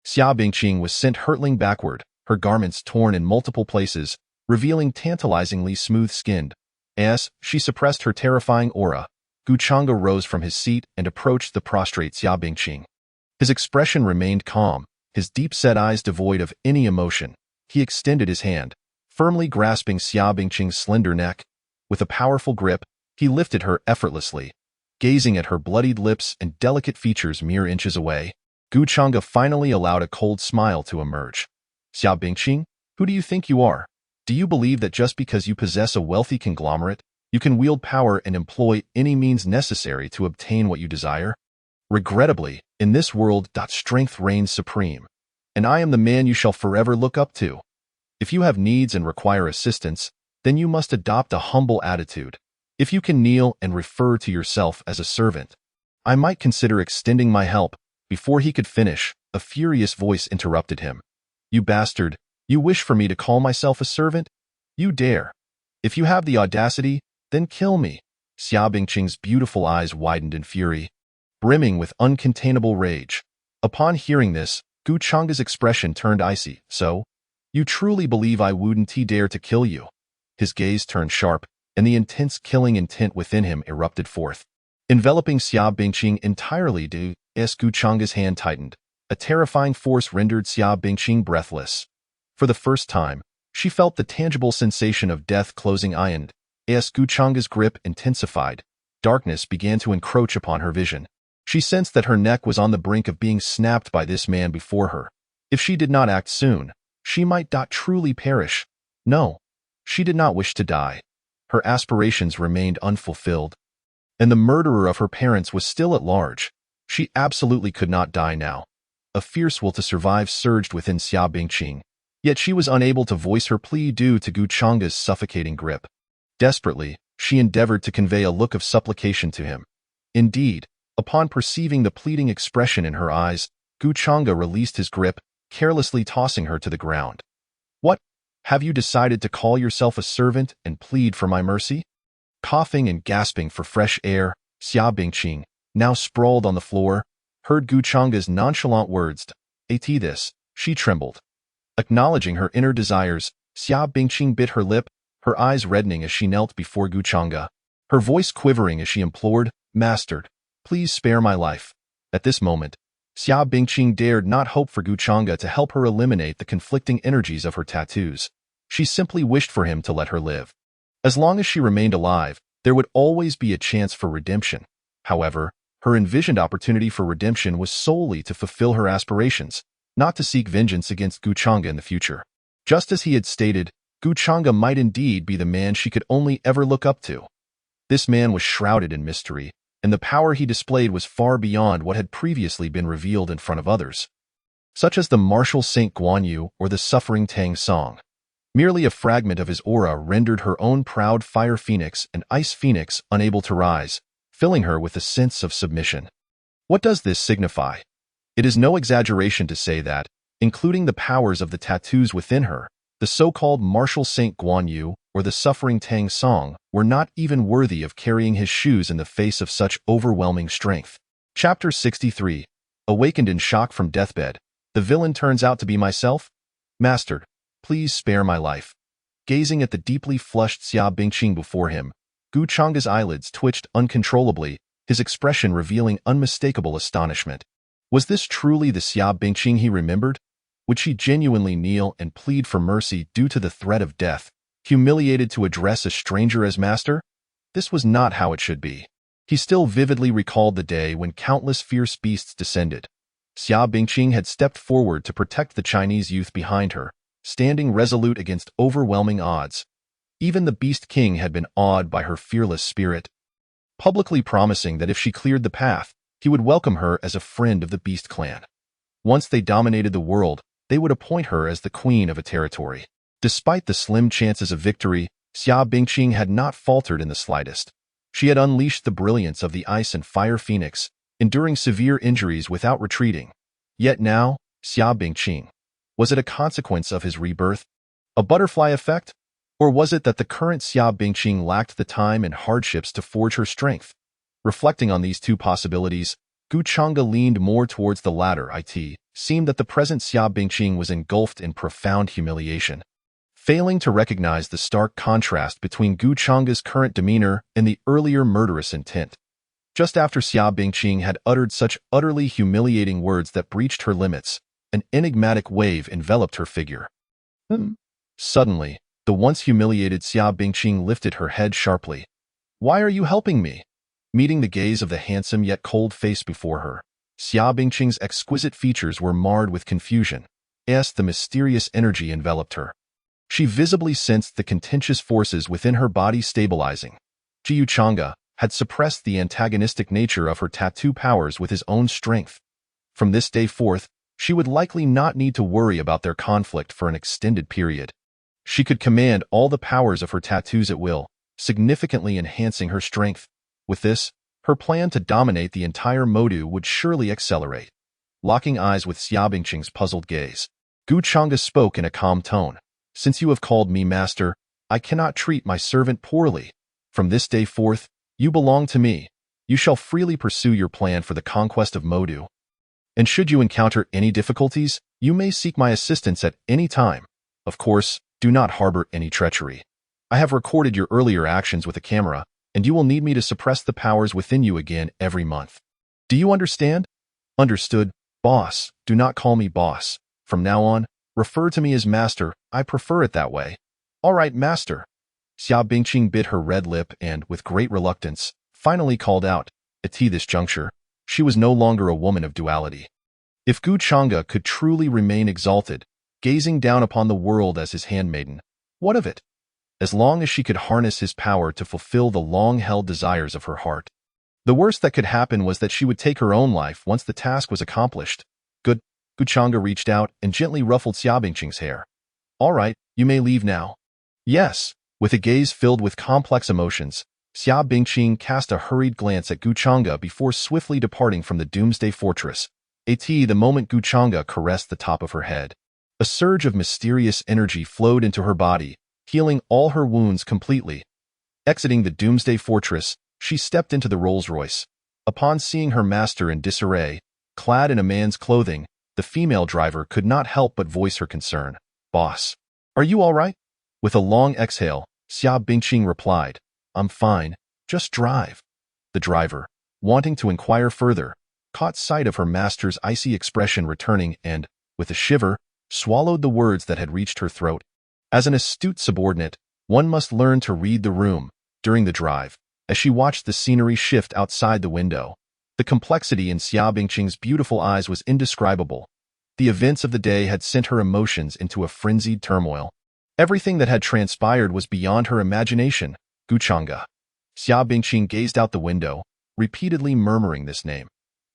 S2: Xia Bingqing was sent hurtling backward, her garments torn in multiple places, revealing tantalizingly smooth-skinned. As she suppressed her terrifying aura, Gu Chang'e rose from his seat and approached the prostrate Xia Bingqing. His expression remained calm, his deep-set eyes devoid of any emotion. He extended his hand, firmly grasping Xia Bingqing's slender neck. With a powerful grip, he lifted her effortlessly. Gazing at her bloodied lips and delicate features mere inches away, Gu Chang'e finally allowed a cold smile to emerge. "Xia Bingqing, who do you think you are? Do you believe that just because you possess a wealthy conglomerate, you can wield power and employ any means necessary to obtain what you desire?" Regrettably, in this world, strength reigns supreme, and I am the man you shall forever look up to. If you have needs and require assistance, then you must adopt a humble attitude. If you can kneel and refer to yourself as a servant, I might consider extending my help." Before he could finish, a furious voice interrupted him. "You bastard, you wish for me to call myself a servant? You dare. If you have the audacity, then kill me." Xia Bingqing's beautiful eyes widened in fury, brimming with uncontainable rage. Upon hearing this, Gu Chang's expression turned icy. "So, you truly believe I wouldn't dare to kill you?" His gaze turned sharp, and the intense killing intent within him erupted forth, enveloping Xia Bingqing entirely. Gu Chang's hand tightened. A terrifying force rendered Xia Bingqing breathless. For the first time, she felt the tangible sensation of death closing in. As Gu Chang's grip intensified, darkness began to encroach upon her vision. She sensed that her neck was on the brink of being snapped by this man before her. If she did not act soon, she might truly perish. No, she did not wish to die. Her aspirations remained unfulfilled, and the murderer of her parents was still at large. She absolutely could not die now. A fierce will to survive surged within Xia Bingqing, yet she was unable to voice her plea due to Gu Chang's suffocating grip. Desperately, she endeavored to convey a look of supplication to him. Indeed, upon perceiving the pleading expression in her eyes, Gu Chang'e released his grip, carelessly tossing her to the ground. "What? Have you decided to call yourself a servant and plead for my mercy?" Coughing and gasping for fresh air, Xia Bingqing, now sprawled on the floor, heard Gu Chang's nonchalant words. At this, she trembled. Acknowledging her inner desires, Xia Bingqing bit her lip, her eyes reddening as she knelt before Gu Chang'e, her voice quivering as she implored, "Master, please spare my life." At this moment, Xia Bingqing dared not hope for Gu Chang'e to help her eliminate the conflicting energies of her tattoos. She simply wished for him to let her live. As long as she remained alive, there would always be a chance for redemption. However, her envisioned opportunity for redemption was solely to fulfill her aspirations, not to seek vengeance against Gu Chang'e in the future. Just as he had stated, Gu Chang'e might indeed be the man she could only ever look up to. This man was shrouded in mystery, and the power he displayed was far beyond what had previously been revealed in front of others, such as the martial Saint Guan Yu or the suffering Tang Song. Merely a fragment of his aura rendered her own proud fire phoenix and ice phoenix unable to rise, filling her with a sense of submission. What does this signify? It is no exaggeration to say that, including the powers of the tattoos within her, the so-called martial Saint Guan Yu or the suffering Tang Song were not even worthy of carrying his shoes in the face of such overwhelming strength. Chapter 63. Awakened in shock from deathbed, the villain turns out to be myself? Master, please spare my life. Gazing at the deeply flushed Xia Bingqing before him, Gu Chang's eyelids twitched uncontrollably, his expression revealing unmistakable astonishment. Was this truly the Xia Bingqing he remembered? Would she genuinely kneel and plead for mercy due to the threat of death, humiliated to address a stranger as master? This was not how it should be. He still vividly recalled the day when countless fierce beasts descended. Xia Bingqing had stepped forward to protect the Chinese youth behind her, standing resolute against overwhelming odds. Even the Beast King had been awed by her fearless spirit, publicly promising that if she cleared the path, he would welcome her as a friend of the Beast Clan. Once they dominated the world, they would appoint her as the queen of a territory. Despite the slim chances of victory, Xia Bingqing had not faltered in the slightest. She had unleashed the brilliance of the ice and fire phoenix, enduring severe injuries without retreating. Yet now, Xia Bingqing, was it a consequence of his rebirth? A butterfly effect? Or was it that the current Xia Bingqing lacked the time and hardships to forge her strength? Reflecting on these two possibilities, Gu Chang'e leaned more towards the latter. It seemed that the present Xia Bingqing was engulfed in profound humiliation. Failing to recognize the stark contrast between Gu Chang'e's current demeanor and the earlier murderous intent. Just after Xia Bingqing had uttered such utterly humiliating words that breached her limits, an enigmatic wave enveloped her figure. Suddenly, the once humiliated Xia Bingqing lifted her head sharply. "Why are you helping me?" Meeting the gaze of the handsome yet cold face before her, Xia Bingqing's exquisite features were marred with confusion, as the mysterious energy enveloped her. She visibly sensed the contentious forces within her body stabilizing. "Gu Chang'e, had suppressed the antagonistic nature of her tattoo powers with his own strength. From this day forth, she would likely not need to worry about their conflict for an extended period. She could command all the powers of her tattoos at will, significantly enhancing her strength. With this, her plan to dominate the entire Modu would surely accelerate. Locking eyes with Xia Bingqing's puzzled gaze, Gu Chang'e spoke in a calm tone. Since you have called me master, I cannot treat my servant poorly. From this day forth, you belong to me. You shall freely pursue your plan for the conquest of Modu. And should you encounter any difficulties, you may seek my assistance at any time. Of course, do not harbor any treachery. I have recorded your earlier actions with a camera, and you will need me to suppress the powers within you again every month. Do you understand? Understood, boss. Do not call me boss. From now on, refer to me as master. I prefer it that way. All right, master. Xia Bingqing bit her red lip and, with great reluctance, finally called out. At this juncture, she was no longer a woman of duality. If Gu Chang'e could truly remain exalted, gazing down upon the world as his handmaiden, what of it? As long as she could harness his power to fulfill the long-held desires of her heart. The worst that could happen was that she would take her own life once the task was accomplished. Good. Gu Chang'e reached out and gently ruffled Xia Bingqing's hair. All right, you may leave now. Yes. With a gaze filled with complex emotions, Xia Bingqing cast a hurried glance at Gu Chang'e before swiftly departing from the Doomsday Fortress. The moment Gu Chang'e caressed the top of her head, a surge of mysterious energy flowed into her body, healing all her wounds completely. Exiting the Doomsday Fortress, she stepped into the Rolls-Royce. Upon seeing her master in disarray, clad in a man's clothing, the female driver could not help but voice her concern. Boss, are you all right? With a long exhale, Xia Bingqing replied, I'm fine, just drive. The driver, wanting to inquire further, caught sight of her master's icy expression returning and, with a shiver, swallowed the words that had reached her throat. As an astute subordinate, one must learn to read the room. During the drive, as she watched the scenery shift outside the window, the complexity in Xia Bingqing's beautiful eyes was indescribable. The events of the day had sent her emotions into a frenzied turmoil. Everything that had transpired was beyond her imagination. Gu Chang'e. Xia Bingqing gazed out the window, repeatedly murmuring this name.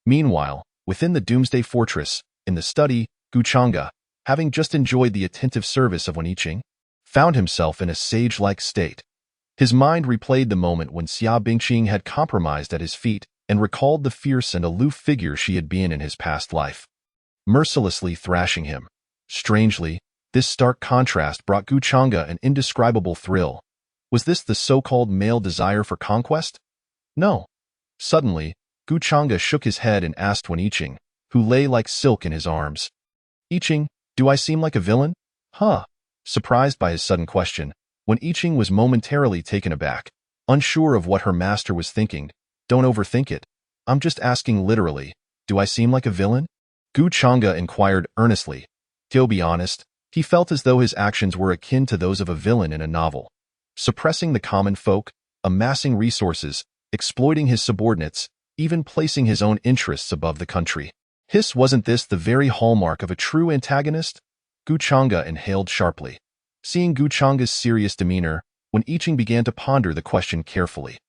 S2: Meanwhile, within the Doomsday Fortress, in the study, Gu Chang'e, having just enjoyed the attentive service of Wen Yiqing, found himself in a sage-like state. His mind replayed the moment when Xia Bingqing had compromised at his feet and recalled the fierce and aloof figure she had been in his past life, mercilessly thrashing him. Strangely, this stark contrast brought Gu Chang'e an indescribable thrill. Was this the so-called male desire for conquest? No. Suddenly, Gu Chang'e shook his head and asked Wen Yiqing, who lay like silk in his arms. Yiqing, do I seem like a villain? Huh. Surprised by his sudden question, Wen Yiqing was momentarily taken aback, unsure of what her master was thinking. Don't overthink it. I'm just asking literally, do I seem like a villain? Gu Chang'e inquired earnestly. To be honest, he felt as though his actions were akin to those of a villain in a novel. Suppressing the common folk, amassing resources, exploiting his subordinates, even placing his own interests above the country. Wasn't this the very hallmark of a true antagonist? Gu Chang'e inhaled sharply. Seeing Gu Chang'e's serious demeanor, Wen Yiqing began to ponder the question carefully.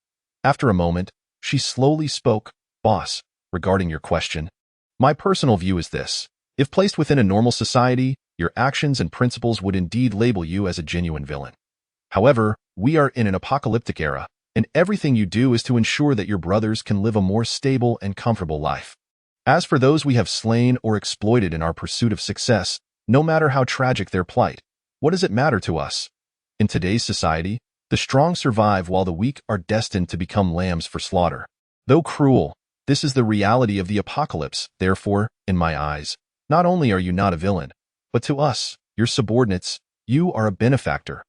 S2: After a moment, she slowly spoke. Boss, regarding your question, my personal view is this. If placed within a normal society, your actions and principles would indeed label you as a genuine villain. However, we are in an apocalyptic era, and everything you do is to ensure that your brothers can live a more stable and comfortable life. As for those we have slain or exploited in our pursuit of success, no matter how tragic their plight, what does it matter to us? In today's society, the strong survive while the weak are destined to become lambs for slaughter. Though cruel, this is the reality of the apocalypse. Therefore, in my eyes, not only are you not a villain, but to us, your subordinates, you are a benefactor.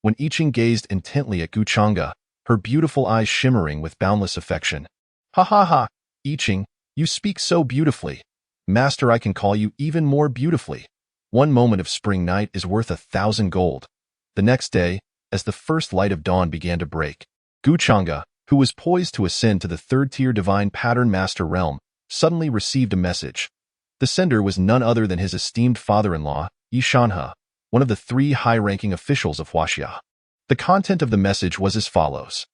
S2: Wen Yiqing gazed intently at Gu Chang'e, her beautiful eyes shimmering with boundless affection. Ha ha ha, Yiqing, you speak so beautifully. Master, I can call you even more beautifully. One moment of spring night is worth 1,000 gold. The next day, as the first light of dawn began to break, Gu Chang'e, who was poised to ascend to the third-tier divine pattern master realm, suddenly received a message. The sender was none other than his esteemed father-in-law, Yi Shanhe, one of the 3 high-ranking officials of Huaxia. The content of the message was as follows.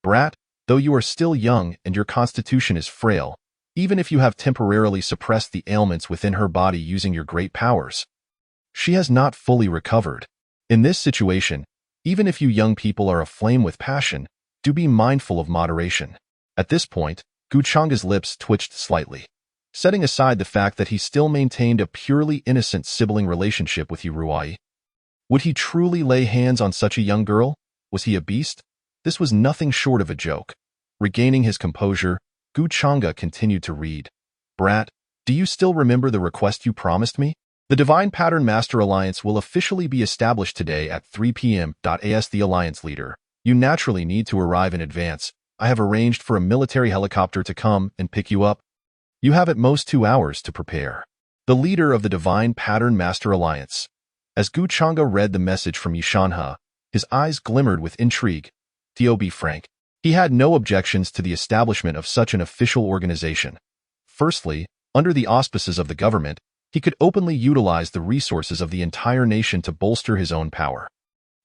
S2: Brat, Though you are still young and your constitution is frail, even if you have temporarily suppressed the ailments within her body using your great powers, she has not fully recovered. In this situation, even if you young people are aflame with passion, do be mindful of moderation. At this point, Guchanga's lips twitched slightly. Setting aside the fact that he still maintained a purely innocent sibling relationship with Yuruai, would he truly lay hands on such a young girl? Was he a beast? This was nothing short of a joke. Regaining his composure, Guchanga continued to read. Brat, do you still remember the request you promised me? The Divine Pattern Master Alliance will officially be established today at 3 p.m. As the Alliance leader, you naturally need to arrive in advance. I have arranged for a military helicopter to come and pick you up. You have at most 2 hours to prepare. The leader of the Divine Pattern Master Alliance. As Guchanga read the message from Yishanha, his eyes glimmered with intrigue. To be frank, he had no objections to the establishment of such an official organization. Firstly, under the auspices of the government, he could openly utilize the resources of the entire nation to bolster his own power.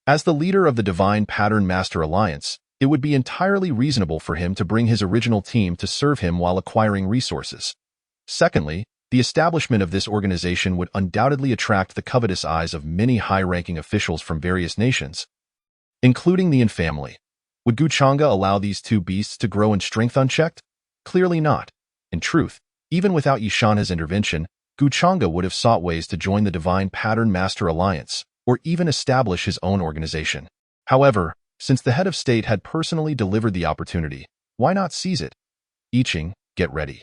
S2: As the leader of the Divine Pattern Master Alliance, it would be entirely reasonable for him to bring his original team to serve him while acquiring resources. Secondly, the establishment of this organization would undoubtedly attract the covetous eyes of many high-ranking officials from various nations, including the Yin family. Would Guchanga allow these two beasts to grow in strength unchecked? Clearly not. In truth, even without Yishanha's intervention, Guchanga would have sought ways to join the Divine Pattern Master Alliance, or even establish his own organization. However, since the head of state had personally delivered the opportunity, why not seize it? Iching, get ready.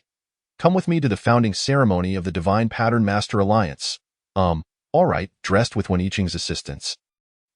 S2: Come with me to the founding ceremony of the Divine Pattern Master Alliance. Alright, dressed with one Iching's assistance.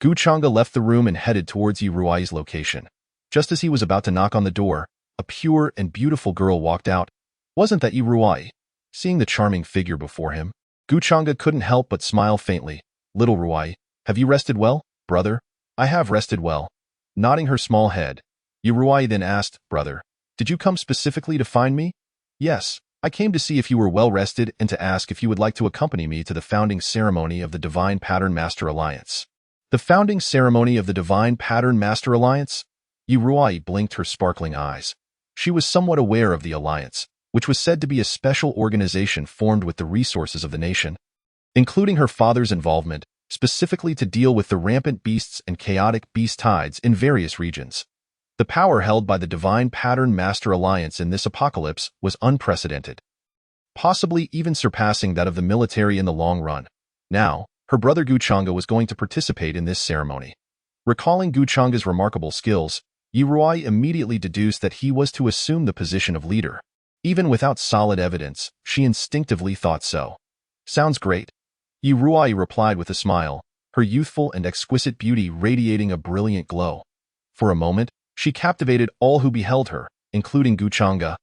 S2: Guchanga left the room and headed towards Yuruai's location. Just as he was about to knock on the door, a pure and beautiful girl walked out. Wasn't that Yuruai? Seeing the charming figure before him, Guchanga couldn't help but smile faintly. Little Ruai, have you rested well, brother? I have rested well. Nodding her small head, Yuruai then asked, Brother, did you come specifically to find me? Yes, I came to see if you were well rested and to ask if you would like to accompany me to the founding ceremony of the Divine Pattern Master Alliance. The founding ceremony of the Divine Pattern Master Alliance? Yuruai blinked her sparkling eyes. She was somewhat aware of the alliance, which was said to be a special organization formed with the resources of the nation, including her father's involvement, specifically to deal with the rampant beasts and chaotic beast tides in various regions. The power held by the Divine Pattern Master Alliance in this apocalypse was unprecedented, possibly even surpassing that of the military in the long run. Now, her brother Guchanga was going to participate in this ceremony. Recalling Guchanga's remarkable skills, Yuruai immediately deduced that he was to assume the position of leader. Even without solid evidence, she instinctively thought so. Sounds great. Yuruai replied with a smile, her youthful and exquisite beauty radiating a brilliant glow. For a moment, she captivated all who beheld her, including Guchanga,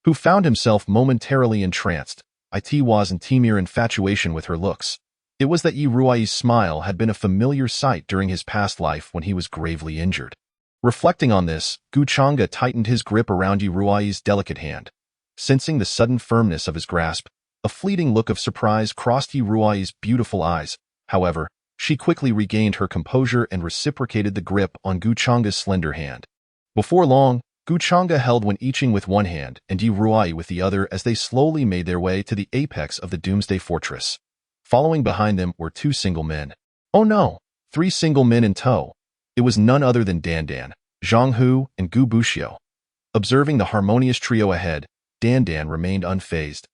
S2: who found himself momentarily entranced. It wasn't mere infatuation with her looks. It was that Yuruai's smile had been a familiar sight during his past life when he was gravely injured. Reflecting on this, Guchanga tightened his grip around Yuruai's delicate hand. Sensing the sudden firmness of his grasp, a fleeting look of surprise crossed Yuruai's beautiful eyes. However, she quickly regained her composure and reciprocated the grip on Guchanga's slender hand. Before long, Guchanga held one Iching with one hand and Yuruai with the other as they slowly made their way to the apex of the Doomsday Fortress. Following behind them were 2 single men. Oh no, 3 single men in tow. It was none other than Dandan, Zhanghu, and Gubushu. Observing the harmonious trio ahead, Dandan remained unfazed.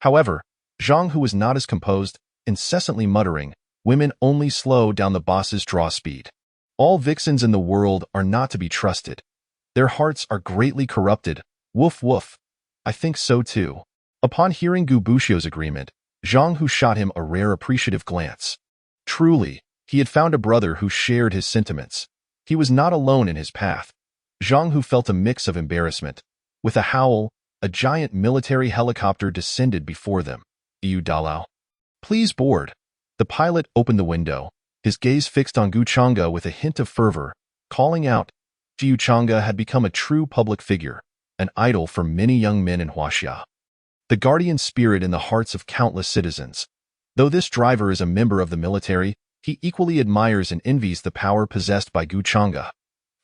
S2: However, Zhanghu was not as composed, incessantly muttering, Women only slow down the boss's draw speed. All vixens in the world are not to be trusted. Their hearts are greatly corrupted. Woof woof. I think so too. Upon hearing Gubushu's agreement, Zhanghu shot him a rare appreciative glance. Truly, he had found a brother who shared his sentiments. He was not alone in his path. Zhanghu felt a mix of embarrassment. With a howl, a giant military helicopter descended before them. Iu Dalao. Please board. The pilot opened the window, his gaze fixed on Guchanga with a hint of fervor, calling out. Guchanga had become a true public figure, an idol for many young men in Huaxia. The guardian spirit in the hearts of countless citizens. Though this driver is a member of the military, he equally admires and envies the power possessed by Guchanga.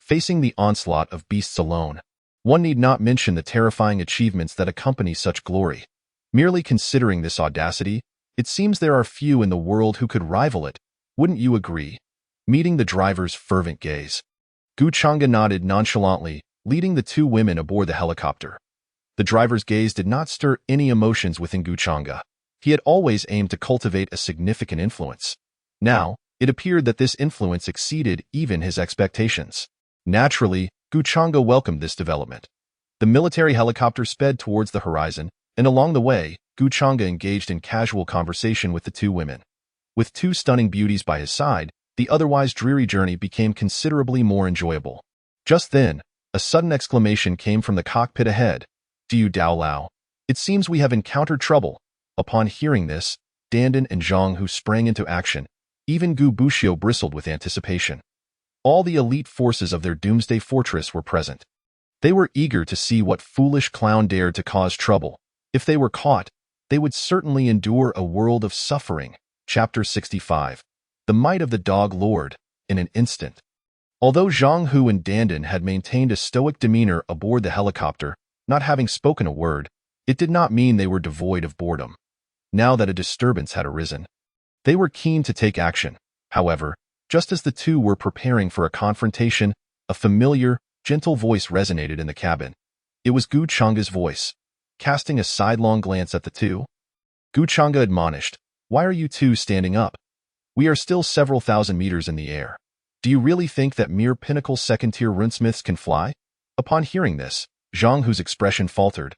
S2: Facing the onslaught of beasts alone, One need not mention the terrifying achievements that accompany such glory. Merely considering this audacity, it seems there are few in the world who could rival it. Wouldn't you agree? Meeting the driver's fervent gaze, Gu Chang'e nodded nonchalantly, leading the two women aboard the helicopter. The driver's gaze did not stir any emotions within Gu Chang'e. He had always aimed to cultivate a significant influence. Now, it appeared that this influence exceeded even his expectations. Naturally, Gu Chang'e welcomed this development. The military helicopter sped towards the horizon, and along the way, Gu Chang'e engaged in casual conversation with the two women. With two stunning beauties by his side, the otherwise dreary journey became considerably more enjoyable. Just then, a sudden exclamation came from the cockpit ahead. "Do you Dao Lao? It seems we have encountered trouble." Upon hearing this, Dandan and Zhang Hu sprang into action. Even Gubushu bristled with anticipation. All the elite forces of their doomsday fortress were present. They were eager to see what foolish clown dared to cause trouble. If they were caught, they would certainly endure a world of suffering. Chapter 65. The Might of the Dog Lord. In an instant. Although Zhang Hu and Dandan had maintained a stoic demeanor aboard the helicopter, not having spoken a word, it did not mean they were devoid of boredom. Now that a disturbance had arisen, they were keen to take action. However, just as the two were preparing for a confrontation, a familiar, gentle voice resonated in the cabin. It was Gu Chang'e's voice. Casting a sidelong glance at the two, Gu Chang'e admonished, "Why are you two standing up? We are still several thousand meters in the air. Do you really think that mere pinnacle second-tier runesmiths can fly?" Upon hearing this, Zhang Hu's expression faltered,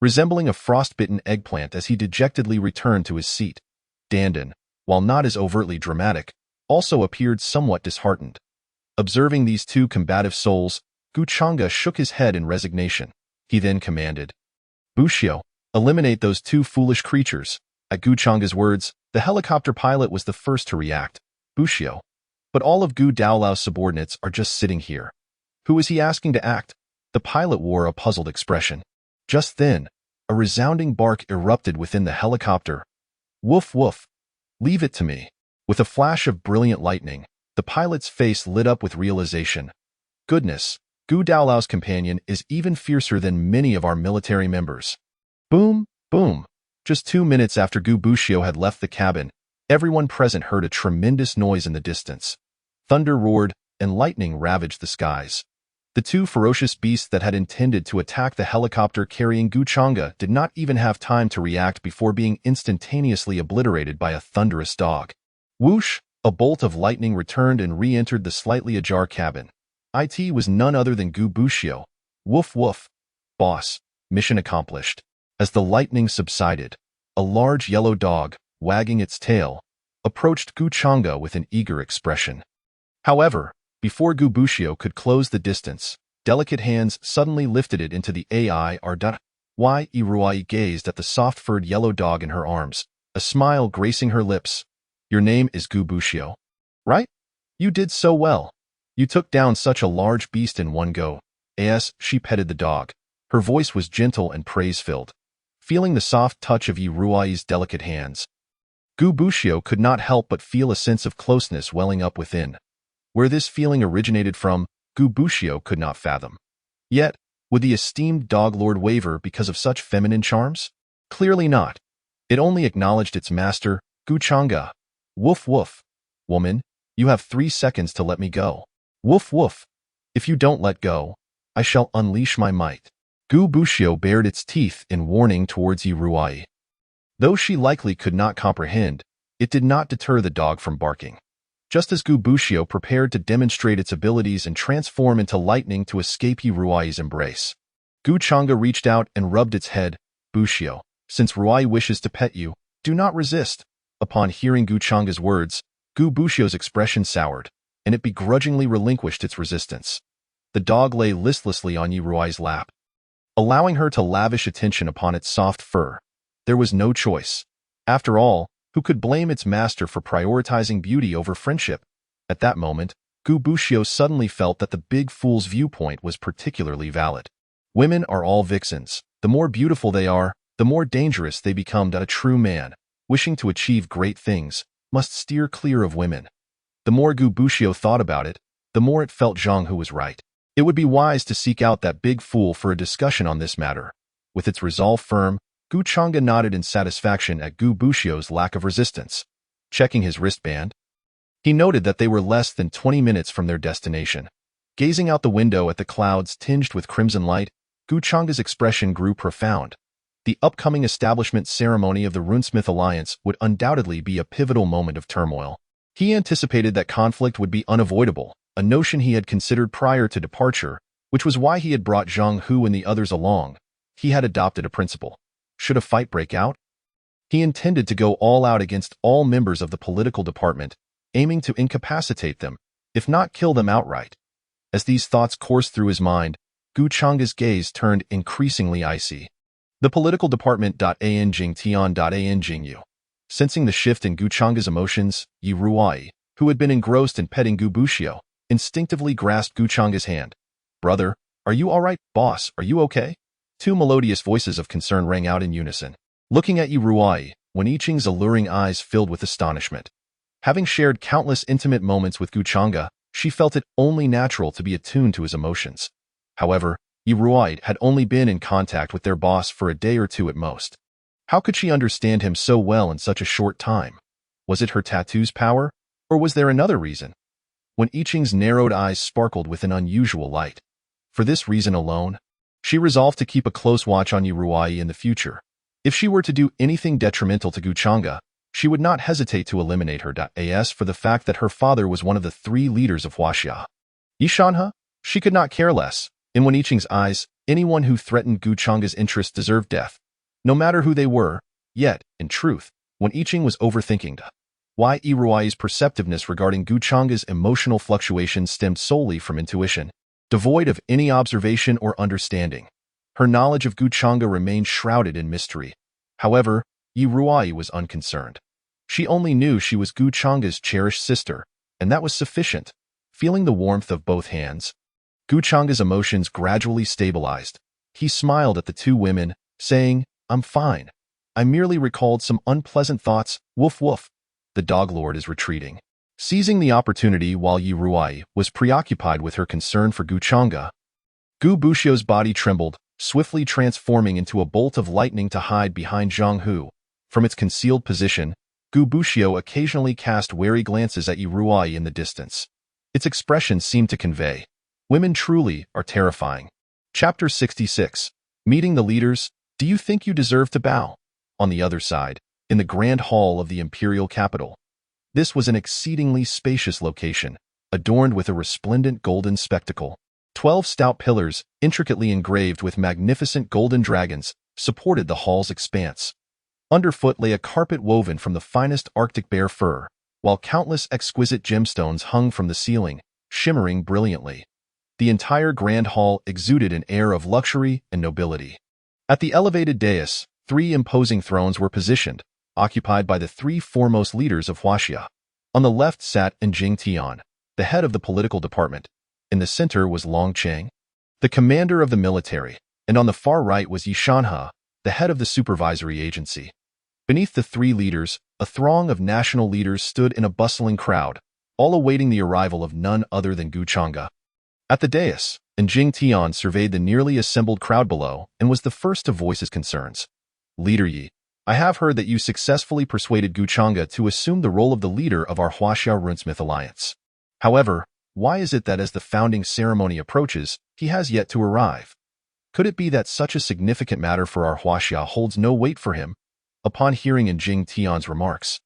S2: resembling a frostbitten eggplant as he dejectedly returned to his seat. Dandan, while not as overtly dramatic, also appeared somewhat disheartened. Observing these two combative souls, Gu Chang'e shook his head in resignation. He then commanded, "Bushu, eliminate those two foolish creatures." At Gu Chang'e's words, the helicopter pilot was the first to react. "Bushu, but all of Gu Daolao's subordinates are just sitting here. Who is he asking to act?" The pilot wore a puzzled expression. Just then, a resounding bark erupted within the helicopter. "Woof woof! Leave it to me." With a flash of brilliant lightning, the pilot's face lit up with realization. Goodness, Gu Daolao's companion is even fiercer than many of our military members. Boom, boom. Just 2 minutes after Gubushu had left the cabin, everyone present heard a tremendous noise in the distance. Thunder roared, and lightning ravaged the skies. The two ferocious beasts that had intended to attack the helicopter carrying Gu Chang'e did not even have time to react before being instantaneously obliterated by a thunderous dog. Whoosh! A bolt of lightning returned and re-entered the slightly ajar cabin. It was none other than Gubushu. Woof woof. Boss, mission accomplished. As the lightning subsided, a large yellow dog, wagging its tail, approached Gu Chang'e with an eager expression. However, before Gubushu could close the distance, delicate hands suddenly lifted it into the air. Iruai gazed at the soft-furred yellow dog in her arms, a smile gracing her lips. "Your name is Gubushu, right? You did so well. You took down such a large beast in one go." As she petted the dog, her voice was gentle and praise-filled. Feeling the soft touch of Iruai's delicate hands, Gubushu could not help but feel a sense of closeness welling up within. Where this feeling originated from, Gubushu could not fathom. Yet, would the esteemed dog lord waver because of such feminine charms? Clearly not. It only acknowledged its master, Gu Chang'e. Woof woof. Woman, you have 3 seconds to let me go. Woof woof. If you don't let go, I shall unleash my might. Gubushu bared its teeth in warning towards Iruai. Though she likely could not comprehend, it did not deter the dog from barking. Just as Gubushu prepared to demonstrate its abilities and transform into lightning to escape Iruai's embrace, Gu Chang'e reached out and rubbed its head. "Bushu, since Ruai wishes to pet you, do not resist." Upon hearing Gu Chang'e's words, Gubushu's expression soured, and it begrudgingly relinquished its resistance. The dog lay listlessly on Iruai's lap, allowing her to lavish attention upon its soft fur. There was no choice. After all, who could blame its master for prioritizing beauty over friendship? At that moment, Gubushu suddenly felt that the big fool's viewpoint was particularly valid. Women are all vixens. The more beautiful they are, the more dangerous they become. A true man, wishing to achieve great things, must steer clear of women. The more Gubushu thought about it, the more it felt Zhang Hu was right. It would be wise to seek out that big fool for a discussion on this matter. With its resolve firm, Gu Chang'e nodded in satisfaction at Gubushu's lack of resistance. Checking his wristband, he noted that they were less than 20 minutes from their destination. Gazing out the window at the clouds tinged with crimson light, Gu Chang'e's expression grew profound. The upcoming establishment ceremony of the Runesmith Alliance would undoubtedly be a pivotal moment of turmoil. He anticipated that conflict would be unavoidable, a notion he had considered prior to departure, which was why he had brought Zhang Hu and the others along. He had adopted a principle. Should a fight break out, he intended to go all out against all members of the political department, aiming to incapacitate them, if not kill them outright. As these thoughts coursed through his mind, Gu Chang'e's gaze turned increasingly icy. The political department. Anjing. Sensing the shift in Gu Chang'e's emotions, Yi Ruai, who had been engrossed in petting Gubushu, instinctively grasped Gu Chang'e's hand. Brother, are you all right? Boss, are you okay? Two melodious voices of concern rang out in unison. Looking at Yi Ruai, Wen Yiqing's alluring eyes filled with astonishment. Having shared countless intimate moments with Gu Chang'e, she felt it only natural to be attuned to his emotions. However, Yi Ruai had only been in contact with their boss for a day or two at most. How could she understand him so well in such a short time? Was it her tattoo's power, or was there another reason? Wen Yiqing's narrowed eyes sparkled with an unusual light. For this reason alone, she resolved to keep a close watch on Yi Ruai in the future. If she were to do anything detrimental to Gu Chang'e, she would not hesitate to eliminate her. As for the fact that her father was one of the 3 leaders of Huaxia, Yishanhe, she could not care less. In Wen Yiqing's eyes, anyone who threatened Gu Chang'e's interests deserved death, no matter who they were. Yet, in truth, Wen Yiqing was overthinking. Why Yi Ruai's perceptiveness regarding Gu Chang'e's emotional fluctuations stemmed solely from intuition, devoid of any observation or understanding. Her knowledge of Gu Chang'e remained shrouded in mystery. However, Yi Ruai was unconcerned. She only knew she was Gu Chang'e's cherished sister, and that was sufficient. Feeling the warmth of both hands, Gu Chang'e's emotions gradually stabilized. He smiled at the 2 women, saying, I'm fine. I merely recalled some unpleasant thoughts. Woof woof. The dog lord is retreating. Seizing the opportunity while Yi Ruai was preoccupied with her concern for Gu Chang'e, Gubushu's body trembled, swiftly transforming into a bolt of lightning to hide behind Zhang Hu. From its concealed position, Gubushu occasionally cast wary glances at Yi Ruai in the distance. Its expression seemed to convey, women truly are terrifying. Chapter 66. Meeting the leaders. Do you think you deserve to bow? On the other side, in the grand hall of the imperial capital. This was an exceedingly spacious location, adorned with a resplendent golden spectacle. 12 stout pillars, intricately engraved with magnificent golden dragons, supported the hall's expanse. Underfoot lay a carpet woven from the finest Arctic bear fur, while countless exquisite gemstones hung from the ceiling, shimmering brilliantly. The entire grand hall exuded an air of luxury and nobility. At the elevated dais, 3 imposing thrones were positioned, occupied by the 3 foremost leaders of Huaxia. On the left sat Jing Tian, the head of the political department. In the center was Long Cheng, the commander of the military, and on the far right was Yishanhe, the head of the supervisory agency. Beneath the 3 leaders, a throng of national leaders stood in a bustling crowd, all awaiting the arrival of none other than Gu Chang'e. At the dais, Jing Tian surveyed the nearly assembled crowd below and was the first to voice his concerns. Leader Yi, I have heard that you successfully persuaded Gu Chang'e to assume the role of the leader of our Huaxia Runesmith Alliance. However, why is it that as the founding ceremony approaches, he has yet to arrive? Could it be that such a significant matter for our Huaxia holds no weight for him? Upon hearing Jing Tian's remarks,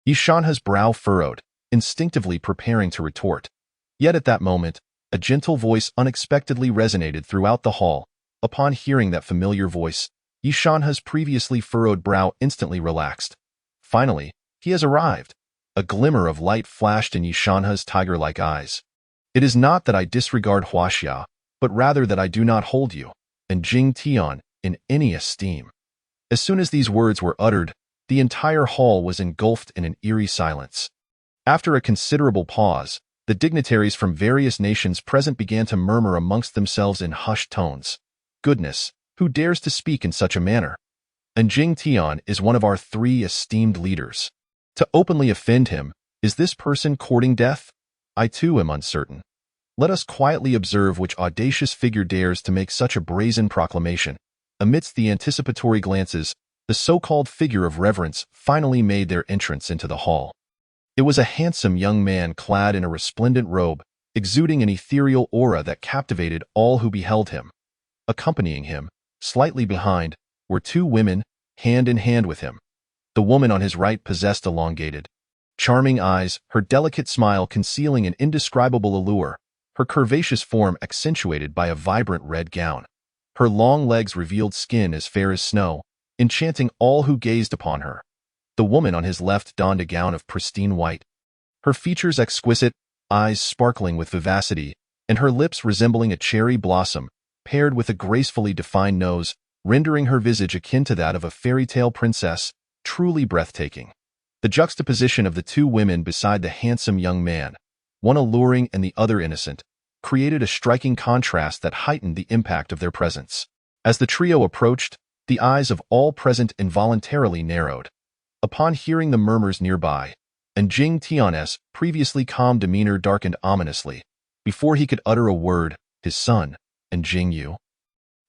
S2: Yishanhe's brow furrowed, instinctively preparing to retort. Yet at that moment, a gentle voice unexpectedly resonated throughout the hall. Upon hearing that familiar voice, Yishanhe's previously furrowed brow instantly relaxed. Finally, he has arrived. A glimmer of light flashed in Yishanhe's tiger-like eyes. It is not that I disregard Huaxia, but rather that I do not hold you, and Jing Tian, in any esteem. As soon as these words were uttered, the entire hall was engulfed in an eerie silence. After a considerable pause, the dignitaries from various nations present began to murmur amongst themselves in hushed tones. Goodness, who dares to speak in such a manner? And Jing Tian is one of our 3 esteemed leaders. To openly offend him, is this person courting death? I too am uncertain. Let us quietly observe which audacious figure dares to make such a brazen proclamation. Amidst the anticipatory glances, the so-called figure of reverence finally made their entrance into the hall. It was a handsome young man clad in a resplendent robe, exuding an ethereal aura that captivated all who beheld him. Accompanying him, slightly behind, were two women, hand in hand with him. The woman on his right possessed elongated, charming eyes, her delicate smile concealing an indescribable allure, her curvaceous form accentuated by a vibrant red gown. Her long legs revealed skin as fair as snow, enchanting all who gazed upon her. The woman on his left donned a gown of pristine white, her features exquisite, eyes sparkling with vivacity, and her lips resembling a cherry blossom, paired with a gracefully defined nose, rendering her visage akin to that of a fairy tale princess, truly breathtaking. The juxtaposition of the two women beside the handsome young man, one alluring and the other innocent, created a striking contrast that heightened the impact of their presence. As the trio approached, the eyes of all present involuntarily narrowed. Upon hearing the murmurs nearby, and Jing Tian's previously calm demeanor darkened ominously. Before he could utter a word, his son, and Jing Yu,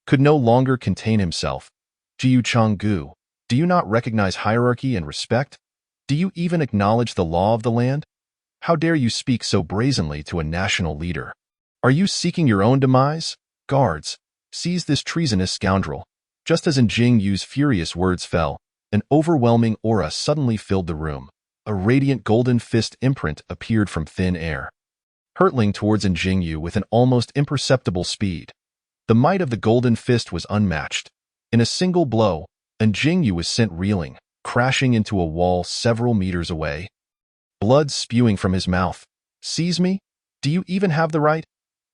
S2: could no longer contain himself. Jiu Changgu, do you not recognize hierarchy and respect? Do you even acknowledge the law of the land? How dare you speak so brazenly to a national leader? Are you seeking your own demise? Guards, seize this treasonous scoundrel. Just as Jing Yu's furious words fell, an overwhelming aura suddenly filled the room. A radiant golden fist imprint appeared from thin air, hurtling towards Jing Yu with an almost imperceptible speed. The might of the golden fist was unmatched. In a single blow, Jing Yu was sent reeling, crashing into a wall several meters away. Blood spewing from his mouth. Seize me? Do you even have the right?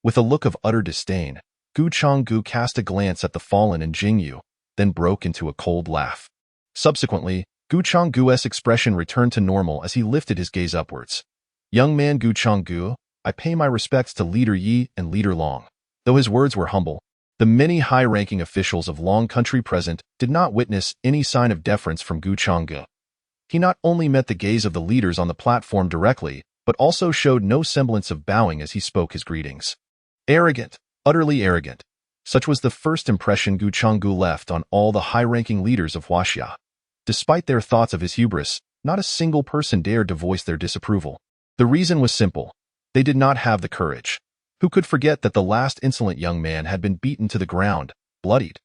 S2: With a look of utter disdain, Gu Changgu cast a glance at the fallen Jing Yu, then broke into a cold laugh. Subsequently, Gu Changgu's expression returned to normal as he lifted his gaze upwards. Young man Gu Changgu, I pay my respects to Leader Yi and Leader Long. Though his words were humble, the many high-ranking officials of Long Country present did not witness any sign of deference from Gu Changgu. He not only met the gaze of the leaders on the platform directly, but also showed no semblance of bowing as he spoke his greetings. Arrogant, utterly arrogant. Such was the first impression Gu Changgu left on all the high-ranking leaders of Huaxia. Despite their thoughts of his hubris, not a single person dared to voice their disapproval. The reason was simple. They did not have the courage. Who could forget that the last insolent young man had been beaten to the ground, bloodied?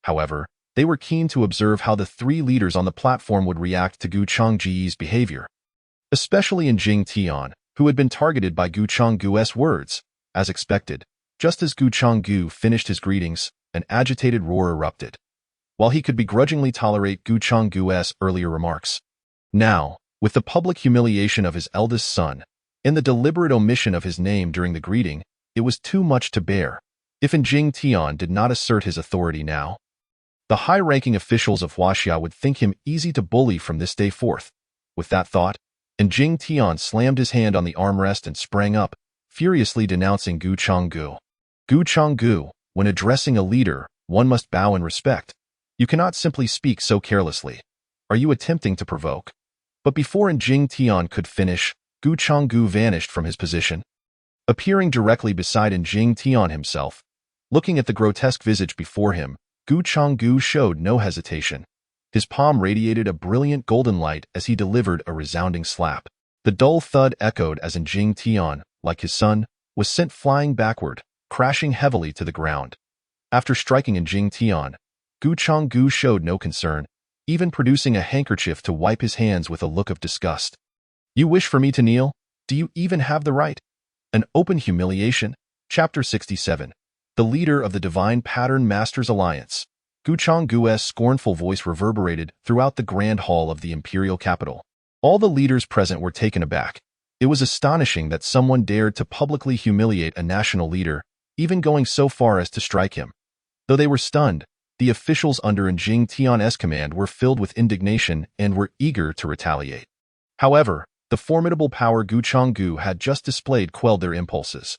S2: However, they were keen to observe how the three leaders on the platform would react to Gu Changji's behavior, especially Jing Tian, who had been targeted by Gu Changgu's words. As expected, just as Gu Changgu finished his greetings, an agitated roar erupted. While he could begrudgingly tolerate Gu Changgu's earlier remarks, now, with the public humiliation of his eldest son, and the deliberate omission of his name during the greeting, it was too much to bear. If Jing Tian did not assert his authority now, the high-ranking officials of Huaxia would think him easy to bully from this day forth. With that thought, Jing Tian slammed his hand on the armrest and sprang up, furiously denouncing Gu Changgu. Gu Changgu, when addressing a leader, one must bow in respect. You cannot simply speak so carelessly. Are you attempting to provoke? But before Jing Tian could finish, Gu Changgu vanished from his position. Appearing directly beside Jing Tian himself, looking at the grotesque visage before him, Gu Changgu showed no hesitation. His palm radiated a brilliant golden light as he delivered a resounding slap. The dull thud echoed as Jing Tian, like his son, was sent flying backward, crashing heavily to the ground. After striking Jing Tian, Gu Changgu showed no concern, even producing a handkerchief to wipe his hands with a look of disgust. You wish for me to kneel? Do you even have the right? An open humiliation. Chapter 67. The leader of the Divine Pattern Masters Alliance. Gu Changgu's scornful voice reverberated throughout the grand hall of the imperial capital. All the leaders present were taken aback. It was astonishing that someone dared to publicly humiliate a national leader, even going so far as to strike him. Though they were stunned, the officials under Jing Tian's command were filled with indignation and were eager to retaliate. However, the formidable power Gu Changgu had just displayed quelled their impulses.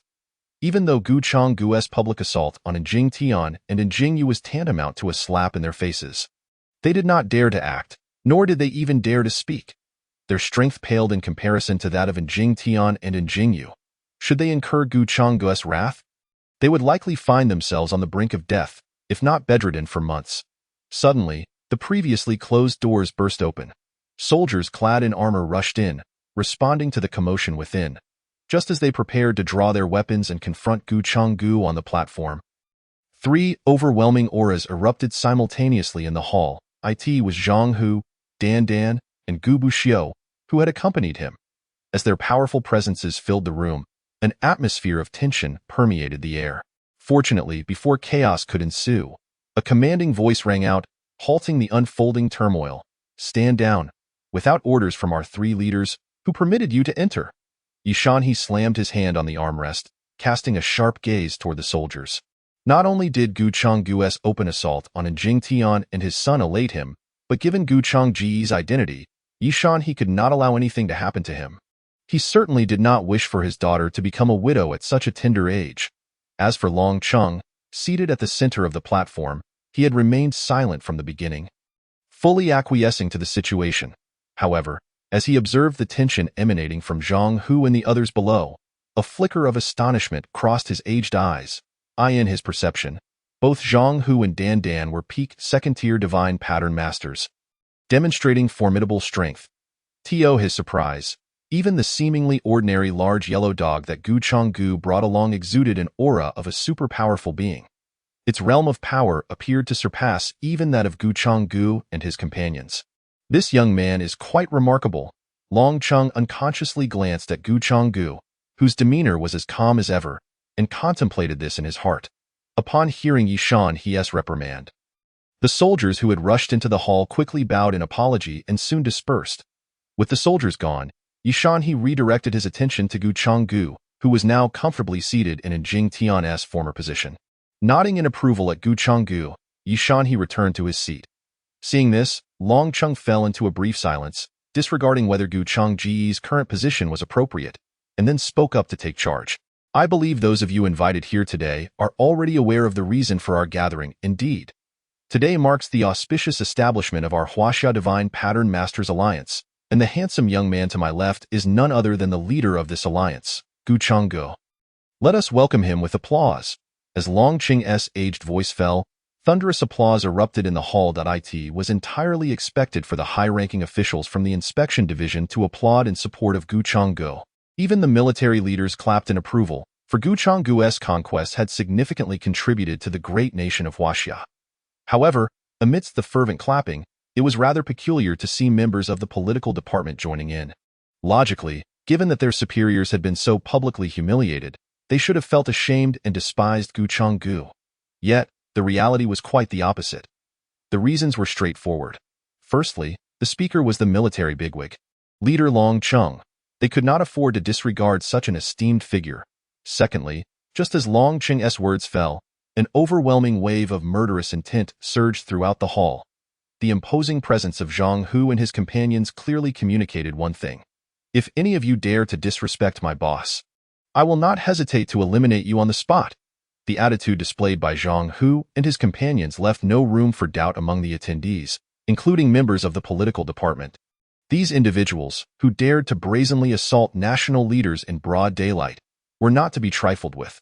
S2: Even though Gu Changgu's public assault on Jing Tian and Jing Yu was tantamount to a slap in their faces, they did not dare to act, nor did they even dare to speak. Their strength paled in comparison to that of Jing Tian and Jing Yu. Should they incur Gu Changgu's wrath? They would likely find themselves on the brink of death, if not bedridden for months. Suddenly, the previously closed doors burst open. Soldiers clad in armor rushed in, responding to the commotion within. Just as they prepared to draw their weapons and confront Gu Changgu on the platform, 3 overwhelming auras erupted simultaneously in the hall. It was Zhang Hu, Dan Dan, and Gubushu, who had accompanied him. As their powerful presences filled the room, an atmosphere of tension permeated the air. Fortunately, before chaos could ensue, a commanding voice rang out, halting the unfolding turmoil. "Stand down. Without orders from our 3 leaders, who permitted you to enter?" He slammed his hand on the armrest, casting a sharp gaze toward the soldiers. Not only did Gu Changgu's open assault on Jing Tian and his son elate him, but given Gu Changji's identity, he could not allow anything to happen to him. He certainly did not wish for his daughter to become a widow at such a tender age. As for Long Cheng, seated at the center of the platform, he had remained silent from the beginning, fully acquiescing to the situation. However, as he observed the tension emanating from Zhang Hu and the others below, a flicker of astonishment crossed his aged eyes. In his perception, both Zhang Hu and Dan Dan were peak second-tier divine pattern masters, demonstrating formidable strength. To his surprise, even the seemingly ordinary large yellow dog that Gu Changgu brought along exuded an aura of a super-powerful being. Its realm of power appeared to surpass even that of Gu Changgu and his companions. "This young man is quite remarkable." Long Cheng unconsciously glanced at Gu Changgu, whose demeanor was as calm as ever, and contemplated this in his heart. Upon hearing He's reprimand, the soldiers who had rushed into the hall quickly bowed in apology and soon dispersed. With the soldiers gone, He redirected his attention to Gu Changgu, who was now comfortably seated in Jing Tian's former position. Nodding in approval at Gu Changgu, He returned to his seat. Seeing this, Long Cheng fell into a brief silence, disregarding whether Gu Changji's current position was appropriate, and then spoke up to take charge. "I believe those of you invited here today are already aware of the reason for our gathering. Indeed, today marks the auspicious establishment of our Huaxia Divine Pattern Masters Alliance, and the handsome young man to my left is none other than the leader of this alliance, Gu Changgu. Let us welcome him with applause." As Long Cheng's aged voice fell, thunderous applause erupted in the hall. It was entirely expected for the high-ranking officials from the inspection division to applaud in support of Gu Changgu. Even the military leaders clapped in approval, for Gu Changgu's conquest had significantly contributed to the great nation of Huaxia. However, amidst the fervent clapping, it was rather peculiar to see members of the political department joining in. Logically, given that their superiors had been so publicly humiliated, they should have felt ashamed and despised Gu Changgu. Yet, the reality was quite the opposite. The reasons were straightforward. Firstly, the speaker was the military bigwig, Leader Long Cheng. They could not afford to disregard such an esteemed figure. Secondly, just as Long Cheng's words fell, an overwhelming wave of murderous intent surged throughout the hall. The imposing presence of Zhang Hu and his companions clearly communicated one thing: "If any of you dare to disrespect my boss, I will not hesitate to eliminate you on the spot." The attitude displayed by Zhang Hu and his companions left no room for doubt among the attendees, including members of the political department. These individuals, who dared to brazenly assault national leaders in broad daylight, were not to be trifled with.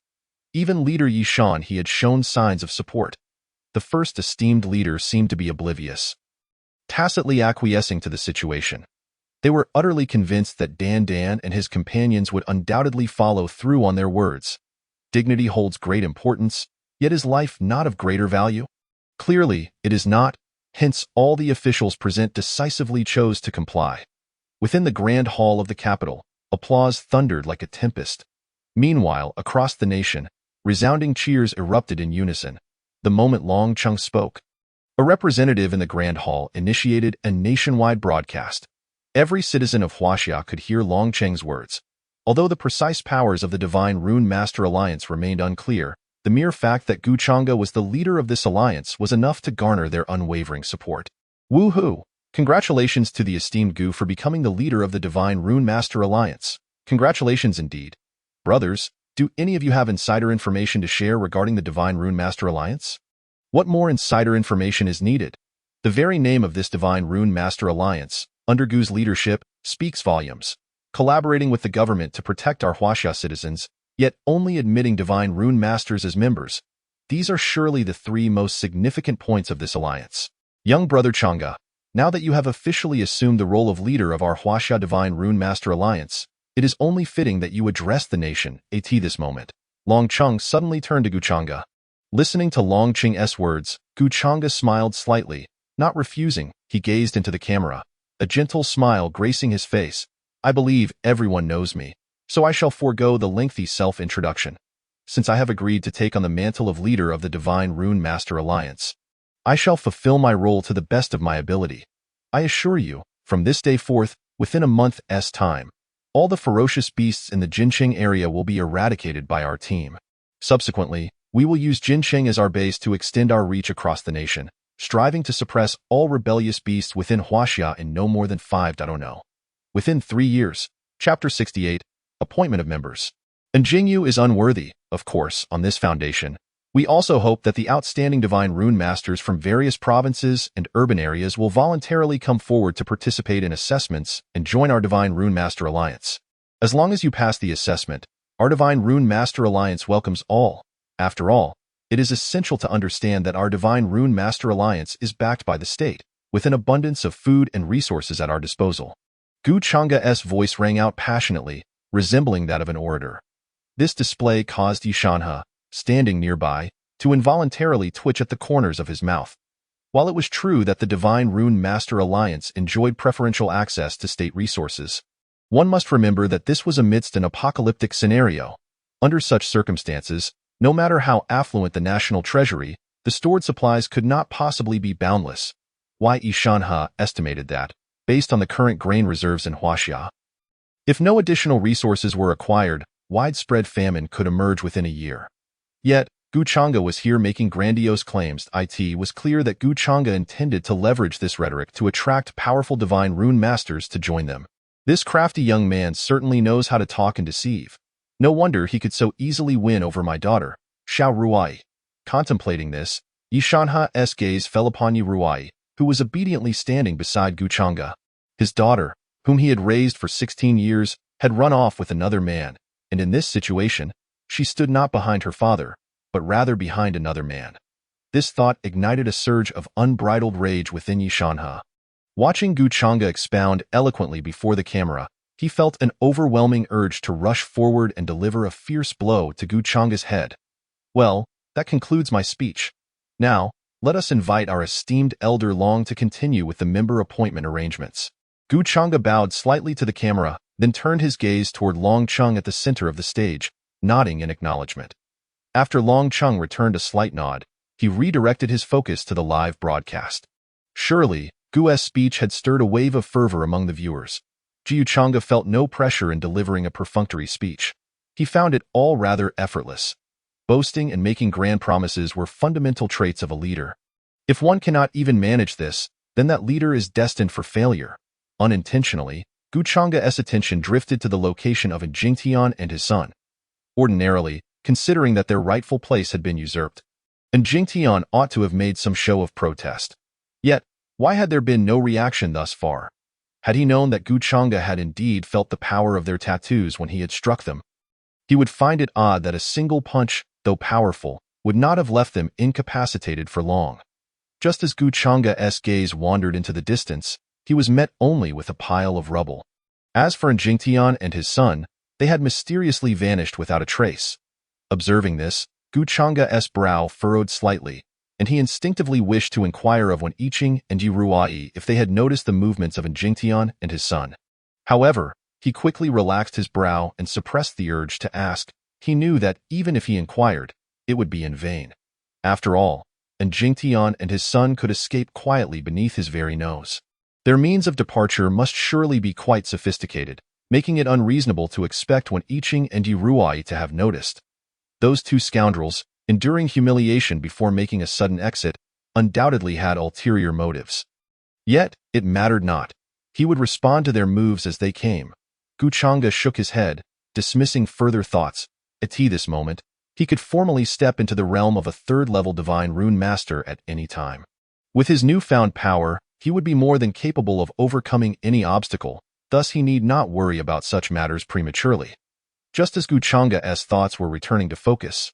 S2: Even Leader he had shown signs of support. The first esteemed leader seemed to be oblivious, tacitly acquiescing to the situation. They were utterly convinced that Dan Dan and his companions would undoubtedly follow through on their words. Dignity holds great importance, yet is life not of greater value? Clearly, it is not, hence all the officials present decisively chose to comply. Within the grand hall of the capital, applause thundered like a tempest. Meanwhile, across the nation, resounding cheers erupted in unison. The moment Long Cheng spoke, a representative in the grand hall initiated a nationwide broadcast. Every citizen of Huaxia could hear Long Cheng's words. Although the precise powers of the Divine Rune Master Alliance remained unclear, the mere fact that Gu Changgu was the leader of this alliance was enough to garner their unwavering support. Woohoo! Congratulations to the esteemed Gu for becoming the leader of the Divine Rune Master Alliance. Congratulations indeed. Brothers, do any of you have insider information to share regarding the Divine Rune Master Alliance? What more insider information is needed? The very name of this Divine Rune Master Alliance, under Gu's leadership, speaks volumes. collaborating with the government to protect our Huaxia citizens, yet only admitting divine rune masters as members. These are surely the three most significant points of this alliance. Young brother Chang'e, now that you have officially assumed the role of leader of our Huaxia Divine Rune Master Alliance, it is only fitting that you address the nation at this moment. Long Cheng suddenly turned to Gu Chang'e. Listening to Long Cheng's words, Gu Chang'e smiled slightly. Not refusing, he gazed into the camera, a gentle smile gracing his face. I believe everyone knows me, so I shall forego the lengthy self-introduction. Since I have agreed to take on the mantle of leader of the Divine Rune Master Alliance, I shall fulfill my role to the best of my ability. I assure you, from this day forth, within a month's time, all the ferocious beasts in the Jincheng area will be eradicated by our team. Subsequently, we will use Jincheng as our base to extend our reach across the nation, striving to suppress all rebellious beasts within Huaxia in no more than 5.0. Within 3 years. Chapter 68, Appointment of Members. And Jingyu is unworthy, of course, on this foundation. We also hope that the outstanding Divine Rune Masters from various provinces and urban areas will voluntarily come forward to participate in assessments and join our Divine Rune Master Alliance. As long as you pass the assessment, our Divine Rune Master Alliance welcomes all. After all, it is essential to understand that our Divine Rune Master Alliance is backed by the state, with an abundance of food and resources at our disposal. Gu Chang'e's voice rang out passionately, resembling that of an orator. This display caused Yishanhe, standing nearby, to involuntarily twitch at the corners of his mouth. While it was true that the Divine Rune Master Alliance enjoyed preferential access to state resources, one must remember that this was amidst an apocalyptic scenario. Under such circumstances, no matter how affluent the national treasury, the stored supplies could not possibly be boundless. Yishanhe estimated that, based on the current grain reserves in Huaxia, if no additional resources were acquired, widespread famine could emerge within a year. Yet, Gu Chang'e was here making grandiose claims. It was clear that Gu Chang'e intended to leverage this rhetoric to attract powerful Divine Rune Masters to join them. This crafty young man certainly knows how to talk and deceive. No wonder he could so easily win over my daughter, Xiao Ruai. Contemplating this, Yishanhe's gaze fell upon Yi Ruai, who was obediently standing beside Gu Chang'e. His daughter, whom he had raised for 16 years, had run off with another man, and in this situation, she stood not behind her father, but rather behind another man. This thought ignited a surge of unbridled rage within Yishanhe. Watching Gu Chang'e expound eloquently before the camera, he felt an overwhelming urge to rush forward and deliver a fierce blow to Gu Chang'e's head. Well, that concludes my speech. Now, let us invite our esteemed Elder Long to continue with the member appointment arrangements. Gu Chang'e bowed slightly to the camera, then turned his gaze toward Long Cheng at the center of the stage, nodding in acknowledgement. After Long Cheng returned a slight nod, he redirected his focus to the live broadcast. Surely, Gu's speech had stirred a wave of fervor among the viewers. Jiu Chang'e felt no pressure in delivering a perfunctory speech. He found it all rather effortless. Boasting and making grand promises were fundamental traits of a leader. If one cannot even manage this, then that leader is destined for failure. Unintentionally, Gu Chang'e's attention drifted to the location of Jingtian and his son. Ordinarily, considering that their rightful place had been usurped, Jingtian ought to have made some show of protest. Yet, why had there been no reaction thus far? Had he known that Gu Chang'e had indeed felt the power of their tattoos when he had struck them? He would find it odd that a single punch, though powerful, would not have left them incapacitated for long. Just as Gu Chang'e's gaze wandered into the distance, he was met only with a pile of rubble. As for Jingtian and his son, they had mysteriously vanished without a trace. Observing this, Gu Chang'e's brow furrowed slightly, and he instinctively wished to inquire of Wen Yiqing and Yi Ruai if they had noticed the movements of Jingtian and his son. However, he quickly relaxed his brow and suppressed the urge to ask. He knew that even if he inquired, it would be in vain. After all, Jingtian and his son could escape quietly beneath his very nose. Their means of departure must surely be quite sophisticated, making it unreasonable to expect Wen Yiqing and Yi Ruai to have noticed. Those two scoundrels, enduring humiliation before making a sudden exit, undoubtedly had ulterior motives. Yet, it mattered not. He would respond to their moves as they came. Gu Chang'e shook his head, dismissing further thoughts. At this moment, he could formally step into the realm of a third-level Divine Rune Master at any time. With his newfound power, he would be more than capable of overcoming any obstacle, thus he need not worry about such matters prematurely. Just as Gu Chang's thoughts were returning to focus,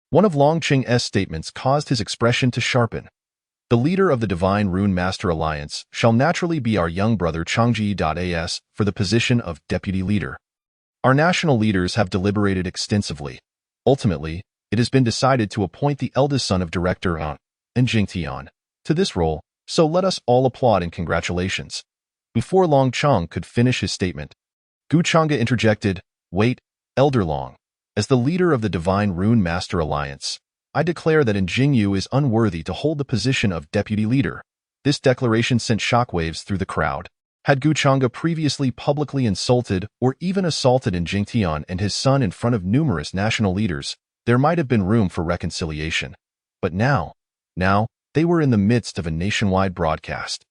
S2: one of Long Qing's statements caused his expression to sharpen. The leader of the Divine Rune Master Alliance shall naturally be our young brother Changji.as for the position of deputy leader. Our national leaders have deliberated extensively. Ultimately, it has been decided to appoint the eldest son of Director An and Jingtian to this role, so let us all applaud and congratulations. Before Long Cheng could finish his statement, Gu Chang'e interjected, "Wait, Elder Long. As the leader of the Divine Rune Master Alliance, I declare that Jingyu is unworthy to hold the position of deputy leader." This declaration sent shockwaves through the crowd. Had Gu Chang'e previously publicly insulted or even assaulted Jingtian and his son in front of numerous national leaders, there might have been room for reconciliation. But now, they were in the midst of a nationwide broadcast.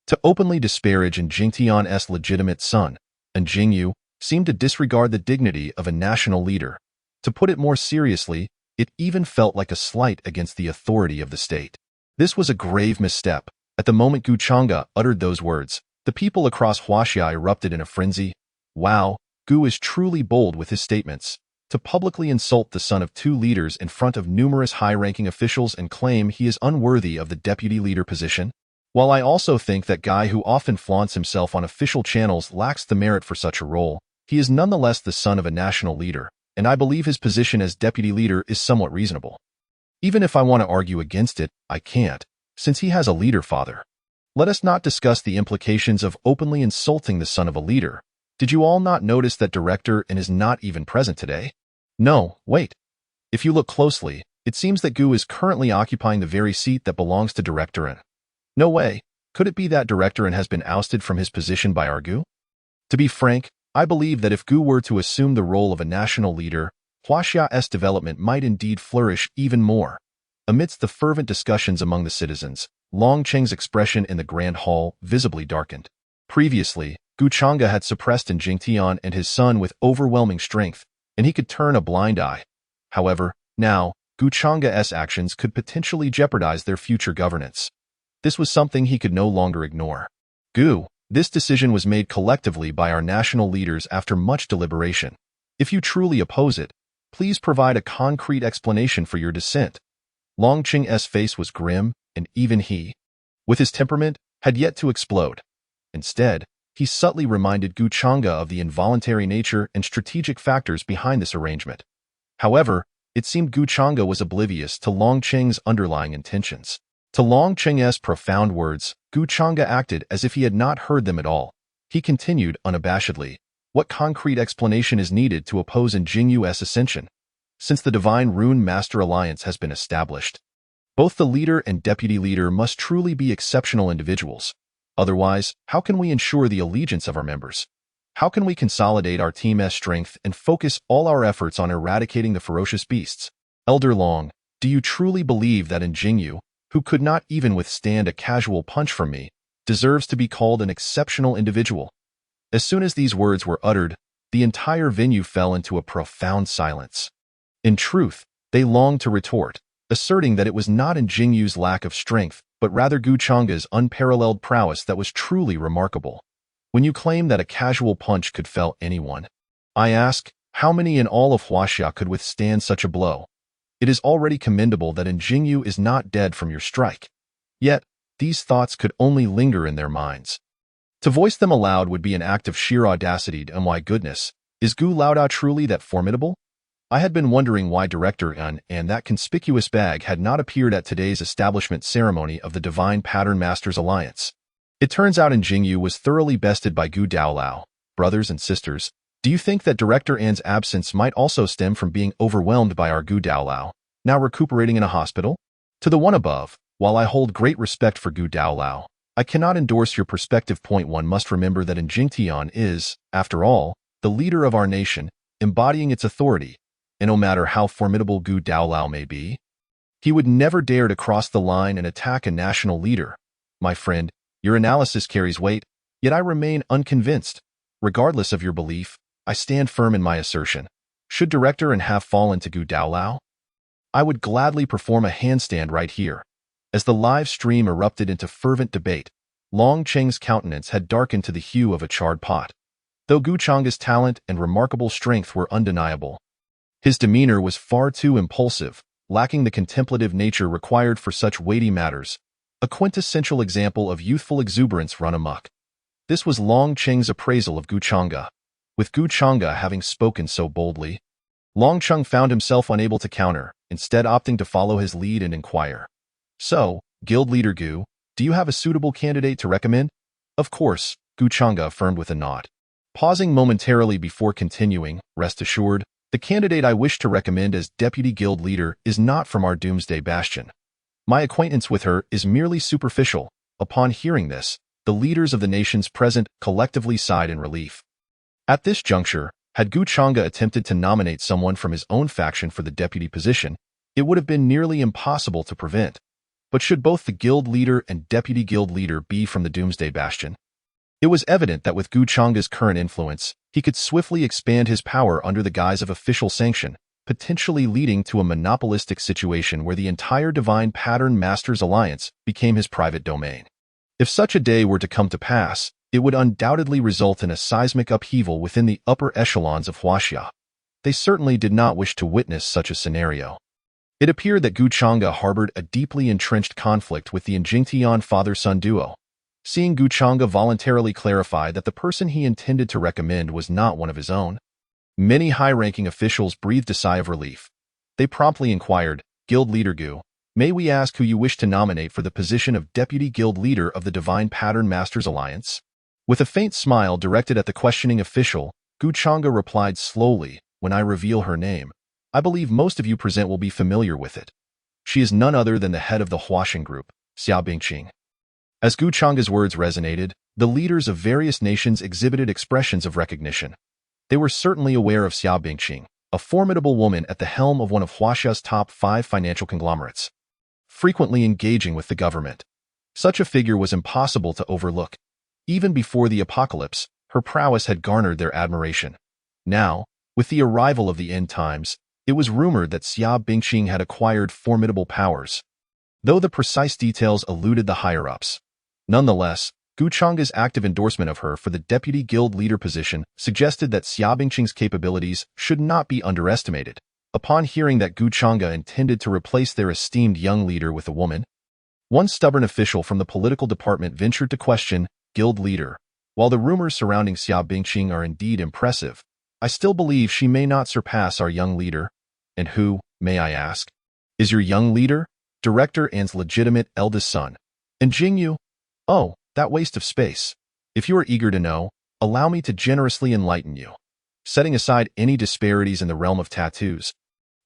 S2: To openly disparage Jingtian's legitimate son, Jingyu, seemed to disregard the dignity of a national leader. To put it more seriously, it even felt like a slight against the authority of the state. This was a grave misstep. At the moment Gu Chang'e uttered those words, the people across Huaxia erupted in a frenzy. Wow, Gu is truly bold with his statements. To publicly insult the son of two leaders in front of numerous high-ranking officials and claim he is unworthy of the deputy leader position? While I also think that guy who often flaunts himself on official channels lacks the merit for such a role, he is nonetheless the son of a national leader, and I believe his position as deputy leader is somewhat reasonable. Even if I want to argue against it, I can't, since he has a leader father. Let us not discuss the implications of openly insulting the son of a leader. Did you all not notice that Director N is not even present today? No, wait. If you look closely, it seems that Gu is currently occupying the very seat that belongs to Director N. No way. Could it be that Director N has been ousted from his position by our Gu? To be frank, I believe that if Gu were to assume the role of a national leader, Huaxia's development might indeed flourish even more. Amidst the fervent discussions among the citizens, Long Cheng's expression in the Grand Hall visibly darkened. Previously, Gu Chang'e had suppressed Jingtian and his son with overwhelming strength, and he could turn a blind eye. However, now, Gu Chang'e's actions could potentially jeopardize their future governance. This was something he could no longer ignore. Gu, this decision was made collectively by our national leaders after much deliberation. If you truly oppose it, please provide a concrete explanation for your dissent. Long Qing's face was grim, and even he, with his temperament, had yet to explode. Instead, he subtly reminded Gu Chang'e of the involuntary nature and strategic factors behind this arrangement. However, it seemed Gu Chang'e was oblivious to Long Qing's underlying intentions. To Long Qing's profound words, Gu Chang'e acted as if he had not heard them at all. He continued unabashedly, "What concrete explanation is needed to oppose Jingyu's ascension? Since the Divine Rune Master Alliance has been established, both the leader and deputy leader must truly be exceptional individuals. Otherwise, how can we ensure the allegiance of our members? How can we consolidate our team's strength and focus all our efforts on eradicating the ferocious beasts? Elder Long, do you truly believe that Jingyu, who could not even withstand a casual punch from me, deserves to be called an exceptional individual?" As soon as these words were uttered, the entire venue fell into a profound silence. In truth, they longed to retort, asserting that it was not Jingyu's lack of strength, but rather Gu Chang'e's unparalleled prowess that was truly remarkable. When you claim that a casual punch could fell anyone, I ask, how many in all of Huaxia could withstand such a blow? It is already commendable that Jingyu is not dead from your strike. Yet, these thoughts could only linger in their minds. To voice them aloud would be an act of sheer audacity, and my goodness, is Gu Laodao truly that formidable? I had been wondering why Director N and that conspicuous bag had not appeared at today's establishment ceremony of the Divine Pattern Masters Alliance. It turns out Jingyu was thoroughly bested by Gu Daolao. Brothers and sisters, do you think that Director N's absence might also stem from being overwhelmed by our Gu Daolao, now recuperating in a hospital? To the one above, while I hold great respect for Gu Daolao, I cannot endorse your perspective. One must remember that Jingtian is, after all, the leader of our nation, embodying its authority, and no matter how formidable Gu Daolao may be, he would never dare to cross the line and attack a national leader. My friend, your analysis carries weight, yet I remain unconvinced. Regardless of your belief, I stand firm in my assertion. Should Director N have fallen to Gu Daolao, I would gladly perform a handstand right here. As the live stream erupted into fervent debate, Long Cheng's countenance had darkened to the hue of a charred pot. though Gu Changa's talent and remarkable strength were undeniable. His demeanor was far too impulsive, lacking the contemplative nature required for such weighty matters, a quintessential example of youthful exuberance run amok. This was Long Cheng's appraisal of Gu Changa. With Gu Changa having spoken so boldly, Long Cheng found himself unable to counter, instead opting to follow his lead and inquire. So, Guild Leader Gu, do you have a suitable candidate to recommend? Of course, Gu Changa affirmed with a nod. Pausing momentarily before continuing, rest assured, the candidate I wish to recommend as Deputy Guild Leader is not from our Doomsday Bastion. My acquaintance with her is merely superficial. Upon hearing this, the leaders of the nations present collectively sighed in relief. At this juncture, had Gu Changa attempted to nominate someone from his own faction for the deputy position, it would have been nearly impossible to prevent. But should both the Guild Leader and Deputy Guild Leader be from the Doomsday Bastion? It was evident that with Gu Changa's current influence, he could swiftly expand his power under the guise of official sanction, potentially leading to a monopolistic situation where the entire Divine Pattern Masters Alliance became his private domain. If such a day were to come to pass, it would undoubtedly result in a seismic upheaval within the upper echelons of Huaxia. They certainly did not wish to witness such a scenario. It appeared that Gu Changa harbored a deeply entrenched conflict with the Njingtian father-son duo. Seeing Gu Changa voluntarily clarify that the person he intended to recommend was not one of his own, many high-ranking officials breathed a sigh of relief. They promptly inquired, Guild Leader Gu, may we ask who you wish to nominate for the position of Deputy Guild Leader of the Divine Pattern Masters Alliance? With a faint smile directed at the questioning official, Gu Changa replied slowly, when I reveal her name, I believe most of you present will be familiar with it. She is none other than the head of the Huaxing group, Xia Bingqing. As Gu Changa's words resonated, the leaders of various nations exhibited expressions of recognition. They were certainly aware of Xia Bingqing, a formidable woman at the helm of one of Huaxia's top 5 financial conglomerates, frequently engaging with the government. Such a figure was impossible to overlook. Even before the apocalypse, her prowess had garnered their admiration. Now, with the arrival of the end times, it was rumored that Xia Bingqing had acquired formidable powers, though the precise details eluded the higher-ups. Nonetheless, Gu Changa's active endorsement of her for the Deputy Guild Leader position suggested that Xia Bingqing's capabilities should not be underestimated. Upon hearing that Gu Changa intended to replace their esteemed young leader with a woman, one stubborn official from the political department ventured to question, Guild Leader, while the rumors surrounding Xia Bingqing are indeed impressive, I still believe she may not surpass our young leader. And who, may I ask, is your young leader? Director An's legitimate eldest son. And Jingyu? Oh, that waste of space. If you are eager to know, allow me to generously enlighten you. Setting aside any disparities in the realm of tattoos,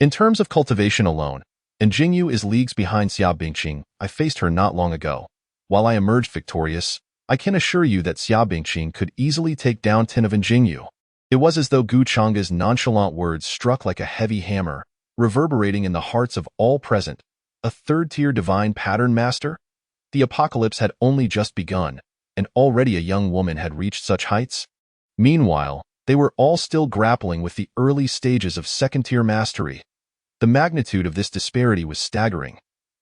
S2: in terms of cultivation alone, and Jingyu is leagues behind Xia Bingqing. I faced her not long ago. While I emerged victorious, I can assure you that Xia Bingqing could easily take down 10 of Jingyu. It was as though Gu Changa's nonchalant words struck like a heavy hammer, reverberating in the hearts of all present. A third-tier divine pattern master? The apocalypse had only just begun, and already a young woman had reached such heights? Meanwhile, they were all still grappling with the early stages of second-tier mastery. The magnitude of this disparity was staggering.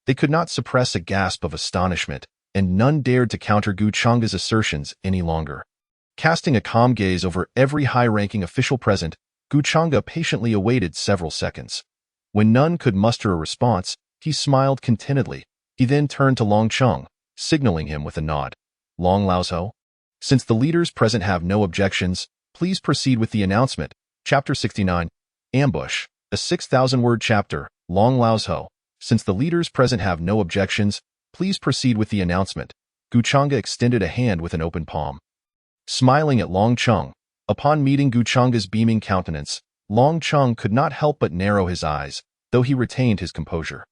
S2: They could not suppress a gasp of astonishment, and none dared to counter Gu Changa's assertions any longer. Casting a calm gaze over every high-ranking official present, Gu Changa patiently awaited several seconds. When none could muster a response, he smiled contentedly. He then turned to Long Cheng, signaling him with a nod. Long Laozhou, since the leaders present have no objections, please proceed with the announcement. Chapter 69, Ambush, a 6,000-word chapter. Long Laozhou, since the leaders present have no objections, please proceed with the announcement. Gu Changa extended a hand with an open palm. Smiling at Long Cheng, upon meeting Gu Changa's beaming countenance, Long Cheng could not help but narrow his eyes, though he retained his composure.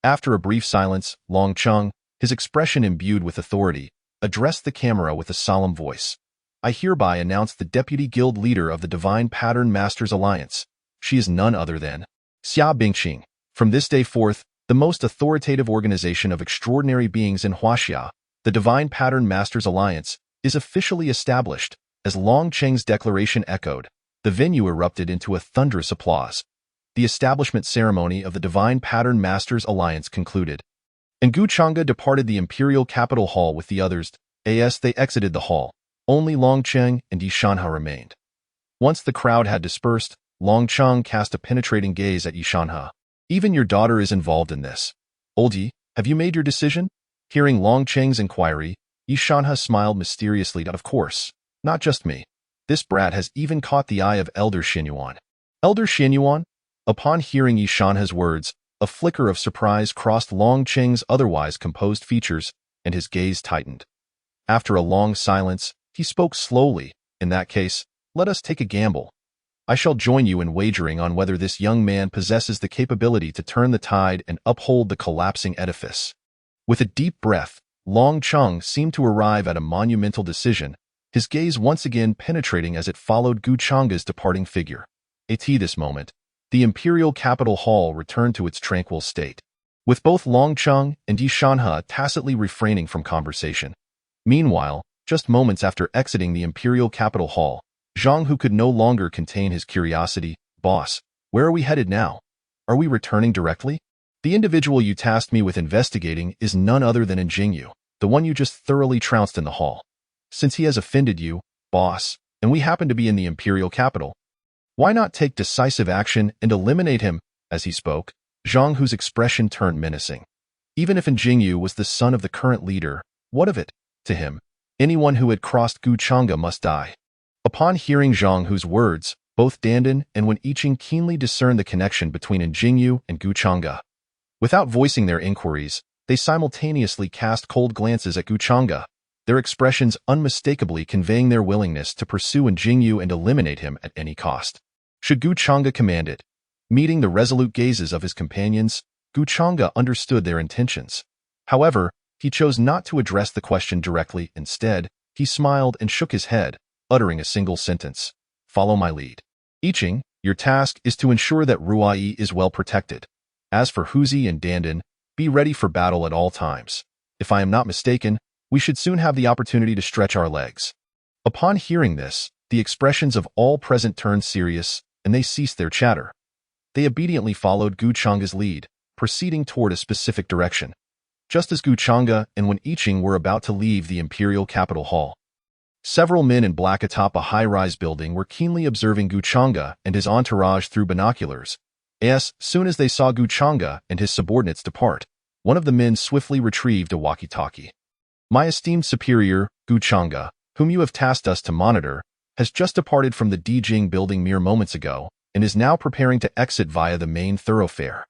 S2: After a brief silence, Long Cheng, his expression imbued with authority, addressed the camera with a solemn voice. I hereby announce the Deputy Guild Leader of the Divine Pattern Masters Alliance. She is none other than Xia Bingqing. From this day forth, the most authoritative organization of extraordinary beings in Huaxia, the Divine Pattern Masters Alliance, is officially established. As Long Cheng's declaration echoed, the venue erupted into a thunderous applause. The establishment ceremony of the Divine Pattern Masters Alliance concluded, and Gu Changa departed the Imperial Capital Hall with the others. As they exited the hall, Only Longcheng and Yishanha remained. Once the crowd had dispersed, Longcheng cast a penetrating gaze at Yishanha. Even your daughter is involved in this. Oldie, have you made your decision? Hearing Longcheng's inquiry, Yishanha smiled mysteriously. Of course, not just me. This brat has even caught the eye of Elder Xinyuan. Elder Xinyuan? Upon hearing Yishanha's words, a flicker of surprise crossed Longcheng's otherwise composed features, and his gaze tightened. After a long silence, he spoke slowly. In that case, let us take a gamble. I shall join you in wagering on whether this young man possesses the capability to turn the tide and uphold the collapsing edifice. With a deep breath, Longcheng seemed to arrive at a monumental decision, his gaze once again penetrating as it followed Guchanga's departing figure. At this moment, the imperial capital hall returned to its tranquil state, with both Longcheng and Yishanha tacitly refraining from conversation. Meanwhile, just moments after exiting the imperial capital hall, Zhang Hu could no longer contain his curiosity. Boss, where are we headed now? Are we returning directly? The individual you tasked me with investigating is none other than Jingyu, the one you just thoroughly trounced in the hall. Since he has offended you, boss, and we happen to be in the imperial capital, why not take decisive action and eliminate him? As he spoke, Zhang Hu's expression turned menacing. Even if Jingyu was the son of the current leader, what of it? To him, anyone who had crossed Guchanga must die. Upon hearing Zhang Hu's words, both Dandan and Wen Yiqing keenly discerned the connection between Jingyu and Guchanga. Without voicing their inquiries, they simultaneously cast cold glances at Guchanga, their expressions unmistakably conveying their willingness to pursue Jingyu and eliminate him at any cost. Should Guchanga command it? Meeting the resolute gazes of his companions, Guchanga understood their intentions. However, he chose not to address the question directly. Instead, he smiled and shook his head, uttering a single sentence. Follow my lead. Yiqing, your task is to ensure that Ruai is well protected. As for Huzi and Dandan, be ready for battle at all times. If I am not mistaken, we should soon have the opportunity to stretch our legs. Upon hearing this, the expressions of all present turned serious, and they ceased their chatter. They obediently followed Guchanga's lead, proceeding toward a specific direction. Just as Guchanga and Wen Yiqing were about to leave the imperial capital hall, several men in black atop a high-rise building were keenly observing Guchanga and his entourage through binoculars. As soon as they saw Guchanga and his subordinates depart, one of the men swiftly retrieved a walkie-talkie. My esteemed superior, Guchanga, whom you have tasked us to monitor, has just departed from the Dijing building mere moments ago and is now preparing to exit via the main thoroughfare.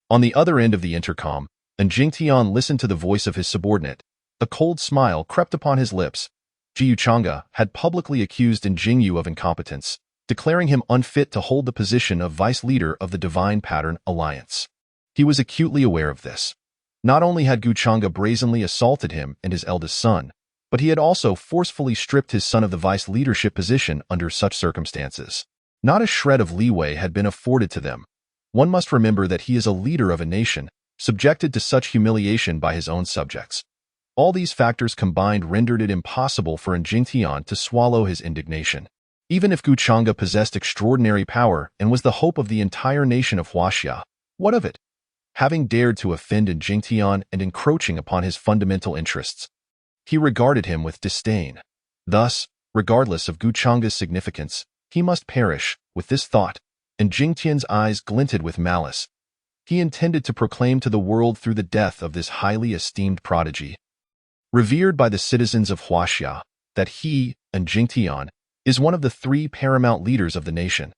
S2: On the other end of the intercom, Jingtian listened to the voice of his subordinate. A cold smile crept upon his lips. Jiuchanga had publicly accused Jingyu of incompetence, declaring him unfit to hold the position of vice leader of the Divine Pattern Alliance. He was acutely aware of this. Not only had Guchanga brazenly assaulted him and his eldest son, but he had also forcefully stripped his son of the vice leadership position under such circumstances. Not a shred of leeway had been afforded to them. One must remember that he is a leader of a nation, subjected to such humiliation by his own subjects. All these factors combined rendered it impossible for Jingtian to swallow his indignation. Even if Guchanga possessed extraordinary power and was the hope of the entire nation of Huaxia, what of it? Having dared to offend Jingtian and encroaching upon his fundamental interests, he regarded him with disdain. Thus, regardless of Guchanga's significance, he must perish. With this thought, and Jingtian's eyes glinted with malice, he intended to proclaim to the world through the death of this highly esteemed prodigy, revered by the citizens of Huaxia, that he, Jingtian, is one of the three paramount leaders of the nation.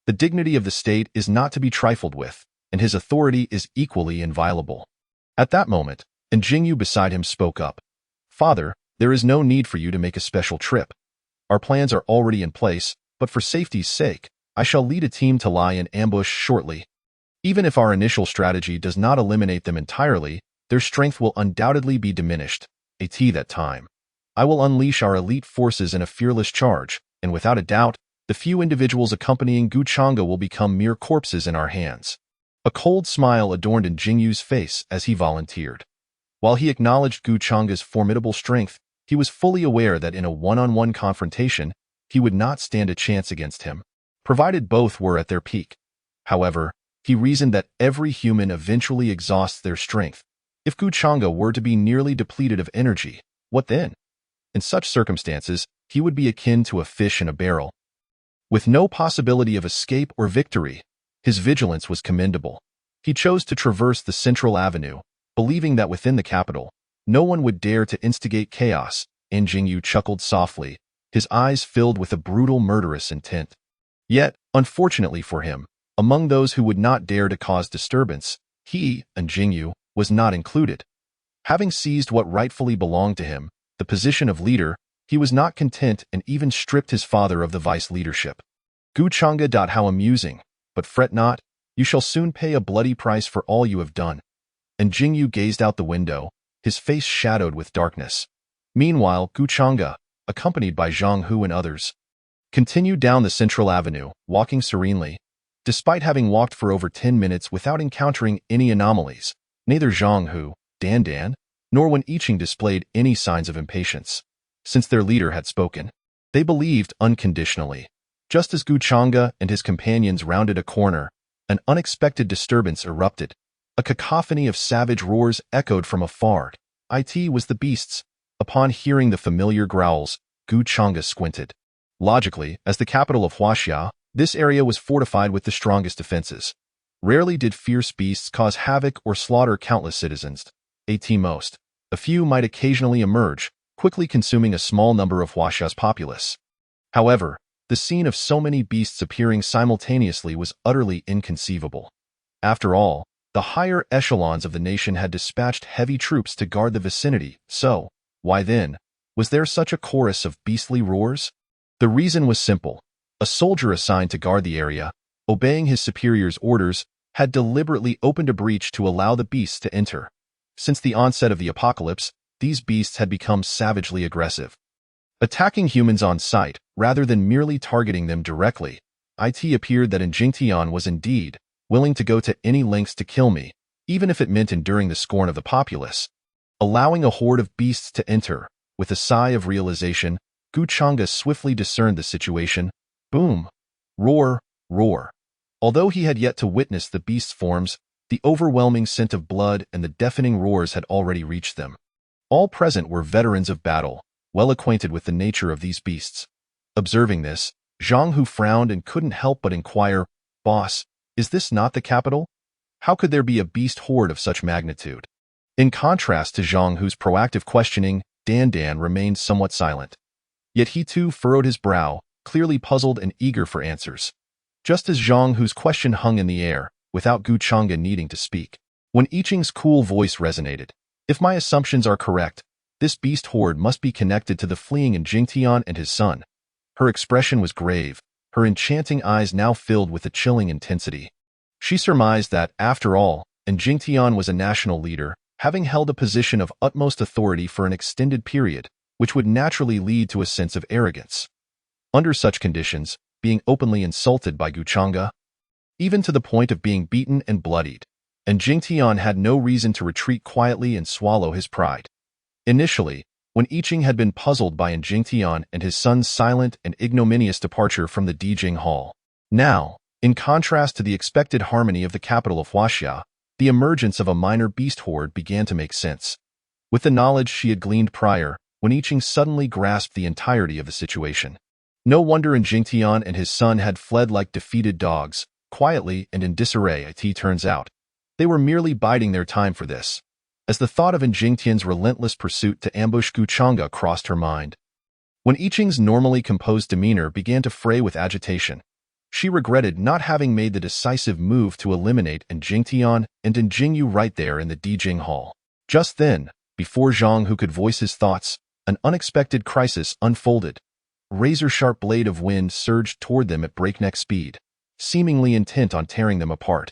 S2: The dignity of the state is not to be trifled with, and his authority is equally inviolable. At that moment, Jingyu beside him spoke up. Father, there is no need for you to make a special trip. Our plans are already in place, but for safety's sake, I shall lead a team to lie in ambush shortly. Even if our initial strategy does not eliminate them entirely, their strength will undoubtedly be diminished. At that time, I will unleash our elite forces in a fearless charge, and without a doubt, the few individuals accompanying Guchanga will become mere corpses in our hands. A cold smile adorned Jingyu's face as he volunteered. While he acknowledged Guchanga's formidable strength, he was fully aware that in a one-on-one confrontation, he would not stand a chance against him, provided both were at their peak. However, he reasoned that every human eventually exhausts their strength. If Guchanga were to be nearly depleted of energy, what then? In such circumstances, he would be akin to a fish in a barrel. With no possibility of escape or victory, his vigilance was commendable. He chose to traverse the central avenue, believing that within the capital, no one would dare to instigate chaos. Jingyu chuckled softly, his eyes filled with a brutal, murderous intent. Yet, unfortunately for him, among those who would not dare to cause disturbance, he, Jingyu, was not included. Having seized what rightfully belonged to him, the position of leader, he was not content and even stripped his father of the vice leadership. Guchanga. How amusing, but fret not, you shall soon pay a bloody price for all you have done. And Jingyu gazed out the window, his face shadowed with darkness. Meanwhile, Guchanga, accompanied by Zhang Hu and others, continued down the central avenue, walking serenely. Despite having walked for over 10 minutes without encountering any anomalies, neither Zhang Hu, Dan, nor Wen Yiqing displayed any signs of impatience. Since their leader had spoken, they believed unconditionally. Just as Guchanga and his companions rounded a corner, an unexpected disturbance erupted. A cacophony of savage roars echoed from afar. It was the beasts. Upon hearing the familiar growls, Guchanga squinted. Logically, as the capital of Huaxia, this area was fortified with the strongest defenses. Rarely did fierce beasts cause havoc or slaughter countless citizens. At most, a few might occasionally emerge, quickly consuming a small number of Huaxia's populace. However, the scene of so many beasts appearing simultaneously was utterly inconceivable. After all, the higher echelons of the nation had dispatched heavy troops to guard the vicinity, so, why then, was there such a chorus of beastly roars? The reason was simple. A soldier assigned to guard the area, obeying his superior's orders, had deliberately opened a breach to allow the beasts to enter. Since the onset of the apocalypse, these beasts had become savagely aggressive, attacking humans on sight rather than merely targeting them directly. It appeared that Jingtian was indeed willing to go to any lengths to kill me, even if it meant enduring the scorn of the populace. Allowing a horde of beasts to enter, with a sigh of realization, Guchanga swiftly discerned the situation. Boom! Roar! Roar! Although he had yet to witness the beast's forms, the overwhelming scent of blood and the deafening roars had already reached them. All present were veterans of battle, well acquainted with the nature of these beasts. Observing this, Zhang Hu frowned and couldn't help but inquire, "Boss, is this not the capital? How could there be a beast horde of such magnitude?" In contrast to Zhang Hu's proactive questioning, Dan remained somewhat silent. Yet he too furrowed his brow, clearly puzzled and eager for answers. Just as Zhang Hu's question hung in the air, without Guchanga needing to speak, Wen Yiqing's cool voice resonated. "If my assumptions are correct, this beast horde must be connected to the fleeing Jingtian and his son." Her expression was grave, her enchanting eyes now filled with a chilling intensity. She surmised that, after all, Jingtian was a national leader, having held a position of utmost authority for an extended period, which would naturally lead to a sense of arrogance. Under such conditions, being openly insulted by Guchanga, even to the point of being beaten and bloodied, Jingtian had no reason to retreat quietly and swallow his pride. Initially, Wen Yiqing had been puzzled by Jingtian and his son's silent and ignominious departure from the Dijing Hall. Now, in contrast to the expected harmony of the capital of Huaxia, the emergence of a minor beast horde began to make sense. With the knowledge she had gleaned prior, Wen Yiqing suddenly grasped the entirety of the situation. No wonder Jingtian and his son had fled like defeated dogs, quietly and in disarray. It turns out, they were merely biding their time for this. As the thought of Jingtian's relentless pursuit to ambush Guchanga crossed her mind, Wen Yiqing's normally composed demeanor began to fray with agitation. She regretted not having made the decisive move to eliminate Jingtian and Jingyu right there in the Dijing Hall. Just then, before Zhang Hu could voice his thoughts, an unexpected crisis unfolded. A razor-sharp blade of wind surged toward them at breakneck speed, seemingly intent on tearing them apart.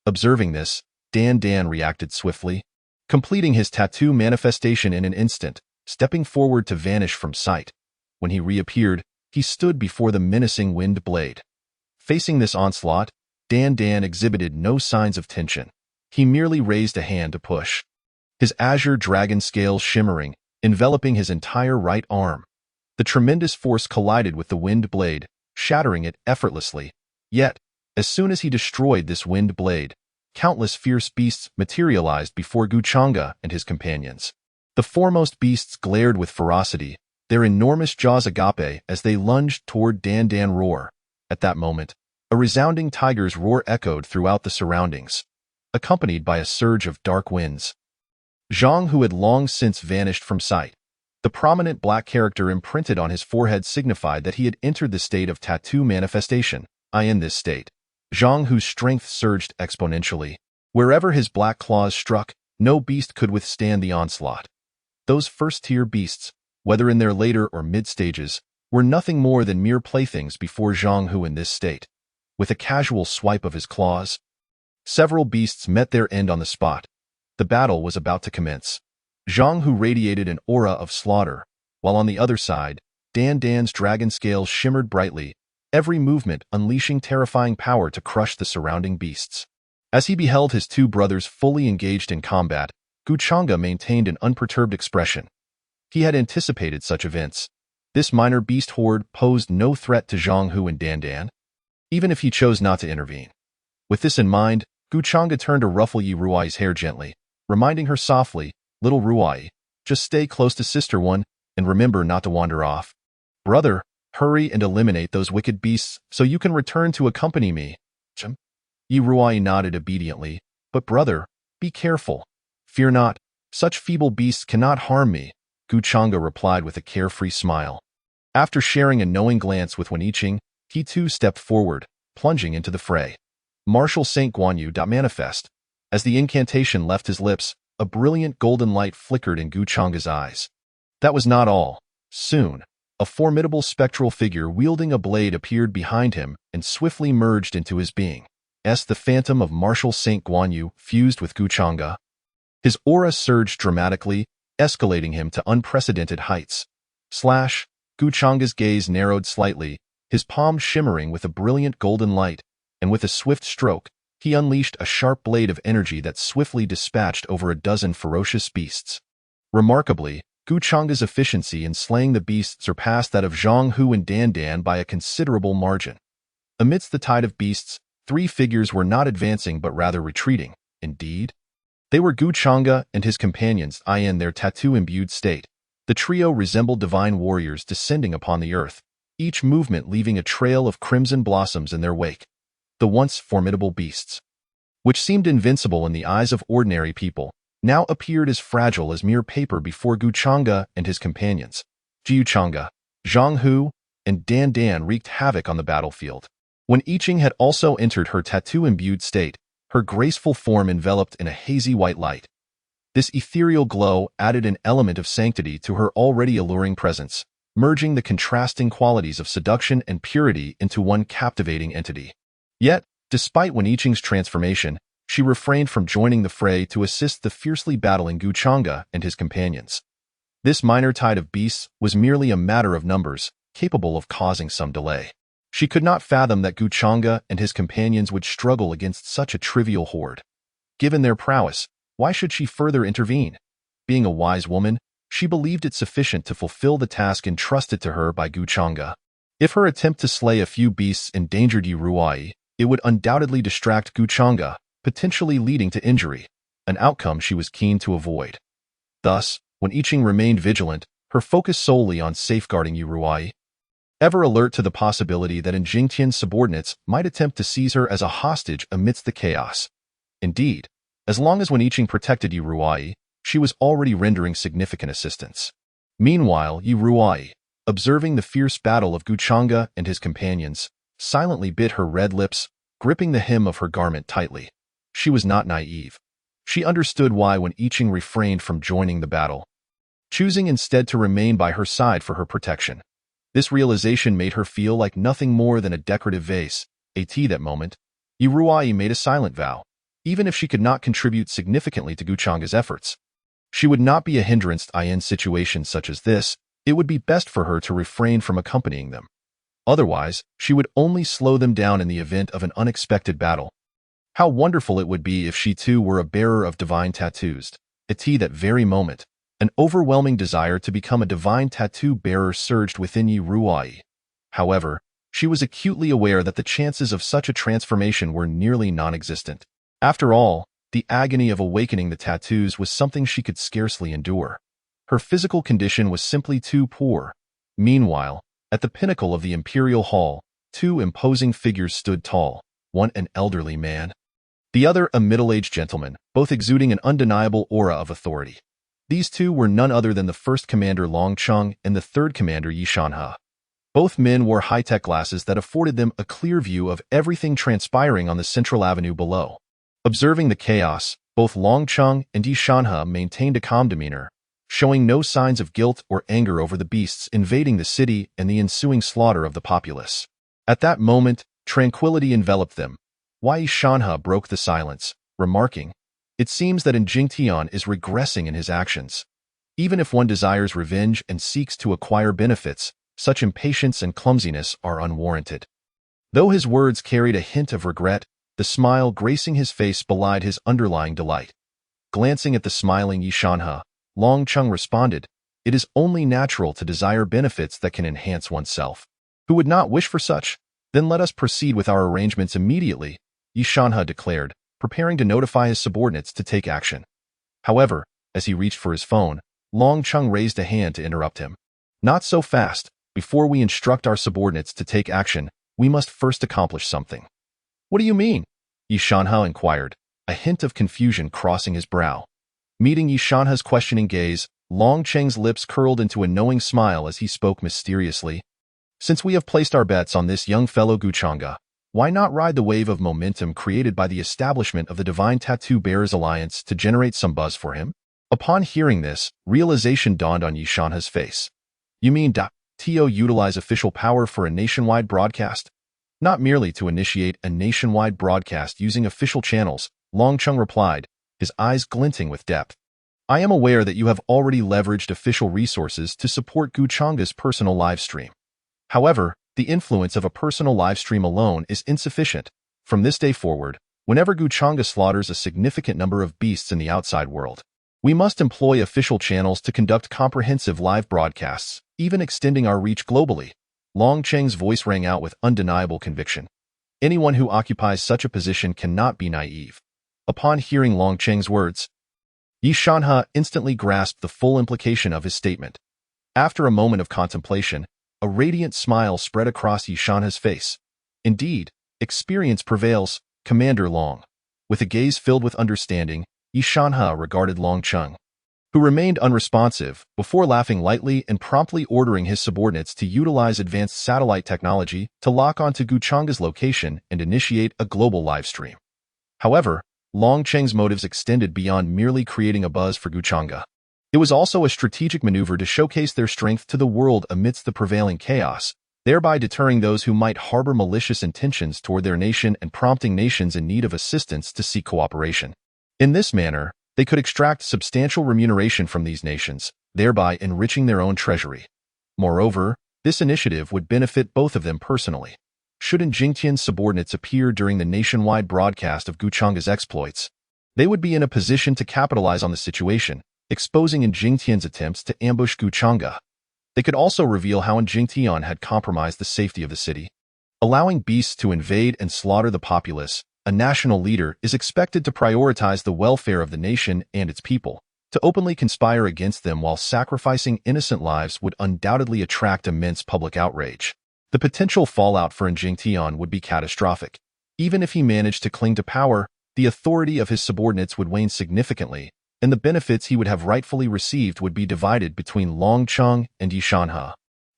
S2: Observing this, Dan reacted swiftly, completing his tattoo manifestation in an instant, stepping forward to vanish from sight. When he reappeared, he stood before the menacing wind blade. Facing this onslaught, Dan exhibited no signs of tension. He merely raised a hand to push, his azure dragon scales shimmering, enveloping his entire right arm. The tremendous force collided with the wind blade, shattering it effortlessly. Yet, as soon as he destroyed this wind blade, countless fierce beasts materialized before Guchanga and his companions. The foremost beasts glared with ferocity, their enormous jaws agape as they lunged toward Dan Dan roar. At that moment, a resounding tiger's roar echoed throughout the surroundings, accompanied by a surge of dark winds. Zhang, who had long since vanished from sight, the prominent black character imprinted on his forehead signified that he had entered the state of tattoo manifestation. In this state, Zhang, whose strength surged exponentially. Wherever his black claws struck, no beast could withstand the onslaught. Those first-tier beasts, whether in their later or mid-stages, were nothing more than mere playthings before Zhang, who in this state. With a casual swipe of his claws, several beasts met their end on the spot. The battle was about to commence. Zhang, who radiated an aura of slaughter, while on the other side, Dan Dan's dragon scales shimmered brightly, every movement unleashing terrifying power to crush the surrounding beasts. As he beheld his two brothers fully engaged in combat, Guchanga maintained an unperturbed expression. He had anticipated such events. This minor beast horde posed no threat to Zhang Hu and Dan Dan, even if he chose not to intervene. With this in mind, Guchanga turned to ruffle Yi Ruai's hair gently, reminding her softly, "Little Ruai, just stay close to Sister One, and remember not to wander off. Brother, hurry and eliminate those wicked beasts so you can return to accompany me." Yi Ruai nodded obediently, "But brother, be careful. Fear not, such feeble beasts cannot harm me," Guchanga replied with a carefree smile. After sharing a knowing glance with Weniching, he too stepped forward, plunging into the fray. Martial Saint Guanyu manifest. As the incantation left his lips, a brilliant golden light flickered in Guchanga's eyes. That was not all. Soon, a formidable spectral figure wielding a blade appeared behind him and swiftly merged into his being. The phantom of Martial Saint Guanyu fused with Guchanga. His aura surged dramatically, escalating him to unprecedented heights. Guchanga's gaze narrowed slightly, his palm shimmering with a brilliant golden light, and with a swift stroke, he unleashed a sharp blade of energy that swiftly dispatched over a dozen ferocious beasts. Remarkably, Guchanga's efficiency in slaying the beasts surpassed that of Zhang Hu and Dan Dan by a considerable margin. Amidst the tide of beasts, three figures were not advancing but rather retreating. Indeed, they were Guchanga and his companions in their tattoo-imbued state. The trio resembled divine warriors descending upon the earth, each movement leaving a trail of crimson blossoms in their wake. The once formidable beasts, which seemed invincible in the eyes of ordinary people, now appeared as fragile as mere paper before Guchanga and his companions. Guchanga, Zhang Hu, and Dan Dan wreaked havoc on the battlefield. When Iching had also entered her tattoo-imbued state, her graceful form enveloped in a hazy white light. This ethereal glow added an element of sanctity to her already alluring presence, merging the contrasting qualities of seduction and purity into one captivating entity. Yet, despite Weniching's transformation, she refrained from joining the fray to assist the fiercely battling Guchanga and his companions. This minor tide of beasts was merely a matter of numbers, capable of causing some delay. She could not fathom that Guchanga and his companions would struggle against such a trivial horde. Given their prowess, why should she further intervene? Being a wise woman, she believed it sufficient to fulfill the task entrusted to her by Guchanga. If her attempt to slay a few beasts endangered Yi Ruai, it would undoubtedly distract Guchanga, potentially leading to injury, an outcome she was keen to avoid. Thus, when Iching remained vigilant, her focus solely on safeguarding Yi Ruai, ever alert to the possibility that Jingtian's subordinates might attempt to seize her as a hostage amidst the chaos. Indeed, as long as Weniching protected Yi Ruai, she was already rendering significant assistance. Meanwhile, Yi Ruai, observing the fierce battle of Guchanga and his companions, silently bit her red lips, gripping the hem of her garment tightly. She was not naive. She understood why Weniching refrained from joining the battle, choosing instead to remain by her side for her protection. This realization made her feel like nothing more than a decorative vase. That moment, Yi Ruai made a silent vow. Even if she could not contribute significantly to Guchanga's efforts, she would not be a hindrance in situations such as this. It would be best for her to refrain from accompanying them. Otherwise, she would only slow them down in the event of an unexpected battle. How wonderful it would be if she too were a bearer of divine tattoos. At that very moment, an overwhelming desire to become a divine tattoo bearer surged within Yi Ruai. However, she was acutely aware that the chances of such a transformation were nearly non-existent. After all, the agony of awakening the tattoos was something she could scarcely endure. Her physical condition was simply too poor, Meanwhile, at the pinnacle of the imperial hall, two imposing figures stood tall, one an elderly man, the other a middle-aged gentleman, both exuding an undeniable aura of authority. These two were none other than the first commander Long Cheng and the third commander Yi Shanhe. Both men wore high-tech glasses that afforded them a clear view of everything transpiring on the central avenue below. Observing the chaos, both Long Cheng and Yi Shanhe maintained a calm demeanor, showing no signs of guilt or anger over the beasts invading the city and the ensuing slaughter of the populace. At that moment, tranquility enveloped them. Yi Shanhe broke the silence, remarking, "It seems that Jingtian is regressing in his actions. Even if one desires revenge and seeks to acquire benefits, such impatience and clumsiness are unwarranted." Though his words carried a hint of regret, the smile gracing his face belied his underlying delight. Glancing at the smiling Yi Shanhe, Long Cheng responded, "It is only natural to desire benefits that can enhance oneself. Who would not wish for such? Then let us proceed with our arrangements immediately," Yi Shanhe declared, preparing to notify his subordinates to take action. However, as he reached for his phone, Long Cheng raised a hand to interrupt him. "Not so fast. Before we instruct our subordinates to take action, we must first accomplish something." "What do you mean?" Yi Shanhe inquired, a hint of confusion crossing his brow. Meeting Yi Shanhe's questioning gaze, Long Cheng's lips curled into a knowing smile as he spoke mysteriously. "Since we have placed our bets on this young fellow Guchanga, why not ride the wave of momentum created by the establishment of the Divine Tattoo Bearers Alliance to generate some buzz for him?" Upon hearing this, realization dawned on Yi Shanhe's face. "You mean TO utilize official power for a nationwide broadcast?" "Not merely to initiate a nationwide broadcast using official channels," Long Cheng replied, his eyes glinting with depth. "I am aware that you have already leveraged official resources to support Guchanga's personal livestream. However, the influence of a personal livestream alone is insufficient. From this day forward, whenever Guchanga slaughters a significant number of beasts in the outside world, we must employ official channels to conduct comprehensive live broadcasts, even extending our reach globally." Long Cheng's voice rang out with undeniable conviction. Anyone who occupies such a position cannot be naive. Upon hearing Long Cheng's words, Yi Shanhe instantly grasped the full implication of his statement. After a moment of contemplation, a radiant smile spread across Yi Shanhe's face. "Indeed, experience prevails, Commander Long." With a gaze filled with understanding, Yi Shanhe regarded Long Cheng, who remained unresponsive, before laughing lightly and promptly ordering his subordinates to utilize advanced satellite technology to lock onto Guchanga's location and initiate a global livestream. However, Long Cheng's motives extended beyond merely creating a buzz for Guchanga. It was also a strategic maneuver to showcase their strength to the world amidst the prevailing chaos, thereby deterring those who might harbor malicious intentions toward their nation and prompting nations in need of assistance to seek cooperation. In this manner, they could extract substantial remuneration from these nations, thereby enriching their own treasury. Moreover, this initiative would benefit both of them personally. Should Jingtian's subordinates appear during the nationwide broadcast of Guchanga's exploits, they would be in a position to capitalize on the situation, exposing Jingtian's attempts to ambush Guchanga. They could also reveal how Jingtian had compromised the safety of the city. Allowing beasts to invade and slaughter the populace, a national leader is expected to prioritize the welfare of the nation and its people. To openly conspire against them while sacrificing innocent lives would undoubtedly attract immense public outrage. The potential fallout for Jingtian would be catastrophic. Even if he managed to cling to power, the authority of his subordinates would wane significantly, and the benefits he would have rightfully received would be divided between Long Cheng and Yi Shanhe.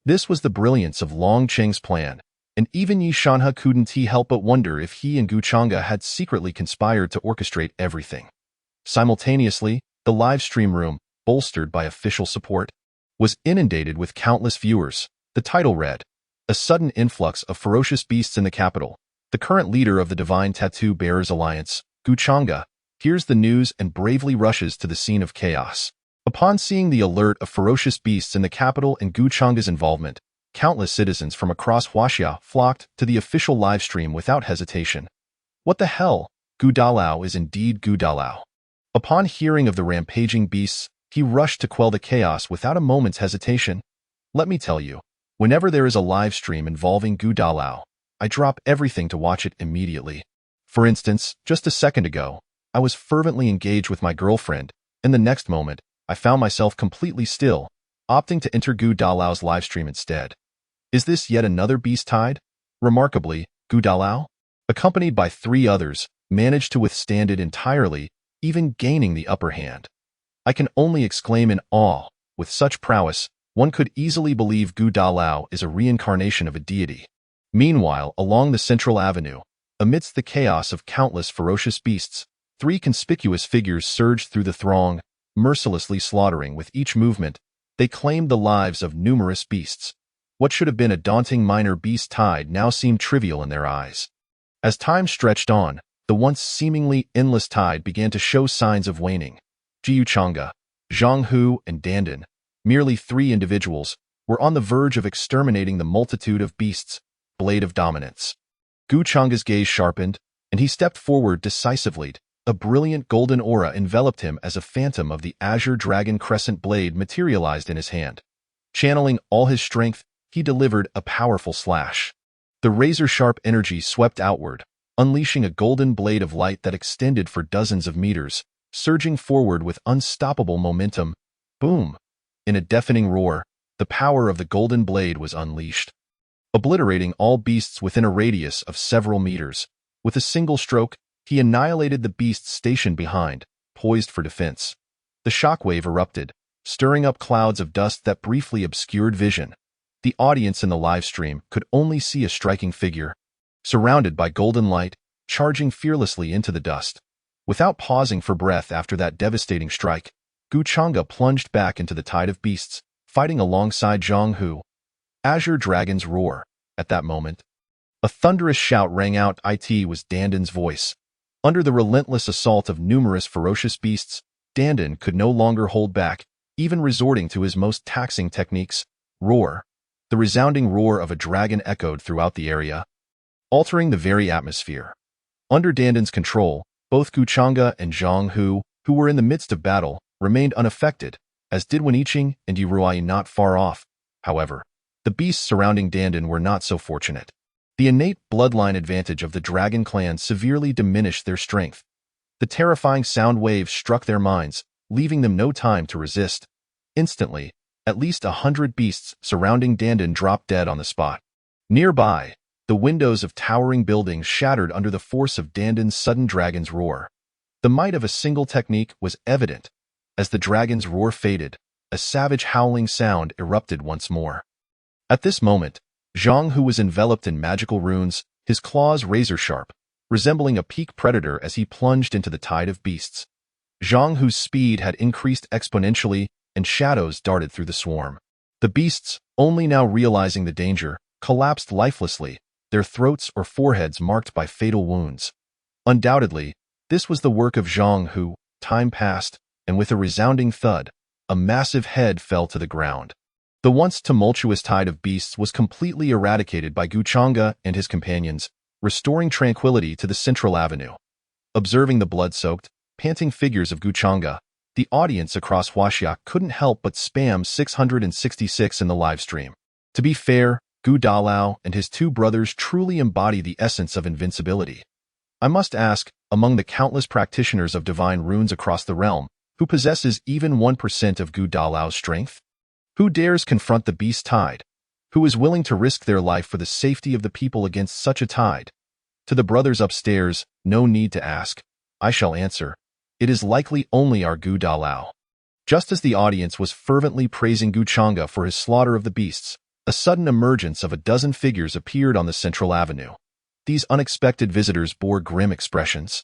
S2: This was the brilliance of Long Cheng's plan, and even Yi Shanhe couldn't help but wonder if he and Guchanga had secretly conspired to orchestrate everything. Simultaneously, the live stream room, bolstered by official support, was inundated with countless viewers. The title read, "A sudden influx of ferocious beasts in the capital. The current leader of the Divine Tattoo Bearers Alliance, Guchanga, hears the news and bravely rushes to the scene of chaos." Upon seeing the alert of ferocious beasts in the capital and Guchanga's involvement, countless citizens from across Huaxia flocked to the official live stream without hesitation. What the hell? Gu Dalao is indeed Gu Dalao. Upon hearing of the rampaging beasts, he rushed to quell the chaos without a moment's hesitation. Let me tell you, whenever there is a live stream involving Gu Dalao, I drop everything to watch it immediately. For instance, just a second ago, I was fervently engaged with my girlfriend, and the next moment, I found myself completely still, opting to enter Gu Dalao's livestream instead. Is this yet another beast tide? Remarkably, Gu Dalao, accompanied by 3 others, managed to withstand it entirely, even gaining the upper hand. I can only exclaim in awe. With such prowess, one could easily believe Gu Dalao is a reincarnation of a deity. Meanwhile, along the central avenue, amidst the chaos of countless ferocious beasts, 3 conspicuous figures surged through the throng, mercilessly slaughtering with each movement. They claimed the lives of numerous beasts. What should have been a daunting minor beast tide now seemed trivial in their eyes. As time stretched on, the once seemingly endless tide began to show signs of waning. Jiuchanga, Zhang Hu, and Dandan, merely 3 individuals, were on the verge of exterminating the multitude of beasts. Blade of dominance. Gu Changa's gaze sharpened, and he stepped forward decisively. A brilliant golden aura enveloped him as a phantom of the azure dragon crescent blade materialized in his hand. Channeling all his strength, he delivered a powerful slash. The razor-sharp energy swept outward, unleashing a golden blade of light that extended for dozens of meters, surging forward with unstoppable momentum. Boom! In a deafening roar, the power of the golden blade was unleashed, obliterating all beasts within a radius of several meters. With a single stroke, he annihilated the beasts stationed behind, poised for defense. The shockwave erupted, stirring up clouds of dust that briefly obscured vision. The audience in the live stream could only see a striking figure, surrounded by golden light, charging fearlessly into the dust. Without pausing for breath after that devastating strike, Gu Changa plunged back into the tide of beasts, fighting alongside Zhang Hu. Azure Dragon's roar. At that moment, a thunderous shout rang out. It was Dandan's voice. Under the relentless assault of numerous ferocious beasts, Dandan could no longer hold back, even resorting to his most taxing techniques. Roar. The resounding roar of a dragon echoed throughout the area, altering the very atmosphere. Under Dandan's control, both Gu Changa and Zhang Hu, who were in the midst of battle, remained unaffected, as did Weniching and Yiruai not far off. However, the beasts surrounding Dandan were not so fortunate. The innate bloodline advantage of the dragon clan severely diminished their strength. The terrifying sound waves struck their minds, leaving them no time to resist. Instantly, at least 100 beasts surrounding Dandan dropped dead on the spot. Nearby, the windows of towering buildings shattered under the force of Dandan's sudden dragon's roar. The might of a single technique was evident. As the dragon's roar faded, a savage howling sound erupted once more. At this moment, Zhang Hu was enveloped in magical runes, his claws razor-sharp, resembling a peak predator as he plunged into the tide of beasts. Zhang Hu's speed had increased exponentially, and shadows darted through the swarm. The beasts, only now realizing the danger, collapsed lifelessly, their throats or foreheads marked by fatal wounds. Undoubtedly, this was the work of Zhang Hu. Time passed, and with a resounding thud, a massive head fell to the ground. The once tumultuous tide of beasts was completely eradicated by Gu Changa and his companions, restoring tranquility to the central avenue. Observing the blood-soaked, panting figures of Gu Changa, the audience across Huaxia couldn't help but spam 666 in the livestream. To be fair, Gu Dalao and his 2 brothers truly embody the essence of invincibility. I must ask, among the countless practitioners of divine runes across the realm, who possesses even 1% of Gu Dalao's strength? Who dares confront the beast tide? Who is willing to risk their life for the safety of the people against such a tide? To the brothers upstairs, no need to ask. I shall answer. It is likely only our Gu Dalao. Just as the audience was fervently praising Gu Changa for his slaughter of the beasts, a sudden emergence of a dozen figures appeared on the central avenue. These unexpected visitors bore grim expressions,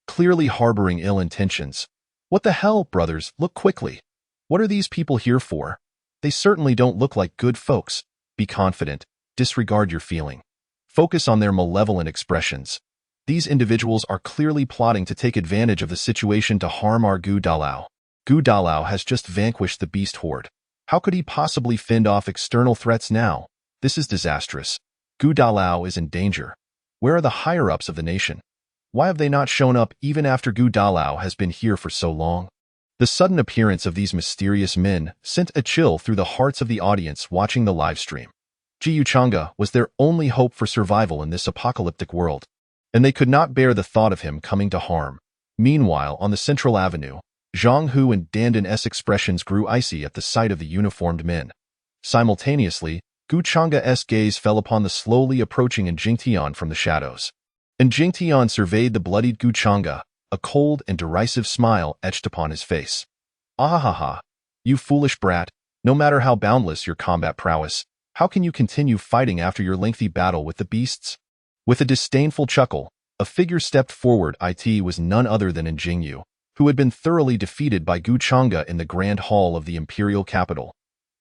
S2: clearly harboring ill intentions. What the hell, brothers? Look quickly. What are these people here for? They certainly don't look like good folks. Be confident. Disregard your feeling. Focus on their malevolent expressions. These individuals are clearly plotting to take advantage of the situation to harm our Gu Dalao. Gu Dalao has just vanquished the beast horde. How could he possibly fend off external threats now? This is disastrous. Gu Dalao is in danger. Where are the higher-ups of the nation? Why have they not shown up even after Gu Dalao has been here for so long? The sudden appearance of these mysterious men sent a chill through the hearts of the audience watching the livestream. Jiu Changa was their only hope for survival in this apocalyptic world, and they could not bear the thought of him coming to harm. Meanwhile, on the central avenue, Zhang Hu and Dandan's expressions grew icy at the sight of the uniformed men. Simultaneously, Gu Chang's gaze fell upon the slowly approaching Jingtian from the shadows. Jingtian surveyed the bloodied Gu Changa, a cold and derisive smile etched upon his face. "Ahahaha! You foolish brat, no matter how boundless your combat prowess, how can you continue fighting after your lengthy battle with the beasts?" With a disdainful chuckle, a figure stepped forward. It was none other than Jingyu, who had been thoroughly defeated by Gu Changa in the grand hall of the imperial capital.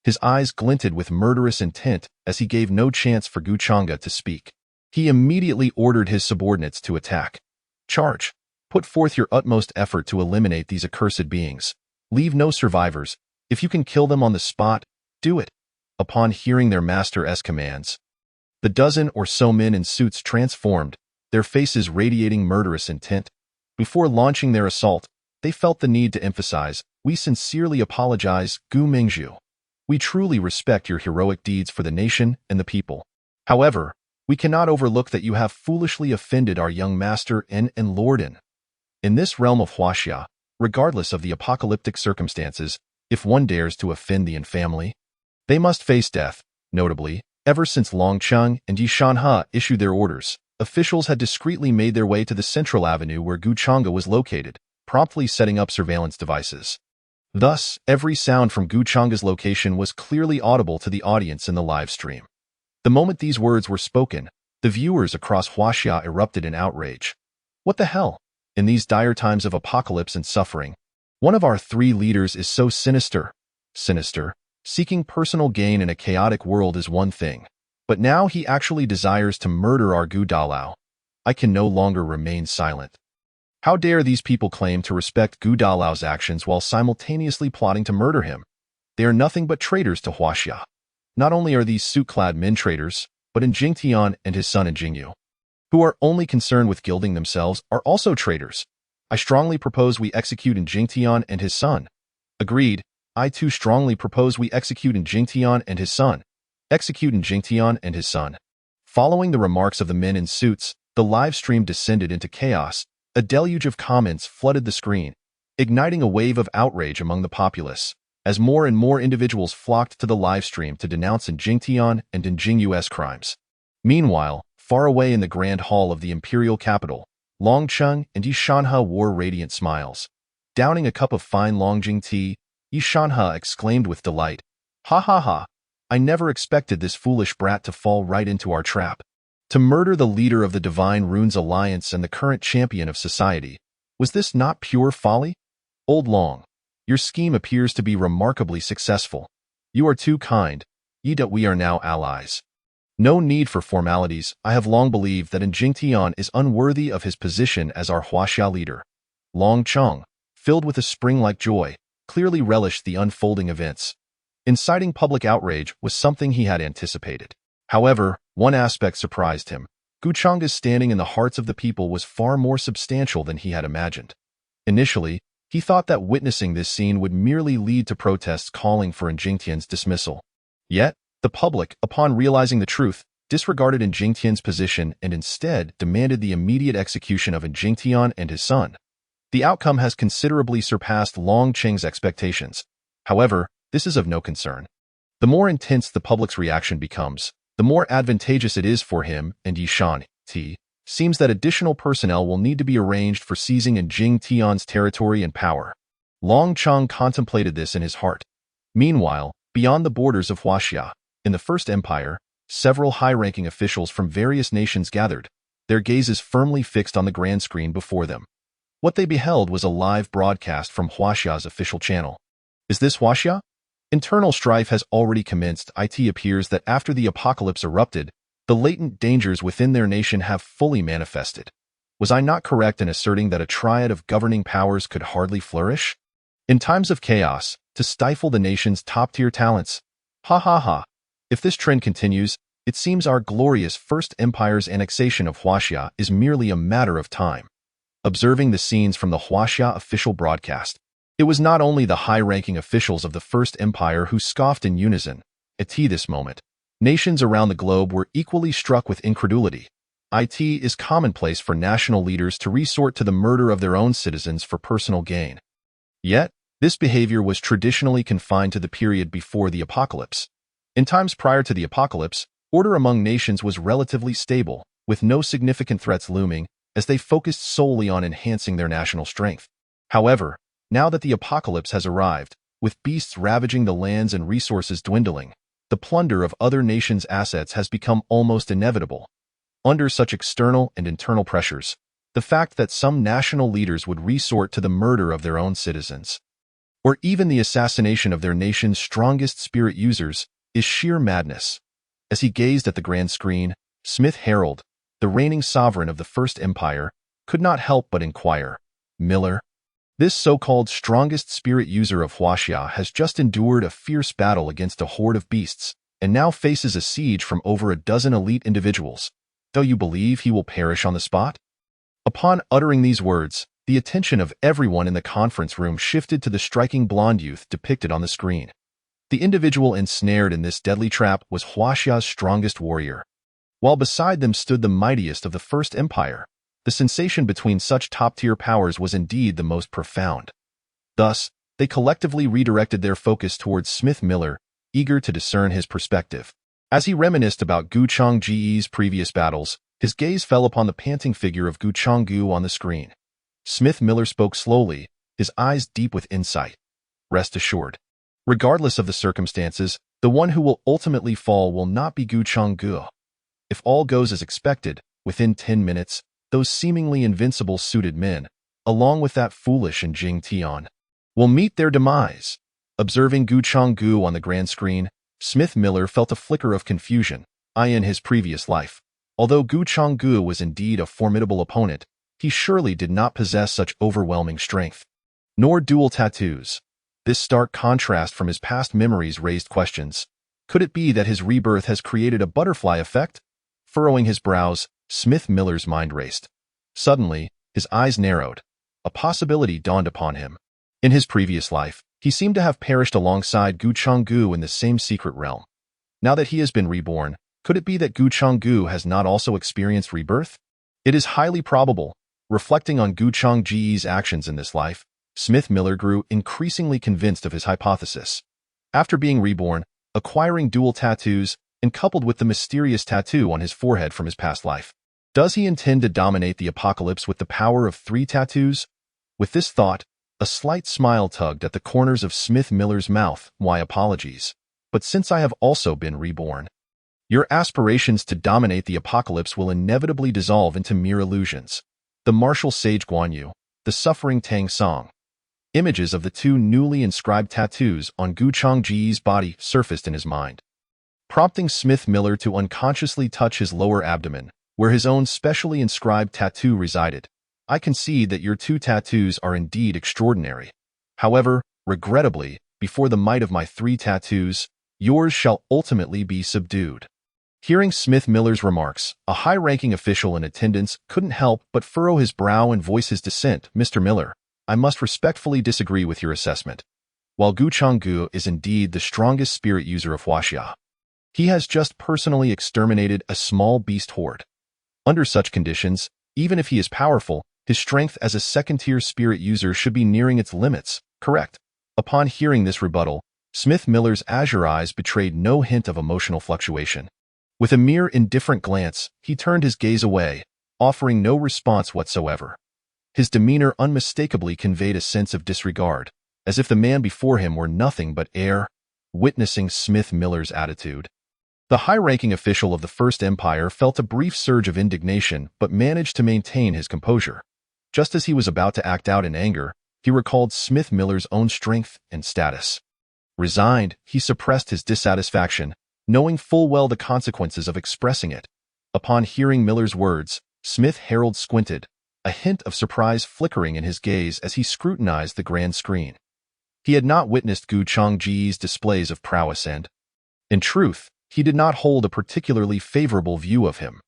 S2: His eyes glinted with murderous intent as he gave no chance for Gu Changa to speak. He immediately ordered his subordinates to attack. "Charge! Put forth your utmost effort to eliminate these accursed beings. Leave no survivors. If you can kill them on the spot, do it." Upon hearing their master's commands, the dozen or so men in suits transformed, their faces radiating murderous intent. Before launching their assault, they felt the need to emphasize, "We sincerely apologize, Gu Mingzhu. We truly respect your heroic deeds for the nation and the people. However, we cannot overlook that you have foolishly offended our young master and Lord. In this realm of Huaxia, regardless of the apocalyptic circumstances, if one dares to offend the family, they must face death." Notably, ever since Long Cheng and Yi Shanhe issued their orders, officials had discreetly made their way to the central avenue where Gu Changa was located, promptly setting up surveillance devices. Thus, every sound from Gu Changa's location was clearly audible to the audience in the live stream. The moment these words were spoken, the viewers across Huaxia erupted in outrage. What the hell? In these dire times of apocalypse and suffering, one of our three leaders is so sinister. Seeking personal gain in a chaotic world is one thing, but now he actually desires to murder our Gu Dalao. I can no longer remain silent. How dare these people claim to respect Gu Dalao's actions while simultaneously plotting to murder him? They are nothing but traitors to Huaxia. Not only are these suit-clad men traitors, but Jingtian and his son Jingyu, who are only concerned with gilding themselves, are also traitors. I strongly propose we execute Jingtian and his son. Agreed. I too strongly propose we execute Jingtian and his son. Execute Jingtian and his son. Following the remarks of the men in suits, the live stream descended into chaos. A deluge of comments flooded the screen, igniting a wave of outrage among the populace, as more and more individuals flocked to the live stream to denounce Jingtian and Jingyu's crimes. Meanwhile, far away in the grand hall of the imperial capital, Long Cheng and Yi Shanhe wore radiant smiles. Downing a cup of fine Longjing tea, Yi Shanhe exclaimed with delight, "Ha ha ha! I never expected this foolish brat to fall right into our trap. To murder the leader of the Divine Runes Alliance and the current champion of society. Was this not pure folly? Old Long, your scheme appears to be remarkably successful. You are too kind. We are now allies. No need for formalities. I have long believed that Jingtian is unworthy of his position as our Huaxia leader." Long Cheng, filled with a spring-like joy, clearly relished the unfolding events. Inciting public outrage was something he had anticipated. However, one aspect surprised him. Gu Changa's standing in the hearts of the people was far more substantial than he had imagined. Initially, he thought that witnessing this scene would merely lead to protests calling for Jingtian's dismissal. Yet, the public, upon realizing the truth, disregarded Jingtian's position and instead demanded the immediate execution of Jingtian and his son. The outcome has considerably surpassed Long Cheng's expectations. However, this is of no concern. The more intense the public's reaction becomes, the more advantageous it is for him and Yi Shanhe. Seems that additional personnel will need to be arranged for seizing Jingtian's territory and power. Long Cheng contemplated this in his heart. Meanwhile, beyond the borders of Huaxia, in the First Empire, several high-ranking officials from various nations gathered, their gazes firmly fixed on the grand screen before them. What they beheld was a live broadcast from Huaxia's official channel. Is this Huaxia? Internal strife has already commenced. It appears that after the apocalypse erupted, the latent dangers within their nation have fully manifested. Was I not correct in asserting that a triad of governing powers could hardly flourish? In times of chaos, to stifle the nation's top-tier talents? Ha ha ha! If this trend continues, it seems our glorious First Empire's annexation of Huaxia is merely a matter of time. Observing the scenes from the Huaxia official broadcast, it was not only the high-ranking officials of the First Empire who scoffed in unison. At this moment, nations around the globe were equally struck with incredulity. It is commonplace for national leaders to resort to the murder of their own citizens for personal gain. Yet, this behavior was traditionally confined to the period before the apocalypse. In times prior to the apocalypse, order among nations was relatively stable, with no significant threats looming, as they focused solely on enhancing their national strength. However, now that the apocalypse has arrived, with beasts ravaging the lands and resources dwindling, the plunder of other nations' assets has become almost inevitable. Under such external and internal pressures, the fact that some national leaders would resort to the murder of their own citizens, or even the assassination of their nation's strongest spirit users, is sheer madness. As he gazed at the grand screen, Smith Harold, the reigning sovereign of the First Empire, could not help but inquire, "Miller, this so-called strongest spirit user of Huaxia has just endured a fierce battle against a horde of beasts, and now faces a siege from over a dozen elite individuals. Do you believe he will perish on the spot?" Upon uttering these words, the attention of everyone in the conference room shifted to the striking blonde youth depicted on the screen. The individual ensnared in this deadly trap was Huaxia's strongest warrior, while beside them stood the mightiest of the First Empire. The sensation between such top-tier powers was indeed the most profound. Thus, they collectively redirected their focus towards Smith Miller, eager to discern his perspective. As he reminisced about Gu Changji's previous battles, his gaze fell upon the panting figure of Gu Changgu on the screen. Smith Miller spoke slowly, his eyes deep with insight. "Rest assured. Regardless of the circumstances, the one who will ultimately fall will not be Gu Changgu. If all goes as expected, within 10 minutes, those seemingly invincible suited men, along with that foolish and Jing Tian, will meet their demise." Observing Gu Changgu on the grand screen, Smith Miller felt a flicker of confusion. In his previous life, although Gu Changgu was indeed a formidable opponent, he surely did not possess such overwhelming strength. Nor dual tattoos. This stark contrast from his past memories raised questions. Could it be that his rebirth has created a butterfly effect? Furrowing his brows, Smith Miller's mind raced. Suddenly, his eyes narrowed. A possibility dawned upon him. In his previous life, he seemed to have perished alongside Gu Changgu in the same secret realm. Now that he has been reborn, could it be that Gu Changgu has not also experienced rebirth? It is highly probable. Reflecting on Gu Changji's actions in this life, Smith Miller grew increasingly convinced of his hypothesis. After being reborn, acquiring dual tattoos, and coupled with the mysterious tattoo on his forehead from his past life, does he intend to dominate the apocalypse with the power of 3 tattoos? With this thought, a slight smile tugged at the corners of Smith Miller's mouth. "Why apologies? But since I have also been reborn, your aspirations to dominate the apocalypse will inevitably dissolve into mere illusions." The martial sage Guan Yu, the suffering Tang Song. Images of the 2 newly inscribed tattoos on Gu Changji's body surfaced in his mind, prompting Smith Miller to unconsciously touch his lower abdomen, where his own specially inscribed tattoo resided. "I concede that your 2 tattoos are indeed extraordinary. However, regrettably, before the might of my 3 tattoos, yours shall ultimately be subdued." Hearing Smith Miller's remarks, a high-ranking official in attendance couldn't help but furrow his brow and voice his dissent. "Mr. Miller, I must respectfully disagree with your assessment. While Gu Changgu is indeed the strongest spirit user of Huaxia, he has just personally exterminated a small beast horde. Under such conditions, even if he is powerful, his strength as a second-tier spirit user should be nearing its limits, correct?" Upon hearing this rebuttal, Smith Miller's azure eyes betrayed no hint of emotional fluctuation. With a mere indifferent glance, he turned his gaze away, offering no response whatsoever. His demeanor unmistakably conveyed a sense of disregard, as if the man before him were nothing but air. Witnessing Smith Miller's attitude, the high-ranking official of the First Empire felt a brief surge of indignation but managed to maintain his composure. Just as he was about to act out in anger, he recalled Smith Miller's own strength and status. Resigned, he suppressed his dissatisfaction, knowing full well the consequences of expressing it. Upon hearing Miller's words, Smith Harold squinted, a hint of surprise flickering in his gaze as he scrutinized the grand screen. He had not witnessed Gu Changji's displays of prowess and, in truth, he did not hold a particularly favorable view of him.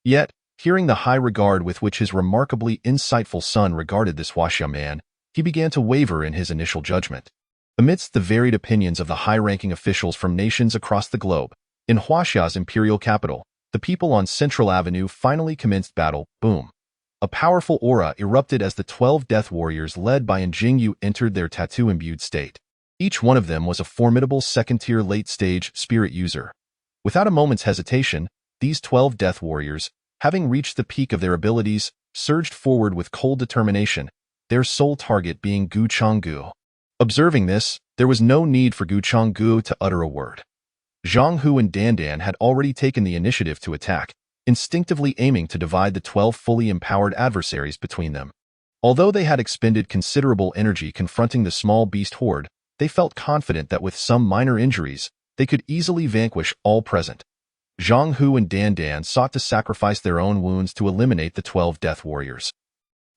S2: Yet, hearing the high regard with which his remarkably insightful son regarded this Huaxia man, he began to waver in his initial judgment. Amidst the varied opinions of the high-ranking officials from nations across the globe, in Huaxia's imperial capital, the people on Central Avenue finally commenced battle. Boom. A powerful aura erupted as the 12 Death Warriors led by Jingyu entered their tattoo-imbued state. Each one of them was a formidable second-tier late-stage spirit user. Without a moment's hesitation, these 12 Death Warriors, having reached the peak of their abilities, surged forward with cold determination, their sole target being Gu Changgu. Observing this, there was no need for Gu Changgu to utter a word. Zhang Hu and Dan Dan had already taken the initiative to attack, instinctively aiming to divide the 12 fully empowered adversaries between them. Although they had expended considerable energy confronting the small beast horde, they felt confident that with some minor injuries, they could easily vanquish all present. Zhang Hu and Dan Dan sought to sacrifice their own wounds to eliminate the 12 Death Warriors.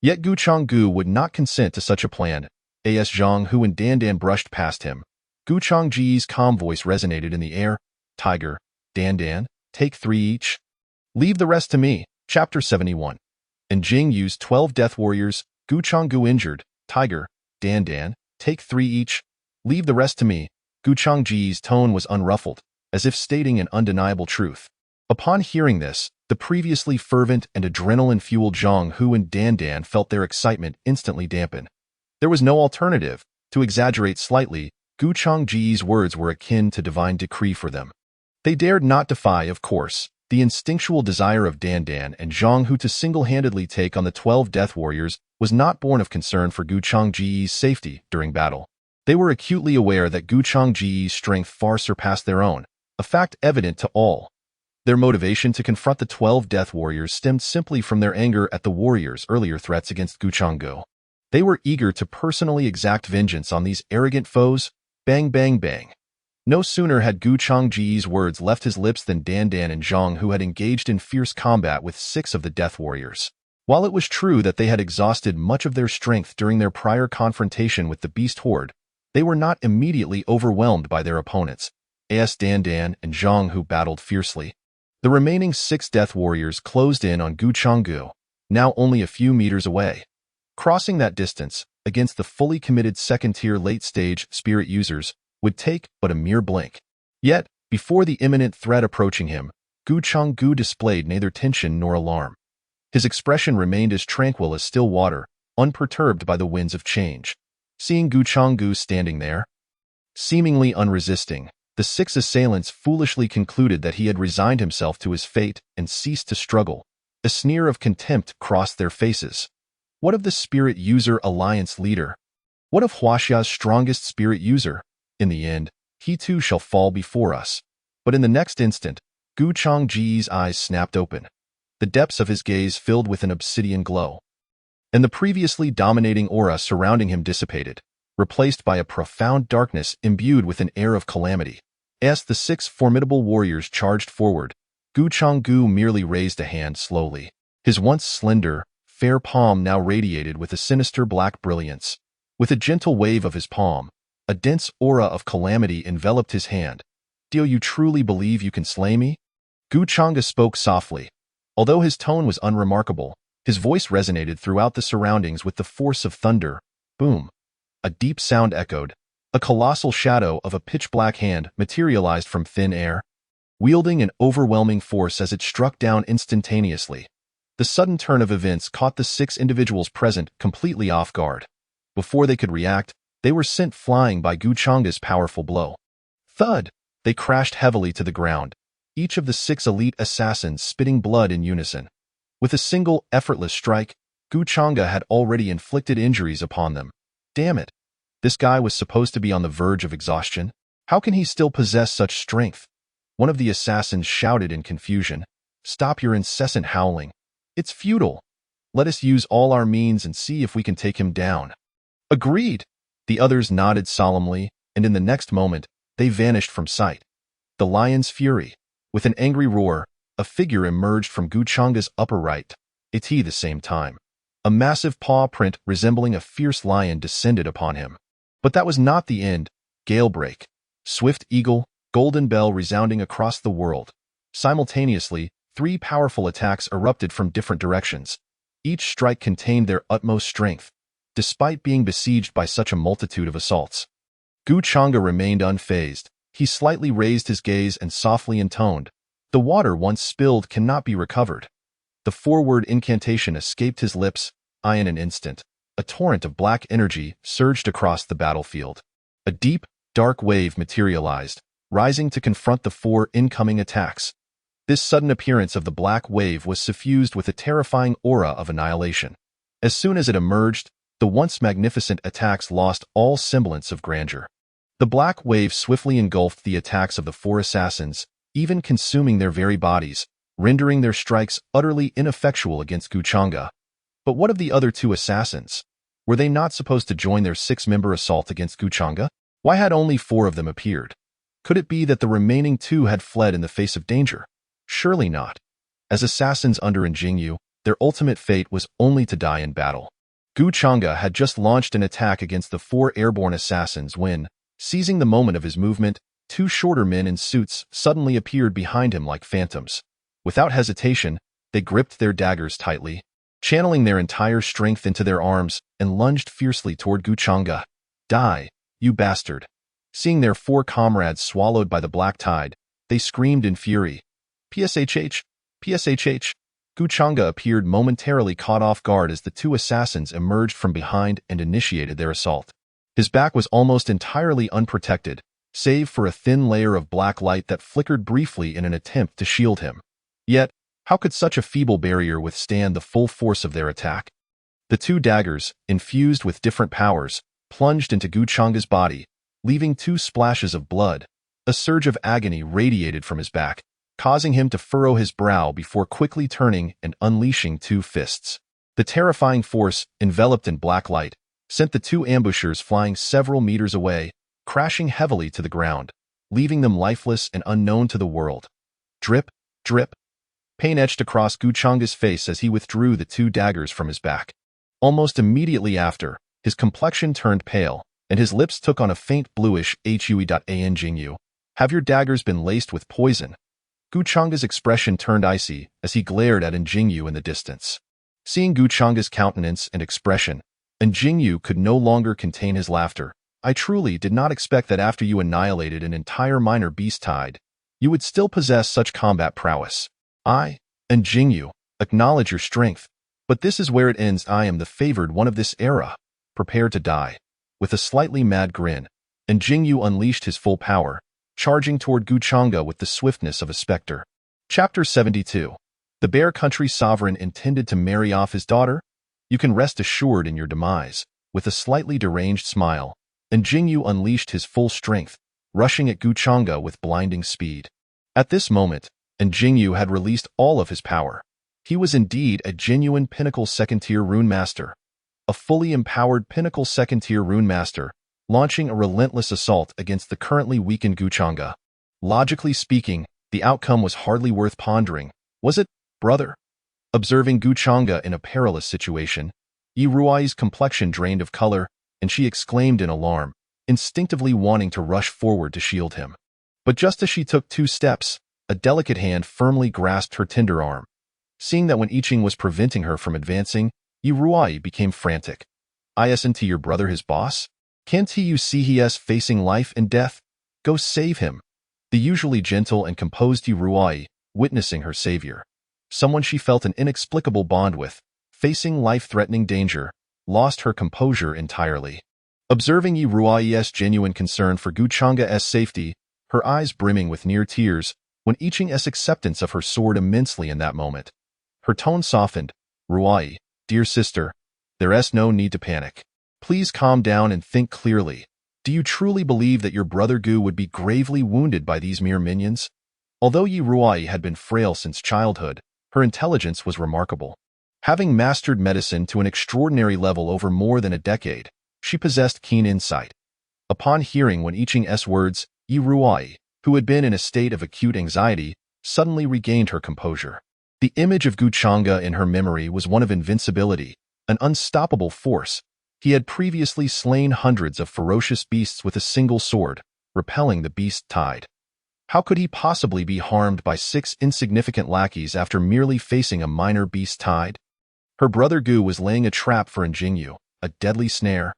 S2: Yet Gu Changgu would not consent to such a plan. As Zhang Hu and Dan Dan brushed past him, Gu Changji's calm voice resonated in the air. Tiger, Dan Dan, take 3 each. Leave the rest to me. Chapter 71. And Jing used 12 Death Warriors, Gu Changgu injured. Tiger, Dan Dan, take 3 each. Leave the rest to me. Gu Changji's tone was unruffled, as if stating an undeniable truth. Upon hearing this, the previously fervent and adrenaline-fueled Zhang Hu and Dan Dan felt their excitement instantly dampen. There was no alternative. To exaggerate slightly, Gu Changji's words were akin to divine decree for them. They dared not defy, of course, the instinctual desire of Dan Dan and Zhang Hu to single-handedly take on the 12 Death Warriors was not born of concern for Gu Changji's safety during battle. They were acutely aware that Gu Changji's strength far surpassed their own, a fact evident to all. Their motivation to confront the 12 Death Warriors stemmed simply from their anger at the warriors' earlier threats against Gu Changgu. They were eager to personally exact vengeance on these arrogant foes. Bang, bang, bang. No sooner had Gu Changji's words left his lips than Dan Dan and Zhang Hu had engaged in fierce combat with 6 of the Death Warriors. While it was true that they had exhausted much of their strength during their prior confrontation with the Beast Horde, they were not immediately overwhelmed by their opponents. As Dan Dan and Zhang Hu battled fiercely, the remaining 6 Death Warriors closed in on Gu Changgu, now only a few meters away. Crossing that distance, against the fully committed second-tier late-stage spirit users, would take but a mere blink. Yet, before the imminent threat approaching him, Gu Changgu displayed neither tension nor alarm. His expression remained as tranquil as still water, unperturbed by the winds of change. Seeing Gu Changgu standing there, seemingly unresisting, the 6 assailants foolishly concluded that he had resigned himself to his fate and ceased to struggle. A sneer of contempt crossed their faces. What of the Spirit User Alliance leader? What of Huaxia's strongest spirit user? In the end, he too shall fall before us. But in the next instant, Gu Changji's eyes snapped open. The depths of his gaze filled with an obsidian glow. And the previously dominating aura surrounding him dissipated, replaced by a profound darkness imbued with an air of calamity. As the 6 formidable warriors charged forward, Gu Changgu merely raised a hand slowly. His once slender, fair palm now radiated with a sinister black brilliance. With a gentle wave of his palm, a dense aura of calamity enveloped his hand. Do you truly believe you can slay me? Gu Changgu spoke softly. Although his tone was unremarkable, his voice resonated throughout the surroundings with the force of thunder. Boom. A deep sound echoed. A colossal shadow of a pitch-black hand materialized from thin air, wielding an overwhelming force as it struck down instantaneously. The sudden turn of events caught the 6 individuals present completely off guard. Before they could react, they were sent flying by Gu Changgu's powerful blow. Thud! They crashed heavily to the ground, each of the 6 elite assassins spitting blood in unison. With a single, effortless strike, Gu Changgu had already inflicted injuries upon them. Damn it! This guy was supposed to be on the verge of exhaustion. How can he still possess such strength? One of the assassins shouted in confusion. Stop your incessant howling. It's futile. Let us use all our means and see if we can take him down. Agreed. The others nodded solemnly, and in the next moment, they vanished from sight. The lion's fury. With an angry roar, a figure emerged from Gu Changgu's upper right. At the same time, a massive paw print resembling a fierce lion descended upon him. But that was not the end. Galebreak. Swift eagle, golden bell resounding across the world. Simultaneously, 3 powerful attacks erupted from different directions. Each strike contained their utmost strength, despite being besieged by such a multitude of assaults. Gu Changgu remained unfazed. He slightly raised his gaze and softly intoned, "The water once spilled cannot be recovered." The four-word incantation escaped his lips, in an instant. A torrent of black energy surged across the battlefield. A deep, dark wave materialized, rising to confront the four incoming attacks. This sudden appearance of the black wave was suffused with a terrifying aura of annihilation. As soon as it emerged, the once magnificent attacks lost all semblance of grandeur. The black wave swiftly engulfed the attacks of the four assassins, even consuming their very bodies, rendering their strikes utterly ineffectual against Guchanga. But what of the other two assassins? Were they not supposed to join their six-member assault against Guchanga? Why had only four of them appeared? Could it be that the remaining two had fled in the face of danger? Surely not. As assassins under Injingyu, their ultimate fate was only to die in battle. Guchanga had just launched an attack against the four airborne assassins when, seizing the moment of his movement, two shorter men in suits suddenly appeared behind him like phantoms. Without hesitation, they gripped their daggers tightly, channeling their entire strength into their arms, and lunged fiercely toward Guchanga. Die, you bastard. Seeing their four comrades swallowed by the black tide, they screamed in fury. PSHH! PSHH! Guchanga appeared momentarily caught off guard as the two assassins emerged from behind and initiated their assault. His back was almost entirely unprotected, save for a thin layer of black light that flickered briefly in an attempt to shield him. Yet, how could such a feeble barrier withstand the full force of their attack? The two daggers, infused with different powers, plunged into Guchanga's body, leaving two splashes of blood. A surge of agony radiated from his back, causing him to furrow his brow before quickly turning and unleashing two fists. The terrifying force, enveloped in black light, sent the two ambushers flying several meters away, crashing heavily to the ground, leaving them lifeless and unknown to the world. Drip, drip. Pain etched across Guchanga's face as he withdrew the two daggers from his back. Almost immediately after, his complexion turned pale, and his lips took on a faint bluish hue. Have your daggers been laced with poison? Guchanga's expression turned icy as he glared at Injingyu in the distance. Seeing Guchanga's countenance and expression, Injingyu could no longer contain his laughter. I truly did not expect that after you annihilated an entire minor beast tide, you would still possess such combat prowess. I, Injingyu, acknowledge your strength, but this is where it ends. I am the favored one of this era. Prepare to die. With a slightly mad grin, Injingyu unleashed his full power, charging toward Guchanga with the swiftness of a specter. Chapter 72. The Bear Country sovereign intended to marry off his daughter? You can rest assured in your demise. With a slightly deranged smile, Injingyu unleashed his full strength, rushing at Guchanga with blinding speed. At this moment, Injingyu had released all of his power. He was indeed a genuine Pinnacle Second-Tier Rune Master. A fully empowered Pinnacle Second-Tier Rune Master, launching a relentless assault against the currently weakened Guchanga. Logically speaking, the outcome was hardly worth pondering, was it, brother? Observing Guchanga in a perilous situation, Yiruai's complexion drained of color, and she exclaimed in alarm, instinctively wanting to rush forward to shield him. But just as she took 2 steps, a delicate hand firmly grasped her tender arm. Seeing that when Iching was preventing her from advancing, Yiruai became frantic. Isn't your brother his boss? Can't you see he is facing life and death? Go save him. The usually gentle and composed Yiruai, witnessing her savior, someone she felt an inexplicable bond with, facing life-threatening danger, lost her composure entirely. Observing Yiruai's genuine concern for Guchanga's safety, her eyes brimming with near tears, when Iching's acceptance of her soared immensely in that moment. Her tone softened. Ruai, dear sister, there's no need to panic. Please calm down and think clearly. Do you truly believe that your brother Gu would be gravely wounded by these mere minions? Although Yiruai had been frail since childhood, her intelligence was remarkable. Having mastered medicine to an extraordinary level over more than a decade, she possessed keen insight. Upon hearing one Iching's words, Yiruai, who had been in a state of acute anxiety, suddenly regained her composure. The image of Guchanga in her memory was one of invincibility, an unstoppable force. He had previously slain hundreds of ferocious beasts with a single sword, repelling the beast tide. How could he possibly be harmed by 6 insignificant lackeys after merely facing a minor beast tide? Her brother Gu was laying a trap for Injingyu, a deadly snare.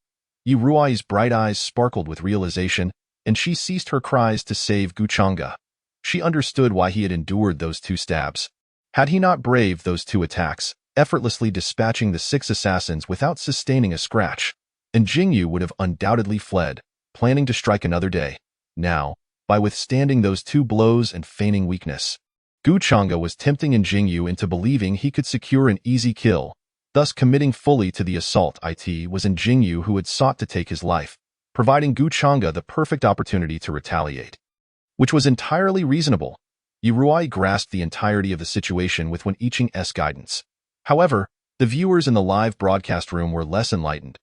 S2: Yiruai's bright eyes sparkled with realization, and she ceased her cries to save Guchanga. She understood why he had endured those 2 stabs. Had he not braved those 2 attacks, effortlessly dispatching the 6 assassins without sustaining a scratch, and Jingyu would have undoubtedly fled, planning to strike another day. Now, by withstanding those 2 blows and feigning weakness, Guchanga was tempting Jingyu into believing he could secure an easy kill, thus committing fully to the assault. It was Jingyu who had sought to take his life, providing Guchanga the perfect opportunity to retaliate. Which was entirely reasonable. Yuruai grasped the entirety of the situation with Wen-Iching's guidance. However, the viewers in the live broadcast room were less enlightened.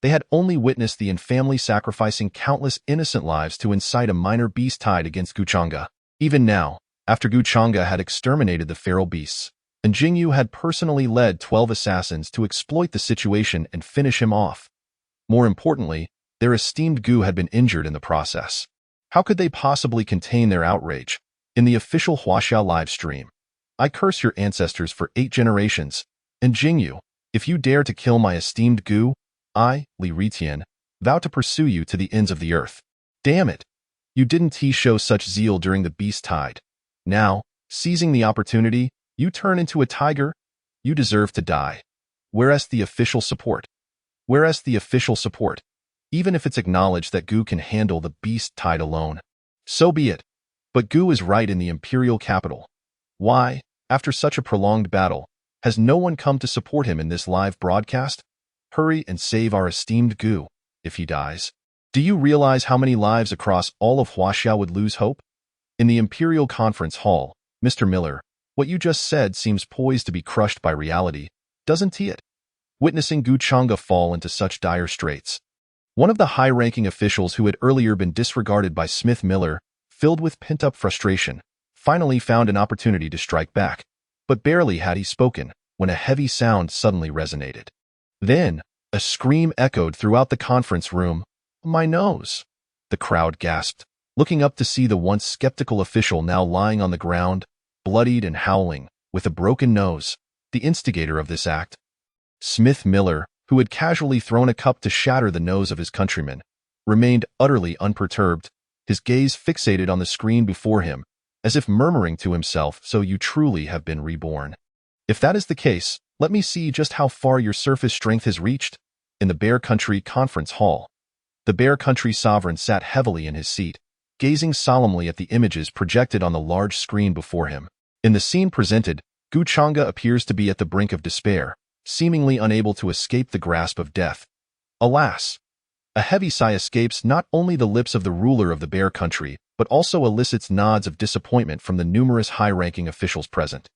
S2: They had only witnessed the infamily sacrificing countless innocent lives to incite a minor beast tide against Guchanga. Even now, after Guchanga had exterminated the feral beasts, and Jingyu had personally led 12 assassins to exploit the situation and finish him off. More importantly, their esteemed Gu had been injured in the process. How could they possibly contain their outrage? In the official Huaxia live stream, I curse your ancestors for 8 generations, and Jingyu, if you dare to kill my esteemed Gu, I, Li Ritian, vow to pursue you to the ends of the earth. Damn it! You didn't show such zeal during the beast tide. Now, seizing the opportunity, you turn into a tiger? You deserve to die. Whereas the official support. Even if it's acknowledged that Gu can handle the beast tide alone. So be it. But Gu is right in the imperial capital. Why, after such a prolonged battle, has no one come to support him in this live broadcast? Hurry and save our esteemed Gu, if he dies. Do you realize how many lives across all of Huaxia would lose hope? In the Imperial Conference Hall, Mr. Miller, what you just said seems poised to be crushed by reality, doesn't it? Witnessing Guchanga fall into such dire straits. One of the high-ranking officials who had earlier been disregarded by Smith Miller, filled with pent-up frustration, finally found an opportunity to strike back. But barely had he spoken, when a heavy sound suddenly resonated. Then, a scream echoed throughout the conference room. My nose! The crowd gasped, looking up to see the once skeptical official now lying on the ground, bloodied and howling, with a broken nose, the instigator of this act. Smith Miller, who had casually thrown a cup to shatter the nose of his countryman, remained utterly unperturbed, his gaze fixated on the screen before him, as if murmuring to himself, so you truly have been reborn. If that is the case, let me see just how far your surface strength has reached. In the Bear Country Conference Hall, the Bear Country sovereign sat heavily in his seat, gazing solemnly at the images projected on the large screen before him. In the scene presented, Guchanga appears to be at the brink of despair, seemingly unable to escape the grasp of death. Alas! A heavy sigh escapes not only the lips of the ruler of the Bear Country, but also elicits nods of disappointment from the numerous high-ranking officials present.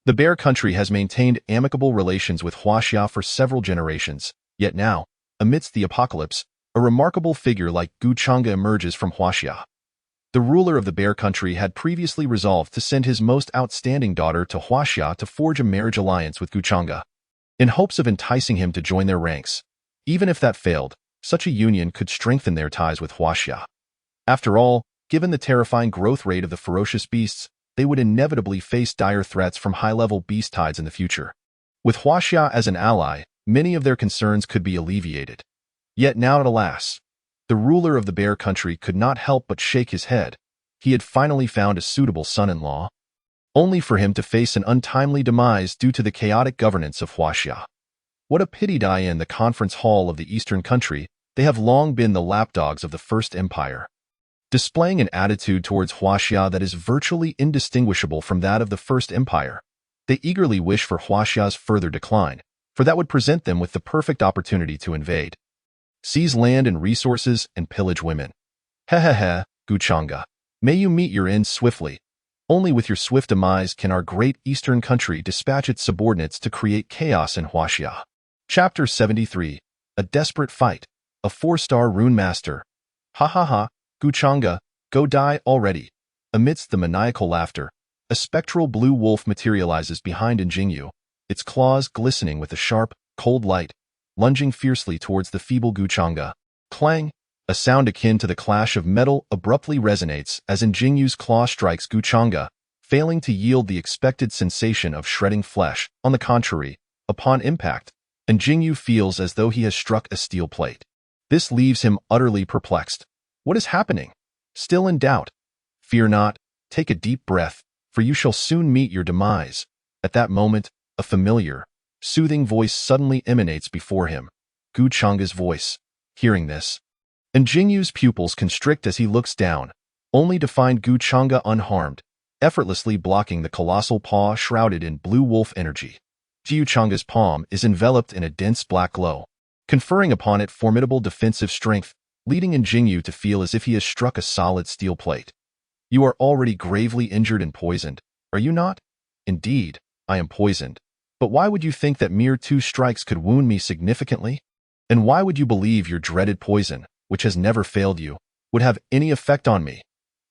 S2: The Bear Country has maintained amicable relations with Huaxia for several generations, yet now, amidst the apocalypse, a remarkable figure like Guchanga emerges from Huaxia. The ruler of the Bear Country had previously resolved to send his most outstanding daughter to Huaxia to forge a marriage alliance with Guchanga, in hopes of enticing him to join their ranks. Even if that failed, such a union could strengthen their ties with Huaxia. After all, given the terrifying growth rate of the ferocious beasts, they would inevitably face dire threats from high-level beast tides in the future. With Huaxia as an ally, many of their concerns could be alleviated. Yet now, alas, the ruler of the Bear Country could not help but shake his head. He had finally found a suitable son-in-law, only for him to face an untimely demise due to the chaotic governance of Huaxia. What a pity! In the conference hall of the Eastern Country, they have long been the lapdogs of the First Empire, displaying an attitude towards Huaxia that is virtually indistinguishable from that of the First Empire. They eagerly wish for Huaxia's further decline, for that would present them with the perfect opportunity to invade, seize land and resources, and pillage women. Hehehe, Guchanga, may you meet your end swiftly. Only with your swift demise can our great Eastern Country dispatch its subordinates to create chaos in Huaxia. Chapter 73. A Desperate Fight. A 4-star Rune Master. Ha ha ha, Guchanga, go die already. Amidst the maniacal laughter, a spectral blue wolf materializes behind Jingyu, its claws glistening with a sharp, cold light, lunging fiercely towards the feeble Guchanga. Clang! A sound akin to the clash of metal abruptly resonates as Jingyu's claw strikes Guchanga, failing to yield the expected sensation of shredding flesh. On the contrary, upon impact, Jingyu feels as though he has struck a steel plate. This leaves him utterly perplexed. What is happening? Still in doubt? Fear not, take a deep breath, for you shall soon meet your demise. At that moment, a familiar, soothing voice suddenly emanates before him. Gu Changa's voice. Hearing this, Jingyu's pupils constrict as he looks down, only to find Gu Changa unharmed, effortlessly blocking the colossal paw shrouded in blue wolf energy. Gu Changa's palm is enveloped in a dense black glow, conferring upon it formidable defensive strength, leading Jingyu to feel as if he has struck a solid steel plate. You are already gravely injured and poisoned, are you not? Indeed, I am poisoned. But why would you think that mere 2 strikes could wound me significantly? And why would you believe your dreaded poison, which has never failed you, would have any effect on me?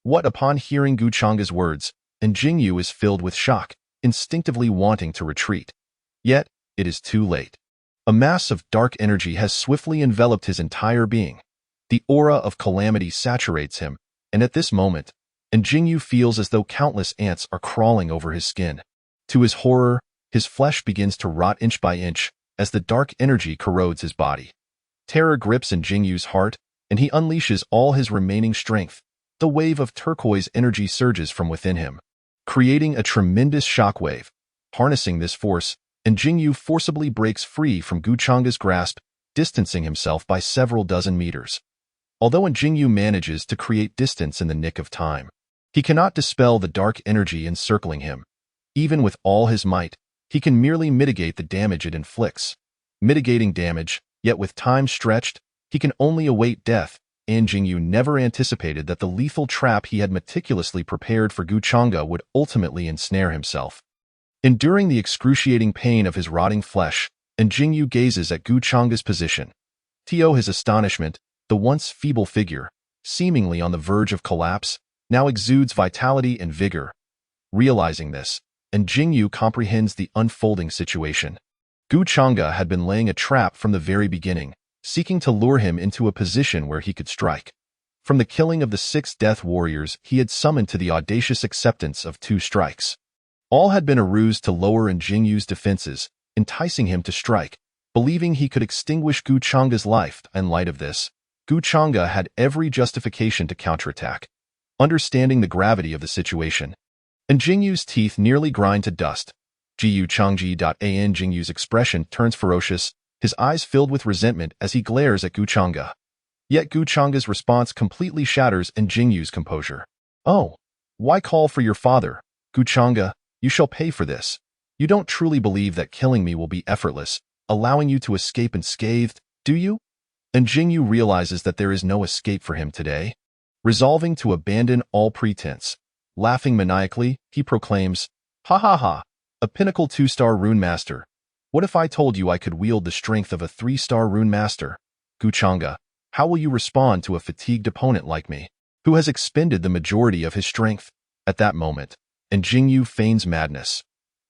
S2: What upon hearing Gu Changa's words, Jingyu is filled with shock, instinctively wanting to retreat. Yet, it is too late. A mass of dark energy has swiftly enveloped his entire being. The aura of calamity saturates him, and at this moment, Jingyu feels as though countless ants are crawling over his skin. To his horror, his flesh begins to rot inch by inch as the dark energy corrodes his body. Terror grips Jingyu's heart, and he unleashes all his remaining strength. The wave of turquoise energy surges from within him, creating a tremendous shockwave. Harnessing this force, Jingyu forcibly breaks free from Gu Changa's grasp, distancing himself by several dozen meters. Although Jingyu manages to create distance in the nick of time, he cannot dispel the dark energy encircling him. Even with all his might, he can merely mitigate the damage it inflicts. Mitigating damage, yet with time stretched, he can only await death, and Jingyu never anticipated that the lethal trap he had meticulously prepared for Gu Changa would ultimately ensnare himself. Enduring the excruciating pain of his rotting flesh, Jingyu gazes at Gu Changa's position. To his astonishment, the once feeble figure, seemingly on the verge of collapse, now exudes vitality and vigor. Realizing this, Jingyu comprehends the unfolding situation. Gu Changa had been laying a trap from the very beginning, seeking to lure him into a position where he could strike. From the killing of the 6 death warriors he had summoned to the audacious acceptance of 2 strikes. All had been a ruse to lower Jingyu's defenses, enticing him to strike, believing he could extinguish Gu Changa's life. In light of this, Gu Changa had every justification to counterattack. Understanding the gravity of the situation, Jingyu's teeth nearly grind to dust. Jingyu's expression turns ferocious, his eyes filled with resentment as he glares at Gu Changa. Yet Gu Changa's response completely shatters Jingyu's composure. Oh, why call for your father? Gu Changa, you shall pay for this. You don't truly believe that killing me will be effortless, allowing you to escape unscathed, do you? Jingyu realizes that there is no escape for him today. Resolving to abandon all pretense, laughing maniacally, he proclaims, "Ha ha ha, a pinnacle 2-star rune master. What if I told you I could wield the strength of a 3-star rune master? Gu Changa, how will you respond to a fatigued opponent like me, who has expended the majority of his strength?" At that moment, Jingyu feigns madness.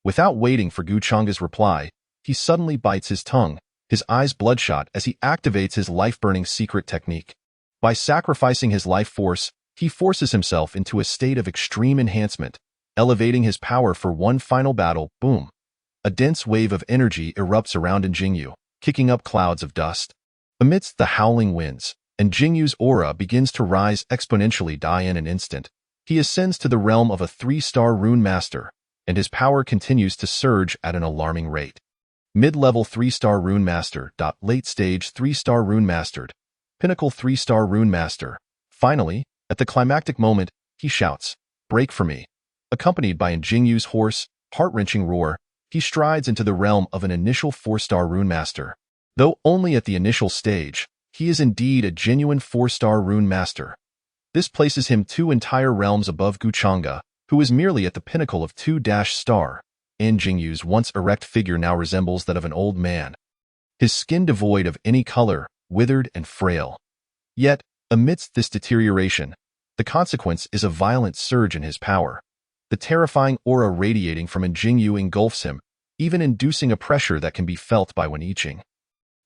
S2: Without waiting for Gu Changa's reply, he suddenly bites his tongue, his eyes bloodshot as he activates his life-burning secret technique. By sacrificing his life force, he forces himself into a state of extreme enhancement, elevating his power for one final battle. Boom! A dense wave of energy erupts around Jingyu, kicking up clouds of dust. Amidst the howling winds, Jingyu's aura begins to rise exponentially. In an instant, he ascends to the realm of a 3-star rune master, and his power continues to surge at an alarming rate. Mid-level 3-star rune master. Late stage 3-star rune mastered. Pinnacle 3-star rune master. Finally, at the climactic moment, he shouts, "Break for me." Accompanied by Jingyu's hoarse, heart-wrenching roar, he strides into the realm of an initial 4-star rune master. Though only at the initial stage, he is indeed a genuine 4-star rune master. This places him 2 entire realms above Gu Changa, who is merely at the pinnacle of 2-star. Jingyu's once erect figure now resembles that of an old man, his skin devoid of any color, withered and frail. Yet, amidst this deterioration, the consequence is a violent surge in his power. The terrifying aura radiating from Jingyu engulfs him, even inducing a pressure that can be felt by Weniching,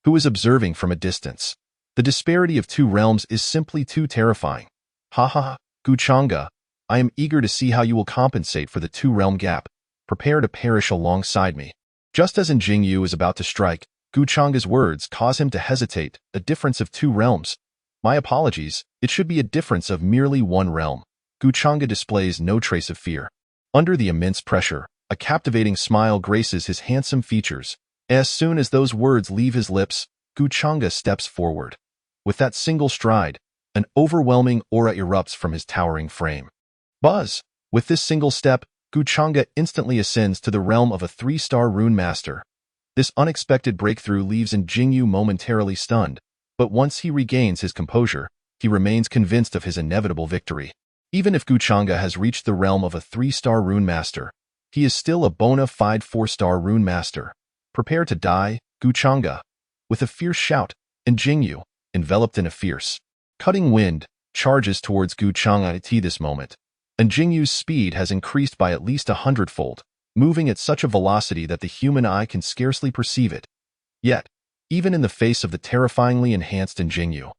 S2: who is observing from a distance. The disparity of 2 realms is simply too terrifying. Ha ha, Gu Changa, I am eager to see how you will compensate for the 2-realm gap. Prepare to perish alongside me. Just as Jingyu is about to strike, Gu Changa's words cause him to hesitate. A difference of 2 realms. My apologies, it should be a difference of merely 1 realm. Gu Changa displays no trace of fear. Under the immense pressure, A captivating smile graces his handsome features. As soon as those words leave his lips, Guchanga steps forward. With that single stride, an overwhelming aura erupts from his towering frame. Buzz! With this single step, Guchanga instantly ascends to the realm of a 3-star rune master. This unexpected breakthrough leaves Jingyu momentarily stunned, but once he regains his composure, he remains convinced of his inevitable victory. Even if Guchanga has reached the realm of a 3-star rune master, he is still a bona fide 4-star rune master. Prepare to die, Guchanga. With a fierce shout, Jingyu, enveloped in a fierce, cutting wind, charges towards Guchanga at this moment. Jingyu's speed has increased by at least 100-fold, moving at such a velocity that the human eye can scarcely perceive it. Yet, even in the face of the terrifyingly enhanced Jingyu,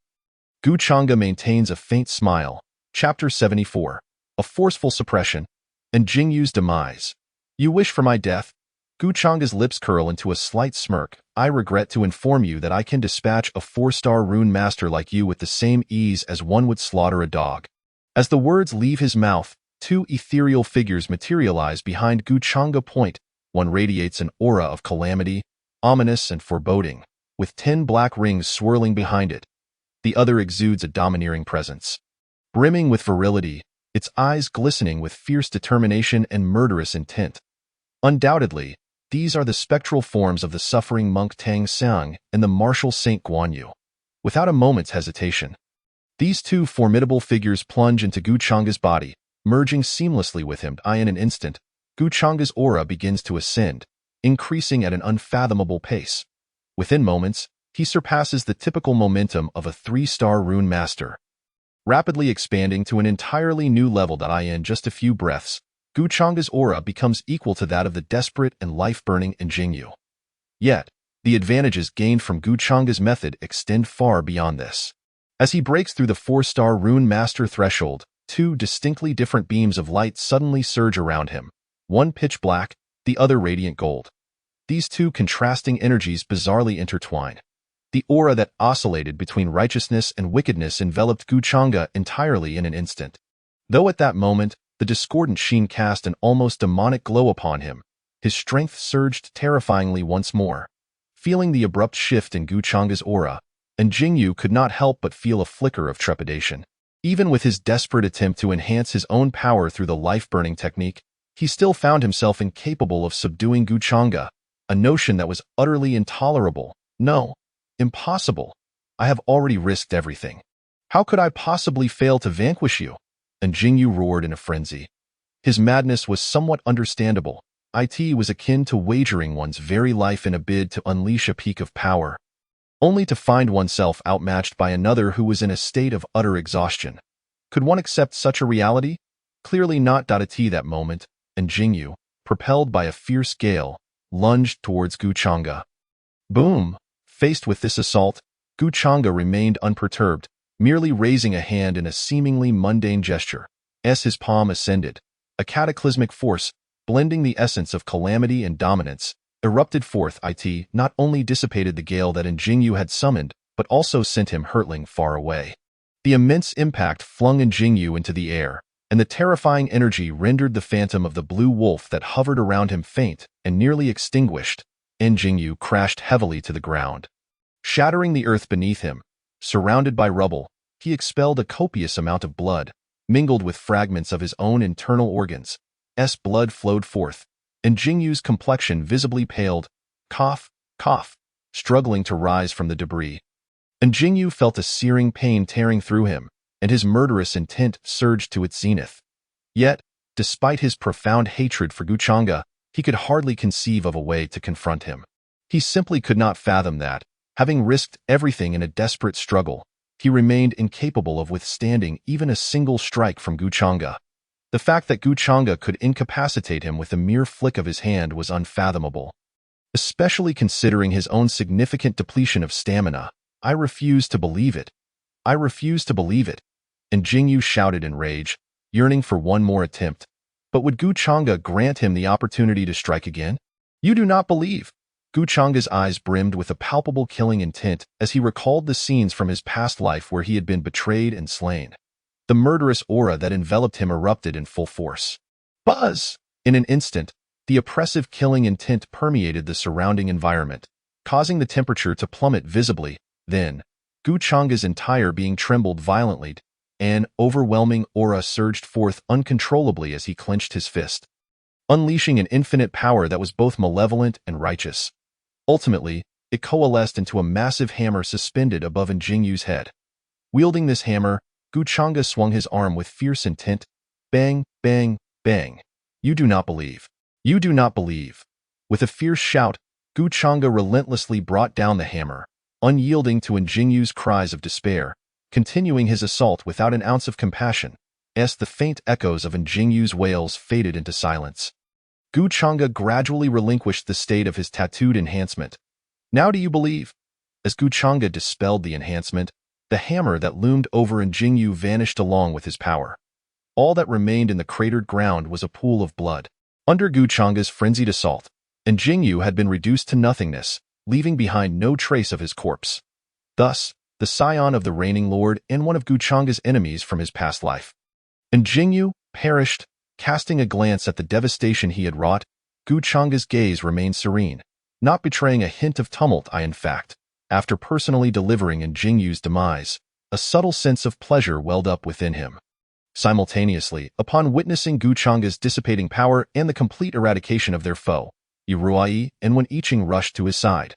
S2: Guchanga maintains a faint smile. Chapter 74. A forceful suppression. Jingyu's demise. You wish for my death? Guchanga's lips curl into a slight smirk. I regret to inform you that I can dispatch a 4-star rune master like you with the same ease as one would slaughter a dog. As the words leave his mouth, 2 ethereal figures materialize behind Guchanga Point. One radiates an aura of calamity, ominous and foreboding, with 10 black rings swirling behind it. The other exudes a domineering presence, brimming with virility, its eyes glistening with fierce determination and murderous intent. Undoubtedly, these are the spectral forms of the suffering monk Tang Xiang and the martial Saint Guan Yu. Without a moment's hesitation, these 2 formidable figures plunge into Guchanga's body, merging seamlessly with him. In an instant, Guchanga's aura begins to ascend, increasing at an unfathomable pace. Within moments, he surpasses the typical momentum of a 3-star rune master, rapidly expanding to an entirely new level. In just a few breaths, Guchanga's aura becomes equal to that of the desperate and life-burning Jingyu. Yet, the advantages gained from Guchanga's method extend far beyond this. As he breaks through the 4-star rune master threshold, 2 distinctly different beams of light suddenly surge around him, one pitch black, the other radiant gold. These 2 contrasting energies bizarrely intertwine. The aura that oscillated between righteousness and wickedness enveloped Guchanga entirely in an instant. Though at that moment, the discordant sheen cast an almost demonic glow upon him, his strength surged terrifyingly once more. Feeling the abrupt shift in Guchanga's aura, Jingyu could not help but feel a flicker of trepidation. Even with his desperate attempt to enhance his own power through the life-burning technique, he still found himself incapable of subduing Guchanga, a notion that was utterly intolerable. No, impossible. I have already risked everything. How could I possibly fail to vanquish you? Jingyu roared in a frenzy. His madness was somewhat understandable. It was akin to wagering one's very life in a bid to unleash a peak of power, only to find oneself outmatched by another who was in a state of utter exhaustion. Could one accept such a reality? Clearly not. At that moment, Jingyu, propelled by a fierce gale, lunged towards Guchanga. Boom! Faced with this assault, Guchanga remained unperturbed, merely raising a hand in a seemingly mundane gesture. As his palm ascended, a cataclysmic force, blending the essence of calamity and dominance, erupted forth. It not only dissipated the gale that Jingyu had summoned, but also sent him hurtling far away. The immense impact flung Jingyu into the air, and the terrifying energy rendered the phantom of the blue wolf that hovered around him faint and nearly extinguished. Jingyu crashed heavily to the ground. Shattering the earth beneath him, surrounded by rubble, he expelled a copious amount of blood, mingled with fragments of his own internal organs. Blood flowed forth, and Jingyu's complexion visibly paled, cough, struggling to rise from the debris. Jingyu felt a searing pain tearing through him, and his murderous intent surged to its zenith. Yet, despite his profound hatred for Guchanga, he could hardly conceive of a way to confront him. He simply could not fathom that, having risked everything in a desperate struggle, he remained incapable of withstanding even a single strike from Guchanga. The fact that Guchanga could incapacitate him with a mere flick of his hand was unfathomable. Especially considering his own significant depletion of stamina, I refuse to believe it. I refuse to believe it. And Jingyu shouted in rage, yearning for one more attempt. But would Guchanga grant him the opportunity to strike again? You do not believe. Guchanga's eyes brimmed with a palpable killing intent as he recalled the scenes from his past life where he had been betrayed and slain. The murderous aura that enveloped him erupted in full force. Buzz! In an instant, The oppressive killing intent permeated the surrounding environment, causing the temperature to plummet visibly. Then, Gu Changa's entire being trembled violently. An overwhelming aura surged forth uncontrollably as he clenched his fist, unleashing an infinite power that was both malevolent and righteous. Ultimately, it coalesced into a massive hammer suspended above Jingyu's head. Wielding this hammer, Gu Changa swung his arm with fierce intent. Bang, bang, bang. You do not believe. You do not believe. With a fierce shout, Gu Changa relentlessly brought down the hammer, unyielding to Jingyu's cries of despair, continuing his assault without an ounce of compassion, as the faint echoes of Jingyu's wails faded into silence. Gu Changa gradually relinquished the state of his tattooed enhancement. Now do you believe? As Gu Changa dispelled the enhancement, the hammer that loomed over Jingyu vanished along with his power. All that remained in the cratered ground was a pool of blood. Under Gu Changa's frenzied assault, Jingyu had been reduced to nothingness, leaving behind no trace of his corpse. Thus, the scion of the reigning lord and one of Gu Changa's enemies from his past life. Jingyu perished. Casting a glance at the devastation he had wrought, Gu Changa's gaze remained serene, not betraying a hint of tumult. In fact, after personally delivering Jingyu's demise, a subtle sense of pleasure welled up within him. Simultaneously, upon witnessing Gu Changa's dissipating power and the complete eradication of their foe, Iruai and Wen Yiqing rushed to his side.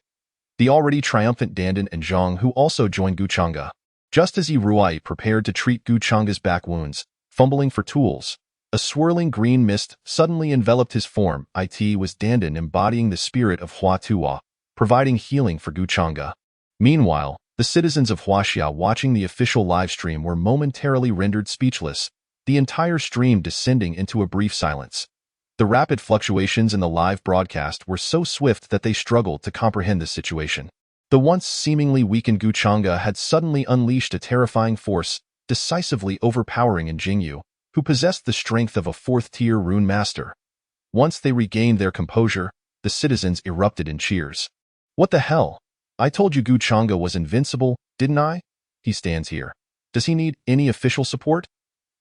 S2: The already triumphant Dandan and Zhang, who also joined Gu Changa. Just as Iruai prepared to treat Gu Changa's back wounds, fumbling for tools, a swirling green mist suddenly enveloped his form. It was Dandan embodying the spirit of Hua Tuo, providing healing for Gu Changa. Meanwhile, the citizens of Huaxia watching the official livestream were momentarily rendered speechless, the entire stream descending into a brief silence. The rapid fluctuations in the live broadcast were so swift that they struggled to comprehend the situation. The once seemingly weakened Gu Changa had suddenly unleashed a terrifying force, decisively overpowering Jingyu, who possessed the strength of a fourth-tier rune master. Once they regained their composure, the citizens erupted in cheers. What the hell? I told you Gu Changa was invincible, didn't I? He stands here. Does he need any official support?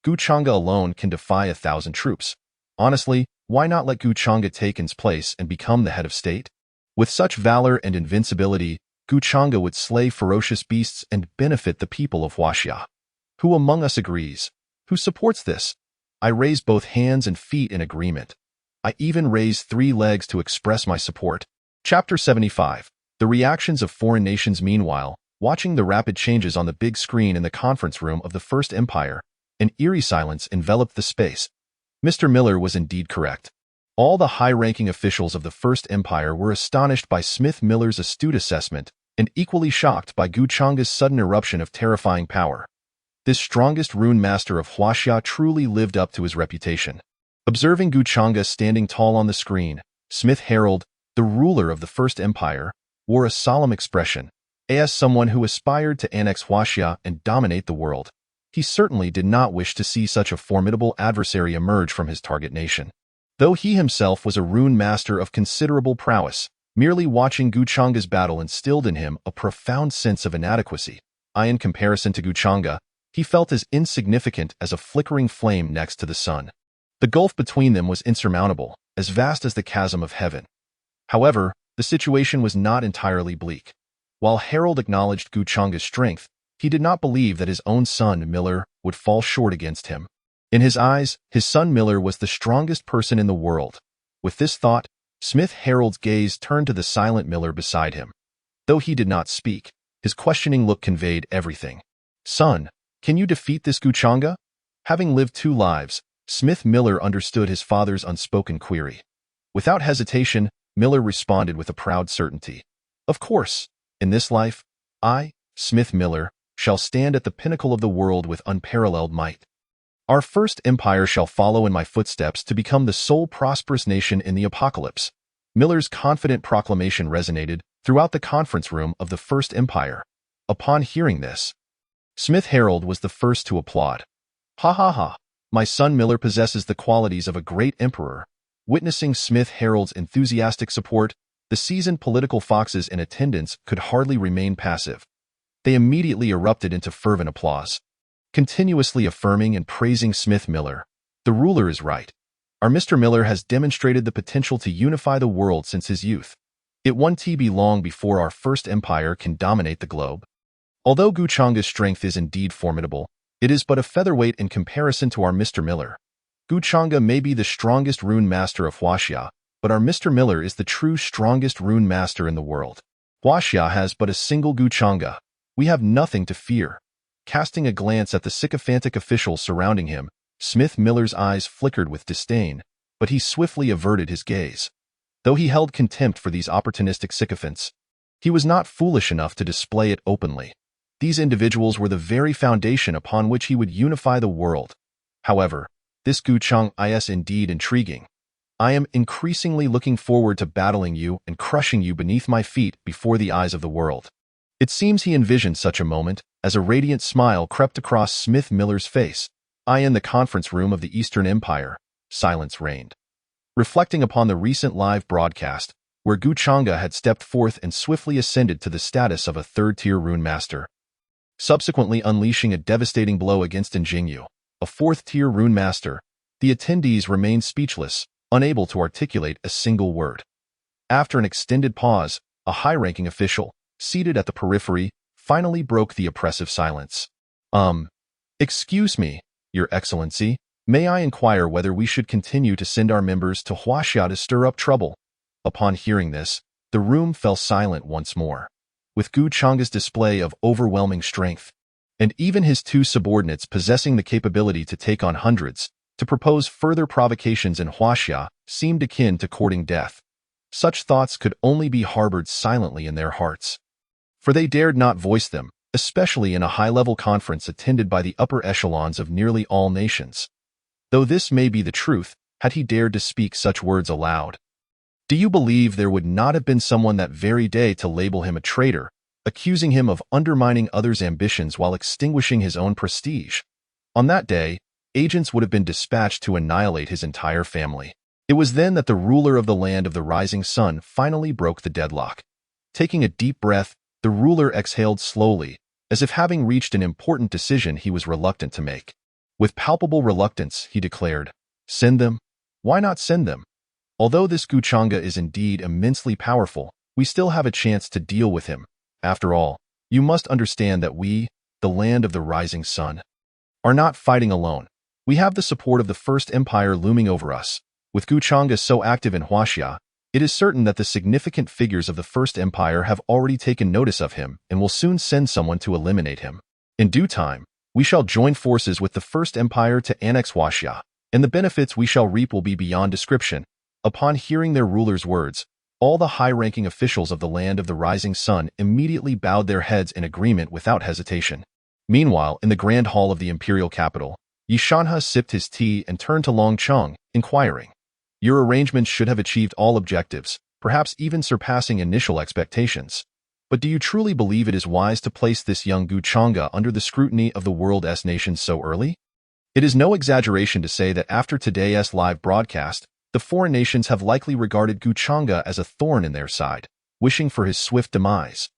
S2: Gu Changa alone can defy 1,000 troops. Honestly, why not let Gu Changa take his place and become the head of state? With such valor and invincibility, Gu Changa would slay ferocious beasts and benefit the people of Huaxia. Who among us agrees? Who supports this? I raise both hands and feet in agreement. I even raise 3 legs to express my support. Chapter 75. The reactions of foreign nations. Meanwhile, watching the rapid changes on the big screen in the conference room of the First Empire, an eerie silence enveloped the space. Mr. Miller was indeed correct. All the high-ranking officials of the First Empire were astonished by Smith Miller's astute assessment and equally shocked by Gu Changa's sudden eruption of terrifying power. This strongest rune master of Huaxia truly lived up to his reputation. Observing Gu Changa standing tall on the screen, Smith Harold, the ruler of the First Empire, wore a solemn expression. As someone who aspired to annex Huaxia and dominate the world, he certainly did not wish to see such a formidable adversary emerge from his target nation. Though he himself was a rune master of considerable prowess, merely watching Gu Changa's battle instilled in him a profound sense of inadequacy. In comparison to Gu Changa, he felt as insignificant as a flickering flame next to the sun. The gulf between them was insurmountable, as vast as the chasm of heaven. However, the situation was not entirely bleak. While Harold acknowledged Gu Changa's strength, he did not believe that his own son, Miller, would fall short against him. In his eyes, his son Miller was the strongest person in the world. With this thought, Smith Harold's gaze turned to the silent Miller beside him. Though he did not speak, his questioning look conveyed everything. Son, can you defeat this Gu Changa? Having lived 2 lives, Smith Miller understood his father's unspoken query. Without hesitation, Miller responded with a proud certainty. Of course, in this life, I, Smith Miller, shall stand at the pinnacle of the world with unparalleled might. Our First Empire shall follow in my footsteps to become the sole prosperous nation in the apocalypse. Miller's confident proclamation resonated throughout the conference room of the First Empire. Upon hearing this, Smith Harold was the first to applaud. Ha ha ha, my son Miller possesses the qualities of a great emperor. Witnessing Smith Harold's enthusiastic support, the seasoned political foxes in attendance could hardly remain passive. They immediately erupted into fervent applause, continuously affirming and praising Smith Miller. The ruler is right. Our Mr. Miller has demonstrated the potential to unify the world since his youth. It won't be long before our first empire can dominate the globe. Although Guchanga's strength is indeed formidable, it is but a featherweight in comparison to our Mr. Miller. Guchanga may be the strongest rune master of Huaxia, but our Mr. Miller is the true strongest rune master in the world. Huaxia has but a single Guchanga. We have nothing to fear. Casting a glance at the sycophantic officials surrounding him, Smith Miller's eyes flickered with disdain, but he swiftly averted his gaze. Though he held contempt for these opportunistic sycophants, he was not foolish enough to display it openly. These individuals were the very foundation upon which he would unify the world. However, this Guchang is indeed intriguing. I am increasingly looking forward to battling you and crushing you beneath my feet before the eyes of the world. It seems he envisioned such a moment as a radiant smile crept across Smith Miller's face. In the conference room of the Eastern Empire, silence reigned. Reflecting upon the recent live broadcast, where Guchanga had stepped forth and swiftly ascended to the status of a third-tier rune master, subsequently unleashing a devastating blow against Injingyu, a fourth-tier rune master, the attendees remained speechless, unable to articulate a single word. After an extended pause, a high-ranking official, seated at the periphery, finally broke the oppressive silence. Excuse me, Your Excellency, may I inquire whether we should continue to send our members to Huaxia to stir up trouble? Upon hearing this, the room fell silent once more. With Guchanga's display of overwhelming strength, and even his two subordinates possessing the capability to take on hundreds, to propose further provocations in Huaxia seemed akin to courting death. Such thoughts could only be harbored silently in their hearts, for they dared not voice them, especially in a high-level conference attended by the upper echelons of nearly all nations. Though this may be the truth, had he dared to speak such words aloud, do you believe there would not have been someone that very day to label him a traitor, accusing him of undermining others' ambitions while extinguishing his own prestige? On that day, agents would have been dispatched to annihilate his entire family. It was then that the ruler of the land of the rising sun finally broke the deadlock. Taking a deep breath, the ruler exhaled slowly, as if having reached an important decision he was reluctant to make. With palpable reluctance, he declared, "Send them? Why not send them? Although this Guchanga is indeed immensely powerful, we still have a chance to deal with him. After all, you must understand that we, the land of the rising sun, are not fighting alone. We have the support of the First Empire looming over us. With Guchanga so active in Huaxia, it is certain that the significant figures of the First Empire have already taken notice of him and will soon send someone to eliminate him. In due time, we shall join forces with the First Empire to annex Huaxia, and the benefits we shall reap will be beyond description." Upon hearing their ruler's words, all the high-ranking officials of the land of the rising sun immediately bowed their heads in agreement without hesitation. Meanwhile, in the grand hall of the imperial capital, Yishanha sipped his tea and turned to Long Cheng, inquiring, "Your arrangements should have achieved all objectives, perhaps even surpassing initial expectations. But do you truly believe it is wise to place this young Guchanga under the scrutiny of the world's nations so early? It is no exaggeration to say that after today's live broadcast, the foreign nations have likely regarded Guchanga as a thorn in their side, wishing for his swift demise.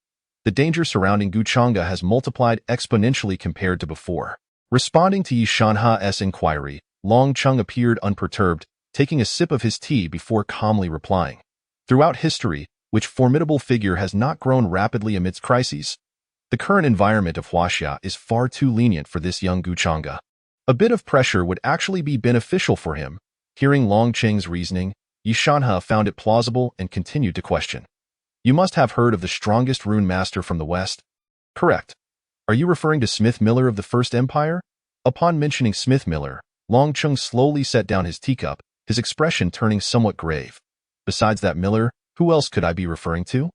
S2: The danger surrounding Guchanga has multiplied exponentially compared to before." Responding to Yishanha's inquiry, Long Cheng appeared unperturbed, taking a sip of his tea before calmly replying, "Throughout history, which formidable figure has not grown rapidly amidst crises? The current environment of Huaxia is far too lenient for this young Guchanga. A bit of pressure would actually be beneficial for him." Hearing Long Cheng's reasoning, Yishanha found it plausible and continued to question. "You must have heard of the strongest rune master from the West?" "Correct. Are you referring to Smith Miller of the First Empire?" Upon mentioning Smith Miller, Long Cheng slowly set down his teacup, his expression turning somewhat grave. "Besides that Miller, who else could I be referring to?"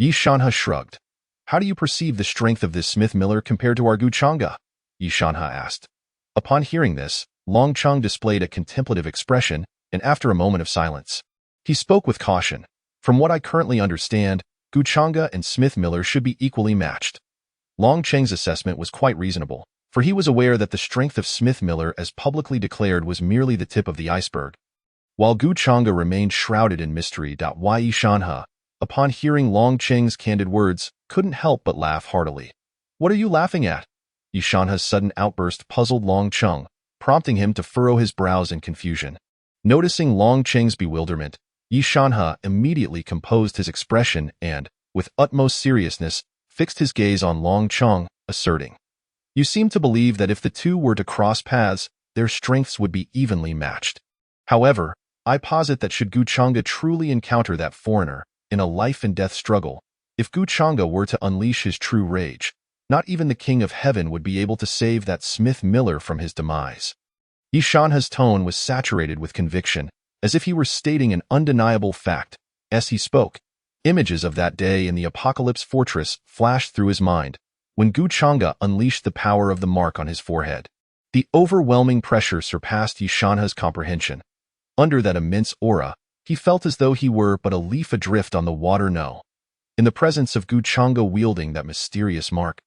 S2: Yishanha shrugged. "How do you perceive the strength of this Smith Miller compared to our Guchanga?" Yishanha asked. Upon hearing this, Long Cheng displayed a contemplative expression, and after a moment of silence, he spoke with caution. "From what I currently understand, Guchanga and Smith Miller should be equally matched." Long Cheng's assessment was quite reasonable, for he was aware that the strength of Smith Miller as publicly declared was merely the tip of the iceberg, while Guchanga remained shrouded in mystery. Yishanha, upon hearing Long Cheng's candid words, couldn't help but laugh heartily. "What are you laughing at?" Yishanha's sudden outburst puzzled Long Cheng, prompting him to furrow his brows in confusion. Noticing Long Cheng's bewilderment, Yi Shanhe immediately composed his expression and, with utmost seriousness, fixed his gaze on Long Cheng, asserting, "You seem to believe that if the two were to cross paths, their strengths would be evenly matched. However, I posit that should Gu Chang'e truly encounter that foreigner in a life-and-death struggle, if Gu Chang'e were to unleash his true rage, not even the King of Heaven would be able to save that Smith Miller from his demise." Yi Shanhe's tone was saturated with conviction, as if he were stating an undeniable fact. As he spoke, images of that day in the Apocalypse Fortress flashed through his mind, when Gu Chang'e unleashed the power of the mark on his forehead. The overwhelming pressure surpassed Yi Shanhe's comprehension. Under that immense aura, he felt as though he were but a leaf adrift on the water. No. In the presence of Gu Chang'e wielding that mysterious mark,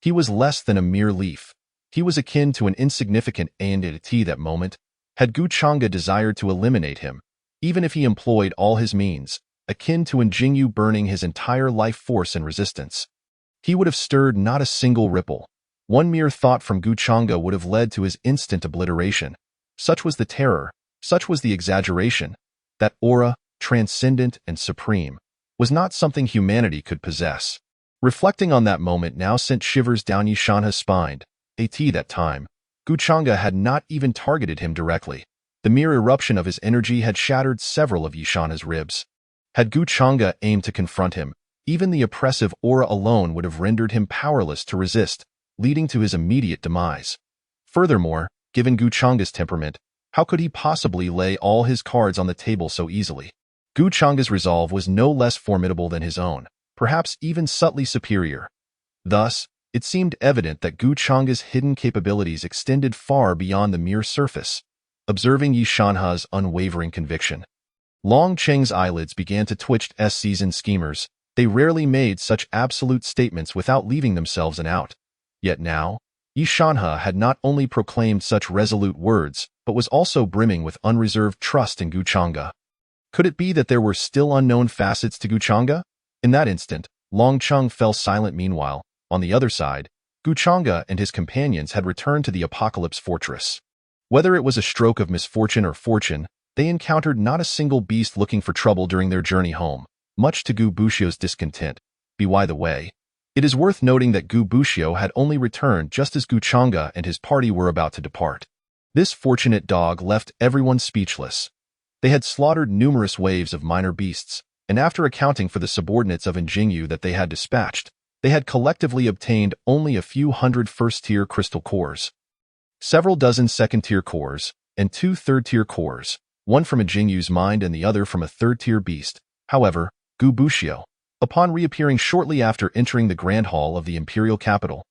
S2: he was less than a mere leaf. He was akin to an insignificant entity that moment. Had Gu Chang'e desired to eliminate him, even if he employed all his means, akin to Injingyu burning his entire life force in resistance, he would have stirred not a single ripple. One mere thought from Gu Chang'e would have led to his instant obliteration. Such was the terror, such was the exaggeration. That aura, transcendent and supreme, was not something humanity could possess. Reflecting on that moment now sent shivers down Yi Shanhe's spine. At that time, Gu Chang'e had not even targeted him directly. The mere eruption of his energy had shattered several of Yi Shanhe's ribs. Had Gu Chang'e aimed to confront him, even the oppressive aura alone would have rendered him powerless to resist, leading to his immediate demise. Furthermore, given Gu Chang'e's temperament, how could he possibly lay all his cards on the table so easily? Gu Chang'e's resolve was no less formidable than his own, perhaps even subtly superior. Thus, it seemed evident that Gu Chang'e's hidden capabilities extended far beyond the mere surface. Observing Yi Shanhe's unwavering conviction, Long Cheng's eyelids began to twitch. As seasoned schemers, they rarely made such absolute statements without leaving themselves an out. Yet now, Yi Shanhe had not only proclaimed such resolute words, but was also brimming with unreserved trust in Gu Chang'e. Could it be that there were still unknown facets to Gu Chang'e? In that instant, Long Cheng fell silent. Meanwhile, on the other side, Gu Chang'e and his companions had returned to the Apocalypse Fortress. Whether it was a stroke of misfortune or fortune, they encountered not a single beast looking for trouble during their journey home, much to Gubushu's discontent. By the way, it is worth noting that Gubushu had only returned just as Gu Chang'e and his party were about to depart. This fortunate dog left everyone speechless. They had slaughtered numerous waves of minor beasts, and after accounting for the subordinates of Injingyu that they had dispatched, they had collectively obtained only a few hundred first-tier crystal cores, several dozen second-tier cores, and 2 third-tier cores, one from Injingyu's mind and the other from a third-tier beast. However, Gubushu, upon reappearing shortly after entering the Grand Hall of the Imperial Capital,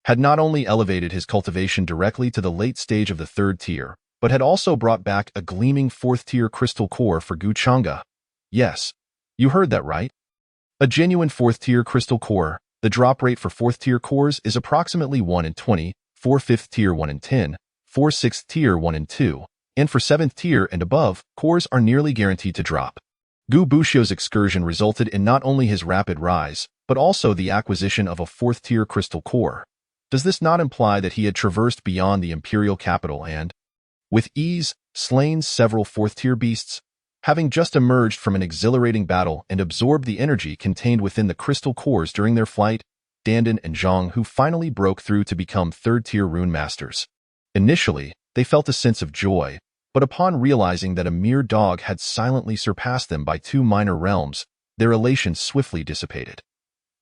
S2: had not only elevated his cultivation directly to the late stage of the 3rd tier, but had also brought back a gleaming 4th-tier crystal core for Gu Chang'e. Yes, you heard that right. A genuine 4th-tier crystal core. The drop rate for 4th-tier cores is approximately 1 in 20, for 5th tier 1 in 10, for 6th tier 1 in 2, and for 7th tier and above, cores are nearly guaranteed to drop. Gubushu's excursion resulted in not only his rapid rise, but also the acquisition of a 4th-tier crystal core. Does this not imply that he had traversed beyond the Imperial capital and, with ease, slain several 4th-tier beasts? Having just emerged from an exhilarating battle and absorbed the energy contained within the crystal cores during their flight, Dandan and Zhang Hu finally broke through to become 3rd-tier rune masters. Initially, they felt a sense of joy, but upon realizing that a mere dog had silently surpassed them by 2 minor realms, their elation swiftly dissipated.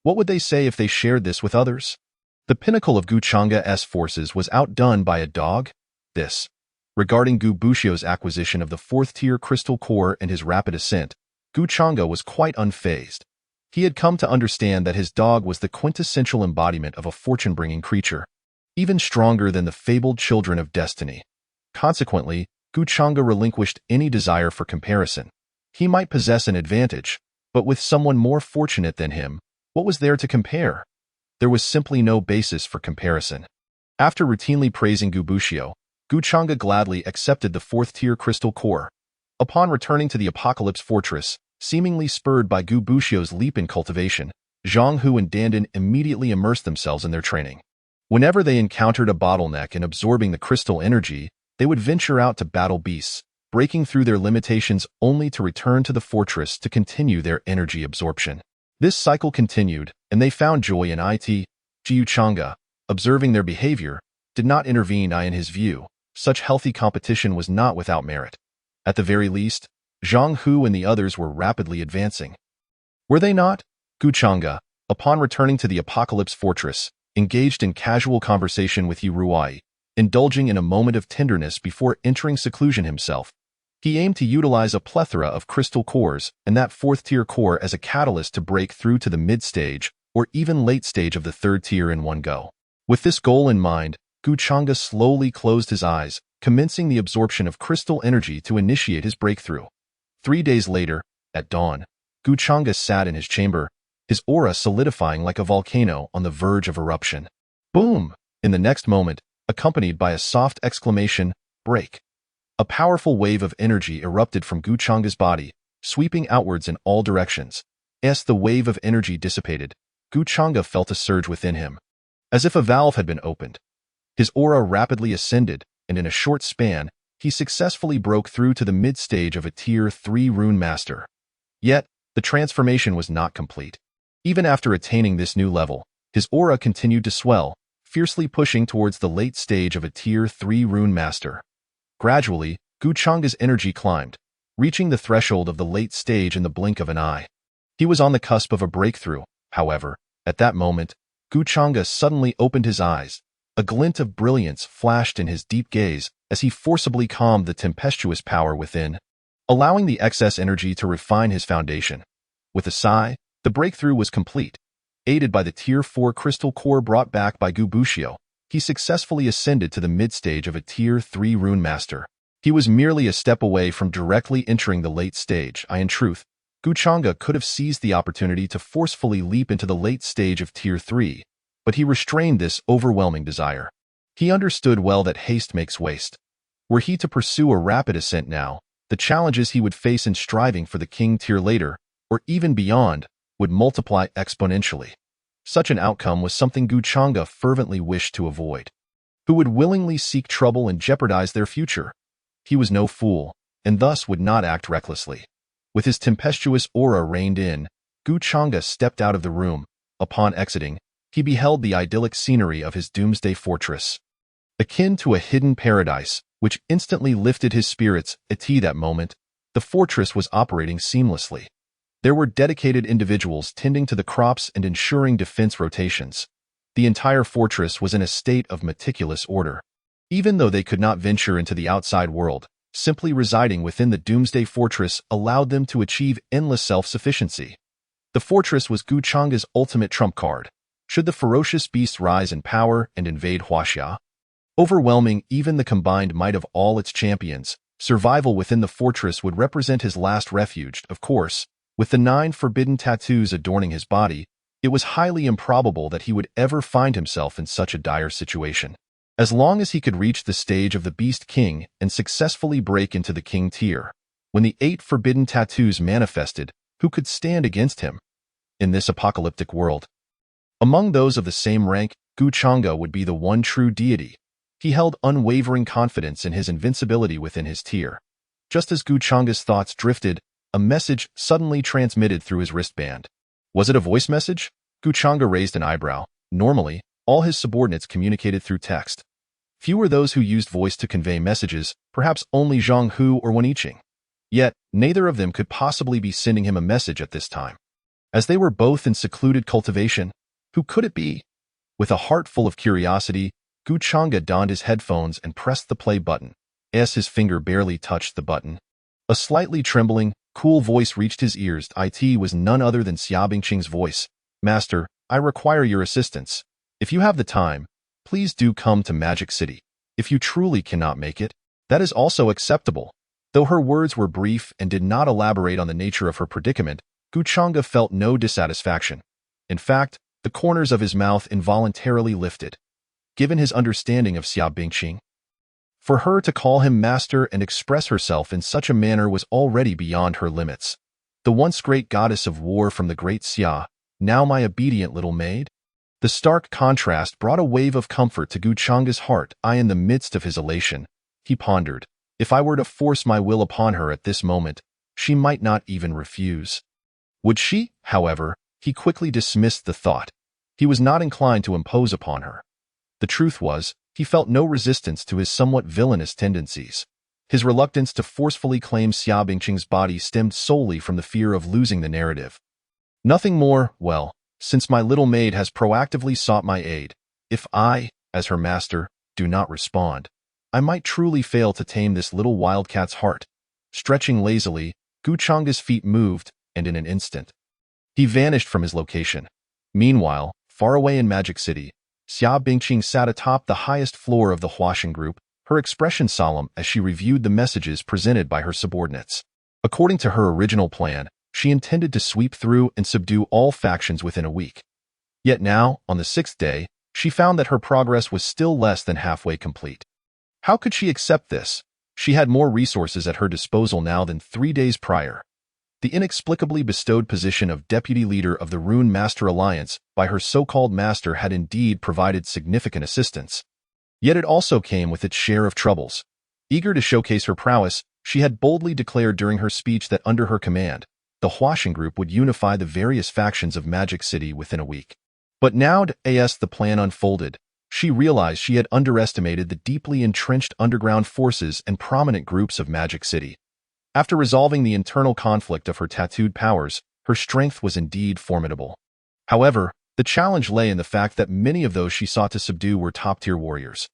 S2: What would they say if they shared this with others? The pinnacle of Gu Chang'e's forces was outdone by a dog? This. Regarding Gubushu's acquisition of the 4th-tier crystal core and his rapid ascent, Gu Chang'e was quite unfazed. He had come to understand that his dog was the quintessential embodiment of a fortune-bringing creature, even stronger than the fabled children of destiny. Consequently, Gu Chang'e relinquished any desire for comparison. He might possess an advantage, but with someone more fortunate than him, what was there to compare? There was simply no basis for comparison. After routinely praising Gubushu, Gu Chang'e gladly accepted the 4th-tier crystal core. Upon returning to the Apocalypse Fortress, seemingly spurred by Gubushu's leap in cultivation, Zhang Hu and Dandan immediately immersed themselves in their training. Whenever they encountered a bottleneck in absorbing the crystal energy, they would venture out to battle beasts, breaking through their limitations only to return to the fortress to continue their energy absorption. This cycle continued, and they found joy in it. Jiuchanga, observing their behavior, did not intervene. In his view, such healthy competition was not without merit. At the very least, Zhang Hu and the others were rapidly advancing. Were they not? Guchanga, upon returning to the Apocalypse Fortress, engaged in casual conversation with Yu Ruai, indulging in a moment of tenderness before entering seclusion himself. He aimed to utilize a plethora of crystal cores and that fourth-tier core as a catalyst to break through to the mid-stage or even late stage of the third tier in one go. With this goal in mind, Guchanga slowly closed his eyes, commencing the absorption of crystal energy to initiate his breakthrough. 3 days later, at dawn, Guchanga sat in his chamber, his aura solidifying like a volcano on the verge of eruption. Boom! In the next moment, accompanied by a soft exclamation, break. A powerful wave of energy erupted from Guchanga's body, sweeping outwards in all directions. As the wave of energy dissipated, Guchanga felt a surge within him, as if a valve had been opened. His aura rapidly ascended, and in a short span, he successfully broke through to the mid-stage of a Tier 3 Rune Master. Yet, the transformation was not complete. Even after attaining this new level, his aura continued to swell, fiercely pushing towards the late stage of a Tier 3 Rune Master. Gradually, Guchanga's energy climbed, reaching the threshold of the late stage in the blink of an eye. He was on the cusp of a breakthrough, however. At that moment, Guchanga suddenly opened his eyes. A glint of brilliance flashed in his deep gaze as he forcibly calmed the tempestuous power within, allowing the excess energy to refine his foundation. With a sigh, the breakthrough was complete. Aided by the Tier 4 crystal core brought back by Gubushu, he successfully ascended to the mid-stage of a Tier 3 Rune Master. He was merely a step away from directly entering the late stage. In truth, Guchanga could have seized the opportunity to forcefully leap into the late stage of Tier 3, but he restrained this overwhelming desire. He understood well that haste makes waste. Were he to pursue a rapid ascent now, the challenges he would face in striving for the King tier later, or even beyond, would multiply exponentially. Such an outcome was something Guchanga fervently wished to avoid. Who would willingly seek trouble and jeopardize their future? He was no fool, and thus would not act recklessly. With his tempestuous aura reined in, Guchanga stepped out of the room. Upon exiting, he beheld the idyllic scenery of his doomsday fortress. Akin to a hidden paradise, which instantly lifted his spirits. At that moment, the fortress was operating seamlessly. There were dedicated individuals tending to the crops and ensuring defense rotations. The entire fortress was in a state of meticulous order. Even though they could not venture into the outside world, simply residing within the Doomsday Fortress allowed them to achieve endless self-sufficiency. The fortress was Guchanga's ultimate trump card. Should the ferocious beast rise in power and invade Huaxia? Overwhelming even the combined might of all its champions, survival within the fortress would represent his last refuge. Of course, with the 9 forbidden tattoos adorning his body, it was highly improbable that he would ever find himself in such a dire situation. As long as he could reach the stage of the Beast King and successfully break into the King tier, when the 8 forbidden tattoos manifested, who could stand against him? In this apocalyptic world, among those of the same rank, Guchanga would be the one true deity. He held unwavering confidence in his invincibility within his tier. Just as Guchanga's thoughts drifted, a message suddenly transmitted through his wristband. Was it a voice message? Guchanga raised an eyebrow. Normally, all his subordinates communicated through text. Few were those who used voice to convey messages, perhaps only Zhang Hu or Wen Yiqing. Yet, neither of them could possibly be sending him a message at this time. As they were both in secluded cultivation, who could it be? With a heart full of curiosity, Guchanga donned his headphones and pressed the play button. As his finger barely touched the button, a slightly trembling, cool voice reached his ears. It was none other than Xia Bingqing's voice. Master, I require your assistance. If you have the time, please do come to Magic City. If you truly cannot make it, that is also acceptable. Though her words were brief and did not elaborate on the nature of her predicament, Guchanga felt no dissatisfaction. In fact, the corners of his mouth involuntarily lifted. Given his understanding of Xia Bingqing, for her to call him master and express herself in such a manner was already beyond her limits. The once great goddess of war from the great Xia, now my obedient little maid? The stark contrast brought a wave of comfort to Guchanga's heart. In the midst of his elation, he pondered, If I were to force my will upon her at this moment, she might not even refuse. Would she, however? He quickly dismissed the thought. He was not inclined to impose upon her. The truth was, he felt no resistance to his somewhat villainous tendencies. His reluctance to forcefully claim Xia Bingqing's body stemmed solely from the fear of losing the narrative. Nothing more, well, since my little maid has proactively sought my aid, if I, as her master, do not respond, I might truly fail to tame this little wildcat's heart. Stretching lazily, Guchanga's feet moved, and in an instant, he vanished from his location. Meanwhile, far away in Magic City, Xia Bingqing sat atop the highest floor of the Huaxing group, her expression solemn as she reviewed the messages presented by her subordinates. According to her original plan, she intended to sweep through and subdue all factions within a week. Yet now, on the 6th day, she found that her progress was still less than halfway complete. How could she accept this? She had more resources at her disposal now than 3 days prior. The inexplicably bestowed position of deputy leader of the Rune Master Alliance by her so-called master had indeed provided significant assistance. Yet it also came with its share of troubles. Eager to showcase her prowess, she had boldly declared during her speech that under her command, the Huaxing group would unify the various factions of Magic City within a week. But now as the plan unfolded, she realized she had underestimated the deeply entrenched underground forces and prominent groups of Magic City. After resolving the internal conflict of her tattooed powers, her strength was indeed formidable. However, the challenge lay in the fact that many of those she sought to subdue were top-tier warriors.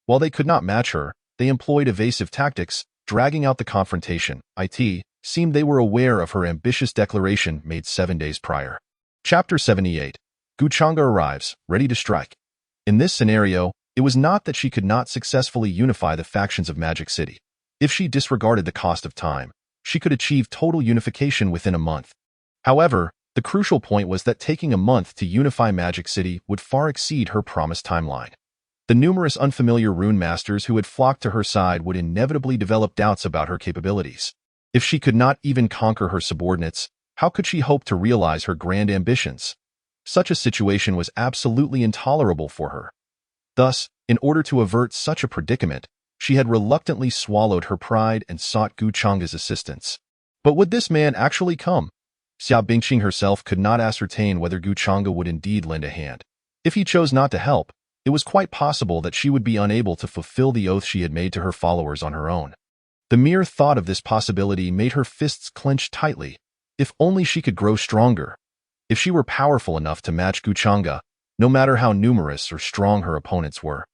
S2: While they could not match her, they employed evasive tactics, dragging out the confrontation. It seemed they were aware of her ambitious declaration made 7 days prior. Chapter 78. Guchanga arrives, ready to strike. In this scenario, it was not that she could not successfully unify the factions of Magic City. If she disregarded the cost of time, she could achieve total unification within a month. However, the crucial point was that taking a month to unify Magic City would far exceed her promised timeline. The numerous unfamiliar rune masters who had flocked to her side would inevitably develop doubts about her capabilities. If she could not even conquer her subordinates, how could she hope to realize her grand ambitions? Such a situation was absolutely intolerable for her. Thus, in order to avert such a predicament, she had reluctantly swallowed her pride and sought Guchanga's assistance. But would this man actually come? Xia Bingqing herself could not ascertain whether Guchanga would indeed lend a hand. If he chose not to help, it was quite possible that she would be unable to fulfill the oath she had made to her followers on her own. The mere thought of this possibility made her fists clench tightly. If only she could grow stronger. If she were powerful enough to match Guchanga, no matter how numerous or strong her opponents were,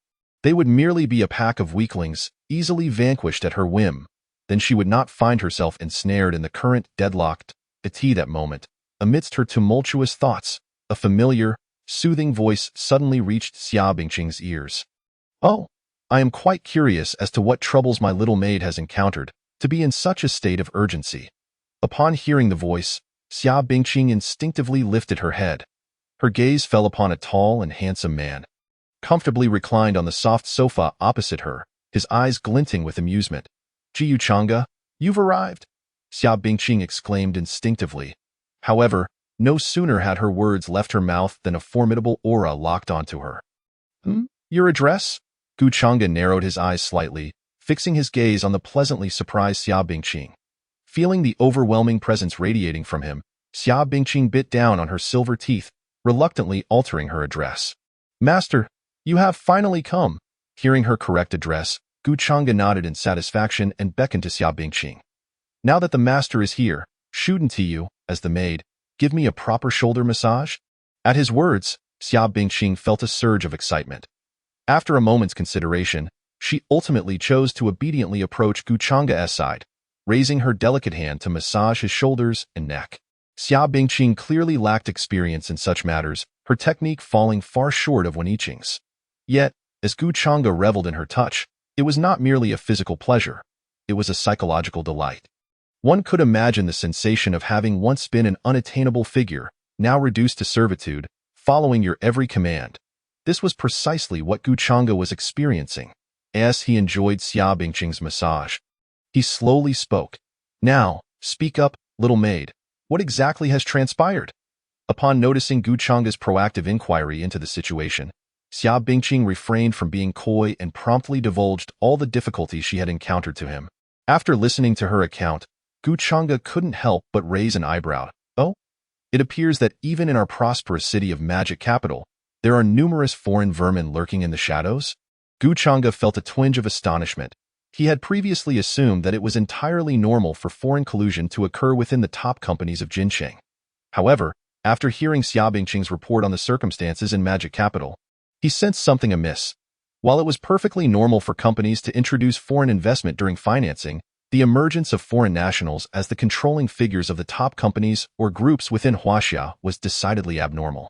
S2: they would merely be a pack of weaklings, easily vanquished at her whim. Then she would not find herself ensnared in the current deadlocked that moment. Amidst her tumultuous thoughts, a familiar, soothing voice suddenly reached Xia Bingqing's ears. "Oh, I am quite curious as to what troubles my little maid has encountered, to be in such a state of urgency." Upon hearing the voice, Xia Bingqing instinctively lifted her head. Her gaze fell upon a tall and handsome man, comfortably reclined on the soft sofa opposite her, his eyes glinting with amusement. "Guchanga, you've arrived," Xia Bingqing exclaimed instinctively. However, no sooner had her words left her mouth than a formidable aura locked onto her. Your address?" Guchanga narrowed his eyes slightly, fixing his gaze on the pleasantly surprised Xia Bingqing. Feeling the overwhelming presence radiating from him, Xia Bingqing bit down on her silver teeth, reluctantly altering her address. "Master, you have finally come." Hearing her correct address, Guchanga nodded in satisfaction and beckoned to Xia Bingqing. "Now that the master is here, shouldn't you, as the maid, give me a proper shoulder massage?" At his words, Xia Bingqing felt a surge of excitement. After a moment's consideration, she ultimately chose to obediently approach Guchanga's side, raising her delicate hand to massage his shoulders and neck. Xia Bingqing clearly lacked experience in such matters, her technique falling far short of Weniqing's. Yet, as Guchanga reveled in her touch, it was not merely a physical pleasure, it was a psychological delight. One could imagine the sensation of having once been an unattainable figure, now reduced to servitude, following your every command. This was precisely what Guchanga was experiencing, as he enjoyed Xia Bingqing's massage. He slowly spoke. "Now, speak up, little maid. What exactly has transpired?" Upon noticing Guchanga's proactive inquiry into the situation, Xia Bingqing refrained from being coy and promptly divulged all the difficulties she had encountered to him. After listening to her account, Gu Chang'e couldn't help but raise an eyebrow. Oh? It appears that even in our prosperous city of magic capital, there are numerous foreign vermin lurking in the shadows? Gu Chang'e felt a twinge of astonishment. He had previously assumed that it was entirely normal for foreign collusion to occur within the top companies of Jinsheng. However, after hearing Xia Bingqing's report on the circumstances in Magic Capital, he sensed something amiss. While it was perfectly normal for companies to introduce foreign investment during financing, the emergence of foreign nationals as the controlling figures of the top companies or groups within Huaxia was decidedly abnormal.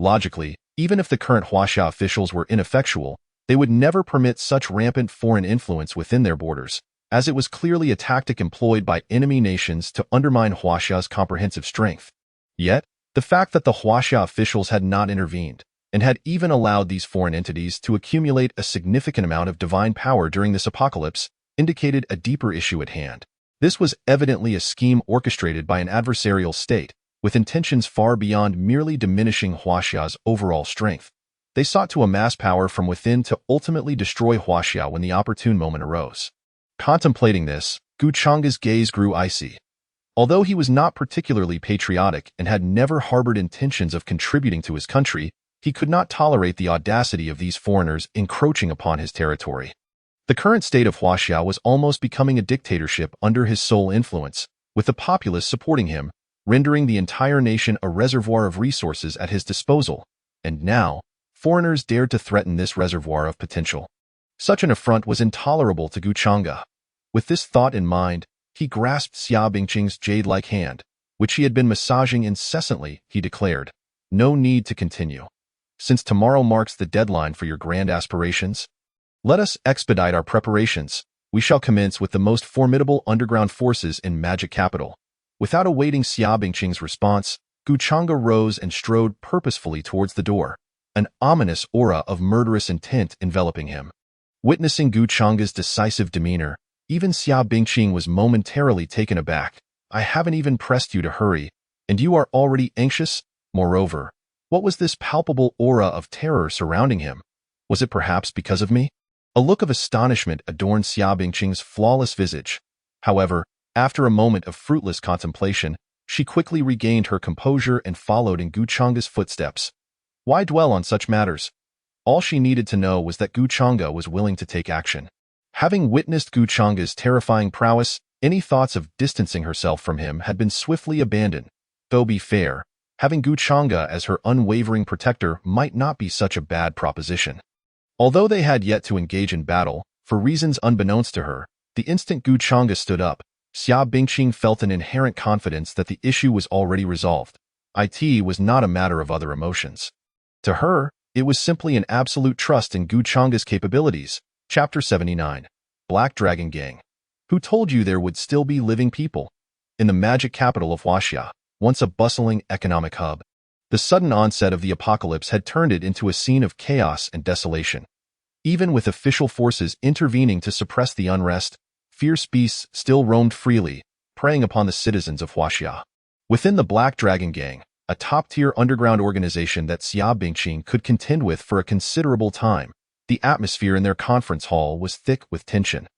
S2: Logically, even if the current Huaxia officials were ineffectual, they would never permit such rampant foreign influence within their borders, as it was clearly a tactic employed by enemy nations to undermine Huaxia's comprehensive strength. Yet, the fact that the Huaxia officials had not intervened, and had even allowed these foreign entities to accumulate a significant amount of divine power during this apocalypse, indicated a deeper issue at hand. This was evidently a scheme orchestrated by an adversarial state, with intentions far beyond merely diminishing Huaxia's overall strength. They sought to amass power from within to ultimately destroy Huaxia when the opportune moment arose. Contemplating this, Gu Chang'e's gaze grew icy. Although he was not particularly patriotic and had never harbored intentions of contributing to his country, he could not tolerate the audacity of these foreigners encroaching upon his territory. The current state of Huaxia was almost becoming a dictatorship under his sole influence, with the populace supporting him, rendering the entire nation a reservoir of resources at his disposal. And now, foreigners dared to threaten this reservoir of potential. Such an affront was intolerable to Gu Chang'e. With this thought in mind, he grasped Xia Bingqing's jade-like hand, which he had been massaging incessantly. He declared, "No need to continue. Since tomorrow marks the deadline for your grand aspirations, let us expedite our preparations. We shall commence with the most formidable underground forces in Magic Capital." Without awaiting Xia Bingqing's response, Gu Chang'e rose and strode purposefully towards the door, an ominous aura of murderous intent enveloping him. Witnessing Gu Chang'e's decisive demeanor, even Xia Bingqing was momentarily taken aback. "I haven't even pressed you to hurry, and you are already anxious?" Moreover, what was this palpable aura of terror surrounding him? Was it perhaps because of me? A look of astonishment adorned Xia Bingqing's flawless visage. However, after a moment of fruitless contemplation, she quickly regained her composure and followed in Gu Chang'e's footsteps. Why dwell on such matters? All she needed to know was that Gu Chang'e was willing to take action. Having witnessed Gu Chang'e's terrifying prowess, any thoughts of distancing herself from him had been swiftly abandoned. Though be fair, having Gu Chang'e as her unwavering protector might not be such a bad proposition. Although they had yet to engage in battle, for reasons unbeknownst to her, the instant Gu Chang'e stood up, Xia Bingqing felt an inherent confidence that the issue was already resolved. It was not a matter of other emotions. To her, it was simply an absolute trust in Gu Chang'e's capabilities. Chapter 79. Black Dragon Gang. Who told you there would still be living people? In the magic capital of Huaxia, once a bustling economic hub, the sudden onset of the apocalypse had turned it into a scene of chaos and desolation. Even with official forces intervening to suppress the unrest, fierce beasts still roamed freely, preying upon the citizens of Huaxia. Within the Black Dragon Gang, a top-tier underground organization that Xia Bingqing could contend with for a considerable time, the atmosphere in their conference hall was thick with tension.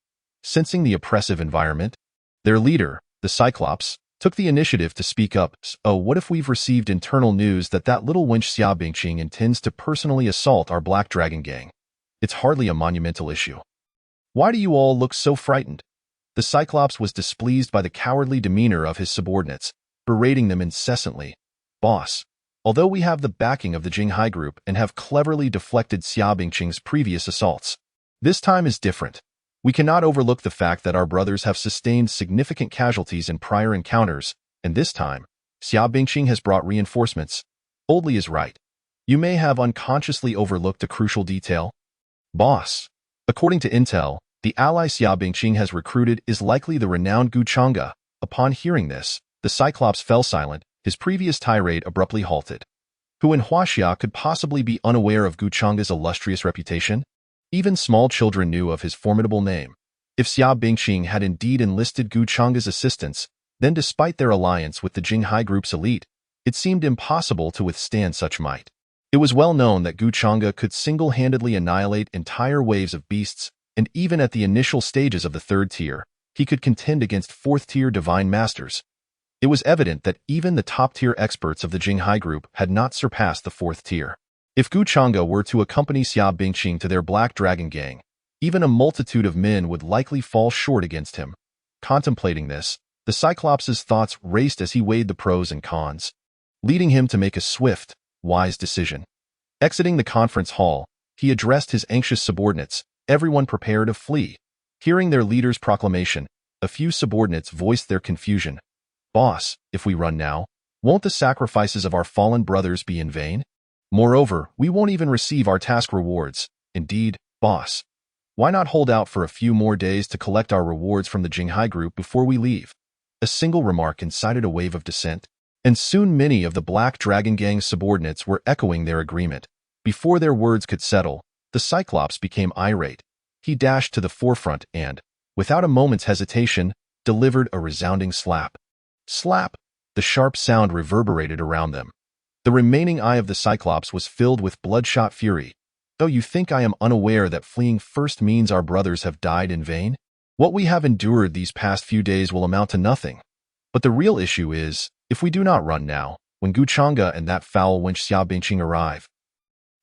S2: Sensing the oppressive environment, their leader, the Cyclops, took the initiative to speak up. "Oh, what if we've received internal news that little wench Xia Bingqing intends to personally assault our Black Dragon Gang? It's hardly a monumental issue. Why do you all look so frightened?" The Cyclops was displeased by the cowardly demeanor of his subordinates, berating them incessantly. "Boss, although we have the backing of the Jinghai group and have cleverly deflected Xia Bingqing's previous assaults, this time is different. We cannot overlook the fact that our brothers have sustained significant casualties in prior encounters, and this time, Xia Bingqing has brought reinforcements. Oldly is right. You may have unconsciously overlooked a crucial detail. Boss, according to intel, the ally Xia Bingqing has recruited is likely the renowned Gu Chang'e." Upon hearing this, the Cyclops fell silent, his previous tirade abruptly halted. Who in Huaxia could possibly be unaware of Gu Chang'e's illustrious reputation? Even small children knew of his formidable name. If Xia Bingqing had indeed enlisted Gu Chang'e's assistance, then despite their alliance with the Jinghai group's elite, it seemed impossible to withstand such might. It was well known that Gu Chang'e could single-handedly annihilate entire waves of beasts, and even at the initial stages of the third tier, he could contend against fourth-tier divine masters. It was evident that even the top-tier experts of the Jinghai group had not surpassed the fourth tier. If Gu Chang'e were to accompany Xia Bingqing to their Black Dragon Gang, even a multitude of men would likely fall short against him. Contemplating this, the Cyclops' thoughts raced as he weighed the pros and cons, leading him to make a swift, wise decision. Exiting the conference hall, he addressed his anxious subordinates, everyone prepared to flee. Hearing their leader's proclamation, a few subordinates voiced their confusion. Boss, if we run now, won't the sacrifices of our fallen brothers be in vain? Moreover, we won't even receive our task rewards. Indeed, boss. Why not hold out for a few more days to collect our rewards from the Jinghai group before we leave? A single remark incited a wave of dissent, and soon many of the Black Dragon Gang's subordinates were echoing their agreement. Before their words could settle, the Cyclops became irate. He dashed to the forefront and, without a moment's hesitation, delivered a resounding slap. Slap! The sharp sound reverberated around them. The remaining eye of the Cyclops was filled with bloodshot fury. Though you think I am unaware that fleeing first means our brothers have died in vain? What we have endured these past few days will amount to nothing. But the real issue is, if we do not run now, when Gu Chang'e and that foul wench Xia Bingqing arrive,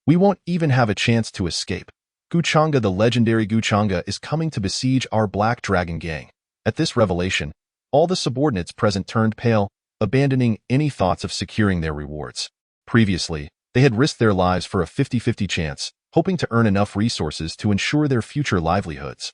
S2: we won't even have a chance to escape. Gu Chang'e, the legendary Gu Chang'e, is coming to besiege our Black Dragon Gang. At this revelation, all the subordinates present turned pale, abandoning any thoughts of securing their rewards. Previously, they had risked their lives for a 50-50 chance, hoping to earn enough resources to ensure their future livelihoods.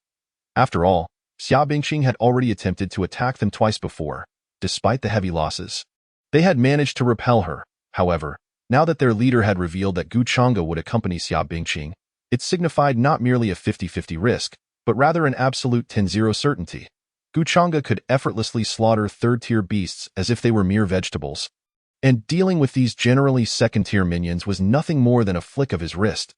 S2: After all, Xia Bingqing had already attempted to attack them twice before, despite the heavy losses. They had managed to repel her. However, now that their leader had revealed that Gu Chang'e would accompany Xia Bingqing, it signified not merely a 50-50 risk, but rather an absolute 10-0 certainty. Gu Chang'e could effortlessly slaughter third-tier beasts as if they were mere vegetables. And dealing with these generally second-tier minions was nothing more than a flick of his wrist.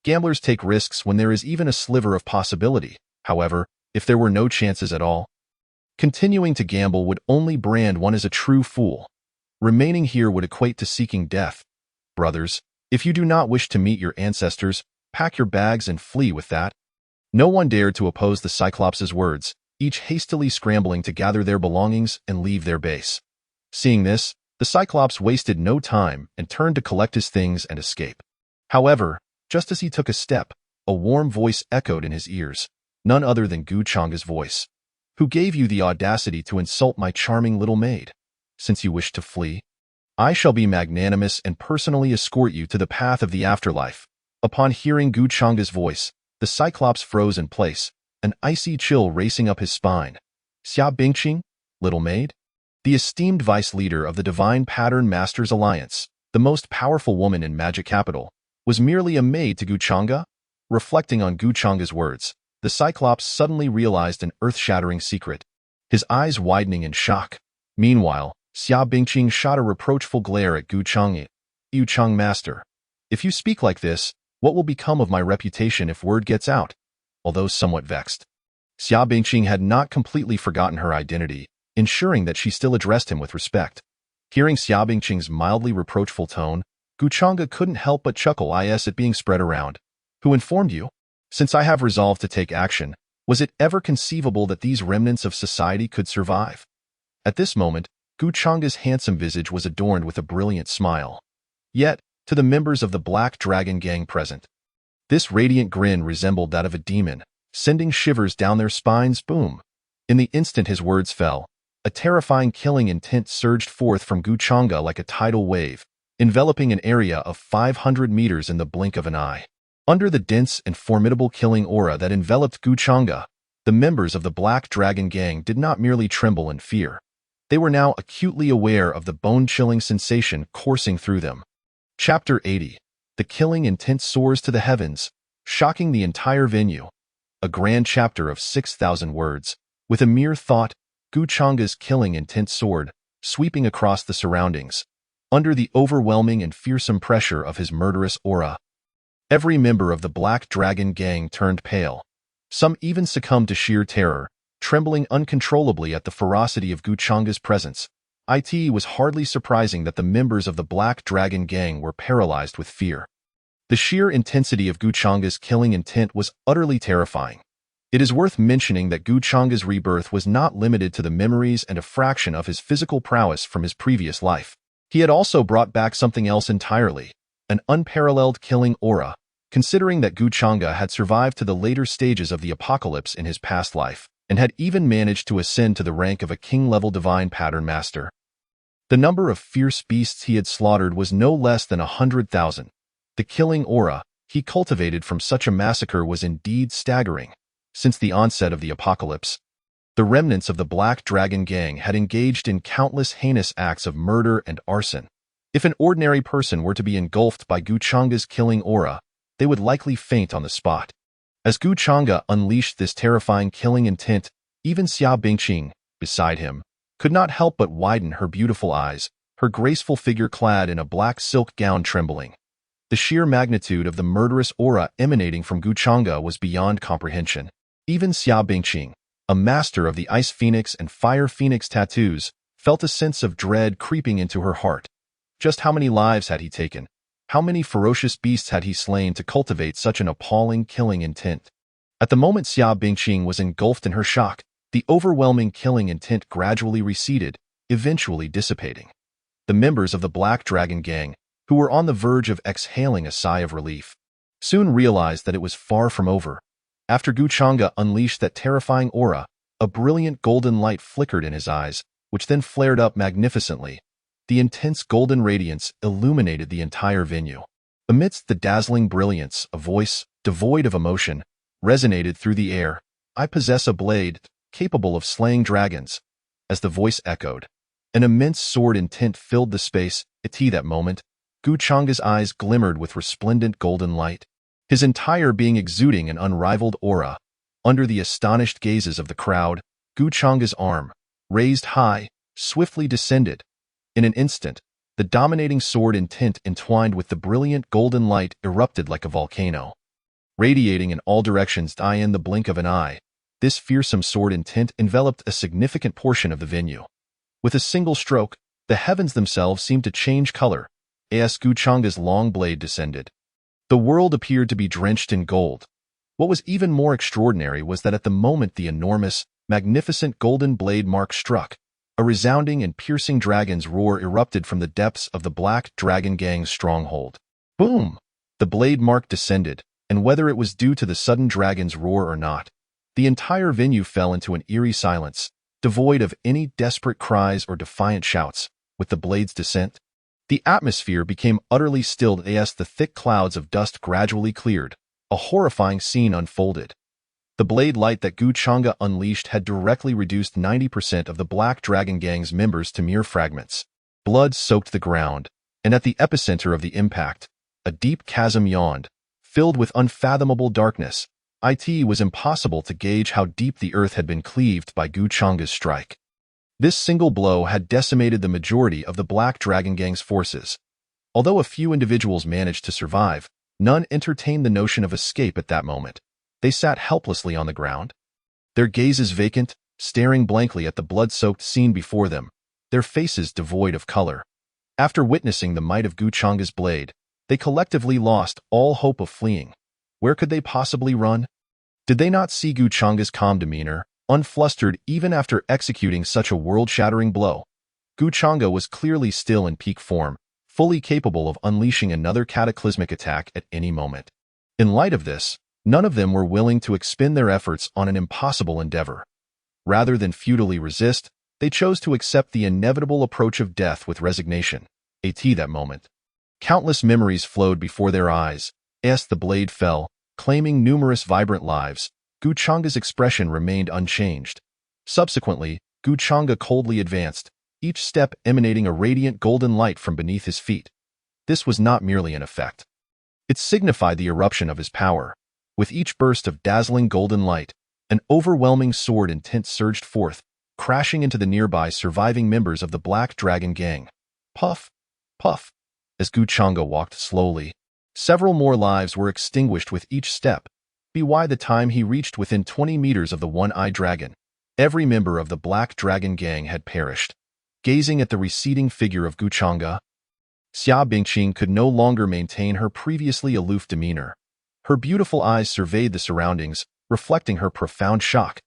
S2: Gamblers take risks when there is even a sliver of possibility. However, if there were no chances at all, continuing to gamble would only brand one as a true fool. Remaining here would equate to seeking death. Brothers, if you do not wish to meet your ancestors, pack your bags and flee with that. No one dared to oppose the Cyclops' words, each hastily scrambling to gather their belongings and leave their base. Seeing this, the Cyclops wasted no time and turned to collect his things and escape. However, just as he took a step, a warm voice echoed in his ears, none other than Gu Chang'e's voice. Who gave you the audacity to insult my charming little maid? Since you wish to flee, I shall be magnanimous and personally escort you to the path of the afterlife. Upon hearing Gu Chang'e's voice, the Cyclops froze in place, an icy chill racing up his spine. Xia Bingqing, little maid? The esteemed vice leader of the Divine Pattern Masters Alliance, the most powerful woman in Magic Capital, was merely a maid to Gu Chang'e? Reflecting on Gu Chang'e's words, the Cyclops suddenly realized an earth-shattering secret, his eyes widening in shock. Meanwhile, Xia Bingqing shot a reproachful glare at Gu Chang'e. "You Chang Master, if you speak like this, what will become of my reputation if word gets out?" Although somewhat vexed, Xia Bingqing had not completely forgotten her identity, ensuring that she still addressed him with respect. Hearing Xia Bingqing's mildly reproachful tone, Gu Chang'e couldn't help but chuckle at being spread around. "Who informed you? Since I have resolved to take action, was it ever conceivable that these remnants of society could survive?" At this moment, Gu Chang'e's handsome visage was adorned with a brilliant smile. Yet, to the members of the Black Dragon Gang present, this radiant grin resembled that of a demon, sending shivers down their spines. Boom! In the instant his words fell, a terrifying killing intent surged forth from Gu Chang'e like a tidal wave, enveloping an area of 500 meters in the blink of an eye. Under the dense and formidable killing aura that enveloped Gu Chang'e, the members of the Black Dragon Gang did not merely tremble in fear. They were now acutely aware of the bone-chilling sensation coursing through them. Chapter 80. The killing intent soars to the heavens, shocking the entire venue. A grand chapter of 6,000 words. With a mere thought, Gu Chang'e's killing intent soared, sweeping across the surroundings. Under the overwhelming and fearsome pressure of his murderous aura, every member of the Black Dragon Gang turned pale. Some even succumbed to sheer terror, trembling uncontrollably at the ferocity of Gu Chang'e's presence. It was hardly surprising that the members of the Black Dragon Gang were paralyzed with fear. The sheer intensity of Gu Chang'e's killing intent was utterly terrifying. It is worth mentioning that Gu Chang's rebirth was not limited to the memories and a fraction of his physical prowess from his previous life. He had also brought back something else entirely, an unparalleled killing aura, considering that Gu Chang'e had survived to the later stages of the apocalypse in his past life, and had even managed to ascend to the rank of a king-level divine pattern master. The number of fierce beasts he had slaughtered was no less than 100,000. The killing aura he cultivated from such a massacre was indeed staggering. Since the onset of the apocalypse, the remnants of the Black Dragon Gang had engaged in countless heinous acts of murder and arson. If an ordinary person were to be engulfed by Gu Chang'e's killing aura, they would likely faint on the spot. As Gu Chang'e unleashed this terrifying killing intent, even Xia Bingqing, beside him, could not help but widen her beautiful eyes, her graceful figure clad in a black silk gown trembling. The sheer magnitude of the murderous aura emanating from Gu Chang'e was beyond comprehension. Even Xia Bingqing, a master of the Ice Phoenix and Fire Phoenix tattoos, felt a sense of dread creeping into her heart. Just how many lives had he taken? How many ferocious beasts had he slain to cultivate such an appalling killing intent? At the moment Xia Bingqing was engulfed in her shock, the overwhelming killing intent gradually receded, eventually dissipating. The members of the Black Dragon Gang, who were on the verge of exhaling a sigh of relief, soon realized that it was far from over. After Gu Chang'e unleashed that terrifying aura, a brilliant golden light flickered in his eyes, which then flared up magnificently. The intense golden radiance illuminated the entire venue. Amidst the dazzling brilliance, a voice, devoid of emotion, resonated through the air. "I possess a blade, capable of slaying dragons." As the voice echoed, an immense sword intent filled the space. At that moment, Gu Chang'e's eyes glimmered with resplendent golden light, his entire being exuding an unrivaled aura. Under the astonished gazes of the crowd, Gu Chang'e's arm, raised high, swiftly descended. In an instant, the dominating sword intent entwined with the brilliant golden light erupted like a volcano. Radiating in all directions in the blink of an eye, this fearsome sword intent enveloped a significant portion of the venue. With a single stroke, the heavens themselves seemed to change color, as Gu Chang'e's long blade descended. The world appeared to be drenched in gold. What was even more extraordinary was that at the moment the enormous, magnificent golden blade mark struck, a resounding and piercing dragon's roar erupted from the depths of the Black Dragon Gang's stronghold. Boom! The blade mark descended, and whether it was due to the sudden dragon's roar or not, the entire venue fell into an eerie silence, devoid of any desperate cries or defiant shouts. With the blade's descent, the atmosphere became utterly stilled as the thick clouds of dust gradually cleared. A horrifying scene unfolded. The blade light that Gu Chang'e unleashed had directly reduced 90% of the Black Dragon Gang's members to mere fragments. Blood soaked the ground, and at the epicenter of the impact, a deep chasm yawned, filled with unfathomable darkness. It was impossible to gauge how deep the earth had been cleaved by Gu Chang'e's strike. This single blow had decimated the majority of the Black Dragon Gang's forces. Although a few individuals managed to survive, none entertained the notion of escape at that moment. They sat helplessly on the ground, their gazes vacant, staring blankly at the blood-soaked scene before them, their faces devoid of color. After witnessing the might of Gu Chang'e's blade, they collectively lost all hope of fleeing. Where could they possibly run? Did they not see Gu Chang'e's calm demeanor, unflustered even after executing such a world-shattering blow? Gu Chang'e was clearly still in peak form, fully capable of unleashing another cataclysmic attack at any moment. In light of this, none of them were willing to expend their efforts on an impossible endeavor. Rather than futilely resist, they chose to accept the inevitable approach of death with resignation. At that moment, countless memories flowed before their eyes. As the blade fell, claiming numerous vibrant lives, Gu Chang'e's expression remained unchanged. Subsequently, Gu Chang'e coldly advanced, each step emanating a radiant golden light from beneath his feet. This was not merely an effect. It signified the eruption of his power. With each burst of dazzling golden light, an overwhelming sword intent surged forth, crashing into the nearby surviving members of the Black Dragon Gang. Puff, puff. As Gu Chang'e walked slowly, several more lives were extinguished with each step. By the time he reached within 20 meters of the one-eyed dragon, every member of the Black Dragon Gang had perished. Gazing at the receding figure of Gu Chang'e, Xia Bingqing could no longer maintain her previously aloof demeanor. Her beautiful eyes surveyed the surroundings, reflecting her profound shock.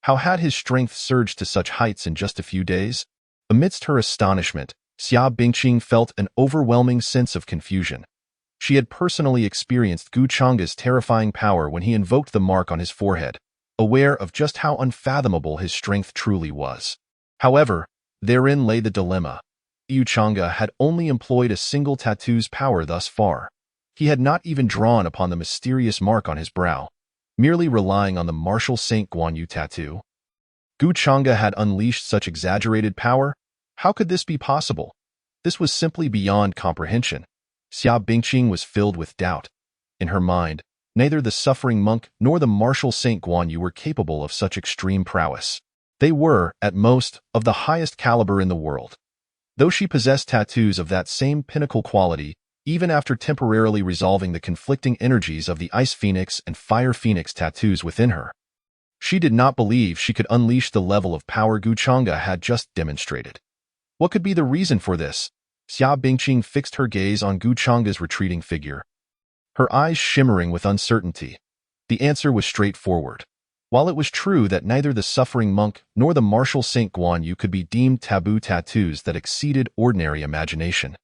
S2: How had his strength surged to such heights in just a few days? Amidst her astonishment, Xia Bingqing felt an overwhelming sense of confusion. She had personally experienced Gu Chang's terrifying power when he invoked the mark on his forehead, aware of just how unfathomable his strength truly was. However, therein lay the dilemma. Yu Chang'e had only employed a single tattoo's power thus far. He had not even drawn upon the mysterious mark on his brow, merely relying on the martial Saint Guan Yu tattoo. Gu Chang'e had unleashed such exaggerated power? How could this be possible? This was simply beyond comprehension. Xia Bingqing was filled with doubt. In her mind, neither the suffering monk nor the martial Saint Guan Yu were capable of such extreme prowess. They were, at most, of the highest caliber in the world. Though she possessed tattoos of that same pinnacle quality, even after temporarily resolving the conflicting energies of the Ice Phoenix and Fire Phoenix tattoos within her, she did not believe she could unleash the level of power Gu Chang'e had just demonstrated. What could be the reason for this? Xia Bingqing fixed her gaze on Gu Chang'e's retreating figure, her eyes shimmering with uncertainty. The answer was straightforward. While it was true that neither the suffering monk nor the martial Saint Guan Yu could be deemed taboo tattoos that exceeded ordinary imagination,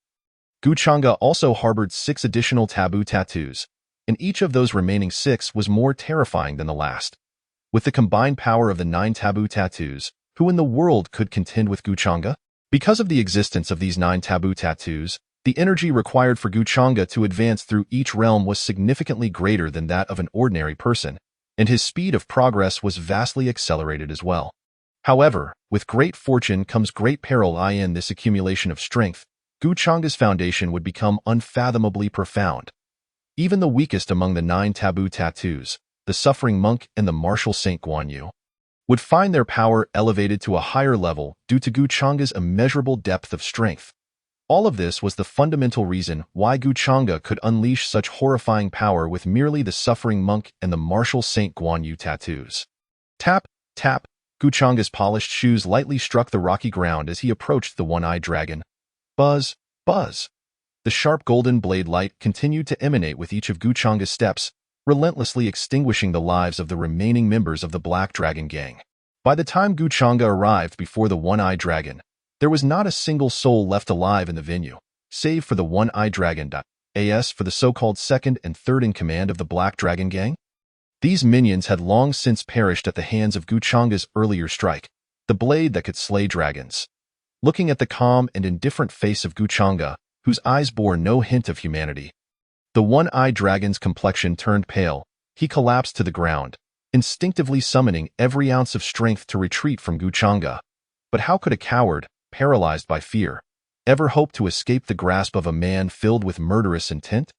S2: Gu Chang'e also harbored 6 additional taboo tattoos, and each of those remaining 6 was more terrifying than the last. With the combined power of the 9 taboo tattoos, who in the world could contend with Gu Chang'e? Because of the existence of these 9 taboo tattoos, the energy required for Gu Chang'e to advance through each realm was significantly greater than that of an ordinary person, and his speed of progress was vastly accelerated as well. However, with great fortune comes great peril. In this accumulation of strength, Gu Chang'e's foundation would become unfathomably profound. Even the weakest among the 9 taboo tattoos, the suffering monk and the martial Saint Guan Yu, would find their power elevated to a higher level due to Gu Chang'e's immeasurable depth of strength. All of this was the fundamental reason why Gu Chang'e could unleash such horrifying power with merely the suffering monk and the martial Saint Guan Yu tattoos. Tap, tap, Gu Chang'e's polished shoes lightly struck the rocky ground as he approached the one-eyed dragon. Buzz, buzz. The sharp golden blade light continued to emanate with each of Gu Chang'e's steps, relentlessly extinguishing the lives of the remaining members of the Black Dragon Gang. By the time Gu Chang'e arrived before the one-eyed dragon, there was not a single soul left alive in the venue, save for the one-eyed dragon. As for the so-called second and third in command of the Black Dragon Gang, these minions had long since perished at the hands of Gu Chang'e's earlier strike, the blade that could slay dragons. Looking at the calm and indifferent face of Gu Chang'e, whose eyes bore no hint of humanity, the one-eyed dragon's complexion turned pale. He collapsed to the ground, instinctively summoning every ounce of strength to retreat from Gu Chang'e. But how could a coward, paralyzed by fear, ever hope to escape the grasp of a man filled with murderous intent?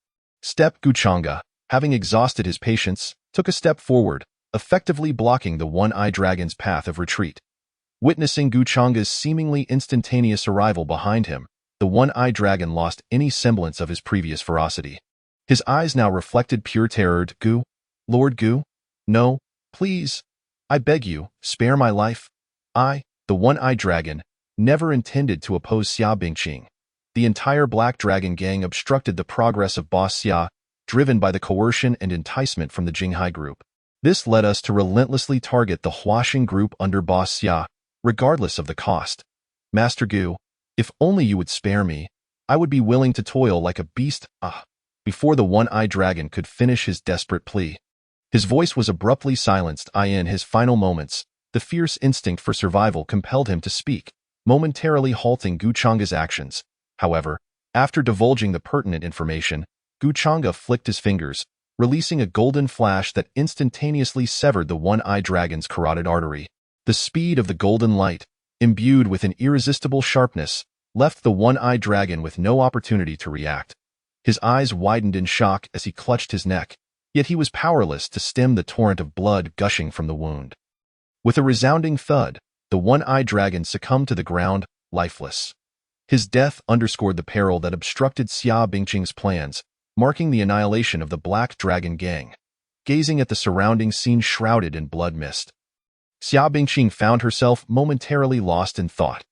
S2: Gu Chang'e, having exhausted his patience, took a step forward, effectively blocking the one-eyed dragon's path of retreat. Witnessing Gu Chang'e's seemingly instantaneous arrival behind him, the one-eyed dragon lost any semblance of his previous ferocity. His eyes now reflected pure terror. Gu, Lord Gu, no, please, I beg you, spare my life. I, the one-eyed dragon, never intended to oppose Xia Bingqing. The entire Black Dragon Gang obstructed the progress of Boss Xia, driven by the coercion and enticement from the Jinghai group. This led us to relentlessly target the Huaxing group under Boss Xia, regardless of the cost. Master Gu, if only you would spare me, I would be willing to toil like a beast. Before the one-eyed dragon could finish his desperate plea, his voice was abruptly silenced. In his final moments, the fierce instinct for survival compelled him to speak, momentarily halting Gu Chang'e's actions. However, after divulging the pertinent information, Gu Chang'e flicked his fingers, releasing a golden flash that instantaneously severed the one-eyed dragon's carotid artery. The speed of the golden light, imbued with an irresistible sharpness, left the one-eyed dragon with no opportunity to react. His eyes widened in shock as he clutched his neck, yet he was powerless to stem the torrent of blood gushing from the wound. With a resounding thud, the one-eyed dragon succumbed to the ground, lifeless. His death underscored the peril that obstructed Xia Bingqing's plans, marking the annihilation of the Black Dragon Gang. Gazing at the surrounding scene shrouded in blood mist, Xia Bingqing found herself momentarily lost in thought.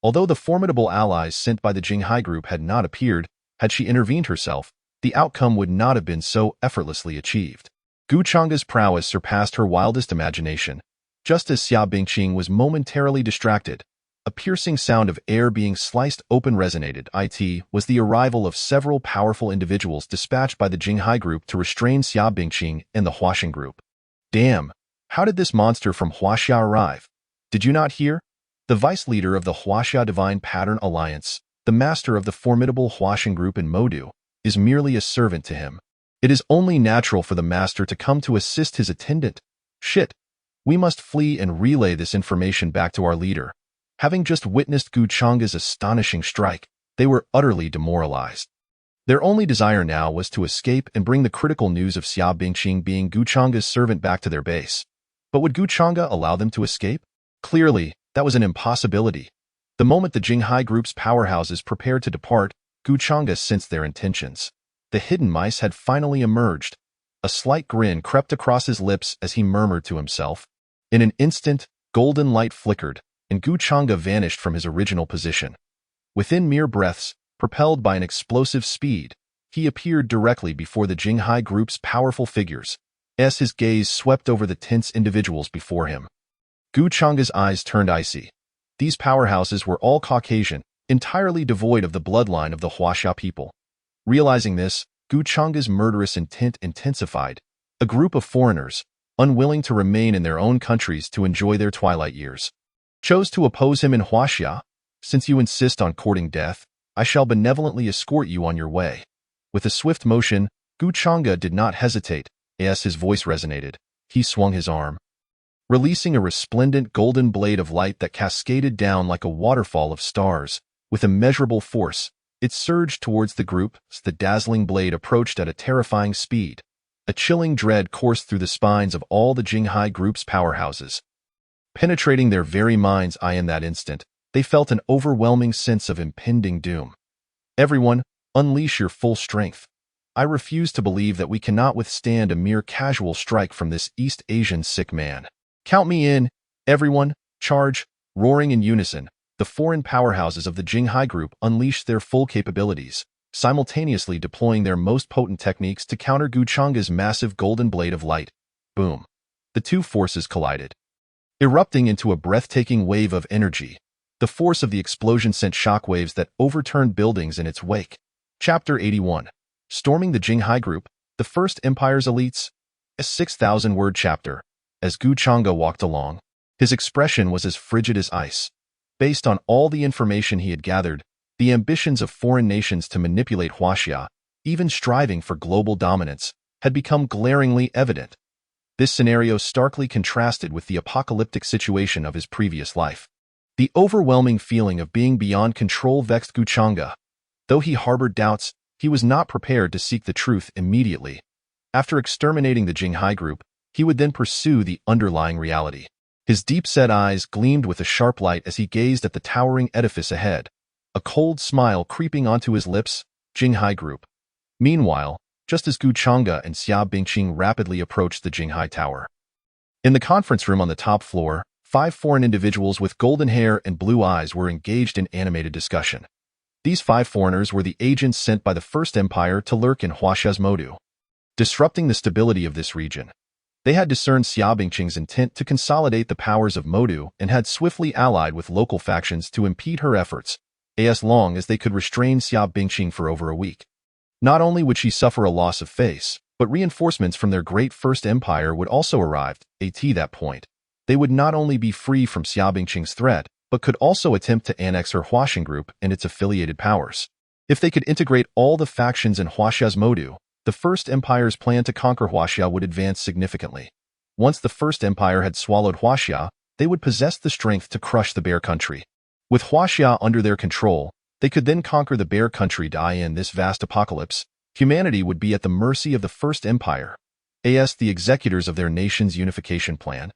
S2: Although the formidable allies sent by the Jinghai group had not appeared, had she intervened herself, the outcome would not have been so effortlessly achieved. Gu Chang's prowess surpassed her wildest imagination. Just as Xia Bingqing was momentarily distracted, a piercing sound of air being sliced open resonated. It was the arrival of several powerful individuals dispatched by the Jinghai group to restrain Xia Bingqing and the Huaxing group. Damn, how did this monster from Huaxia arrive? Did you not hear? The vice leader of the Huaxia Divine Pattern Alliance, the master of the formidable Huaxing group in Modu, is merely a servant to him. It is only natural for the master to come to assist his attendant. Shit. We must flee and relay this information back to our leader. Having just witnessed Gu Chang's astonishing strike, they were utterly demoralized. Their only desire now was to escape and bring the critical news of Xia Bingqing being Gu Chang's servant back to their base. But would Gu Chang'e allow them to escape? Clearly, that was an impossibility. The moment the Jinghai group's powerhouses prepared to depart, Gu Chang'e sensed their intentions. The hidden mice had finally emerged. A slight grin crept across his lips as he murmured to himself. In an instant, golden light flickered, and Gu Chang'e vanished from his original position. Within mere breaths, propelled by an explosive speed, he appeared directly before the Jinghai group's powerful figures, as his gaze swept over the tense individuals before him. Gu Chang'e's eyes turned icy. These powerhouses were all Caucasian, entirely devoid of the bloodline of the Huaxia people. Realizing this, Gu Chang'e's murderous intent intensified. A group of foreigners, unwilling to remain in their own countries to enjoy their twilight years, chose to oppose him in Huaxia. Since you insist on courting death, I shall benevolently escort you on your way. With a swift motion, Gu Chang'e did not hesitate. As his voice resonated, he swung his arm, releasing a resplendent golden blade of light that cascaded down like a waterfall of stars. With immeasurable force, it surged towards the group as the dazzling blade approached at a terrifying speed. A chilling dread coursed through the spines of all the Jinghai group's powerhouses. Penetrating their very minds, in that instant, they felt an overwhelming sense of impending doom. Everyone, unleash your full strength. I refuse to believe that we cannot withstand a mere casual strike from this East Asian sick man. Count me in, everyone, charge. Roaring in unison, the foreign powerhouses of the Jinghai group unleashed their full capabilities, simultaneously deploying their most potent techniques to counter Gu Chang'e's massive golden blade of light. Boom. The two forces collided, erupting into a breathtaking wave of energy. The force of the explosion sent shockwaves that overturned buildings in its wake. Chapter 81. Storming the Jinghai group, the First Empire's elites. A 6,000-word chapter. As Gu Chang'e walked along, his expression was as frigid as ice. Based on all the information he had gathered, the ambitions of foreign nations to manipulate Huaxia, even striving for global dominance, had become glaringly evident. This scenario starkly contrasted with the apocalyptic situation of his previous life. The overwhelming feeling of being beyond control vexed Gu Chang'e. Though he harbored doubts, he was not prepared to seek the truth immediately. After exterminating the Jinghai group, he would then pursue the underlying reality. His deep-set eyes gleamed with a sharp light as he gazed at the towering edifice ahead, a cold smile creeping onto his lips. Jinghai group. Meanwhile, just as Gu Chang'e and Xia Bingqing rapidly approached the Jinghai Tower. In the conference room on the top floor, 5 foreign individuals with golden hair and blue eyes were engaged in animated discussion. These 5 foreigners were the agents sent by the First Empire to lurk in Huaxia's Modu, disrupting the stability of this region. They had discerned Xia Bingqing's intent to consolidate the powers of Modu and had swiftly allied with local factions to impede her efforts, as long as they could restrain Xia Bingqing for over a week. Not only would she suffer a loss of face, but reinforcements from their great First Empire would also arrive. At that point, they would not only be free from Xia Bingqing's threat, but could also attempt to annex her Huaxing group and its affiliated powers. If they could integrate all the factions in Huaxia's Modu, the First Empire's plan to conquer Huaxia would advance significantly. Once the First Empire had swallowed Huaxia, they would possess the strength to crush the Bear Country. With Huaxia under their control, they could then conquer the Bear Country. In this vast apocalypse, humanity would be at the mercy of the First Empire, as the executors of their nation's unification plan.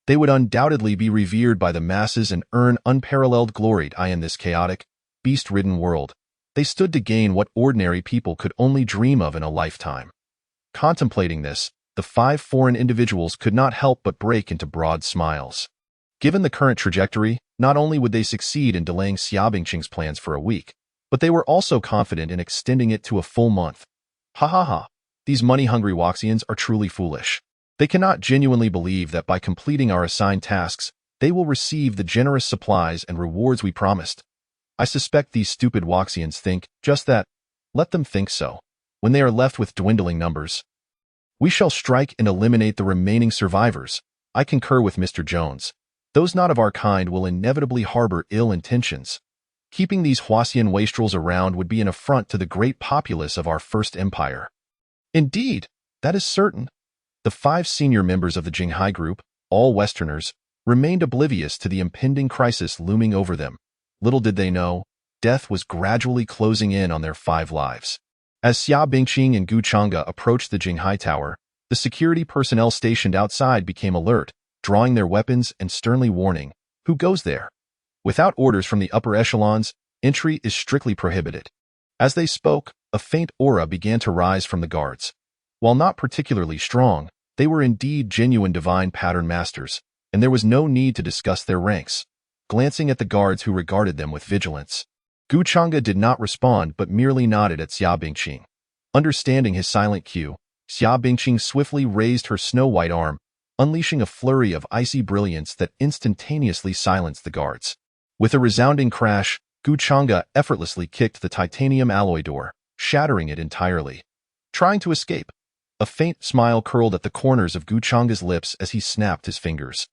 S2: They would undoubtedly be revered by the masses and earn unparalleled glory. In this chaotic, beast-ridden world, they stood to gain what ordinary people could only dream of in a lifetime. Contemplating this, the 5 foreign individuals could not help but break into broad smiles. Given the current trajectory, not only would they succeed in delaying Xia Bingqing's plans for a week, but they were also confident in extending it to a full month. Ha ha ha. These money-hungry Waxians are truly foolish. They cannot genuinely believe that by completing our assigned tasks, they will receive the generous supplies and rewards we promised. I suspect these stupid Waxians think just that. Let them think so. When they are left with dwindling numbers, we shall strike and eliminate the remaining survivors. I concur with Mr. Jones. Those not of our kind will inevitably harbor ill intentions. Keeping these Huasian wastrels around would be an affront to the great populace of our first empire. Indeed, that is certain. The 5 senior members of the Jinghai group, all Westerners, remained oblivious to the impending crisis looming over them. Little did they know, death was gradually closing in on their 5 lives. As Xia Bingqing and Gu Changge approached the Jinghai Tower, the security personnel stationed outside became alert, drawing their weapons and sternly warning, "Who goes there?" Without orders from the upper echelons, entry is strictly prohibited. As they spoke, a faint aura began to rise from the guards. While not particularly strong, they were indeed genuine divine pattern masters, and there was no need to discuss their ranks. Glancing at the guards who regarded them with vigilance, Gu Changge did not respond but merely nodded at Xia Bingqing. Understanding his silent cue, Xia Bingqing swiftly raised her snow-white arm, unleashing a flurry of icy brilliance that instantaneously silenced the guards. With a resounding crash, Gu Changge effortlessly kicked the titanium alloy door, shattering it entirely. Trying to escape, a faint smile curled at the corners of Gu Changge's lips as he snapped his fingers.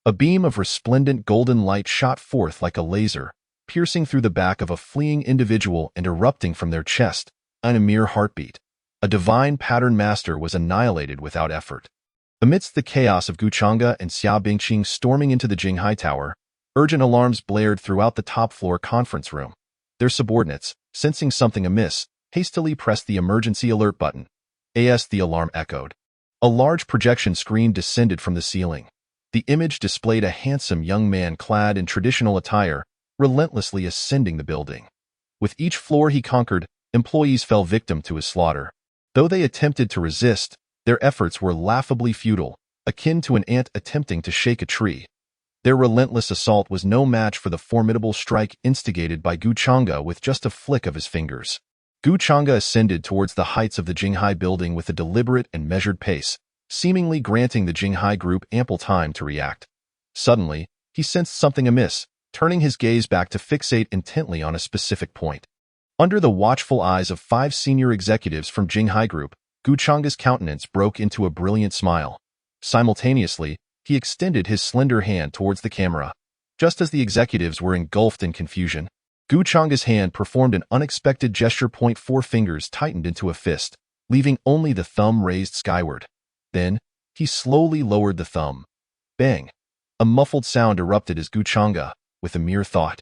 S2: A beam of resplendent golden light shot forth like a laser, piercing through the back of a fleeing individual and erupting from their chest, in a mere heartbeat. A divine pattern master was annihilated without effort. Amidst the chaos of Gu Changge and Xia Bingqing storming into the Jinghai Tower, urgent alarms blared throughout the top-floor conference room. Their subordinates, sensing something amiss, hastily pressed the emergency alert button. As the alarm echoed, a large projection screen descended from the ceiling. The image displayed a handsome young man clad in traditional attire, relentlessly ascending the building. With each floor he conquered, employees fell victim to his slaughter. Though they attempted to resist, their efforts were laughably futile, akin to an ant attempting to shake a tree. Their relentless assault was no match for the formidable strike instigated by Gu Changge with just a flick of his fingers. Gu Changge ascended towards the heights of the Jinghai building with a deliberate and measured pace, seemingly granting the Jinghai group ample time to react. Suddenly, he sensed something amiss, turning his gaze back to fixate intently on a specific point. Under the watchful eyes of 5 senior executives from Jinghai Group, Gu Changge's countenance broke into a brilliant smile. Simultaneously, he extended his slender hand towards the camera. Just as the executives were engulfed in confusion, Gu Changge's hand performed an unexpected gesture. 4 fingers tightened into a fist, leaving only the thumb raised skyward. Then, he slowly lowered the thumb. Bang! A muffled sound erupted as Gu Changge, with a mere thought,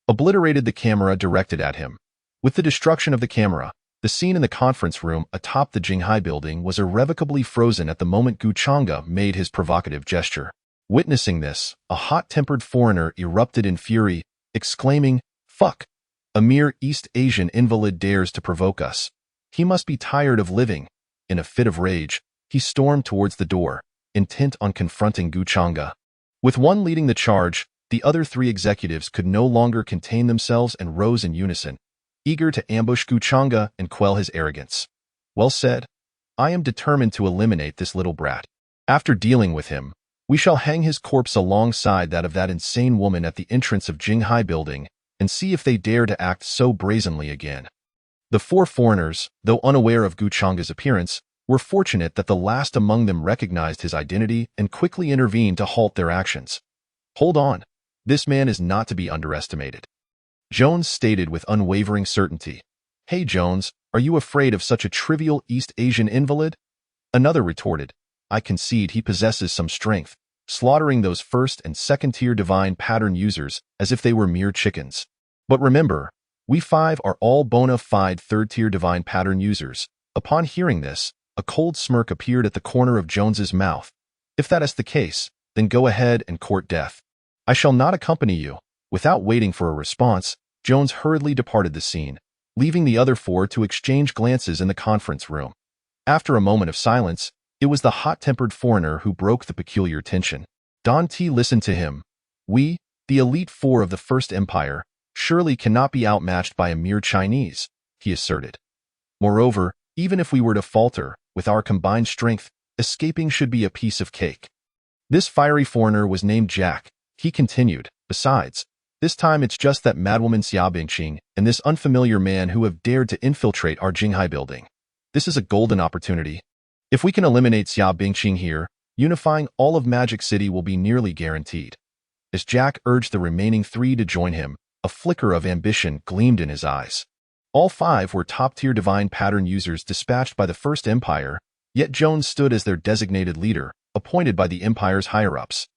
S2: obliterated the camera directed at him. With the destruction of the camera, the scene in the conference room atop the Jinghai building was irrevocably frozen at the moment Gu Changge made his provocative gesture. Witnessing this, a hot-tempered foreigner erupted in fury, exclaiming, "Fuck! A mere East Asian invalid dares to provoke us. He must be tired of living." In a fit of rage, he stormed towards the door, intent on confronting Gu Changge. With one leading the charge, the other 3 executives could no longer contain themselves and rose in unison, eager to ambush Gu Changge and quell his arrogance. Well said. I am determined to eliminate this little brat. After dealing with him, we shall hang his corpse alongside that of that insane woman at the entrance of Jinghai building and see if they dare to act so brazenly again. The 4 foreigners, though unaware of Gu Changge's appearance, were fortunate that the last among them recognized his identity and quickly intervened to halt their actions. Hold on. This man is not to be underestimated, Jones stated with unwavering certainty. Hey Jones, are you afraid of such a trivial East Asian invalid? Another retorted, I concede he possesses some strength, slaughtering those first and second-tier divine pattern users as if they were mere chickens. But remember, we 5 are all bona fide third-tier divine pattern users. Upon hearing this, a cold smirk appeared at the corner of Jones's mouth. If that is the case, then go ahead and court death. I shall not accompany you. Without waiting for a response, Jones hurriedly departed the scene, leaving the other 4 to exchange glances in the conference room. After a moment of silence, it was the hot-tempered foreigner who broke the peculiar tension. Don T listened to him. We, the elite 4 of the First Empire, surely cannot be outmatched by a mere Chinese, he asserted. Moreover, even if we were to falter, With our combined strength, escaping should be a piece of cake. This fiery foreigner was named Jack. He continued, besides, this time it's just that madwoman Xia Bingqing and this unfamiliar man who have dared to infiltrate our Jinghai building. This is a golden opportunity. If we can eliminate Xia Bingqing here, unifying all of Magic City will be nearly guaranteed. As Jack urged the remaining 3 to join him, a flicker of ambition gleamed in his eyes. All 5 were top-tier divine pattern users dispatched by the First Empire, yet Jones stood as their designated leader, appointed by the Empire's higher-ups.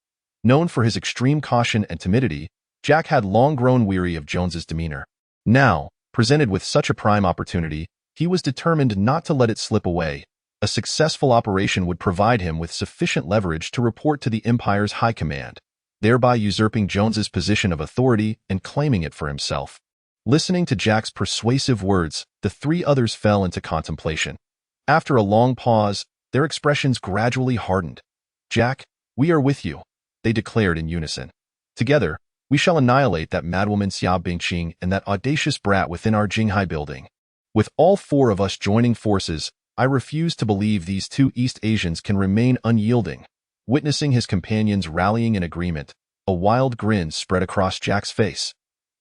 S2: Known for his extreme caution and timidity, Jack had long grown weary of Jones's demeanor. Now, presented with such a prime opportunity, he was determined not to let it slip away. A successful operation would provide him with sufficient leverage to report to the Empire's high command, thereby usurping Jones's position of authority and claiming it for himself. Listening to Jack's persuasive words, the 3 others fell into contemplation. After a long pause, their expressions gradually hardened. "Jack, we are with you," they declared in unison. "Together, we shall annihilate that madwoman Xia Bingqing and that audacious brat within our Jinghai building. With all 4 of us joining forces, I refuse to believe these 2 East Asians can remain unyielding." Witnessing his companions rallying in agreement, a wild grin spread across Jack's face.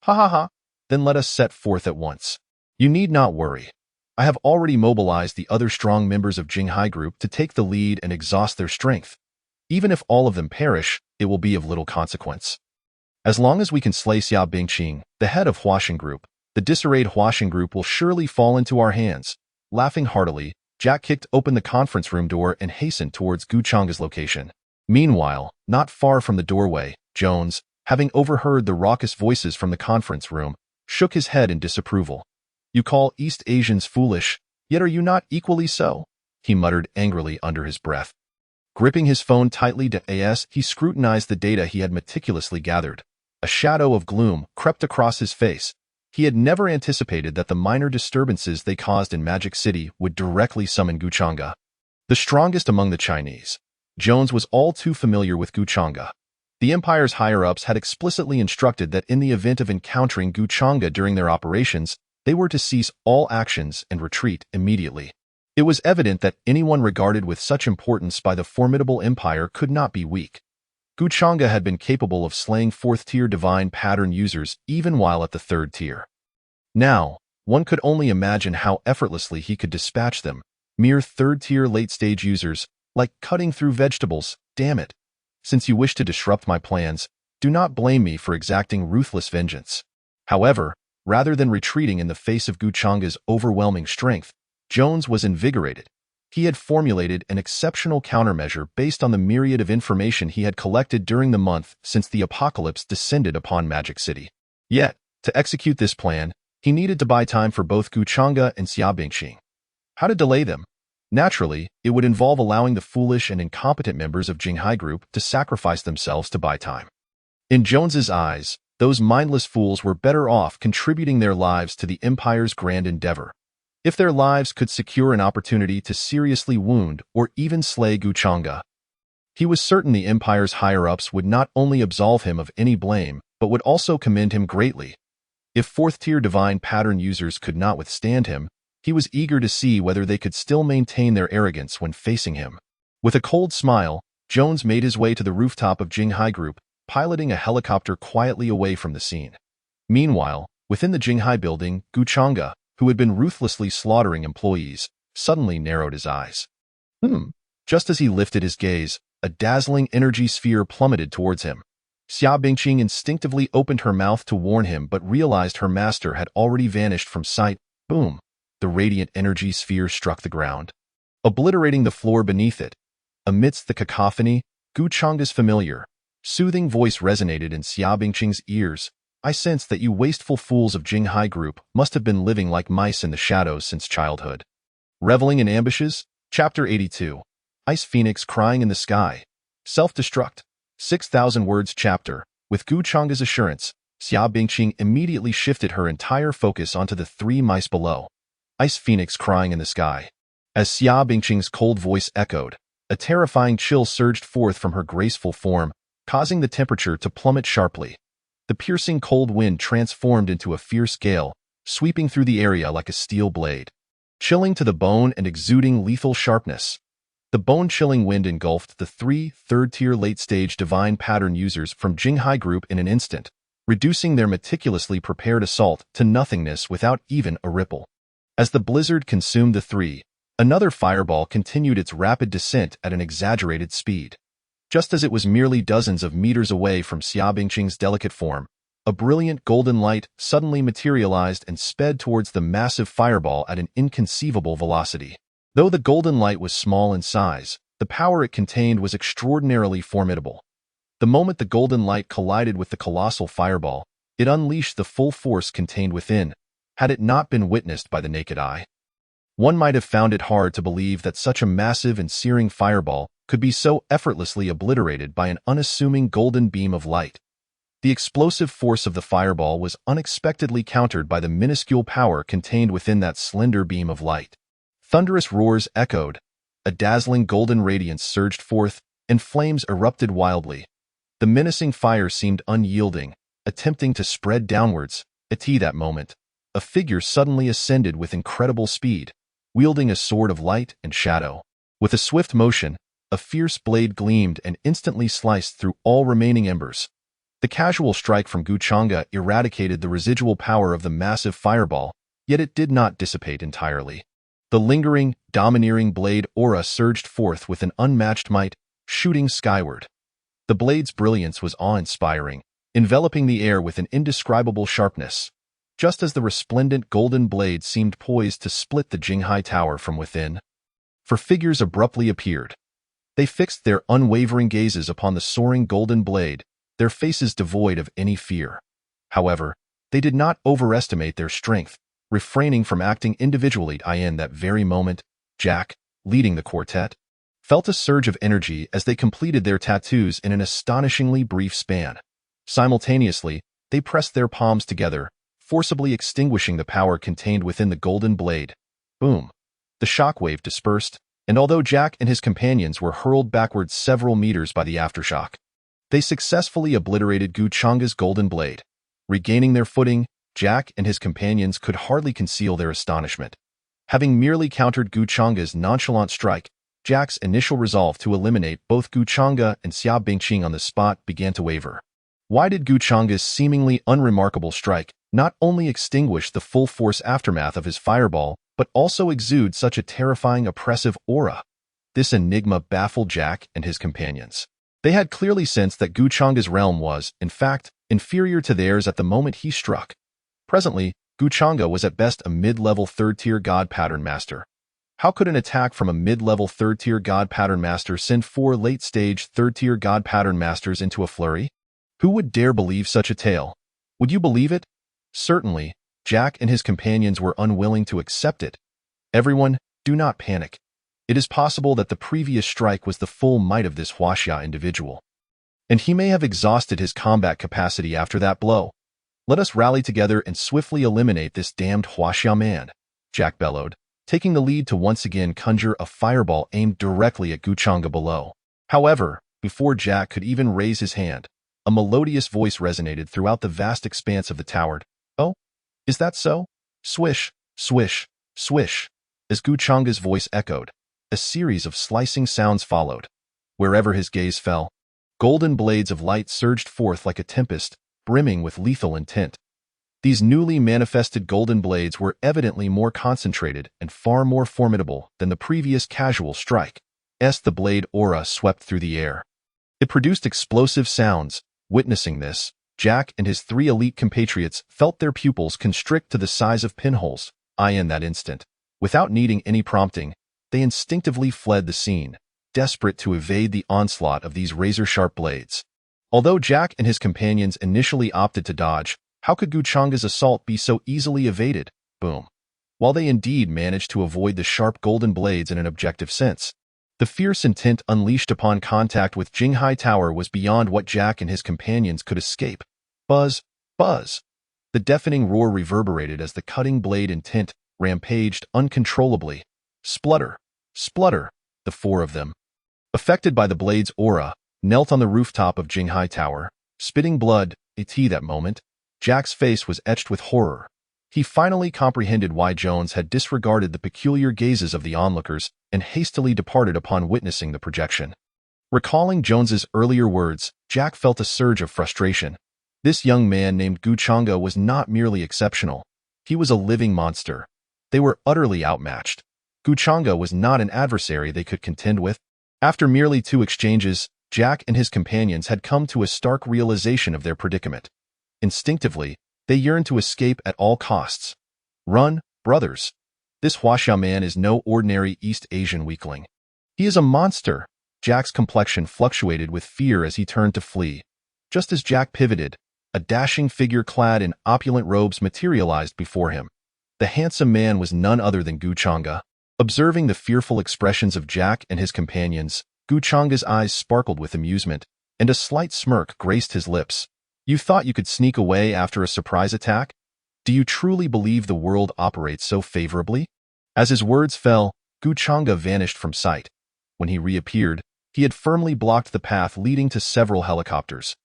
S2: "Ha ha ha, then let us set forth at once. You need not worry. I have already mobilized the other strong members of Jinghai Group to take the lead and exhaust their strength. Even if all of them perish, it will be of little consequence. As long as we can slay Xia Bingqing, the head of Huaxing Group, the disarrayed Huaxing Group will surely fall into our hands." Laughing heartily, Jack kicked open the conference room door and hastened towards Guchanga's location. Meanwhile, not far from the doorway, Jones, having overheard the raucous voices from the conference room, shook his head in disapproval. "You call East Asians foolish, yet are you not equally so?" he muttered angrily under his breath. Gripping his phone tightly to AS, he scrutinized the data he had meticulously gathered. A shadow of gloom crept across his face. He had never anticipated that the minor disturbances they caused in Magic City would directly summon Guchanga, the strongest among the Chinese. Jones was all too familiar with Guchanga. The Empire's higher-ups had explicitly instructed that in the event of encountering Guchanga during their operations, they were to cease all actions and retreat immediately. It was evident that anyone regarded with such importance by the formidable Empire could not be weak. Guchanga had been capable of slaying 4th-tier divine pattern users even while at the 3rd tier. Now, one could only imagine how effortlessly he could dispatch them, mere 3rd-tier late-stage users, like cutting through vegetables. Damn it. Since you wish to disrupt my plans, do not blame me for exacting ruthless vengeance. However, rather than retreating in the face of Guchanga's overwhelming strength, Jones was invigorated. He had formulated an exceptional countermeasure based on the myriad of information he had collected during the month since the apocalypse descended upon Magic City. Yet, to execute this plan, he needed to buy time for both Guchanga and Xia Bingqing. How to delay them? Naturally, it would involve allowing the foolish and incompetent members of Jinghai Group to sacrifice themselves to buy time. In Jones's eyes, those mindless fools were better off contributing their lives to the Empire's grand endeavor. If their lives could secure an opportunity to seriously wound or even slay Guchanga, he was certain the Empire's higher-ups would not only absolve him of any blame, but would also commend him greatly. If 4th-tier divine pattern users could not withstand him, he was eager to see whether they could still maintain their arrogance when facing him. With a cold smile, Jones made his way to the rooftop of Jinghai Group, piloting a helicopter quietly away from the scene. Meanwhile, within the Jinghai building, Guchanga, who had been ruthlessly slaughtering employees, suddenly narrowed his eyes. Just as he lifted his gaze, a dazzling energy sphere plummeted towards him. Xia Bingqing instinctively opened her mouth to warn him but realized her master had already vanished from sight. Boom! The radiant energy sphere struck the ground, obliterating the floor beneath it. Amidst the cacophony, Guchanga's familiar, soothing voice resonated in Xia Bingqing's ears. "I sense that you wasteful fools of Jinghai Group must have been living like mice in the shadows since childhood. Reveling in ambushes?" Chapter 82. Ice Phoenix Crying in the Sky. Self-destruct. 6,000 words chapter. With Guchanga's assurance, Xia Bingqing immediately shifted her entire focus onto the 3 mice below. Ice Phoenix Crying in the Sky. As Xia Bingqing's cold voice echoed, a terrifying chill surged forth from her graceful form, causing the temperature to plummet sharply. The piercing cold wind transformed into a fierce gale, sweeping through the area like a steel blade. chilling to the bone and exuding lethal sharpness. The bone-chilling wind engulfed the 3 third-tier late-stage divine pattern users from Jinghai Group in an instant, reducing their meticulously prepared assault to nothingness without even a ripple. As the blizzard consumed the 3, another fireball continued its rapid descent at an exaggerated speed. Just as it was merely dozens of meters away from Xia Bingqing's delicate form, a brilliant golden light suddenly materialized and sped towards the massive fireball at an inconceivable velocity. Though the golden light was small in size, the power it contained was extraordinarily formidable. The moment the golden light collided with the colossal fireball, it unleashed the full force contained within, had it not been witnessed by the naked eye. One might have found it hard to believe that such a massive and searing fireball could be so effortlessly obliterated by an unassuming golden beam of light. The explosive force of the fireball was unexpectedly countered by the minuscule power contained within that slender beam of light. Thunderous roars echoed, a dazzling golden radiance surged forth, and flames erupted wildly. The menacing fire seemed unyielding, attempting to spread downwards. At that moment, a figure suddenly ascended with incredible speed, wielding a sword of light and shadow. With a swift motion, a fierce blade gleamed and instantly sliced through all remaining embers. The casual strike from Guchanga eradicated the residual power of the massive fireball, yet it did not dissipate entirely. The lingering, domineering blade aura surged forth with an unmatched might, shooting skyward. The blade's brilliance was awe-inspiring, enveloping the air with an indescribable sharpness. Just as the resplendent golden blade seemed poised to split the Jinghai Tower from within, four figures abruptly appeared. They fixed their unwavering gazes upon the soaring golden blade, their faces devoid of any fear. However, they did not overestimate their strength, refraining from acting individually. In that very moment, Jack, leading the quartet, felt a surge of energy as they completed their tattoos in an astonishingly brief span. Simultaneously, they pressed their palms together, forcibly extinguishing the power contained within the golden blade. Boom! The shockwave dispersed, and although Jack and his companions were hurled backwards several meters by the aftershock, they successfully obliterated Guchanga's golden blade. Regaining their footing, Jack and his companions could hardly conceal their astonishment. Having merely countered Guchanga's nonchalant strike, Jack's initial resolve to eliminate both Guchanga and Xia Bingqing on the spot began to waver. Why did Guchanga's seemingly unremarkable strike not only extinguish the full force aftermath of his fireball, but also exude such a terrifying oppressive aura? This enigma baffled Jack and his companions. They had clearly sensed that Guchanga's realm was, in fact, inferior to theirs at the moment he struck. Presently, Guchanga was at best a mid-level third-tier god pattern master. How could an attack from a mid-level third-tier god pattern master send 4 late-stage third-tier god pattern masters into a flurry? Who would dare believe such a tale? Would you believe it? Certainly, Jack and his companions were unwilling to accept it. Everyone, do not panic. It is possible that the previous strike was the full might of this Huaxia individual, and he may have exhausted his combat capacity after that blow. Let us rally together and swiftly eliminate this damned Huaxia man, Jack bellowed, taking the lead to once again conjure a fireball aimed directly at Guchanga below. However, before Jack could even raise his hand, a melodious voice resonated throughout the vast expanse of the tower. Oh, is that so? Swish, swish, swish. As Guchanga's voice echoed, a series of slicing sounds followed. Wherever his gaze fell, golden blades of light surged forth like a tempest, brimming with lethal intent. These newly manifested golden blades were evidently more concentrated and far more formidable than the previous casual strike. The blade aura swept through the air. It produced explosive sounds. Witnessing this, Jack and his 3 elite compatriots felt their pupils constrict to the size of pinholes. In that instant, without needing any prompting, they instinctively fled the scene, desperate to evade the onslaught of these razor-sharp blades. Although Jack and his companions initially opted to dodge, how could Guchanga's assault be so easily evaded? Boom. While they indeed managed to avoid the sharp golden blades in an objective sense, the fierce intent unleashed upon contact with Jinghai Tower was beyond what Jack and his companions could escape. Buzz, buzz. The deafening roar reverberated as the cutting blade intent rampaged uncontrollably. Splutter, splutter, the 4 of them, affected by the blade's aura, knelt on the rooftop of Jinghai Tower, spitting blood. That moment, Jack's face was etched with horror. He finally comprehended why Jones had disregarded the peculiar gazes of the onlookers and hastily departed upon witnessing the projection. Recalling Jones's earlier words, Jack felt a surge of frustration. This young man named Guchanga was not merely exceptional. He was a living monster. They were utterly outmatched. Guchanga was not an adversary they could contend with. After merely 2 exchanges, Jack and his companions had come to a stark realization of their predicament. Instinctively, they yearned to escape at all costs. Run, brothers. This Huaxia man is no ordinary East Asian weakling. He is a monster. Jack's complexion fluctuated with fear as he turned to flee. Just as Jack pivoted, a dashing figure clad in opulent robes materialized before him. The handsome man was none other than Guchanga. Observing the fearful expressions of Jack and his companions, Guchanga's eyes sparkled with amusement, and a slight smirk graced his lips. You thought you could sneak away after a surprise attack? Do you truly believe the world operates so favorably? As his words fell, Guchanga vanished from sight. When he reappeared, he had firmly blocked the path leading to several helicopters.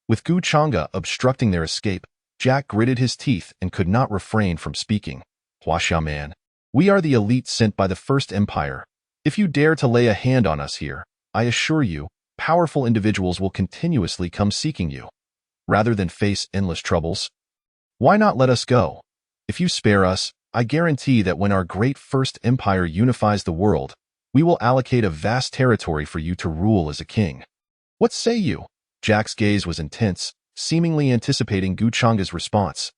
S2: With Guchanga obstructing their escape, Jack gritted his teeth and could not refrain from speaking. Huaxia man, we are the elite sent by the First Empire. If you dare to lay a hand on us here, I assure you, powerful individuals will continuously come seeking you. Rather than face endless troubles, why not let us go? If you spare us, I guarantee that when our great First Empire unifies the world, we will allocate a vast territory for you to rule as a king. What say you? Jack's gaze was intense, seemingly anticipating Guchanga's response.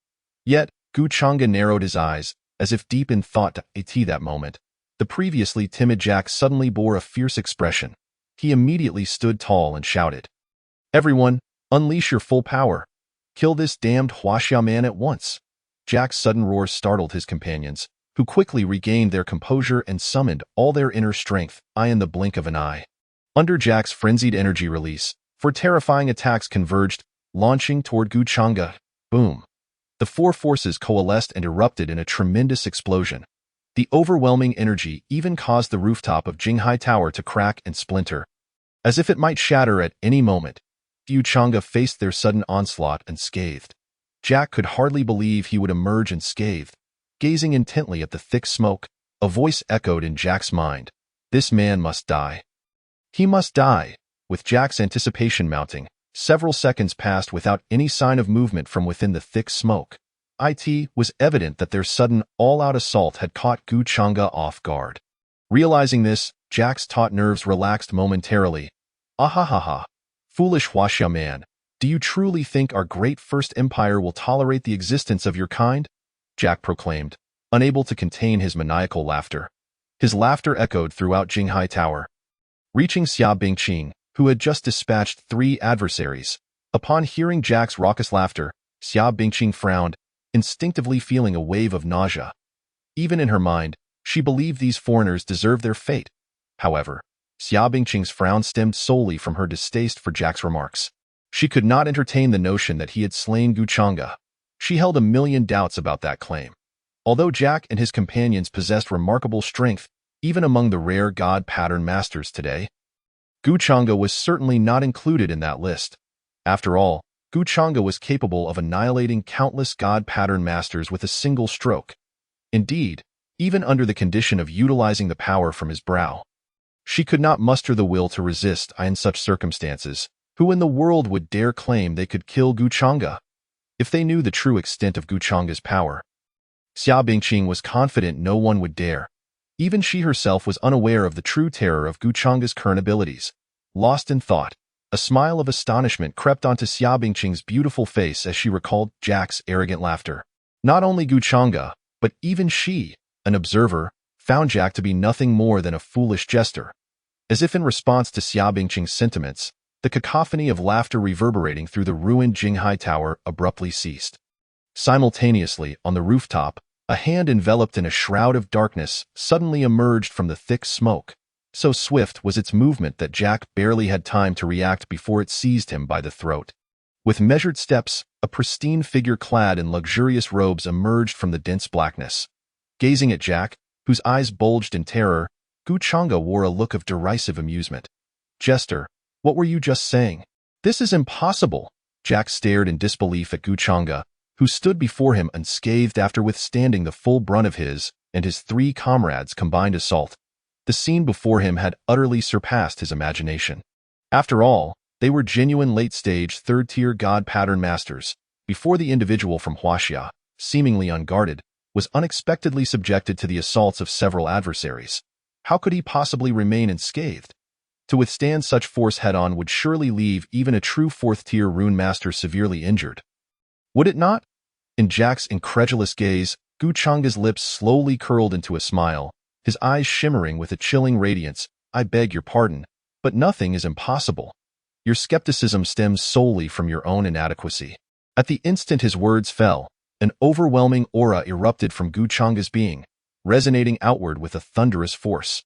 S2: Yet, Guchanga narrowed his eyes, as if deep in thought at that moment. The previously timid Jack suddenly bore a fierce expression. He immediately stood tall and shouted, "Everyone, unleash your full power. Kill this damned Huaxia man at once." Jack's sudden roar startled his companions, who quickly regained their composure and summoned all their inner strength, in the blink of an eye. Under Jack's frenzied energy release, 4 terrifying attacks converged, launching toward Guchanga. Boom! The 4 forces coalesced and erupted in a tremendous explosion. The overwhelming energy even caused the rooftop of Jinghai Tower to crack and splinter. As if it might shatter at any moment, Guchanga faced their sudden onslaught unscathed. Jack could hardly believe he would emerge unscathed. Gazing intently at the thick smoke, a voice echoed in Jack's mind. This man must die. He must die. With Jack's anticipation mounting, several seconds passed without any sign of movement from within the thick smoke. It was evident that their sudden, all-out assault had caught Guchanga off guard. Realizing this, Jack's taut nerves relaxed momentarily. Ahahaha. Foolish Huaxia man, do you truly think our great First Empire will tolerate the existence of your kind? Jack proclaimed, unable to contain his maniacal laughter. His laughter echoed throughout Jinghai Tower. Reaching Xia Bingqing, who had just dispatched 3 adversaries. Upon hearing Jack's raucous laughter, Xia Bingqing frowned, instinctively feeling a wave of nausea. Even in her mind, she believed these foreigners deserved their fate. However, Xia Bingqing's frown stemmed solely from her distaste for Jack's remarks. She could not entertain the notion that he had slain Guchanga. She held a million doubts about that claim. Although Jack and his companions possessed remarkable strength, even among the rare god pattern masters today, Guchanga was certainly not included in that list. After all, Guchanga was capable of annihilating countless god pattern masters with a single stroke. Indeed, even under the condition of utilizing the power from his brow, she could not muster the will to resist. In such circumstances, who in the world would dare claim they could kill Guchanga? If they knew the true extent of Guchanga's power, Xia Bingqing was confident no one would dare. Even she herself was unaware of the true terror of Guchanga's current abilities. Lost in thought, a smile of astonishment crept onto Xia Bingqing's beautiful face as she recalled Jack's arrogant laughter. Not only Guchanga, but even she, an observer, found Jack to be nothing more than a foolish jester. As if in response to Xia Bingqing's sentiments, the cacophony of laughter reverberating through the ruined Jinghai Tower abruptly ceased. Simultaneously, on the rooftop, a hand enveloped in a shroud of darkness suddenly emerged from the thick smoke. So swift was its movement that Jack barely had time to react before it seized him by the throat. With measured steps, a pristine figure clad in luxurious robes emerged from the dense blackness. Gazing at Jack, whose eyes bulged in terror, Guchanga wore a look of derisive amusement. "Jester, what were you just saying? This is impossible." Jack stared in disbelief at Guchanga, who stood before him unscathed after withstanding the full brunt of his and his 3 comrades' combined assault. The scene before him had utterly surpassed his imagination. After all, they were genuine late-stage, third-tier god pattern masters, before the individual from Huaxia, seemingly unguarded, was unexpectedly subjected to the assaults of several adversaries. How could he possibly remain unscathed? To withstand such force head-on would surely leave even a true 4th-tier rune master severely injured. Would it not? In Jack's incredulous gaze, Gu Chang's lips slowly curled into a smile, his eyes shimmering with a chilling radiance. I beg your pardon, but nothing is impossible. Your skepticism stems solely from your own inadequacy. At the instant his words fell, an overwhelming aura erupted from Gu Chang's being, resonating outward with a thunderous force.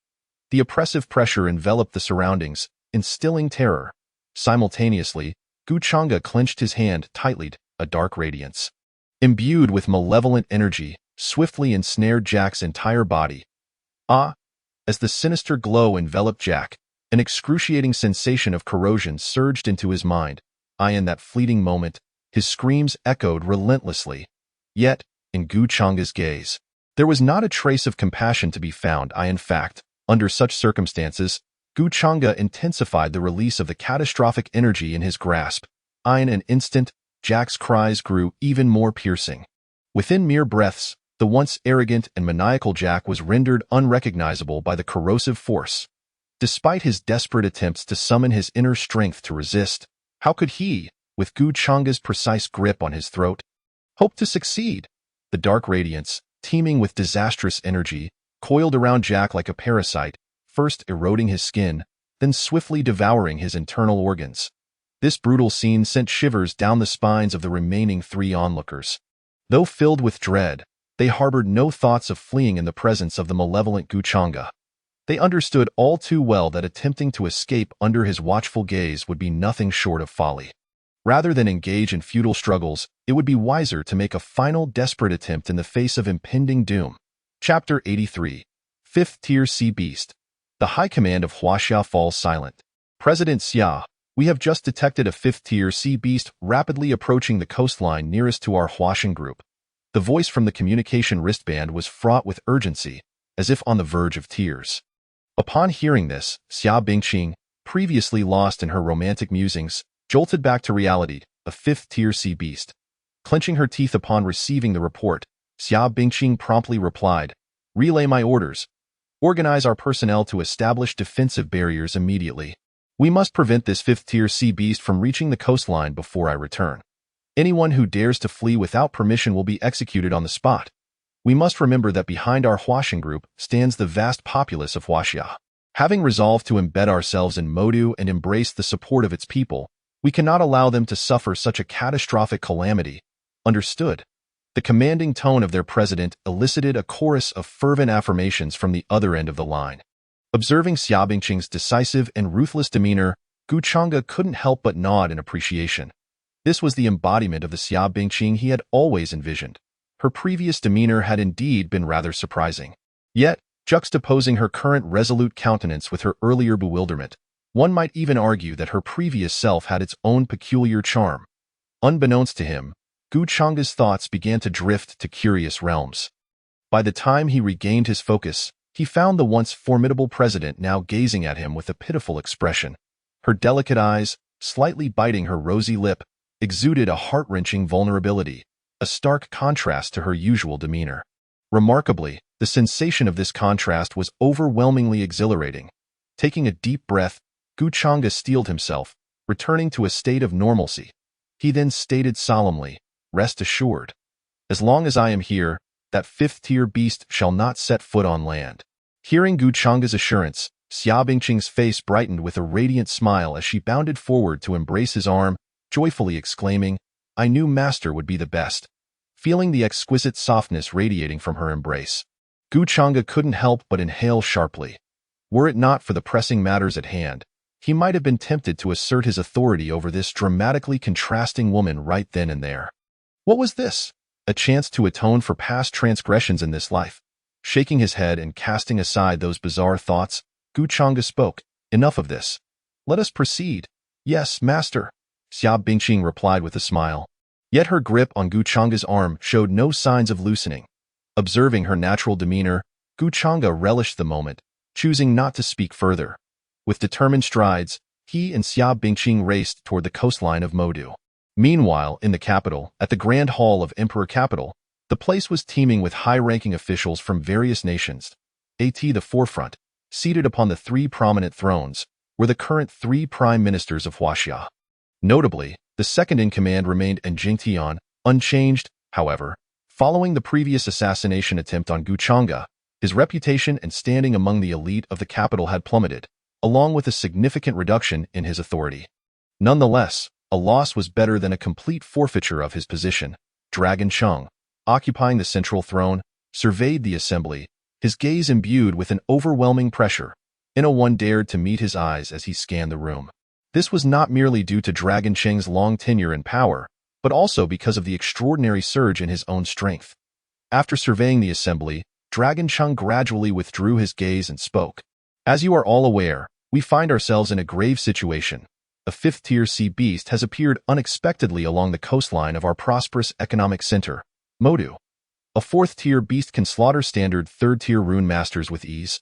S2: The oppressive pressure enveloped the surroundings, instilling terror. Simultaneously, Gu Chang'e clenched his hand tightly, a dark radiance, imbued with malevolent energy, swiftly ensnared Jack's entire body. As the sinister glow enveloped Jack, an excruciating sensation of corrosion surged into his mind. In that fleeting moment, his screams echoed relentlessly. Yet, in Gu Chang's gaze, there was not a trace of compassion to be found. In fact, under such circumstances, Gu Chang'e intensified the release of the catastrophic energy in his grasp. In an instant, Jack's cries grew even more piercing. Within mere breaths, the once arrogant and maniacal Jack was rendered unrecognizable by the corrosive force. Despite his desperate attempts to summon his inner strength to resist, how could he, with Gu Chang's precise grip on his throat, hope to succeed? The dark radiance, teeming with disastrous energy, coiled around Jack like a parasite, first eroding his skin, then swiftly devouring his internal organs. This brutal scene sent shivers down the spines of the remaining 3 onlookers. Though filled with dread, they harbored no thoughts of fleeing in the presence of the malevolent Gu Chang'e. They understood all too well that attempting to escape under his watchful gaze would be nothing short of folly. Rather than engage in futile struggles, it would be wiser to make a final desperate attempt in the face of impending doom. Chapter 83. 5th Tier Sea Beast. The High Command of Huaxia falls silent. President Xia, we have just detected a 5th Tier Sea Beast rapidly approaching the coastline nearest to our Huaxian group. The voice from the communication wristband was fraught with urgency, as if on the verge of tears. Upon hearing this, Xia Bingqing, previously lost in her romantic musings, jolted back to reality, a 5th Tier Sea Beast. Clenching her teeth upon receiving the report, Xia Bingqing promptly replied, "Relay my orders. Organize our personnel to establish defensive barriers immediately. We must prevent this 5th Tier Sea Beast from reaching the coastline before I return. Anyone who dares to flee without permission will be executed on the spot. We must remember that behind our Huaxian group stands the vast populace of Huaxia. Having resolved to embed ourselves in Modu and embrace the support of its people, we cannot allow them to suffer such a catastrophic calamity. Understood?" The commanding tone of their president elicited a chorus of fervent affirmations from the other end of the line. Observing Xia Bingqing's decisive and ruthless demeanor, Gu Chang'e couldn't help but nod in appreciation. This was the embodiment of the Xia Bingqing he had always envisioned. Her previous demeanor had indeed been rather surprising. Yet, juxtaposing her current resolute countenance with her earlier bewilderment, one might even argue that her previous self had its own peculiar charm. Unbeknownst to him, Gu Chang'e's thoughts began to drift to curious realms. By the time he regained his focus, he found the once formidable president now gazing at him with a pitiful expression. Her delicate eyes, slightly biting her rosy lip, exuded a heart-wrenching vulnerability, a stark contrast to her usual demeanor. Remarkably, the sensation of this contrast was overwhelmingly exhilarating. Taking a deep breath, Gu Chang'e steeled himself, returning to a state of normalcy. He then stated solemnly, "Rest assured. As long as I am here, that 5th Tier Beast shall not set foot on land." Hearing Gu Chang'e's assurance, Xia Bingqing's face brightened with a radiant smile as she bounded forward to embrace his arm, joyfully exclaiming, "I knew Master would be the best." Feeling the exquisite softness radiating from her embrace, Gu Chang'e couldn't help but inhale sharply. Were it not for the pressing matters at hand, he might have been tempted to assert his authority over this dramatically contrasting woman right then and there. What was this? A chance to atone for past transgressions in this life? Shaking his head and casting aside those bizarre thoughts, Gu Chang'e spoke, "Enough of this. Let us proceed." "Yes, Master," Xia Bingqing replied with a smile. Yet her grip on Guchanga's arm showed no signs of loosening. Observing her natural demeanor, Guchanga relished the moment, choosing not to speak further. With determined strides, he and Xia Bingqing raced toward the coastline of Modu. Meanwhile, in the capital, at the Grand Hall of Emperor Capital, the place was teeming with high-ranking officials from various nations. At the forefront, seated upon the three prominent thrones, were the current three prime ministers of Huaxia. Notably, the second-in-command remained Jingtian, unchanged, however. Following the previous assassination attempt on Guchanga, his reputation and standing among the elite of the capital had plummeted, along with a significant reduction in his authority. Nonetheless, a loss was better than a complete forfeiture of his position. Dragon Cheng, occupying the central throne, surveyed the assembly, his gaze imbued with an overwhelming pressure. No one dared to meet his eyes as he scanned the room. This was not merely due to Dragon Cheng's long tenure in power, but also because of the extraordinary surge in his own strength. After surveying the assembly, Dragon Cheng gradually withdrew his gaze and spoke. As you are all aware, we find ourselves in a grave situation. A fifth-tier sea beast has appeared unexpectedly along the coastline of our prosperous economic center, Modu. A fourth-tier beast can slaughter standard third-tier rune masters with ease.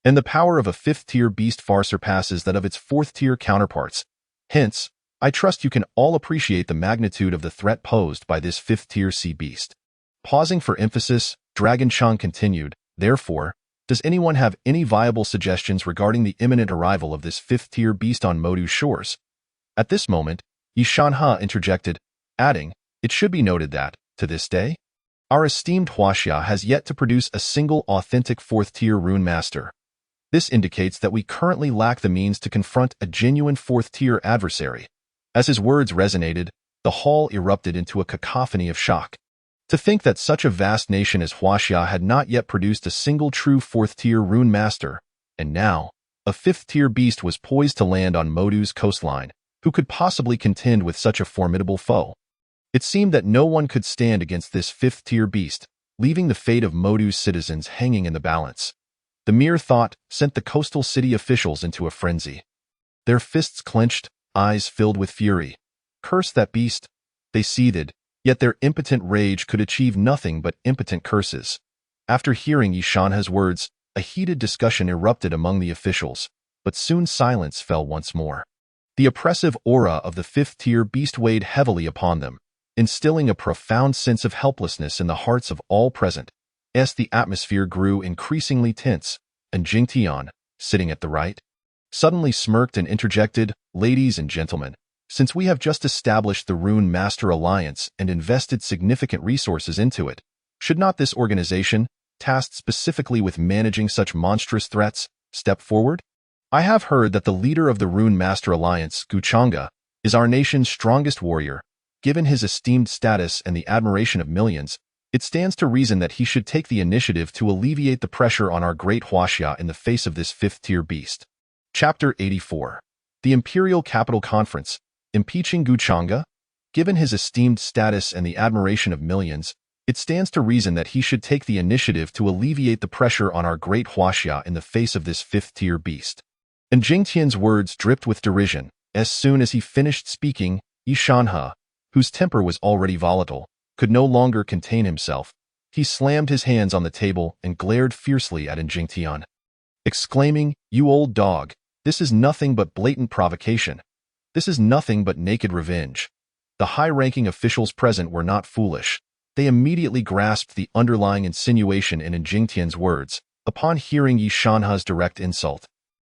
S2: And the power of a fifth-tier beast far surpasses that of its fourth-tier counterparts. Hence, I trust you can all appreciate the magnitude of the threat posed by this fifth-tier sea beast. Pausing for emphasis, Dragon Cheng continued, therefore, does anyone have any viable suggestions regarding the imminent arrival of this fifth-tier beast on Modu's shores? At this moment, Yishanha interjected, adding, it should be noted that, to this day, our esteemed Huaxia has yet to produce a single authentic fourth-tier rune master. This indicates that we currently lack the means to confront a genuine fourth-tier adversary. As his words resonated, the hall erupted into a cacophony of shock. To think that such a vast nation as Huaxia had not yet produced a single true fourth-tier rune master, and now, a fifth-tier beast was poised to land on Modu's coastline, who could possibly contend with such a formidable foe. It seemed that no one could stand against this fifth-tier beast, leaving the fate of Modu's citizens hanging in the balance. The mere thought sent the coastal city officials into a frenzy. Their fists clenched, eyes filled with fury. Curse that beast! They seethed, yet their impotent rage could achieve nothing but impotent curses. After hearing Yishanha's words, a heated discussion erupted among the officials, but soon silence fell once more. The oppressive aura of the fifth-tier beast weighed heavily upon them, instilling a profound sense of helplessness in the hearts of all present. As the atmosphere grew increasingly tense, and Jingtian, sitting at the right, suddenly smirked and interjected, ladies and gentlemen, since we have just established the Rune Master Alliance and invested significant resources into it, should not this organization, tasked specifically with managing such monstrous threats, step forward? I have heard that the leader of the Rune Master Alliance, Guchanga, is our nation's strongest warrior. Given his esteemed status and the admiration of millions, it stands to reason that he should take the initiative to alleviate the pressure on our great Huaxia in the face of this fifth-tier beast. Chapter 84. The Imperial Capital Conference. Impeaching Guchanga? Given his esteemed status and the admiration of millions, it stands to reason that he should take the initiative to alleviate the pressure on our great Huaxia in the face of this fifth-tier beast. And Jingtian's words dripped with derision. As soon as he finished speaking, Yishanha, whose temper was already volatile, could no longer contain himself. He slammed his hands on the table and glared fiercely at Jingtian, exclaiming, "You old dog, this is nothing but blatant provocation. This is nothing but naked revenge." The high-ranking officials present were not foolish. They immediately grasped the underlying insinuation in Jingtian's words, upon hearing Yishanha's direct insult.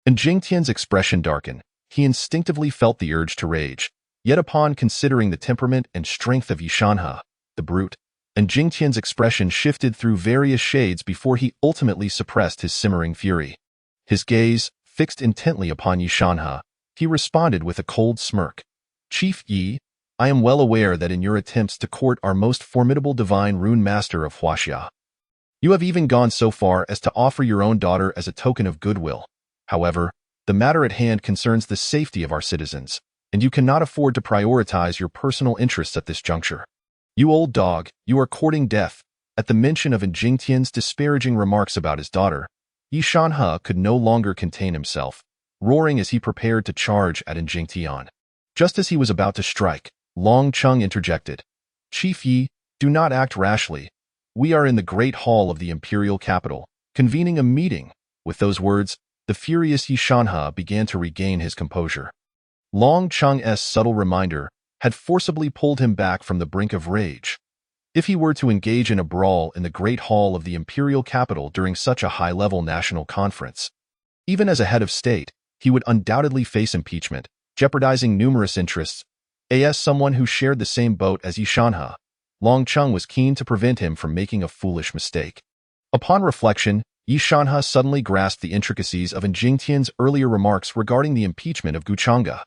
S2: Jingtian's expression darkened. He instinctively felt the urge to rage. Yet upon considering the temperament and strength of Yishanha, the brute, Jingtian's expression shifted through various shades before he ultimately suppressed his simmering fury. His gaze, fixed intently upon Yishanha, he responded with a cold smirk. "Chief Yi, I am well aware that in your attempts to court our most formidable divine rune master of Huaxia, you have even gone so far as to offer your own daughter as a token of goodwill. However, the matter at hand concerns the safety of our citizens, and you cannot afford to prioritize your personal interests at this juncture. You old dog, you are courting death." At the mention of Jingtian's disparaging remarks about his daughter, Yishanha could no longer contain himself, roaring as he prepared to charge at Jingtian. Just as he was about to strike, Long Chung interjected, Chief Yi, do not act rashly. We are in the great hall of the imperial capital, convening a meeting. With those words, the furious Yi Shanhe began to regain his composure. Long Cheng's subtle reminder had forcibly pulled him back from the brink of rage. If he were to engage in a brawl in the great hall of the imperial capital during such a high-level national conference, even as a head of state, he would undoubtedly face impeachment, jeopardizing numerous interests. As someone who shared the same boat as Yi Shanhe, Long Cheng was keen to prevent him from making a foolish mistake. Upon reflection, Yi Shanhe suddenly grasped the intricacies of Jingtian's earlier remarks regarding the impeachment of Guchanga.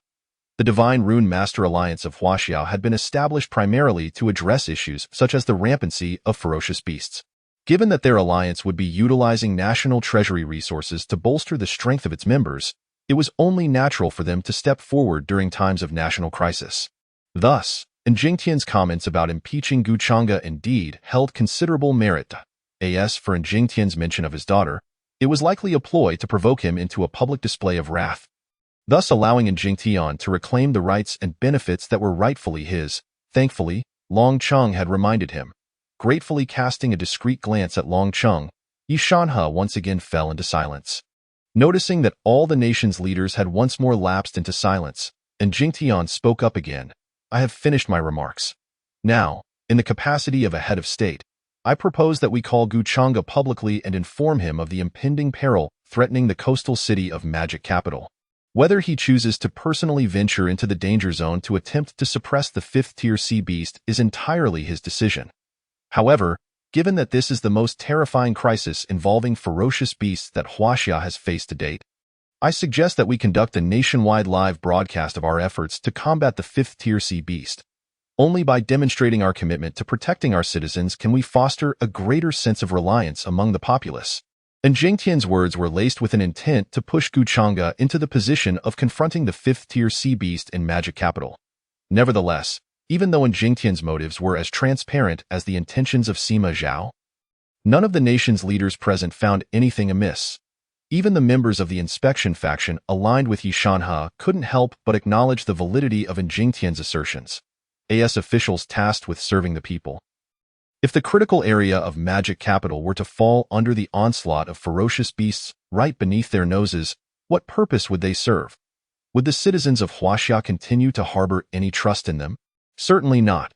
S2: The Divine Rune Master Alliance of Huaxiao had been established primarily to address issues such as the rampancy of ferocious beasts. Given that their alliance would be utilizing national treasury resources to bolster the strength of its members, it was only natural for them to step forward during times of national crisis. Thus, Jingtian's comments about impeaching Guchanga indeed held considerable merit. As for Jingtian's mention of his daughter, it was likely a ploy to provoke him into a public display of wrath, thus allowing Jingtian to reclaim the rights and benefits that were rightfully his. Thankfully, Long Cheng had reminded him. Gratefully casting a discreet glance at Long Cheng, Yi Shanhe once again fell into silence. Noticing that all the nation's leaders had once more lapsed into silence, Jingtian spoke up again. I have finished my remarks. Now, in the capacity of a head of state, I propose that we call Guchanga publicly and inform him of the impending peril threatening the coastal city of Magic Capital. Whether he chooses to personally venture into the danger zone to attempt to suppress the fifth-tier sea beast is entirely his decision. However, given that this is the most terrifying crisis involving ferocious beasts that Huaxia has faced to date, I suggest that we conduct a nationwide live broadcast of our efforts to combat the fifth-tier sea beast. Only by demonstrating our commitment to protecting our citizens can we foster a greater sense of reliance among the populace. Jingtian's words were laced with an intent to push Guchanga into the position of confronting the fifth-tier sea beast in Magic Capital. Nevertheless, even though Jingtian's motives were as transparent as the intentions of Sima Zhao, none of the nation's leaders present found anything amiss. Even the members of the inspection faction aligned with Yi Shanhe couldn't help but acknowledge the validity of Jingtian's assertions. As officials tasked with serving the people. If the critical area of Magic Capital were to fall under the onslaught of ferocious beasts right beneath their noses, what purpose would they serve? Would the citizens of Huaxia continue to harbor any trust in them? Certainly not.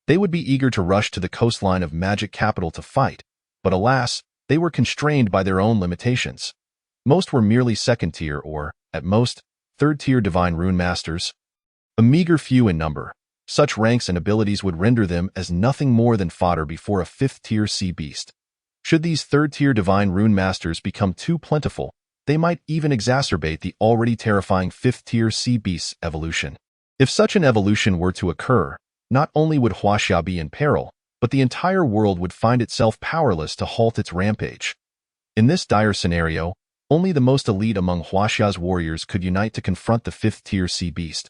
S2: They would be eager to rush to the coastline of Magic Capital to fight, but alas, they were constrained by their own limitations. Most were merely second-tier or, at most, third-tier Divine Rune Masters. A meager few in number, such ranks and abilities would render them as nothing more than fodder before a fifth-tier sea beast. Should these third-tier Divine Rune Masters become too plentiful, they might even exacerbate the already terrifying fifth-tier sea beast's evolution. If such an evolution were to occur, not only would Huaxia be in peril, but the entire world would find itself powerless to halt its rampage. In this dire scenario, only the most elite among Huaxia's warriors could unite to confront the fifth-tier sea beast.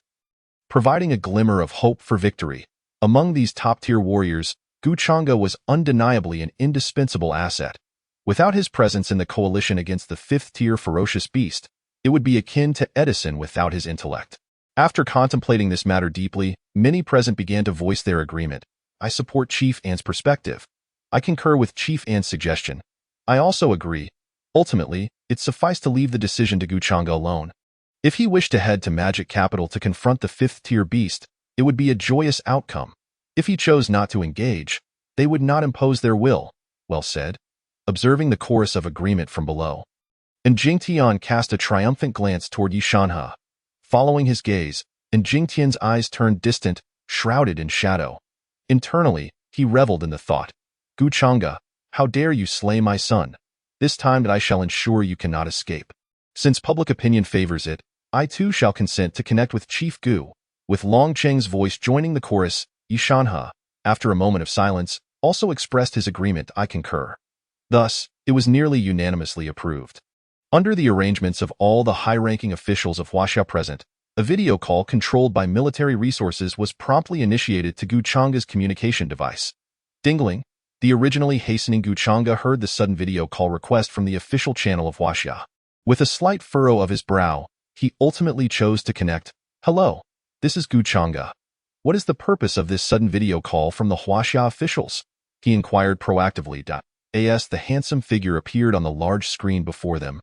S2: Providing a glimmer of hope for victory, among these top-tier warriors, Guchanga was undeniably an indispensable asset. Without his presence in the coalition against the fifth-tier ferocious beast, it would be akin to Edison without his intellect. After contemplating this matter deeply, many present began to voice their agreement. I support Chief An's perspective. I concur with Chief An's suggestion. I also agree. Ultimately, it sufficed to leave the decision to Guchanga alone. If he wished to head to Magic Capital to confront the fifth-tier beast, it would be a joyous outcome. If he chose not to engage, they would not impose their will. Well said. Observing the chorus of agreement from below, Jingtian cast a triumphant glance toward Yi Shanhe. Following his gaze, Jingtian's eyes turned distant, shrouded in shadow. Internally, he reveled in the thought. Guchanga, how dare you slay my son? This time that I shall ensure you cannot escape. Since public opinion favors it, I too shall consent to connect with Chief Gu. With Long Cheng's voice joining the chorus, Yi Shanhe, after a moment of silence, also expressed his agreement. I concur. Thus, it was nearly unanimously approved. Under the arrangements of all the high-ranking officials of Huaxia present, a video call controlled by military resources was promptly initiated to Guchanga's communication device. Dingling, the originally hastening Guchanga heard the sudden video call request from the official channel of Huaxia. With a slight furrow of his brow, he ultimately chose to connect. Hello, this is Guchanga. What is the purpose of this sudden video call from the Huaxia officials? He inquired proactively. As the handsome figure appeared on the large screen before them.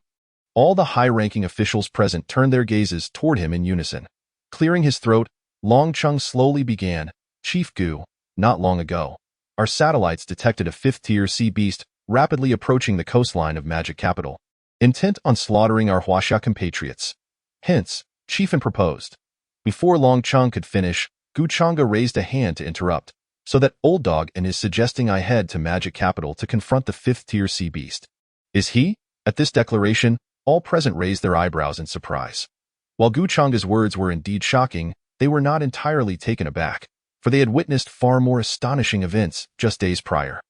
S2: All the high-ranking officials present turned their gazes toward him in unison. Clearing his throat, Long Chung slowly began, Chief Gu, not long ago, our satellites detected a fifth-tier sea beast rapidly approaching the coastline of Magic Capital, intent on slaughtering our Huaxia compatriots. Hence, Chieftain proposed. Before Long Chung could finish, Gu Chang'e raised a hand to interrupt, so that Old Dog and is suggesting I head to Magic Capital to confront the fifth-tier sea beast. Is he? At this declaration, all present raised their eyebrows in surprise. While Gu Chang'e's words were indeed shocking, they were not entirely taken aback, for they had witnessed far more astonishing events just days prior.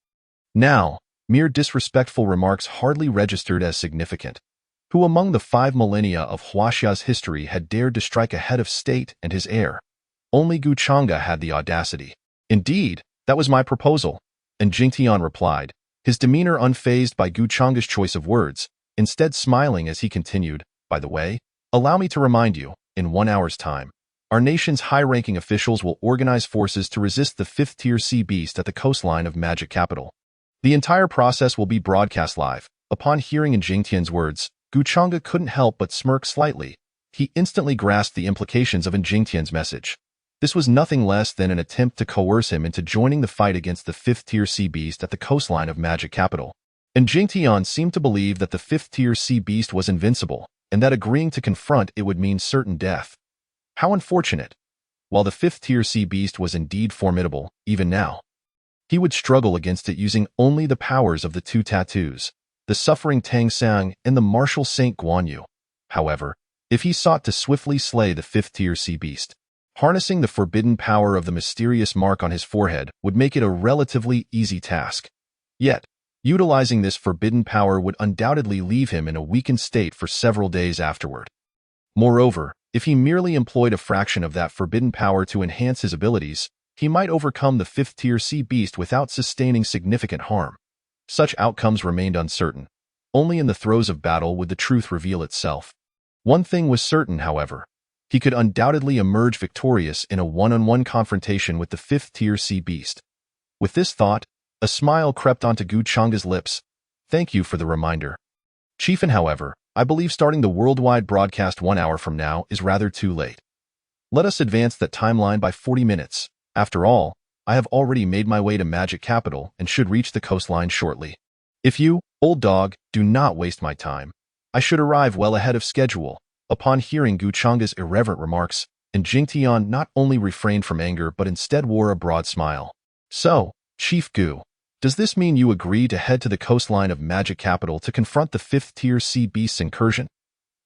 S2: Now, mere disrespectful remarks hardly registered as significant. Who among the 5 millennia of Huaxia's history had dared to strike a head of state and his heir? Only Gu Chang'e had the audacity. Indeed, that was my proposal, and Jingtian replied, his demeanor unfazed by Gu Chang'e's choice of words, instead smiling as he continued, by the way, allow me to remind you, in 1 hour's time, our nation's high-ranking officials will organize forces to resist the fifth-tier sea beast at the coastline of Magic Capital. The entire process will be broadcast live. Upon hearing in Jingtian's words, Gu Chang'e couldn't help but smirk slightly. He instantly grasped the implications of Jingtian's message. This was nothing less than an attempt to coerce him into joining the fight against the fifth-tier sea beast at the coastline of Magic Capital. And Jingtian seemed to believe that the fifth-tier sea beast was invincible, and that agreeing to confront it would mean certain death. How unfortunate. While the fifth-tier sea beast was indeed formidable, even now, he would struggle against it using only the powers of the 2 tattoos, the suffering Tang Sang and the martial Saint Guan Yu. However, if he sought to swiftly slay the fifth-tier sea beast, harnessing the forbidden power of the mysterious mark on his forehead would make it a relatively easy task. Yet, utilizing this forbidden power would undoubtedly leave him in a weakened state for several days afterward. Moreover, if he merely employed a fraction of that forbidden power to enhance his abilities, he might overcome the fifth-tier sea beast without sustaining significant harm. Such outcomes remained uncertain. Only in the throes of battle would the truth reveal itself. One thing was certain, however. He could undoubtedly emerge victorious in a one-on-one confrontation with the fifth-tier sea beast. With this thought, a smile crept onto Gu Chang'e's lips. Thank you for the reminder. Chieftain, however, I believe starting the worldwide broadcast 1 hour from now is rather too late. Let us advance that timeline by 40 minutes. After all, I have already made my way to Magic Capital and should reach the coastline shortly. If you, Old Dog, do not waste my time, I should arrive well ahead of schedule. Upon hearing Gu Chang'e's irreverent remarks, and Jingtian not only refrained from anger but instead wore a broad smile. So, Chief Gu, does this mean you agree to head to the coastline of Magic Capital to confront the fifth-tier sea beast's incursion?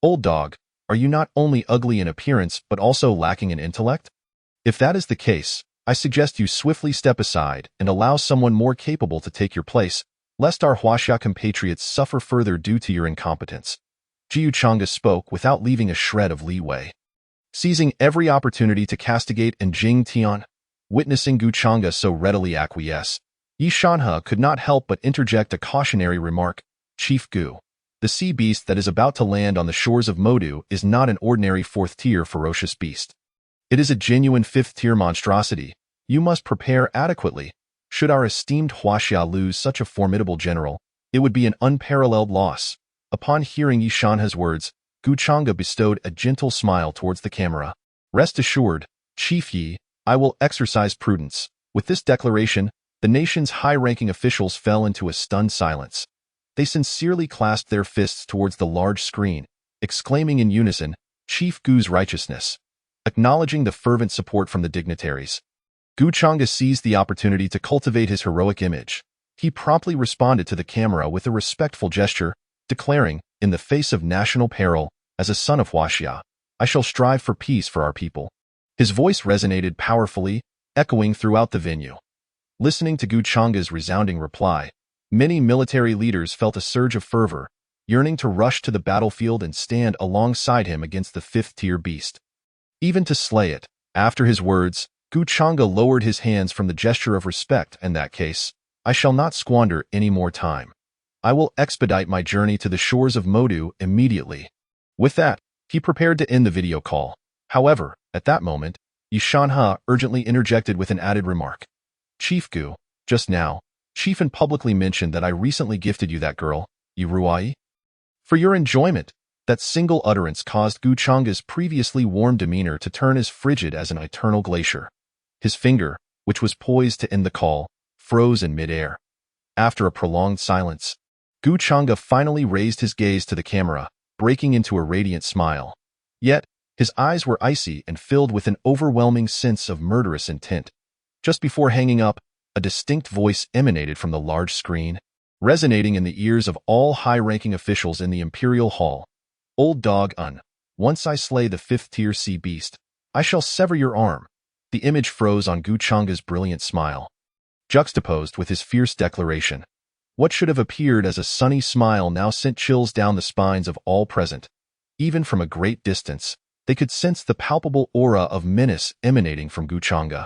S2: Old Dog, are you not only ugly in appearance but also lacking in intellect? If that is the case, I suggest you swiftly step aside and allow someone more capable to take your place, lest our Huaxia compatriots suffer further due to your incompetence. Gu Chang'e spoke without leaving a shred of leeway. Seizing every opportunity to castigate and Jingtian, witnessing Gu Chang'e so readily acquiesce, Yi Shanhe could not help but interject a cautionary remark. Chief Gu, the sea beast that is about to land on the shores of Modu is not an ordinary fourth-tier ferocious beast. It is a genuine fifth-tier monstrosity. You must prepare adequately. Should our esteemed Huaxia lose such a formidable general, it would be an unparalleled loss. Upon hearing Yi Shanhe's words, Gu Chang'e bestowed a gentle smile towards the camera. Rest assured, Chief Yi, I will exercise prudence. With this declaration, the nation's high-ranking officials fell into a stunned silence. They sincerely clasped their fists towards the large screen, exclaiming in unison, Chief Gu's righteousness. Acknowledging the fervent support from the dignitaries, Gu Chang'e seized the opportunity to cultivate his heroic image. He promptly responded to the camera with a respectful gesture, declaring, in the face of national peril, as a son of Huaxia, I shall strive for peace for our people. His voice resonated powerfully, echoing throughout the venue. Listening to Gu Chang'e's resounding reply, many military leaders felt a surge of fervor, yearning to rush to the battlefield and stand alongside him against the fifth-tier beast. Even to slay it. After his words, Gu Chang'e lowered his hands from the gesture of respect. In that case, I shall not squander any more time. I will expedite my journey to the shores of Modu immediately. With that, he prepared to end the video call. However, at that moment, Yishanha urgently interjected with an added remark. Chief Gu, just now, Chiefin publicly mentioned that I recently gifted you that girl, Yuruai. For your enjoyment, that single utterance caused Gu Changa's previously warm demeanor to turn as frigid as an eternal glacier. His finger, which was poised to end the call, froze in midair. After a prolonged silence, Gu Changa finally raised his gaze to the camera, breaking into a radiant smile. Yet, his eyes were icy and filled with an overwhelming sense of murderous intent. Just before hanging up, a distinct voice emanated from the large screen, resonating in the ears of all high-ranking officials in the Imperial Hall. Old dog once I slay the 5th-tier sea beast, I shall sever your arm. The image froze on Gu Changa's brilliant smile, juxtaposed with his fierce declaration. What should have appeared as a sunny smile now sent chills down the spines of all present. Even from a great distance, they could sense the palpable aura of menace emanating from Gu Changa.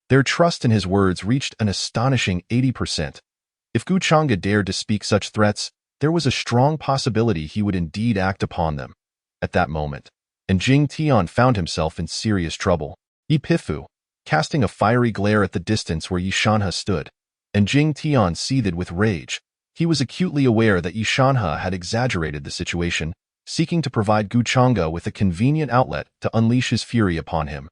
S2: Their trust in his words reached an astonishing 80%. If Gu Changa dared to speak such threats, there was a strong possibility he would indeed act upon them. At that moment, and Jing Tian found himself in serious trouble. Yipifu, casting a fiery glare at the distance where Yishanha stood, and Jing Tian seethed with rage. He was acutely aware that Yishanha had exaggerated the situation, seeking to provide Gu Changa with a convenient outlet to unleash his fury upon him.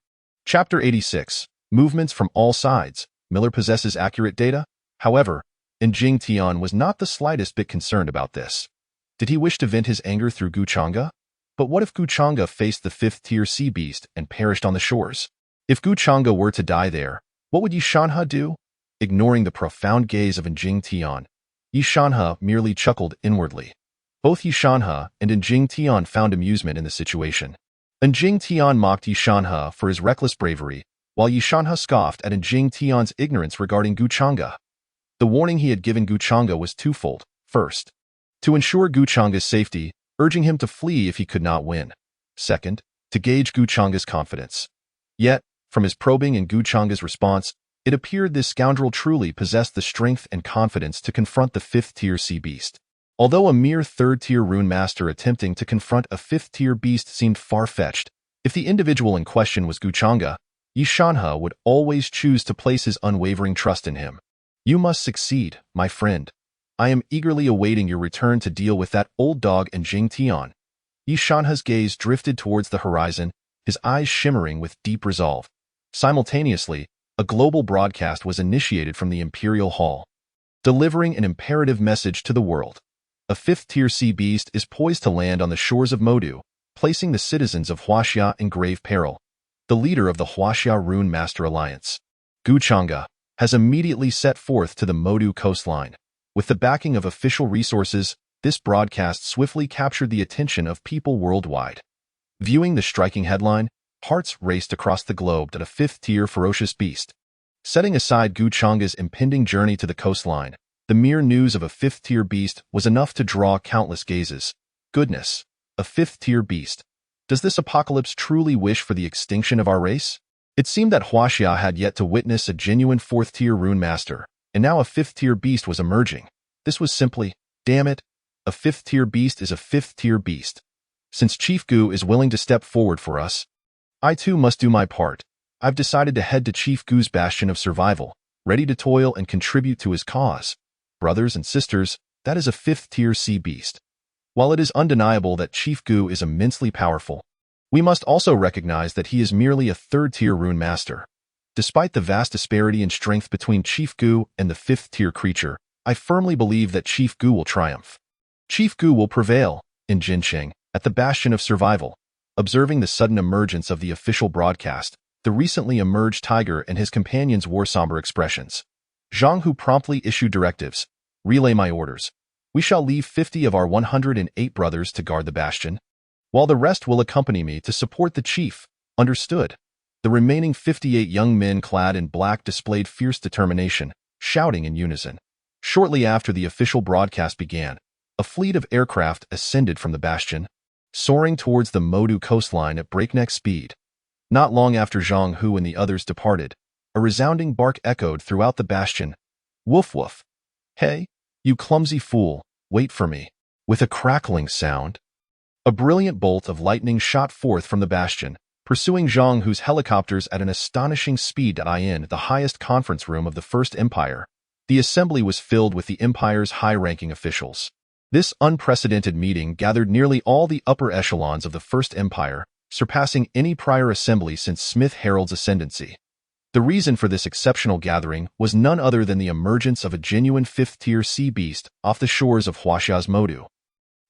S2: Chapter 86. Movements from all sides. Miller possesses accurate data. However, Jing Tian was not the slightest bit concerned about this. Did he wish to vent his anger through Gu Changa? But what if Gu Changa faced the 5th-tier sea beast and perished on the shores? If Gu Changa were to die there, what would Yishanha do? Ignoring the profound gaze of Jing Tian, Yishanha merely chuckled inwardly. Both Yishanha and Jing Tian found amusement in the situation. Jing Tian mocked Yishanha for his reckless bravery, while Yishanha scoffed at Jing Tian's ignorance regarding Gu Changa. The warning he had given Gu Changa was twofold. First, to ensure Gu Changa's safety, urging him to flee if he could not win. Second, to gauge Gu Changa's confidence. Yet, from his probing and Gu Changa's response, it appeared this scoundrel truly possessed the strength and confidence to confront the 5th-tier sea beast. Although a mere 3rd-tier rune master attempting to confront a 5th-tier beast seemed far-fetched, if the individual in question was Gu Changa, Yishanha would always choose to place his unwavering trust in him. You must succeed, my friend. I am eagerly awaiting your return to deal with that old dog and Jing Tian. Yishanha's gaze drifted towards the horizon, his eyes shimmering with deep resolve. Simultaneously, a global broadcast was initiated from the Imperial Hall, delivering an imperative message to the world. A 5th-tier sea beast is poised to land on the shores of Modu, placing the citizens of Huaxia in grave peril. The leader of the Huaxia Rune Master Alliance, Gu Changa, has immediately set forth to the Modu coastline. With the backing of official resources, this broadcast swiftly captured the attention of people worldwide. Viewing the striking headline, hearts raced across the globe at a 5th-tier ferocious beast. Setting aside Gu Changa's impending journey to the coastline, the mere news of a 5th-tier beast was enough to draw countless gazes. Goodness, a 5th-tier beast. Does this apocalypse truly wish for the extinction of our race? It seemed that Huaxia had yet to witness a genuine 4th-tier rune master, and now a 5th-tier beast was emerging. This was simply, damn it, a 5th-tier beast is a 5th-tier beast. Since Chief Gu is willing to step forward for us, I too must do my part. I've decided to head to Chief Gu's bastion of survival, ready to toil and contribute to his cause. Brothers and sisters, that is a 5th-tier sea beast. While it is undeniable that Chief Gu is immensely powerful, we must also recognize that he is merely a 3rd-tier rune master. Despite the vast disparity in strength between Chief Gu and the 5th-tier creature, I firmly believe that Chief Gu will triumph. Chief Gu will prevail, in Jincheng, at the bastion of survival. Observing the sudden emergence of the official broadcast, the recently emerged tiger and his companions wore somber expressions. Zhang Hu promptly issued directives. Relay my orders. We shall leave 50 of our 108 brothers to guard the bastion, while the rest will accompany me to support the chief. Understood. The remaining 58 young men clad in black displayed fierce determination, shouting in unison. Shortly after the official broadcast began, a fleet of aircraft ascended from the bastion, soaring towards the Modu coastline at breakneck speed. Not long after Zhang Hu and the others departed, a resounding bark echoed throughout the bastion. Woof woof. Hey, you clumsy fool, wait for me. With a crackling sound, a brilliant bolt of lightning shot forth from the bastion, pursuing Zhang Hu's helicopters at an astonishing speed. In the highest conference room of the First Empire, the assembly was filled with the Empire's high-ranking officials. This unprecedented meeting gathered nearly all the upper echelons of the First Empire, surpassing any prior assembly since Smith Harold's ascendancy. The reason for this exceptional gathering was none other than the emergence of a genuine fifth-tier sea beast off the shores of Huaxia's Modu.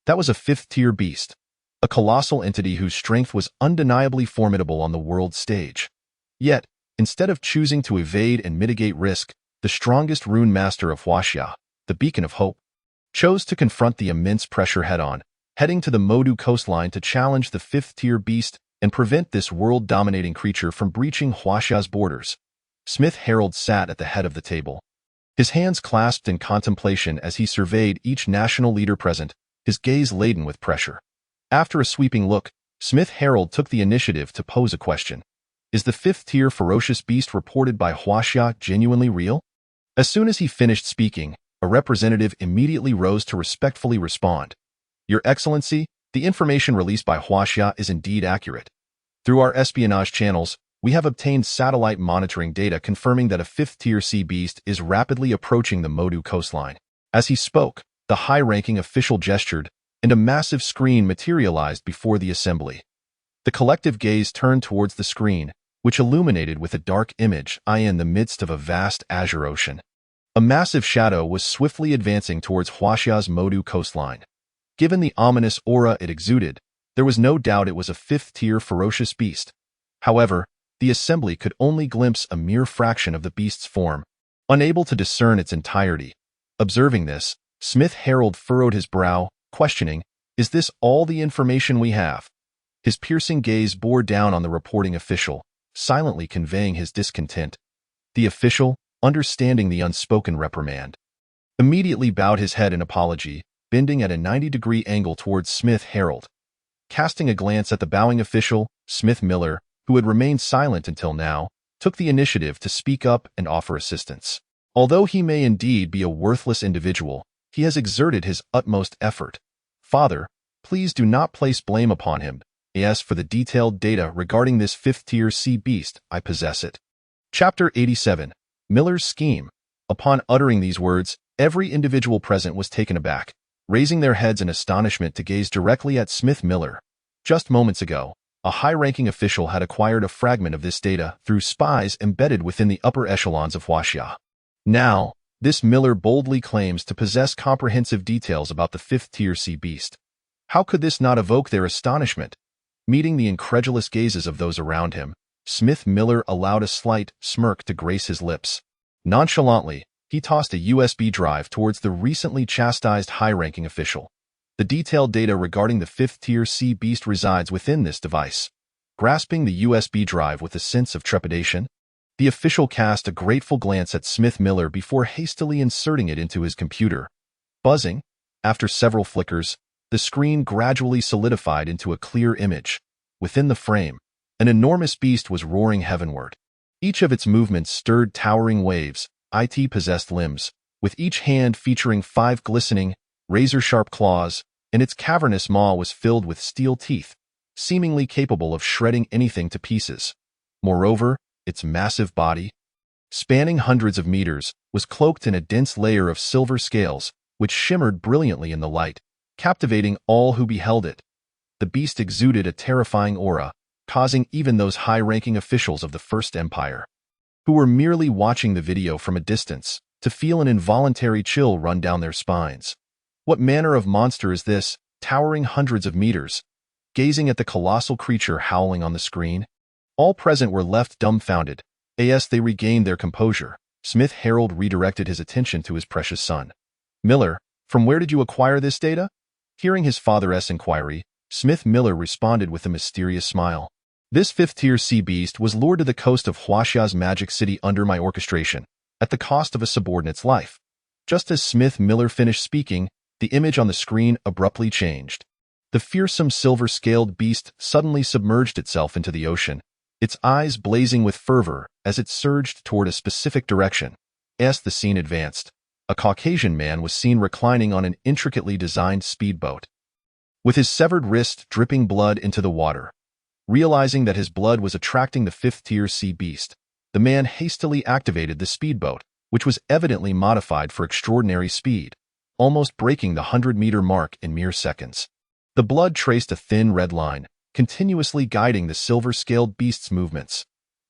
S2: That was a fifth-tier beast, a colossal entity whose strength was undeniably formidable on the world stage. Yet, instead of choosing to evade and mitigate risk, the strongest rune master of Huaxia, the Beacon of Hope, chose to confront the immense pressure head-on, heading to the Modu coastline to challenge the fifth-tier beast and prevent this world-dominating creature from breaching Huaxia's borders. Smith Harold sat at the head of the table, his hands clasped in contemplation as he surveyed each national leader present, his gaze laden with pressure. After a sweeping look, Smith Harold took the initiative to pose a question. Is the fifth-tier ferocious beast reported by Huaxia genuinely real? As soon as he finished speaking, a representative immediately rose to respectfully respond. Your Excellency, the information released by Huaxia is indeed accurate. Through our espionage channels, we have obtained satellite monitoring data confirming that a fifth-tier sea beast is rapidly approaching the Modu coastline. As he spoke, the high-ranking official gestured, and a massive screen materialized before the assembly. The collective gaze turned towards the screen, which illuminated with a dark image in the midst of a vast azure ocean. A massive shadow was swiftly advancing towards Huaxia's Modu coastline. Given the ominous aura it exuded, there was no doubt it was a fifth-tier ferocious beast. However, the assembly could only glimpse a mere fraction of the beast's form, unable to discern its entirety. Observing this, Smith Harold furrowed his brow, questioning, is this all the information we have? His piercing gaze bore down on the reporting official, silently conveying his discontent. The official, understanding the unspoken reprimand, immediately bowed his head in apology, bending at a 90-degree angle towards Smith Harold. Casting a glance at the bowing official, Smith Miller, who had remained silent until now, took the initiative to speak up and offer assistance. Although he may indeed be a worthless individual, he has exerted his utmost effort. Father, please do not place blame upon him. As for the detailed data regarding this fifth-tier sea beast, I possess it. Chapter 87. Miller's Scheme. Upon uttering these words, every individual present was taken aback, raising their heads in astonishment to gaze directly at Smith Miller. Just moments ago, a high-ranking official had acquired a fragment of this data through spies embedded within the upper echelons of Huaxia. Now, this Miller boldly claims to possess comprehensive details about the fifth-tier sea beast. How could this not evoke their astonishment? Meeting the incredulous gazes of those around him, Smith Miller allowed a slight smirk to grace his lips. Nonchalantly, he tossed a USB drive towards the recently chastised high-ranking official. The detailed data regarding the fifth-tier sea beast resides within this device. Grasping the USB drive with a sense of trepidation, the official cast a grateful glance at Smith Miller before hastily inserting it into his computer. Buzzing, after several flickers, the screen gradually solidified into a clear image. Within the frame, an enormous beast was roaring heavenward. Each of its movements stirred towering waves, IT-possessed limbs, with each hand featuring 5 glistening, razor-sharp claws, and its cavernous maw was filled with steel teeth, seemingly capable of shredding anything to pieces. Moreover, its massive body, spanning hundreds of meters, was cloaked in a dense layer of silver scales, which shimmered brilliantly in the light, captivating all who beheld it. The beast exuded a terrifying aura, causing even those high-ranking officials of the First Empire, who were merely watching the video from a distance, to feel an involuntary chill run down their spines. What manner of monster is this, towering hundreds of meters? Gazing at the colossal creature howling on the screen, all present were left dumbfounded. As they regained their composure, Smith Harold redirected his attention to his precious son. Miller, from where did you acquire this data? Hearing his father's inquiry, Smith Miller responded with a mysterious smile. This fifth-tier sea beast was lured to the coast of Huaxia's magic city under my orchestration, at the cost of a subordinate's life. Just as Smith Miller finished speaking, the image on the screen abruptly changed. The fearsome silver-scaled beast suddenly submerged itself into the ocean, its eyes blazing with fervor as it surged toward a specific direction. As the scene advanced, a Caucasian man was seen reclining on an intricately designed speedboat, with his severed wrist dripping blood into the water. Realizing that his blood was attracting the fifth-tier sea beast, the man hastily activated the speedboat, which was evidently modified for extraordinary speed, almost breaking the 100-meter mark in mere seconds. The blood traced a thin red line, continuously guiding the silver-scaled beast's movements.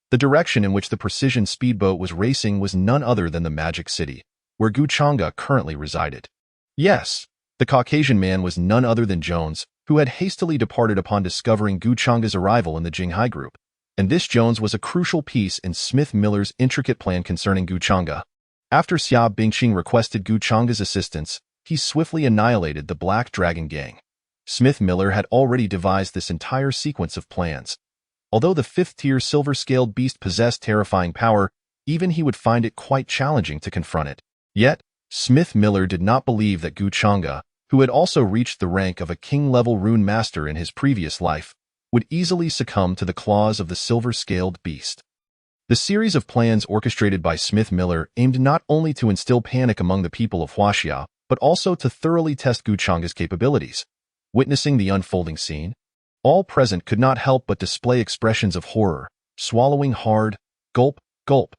S2: The direction in which the precision speedboat was racing was none other than the Magic City, where Guchanga currently resided. Yes, the Caucasian man was none other than Jones, who had hastily departed upon discovering Guchanga's arrival in the Jinghai group. And this Jones was a crucial piece in Smith-Miller's intricate plan concerning Guchanga. After Xia Bingqing requested Guchanga's assistance, he swiftly annihilated the Black Dragon Gang. Smith-Miller had already devised this entire sequence of plans. Although the fifth-tier silver-scaled beast possessed terrifying power, even he would find it quite challenging to confront it. Yet, Smith-Miller did not believe that Guchanga, who had also reached the rank of a king-level rune master in his previous life, would easily succumb to the claws of the silver-scaled beast. The series of plans orchestrated by Smith-Miller aimed not only to instill panic among the people of Huaxia, but also to thoroughly test Guchanga's capabilities. Witnessing the unfolding scene, all present could not help but display expressions of horror, swallowing hard, gulp, gulp.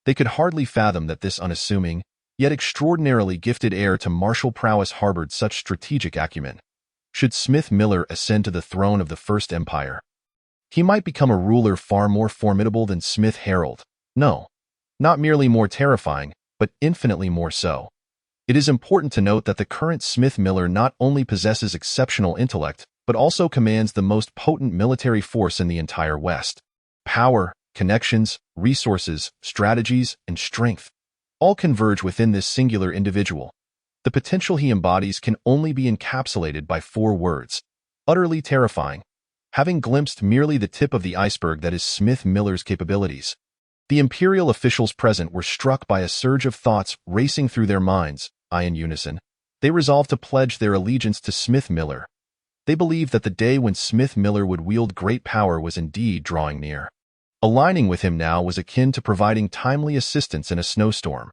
S2: They could hardly fathom that this unassuming, yet extraordinarily gifted heir to martial prowess harbored such strategic acumen. Should Smith-Miller ascend to the throne of the First Empire, he might become a ruler far more formidable than Smith-Harold. No, not merely more terrifying, but infinitely more so. It is important to note that the current Smith-Miller not only possesses exceptional intellect, but also commands the most potent military force in the entire West. Power, connections, resources, strategies, and strength all converge within this singular individual. The potential he embodies can only be encapsulated by 4 words: utterly terrifying. Having glimpsed merely the tip of the iceberg that is Smith-Miller's capabilities, the imperial officials present were struck by a surge of thoughts racing through their minds. In unison, they resolved to pledge their allegiance to Smith-Miller. They believed that the day when Smith-Miller would wield great power was indeed drawing near. Aligning with him now was akin to providing timely assistance in a snowstorm.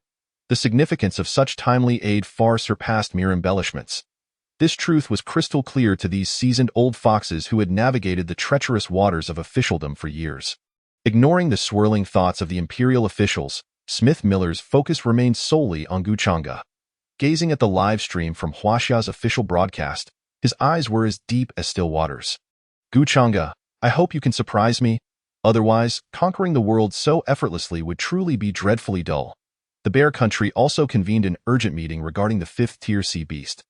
S2: The significance of such timely aid far surpassed mere embellishments. This truth was crystal clear to these seasoned old foxes who had navigated the treacherous waters of officialdom for years. Ignoring the swirling thoughts of the imperial officials, Smith-Miller's focus remained solely on Guchanga. Gazing at the live stream from Huaxia's official broadcast, his eyes were as deep as still waters. Guchanga, I hope you can surprise me. Otherwise, conquering the world so effortlessly would truly be dreadfully dull. The Bear Country also convened an urgent meeting regarding the fifth-tier sea beast.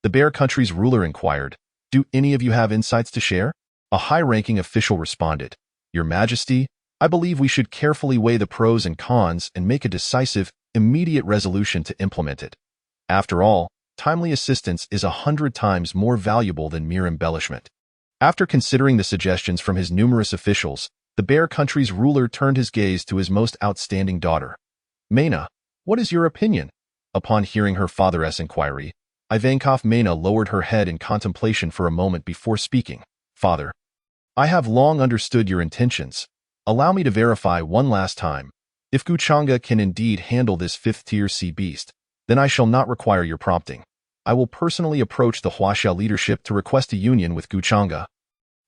S2: The Bear Country's ruler inquired, "Do any of you have insights to share?" A high-ranking official responded, "Your Majesty, I believe we should carefully weigh the pros and cons and make a decisive, immediate resolution to implement it. After all, timely assistance is 100 times more valuable than mere embellishment." After considering the suggestions from his numerous officials, the Bear Country's ruler turned his gaze to his most outstanding daughter. "Mena, what is your opinion?" Upon hearing her father's inquiry, Ivankov Mena lowered her head in contemplation for a moment before speaking. "Father, I have long understood your intentions. Allow me to verify one last time. If Guchanga can indeed handle this fifth-tier sea beast, then I shall not require your prompting. I will personally approach the Huaxia leadership to request a union with Guchanga.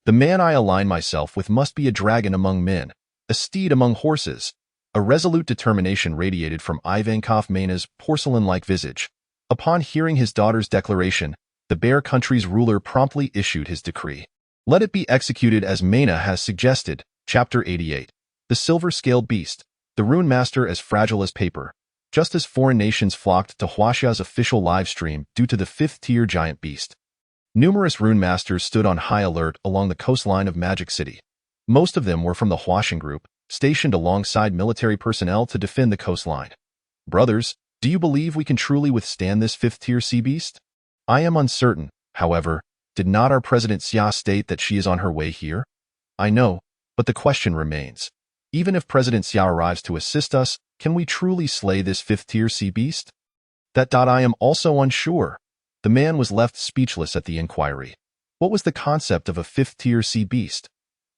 S2: The man I align myself with must be a dragon among men, a steed among horses." A resolute determination radiated from Ivankov Mena's porcelain-like visage. Upon hearing his daughter's declaration, the Bear Country's ruler promptly issued his decree. "Let it be executed as Mena has suggested." Chapter 88. The Silver-Scaled Beast, the Rune Master as fragile as paper. Just as foreign nations flocked to Huaxia's official live stream due to the fifth-tier giant beast, numerous rune masters stood on high alert along the coastline of Magic City. Most of them were from the Huaxian group, stationed alongside military personnel to defend the coastline. "Brothers, do you believe we can truly withstand this fifth-tier sea beast?" "I am uncertain, however. Did not our President Xia state that she is on her way here?" "I know, but the question remains. Even if President Xia arrives to assist us, can we truly slay this fifth-tier sea beast?" "That I am also unsure." The man was left speechless at the inquiry. What was the concept of a fifth-tier sea beast?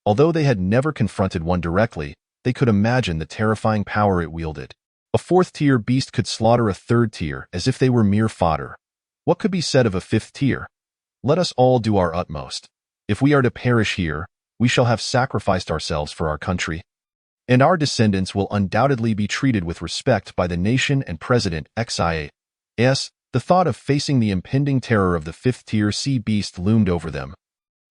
S2: Although they had never confronted one directly, they could imagine the terrifying power it wielded. A fourth-tier beast could slaughter a third tier as if they were mere fodder. What could be said of a fifth tier? Let us all do our utmost. If we are to perish here, we shall have sacrificed ourselves for our country. And our descendants will undoubtedly be treated with respect by the nation and President XIA. The thought of facing the impending terror of the fifth-tier sea beast loomed over them.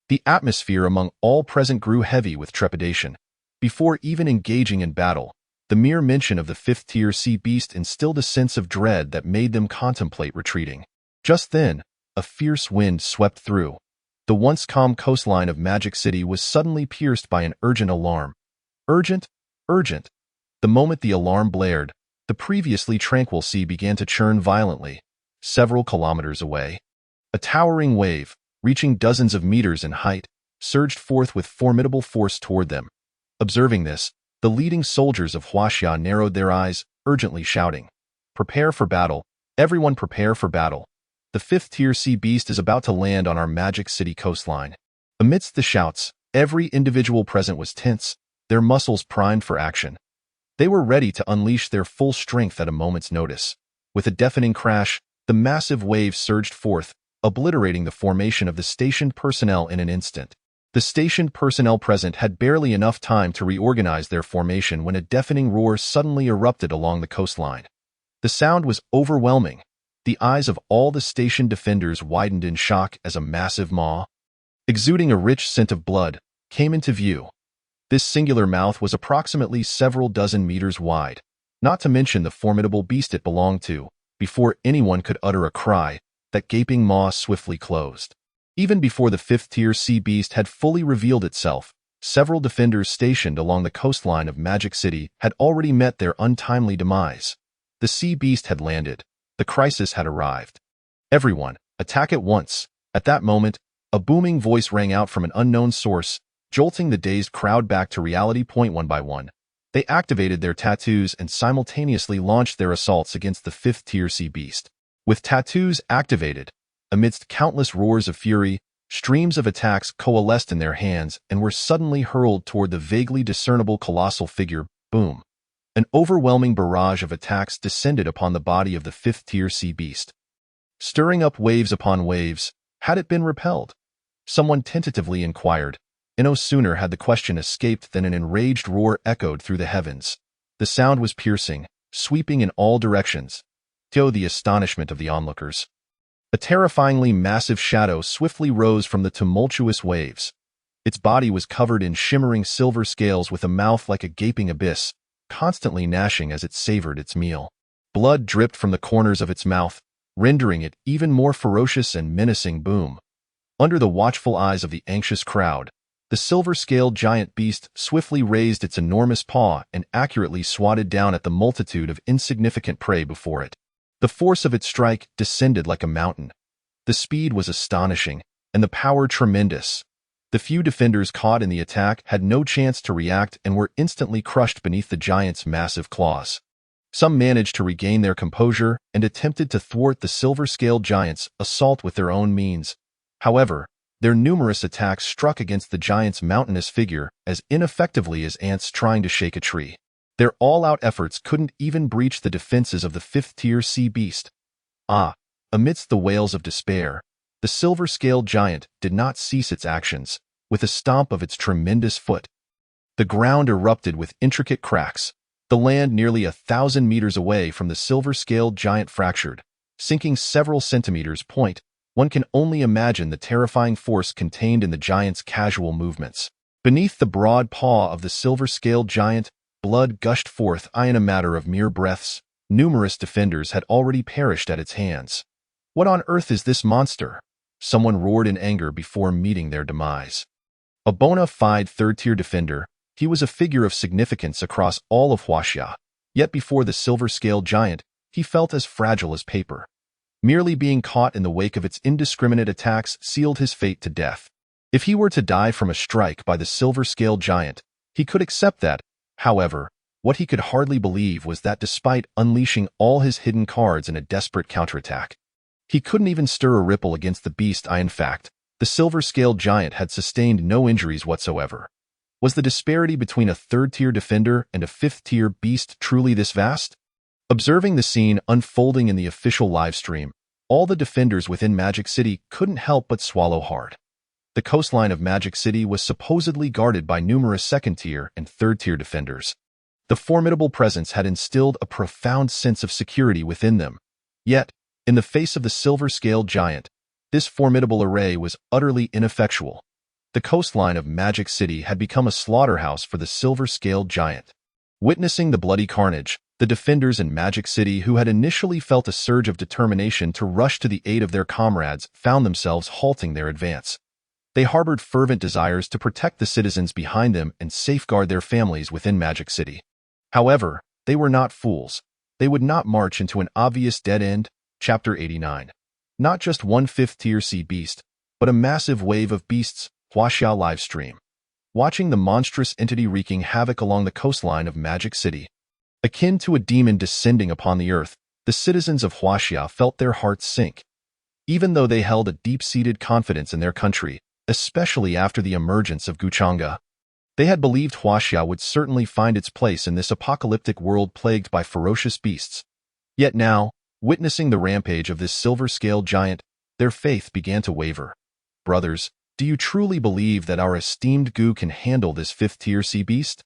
S2: The atmosphere among all present grew heavy with trepidation. Before even engaging in battle, the mere mention of the fifth-tier sea beast instilled a sense of dread that made them contemplate retreating. Just then, a fierce wind swept through. The once calm coastline of Magic City was suddenly pierced by an urgent alarm. Urgent, urgent. The moment the alarm blared, the previously tranquil sea began to churn violently. Several kilometers away, a towering wave, reaching dozens of meters in height, surged forth with formidable force toward them. Observing this, the leading soldiers of Huaxia narrowed their eyes, urgently shouting, "Prepare for battle! Everyone prepare for battle! The fifth-tier sea beast is about to land on our Magic City coastline." Amidst the shouts, every individual present was tense, their muscles primed for action. They were ready to unleash their full strength at a moment's notice. With a deafening crash, the massive wave surged forth, obliterating the formation of the stationed personnel in an instant. The stationed personnel present had barely enough time to reorganize their formation when a deafening roar suddenly erupted along the coastline. The sound was overwhelming. The eyes of all the stationed defenders widened in shock as a massive maw, exuding a rich scent of blood, came into view. This singular mouth was approximately several dozen meters wide, not to mention the formidable beast it belonged to. Before anyone could utter a cry, that gaping maw swiftly closed. Even before the fifth-tier sea beast had fully revealed itself, several defenders stationed along the coastline of Magic City had already met their untimely demise. The sea beast had landed. The crisis had arrived. Everyone, attack at once. At that moment, a booming voice rang out from an unknown source, jolting the dazed crowd back to reality. One by one, they activated their tattoos and simultaneously launched their assaults against the fifth-tier sea beast. With tattoos activated, amidst countless roars of fury, streams of attacks coalesced in their hands and were suddenly hurled toward the vaguely discernible colossal figure. Boom! An overwhelming barrage of attacks descended upon the body of the fifth-tier sea beast, stirring up waves upon waves. Had it been repelled? Someone tentatively inquired. And no sooner had the question escaped than an enraged roar echoed through the heavens. The sound was piercing, sweeping in all directions. To the astonishment of the onlookers, a terrifyingly massive shadow swiftly rose from the tumultuous waves. Its body was covered in shimmering silver scales with a mouth like a gaping abyss, constantly gnashing as it savored its meal. Blood dripped from the corners of its mouth, rendering it even more ferocious and menacing. Boom! Under the watchful eyes of the anxious crowd, the silver-scaled giant beast swiftly raised its enormous paw and accurately swatted down at the multitude of insignificant prey before it. The force of its strike descended like a mountain. The speed was astonishing, and the power tremendous. The few defenders caught in the attack had no chance to react and were instantly crushed beneath the giant's massive claws. Some managed to regain their composure and attempted to thwart the silver-scaled giant's assault with their own means. However, their numerous attacks struck against the giant's mountainous figure as ineffectively as ants trying to shake a tree. Their all-out efforts couldn't even breach the defenses of the fifth-tier sea beast. Amidst the wails of despair, the silver-scaled giant did not cease its actions. With a stomp of its tremendous foot, the ground erupted with intricate cracks. The land nearly 1,000 meters away from the silver-scaled giant fractured, sinking several centimeters. One can only imagine the terrifying force contained in the giant's casual movements. Beneath the broad paw of the silver-scaled giant, blood gushed forth in a matter of mere breaths. Numerous defenders had already perished at its hands. What on earth is this monster? Someone roared in anger before meeting their demise. A bona fide third-tier defender, he was a figure of significance across all of Huaxia. Yet before the silver-scaled giant, he felt as fragile as paper. Merely being caught in the wake of its indiscriminate attacks sealed his fate to death. If he were to die from a strike by the silver-scaled giant, he could accept that. However, what he could hardly believe was that despite unleashing all his hidden cards in a desperate counterattack, he couldn't even stir a ripple against the beast. In fact, the silver-scaled giant had sustained no injuries whatsoever. Was the disparity between a third-tier defender and a fifth-tier beast truly this vast? Observing the scene unfolding in the official livestream, all the defenders within Magic City couldn't help but swallow hard. The coastline of Magic City was supposedly guarded by numerous second-tier and third-tier defenders. The formidable presence had instilled a profound sense of security within them. Yet, in the face of the silver-scaled giant, this formidable array was utterly ineffectual. The coastline of Magic City had become a slaughterhouse for the silver-scaled giant. Witnessing the bloody carnage, the defenders in Magic City who had initially felt a surge of determination to rush to the aid of their comrades found themselves halting their advance. They harbored fervent desires to protect the citizens behind them and safeguard their families within Magic City. However, they were not fools. They would not march into an obvious dead end. Chapter 89. Not just one fifth-tier sea beast, but a massive wave of beasts. Huaxia livestream. Watching the monstrous entity wreaking havoc along the coastline of Magic City. Akin to a demon descending upon the earth, the citizens of Huaxia felt their hearts sink. Even though they held a deep-seated confidence in their country, especially after the emergence of Guchanga, they had believed Huaxia would certainly find its place in this apocalyptic world plagued by ferocious beasts. Yet now, witnessing the rampage of this silver-scaled giant, their faith began to waver. Brothers, do you truly believe that our esteemed Gu can handle this fifth-tier sea beast?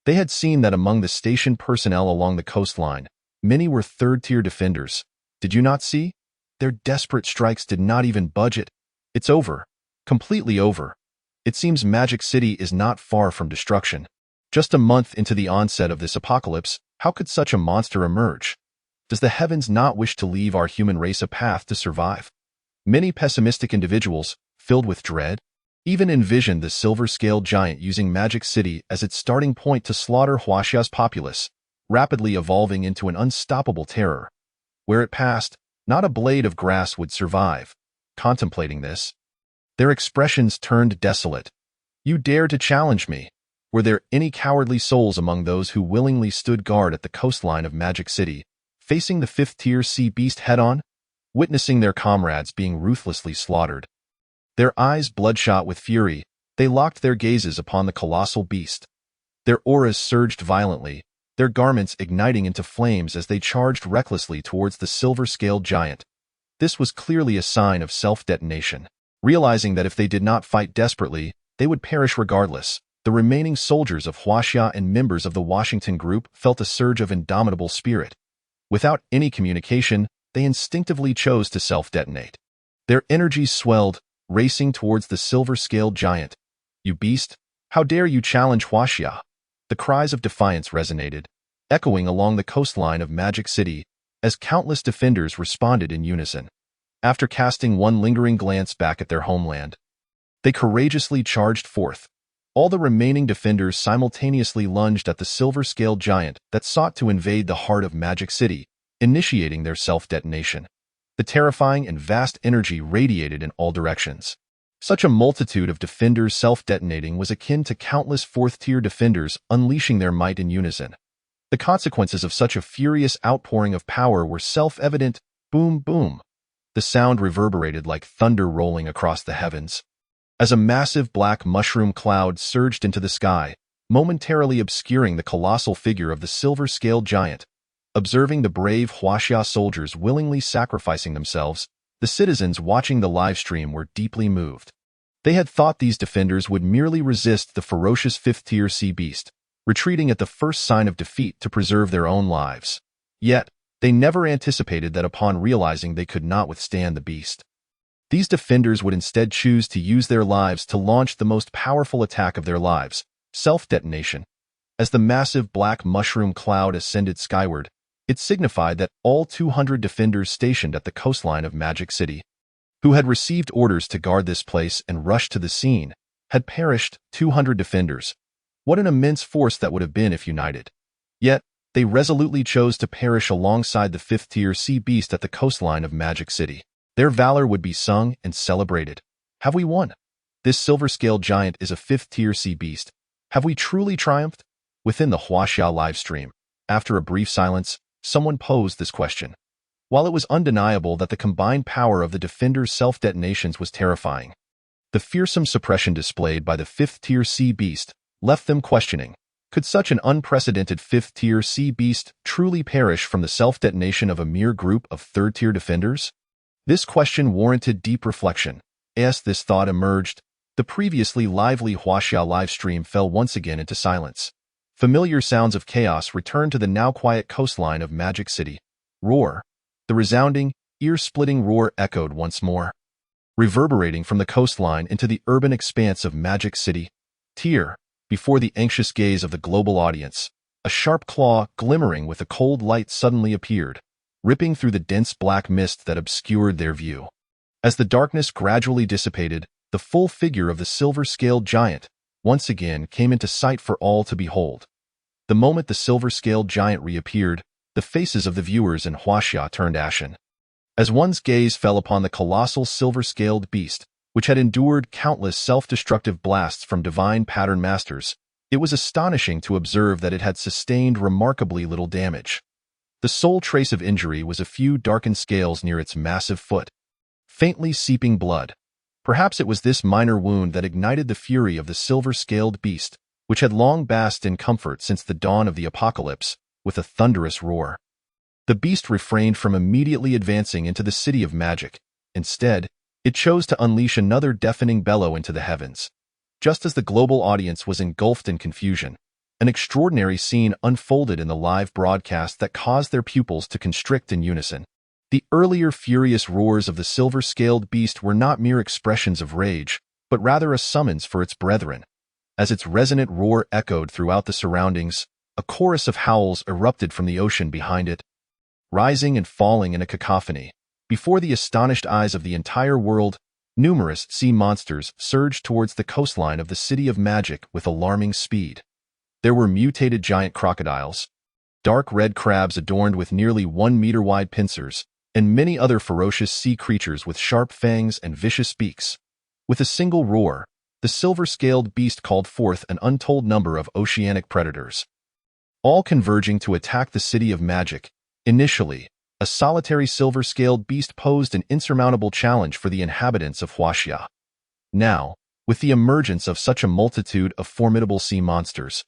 S2: They had seen that among the station personnel along the coastline, many were third-tier defenders. Did you not see? Their desperate strikes did not even budge it. It's over. Completely over. It seems Magic City is not far from destruction. Just a month into the onset of this apocalypse, how could such a monster emerge? Does the heavens not wish to leave our human race a path to survive? Many pessimistic individuals, filled with dread, even envisioned the silver-scaled giant using Magic City as its starting point to slaughter Huaxia's populace, rapidly evolving into an unstoppable terror. Where it passed, not a blade of grass would survive. Contemplating this, their expressions turned desolate. You dare to challenge me? Were there any cowardly souls among those who willingly stood guard at the coastline of Magic City, facing the fifth-tier sea beast head-on, witnessing their comrades being ruthlessly slaughtered? Their eyes bloodshot with fury, they locked their gazes upon the colossal beast. Their auras surged violently, their garments igniting into flames as they charged recklessly towards the silver-scaled giant. This was clearly a sign of self-detonation. Realizing that if they did not fight desperately, they would perish regardless, the remaining soldiers of Huaxia and members of the Washington Group felt a surge of indomitable spirit. Without any communication, they instinctively chose to self-detonate. Their energies swelled, racing towards the silver-scaled giant. You beast! How dare you challenge Huaxia? The cries of defiance resonated, echoing along the coastline of Magic City, as countless defenders responded in unison. After casting one lingering glance back at their homeland, they courageously charged forth. All the remaining defenders simultaneously lunged at the silver-scaled giant that sought to invade the heart of Magic City, initiating their self-detonation. The terrifying and vast energy radiated in all directions. Such a multitude of defenders self-detonating was akin to countless fourth-tier defenders unleashing their might in unison. The consequences of such a furious outpouring of power were self-evident. Boom, boom. The sound reverberated like thunder rolling across the heavens. As a massive black mushroom cloud surged into the sky, momentarily obscuring the colossal figure of the silver-scaled giant. Observing the brave Huaxia soldiers willingly sacrificing themselves, the citizens watching the livestream were deeply moved. They had thought these defenders would merely resist the ferocious fifth-tier sea beast, retreating at the first sign of defeat to preserve their own lives. Yet, they never anticipated that upon realizing they could not withstand the beast, these defenders would instead choose to use their lives to launch the most powerful attack of their lives, self-detonation. As the massive black mushroom cloud ascended skyward, it signified that all 200 defenders stationed at the coastline of Magic City, who had received orders to guard this place and rush to the scene, had perished. 200 defenders. What an immense force that would have been if united. Yet, they resolutely chose to perish alongside the fifth-tier sea beast at the coastline of Magic City. Their valor would be sung and celebrated. Have we won? This silver-scaled giant is a fifth-tier sea beast. Have we truly triumphed? Within the Huaxia livestream, after a brief silence, someone posed this question. While it was undeniable that the combined power of the defenders' self-detonations was terrifying, the fearsome suppression displayed by the fifth-tier sea beast left them questioning. Could such an unprecedented fifth-tier sea beast truly perish from the self-detonation of a mere group of third-tier defenders? This question warranted deep reflection. As this thought emerged, The previously lively Huaxia livestream fell once again into silence. Familiar sounds of chaos returned to the now quiet coastline of Magic City. Roar. The resounding, ear-splitting roar echoed once more, reverberating from the coastline into the urban expanse of Magic City. Tear, before the anxious gaze of the global audience, a sharp claw glimmering with a cold light suddenly appeared, ripping through the dense black mist that obscured their view. As the darkness gradually dissipated, the full figure of the silver-scaled giant once again came into sight for all to behold. The moment the silver-scaled giant reappeared, the faces of the viewers in Huaxia turned ashen. As one's gaze fell upon the colossal silver-scaled beast, which had endured countless self-destructive blasts from divine pattern masters, it was astonishing to observe that it had sustained remarkably little damage. The sole trace of injury was a few darkened scales near its massive foot, faintly seeping blood. Perhaps it was this minor wound that ignited the fury of the silver-scaled beast, which had long basked in comfort since the dawn of the apocalypse, with a thunderous roar. The beast refrained from immediately advancing into the city of magic. Instead, it chose to unleash another deafening bellow into the heavens. Just as the global audience was engulfed in confusion, an extraordinary scene unfolded in the live broadcast that caused their pupils to constrict in unison. The earlier furious roars of the silver-scaled beast were not mere expressions of rage, but rather a summons for its brethren. As its resonant roar echoed throughout the surroundings, a chorus of howls erupted from the ocean behind it, rising and falling in a cacophony. Before the astonished eyes of the entire world, numerous sea monsters surged towards the coastline of the City of Magic with alarming speed. There were mutated giant crocodiles, dark red crabs adorned with nearly 1-meter-wide pincers, and many other ferocious sea creatures with sharp fangs and vicious beaks. With a single roar, the silver-scaled beast called forth an untold number of oceanic predators, all converging to attack the City of Magic. Initially, a solitary silver-scaled beast posed an insurmountable challenge for the inhabitants of Huaxia. Now, with the emergence of such a multitude of formidable sea monsters,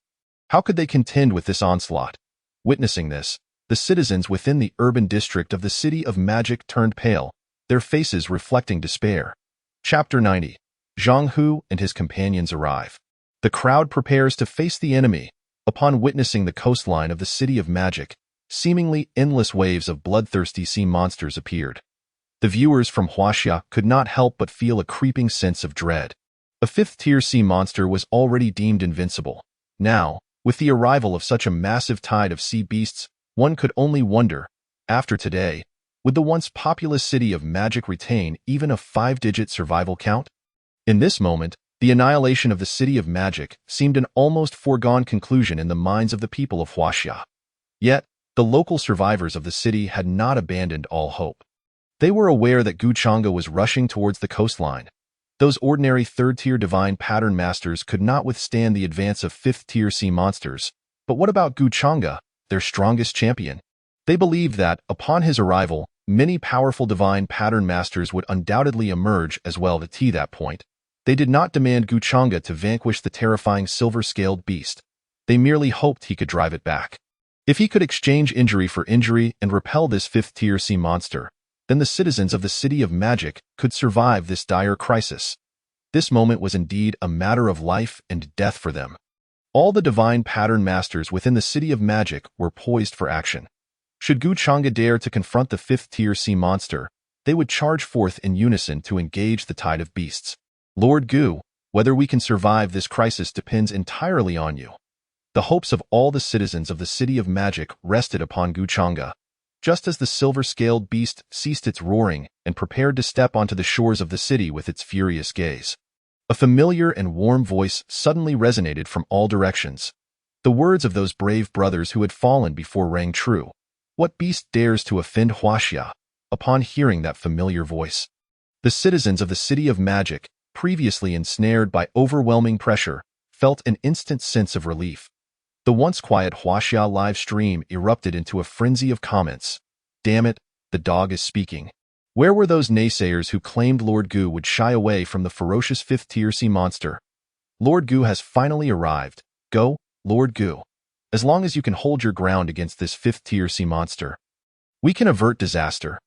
S2: how could they contend with this onslaught? Witnessing this, the citizens within the urban district of the City of Magic turned pale, their faces reflecting despair. Chapter 90. Zhang Hu and his companions arrive. The crowd prepares to face the enemy. Upon witnessing the coastline of the City of Magic, seemingly endless waves of bloodthirsty sea monsters appeared. The viewers from Huaxia could not help but feel a creeping sense of dread. A fifth-tier sea monster was already deemed invincible. Now, with the arrival of such a massive tide of sea beasts, one could only wonder, after today, would the once populous City of Magic retain even a 5-digit survival count? In this moment, the annihilation of the City of Magic seemed an almost foregone conclusion in the minds of the people of Huaxia. Yet, the local survivors of the city had not abandoned all hope. They were aware that Guchanga was rushing towards the coastline. Those ordinary third-tier divine pattern masters could not withstand the advance of fifth-tier sea monsters. But what about Guchanga, their strongest champion? They believed that, upon his arrival, many powerful divine pattern masters would undoubtedly emerge as well. To that point, they did not demand Guchanga to vanquish the terrifying silver-scaled beast. They merely hoped he could drive it back. If he could exchange injury for injury and repel this fifth-tier sea monster, then the citizens of the City of Magic could survive this dire crisis. This moment was indeed a matter of life and death for them. All the divine pattern masters within the City of Magic were poised for action. Should Guchanga dare to confront the fifth-tier sea monster, they would charge forth in unison to engage the tide of beasts. Lord Gu, whether we can survive this crisis depends entirely on you. The hopes of all the citizens of the City of Magic rested upon Guchanga. Just as the silver-scaled beast ceased its roaring and prepared to step onto the shores of the city with its furious gaze, a familiar and warm voice suddenly resonated from all directions. The words of those brave brothers who had fallen before rang true. What beast dares to offend Huaxia? Upon hearing that familiar voice, the citizens of the City of Magic, previously ensnared by overwhelming pressure, felt an instant sense of relief. The once quiet Huaxia live stream erupted into a frenzy of comments. Damn it, the dog is speaking. Where were those naysayers who claimed Lord Gu would shy away from the ferocious fifth-tier sea monster? Lord Gu has finally arrived. Go, Lord Gu. As long as you can hold your ground against this fifth-tier sea monster, we can avert disaster.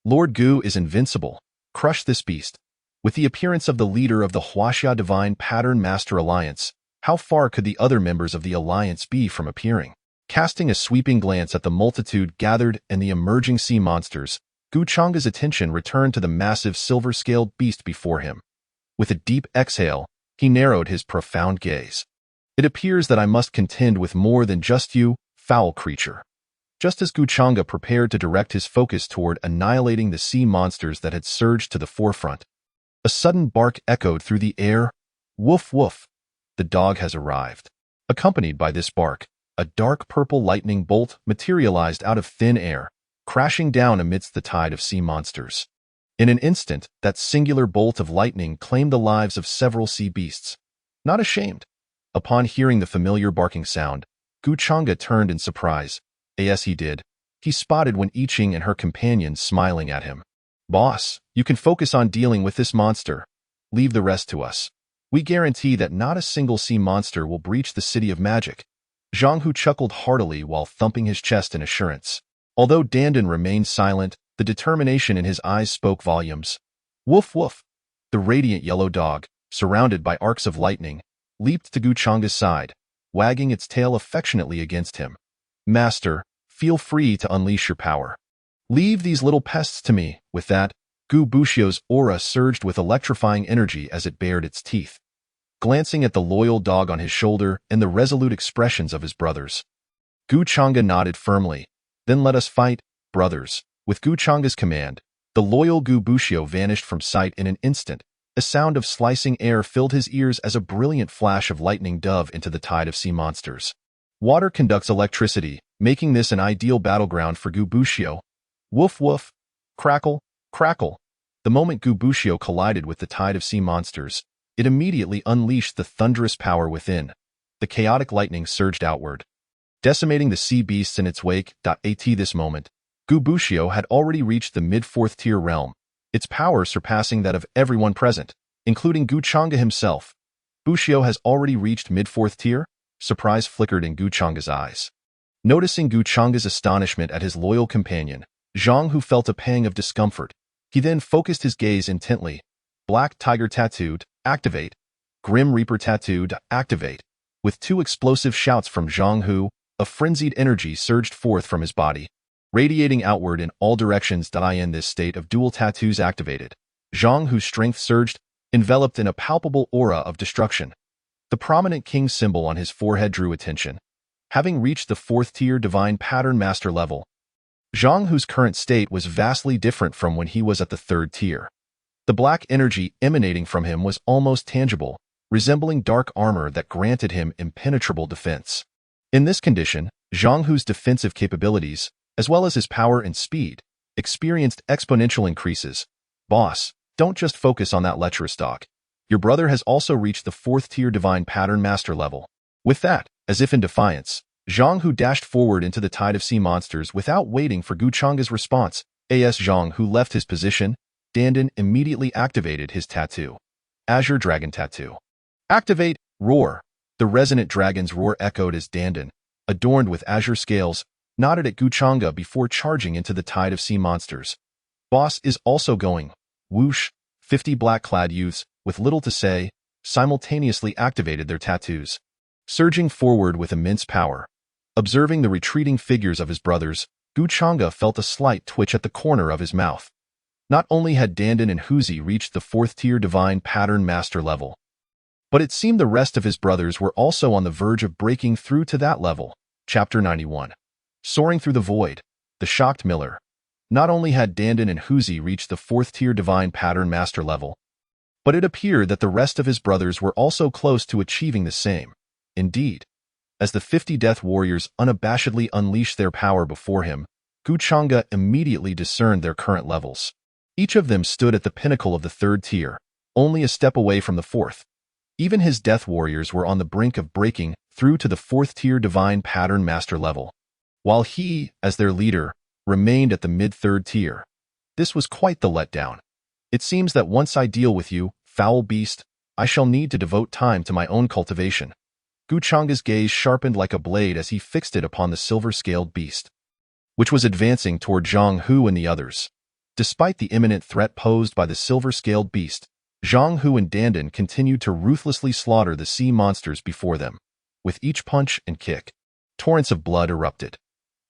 S2: Lord Gu is invincible. Crush this beast. With the appearance of the leader of the Huaxia Divine Pattern Master Alliance, how far could the other members of the alliance be from appearing? Casting a sweeping glance at the multitude gathered and the emerging sea monsters, Gu Chang's attention returned to the massive silver-scaled beast before him. With a deep exhale, he narrowed his profound gaze. It appears that I must contend with more than just you, foul creature. Just as Gu Chang'e prepared to direct his focus toward annihilating the sea monsters that had surged to the forefront, a sudden bark echoed through the air. Woof woof. The dog has arrived. Accompanied by this bark, a dark purple lightning bolt materialized out of thin air, crashing down amidst the tide of sea monsters. In an instant, that singular bolt of lightning claimed the lives of several sea beasts. Not ashamed. Upon hearing the familiar barking sound, Gu Chang'e turned in surprise. As he did, he spotted Wen Yiqing and her companion smiling at him. Boss, you can focus on dealing with this monster. Leave the rest to us. We guarantee that not a single sea monster will breach the City of Magic. Zhang Hu chuckled heartily while thumping his chest in assurance. Although Dandan remained silent, the determination in his eyes spoke volumes. Woof woof. The radiant yellow dog, surrounded by arcs of lightning, leaped to Gu Chang'e's side, wagging its tail affectionately against him. Master, feel free to unleash your power. Leave these little pests to me. With that, Gubushu's aura surged with electrifying energy as it bared its teeth. Glancing at the loyal dog on his shoulder and the resolute expressions of his brothers, Gu Chang'e nodded firmly. Then let us fight, brothers. With Gu Chang'e's command, the loyal Gubushu vanished from sight in an instant. A sound of slicing air filled his ears as a brilliant flash of lightning dove into the tide of sea monsters. Water conducts electricity, making this an ideal battleground for Gubushu. Woof woof. Crackle, crackle. The moment Gubushu collided with the tide of sea monsters, it immediately unleashed the thunderous power within. The chaotic lightning surged outward, decimating the sea beasts in its wake. At this moment, Gubushu had already reached the mid-4th tier realm, its power surpassing that of everyone present, including Gu Chang'e himself. Bushu has already reached mid-4th tier? Surprise flickered in Gu Chang'e's eyes. Noticing Gu Chang'e's astonishment at his loyal companion, Zhang Hu felt a pang of discomfort. He then focused his gaze intently. Black Tiger tattooed, activate. Grim Reaper tattooed, activate. With two explosive shouts from Zhang Hu, a frenzied energy surged forth from his body, radiating outward in all directions. In this state of dual tattoos activated, Zhang Hu's strength surged, enveloped in a palpable aura of destruction. The prominent king symbol on his forehead drew attention. Having reached the 4th tier Divine Pattern Master level, Zhang Hu's current state was vastly different from when he was at the 3rd tier. The black energy emanating from him was almost tangible, resembling dark armor that granted him impenetrable defense. In this condition, Zhang Hu's defensive capabilities, as well as his power and speed, experienced exponential increases. Boss, don't just focus on that lecherous dog. Your brother has also reached the 4th tier Divine Pattern Master level. With that, as if in defiance, Zhang Hu dashed forward into the tide of sea monsters without waiting for Gu Chang'e's response. As Zhang Hu left his position, Dandan immediately activated his tattoo. Azure Dragon Tattoo. Activate, roar. The resonant dragon's roar echoed as Dandan, adorned with azure scales, nodded at Gu Chang'e before charging into the tide of sea monsters. Boss is also going. Whoosh. 50 black-clad youths, with little to say, simultaneously activated their tattoos, surging forward with immense power. Observing the retreating figures of his brothers, Gu Chang'e felt a slight twitch at the corner of his mouth. Not only had Dandan and Huzi reached the 4th tier Divine Pattern Master level, but it seemed the rest of his brothers were also on the verge of breaking through to that level. Chapter 91. Soaring through the void, the shocked Miller. Not only had Dandan and Huzi reached the 4th tier Divine Pattern Master level, but it appeared that the rest of his brothers were also close to achieving the same. Indeed, as the 50 Death Warriors unabashedly unleashed their power before him, Gu Chang'e immediately discerned their current levels. Each of them stood at the pinnacle of the 3rd tier, only a step away from the 4th. Even his Death Warriors were on the brink of breaking through to the 4th tier Divine Pattern Master level, while he, as their leader, remained at the mid-3rd tier. This was quite the letdown. It seems that once I deal with you, foul beast, I shall need to devote time to my own cultivation. Gu Chang'e's gaze sharpened like a blade as he fixed it upon the silver-scaled beast, which was advancing toward Zhang Hu and the others. Despite the imminent threat posed by the silver-scaled beast, Zhang Hu and Dandan continued to ruthlessly slaughter the sea monsters before them. With each punch and kick, torrents of blood erupted.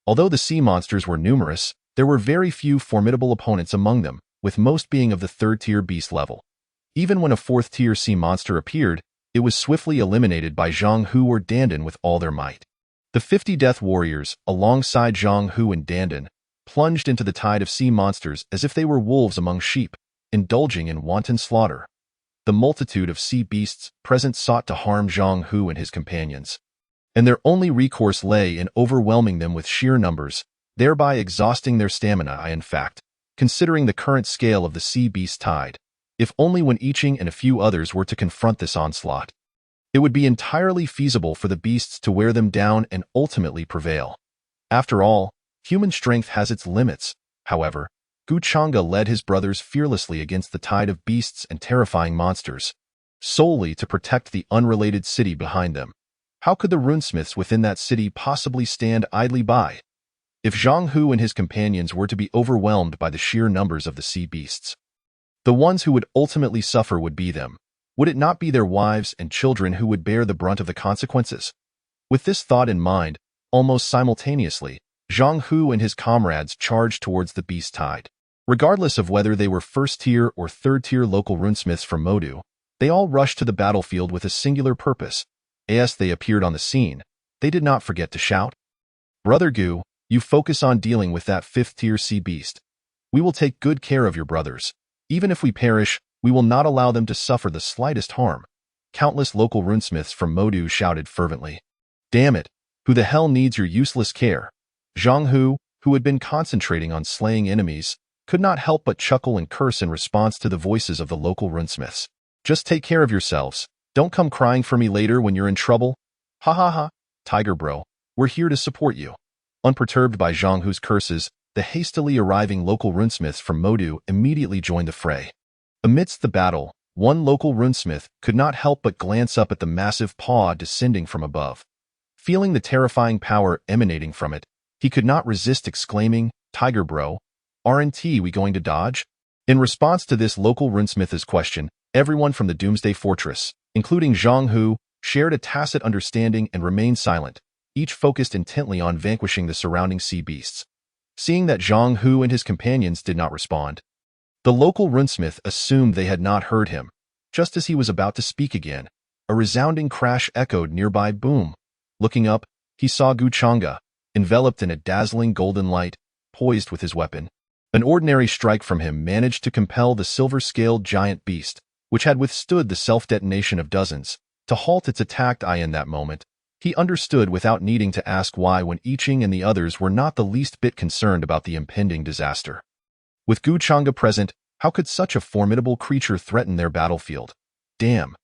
S2: Although the sea monsters were numerous, there were very few formidable opponents among them, with most being of the third-tier beast level. Even when a fourth-tier sea monster appeared, it was swiftly eliminated by Zhang Hu or Dandan with all their might. The 50 Death Warriors, alongside Zhang Hu and Dandan, plunged into the tide of sea monsters as if they were wolves among sheep, indulging in wanton slaughter. The multitude of sea beasts present sought to harm Zhang Hu and his companions, and their only recourse lay in overwhelming them with sheer numbers, thereby exhausting their stamina. In fact, considering the current scale of the sea beast tide, if only when Iching and a few others were to confront this onslaught, it would be entirely feasible for the beasts to wear them down and ultimately prevail. After all, human strength has its limits. However, Guchanga led his brothers fearlessly against the tide of beasts and terrifying monsters, solely to protect the unrelated city behind them. How could the runesmiths within that city possibly stand idly by? If Zhang Hu and his companions were to be overwhelmed by the sheer numbers of the sea beasts, the ones who would ultimately suffer would be them. Would it not be their wives and children who would bear the brunt of the consequences? With this thought in mind, almost simultaneously, Zhang Hu and his comrades charged towards the beast tide. Regardless of whether they were first-tier or third-tier local runesmiths from Modu, they all rushed to the battlefield with a singular purpose. As they appeared on the scene, they did not forget to shout, "Brother Gu, you focus on dealing with that fifth-tier sea beast. We will take good care of your brothers. Even if we perish, we will not allow them to suffer the slightest harm." Countless local runesmiths from Modu shouted fervently. "Damn it, who the hell needs your useless care?" Zhang Hu, who had been concentrating on slaying enemies, could not help but chuckle and curse in response to the voices of the local runesmiths. "Just take care of yourselves. Don't come crying for me later when you're in trouble. Ha ha ha, Tiger Bro, we're here to support you." Unperturbed by Zhang Hu's curses, the hastily arriving local runesmiths from Modu immediately joined the fray. Amidst the battle, one local runesmith could not help but glance up at the massive paw descending from above. Feeling the terrifying power emanating from it, he could not resist exclaiming, "Tiger Bro, aren't we going to dodge?" In response to this local runesmith's question, everyone from the Doomsday Fortress, including Zhang Hu, shared a tacit understanding and remained silent, each focused intently on vanquishing the surrounding sea beasts. Seeing that Zhang Hu and his companions did not respond, the local runesmith assumed they had not heard him. Just as he was about to speak again, a resounding crash echoed nearby. Boom! Looking up, he saw Guchanga, enveloped in a dazzling golden light, poised with his weapon. An ordinary strike from him managed to compel the silver-scaled giant beast, which had withstood the self-detonation of dozens, to halt its attack. In that moment, he understood without needing to ask why when Iching and the others were not the least bit concerned about the impending disaster. With Guchanga present, how could such a formidable creature threaten their battlefield? "Damn,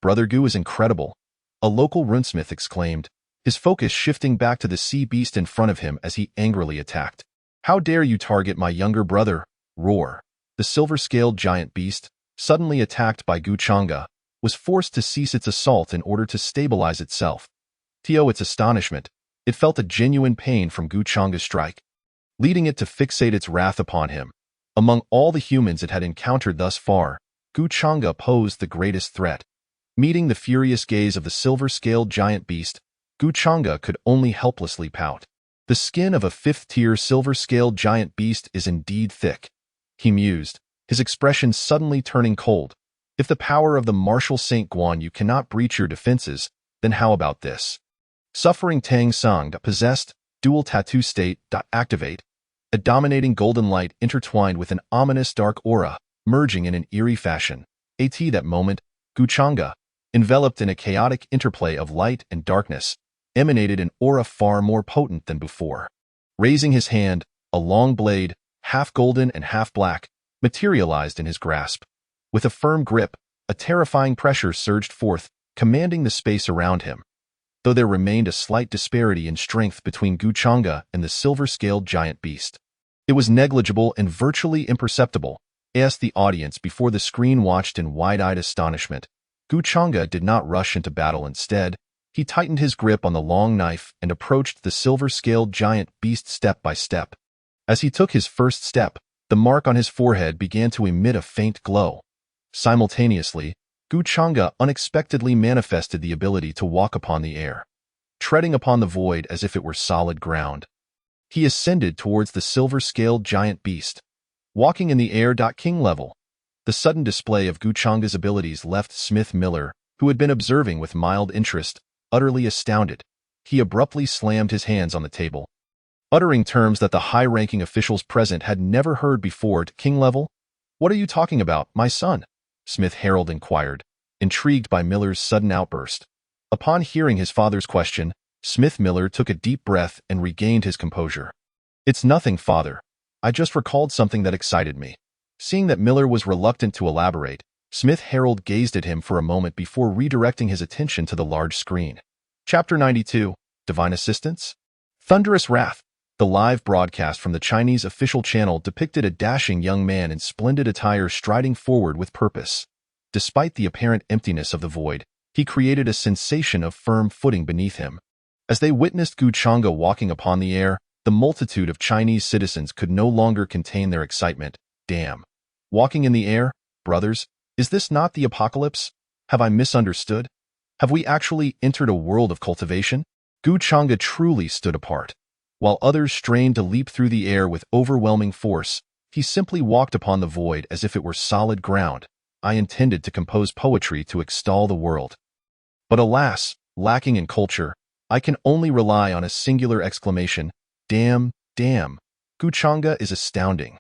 S2: Brother Gu is incredible," a local runesmith exclaimed, his focus shifting back to the sea beast in front of him as he angrily attacked. "How dare you target my younger brother?" Roar. The silver-scaled giant beast, suddenly attacked by Guchanga, was forced to cease its assault in order to stabilize itself. To its astonishment, it felt a genuine pain from Guchanga's strike, leading it to fixate its wrath upon him. Among all the humans it had encountered thus far, Guchanga posed the greatest threat. Meeting the furious gaze of the silver-scaled giant beast, Guchanga could only helplessly pout. The skin of a fifth-tier silver-scaled giant beast is indeed thick, he mused, his expression suddenly turning cold. If the power of the martial Saint Guan Yu cannot breach your defenses, then how about this? Suffering Tang Sang possessed, dual tattoo state activate. A dominating golden light intertwined with an ominous dark aura, merging in an eerie fashion. At that moment, Guchanga, enveloped in a chaotic interplay of light and darkness, emanated an aura far more potent than before. Raising his hand, a long blade, half golden and half black, materialized in his grasp. With a firm grip, a terrifying pressure surged forth, commanding the space around him. Though there remained a slight disparity in strength between Guchanga and the silver-scaled giant beast, it was negligible and virtually imperceptible. As the audience before the screen watched in wide-eyed astonishment, Guchanga did not rush into battle. Instead, he tightened his grip on the long knife and approached the silver-scaled giant beast step by step. As he took his first step, the mark on his forehead began to emit a faint glow. Simultaneously, Guchanga unexpectedly manifested the ability to walk upon the air, treading upon the void as if it were solid ground. He ascended towards the silver-scaled giant beast, walking in the air. King level. The sudden display of Guchanga's abilities left Smith Miller, who had been observing with mild interest, utterly astounded. He abruptly slammed his hands on the table, uttering terms that the high-ranking officials present had never heard before. King level? What are you talking about, my son? Smith Harold inquired, intrigued by Miller's sudden outburst. Upon hearing his father's question, Smith Miller took a deep breath and regained his composure. It's nothing, father. I just recalled something that excited me. Seeing that Miller was reluctant to elaborate, Smith Harold gazed at him for a moment before redirecting his attention to the large screen. Chapter 92, Divine Assistance? Thunderous Wrath. The live broadcast from the Chinese official channel depicted a dashing young man in splendid attire striding forward with purpose. Despite the apparent emptiness of the void, he created a sensation of firm footing beneath him. As they witnessed Guchanga walking upon the air, the multitude of Chinese citizens could no longer contain their excitement. Damn. Walking in the air? Brothers, is this not the apocalypse? Have I misunderstood? Have we actually entered a world of cultivation? Guchanga truly stood apart. While others strained to leap through the air with overwhelming force, he simply walked upon the void as if it were solid ground. I intended to compose poetry to extol the world. But alas, lacking in culture, I can only rely on a singular exclamation. Damn, damn. Guchanga is astounding.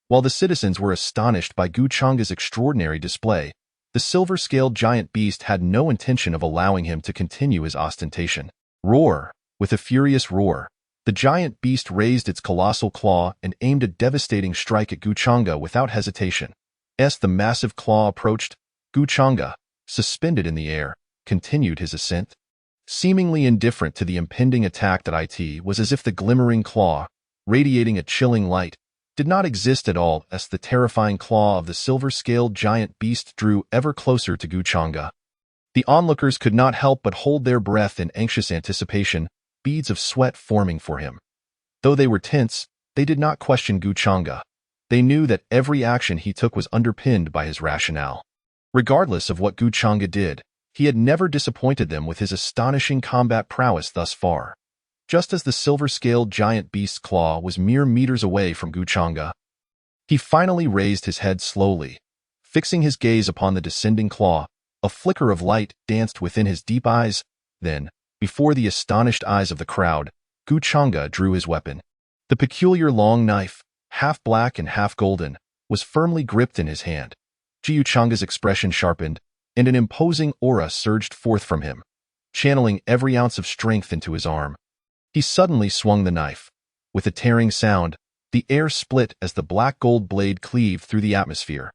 S2: While the citizens were astonished by Guchanga's extraordinary display, the silver-scaled giant beast had no intention of allowing him to continue his ostentation. Roar! With a furious roar, the giant beast raised its colossal claw and aimed a devastating strike at Guchanga without hesitation. As the massive claw approached, Guchanga, suspended in the air, continued his ascent. Seemingly indifferent to the impending attack, that it was as if the glimmering claw, radiating a chilling light, did not exist at all as the terrifying claw of the silver-scaled giant beast drew ever closer to Guchanga. The onlookers could not help but hold their breath in anxious anticipation, beads of sweat forming for him. Though they were tense, they did not question Guchanga. They knew that every action he took was underpinned by his rationale. Regardless of what Guchanga did, he had never disappointed them with his astonishing combat prowess thus far. Just as the silver-scaled giant beast's claw was mere meters away from Guchanga, he finally raised his head slowly. Fixing his gaze upon the descending claw, a flicker of light danced within his deep eyes. Then, before the astonished eyes of the crowd, Guchanga drew his weapon. The peculiar long knife, half black and half golden, was firmly gripped in his hand. Guchanga's expression sharpened, and an imposing aura surged forth from him, channeling every ounce of strength into his arm. He suddenly swung the knife. With a tearing sound, the air split as the black gold blade cleaved through the atmosphere.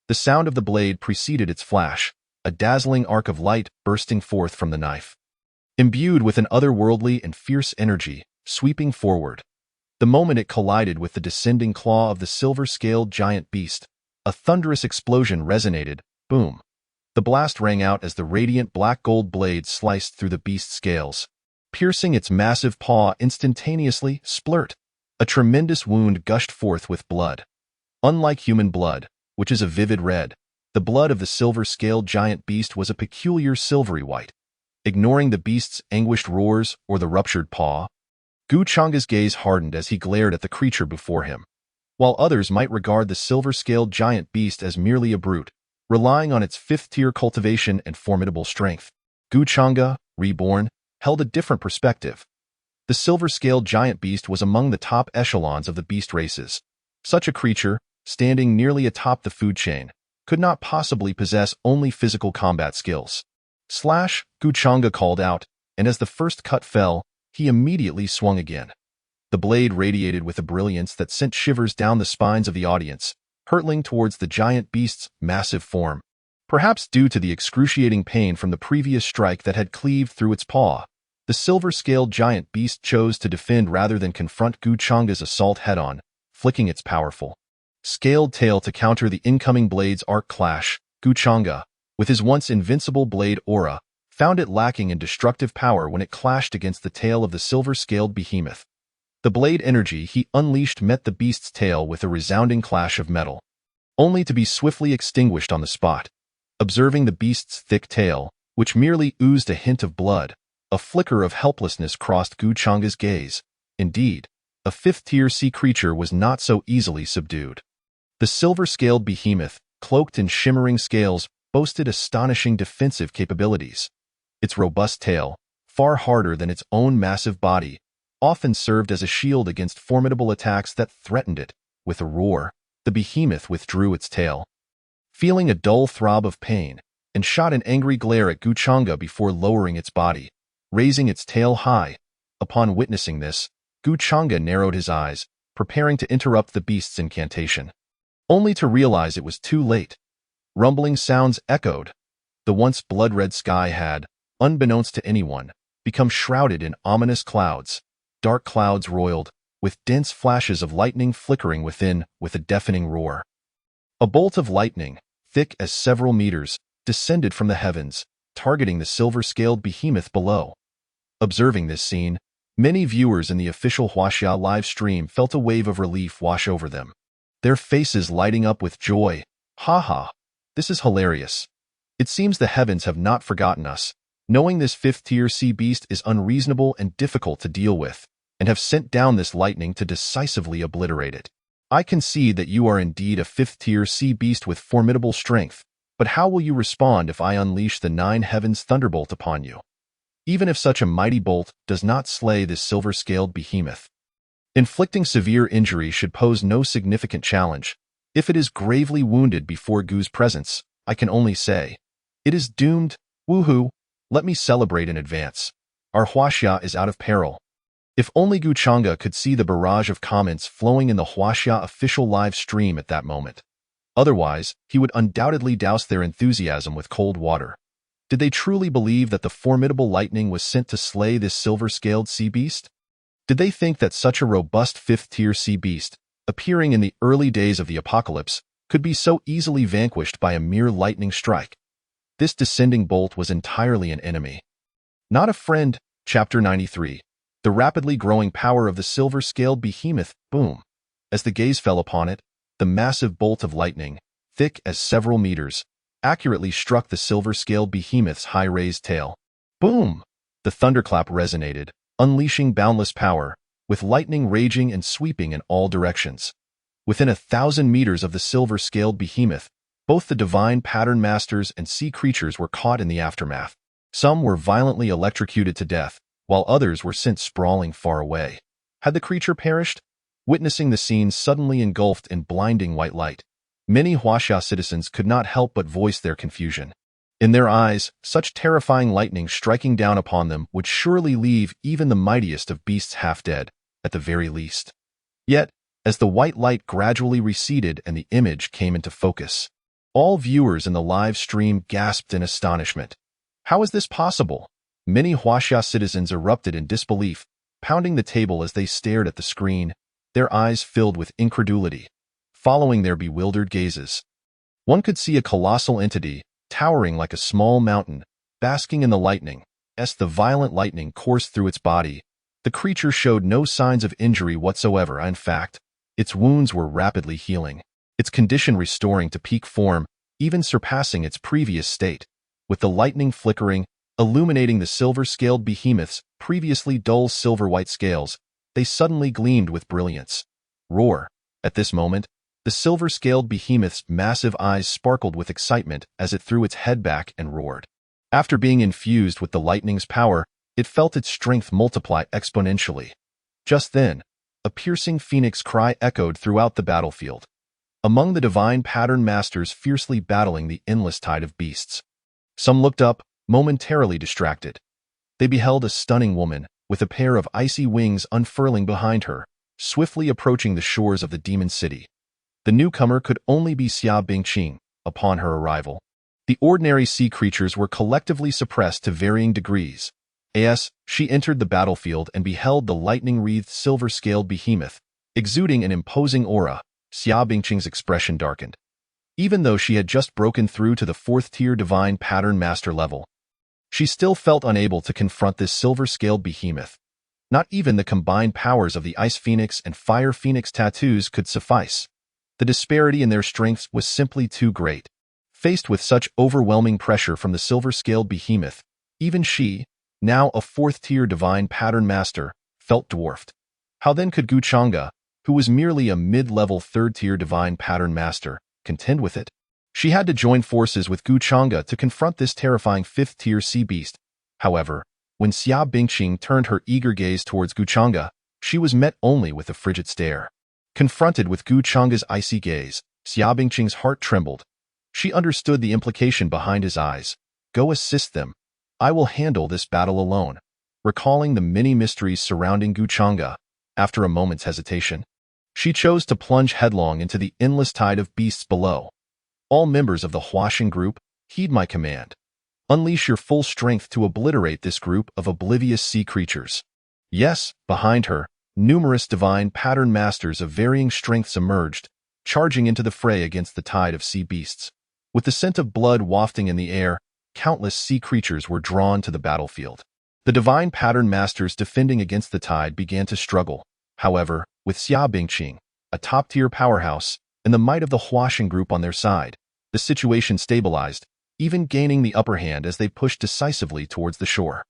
S2: The sound of the blade preceded its flash, a dazzling arc of light bursting forth from the knife. Imbued with an otherworldly and fierce energy, sweeping forward. The moment it collided with the descending claw of the silver-scaled giant beast, a thunderous explosion resonated. Boom! The blast rang out as the radiant black gold blade sliced through the beast's scales, piercing its massive paw instantaneously. Splurt! A tremendous wound gushed forth with blood. Unlike human blood, which is a vivid red, the blood of the silver-scaled giant beast was a peculiar silvery white. Ignoring the beast's anguished roars or the ruptured paw, Guchanga's gaze hardened as he glared at the creature before him. While others might regard the silver-scaled giant beast as merely a brute, relying on its fifth-tier cultivation and formidable strength, Guchanga, reborn, held a different perspective. The silver-scaled giant beast was among the top echelons of the beast races. Such a creature, standing nearly atop the food chain, could not possibly possess only physical combat skills. Slash, Guchanga called out, and as the first cut fell, he immediately swung again. The blade radiated with a brilliance that sent shivers down the spines of the audience, hurtling towards the giant beast's massive form. Perhaps due to the excruciating pain from the previous strike that had cleaved through its paw, the silver-scaled giant beast chose to defend rather than confront Guchanga's assault head-on, flicking its powerful, scaled tail to counter the incoming blade's arc clash. Guchanga, with his once invincible blade aura, found it lacking in destructive power when it clashed against the tail of the silver-scaled behemoth. The blade energy he unleashed met the beast's tail with a resounding clash of metal. only to be swiftly extinguished on the spot. Observing the beast's thick tail, which merely oozed a hint of blood, a flicker of helplessness crossed Guchanga's gaze. Indeed, a fifth-tier sea creature was not so easily subdued. The silver-scaled behemoth, cloaked in shimmering scales, boasted astonishing defensive capabilities. Its robust tail, far harder than its own massive body, often served as a shield against formidable attacks that threatened it. With a roar, the behemoth withdrew its tail, feeling a dull throb of pain, and shot an angry glare at Guchanga before lowering its body, raising its tail high. Upon witnessing this, Guchanga narrowed his eyes, preparing to interrupt the beast's incantation, only to realize it was too late. Rumbling sounds echoed. The once blood-red sky had, unbeknownst to anyone, become shrouded in ominous clouds. Dark clouds roiled, with dense flashes of lightning flickering within with a deafening roar. A bolt of lightning, thick as several meters, descended from the heavens, targeting the silver-scaled behemoth below. Observing this scene, many viewers in the official Huaxia live stream felt a wave of relief wash over them, their faces lighting up with joy. "Ha, this is hilarious. It seems the heavens have not forgotten us, knowing this fifth-tier sea beast is unreasonable and difficult to deal with, and have sent down this lightning to decisively obliterate it. I concede that you are indeed a fifth-tier sea beast with formidable strength, but how will you respond if I unleash the 9 heavens thunderbolt upon you? Even if such a mighty bolt does not slay this silver-scaled behemoth, inflicting severe injury should pose no significant challenge. If it is gravely wounded before Gu's presence, I can only say, it is doomed. Woohoo! Let me celebrate in advance. Our Huaxia is out of peril." If only Guchanga could see the barrage of comments flowing in the Huaxia official live stream at that moment. Otherwise, he would undoubtedly douse their enthusiasm with cold water. Did they truly believe that the formidable lightning was sent to slay this silver-scaled sea beast? Did they think that such a robust fifth-tier sea beast, appearing in the early days of the apocalypse, could be so easily vanquished by a mere lightning strike? This descending bolt was entirely an enemy, not a friend. Chapter 93. The rapidly growing power of the silver-scaled behemoth. Boom! As the gaze fell upon it, the massive bolt of lightning, thick as several meters, accurately struck the silver-scaled behemoth's high-raised tail. Boom! The thunderclap resonated, unleashing boundless power, with lightning raging and sweeping in all directions. Within 1,000 meters of the silver-scaled behemoth, both the divine pattern masters and sea creatures were caught in the aftermath. Some were violently electrocuted to death, while others were sent sprawling far away. Had the creature perished? Witnessing the scene suddenly engulfed in blinding white light, many Huaxia citizens could not help but voice their confusion. In their eyes, such terrifying lightning striking down upon them would surely leave even the mightiest of beasts half dead, at the very least. Yet, as the white light gradually receded and the image came into focus, all viewers in the live stream gasped in astonishment. How is this possible? Many Huaxia citizens erupted in disbelief, pounding the table as they stared at the screen, their eyes filled with incredulity. Following their bewildered gazes, one could see a colossal entity, towering like a small mountain, basking in the lightning. As the violent lightning coursed through its body, the creature showed no signs of injury whatsoever. In fact, its wounds were rapidly healing, its condition restoring to peak form, even surpassing its previous state. With the lightning flickering, illuminating the silver-scaled behemoth's previously dull silver-white scales, they suddenly gleamed with brilliance. Roar! At this moment, the silver-scaled behemoth's massive eyes sparkled with excitement as it threw its head back and roared. After being infused with the lightning's power, it felt its strength multiply exponentially. Just then, a piercing phoenix cry echoed throughout the battlefield, among the divine pattern masters fiercely battling the endless tide of beasts. Some looked up, momentarily distracted. They beheld a stunning woman, with a pair of icy wings unfurling behind her, swiftly approaching the shores of the demon city. The newcomer could only be Xia Bingqing. Upon her arrival, the ordinary sea creatures were collectively suppressed to varying degrees. As she entered the battlefield and beheld the lightning-wreathed silver-scaled behemoth, exuding an imposing aura, Xia Bingqing's expression darkened. Even though she had just broken through to the 4th-tier divine pattern master level, she still felt unable to confront this silver-scaled behemoth. Not even the combined powers of the Ice Phoenix and Fire Phoenix tattoos could suffice. The disparity in their strengths was simply too great. Faced with such overwhelming pressure from the silver-scaled behemoth, even she, now a fourth-tier divine pattern master, felt dwarfed. How then could Guchanga, who was merely a mid-level third-tier divine pattern master, contend with it? She had to join forces with Guchanga to confront this terrifying fifth-tier sea beast. However, when Xia Bingqing turned her eager gaze towards Guchanga, she was met only with a frigid stare. Confronted with Guchanga's icy gaze, Xia Bingqing's heart trembled. She understood the implication behind his eyes. Go assist them. I will handle this battle alone. Recalling the many mysteries surrounding Guchanga, after a moment's hesitation, she chose to plunge headlong into the endless tide of beasts below. All members of the Huaxing group, heed my command. Unleash your full strength to obliterate this group of oblivious sea creatures. Yes, behind her, numerous divine pattern masters of varying strengths emerged, charging into the fray against the tide of sea beasts. With the scent of blood wafting in the air, countless sea creatures were drawn to the battlefield. The divine pattern masters defending against the tide began to struggle. However, with Xia Bingqing, a top-tier powerhouse, and the might of the Huaxing group on their side, the situation stabilized, even gaining the upper hand as they pushed decisively towards the shore.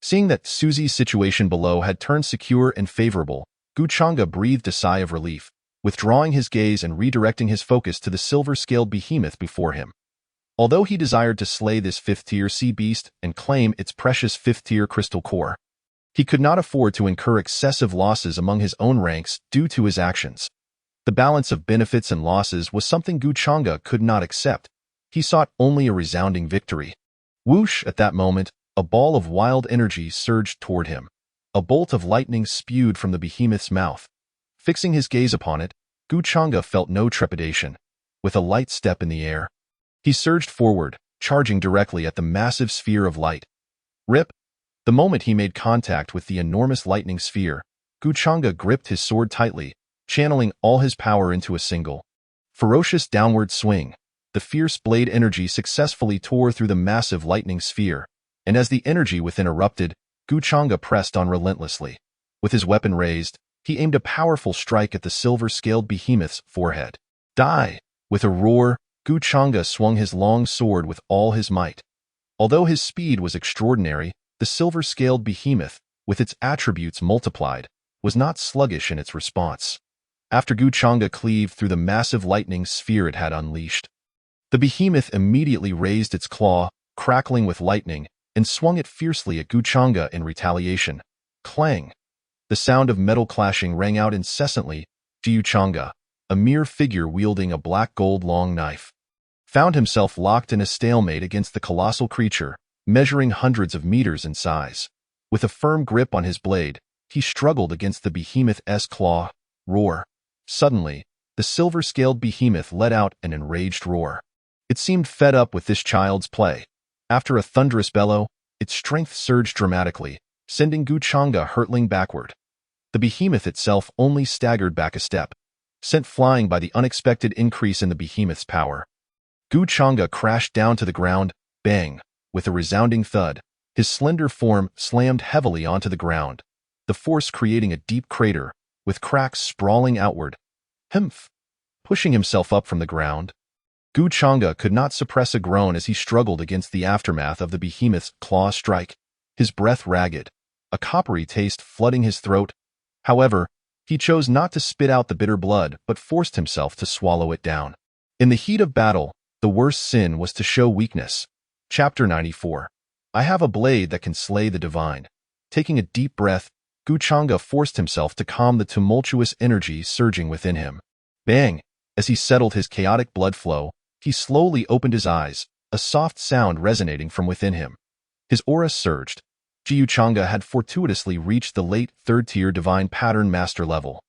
S2: Seeing that Suzi's situation below had turned secure and favorable, Guchanga breathed a sigh of relief, withdrawing his gaze and redirecting his focus to the silver-scaled behemoth before him. Although he desired to slay this fifth-tier sea beast and claim its precious fifth-tier crystal core, he could not afford to incur excessive losses among his own ranks due to his actions. The balance of benefits and losses was something Guchanga could not accept. He sought only a resounding victory. Whoosh! At that moment, a ball of wild energy surged toward him. A bolt of lightning spewed from the behemoth's mouth. Fixing his gaze upon it, Guchanga felt no trepidation. With a light step in the air, he surged forward, charging directly at the massive sphere of light. Rip! The moment he made contact with the enormous lightning sphere, Guchanga gripped his sword tightly, channeling all his power into a single, ferocious downward swing. The fierce blade energy successfully tore through the massive lightning sphere, and as the energy within erupted, Guchanga pressed on relentlessly. With his weapon raised, he aimed a powerful strike at the silver-scaled behemoth's forehead. Die! With a roar, Guchanga swung his long sword with all his might. Although his speed was extraordinary, the silver-scaled behemoth, with its attributes multiplied, was not sluggish in its response. After Guchanga cleaved through the massive lightning sphere it had unleashed, the behemoth immediately raised its claw, crackling with lightning, and swung it fiercely at Guchanga in retaliation. Clang! The sound of metal clashing rang out incessantly. Guchanga, a mere figure wielding a black-gold long knife, found himself locked in a stalemate against the colossal creature, measuring hundreds of meters in size. With a firm grip on his blade, he struggled against the behemoth's claw. Roar! Suddenly, the silver-scaled behemoth let out an enraged roar. It seemed fed up with this child's play. After a thunderous bellow, its strength surged dramatically, sending Guchanga hurtling backward. The behemoth itself only staggered back a step, sent flying by the unexpected increase in the behemoth's power. Guchanga crashed down to the ground, bang! With a resounding thud, his slender form slammed heavily onto the ground, the force creating a deep crater, with cracks sprawling outward. Humph! Pushing himself up from the ground, Guchanga could not suppress a groan as he struggled against the aftermath of the behemoth's claw strike, his breath ragged, a coppery taste flooding his throat. However, he chose not to spit out the bitter blood but forced himself to swallow it down. In the heat of battle, the worst sin was to show weakness. Chapter 94. I have a blade that can slay the divine. Taking a deep breath, Guchanga forced himself to calm the tumultuous energy surging within him. Bang! As he settled his chaotic blood flow, he slowly opened his eyes, a soft sound resonating from within him. His aura surged. Guchanga had fortuitously reached the late third-tier divine pattern master level.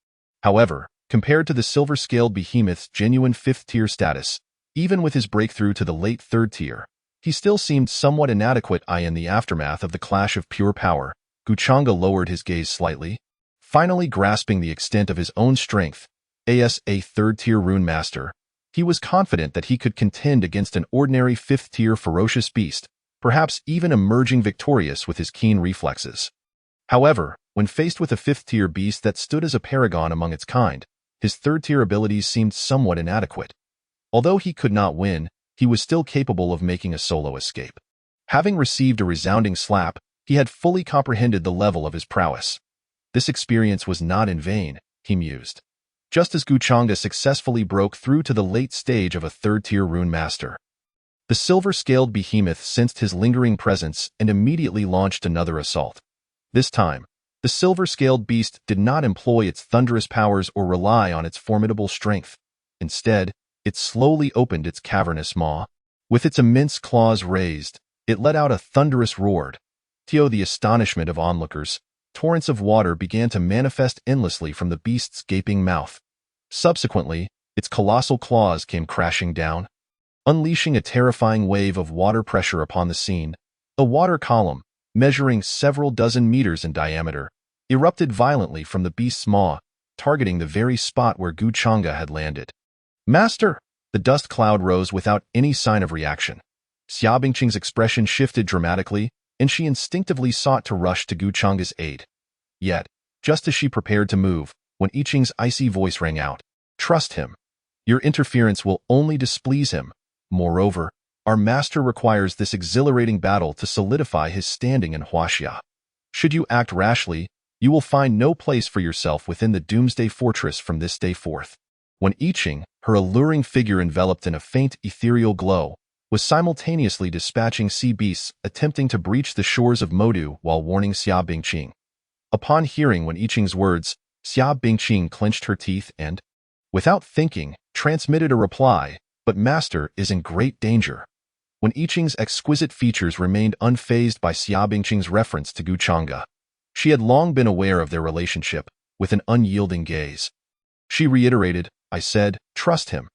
S2: However, compared to the silver-scaled behemoth's genuine fifth-tier status, even with his breakthrough to the late third tier, he still seemed somewhat inadequate. In the aftermath of the clash of pure power, Guchanga lowered his gaze slightly, finally grasping the extent of his own strength. As a third-tier rune master, he was confident that he could contend against an ordinary fifth-tier ferocious beast, perhaps even emerging victorious with his keen reflexes. However, when faced with a fifth-tier beast that stood as a paragon among its kind, his third-tier abilities seemed somewhat inadequate. Although he could not win, he was still capable of making a solo escape. Having received a resounding slap, he had fully comprehended the level of his prowess. This experience was not in vain, he mused. Just as Guchanga successfully broke through to the late stage of a third-tier rune master. The silver-scaled behemoth sensed his lingering presence and immediately launched another assault. This time, the silver-scaled beast did not employ its thunderous powers or rely on its formidable strength. Instead, it slowly opened its cavernous maw. With its immense claws raised, it let out a thunderous roar. To the astonishment of onlookers, torrents of water began to manifest endlessly from the beast's gaping mouth. Subsequently, its colossal claws came crashing down, unleashing a terrifying wave of water pressure upon the scene. A water column, measuring several dozen meters in diameter, erupted violently from the beast's maw, targeting the very spot where Guchanga had landed. "Master!" The dust cloud rose without any sign of reaction. Xia Bingqing's expression shifted dramatically, and she instinctively sought to rush to Guchanga's aid. Yet, just as she prepared to move, when I Ching's icy voice rang out, "Trust him. Your interference will only displease him. Moreover, our master requires this exhilarating battle to solidify his standing in Huaxia. Should you act rashly, you will find no place for yourself within the Doomsday Fortress from this day forth." When I Ching, her alluring figure enveloped in a faint ethereal glow, was simultaneously dispatching sea beasts attempting to breach the shores of Modu while warning Xia Bingqing. Upon hearing Wen Yiqing's words, Xia Bingqing clenched her teeth and, without thinking, transmitted a reply, "But master is in great danger." Wen Yiqing's exquisite features remained unfazed by Xia Bingqing's reference to Guchanga. She had long been aware of their relationship, with an unyielding gaze. She reiterated, "I said, trust him."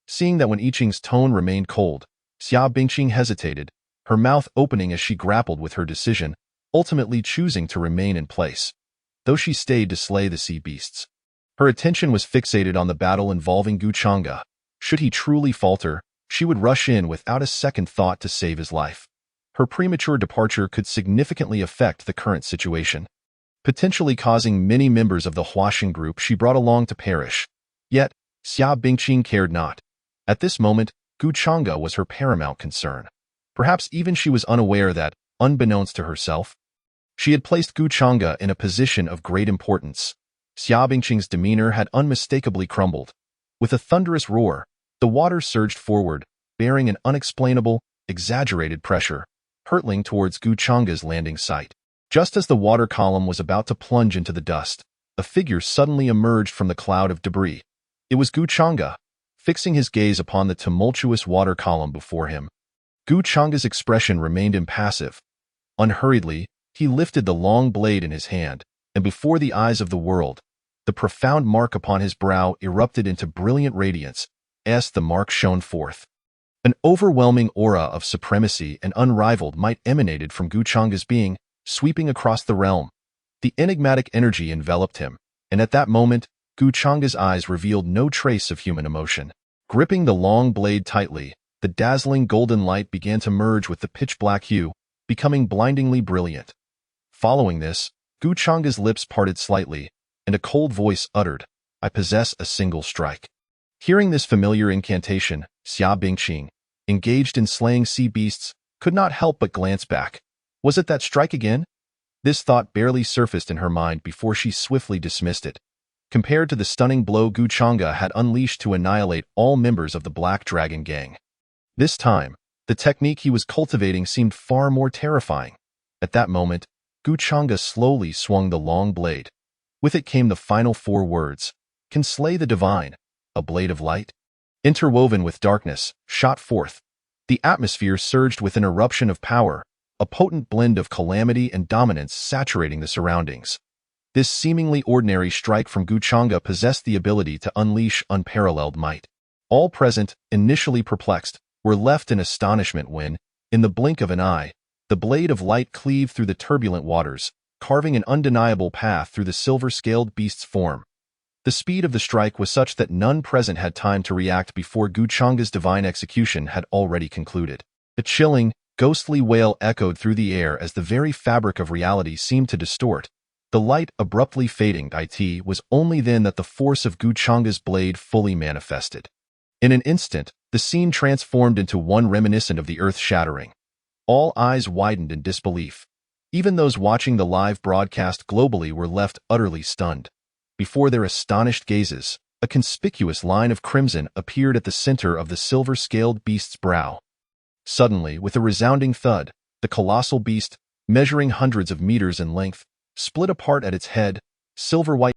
S2: Seeing that Wen Yiqing's tone remained cold, Xia Bingqing hesitated, her mouth opening as she grappled with her decision, ultimately choosing to remain in place. Though she stayed to slay the sea beasts, her attention was fixated on the battle involving Guchanga. Should he truly falter, she would rush in without a second thought to save his life. Her premature departure could significantly affect the current situation, potentially causing many members of the Huaxian group she brought along to perish. Yet, Xia Bingqing cared not. At this moment, Guchanga was her paramount concern. Perhaps even she was unaware that, unbeknownst to herself, she had placed Guchanga in a position of great importance. Xia Bingqing's demeanor had unmistakably crumbled. With a thunderous roar, the water surged forward, bearing an unexplainable, exaggerated pressure, hurtling towards Guchanga's landing site. Just as the water column was about to plunge into the dust, a figure suddenly emerged from the cloud of debris. It was Guchanga, fixing his gaze upon the tumultuous water column before him. Guchanga's expression remained impassive. Unhurriedly, he lifted the long blade in his hand, and before the eyes of the world, the profound mark upon his brow erupted into brilliant radiance, as the mark shone forth. An overwhelming aura of supremacy and unrivaled might emanated from Guchanga's being, sweeping across the realm. The enigmatic energy enveloped him, and at that moment, Guchanga's eyes revealed no trace of human emotion. Gripping the long blade tightly, the dazzling golden light began to merge with the pitch-black hue, becoming blindingly brilliant. Following this, Guchanga's lips parted slightly, and a cold voice uttered, "I possess a single strike." Hearing this familiar incantation, Xia Bingqing, engaged in slaying sea beasts, could not help but glance back. Was it that strike again? This thought barely surfaced in her mind before she swiftly dismissed it. Compared to the stunning blow Guchanga had unleashed to annihilate all members of the Black Dragon Gang. This time, the technique he was cultivating seemed far more terrifying. At that moment, Guchanga slowly swung the long blade. With it came the final 4 words, "Can slay the divine, a blade of light." Interwoven with darkness, shot forth. The atmosphere surged with an eruption of power, a potent blend of calamity and dominance saturating the surroundings. This seemingly ordinary strike from Guchanga possessed the ability to unleash unparalleled might. All present, initially perplexed, were left in astonishment when, in the blink of an eye, the blade of light cleaved through the turbulent waters, carving an undeniable path through the silver-scaled beast's form. The speed of the strike was such that none present had time to react before Guchanga's divine execution had already concluded. A chilling, ghostly wail echoed through the air as the very fabric of reality seemed to distort. The light abruptly fading. It was only then that the force of Guchanga's blade fully manifested. In an instant, the scene transformed into one reminiscent of the earth-shattering. All eyes widened in disbelief. Even those watching the live broadcast globally were left utterly stunned. Before their astonished gazes, a conspicuous line of crimson appeared at the center of the silver-scaled beast's brow. Suddenly, with a resounding thud, the colossal beast, measuring hundreds of meters in length, split apart at its head, silver-white